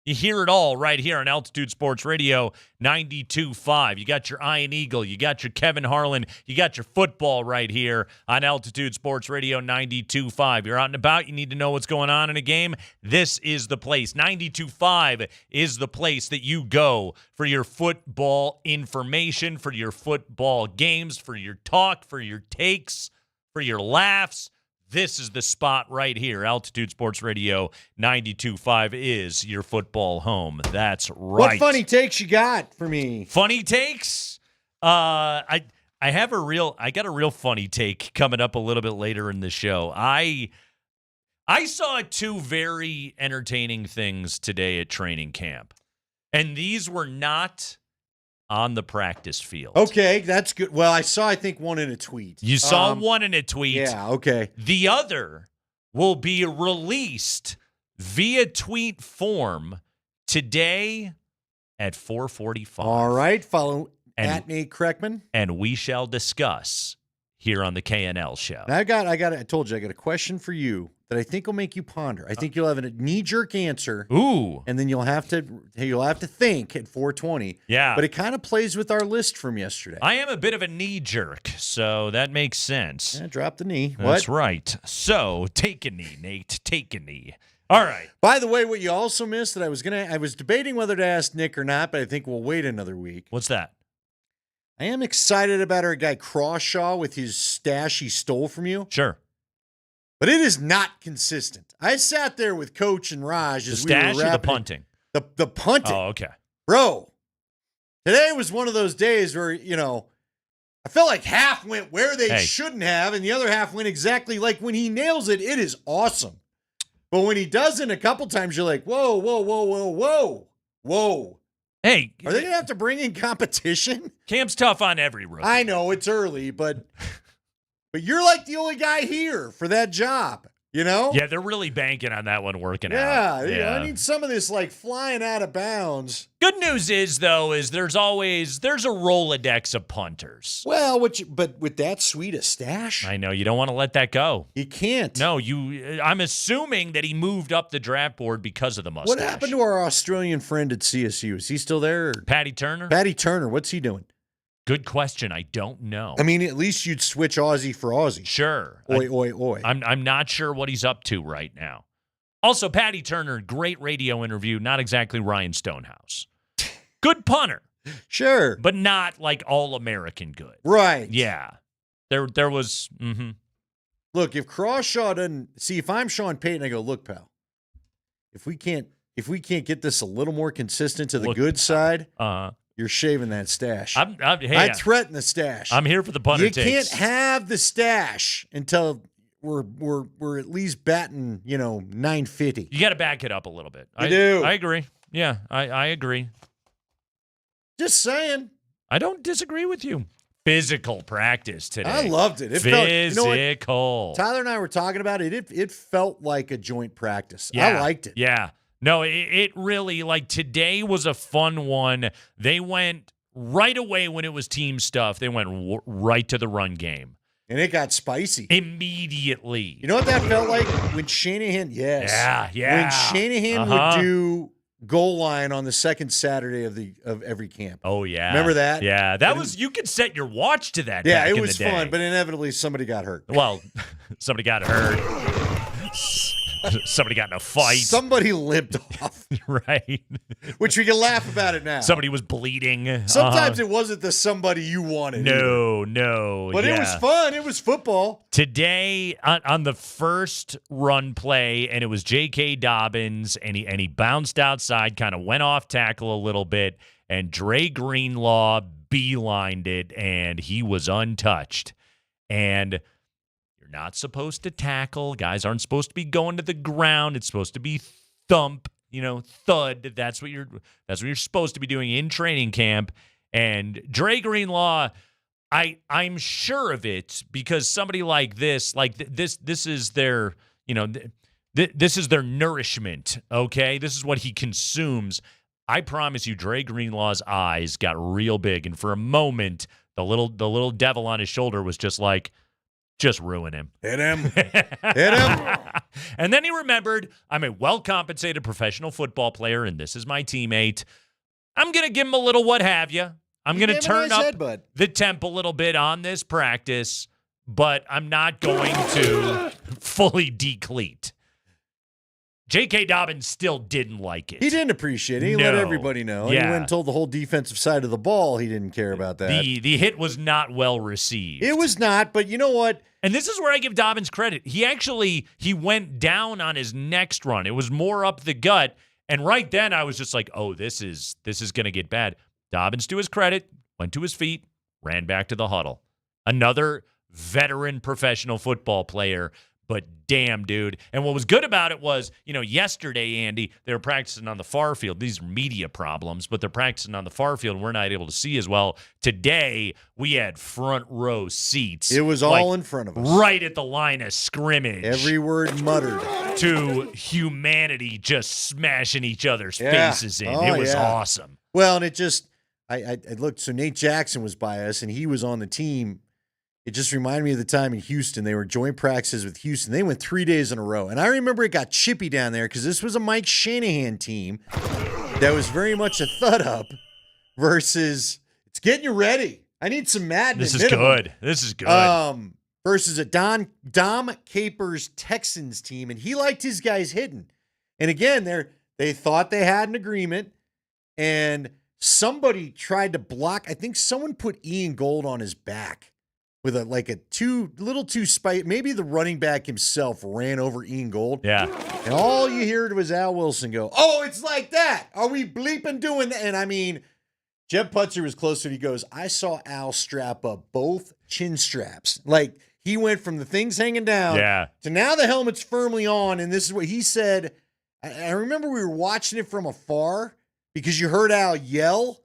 You hear it all right here on Altitude Sports Radio 92.5. You got your Iron Eagle. You got your Kevin Harlan. You got your football right here on Altitude Sports Radio 92.5. You're out and about. You need to know what's going on in a game. This is the place. 92.5 is the place that you go for your football information, for your football games, for your talk, for your takes, for your laughs. This is the spot right here. Altitude Sports Radio 92.5 is your football home. That's right. What funny takes you got for me? Funny takes? I got a real funny take coming up a little bit later in the show. I saw 2 very entertaining things today at training camp. And these were not on the practice field. Okay, that's good. Well, I think one in a tweet. You saw one in a tweet. Yeah, okay. The other will be released via tweet form today at 4:45. All right, follow at Nate Kreckman. And we shall discuss here on the KNL show. Now I told you I got a question for you that I think will make you ponder. I think you'll have a knee-jerk answer. Ooh. And then you'll have to think at 4:20. Yeah. But it kind of plays with our list from yesterday. I am a bit of a knee-jerk, so that makes sense. Yeah, drop the knee. That's right. So, take a knee, Nate. Take a knee. All right. By the way, what you also missed that I was debating whether to ask Nick or not, but I think we'll wait another week. What's that? I am excited about our guy Crawshaw with his stash he stole from you. Sure. But it is not consistent. I sat there with Coach and Raj as the stash we were or the punting? The punting. Oh, okay. Bro, today was one of those days where, I felt like half went where they shouldn't have, and the other half went exactly like when he nails it, it is awesome. But when he doesn't, a couple times you're like, whoa, whoa, whoa, whoa, whoa, whoa. Hey. Are they going to have to bring in competition? Camp's tough on every rookie. I know, it's early, but you're like the only guy here for that job, Yeah, they're really banking on that one working out. Yeah, I need some of this flying out of bounds. Good news is there's a Rolodex of punters. Well, but with that sweet a stash, I know you don't want to let that go. You can't. No, I'm assuming that he moved up the draft board because of the mustache. What happened to our Australian friend at CSU? Is he still there? Or? Patty Turner? Patty Turner, what's he doing? Good question. I don't know. I mean, at least you'd switch Aussie for Aussie. Sure. Oi. I'm not sure what he's up to right now. Also, Patty Turner, great radio interview. Not exactly Ryan Stonehouse. Good punter. Sure. But not all-American good. Right. Yeah. There was. Mm-hmm. Look, if Crawshaw doesn't see, if I'm Sean Payton, I go, look, pal. If we can't get this a little more consistent to the good side, you're shaving that stash. I threaten the stash. I'm here for the punter takes. You can't have the stash until we're at least batting, 950. You got to back it up a little bit. I do. I agree. Yeah, I agree. Just saying. I don't disagree with you. Physical practice today. I loved it. It physical. Felt, Tyler and I were talking about it. It felt like a joint practice. Yeah. I liked it. Yeah. No, it really, today was a fun one. They went right away when it was team stuff. They went right to the run game. And it got spicy. Immediately. You know what that felt like? When Shanahan, Yeah. When Shanahan would do goal line on the second Saturday of every camp. Oh, yeah. Remember that? Yeah. You could set your watch to that. Yeah, back it in was the day. fun, but inevitably somebody got hurt. Well, somebody got hurt. Somebody got in a fight. Somebody limped off. Right. Which we can laugh about it now. Somebody was bleeding. Sometimes it wasn't the somebody you wanted. No. But it was fun. It was football. Today, on the first run play, and it was J.K. Dobbins, and he bounced outside, kind of went off tackle a little bit, and Dre Greenlaw beelined it, and he was untouched. And you're not supposed to tackle. Guys aren't supposed to be going to the ground. It's supposed to be thump, thud. That's what you're supposed to be doing in training camp. And Dre Greenlaw, I'm sure of it because somebody like this, this is their, this is their nourishment, okay? This is what he consumes. I promise you, Dre Greenlaw's eyes got real big, and for a moment, the little devil on his shoulder was just like, just ruin him. Hit him. Hit him. And then he remembered, I'm a well-compensated professional football player, and this is my teammate. I'm going to give him a little what have you. I'm going to turn up the temp a little bit on this practice, but I'm not going to fully decleat. J.K. Dobbins still didn't like it. He didn't appreciate it. He let everybody know. Yeah. He went and told the whole defensive side of the ball he didn't care about that. The hit was not well received. It was not, but you know what? And this is where I give Dobbins credit. He went down on his next run. It was more up the gut, and right then I was just like, oh, this is going to get bad. Dobbins, to his credit, went to his feet, ran back to the huddle. Another veteran professional football player. But damn, dude. And what was good about it was, yesterday, Andy, they were practicing on the far field. These are media problems, but they're practicing on the far field, and we're not able to see as well. Today, we had front row seats. It was all in front of us. Right at the line of scrimmage. Every word muttered. To humanity just smashing each other's faces in. It was awesome. Well, and it just, I looked, so Nate Jackson was by us, and he was on the team. It just reminded me of the time in Houston. They were joint practices with Houston. They went 3 days in a row. And I remember it got chippy down there because this was a Mike Shanahan team that was very much a thud up versus it's getting you ready. I need some madness. This is good. This is good. Versus a Dom Capers Texans team. And he liked his guys hitting. And again, they thought they had an agreement. And somebody tried to block. I think someone put Ian Gold on his back. With a too spite. Maybe the running back himself ran over Ian Gold. Yeah. And all you heard was Al Wilson go, oh, it's like that. Are we bleeping doing that? And I mean, Jeb Putzer was close to it. He goes, I saw Al strap up both chin straps. Like he went from the things hanging down to now the helmet's firmly on. And this is what he said. I remember we were watching it from afar because you heard Al yell.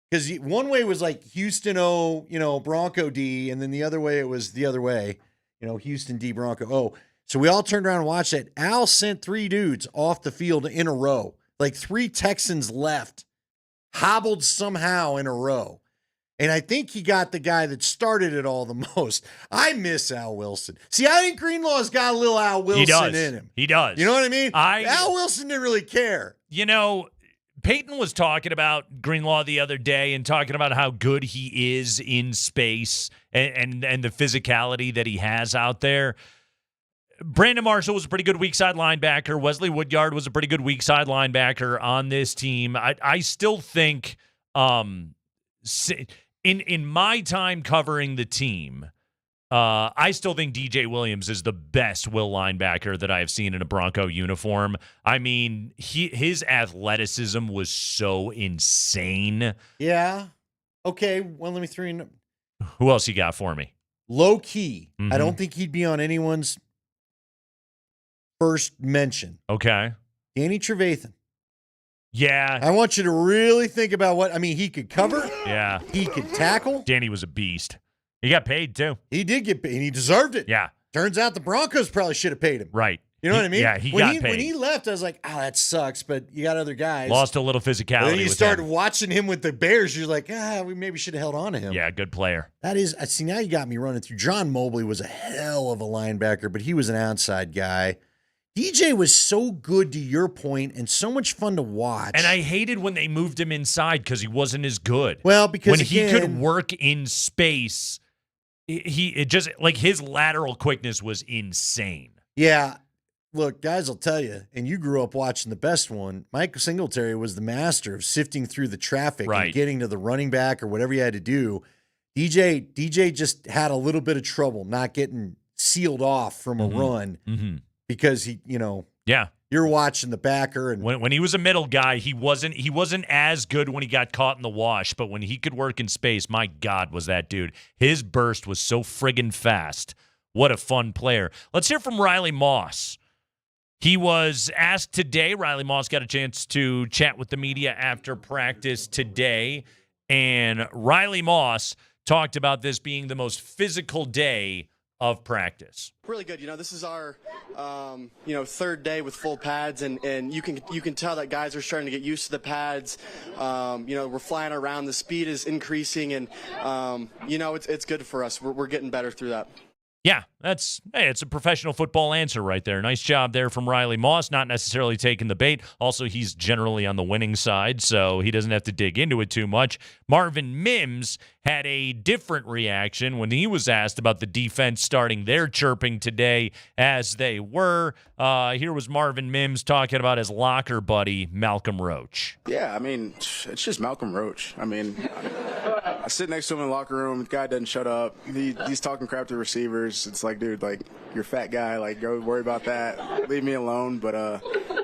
Because one way was like Houston O, Bronco D, and then the other way it was the other way, Houston D, Bronco O. So we all turned around and watched it. Al sent 3 dudes off the field in a row. Like 3 Texans left, hobbled somehow in a row. And I think he got the guy that started it all the most. I miss Al Wilson. See, I think Greenlaw's got a little Al Wilson in him. He does. You know what I mean? Al Wilson didn't really care. Payton was talking about Greenlaw the other day and talking about how good he is in space and the physicality that he has out there. Brandon Marshall was a pretty good weak side linebacker. Wesley Woodyard was a pretty good weak side linebacker on this team. I still think in my time covering the team, I still think DJ Williams is the best will linebacker that I have seen in a Bronco uniform. I mean, his athleticism was so insane. Yeah. Okay. Well, let me throw in. Who else you got for me? Low key. I don't think he'd be on anyone's first mention. Okay. Danny Trevathan. Yeah. I want you to really think about he could cover. Yeah. He could tackle. Danny was a beast. He got paid, too. He did get paid, and he deserved it. Yeah. Turns out the Broncos probably should have paid him. Right. You know what I mean? Yeah, he got paid. When he left, I was like, oh, that sucks, but you got other guys. Lost a little physicality. And then you with started him. watching him with the Bears. You're like, we maybe should have held on to him. Yeah, good player. That is, see, now you got me running through. John Mobley was a hell of a linebacker, but he was an outside guy. DJ was so good, to your point, and so much fun to watch. And I hated when they moved him inside because he wasn't as good. Well, because he could work in space, it just like his lateral quickness was insane. Yeah. Look, guys, I'll tell you, and you grew up watching the best one. Mike Singletary was the master of sifting through the traffic and getting to the running back or whatever you had to do. DJ just had a little bit of trouble not getting sealed off from a run because you're watching the backer, and when he was a middle guy, he wasn't as good when he got caught in the wash, but when he could work in space, my God, was that dude. His burst was so friggin' fast What a fun player. Let's hear from Riley Moss. He was asked today. Riley Moss got a chance to chat with the media after practice today. And Riley Moss talked about this being the most physical day of practice. Really good. This is our, third day with full pads, and you can tell that guys are starting to get used to the pads. We're flying around. The speed is increasing, and, it's good for us. We're getting better through that. Yeah, it's a professional football answer right there. Nice job there from Riley Moss, not necessarily taking the bait. Also, he's generally on the winning side, so he doesn't have to dig into it too much. Marvin Mims had a different reaction when he was asked about the defense starting their chirping today, as they were. Here was Marvin Mims talking about his locker buddy, Malcolm Roach. Yeah, it's just Malcolm Roach. I sit next to him in the locker room. The guy doesn't shut up. He's talking crap to receivers. It's like, dude, you're a fat guy. Go worry about that. Leave me alone. But,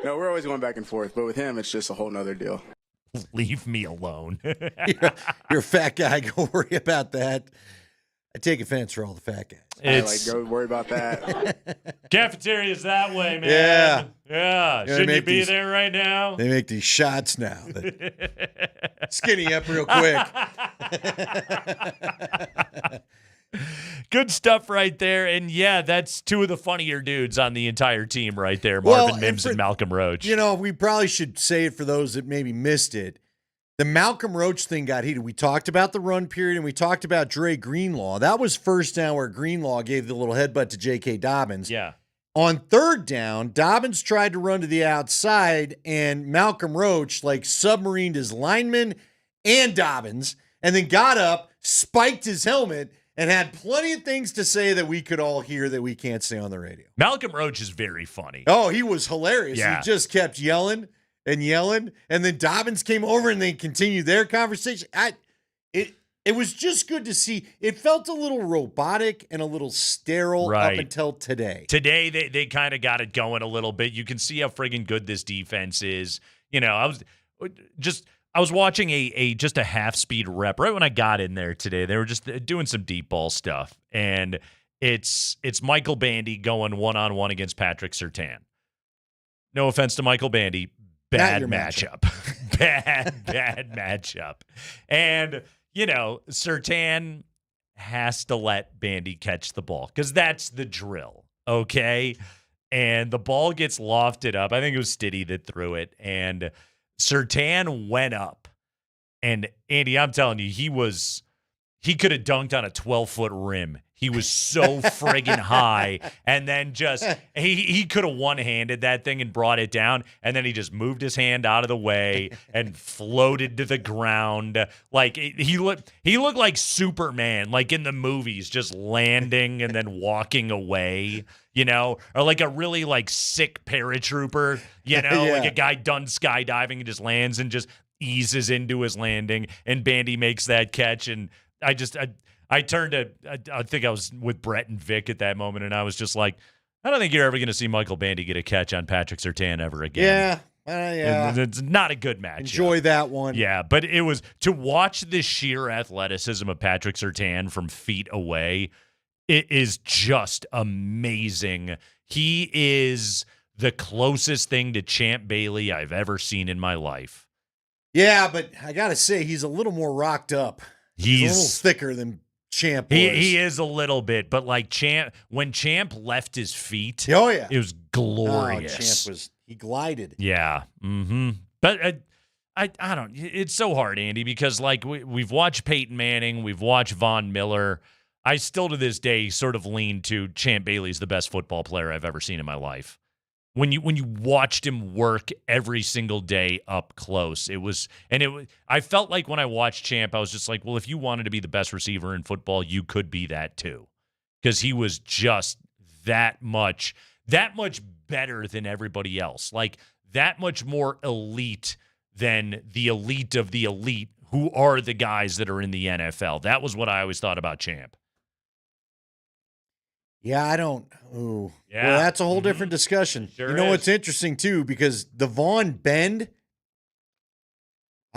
we're always going back and forth. But with him, it's just a whole nother deal. Leave me alone. You're a fat guy. Go worry about that. I take offense for all the fat guys. Go worry about that. Cafeteria's that way, man. Yeah. Shouldn't you be there right now? They make these shots now. Skinny up real quick. Good stuff right there. And yeah, that's two of the funnier dudes on the entire team right there, Marvin Mims and Malcolm Roach. We probably should say it for those that maybe missed it. The Malcolm Roach thing got heated. We talked about the run period, and we talked about Dre Greenlaw. That was first down where Greenlaw gave the little headbutt to J.K. Dobbins. Yeah. On third down, Dobbins tried to run to the outside, and Malcolm Roach submarined his lineman and Dobbins, and then got up, spiked his helmet, and had plenty of things to say that we could all hear that we can't say on the radio. Malcolm Roach is very funny. Oh, he was hilarious. Yeah. He just kept yelling and yelling, and then Dobbins came over and they continued their conversation. It was just good to see. It felt a little robotic and a litlittle sterile up until today. Today, they kind of got it going a little bit. You can see how friggin' good this defense is. I was watching a half-speed rep right when I got in there today. They were just doing some deep ball stuff, and it's Michael Bandy going one-on-one against Patrick Surtain. No offense to Michael Bandy. Bad matchup. bad matchup. And, Surtain has to let Bandy catch the ball because that's the drill, okay? And the ball gets lofted up. I think it was Stiddy that threw it, and Surtain went up. And, Andy, I'm telling you, he could have dunked on a 12-foot rim. He was so friggin' high. And then he could have one-handed that thing and brought it down. And then he just moved his hand out of the way and floated to the ground. He looked like Superman, like in the movies, just landing and then walking away, or like a really sick paratrooper, like a guy done skydiving and just lands and just eases into his landing. And Bandy makes that catch. And I turned to, I think I was with Brett and Vic at that moment, and I was just like, I don't think you're ever going to see Michael Bandy get a catch on Patrick Surtain ever again. Yeah. It's not a good match. Enjoy that one. Yeah, but it was to watch the sheer athleticism of Patrick Surtain from feet away. It is just amazing. He is the closest thing to Champ Bailey I've ever seen in my life. Yeah, but I got to say, he's a little more rocked up. He's a little thicker than Champ was. He is a little bit, but when Champ left his feet, oh yeah, it was glorious. Champ he glided. Yeah. Mm-hmm. But I don't. It's so hard, Andy, because we've watched Peyton Manning, we've watched Von Miller. I still to this day sort of lean to Champ Bailey's the best football player I've ever seen in my life. When you watched him work every single day up close, I felt like when I watched Champ, I was just like, well, if you wanted to be the best receiver in football, you could be that too, because he was just that much better than everybody else, that much more elite than the elite of the elite, who are the guys that are in the NFL. That was what I always thought about Champ. Yeah, I don't. Ooh. Yeah. Well, that's a whole different discussion. Sure you know is. what's interesting, too, because the Vaughn bend,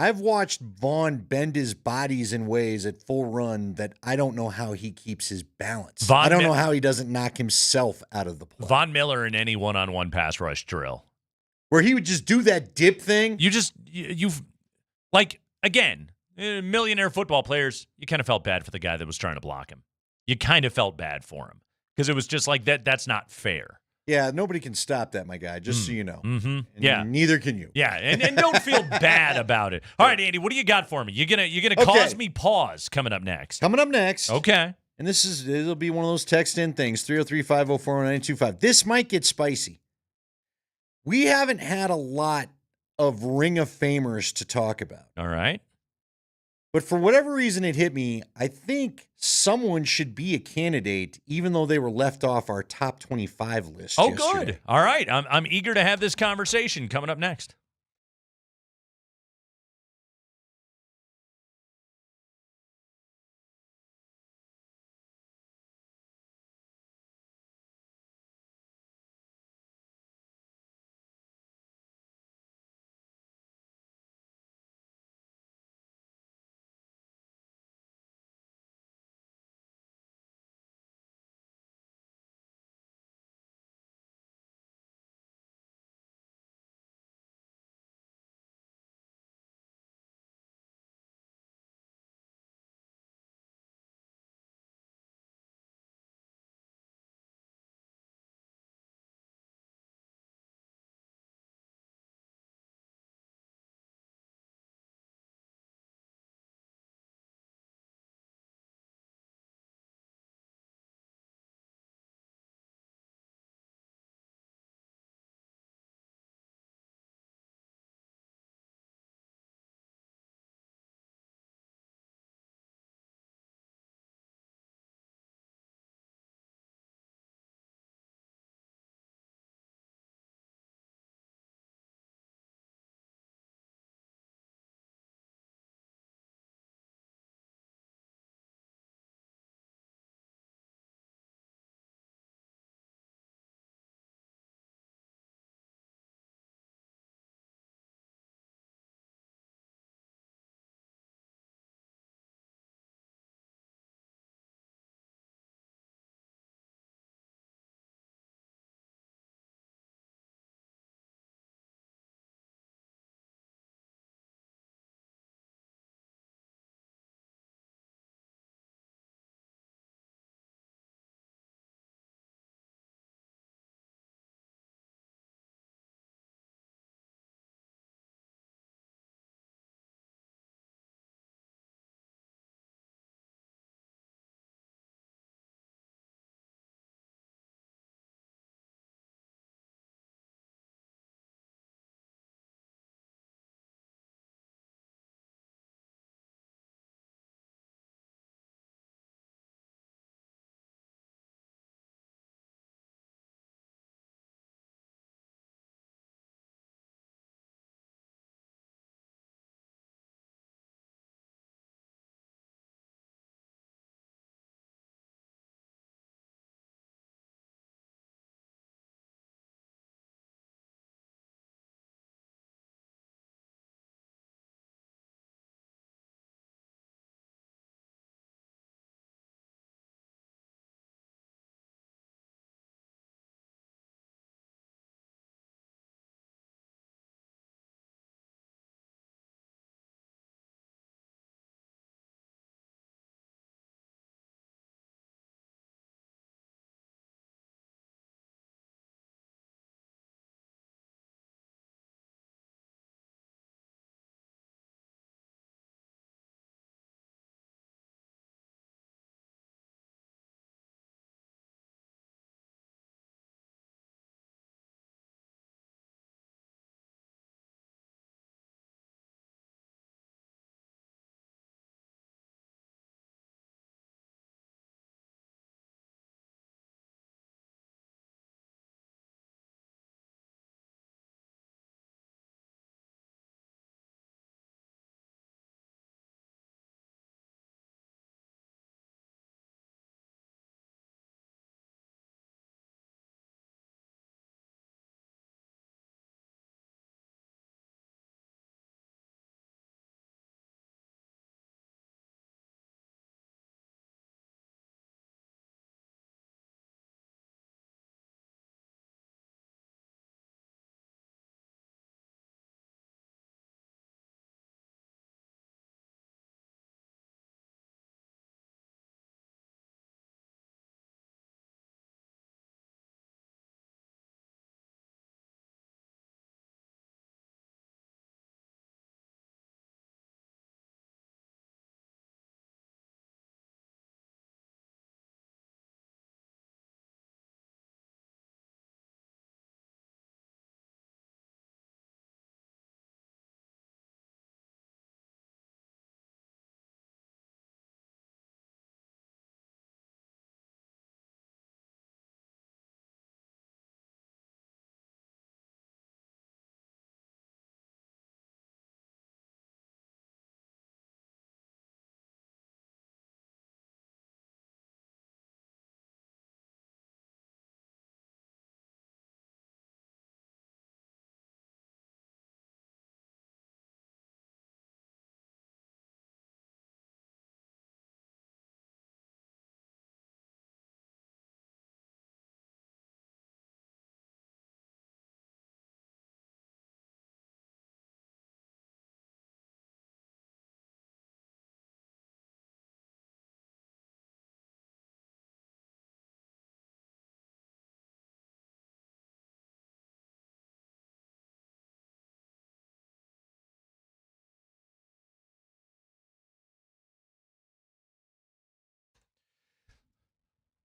I've watched Vaughn bend his bodies in ways at full run that I don't know how he keeps his balance. I don't know how he doesn't knock himself out of the play. Von Miller in any one-on-one pass rush drill. Where he would just do that dip thing. You've like, again, millionaire football players, you kind of felt bad for the guy that was trying to block him. You kind of felt bad for him because it was just like that's not fair. Yeah, nobody can stop that, my guy, just so you know. Mm-hmm. And neither can you. Yeah, and don't feel bad about it. All right, Andy, what do you got for me? You're gonna cause me pause coming up next. Coming up next. Okay. And it'll be one of those text in things, 303-504-925. This might get spicy. We haven't had a lot of Ring of Famers to talk about. All right. But for whatever reason it hit me, I think someone should be a candidate, even though they were left off our top 25 list. Oh, yesterday. good. All right. I'm eager to have this conversation coming up next.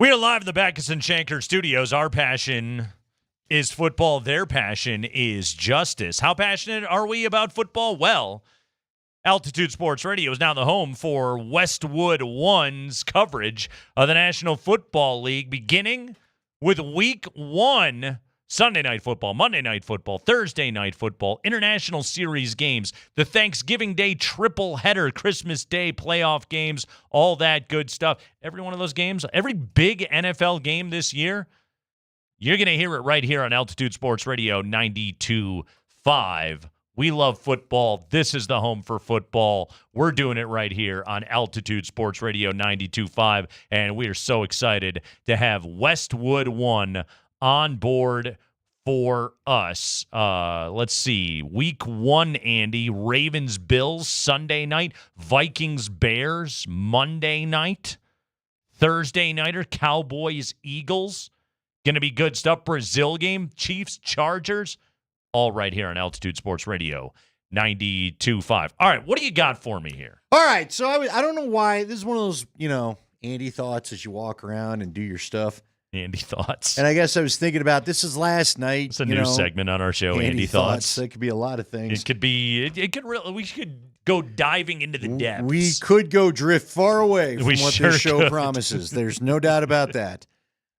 We are live in the Backus and Shanker studios. Our passion is football. Their passion is justice. How passionate are we about football? Well, Altitude Sports Radio is now the home for Westwood One's coverage of the National Football League, beginning with Week 1, Sunday Night Football, Monday Night Football, Thursday Night Football, International Series games, the Thanksgiving Day triple header, Christmas Day playoff games, all that good stuff. Every one of those games, every big NFL game this year, you're going to hear it right here on Altitude Sports Radio 92.5. We love football. This is the home for football. We're doing it right here on Altitude Sports Radio 92.5, and we are so excited to have Westwood One on board for us. Let's see. Week 1, Andy. Ravens-Bills Sunday night. Vikings-Bears Monday night. Thursday nighter, Cowboys-Eagles. Going to be good stuff. Brazil game. Chiefs-Chargers. All right here on Altitude Sports Radio 92.5. All right, what do you got for me here? All right, so I don't know why. This is one of those, Andy thoughts as you walk around and do your stuff. Andy Thoughts. And I guess I was thinking about, this is last night. It's a new segment on our show, Andy Thoughts. That could be a lot of things. It could be, we could go diving into the depths. We could go drift far away from what sure this show could. promises. There's no doubt about that.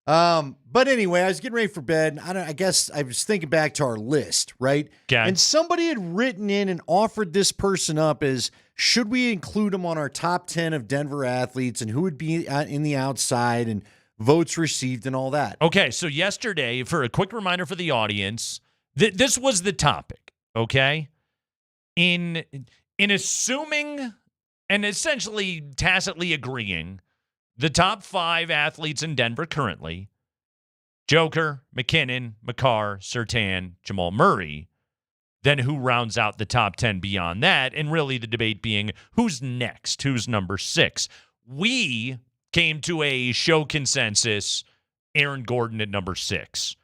But anyway, I was getting ready for bed. I guess I was thinking back to our list, right? Okay. And somebody had written in and offered this person up as, should we include them on our top 10 of Denver athletes and who would be in the outside and votes received and all that. Okay, so yesterday, for a quick reminder for the audience, this was the topic, okay? In assuming and essentially tacitly agreeing the top 5 athletes in Denver currently, Joker, McKinnon, McCarr, Surtain, Jamal Murray, then who rounds out the top 10 beyond that, and really the debate being who's next, who's number 6. We came to a show consensus, Aaron Gordon at number 6.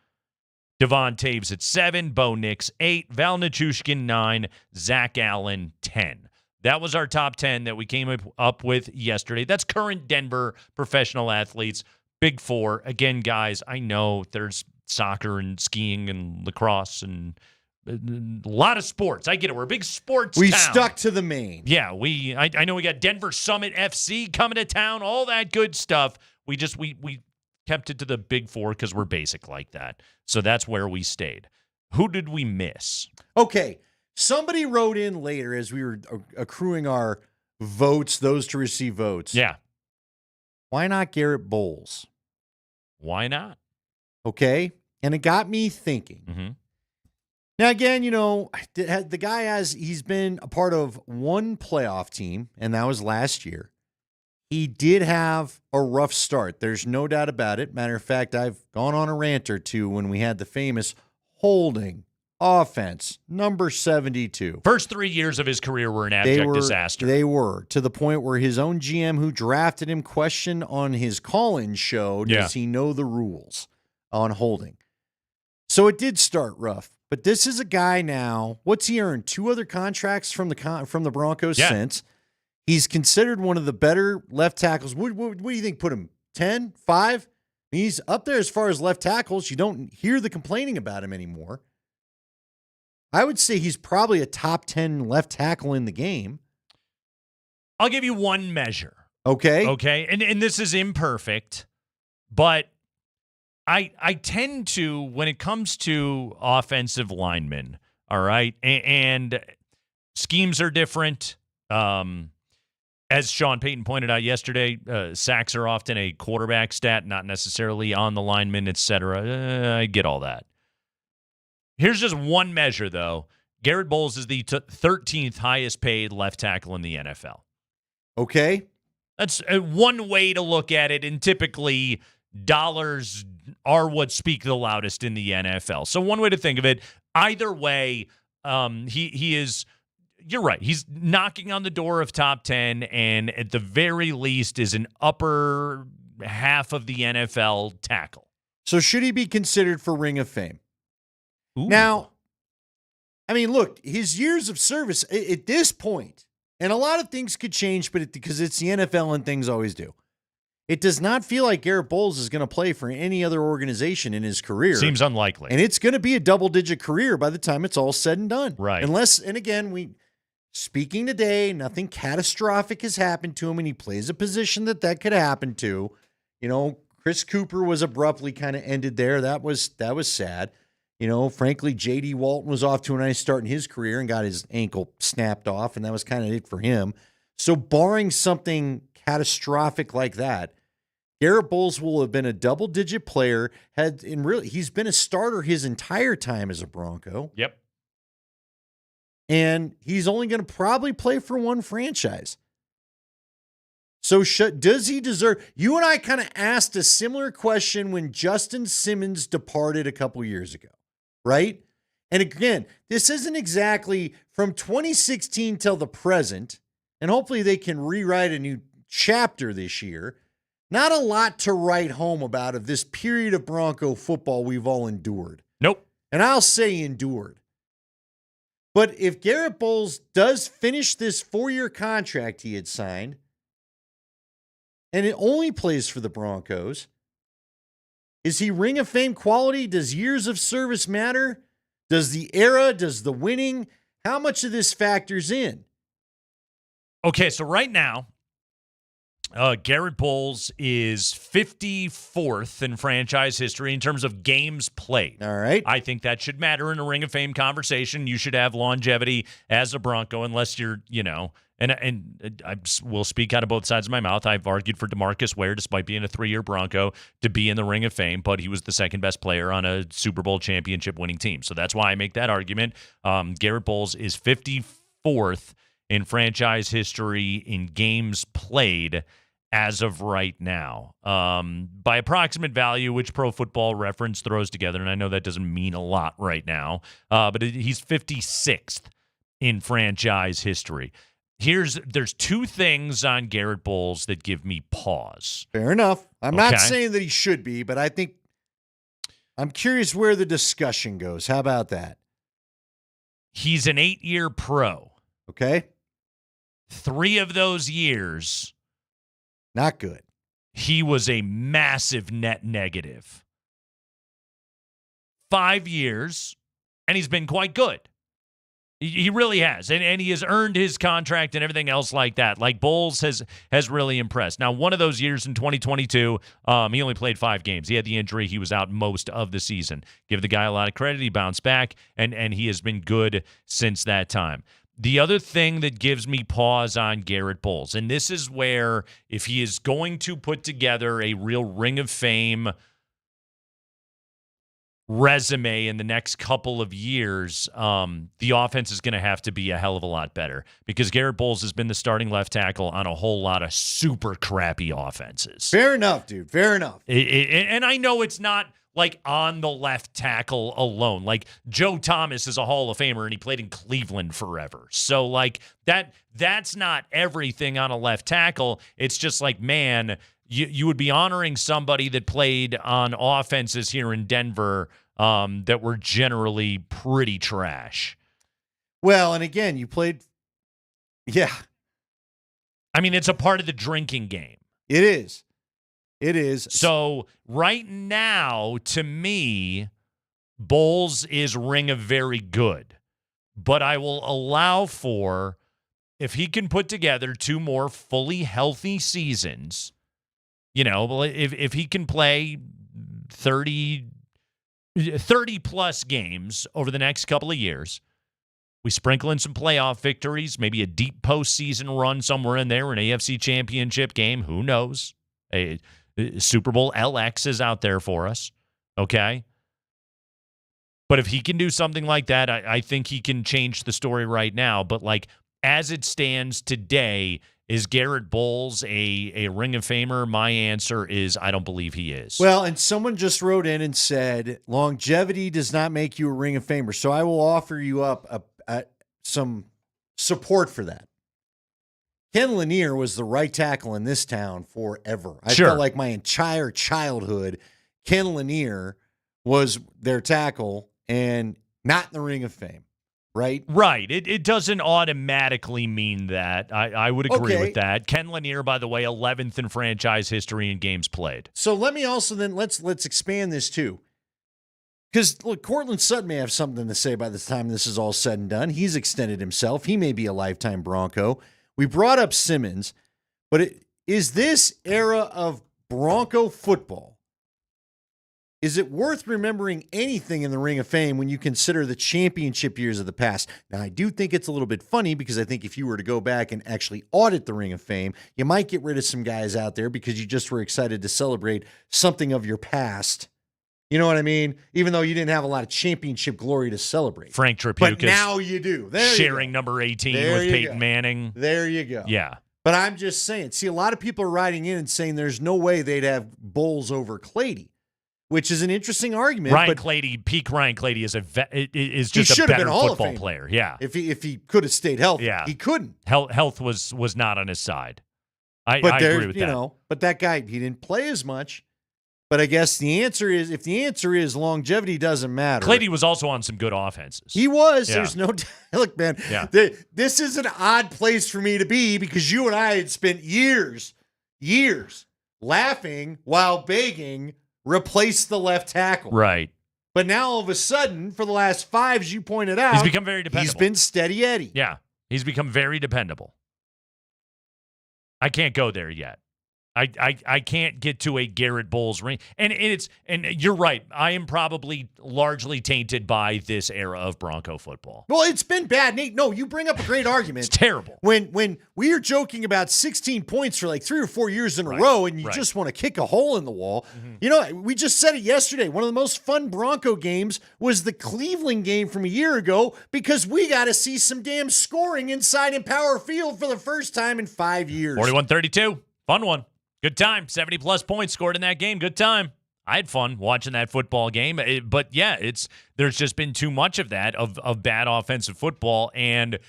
Devon Taves at 7, Bo Nix 8, Val Nichushkin 9, Zach Allen 10. That was our top 10 that we came up with yesterday. That's current Denver professional athletes, Big 4. Again, guys, I know there's soccer and skiing and lacrosse and a lot of sports. I get it. We're a big sports We town. stuck to the main. Yeah, I know we got Denver Summit FC coming to town, all that good stuff. We kept it to the Big 4 because we're basic like that. So that's where we stayed. Who did we miss? Okay. Somebody wrote in later as we were accruing our votes, those to receive votes. Yeah. Why not Garrett Bowles? Why not? Okay. And it got me thinking. Mm-hmm. Now, again, the guy he's been a part of one playoff team, and that was last year. He did have a rough start. There's no doubt about it. Matter of fact, I've gone on a rant or two when we had the famous holding offense, number 72. First 3 years of his career were an abject disaster. They were, to the point where his own GM who drafted him questioned on his call-in show, does he know the rules on holding? So it did start rough. But this is a guy now, what's he earned? 2 other contracts from the Broncos since. He's considered one of the better left tackles. What do you think? Put him 10, 5? He's up there as far as left tackles. You don't hear the complaining about him anymore. I would say he's probably a top 10 left tackle in the game. I'll give you one measure. Okay. Okay. And this is imperfect, but I tend to, when it comes to offensive linemen, all right, and schemes are different. As Sean Payton pointed out yesterday, sacks are often a quarterback stat, not necessarily on the lineman, et cetera. I get all that. Here's just one measure, though. Garrett Bowles is the 13th highest paid left tackle in the NFL. Okay. That's one way to look at it, and typically dollars are what speak the loudest in the NFL. So one way to think of it, either way, he is, you're right, he's knocking on the door of top 10, and at the very least is an upper half of the NFL tackle. So should he be considered for Ring of Fame? Ooh. Now, I mean, look, his years of service at this point, and a lot of things could change, but because it's the NFL and things always do. it does not feel like Garrett Bowles is going to play for any other organization in his career. Seems unlikely. And it's going to be a double-digit career by the time it's all said and done. Right. Unless, and again, speaking today, nothing catastrophic has happened to him, and he plays a position that could happen to. You know, Chris Cooper was abruptly kind of ended there. That was sad. You know, frankly, J.D. Walton was off to a nice start in his career and got his ankle snapped off, and that was kind of it for him. So barring something catastrophic like that, Garrett Bowles will have been a double-digit player. He's been a starter his entire time as a Bronco. Yep. And he's only going to probably play for one franchise. So does he deserve? You and I kind of asked a similar question when Justin Simmons departed a couple years ago, right? And again, this isn't exactly from 2016 till the present, and hopefully they can rewrite a new chapter this year. Not a lot to write home about of this period of Bronco football we've all endured. Nope. And I'll say endured. But if Garrett Bowles does finish this 4-year contract he had signed, and it only plays for the Broncos, is he Ring of Fame quality? Does years of service matter? Does the era, does the winning, how much of this factors in? Okay, so right now, Garrett Bowles is 54th in franchise history in terms of games played. All right. I think that should matter in a Ring of Fame conversation. You should have longevity as a Bronco unless you're, and I will speak out of both sides of my mouth. I've argued for DeMarcus Ware, despite being a 3-year Bronco, to be in the Ring of Fame, but he was the second best player on a Super Bowl championship winning team. So that's why I make that argument. Garrett Bowles is 54th in franchise history in games played as of right now, by approximate value, which Pro Football Reference throws together, and I know that doesn't mean a lot right now, but he's 56th in franchise history. There's two things on Garrett Bowles that give me pause. Fair enough. I'm not saying that he should be, but I'm curious where the discussion goes. How about that? He's an 8-year pro. Okay. 3 of those years, not good. He was a massive net negative. 5 years, and he's been quite good. He really has, and he has earned his contract and everything else like that. Like, Bowles has really impressed. Now, one of those years in 2022, he only played 5 games. He had the injury. He was out most of the season. Give the guy a lot of credit. He bounced back, and he has been good since that time. The other thing that gives me pause on Garrett Bowles, and this is where if he is going to put together a real Ring of Fame resume in the next couple of years, the offense is going to have to be a hell of a lot better because Garrett Bowles has been the starting left tackle on a whole lot of super crappy offenses. Fair enough, dude. Fair enough. And I know it's not like on the left tackle alone. Like, Joe Thomas is a Hall of Famer and he played in Cleveland forever. So like that's not everything on a left tackle. It's just like, man, you would be honoring somebody that played on offenses here in Denver that were generally pretty trash. Well, and again, you played. Yeah. I mean, it's a part of the drinking game. It is. It is. So right now, to me, Bowles is Ring of Very good. But I will allow for, if he can put together 2 more fully healthy seasons, if he can play 30 plus games over the next couple of years, we sprinkle in some playoff victories, maybe a deep postseason run somewhere in there, an AFC championship game, who knows? Super Bowl LX is out there for us, okay? But if he can do something like that, I think he can change the story right now. But, like, as it stands today, is Garrett Bowles a Ring of Famer? My answer is I don't believe he is. Well, and someone just wrote in and said, longevity does not make you a Ring of Famer. So I will offer you up some support for that. Ken Lanier was the right tackle in this town forever. I felt like my entire childhood, Ken Lanier was their tackle and not in the Ring of Fame. right? Right. It doesn't automatically mean that. I would agree with that. Ken Lanier, by the way, 11th in franchise history in games played. So let me also then let's expand this too. Because look, Cortland Sutton may have something to say by the time this is all said and done. He's extended himself. He may be a lifetime Bronco. We brought up Simmons, but is this era of Bronco football, is it worth remembering anything in the Ring of Fame when you consider the championship years of the past? Now, I do think it's a little bit funny because I think if you were to go back and actually audit the Ring of Fame, you might get rid of some guys out there because you just were excited to celebrate something of your past. You know what I mean? Even though you didn't have a lot of championship glory to celebrate. Frank Tripucka. But now you do. Sharing number 18 with Peyton Manning. There you go. Yeah. But I'm just saying, see, a lot of people are writing in and saying there's no way they'd have Bowles over Clady, which is an interesting argument. Peak Ryan Clady is just a better football player. Yeah. If he could have stayed healthy, he couldn't. Health was not on his side. I agree with that. But that guy, he didn't play as much. But I guess the answer is longevity doesn't matter. Clady was also on some good offenses. He was. Yeah. There's no look, man. Yeah. This is an odd place for me to be because you and I had spent years laughing while begging replace the left tackle. Right. But now all of a sudden, for the last 5, as you pointed out, he's become very dependable. He's been steady Eddie. Yeah. He's become very dependable. I can't go there yet. I can't get to a Garrett Bowles ring. And you're right. I am probably largely tainted by this era of Bronco football. Well, it's been bad, Nate. No, you bring up a great argument. It's terrible. When we are joking about 16 points for like 3 or 4 years in a row and you just want to kick a hole in the wall. Mm-hmm. You know, we just said it yesterday. One of the most fun Bronco games was the Cleveland game from a year ago because we got to see some damn scoring inside Empower Field for the first time in 5 years. 41-32. Fun one. Good time. 70-plus points scored in that game. Good time. I had fun watching that football game. But, yeah, there's just been too much of that, of bad offensive football. And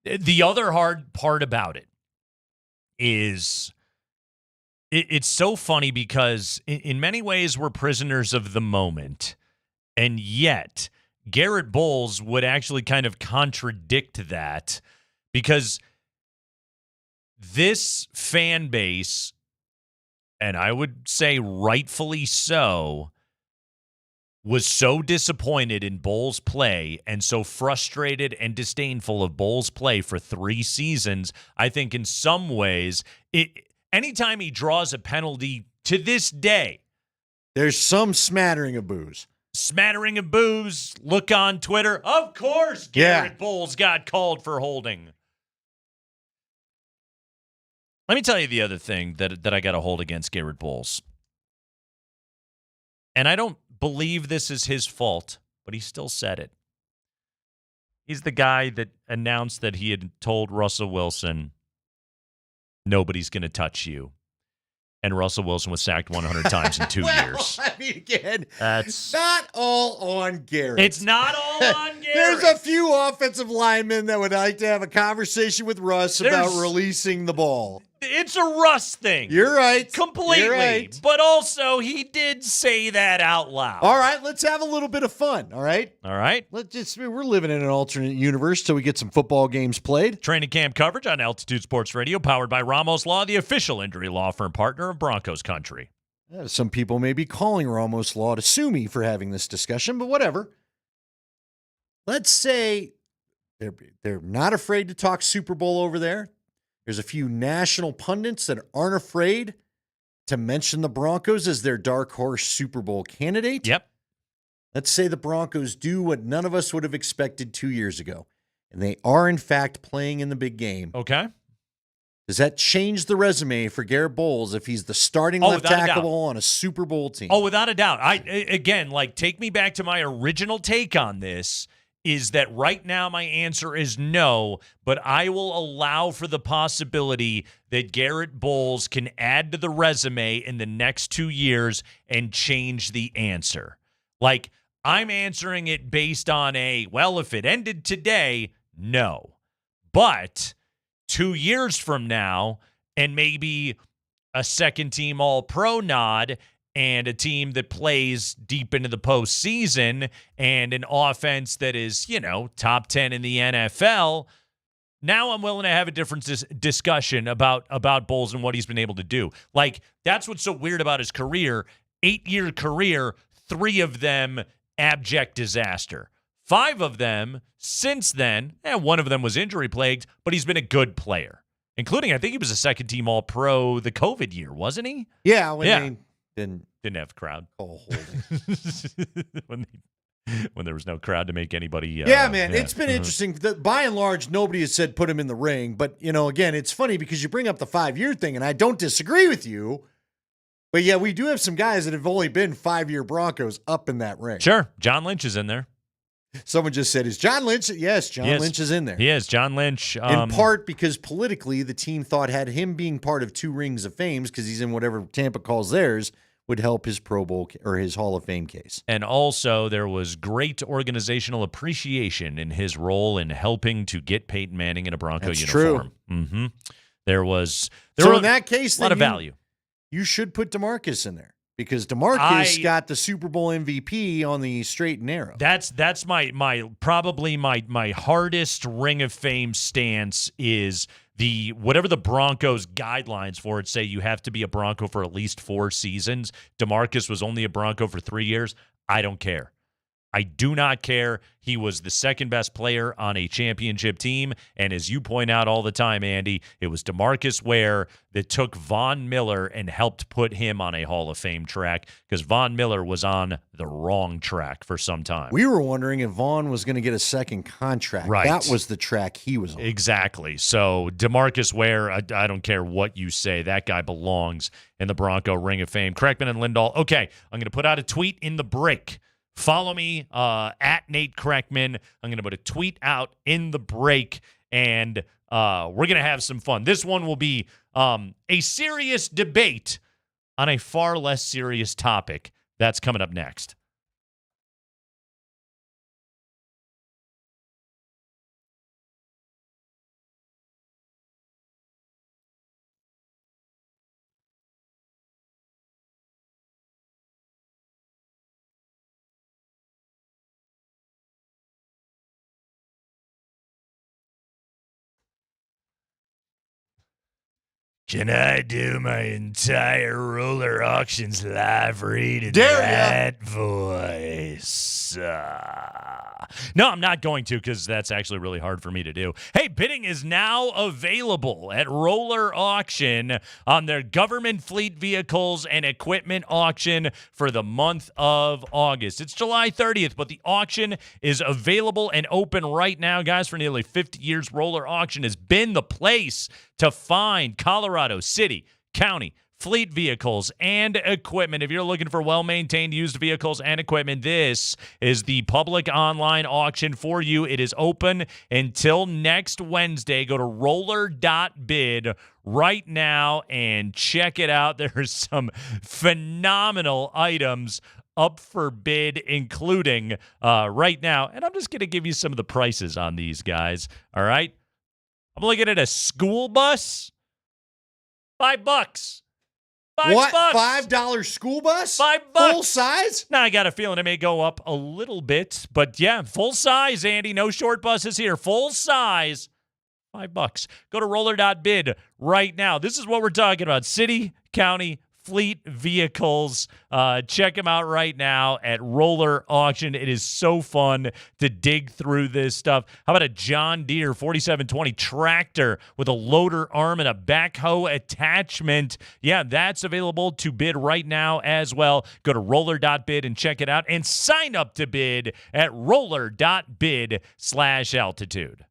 the other hard part about it is it's so funny because in many ways we're prisoners of the moment. And yet Garrett Bowles would actually kind of contradict that because – this fan base, and I would say rightfully so, was so disappointed in Bowles' play and so frustrated and disdainful of Bowles' play for 3 seasons. I think in some ways, anytime he draws a penalty to this day, there's some smattering of boos. Look on Twitter. Of course, Garrett Bowles got called for holding. Let me tell you the other thing that I got to hold against Garrett Bowles. And I don't believe this is his fault, but he still said it. He's the guy that announced that he had told Russell Wilson, nobody's going to touch you. And Russell Wilson was sacked 100 times in 2 years. I mean, again, that's not all on Garrett. It's not all on Garrett. There's a few offensive linemen that would like to have a conversation with Russ about releasing the ball. It's a Russ thing. You're right. Completely. You're right. But also, he did say that out loud. All right, let's have a little bit of fun, all right? All right. We're living in an alternate universe till we get some football games played. Training camp coverage on Altitude Sports Radio, powered by Ramos Law, the official injury law firm partner of Broncos country. Some people may be calling Ramos Law to sue me for having this discussion, but whatever. Let's say they're not afraid to talk Super Bowl over there. There's a few national pundits that aren't afraid to mention the Broncos as their dark horse Super Bowl candidate. Yep. Let's say the Broncos do what none of us would have expected 2 years ago, and they are, in fact, playing in the big game. Okay. Does that change the resume for Garrett Bowles if he's the starting left tackle on a Super Bowl team? Oh, without a doubt. Take me back to my original take on this. Is that right now my answer is no, but I will allow for the possibility that Garrett Bowles can add to the resume in the next 2 years and change the answer. Like, I'm answering it based on if it ended today, no. But 2 years from now, and maybe a second-team All-Pro nod, and a team that plays deep into the postseason and an offense that is, top 10 in the NFL, now I'm willing to have a different discussion about Bowles and what he's been able to do. Like, that's what's so weird about his career. 8-year career, 3 of them abject disaster. 5 of them since then, one of them was injury-plagued, but he's been a good player, including, I think he was a second-team All-Pro the COVID year, wasn't he? Yeah, when they didn't have crowd. Call holding. when there was no crowd to make anybody. It's been interesting. By and large, nobody has said put him in the ring. But, again, it's funny because you bring up the 5-year thing, and I don't disagree with you. But, yeah, we do have some guys that have only been 5-year Broncos up in that ring. Sure. John Lynch is in there. Someone just said, is John Lynch? Yes, John Lynch is in there. He is. John Lynch. In part because politically the team thought had him being part of 2 rings of fame, because he's in whatever Tampa calls theirs, would help his Pro Bowl or his Hall of Fame case. And also there was great organizational appreciation in his role in helping to get Peyton Manning in a Bronco uniform. True. Mm-hmm. There was in that case, a lot of value. You should put DeMarcus in there. Because DeMarcus got the Super Bowl MVP on the straight and narrow. That's my probably my hardest Ring of Fame stance is whatever the Broncos guidelines for it say you have to be a Bronco for at least 4 seasons. DeMarcus was only a Bronco for 3 years. I don't care. I do not care. He was the second best player on a championship team. And as you point out all the time, Andy, it was DeMarcus Ware that took Von Miller and helped put him on a Hall of Fame track, because Von Miller was on the wrong track for some time. We were wondering if Vaughn was going to get a second contract. Right. That was the track he was on. Exactly. So DeMarcus Ware, I don't care what you say. That guy belongs in the Bronco Ring of Fame. Kreckman and Lindahl. Okay, I'm going to put out a tweet in the break. Follow me at Nate Kreckman. I'm going to put a tweet out in the break, and we're going to have some fun. This one will be a serious debate on a far less serious topic. That's coming up next. Can I do my entire roller auctions live read in that voice? No, I'm not going to, because that's actually really hard for me to do. Hey, bidding is now available at Roller Auction on their government fleet vehicles and equipment auction for the month of August. It's July 30th, but the auction is available and open right now. Guys, for nearly 50 years, Roller Auction has been the place to find Colorado City, County, fleet vehicles and equipment. If you're looking for well-maintained used vehicles and equipment, this is the public online auction for you. It is open until next Wednesday. Go to roller.bid right now and check it out. There's some phenomenal items up for bid, including right now. And I'm just going to give you some of the prices on these guys. All right. I'm looking at a school bus. $5. What? $5. $5 school bus? $5. Full size? Now I got a feeling it may go up a little bit, but yeah, full size, Andy. No short buses here. Full size. $5. Go to roller.bid right now. This is what we're talking about. City, county, fleet vehicles. Check them out right now at Roller Auction. It is so fun to dig through this stuff. How about a John Deere 4720 tractor with a loader arm and a backhoe attachment? Yeah, that's available to bid right now as well. Go to roller.bid and check it out, and sign up to bid at roller.bid/altitude.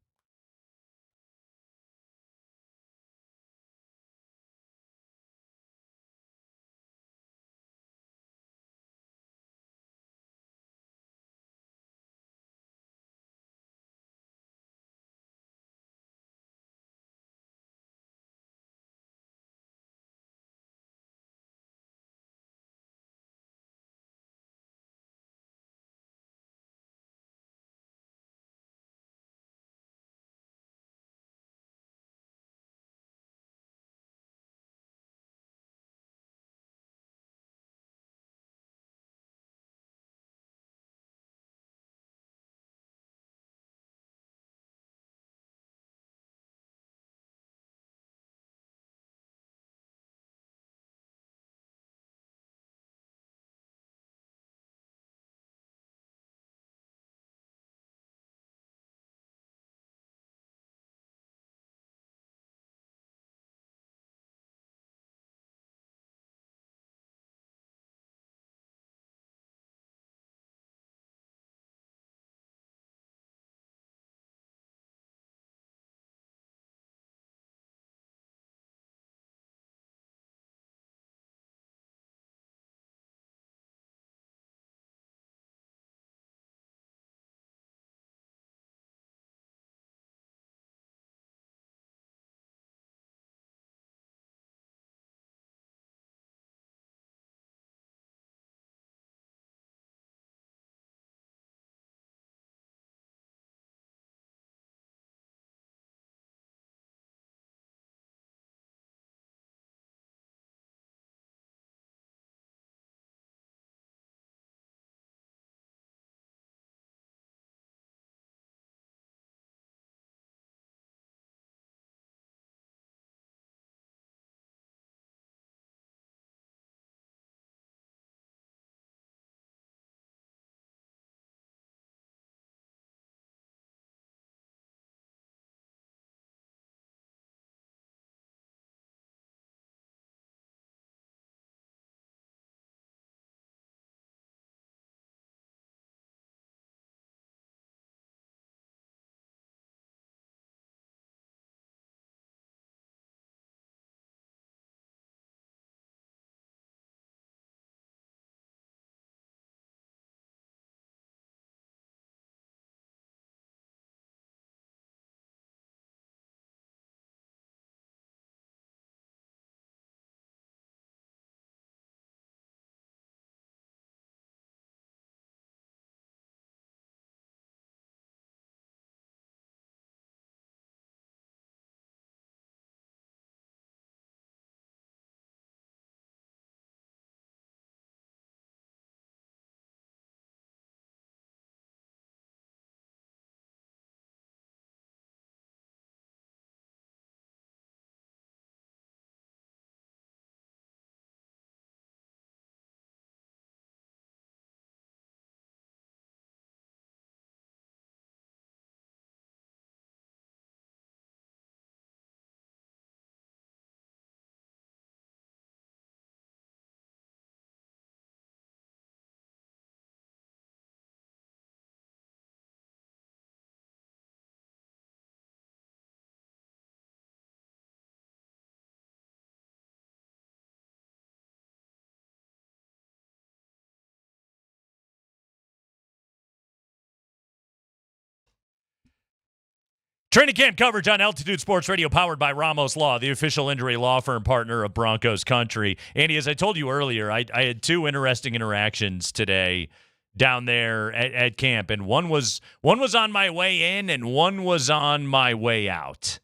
Training camp coverage on Altitude Sports Radio, powered by Ramos Law, the official injury law firm partner of Broncos country. Andy, as I told you earlier, I had two interesting interactions today down there at camp, and one was on my way in and one was on my way out.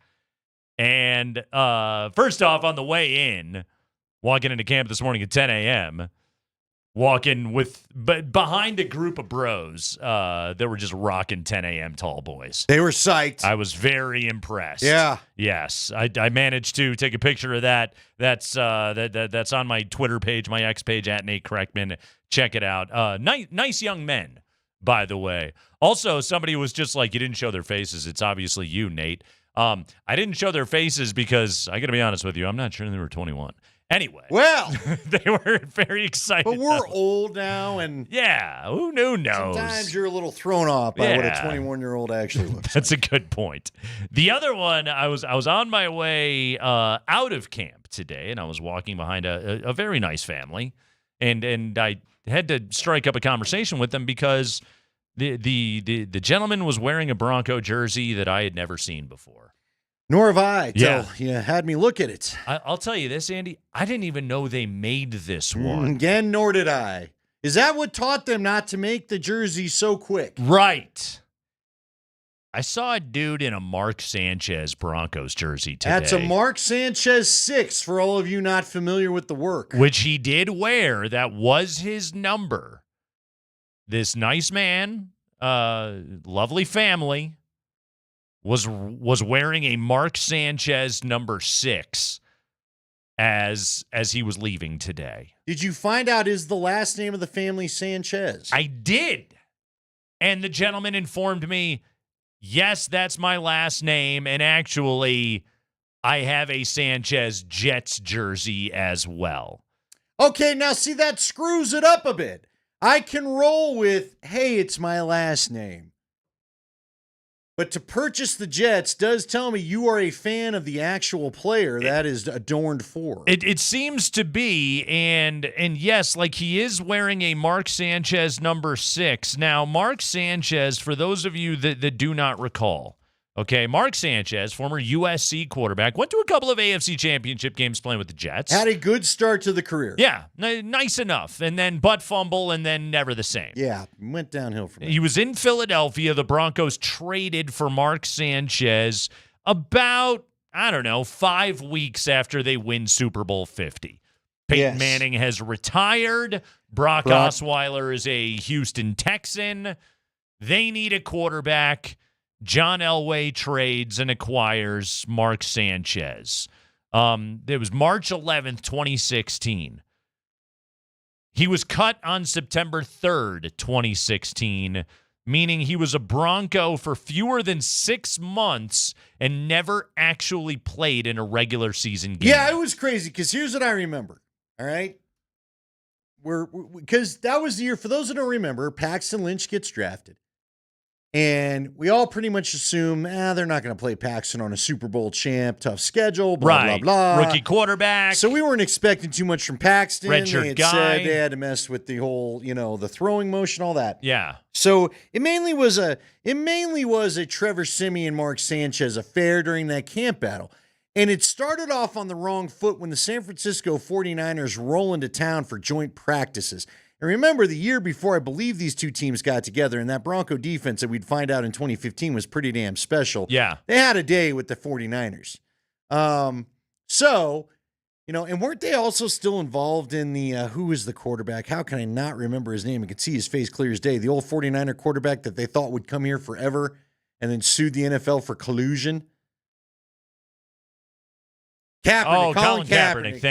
And first off, on the way in, walking into camp this morning at 10 a.m., behind a group of bros that were just rocking 10 a.m. tall boys. They were psyched. I was very impressed. Yeah. Yes. I managed to take a picture of that. That's on my Twitter page, my X page, at Nate Kreckman. Check it out. Nice young men, by the way. Also, somebody was just like, you didn't show their faces. It's obviously you, Nate. I didn't show their faces because, I got to be honest with you, I'm not sure they were 21. Anyway. Well. They were very excited. But we're old now, and yeah, who knows? Sometimes you're a little thrown off by what a 21-year-old actually looks That's a good point. The other one, I was on my way out of camp today, and I was walking behind a very nice family, and I had to strike up a conversation with them because the gentleman was wearing a Bronco jersey that I had never seen before. Nor have I, till you had me look at it. I'll tell you this, Andy. I didn't even know they made this one. Again, nor did I. Is that what taught them not to make the jersey so quick? Right. I saw a dude in a Mark Sanchez Broncos jersey today. That's a Mark Sanchez 6 for all of you not familiar with the work. Which he did wear. That was his number. This nice man, lovely family, was wearing a Mark Sanchez number 6 as he was leaving today. Did you find out is the last name of the family Sanchez? I did. And the gentleman informed me, yes, that's my last name. And actually, I have a Sanchez Jets jersey as well. Okay, now see, that screws it up a bit. I can roll with, hey, it's my last name. But to purchase the Jets does tell me you are a fan of the actual player that is adorned for. It seems to be, and yes, like he is wearing a Mark Sanchez number 6. Now, Mark Sanchez, for those of you that do not recall, okay, Mark Sanchez, former USC quarterback, went to a couple of AFC championship games playing with the Jets. Had a good start to the career. Yeah, nice enough. And then butt fumble, and then never the same. Yeah, went downhill from there. He was in Philadelphia. The Broncos traded for Mark Sanchez about, 5 weeks after they win Super Bowl 50. Peyton Manning has retired. Brock Osweiler is a Houston Texan. They need a quarterback. John Elway trades and acquires Mark Sanchez. It was March 11th, 2016. He was cut on September 3rd, 2016, meaning he was a Bronco for fewer than 6 months and never actually played in a regular season game. Yeah, it was crazy because here's what I remember. All right. Because that was the year, for those that don't remember, Paxton Lynch gets drafted. And we all pretty much assume, they're not going to play Paxton on a Super Bowl champ, tough schedule, blah, blah, blah. Rookie quarterback. So we weren't expecting too much from Paxton. Redshirt they had guy. said they had to mess with the whole, the throwing motion, all that. Yeah. So it mainly was a Trevor Siemian, Mark Sanchez affair during that camp battle. And it started off on the wrong foot when the San Francisco 49ers roll into town for joint practices. And remember, the year before, I believe these two teams got together, and that Bronco defense that we'd find out in 2015 was pretty damn special. Yeah. They had a day with the 49ers. And weren't they also still involved in the, who was the quarterback? How can I not remember his name? I could see his face clear as day. The old 49er quarterback that they thought would come here forever and then sued the NFL for collusion. Kaepernick. Colin Kaepernick.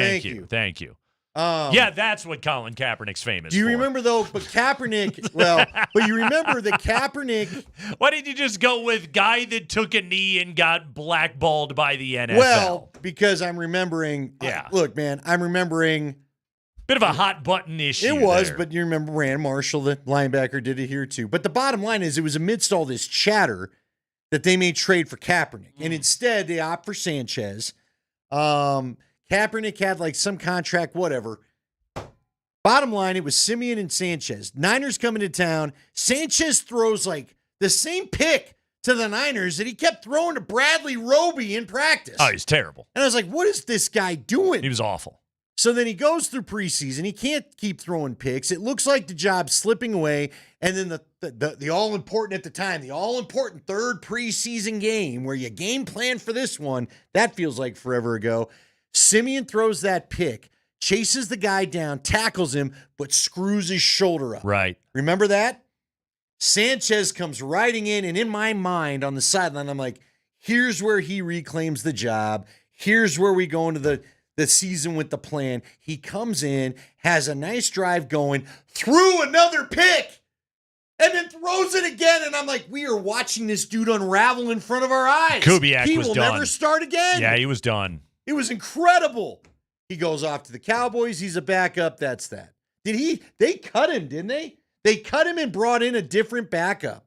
Thank you. That's what Colin Kaepernick's famous for. Do you remember, though, but Kaepernick, but you remember that Kaepernick. Why did you just go with guy that took a knee and got blackballed by the NFL? Well, because I'm remembering. Look, man, I'm remembering. Bit of a hot button issue. It was, there. but you remember Rand Marshall, the linebacker, did it here too. But the bottom line is it was amidst all this chatter that they made trade for Kaepernick. And instead, they opt for Sanchez. Kaepernick had like some contract, whatever. Bottom line, it was Siemian and Sanchez. Niners coming to town. Sanchez throws like the same pick to the Niners that he kept throwing to Bradley Roby in practice. Oh, he's terrible. And I was like, what is this guy doing? He was awful. So then he goes through preseason. He can't keep throwing picks. It looks like the job's slipping away. And then the all-important at the time, the all-important third preseason game where you game plan for this one, that feels like forever ago. Simeon throws that pick, chases the guy down, tackles him, but screws his shoulder up. Right. Remember that? Sanchez comes riding in, and in my mind on the sideline, I'm like, here's where he reclaims the job. Here's where we go into the season with the plan. He comes in, has a nice drive going, threw another pick, and then throws it again. And I'm like, we are watching this dude unravel in front of our eyes. Kubiak he was will done. never start again. Yeah, he was done. It was incredible. He goes off to the Cowboys. He's a backup. That's that. They cut him, didn't they? They cut him and brought in a different backup.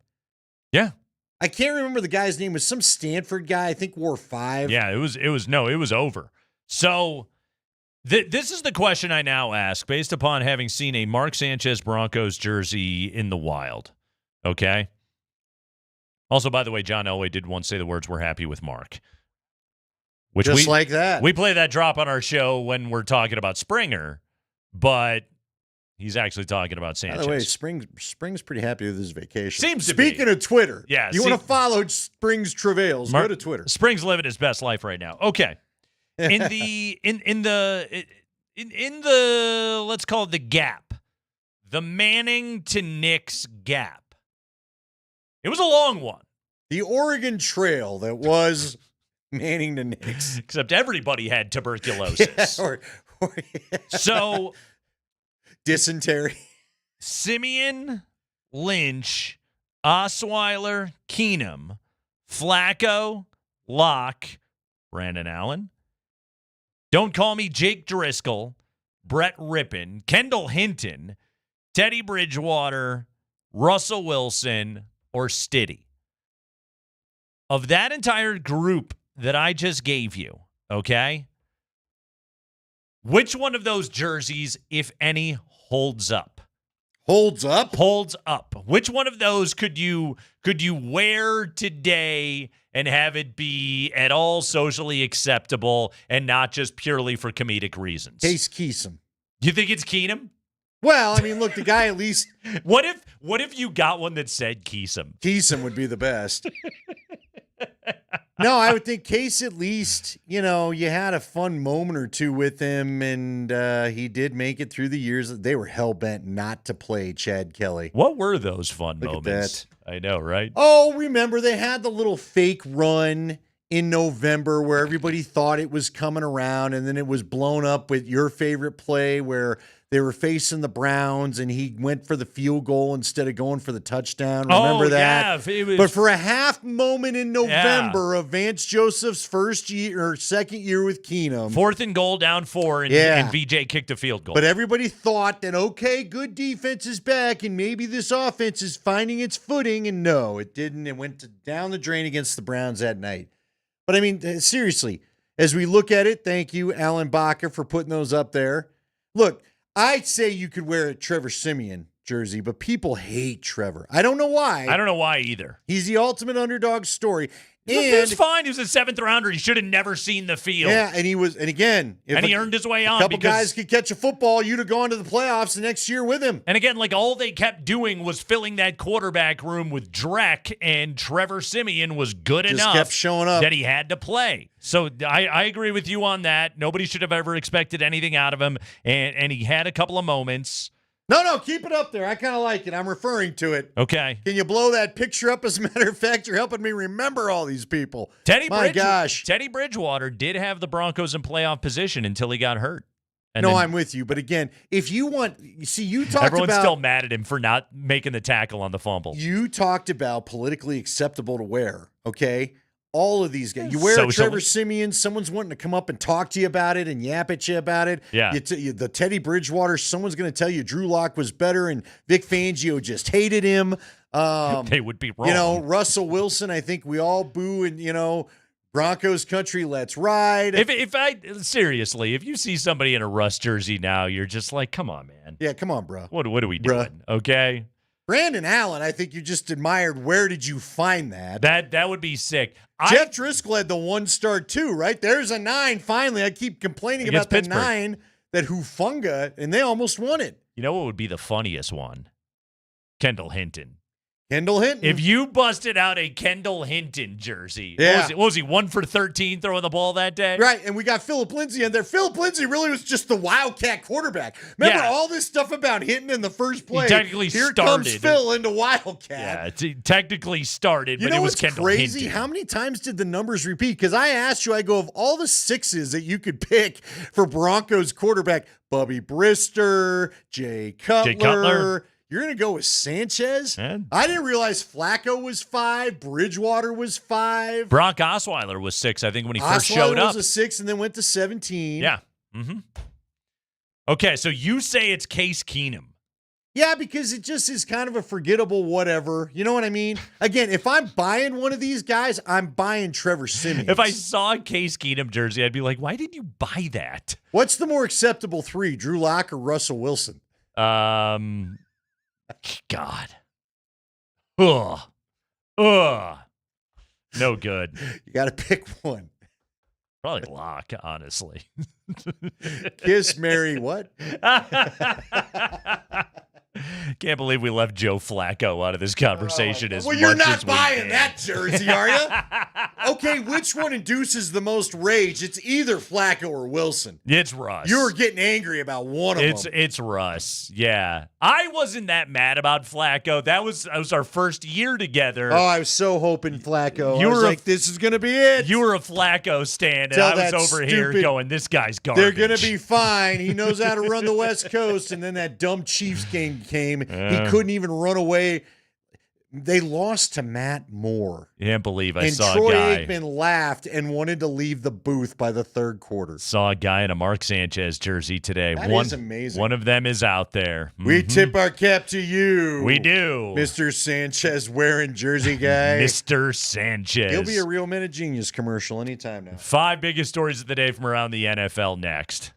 Yeah. I can't remember the guy's name. It was some Stanford guy, I think wore 5. Yeah, it was over. So this is the question I now ask based upon having seen a Mark Sanchez Broncos jersey in the wild. Okay? Also, by the way, John Elway did once say the words, "We're happy with Mark." Which Just like that. We play that drop on our show when we're talking about Springer, but he's actually talking about Sanchez. By the way, Spring's pretty happy with his vacation. Seems to Speaking be. of Twitter, Yeah, you want to follow Spring's travails, go to Twitter. Spring's living his best life right now. Okay. In the let's call it the gap. The Manning to Knicks gap. It was a long one. The Oregon Trail that was Manning to Knicks. Except everybody had tuberculosis. So dysentery. Simeon, Lynch, Osweiler, Keenum, Flacco, Locke, Brandon Allen. Don't call me Jake Driscoll, Brett Rippon, Kendall Hinton, Teddy Bridgewater, Russell Wilson, or Stiddy. Of that entire group that I just gave you, okay? Which one of those jerseys, if any, holds up? Holds up? Holds up. Which one of those could you wear today and have it be at all socially acceptable and not just purely for comedic reasons? Case Keesum. You think it's Keenum? Well, I mean, look, the guy at least. What if you got one that said Keesum? Keesum would be the best. No, I would think Case at least, you had a fun moment or two with him, and he did make it through the years. They were hell-bent not to play Chad Kelly. What were those fun Look moments? at that. I know, right? Oh, remember they had the little fake run in November where everybody thought it was coming around, and then it was blown up with your favorite play where they were facing the Browns and he went for the field goal instead of going for the touchdown. Remember that? Yeah. But for a half moment in November of Vance Joseph's first year or second year with Keenum. 4th and goal, down 4, and VJ kicked a field goal. But everybody thought that, okay, good defense is back and maybe this offense is finding its footing. And no, it didn't. It went down the drain against the Browns that night. But I mean, seriously, as we look at it, thank you, Alan Bacher, for putting those up there. Look, I'd say you could wear a Trevor Siemian jersey, but people hate Trevor. I don't know why. I don't know why either. He's the ultimate underdog story. He was fine. He was a 7th rounder. He should have never seen the field. Yeah, and he was, and again, if he earned his way on. A couple guys could catch a football, you'd have gone to the playoffs the next year with him. And again, like all they kept doing was filling that quarterback room with Drek, and Trevor Siemian was good enough. Kept showing up that he had to play. So I agree with you on that. Nobody should have ever expected anything out of him, and he had a couple of moments. No, keep it up there. I kind of like it. I'm referring to it. Okay. Can you blow that picture up? As a matter of fact, you're helping me remember all these people. Teddy Bridgewater did have the Broncos in playoff position until he got hurt. And I'm with you. But again, if you want, you talked everyone's still mad at him for not making the tackle on the fumble. You talked about politically acceptable to wear, okay? All of these guys. You wear a Trevor Siemian, someone's wanting to come up and talk to you about it and yap at you about it. Yeah. The Teddy Bridgewater, someone's going to tell you Drew Lock was better and Vic Fangio just hated him. They would be wrong. Russell Wilson, I think we all boo and, Broncos country, let's ride. If you see somebody in a Russ jersey now, you're just like, come on, man. Yeah, come on, bro. What are we doing? Okay. Brandon Allen, I think you just admired. Where did you find that? That would be sick. Jeff Driscoll had the 1-star too, right? There's a 9. Finally, I keep complaining Against about the Pittsburgh. 9 that Hufanga, and they almost won it. You know what would be the funniest one? Kendall Hinton. Kendall Hinton. If you busted out a Kendall Hinton jersey, Yeah. what was he, 1 for 13 throwing the ball that day? Right, and we got Phillip Lindsay in there. Phillip Lindsay really was just the Wildcat quarterback. Remember all this stuff about Hinton in the first play? He technically Here started. comes Phil into Wildcat. Yeah, it technically started, You but know it was what's Kendall crazy? Hinton. How many times did the numbers repeat? Because I asked you, I go, of all the 6s that you could pick for Broncos quarterback, Bubby Brister, Jay Cutler. You're going to go with Sanchez? I didn't realize Flacco was 5. Bridgewater was 5. Brock Osweiler was 6, I think, when he first Osweiler showed up. was a 6 and then went to 17. Yeah. Mm-hmm. Okay, so you say it's Case Keenum. Yeah, because it just is kind of a forgettable whatever. You know what I mean? Again, if I'm buying one of these guys, I'm buying Trevor Siemian. If I saw a Case Keenum jersey, I'd be like, why did you buy that? What's the more acceptable 3, Drew Lock or Russell Wilson? God. Ugh. No good. You got to pick one. Probably Lock, honestly. Kiss, Mary, what? Can't believe we left Joe Flacco out of this conversation as Well, you're much not as we buying did. that jersey, are you? Okay, which one induces the most rage? It's either Flacco or Wilson. It's Russ. You were getting angry about one of them. It's Russ. Yeah. I wasn't that mad about Flacco. That was our first year together. Oh, I was so hoping Flacco. You I was were a- like, this is going to be it. You were a Flacco stan, and Tell I was that over here stupid- going, this guy's garbage. They're going to be fine. He knows how to run the West Coast. And then that dumb Chiefs game came. He couldn't even run away. They lost to Matt Moore. Can't believe I and saw Troy a guy. Aikman laughed and wanted to leave the booth by the third quarter. Saw a guy in a Mark Sanchez jersey today. That one is amazing. One of them is out there. We Mhm. tip our cap to you. We do. Mr. Sanchez wearing jersey guy. Mr. Sanchez. He'll be a Real Men of Genius commercial anytime now. 5 biggest stories of the day from around the NFL next.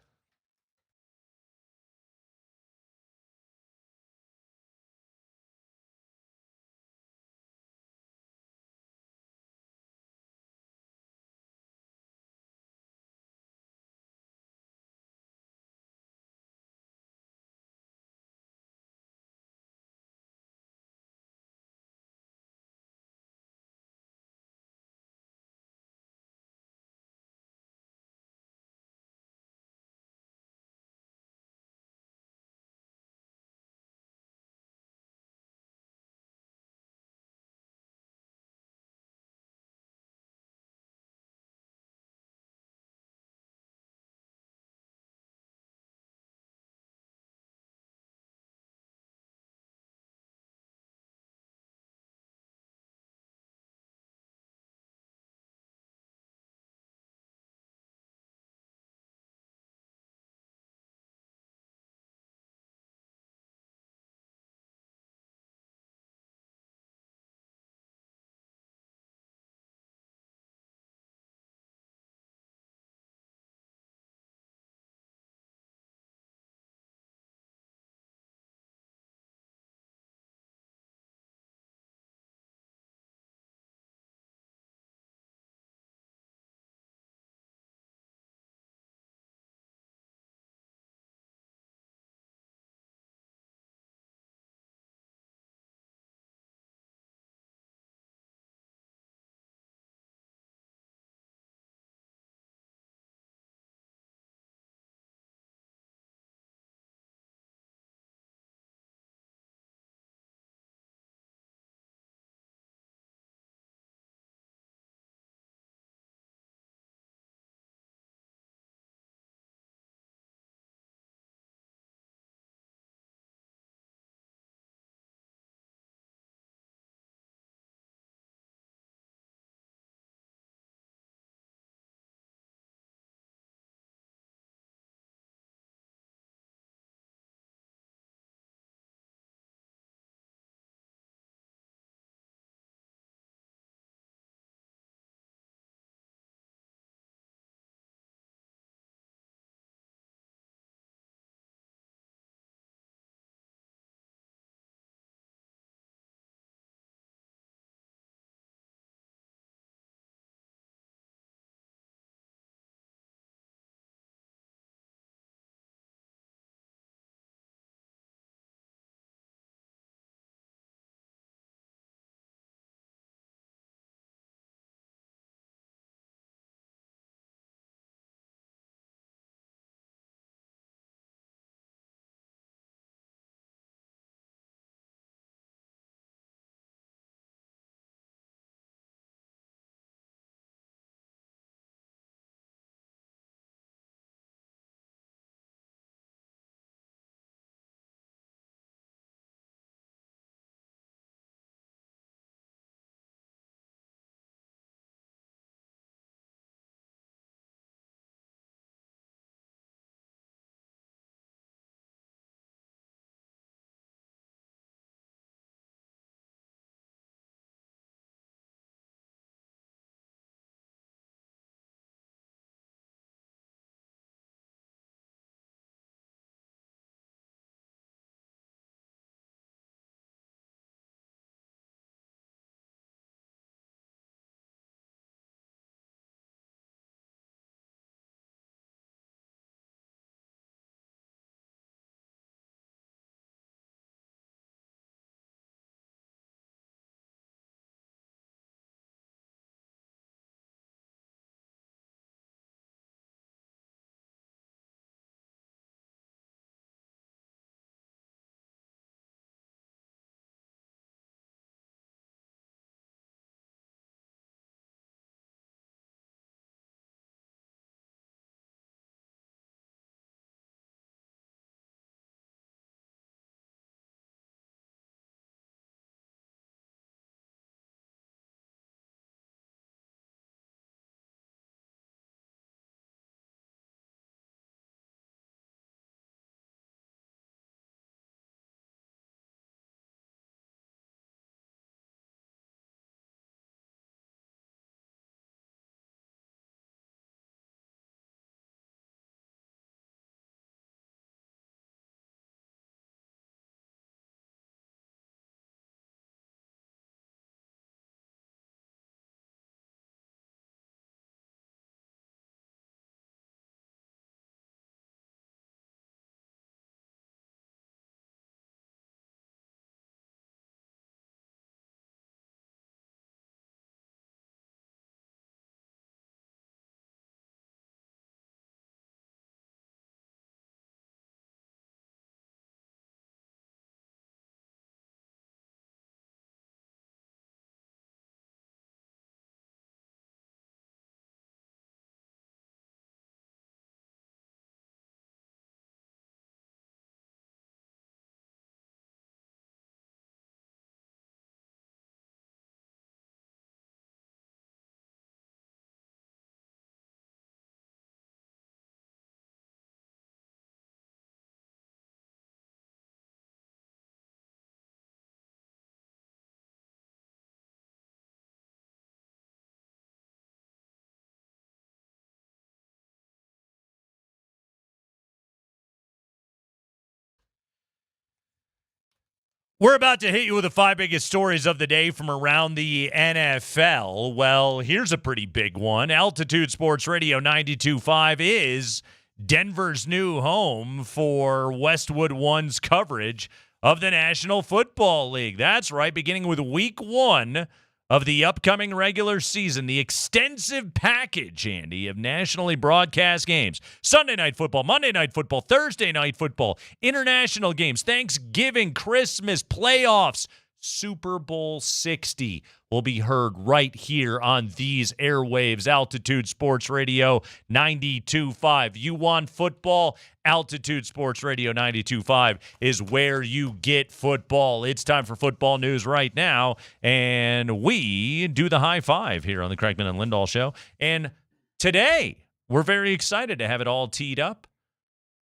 We're about to hit you with the 5 biggest stories of the day from around the NFL. Well, here's a pretty big one. Altitude Sports Radio 92.5 is Denver's new home for Westwood One's coverage of the National Football League. That's right, beginning with week 1 of the upcoming regular season, the extensive package, Andy, of nationally broadcast games. Sunday night football, Monday night football, Thursday night football, international games, Thanksgiving, Christmas, playoffs, Super Bowl 60 will be heard right here on these airwaves. Altitude Sports Radio 92.5. You want football? Altitude Sports Radio 92.5 is where you get football. It's time for football news right now, and we do the high five here on the Kreckman and Lindahl Show. And today, we're very excited to have it all teed up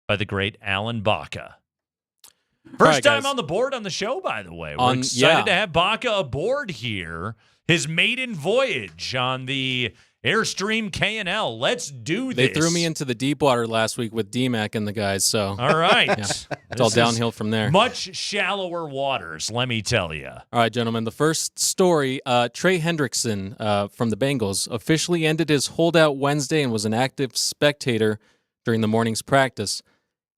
by the great Alan Baca. First time on the board on the show, by the way. We're excited to have Baca aboard here. His maiden voyage on the Airstream K&L. Let's do this. They threw me into the deep water last week with DMac and the guys, so. All right. Yeah, it's all downhill from there. Much shallower waters, let me tell you. All right, gentlemen. The first story, Trey Hendrickson from the Bengals officially ended his holdout Wednesday and was an active spectator during the morning's practice.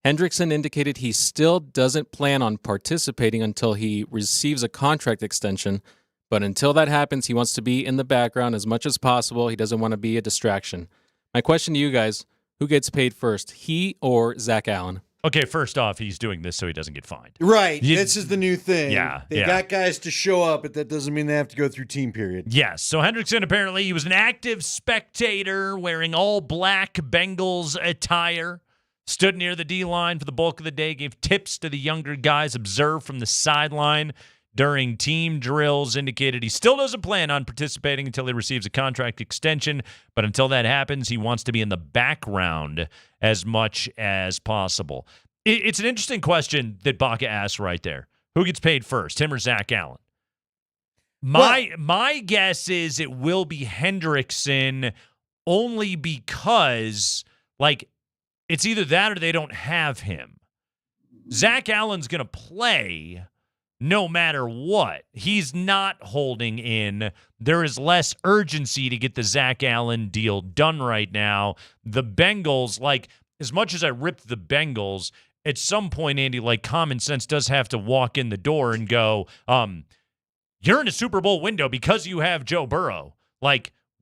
Hendrickson indicated he still doesn't plan on participating until he receives a contract extension, but until that happens, he wants to be in the background as much as possible. He doesn't want to be a distraction. My question to you guys, who gets paid first, he or Zach Allen? Okay, first off, he's doing this so he doesn't get fined. Right. This is the new thing. Yeah. They got guys to show up, but that doesn't mean they have to go through team period. Yes. So Hendrickson, apparently, he was an active spectator wearing all black Bengals attire. Stood near the D-line for the bulk of the day, gave tips to the younger guys, observed from the sideline during team drills, indicated he still doesn't plan on participating until he receives a contract extension, but until that happens, he wants to be in the background as much as possible. It's an interesting question that Baca asked right there. Who gets paid first, him or Zach Allen? My guess is it will be Hendrickson only because, it's either that or they don't have him. Zach Allen's going to play no matter what. He's not holding in. There is less urgency to get the Zach Allen deal done right now. The Bengals, as much as I ripped the Bengals, at some point, Andy, common sense does have to walk in the door and go, you're in a Super Bowl window because you have Joe Burrow.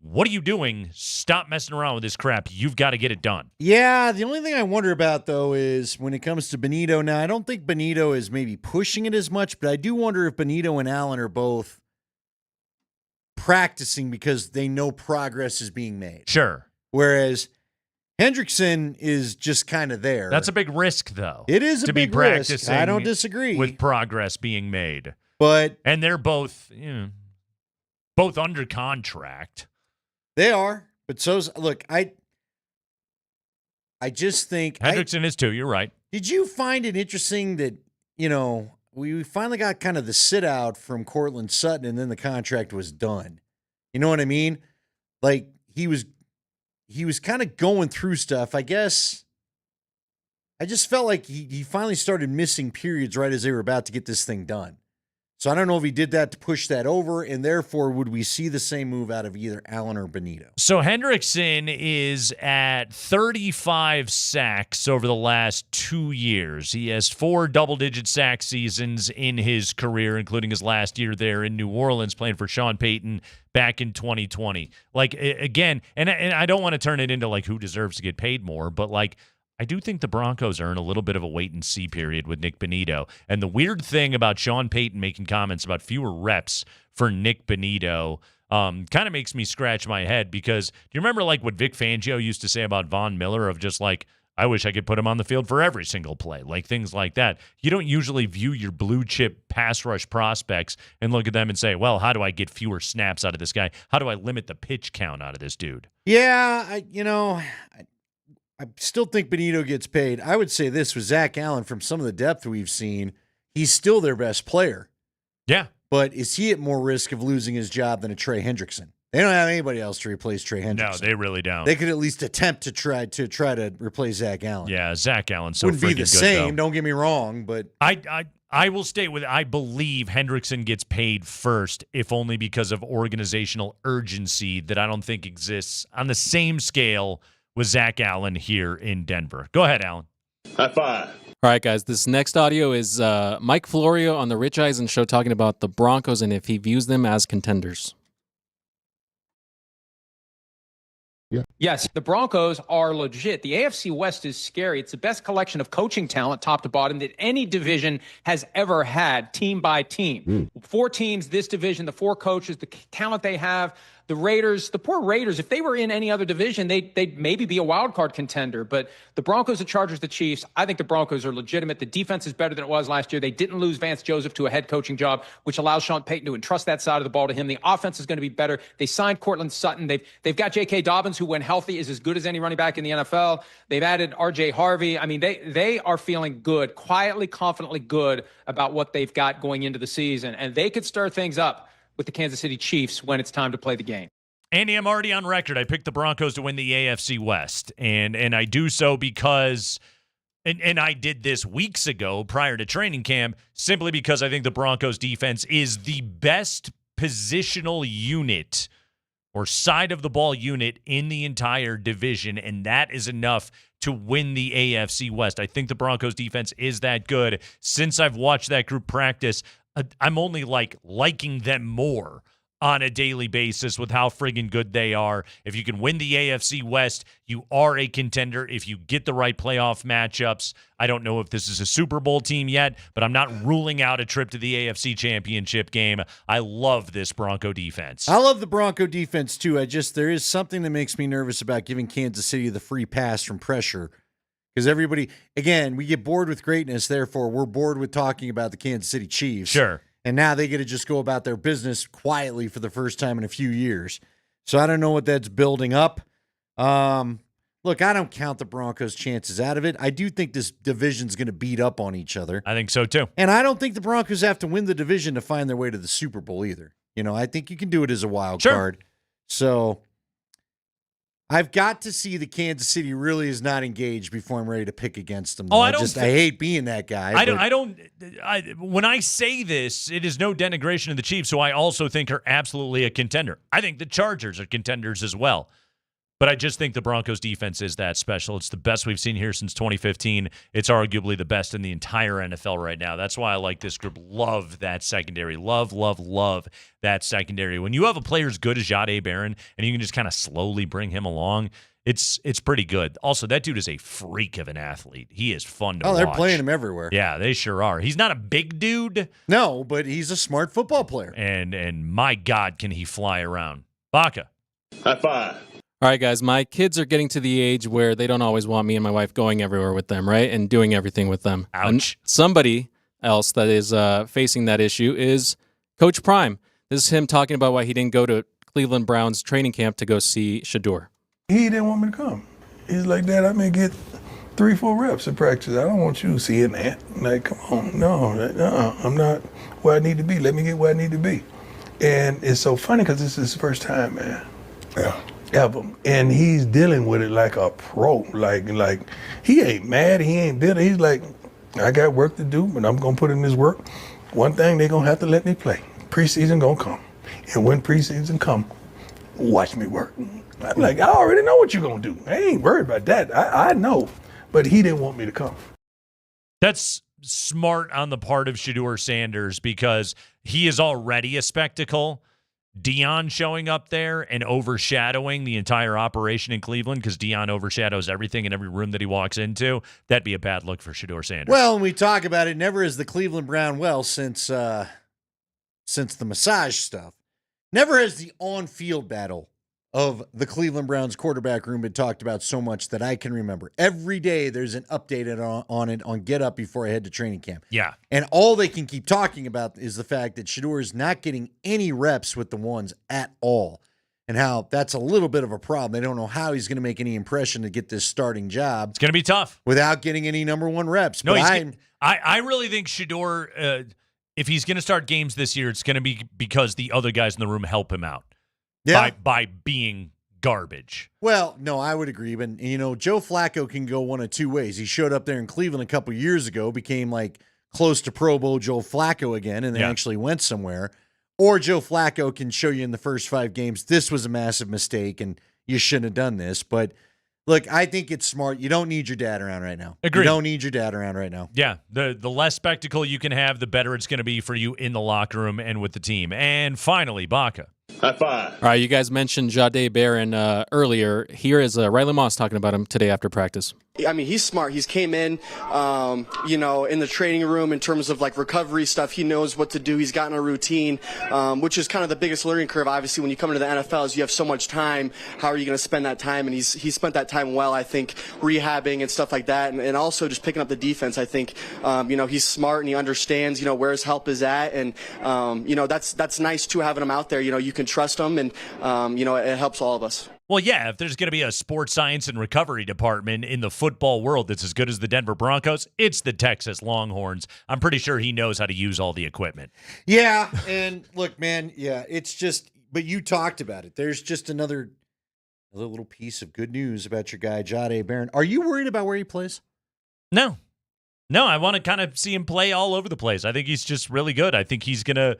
What are you doing? Stop messing around with this crap. You've got to get it done. Yeah, the only thing I wonder about, though, is when it comes to Benito. Now, I don't think Benito is maybe pushing it as much, but I do wonder if Benito and Allen are both practicing because they know progress is being made. Sure. Whereas Hendrickson is just kind of there. That's a big risk, though. It is a big risk. I don't disagree. With progress being made. And they're both, both under contract. They are, but look, I just think Hendrickson is too. You're right. Did you find it interesting that, we finally got kind of the sit out from Cortland Sutton and then the contract was done? You know what I mean? He was kind of going through stuff. I guess I just felt like he finally started missing periods right as they were about to get this thing done. So I don't know if he did that to push that over, and therefore would we see the same move out of either Allen or Benito? So Hendrickson is at 35 sacks over the last 2 years. He has 4 double-digit sack seasons in his career, including his last year there in New Orleans playing for Sean Payton back in 2020. Again, and I don't want to turn it into who deserves to get paid more, but I do think the Broncos are in a little bit of a wait-and-see period with Nick Benito. And the weird thing about Sean Payton making comments about fewer reps for Nick Benito kind of makes me scratch my head because do you remember what Vic Fangio used to say about Von Miller of just I wish I could put him on the field for every single play, things like that. You don't usually view your blue-chip pass rush prospects and look at them and say, well, how do I get fewer snaps out of this guy? How do I limit the pitch count out of this dude? Yeah, I still think Benito gets paid. I would say this with Zach Allen, from some of the depth we've seen, he's still their best player. Yeah. But is he at more risk of losing his job than a Trey Hendrickson? They don't have anybody else to replace Trey Hendrickson. No, they really don't. They could at least attempt to try to replace Zach Allen. Yeah, Zach Allen's so wouldn't be the good, same. though. Don't get me wrong, but I I will stay with it. I believe Hendrickson gets paid first, if only because of organizational urgency that I don't think exists on the same scale with Zach Allen here in Denver. Go ahead, Allen. High five. All right, guys, this next audio is Mike Florio on the Rich Eisen show talking about the Broncos and if he views them as contenders. Yes, the Broncos are legit. The AFC West is scary. It's the best collection of coaching talent, top to bottom, that any division has ever had, team by team. 4 teams, this division, the 4 coaches, the talent they have. The Raiders, the poor Raiders, if they were in any other division, they'd maybe be a wild card contender. But the Broncos, the Chargers, the Chiefs, I think the Broncos are legitimate. The defense is better than it was last year. They didn't lose Vance Joseph to a head coaching job, which allows Sean Payton to entrust that side of the ball to him. The offense is going to be better. They signed Cortland Sutton. They've got J.K. Dobbins, who when healthy is as good as any running back in the NFL. They've added R.J. Harvey. I mean, they are feeling good, quietly, confidently good about what they've got going into the season. And they could stir things up with the Kansas City Chiefs when it's time to play the game. Andy, I'm already on record. I picked the Broncos to win the AFC West, and I do so because, and I did this weeks ago prior to training camp, simply because I think the Broncos defense is the best positional unit or side of the ball unit in the entire division, and that is enough to win the AFC West. I think the Broncos defense is that good. Since I've watched that group practice, I'm only liking them more on a daily basis with how friggin' good they are. If you can win the AFC West, you are a contender if you get the right playoff matchups. I don't know if this is a Super Bowl team yet, but I'm not ruling out a trip to the AFC Championship game. I love this Bronco defense. I love the Bronco defense, too. There is something that makes me nervous about giving Kansas City the free pass from pressure. Because everybody, again, we get bored with greatness, therefore we're bored with talking about the Kansas City Chiefs. Sure. And now they get to just go about their business quietly for the first time in a few years. So I don't know what that's building up. Look, I don't count the Broncos' chances out of it. I do think this division's going to beat up on each other. I think so, too. And I don't think the Broncos have to win the division to find their way to the Super Bowl either. I think you can do it as a wild card. So I've got to see that Kansas City really is not engaged before I'm ready to pick against them. I hate being that guy. When I say this, it is no denigration of the Chiefs, who I also think are absolutely a contender. I think the Chargers are contenders as well. But I just think the Broncos defense is that special. It's the best we've seen here since 2015. It's arguably the best in the entire NFL right now. That's why I like this group. Love that secondary. Love that secondary. When you have a player as good as Jahdae Barron and you can just kind of slowly bring him along, it's pretty good. Also, that dude is a freak of an athlete. He is fun to watch. They're playing him everywhere. Yeah, they sure are. He's not a big dude. No, but he's a smart football player. And my God, can he fly around. Baca. High five. All right, guys, my kids are getting to the age where they don't always want me and my wife going everywhere with them, right? And doing everything with them. Ouch. And somebody else that is facing that issue is Coach Prime. This is him talking about why he didn't go to Cleveland Browns training camp to go see Shador. He didn't want me to come. He's like, Dad, I may get 3-4 reps at practice. I don't want you seeing that. Like, come on, no, I'm not where I need to be. Let me get where I need to be. And it's so funny because this is his first time, man. Yeah. Ever. And he's dealing with it like a pro. Like he ain't mad, he ain't bitter. He's like, I got work to do, but I'm gonna put in this work. One thing, they're gonna have to let me play. Preseason gonna come. And when preseason come, watch me work. I'm like, I already know what you're gonna do. I ain't worried about that. I know. But he didn't want me to come. That's smart on the part of Shador Sanders because he is already a spectacle. Deion showing up there and overshadowing the entire operation in Cleveland because Deion overshadows everything in every room that he walks into, that'd be a bad look for Shador Sanders. Well, when we talk about it, never has the Cleveland Brown since the massage stuff, never has the on-field battle of the Cleveland Browns quarterback room been talked about so much that I can remember. Every day there's an update on it on Get Up before I head to training camp. Yeah. And all they can keep talking about is the fact that Shador is not getting any reps with the ones at all and how that's a little bit of a problem. They don't know how he's going to make any impression to get this starting job. It's going to be tough. Without getting any number one reps. No, I really think Shador, if he's going to start games this year, it's going to be because the other guys in the room help him out. Yeah. By being garbage. Well, no, I would agree. But, Joe Flacco can go one of two ways. He showed up there in Cleveland a couple years ago, became like close to Pro Bowl Joe Flacco again, and they actually went somewhere. Or Joe Flacco can show you in the first 5 games, this was a massive mistake and you shouldn't have done this. But look, I think it's smart. You don't need your dad around right now. Agreed. You don't need your dad around right now. Yeah, the less spectacle you can have, the better it's going to be for you in the locker room and with the team. And finally, Baca. High five. All right, you guys mentioned Jahdae Barron earlier. Here is Riley Moss talking about him today after practice. I mean, he's smart. He's came in, in the training room in terms of like recovery stuff. He knows what to do. He's gotten a routine, which is kind of the biggest learning curve. Obviously, when you come into the NFL, is you have so much time. How are you going to spend that time? And he's spent that time well, I think, rehabbing and stuff like that, and also just picking up the defense. I think, he's smart and he understands, where his help is at, and that's nice too, having him out there. You can trust him, and it helps all of us. Well, yeah, if there's going to be a sports science and recovery department in the football world that's as good as the Denver Broncos, it's the Texas Longhorns. I'm pretty sure he knows how to use all the equipment. Yeah, and look, man, it's just, but you talked about it. There's just another little piece of good news about your guy, Jahdae Barron. Are you worried about where he plays? No, I want to kind of see him play all over the place. I think he's just really good. I think he's going to,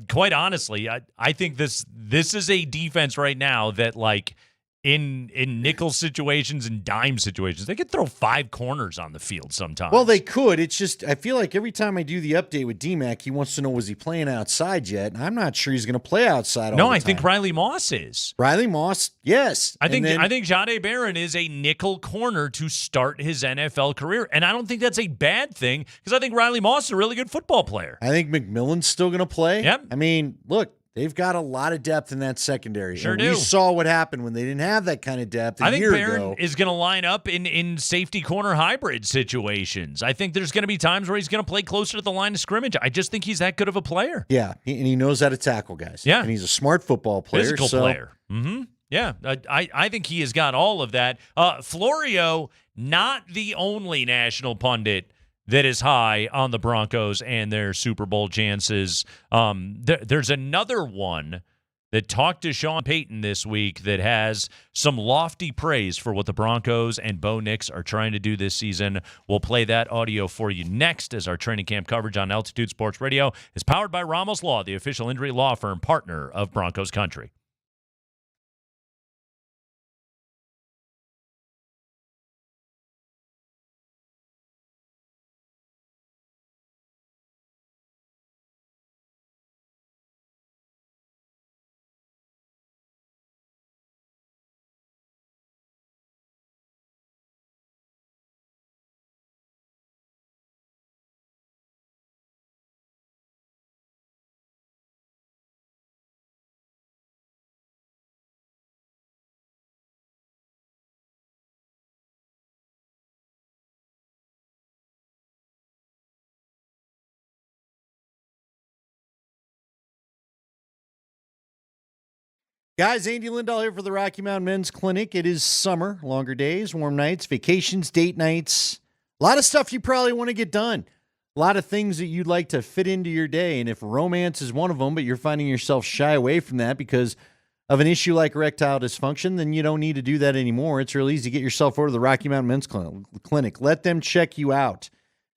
quite honestly, I think this is a defense right now that, like, in nickel situations and dime situations, they could throw 5 corners on the field sometimes. Well, they could. It's just, I feel like every time I do the update with DMac, he wants to know, was he playing outside yet? And I'm not sure he's going to play outside all the time. No, I think Riley Moss is. Riley Moss, yes. I think Jahdae Barron is a nickel corner to start his NFL career. And I don't think that's a bad thing, because I think Riley Moss is a really good football player. I think McMillan's still going to play. Yep. I mean, look, they've got a lot of depth in that secondary. Sure and do. We saw what happened when they didn't have that kind of depth a year ago. I think Barron is going to line up in safety corner hybrid situations. I think there's going to be times where he's going to play closer to the line of scrimmage. I just think he's that good of a player. Yeah, and he knows how to tackle guys. Yeah. And he's a smart football player. Physical player. Mm-hmm. Yeah, I think he has got all of that. Florio, not the only national pundit that is high on the Broncos and their Super Bowl chances. There's another one that talked to Sean Payton this week that has some lofty praise for what the Broncos and Bo Nix are trying to do this season. We'll play that audio for you next, as our training camp coverage on Altitude Sports Radio is powered by Ramos Law, the official injury law firm partner of Broncos Country. Guys, Andy Lindahl here for the Rocky Mountain Men's Clinic. It is summer, longer days, warm nights, vacations, date nights. A lot of stuff you probably want to get done. A lot of things that you'd like to fit into your day. And if romance is one of them, but you're finding yourself shy away from that because of an issue like erectile dysfunction, then you don't need to do that anymore. It's real easy to get yourself over to the Rocky Mountain Men's Clinic. Let them check you out.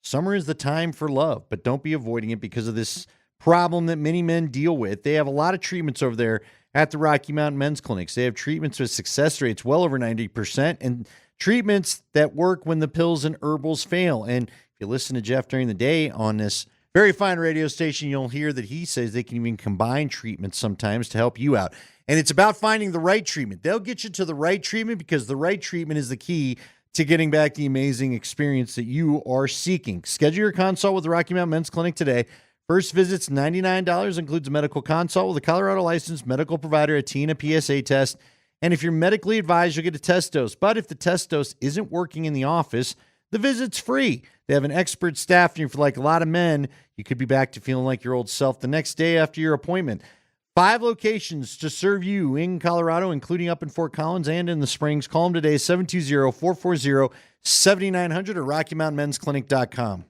Summer is the time for love, but don't be avoiding it because of this problem that many men deal with. They have a lot of treatments over there at the Rocky Mountain Men's Clinics. They have treatments with success rates well over 90% and treatments that work when the pills and herbals fail. And if you listen to Jeff during the day on this very fine radio station, you'll hear that he says they can even combine treatments sometimes to help you out. And it's about finding the right treatment. They'll get you to the right treatment because the right treatment is the key to getting back the amazing experience that you are seeking. Schedule your consult with the Rocky Mountain Men's Clinic today. First visit's $99, includes a medical consult with a Colorado licensed medical provider, a T and a PSA test. And if you're medically advised, you'll get a test dose. But if the test dose isn't working in the office, the visit's free. They have an expert staff, and if you're like a lot of men, you could be back to feeling like your old self the next day after your appointment. 5 locations to serve you in Colorado, including up in Fort Collins and in the Springs. Call them today, 720-440-7900 or RockyMountainMen'sClinic.com.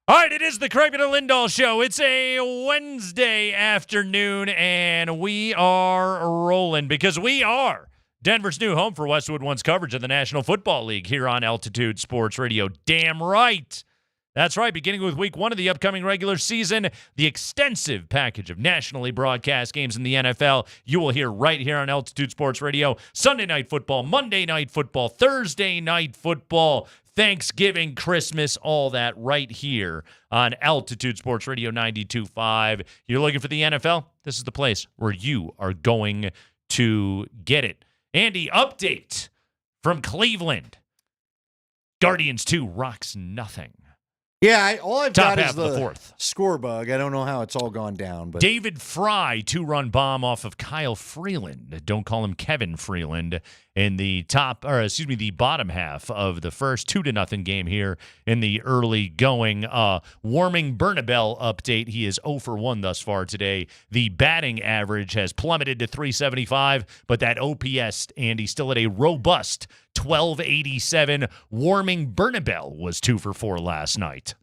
All right, it is the Kreckman and Lindahl Show. It's a Wednesday afternoon, and we are rolling because we are Denver's new home for Westwood One's coverage of the National Football League here on Altitude Sports Radio. Damn right. That's right. Beginning with week 1 of the upcoming regular season, the extensive package of nationally broadcast games in the NFL you will hear right here on Altitude Sports Radio. Sunday night football, Monday night football, Thursday night football, Thanksgiving, Christmas, all that right here on Altitude Sports Radio 92.5. You're looking for the NFL? This is the place where you are going to get it. Andy, update from Cleveland. Guardians 2 rocks nothing. Yeah, all I've Top got half is of the the fourth. score bug. I don't know how it's all gone down. But David Fry, 2-run bomb off of Kyle Freeland. Don't call him Kevin Freeland. In the the bottom half of the first 2-0 game here in the early going. Warming Bernabel update. He is 0 for 1 thus far today. The batting average has plummeted to 375, but that OPS, Andy, still at a robust 1287. Warming Bernabel was 2 for 4 last night.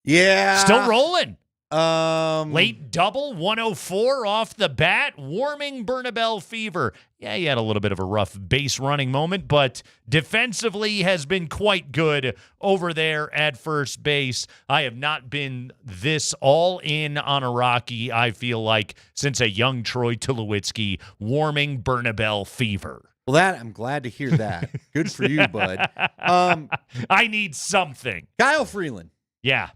Yeah. Still rolling. Late double, 104 off the bat. Warming Bernabel fever. Yeah, he had a little bit of a rough base running moment, but defensively has been quite good over there at first base. I have not been this all in on a Rocky, I feel like, since a young Troy Tulowitzki. Warming Bernabel fever. Well, I'm glad to hear that. Good for you, bud. I need something. Kyle Freeland. Yeah.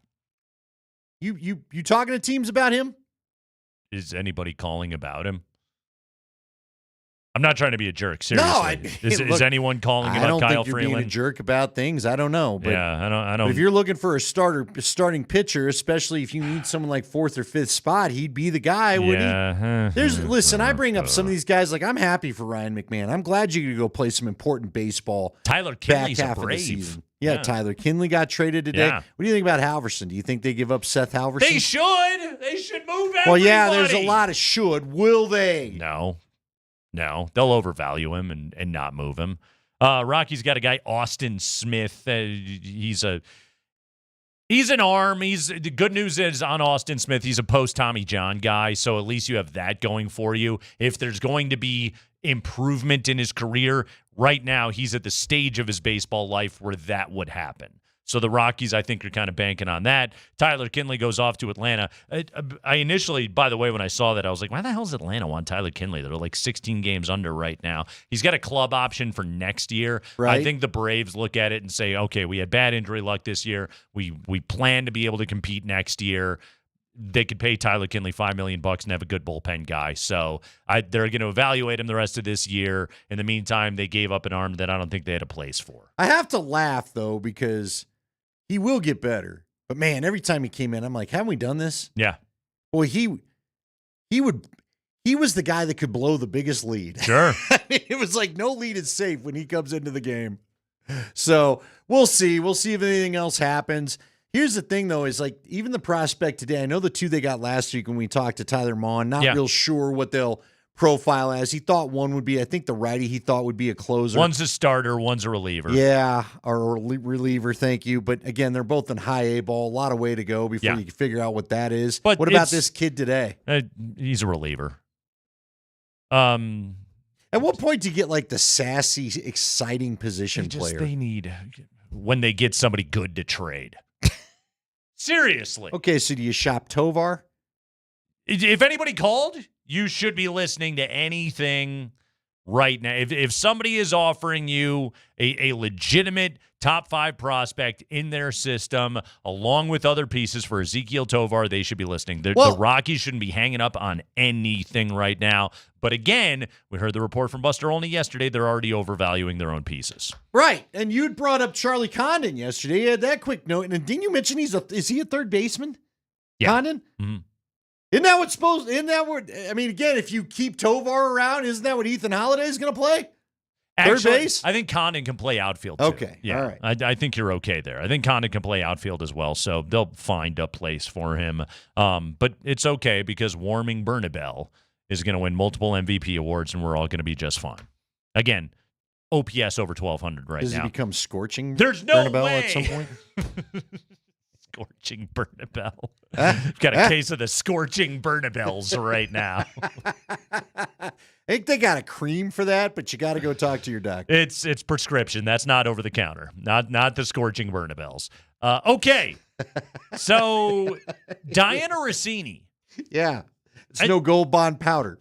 You talking to teams about him? Is anybody calling about him? I'm not trying to be a jerk. Seriously, no, is anyone calling about Kyle Freeland? I don't think you're Freeland? being a jerk about things. I don't know. But yeah, I don't. But if you're looking for a starting pitcher, especially if you need someone like 4th or 5th spot, he'd be the guy, wouldn't he? Listen, I bring up some of these guys. Like, I'm happy for Ryan McMahon. I'm glad you could go play some important baseball. Tyler Kinley's a Brave. Yeah, Tyler Kinley got traded today. Yeah. What do you think about Halverson? Do you think they give up Seth Halverson? They should. They should move everybody. Well, yeah, there's a lot of should. Will they? No. They'll overvalue him and not move him. Rocky's got a guy, Austin Smith. He's an arm. The good news is on Austin Smith, he's a post Tommy John guy, so at least you have that going for you. If there's going to be improvement in his career, right now he's at the stage of his baseball life where that would happen. So the Rockies, I think, are kind of banking on that. Tyler Kinley goes off to Atlanta. I initially, by the way, when I saw that, I was like, why the hell does Atlanta want Tyler Kinley? They're like 16 games under right now. He's got a club option for next year. Right. I think the Braves look at it and say, okay, we had bad injury luck this year. We plan to be able to compete next year. They could pay Tyler Kinley $5 million and have a good bullpen guy. So they're going to evaluate him the rest of this year. In the meantime, they gave up an arm that I don't think they had a place for. I have to laugh, though, because he will get better. But, man, every time he came in, I'm like, haven't we done this? Yeah. Boy, he was the guy that could blow the biggest lead. Sure. I mean, it was like no lead is safe when he comes into the game. So we'll see. We'll see if anything else happens. Here's the thing, though, is like even the prospect today, I know the two they got last week when we talked to Tyler Maughan, not real sure what they'll profile as. He thought one would be, I think the righty he thought would be a closer. One's a starter, one's a reliever. Yeah, or a reliever, thank you. But again, they're both in high A ball. A lot of way to go before you can figure out what that is. But what about this kid today? He's a reliever. At what point do you get like the sassy, exciting position player? They need when they get somebody good to trade. Seriously. Okay, so do you shop Tovar? If anybody called, you should be listening to anything right now. If somebody is offering you a legitimate top 5 prospect in their system, along with other pieces for Ezekiel Tovar, they should be listening. The Rockies shouldn't be hanging up on anything right now. But again, we heard the report from Buster Olney yesterday. They're already overvaluing their own pieces. Right. And you'd brought up Charlie Condon yesterday. You had that quick note. And didn't you mention is he a third baseman? Yeah. Condon? Mm-hmm. Isn't that what, I mean, again, if you keep Tovar around, isn't that what Ethan Holiday is going to play? Third base? I think Condon can play outfield, too. Okay. Yeah. All right. I think you're okay there. I think Condon can play outfield as well, so they'll find a place for him. But it's okay because Warming Bernabel is going to win multiple MVP awards, and we're all going to be just fine. Again, OPS over 1,200 right now. Does he become scorching There's no Bernabel way. at some point? Scorching Bernabelle. Got a case of the scorching Bernabelles right now. I think they got a cream for that, but you got to go talk to your doctor. It's prescription. That's not over the counter. Not the scorching Bernabelles. Okay. So Diana Rossini. Yeah. It's no Gold Bond powder.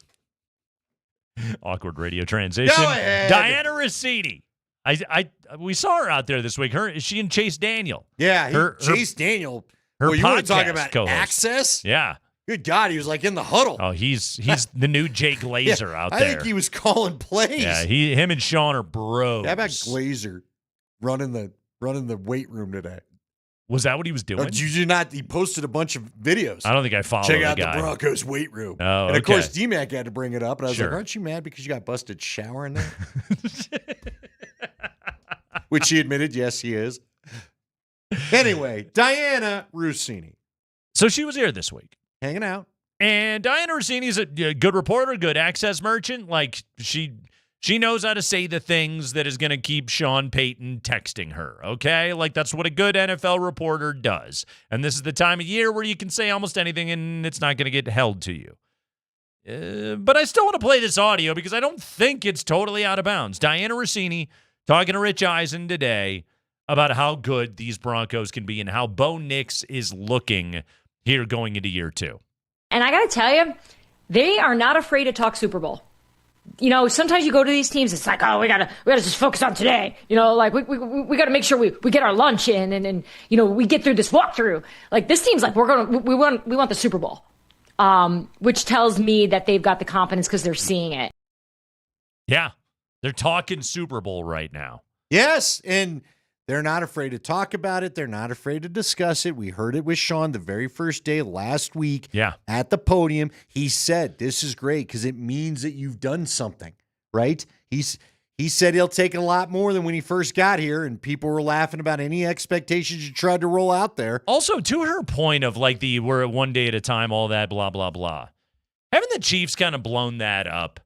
Awkward radio transition. Go ahead. Diana Rossini. We saw her out there this week. Is she and Chase Daniel? Yeah, Chase Daniel. Her you want to talk podcast about co-host. access? Yeah. Good God, he was like in the huddle. Oh, he's the new Jay Glazer out there. I think he was calling plays. Yeah, him and Sean are bros. How about Glazer running the weight room today? Was that what he was doing? Did you not? He posted a bunch of videos. I don't think I followed Check the out guy. the Broncos weight room. Oh, and of course, DMac had to bring it up, and I was Sure. like, "Aren't you mad because you got busted showering there?" Which he admitted, yes, he is. Anyway, Diana Rossini. So she was here this week. Hanging out. And Diana Rossini is a good reporter, good access merchant. Like, she knows how to say the things that is going to keep Sean Payton texting her, okay? Like, that's what a good NFL reporter does. And this is the time of year where you can say almost anything and it's not going to get held to you. But I still want to play this audio because I don't think it's totally out of bounds. Diana Rossini talking to Rich Eisen today about how good these Broncos can be and how Bo Nix is looking here going into year 2. And I got to tell you, they are not afraid to talk Super Bowl. You know, sometimes you go to these teams, it's like, oh, we gotta just focus on today. You know, like we gotta make sure we get our lunch in and you know, we get through this walkthrough. Like this team's like, we want the Super Bowl, which tells me that they've got the confidence because they're seeing it. Yeah, they're talking Super Bowl right now. Yes, and they're not afraid to talk about it. They're not afraid to discuss it. We heard it with Sean the very first day last week at the podium. He said, this is great because it means that you've done something, right? He said he'll take a lot more than when he first got here, and people were laughing about any expectations you tried to roll out there. Also, to her point of like we're at one day at a time, all that, blah, blah, blah. Haven't the Chiefs kind of blown that up?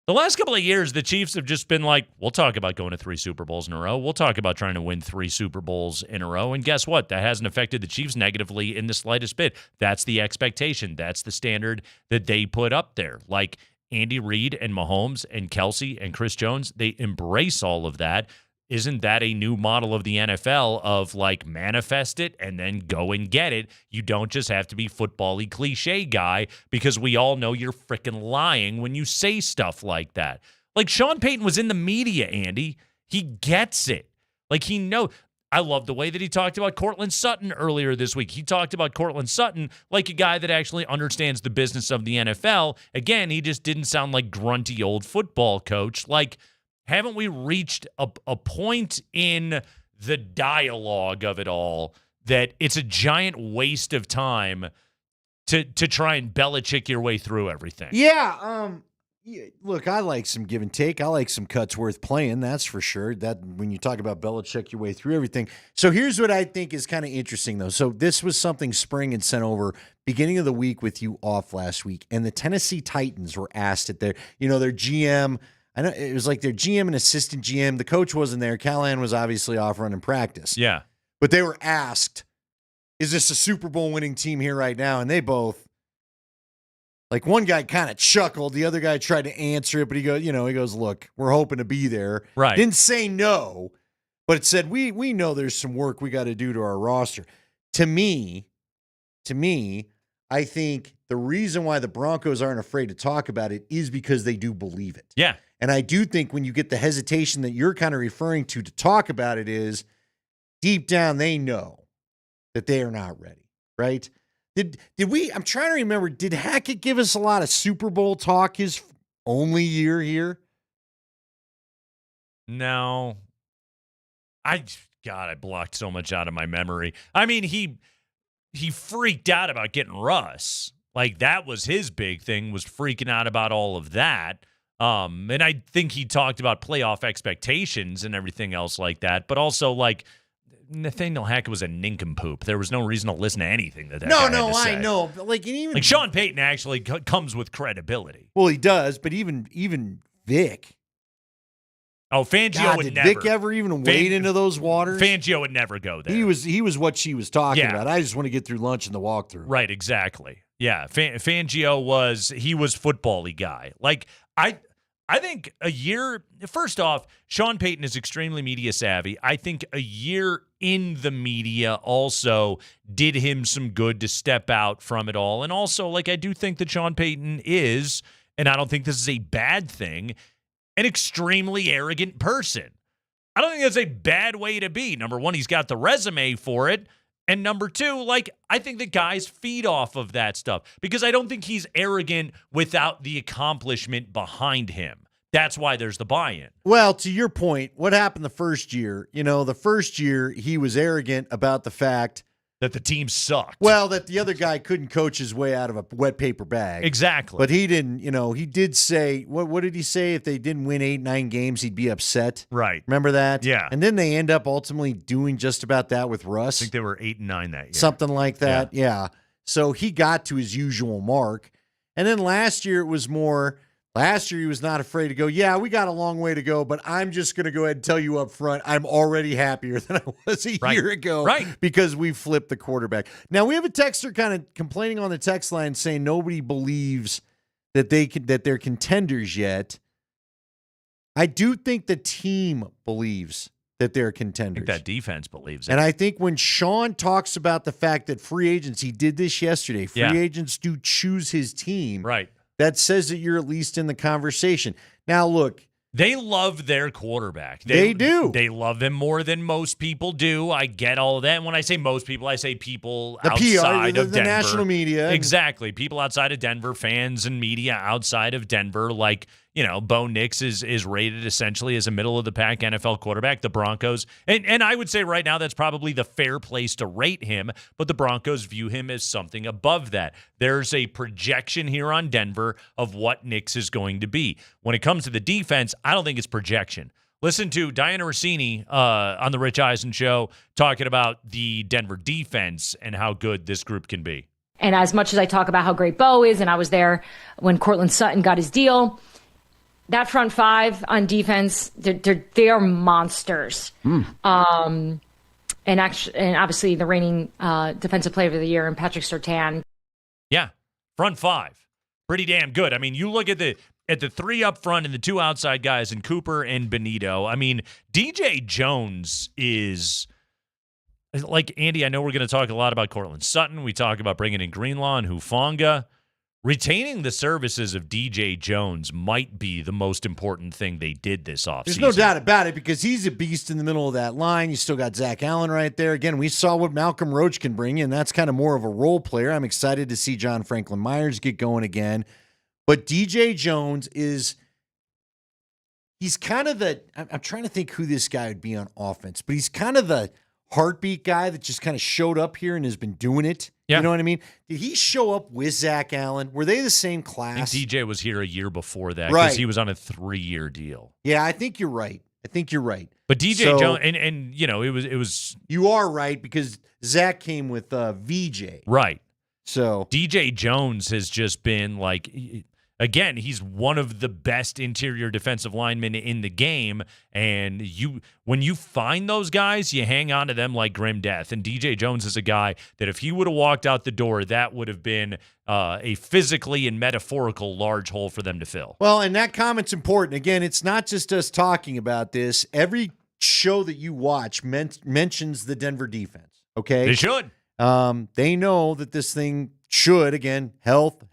The last couple of years, the Chiefs have just been like, we'll talk about going to 3 Super Bowls in a row. We'll talk about trying to win 3 Super Bowls in a row. And guess what? That hasn't affected the Chiefs negatively in the slightest bit. That's the expectation. That's the standard that they put up there. Like Andy Reid and Mahomes and Kelsey and Chris Jones, they embrace all of that. Isn't that a new model of the NFL of like manifest it and then go and get it? You don't just have to be football-y cliche guy because we all know you're freaking lying when you say stuff like that. Like Sean Payton was in the media, Andy. He gets it. Like he knows. I love the way that he talked about Cortland Sutton earlier this week. He talked about Cortland Sutton like a guy that actually understands the business of the NFL. Again, he just didn't sound like grunty old football coach. Like, haven't we reached a point in the dialogue of it all that it's a giant waste of time to try and Belichick your way through everything? Yeah, look, I like some give and take. I like some cuts worth playing, that's for sure. That when you talk about Belichick your way through everything. So here's what I think is kind of interesting, though. So this was something Spring had sent over beginning of the week with you off last week, and the Tennessee Titans were asked at their GM. I know it was like their GM and assistant GM. The coach wasn't there. Callahan was obviously off running practice. Yeah. But they were asked, is this a Super Bowl winning team here right now? And they both, like one guy kind of chuckled. The other guy tried to answer it, but he goes, look, we're hoping to be there. Right. Didn't say no, but it said, we know there's some work we got to do to our roster. To me, I think the reason why the Broncos aren't afraid to talk about it is because they do believe it. Yeah. And I do think when you get the hesitation that you're kind of referring to talk about it is deep down they know that they are not ready, right? Did we, I'm trying to remember, did Hackett give us a lot of Super Bowl talk his only year here? No. I blocked so much out of my memory. I mean, he freaked out about getting Russ. Like that was his big thing, was freaking out about all of that. And I think he talked about playoff expectations and everything else like that, but also like Nathaniel Hackett was a nincompoop. There was no reason to listen to anything that guy had to say. I know. But like Sean Payton actually comes with credibility. Well, he does, but even Vic, Oh, Fangio God, would did never. Vic ever even wade into those waters? Fangio would never go there. He was what she was talking Yeah. about. I just want to get through lunch and the walkthrough. Right, exactly. Yeah, Fangio was football-y guy. Like, I think a year, first off, Sean Payton is extremely media savvy. I think a year in the media also did him some good to step out from it all. And also, like, I do think that Sean Payton is, and I don't think this is a bad thing, an extremely arrogant person. I don't think that's a bad way to be. Number one, he's got the resume for it. And number two, like, I think the guys feed off of that stuff because I don't think he's arrogant without the accomplishment behind him. That's why there's the buy-in. Well, to your point, what happened the first year? The first year he was arrogant about the fact that the team sucked. Well, that the other guy couldn't coach his way out of a wet paper bag. Exactly. But he didn't, he did say, what did he say? If they didn't win 8-9 games, he'd be upset. Right. Remember that? Yeah. And then they end up ultimately doing just about that with Russ. I think they were 8-9 that year. Something like that. Yeah. So he got to his usual mark. And then last year it was more, last year he was not afraid to go, yeah, we got a long way to go, but I'm just going to go ahead and tell you up front, I'm already happier than I was a year ago because we flipped the quarterback. Now, we have a texter kind of complaining on the text line saying nobody believes that they're contenders yet. I do think the team believes that they're contenders. I think that defense believes it. And I think when Sean talks about the fact that free agents, he did this yesterday, free agents do choose his team. Right. That says that you're at least in the conversation. Now, look. They love their quarterback. They do. They love him more than most people do. I get all of that. And when I say most people, I say people the outside PR, of the Denver. national media. Exactly. People outside of Denver, fans and media outside of Denver, like, Bo Nix is rated essentially as a middle-of-the-pack NFL quarterback. The Broncos, and I would say right now that's probably the fair place to rate him, but the Broncos view him as something above that. There's a projection here on Denver of what Nix is going to be. When it comes to the defense, I don't think it's projection. Listen to Diana Rossini on the Rich Eisen show talking about the Denver defense and how good this group can be. And as much as I talk about how great Bo is, and I was there when Cortland Sutton got his deal, that front five on defense, they are monsters. And obviously the reigning defensive player of the year, and Patrick Surtain. Yeah, front five, pretty damn good. I mean, you look at the three up front and the two outside guys, and Cooper and Benito. I mean, DJ Jones is like, Andy, I know we're going to talk a lot about Cortland Sutton. We talk about bringing in Greenlaw and Hufanga. Retaining the services of DJ Jones might be the most important thing they did this offseason. There's no doubt about it because he's a beast in the middle of that line. You still got Zach Allen right there. Again, we saw what Malcolm Roach can bring you, and that's kind of more of a role player. I'm excited to see John Franklin Myers get going again. But DJ Jones he's kind of I'm trying to think who this guy would be on offense, but he's kind of the heartbeat guy that just kind of showed up here and has been doing it. Yeah. You know what I mean? Did he show up with Zach Allen? Were they the same class? I think DJ was here a year before that because he was on a 3-year deal. Yeah, I think you're right. But DJ Jones, and it was. You are right because Zach came with VJ. Right. So DJ Jones has just been like. Again, he's one of the best interior defensive linemen in the game, and when you find those guys, you hang on to them like grim death. And DJ Jones is a guy that if he would have walked out the door, that would have been a physically and metaphorical large hole for them to fill. Well, and that comment's important. Again, it's not just us talking about this. Every show that you watch mentions the Denver defense, okay? They should. They know that this thing should, again, health.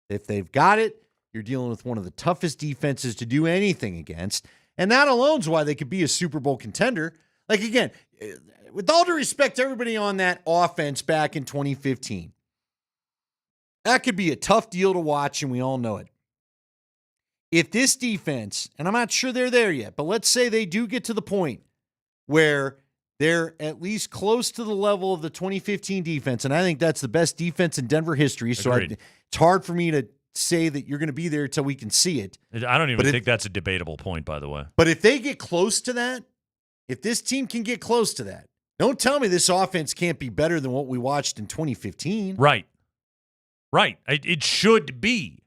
If they've got it, you're dealing with one of the toughest defenses to do anything against. And that alone's why they could be a Super Bowl contender. Like, again, with all due respect to everybody on that offense back in 2015, that could be a tough deal to watch, and we all know it. If this defense, and I'm not sure they're there yet, but let's say they do get to the point where they're at least close to the level of the 2015 defense, and I think that's the best defense in Denver history. So it's hard for me to say that you're going to be there until we can see it. I don't even think that's a debatable point, by the way. But if they get close to that, if this team can get close to that, don't tell me this offense can't be better than what we watched in 2015. Right. It should be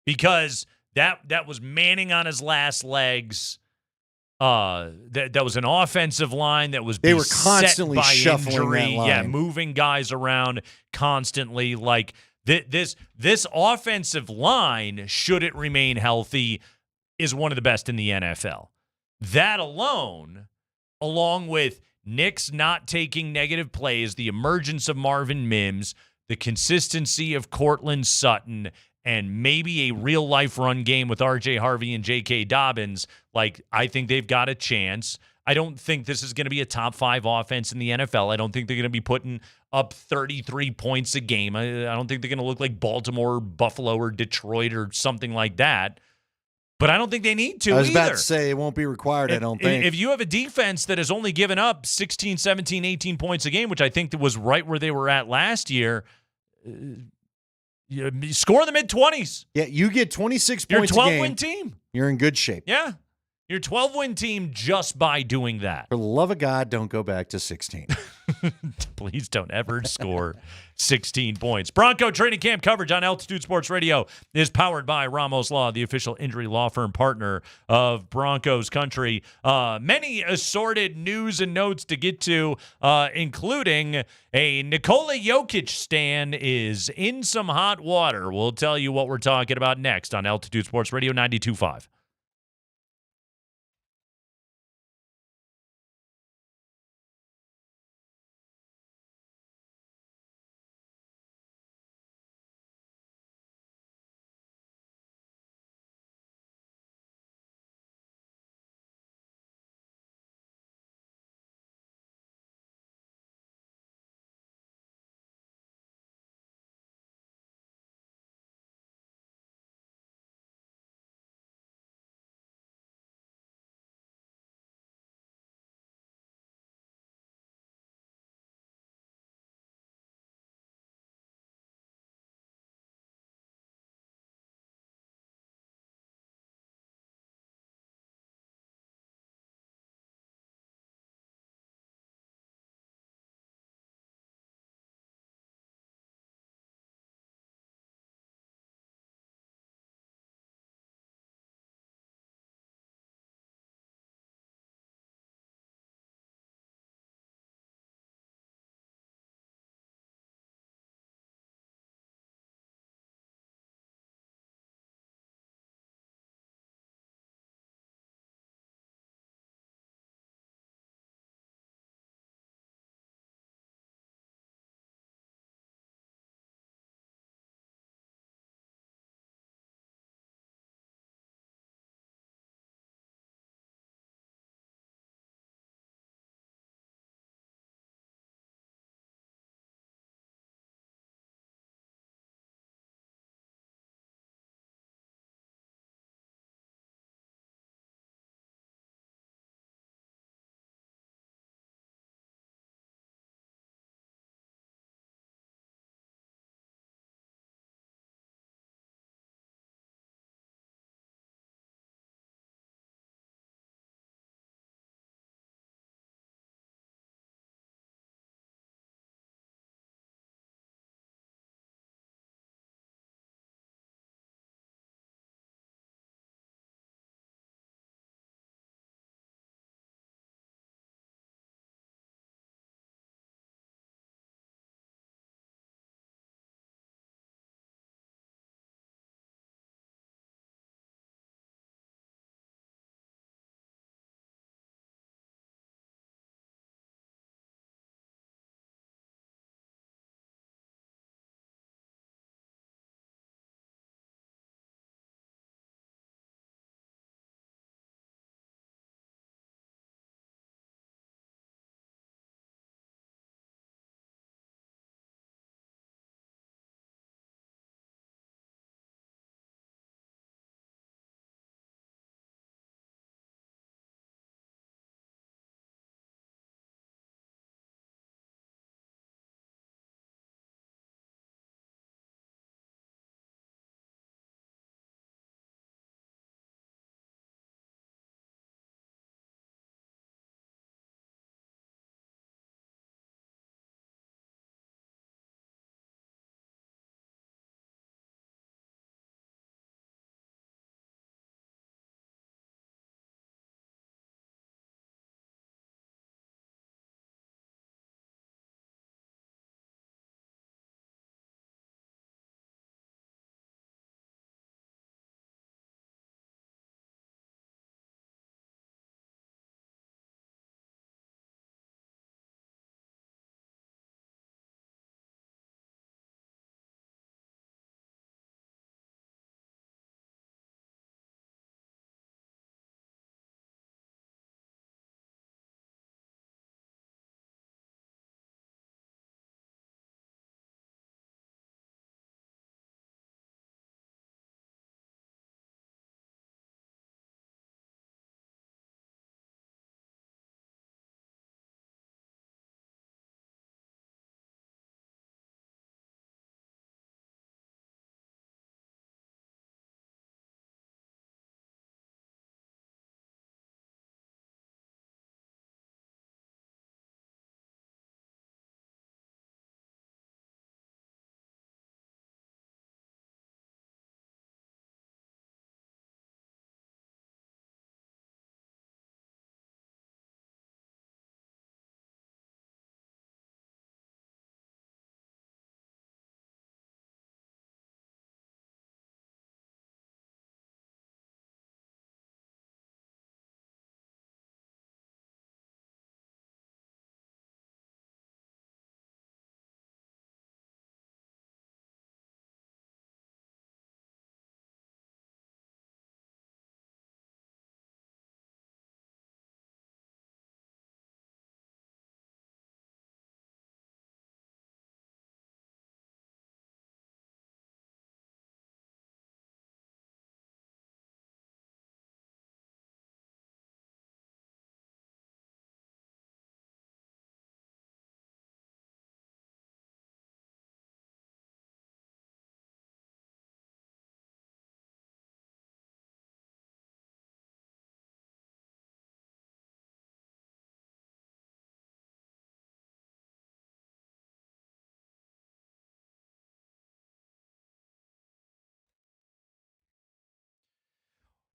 because That was Manning on his last legs. That was an offensive line that was They were beset constantly by shuffling injury. that line. Yeah, moving guys around constantly. Like this offensive line, should it remain healthy, is one of the best in the NFL. That alone, along with Nick's not taking negative plays, the emergence of Marvin Mims, the consistency of Cortland Sutton, and maybe a real-life run game with R.J. Harvey and J.K. Dobbins, like, I think they've got a chance. I don't think this is going to be a top 5 offense in the NFL. I don't think they're going to be putting up 33 points a game. I don't think they're going to look like Baltimore, or Buffalo, or Detroit, or something like that. But I don't think they need to I was either. about to say it won't be required, I don't think. If you have a defense that has only given up 16, 17, 18 points a game, which I think was right where they were at last year, you score in the mid-20s. Yeah, you get 26 You're a points a game. 12-win team. You're in good shape. Yeah. You're a 12-win team just by doing that. For the love of God, don't go back to 16. Please don't ever score 16 points. Bronco training camp coverage on Altitude Sports Radio is powered by Ramos Law, the official injury law firm partner of Broncos country. Many assorted news and notes to get to, including a Nikola Jokic stan is in some hot water. We'll tell you what we're talking about next on Altitude Sports Radio 92.5.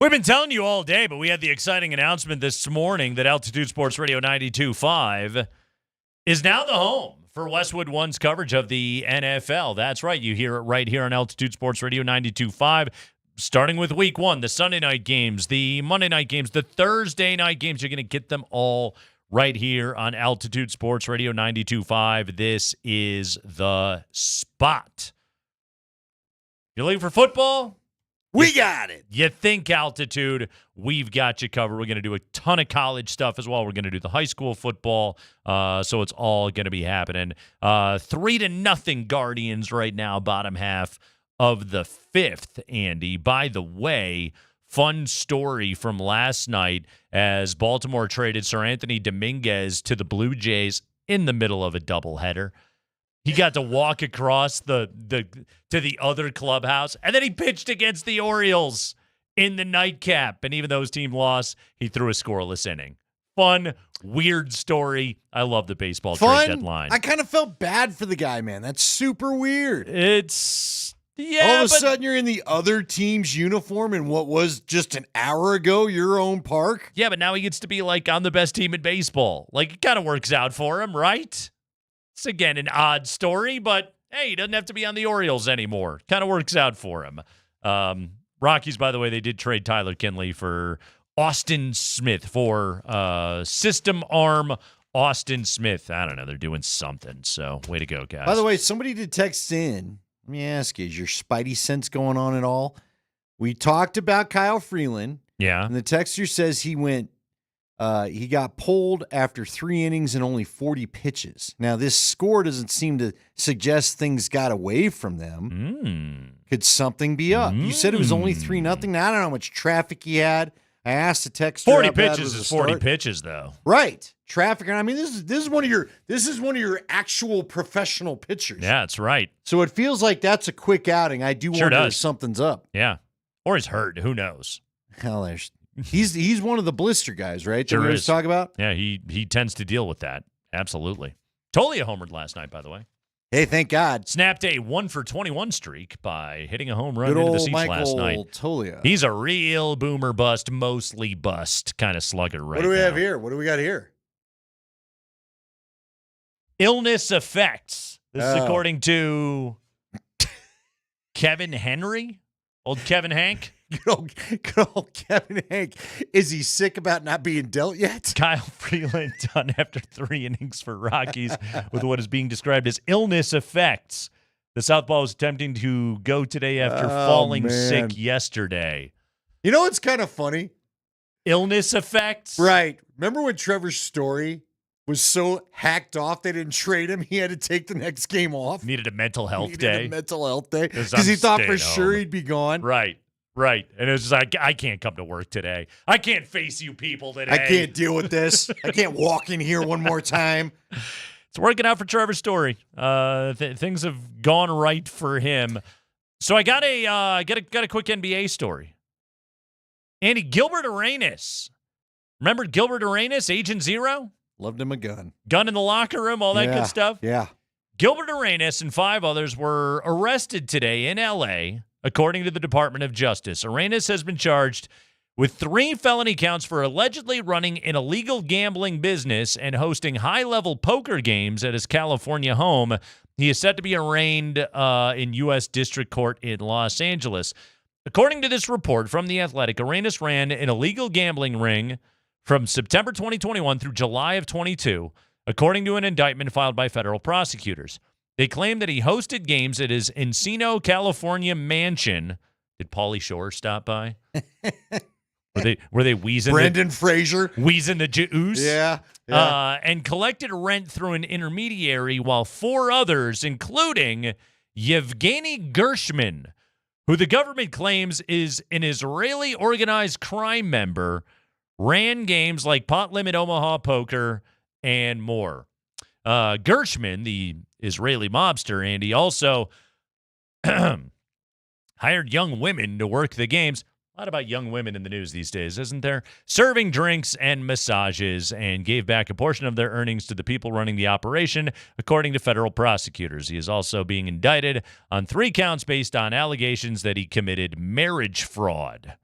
We've been telling you all day, but we had the exciting announcement this morning that Altitude Sports Radio 92.5 is now the home for Westwood One's coverage of the NFL. That's right. You hear it right here on Altitude Sports Radio 92.5. Starting with week 1, the Sunday night games, the Monday night games, the Thursday night games. You're going to get them all right here on Altitude Sports Radio 92.5. This is the spot. You're looking for football? We got it. You think Altitude, we've got you covered. We're going to do a ton of college stuff as well. We're going to do the high school football, so it's all going to be happening. 3-0 Guardians right now, bottom half of the 5th, Andy. By the way, fun story from last night as Baltimore traded Sir Anthony Dominguez to the Blue Jays in the middle of a doubleheader. He got to walk across to the other clubhouse, and then he pitched against the Orioles in the nightcap. And even though his team lost, he threw a scoreless inning. Fun, weird story. I love the baseball trade deadline. I kind of felt bad for the guy, man. That's super weird. Yeah, all of a sudden you're in the other team's uniform in what was just an hour ago your own park. Yeah, but now he gets to be like, I'm the best team in baseball. Like, it kind of works out for him, right? It's, again, an odd story, but, hey, he doesn't have to be on the Orioles anymore. Kind of works out for him. Rockies, by the way, they did trade Tyler Kinley for Austin Smith, for system arm Austin Smith. I don't know. They're doing something, so way to go, guys. By the way, somebody did text in. Let me ask you, is your spidey sense going on at all? We talked about Kyle Freeland. Yeah. And the texter says he got pulled after 3 innings and only 40 pitches. Now, this score doesn't seem to suggest things got away from them. Could something be up? You said it was only 3-0. Now, I don't know how much traffic he had. I asked the texter. 40 pitches is 40 pitches, though. Right. Traffic. I mean, this is one of your actual professional pitchers. Yeah, that's right. So it feels like that's a quick outing. I do wonder if something's up. Yeah. Or he's hurt. Who knows? Hell, he's one of the blister guys, right? Sure that we is. always talk about. Yeah, he tends to deal with that. Absolutely. Totally homered last night, by the way. Hey, thank God. Snapped a 1-for-21 streak by hitting a home run Good into the old seats Michael last night. Tolia. He's a real boomer bust, mostly bust kind of slugger right now. What do we have here? What do we got here? Illness effects. This is according to Kevin Henry, old Kevin Hank. Good old Kevin Hank. Is he sick about not being dealt yet? Kyle Freeland done after 3 innings for Rockies with what is being described as illness effects. The Southpaw is attempting to go today after falling sick yesterday. You know what's kind of funny? Illness effects? Right. Remember when Trevor Story was so hacked off they didn't trade him? He had to take the next game off. Needed a mental health day. Because he thought for sure he'd be gone. Right. And it was just like, I can't come to work today. I can't face you people today. I can't deal with this. I can't walk in here one more time. It's working out for Trevor Story. Things have gone right for him. So I got a quick NBA story. Andy, Gilbert Arenas. Remember Gilbert Arenas, Agent Zero? Loved him a gun. Gun in the locker room, all that good stuff? Yeah. Gilbert Arenas and 5 others were arrested today in L.A., according to the Department of Justice. Arenas has been charged with 3 felony counts for allegedly running an illegal gambling business and hosting high-level poker games at his California home. He is set to be arraigned in U.S. District Court in Los Angeles. According to this report from The Athletic, Arenas ran an illegal gambling ring from September 2021 through July of 22, according to an indictment filed by federal prosecutors. They claim that he hosted games at his Encino, California mansion. Did Pauly Shore stop by? Were they wheezing? Brendan Fraser. Wheezing the juice? Yeah. And collected rent through an intermediary while 4 others, including Yevgeny Gershman, who the government claims is an Israeli organized crime member, ran games like Pot Limit Omaha Poker and more. Gershman, the Israeli mobster, Andy, also hired young women to work the games. A lot about young women in the news these days, isn't there? Serving drinks and massages, and gave back a portion of their earnings to the people running the operation, according to federal prosecutors. He is also being indicted on 3 counts based on allegations that he committed marriage fraud.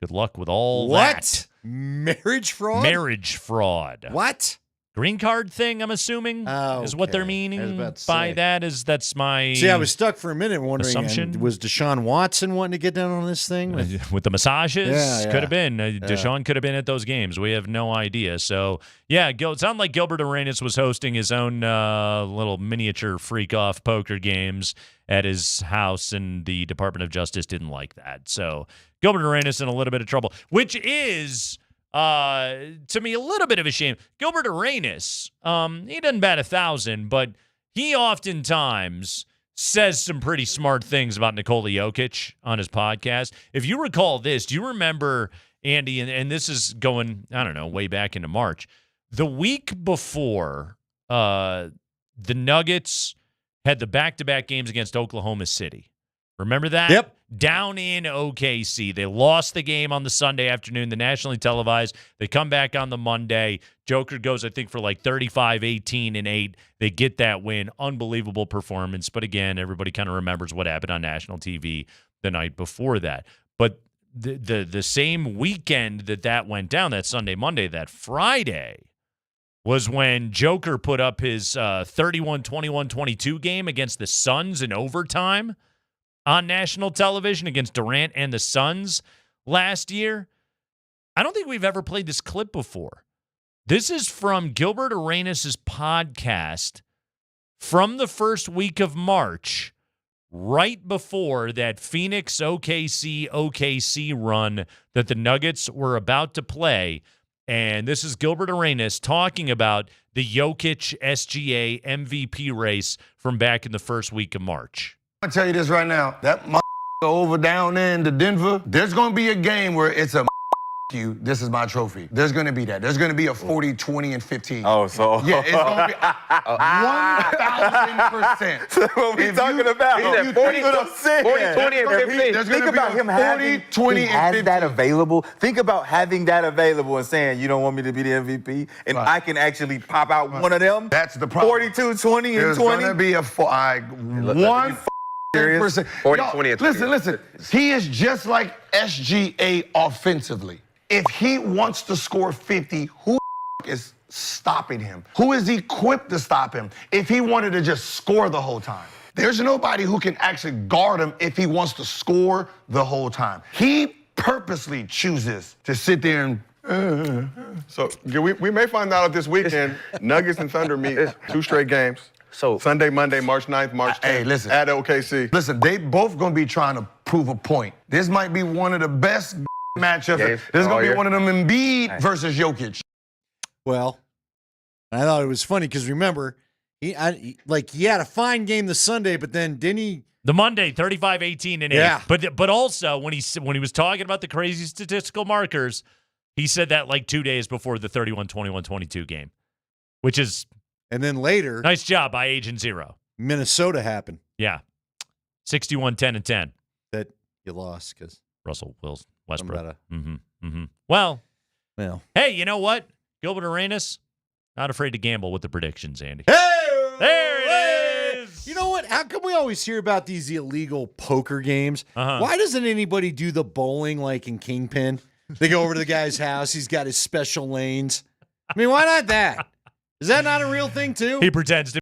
Good luck with all What? that. Marriage fraud? Marriage fraud. What? Green card thing, I'm assuming, is what they're meaning by that. That's my See, I was stuck for a minute wondering, assumption. Was Deshaun Watson wanting to get down on this thing? With the massages? Yeah. Could have been. Deshaun could have been at those games. We have no idea. So, yeah, it sounded like Gilbert Arenas was hosting his own little miniature freak-off poker games at his house, and the Department of Justice didn't like that. So, Gilbert Arenas in a little bit of trouble, which is... to me, a little bit of a shame. Gilbert Arenas, he doesn't bat 1,000, but he oftentimes says some pretty smart things about Nikola Jokic on his podcast. If you recall this, do you remember, Andy, and this is going, I don't know, way back into March, the week before the Nuggets had the back-to-back games against Oklahoma City. Remember that? Yep. Down in OKC. They lost the game on the Sunday afternoon, the nationally televised. They come back on the Monday. Joker goes, I think, for like 35, 18, and 8. They get that win. Unbelievable performance. But again, everybody kind of remembers what happened on national TV the night before that. But the same weekend that went down, that Sunday, Monday, that Friday, was when Joker put up his 31-21-22 game against the Suns in overtime on national television against Durant and the Suns last year. I don't think we've ever played this clip before. This is from Gilbert Arenas' podcast from the first week of March, right before that Phoenix OKC run that the Nuggets were about to play. And this is Gilbert Arenas talking about the Jokic SGA MVP race from back in the first week of March. I'm going to tell you this right now. That over down there in Denver, there's going to be a game where it's a you, this is my trophy. There's going to be that. There's going to be a 40, 20, and 15. Oh, so. Yeah, it's going to be 1,000%. So what we talking about? 40, 20, and 15. Think about him having 20, and 15. That available. Think about having that available and saying, you don't want me to be the MVP, and I can actually pop out one of them. That's the problem. 42, 20, and 20. There's going to be a 1%. Serious? 40, 20, and 20. Listen. He is just like SGA offensively. If he wants to score 50, who is stopping him? Who is equipped to stop him if he wanted to just score the whole time? There's nobody who can actually guard him if he wants to score the whole time. He purposely chooses to sit there and So we may find out this weekend, Nuggets and Thunder meet 2 straight games. So Sunday, Monday, March 9th, March 10th. Hey, listen. At OKC. Listen, they both going to be trying to prove a point. This might be one of the best matchups. This is going to be one of them Embiid versus Jokic. Well, I thought it was funny because remember, he had a fine game the Sunday, but then didn't he? The Monday, 35, 18, and 8. Yeah. But also, when he was talking about the crazy statistical markers, he said that like 2 days before the 31-21-22 game, which is... And then later... Nice job by Agent Zero. Minnesota happened. Yeah. 61-10-10. That you lost because... Russell Westbrook. Well, hey, you know what? Gilbert Arenas, not afraid to gamble with the predictions, Andy. Hey! There it is! You know what? How come we always hear about these illegal poker games? Why doesn't anybody do the bowling like in Kingpin? They go over to the guy's house. He's got his special lanes. I mean, why not that? Is that not a real thing, too? He pretends to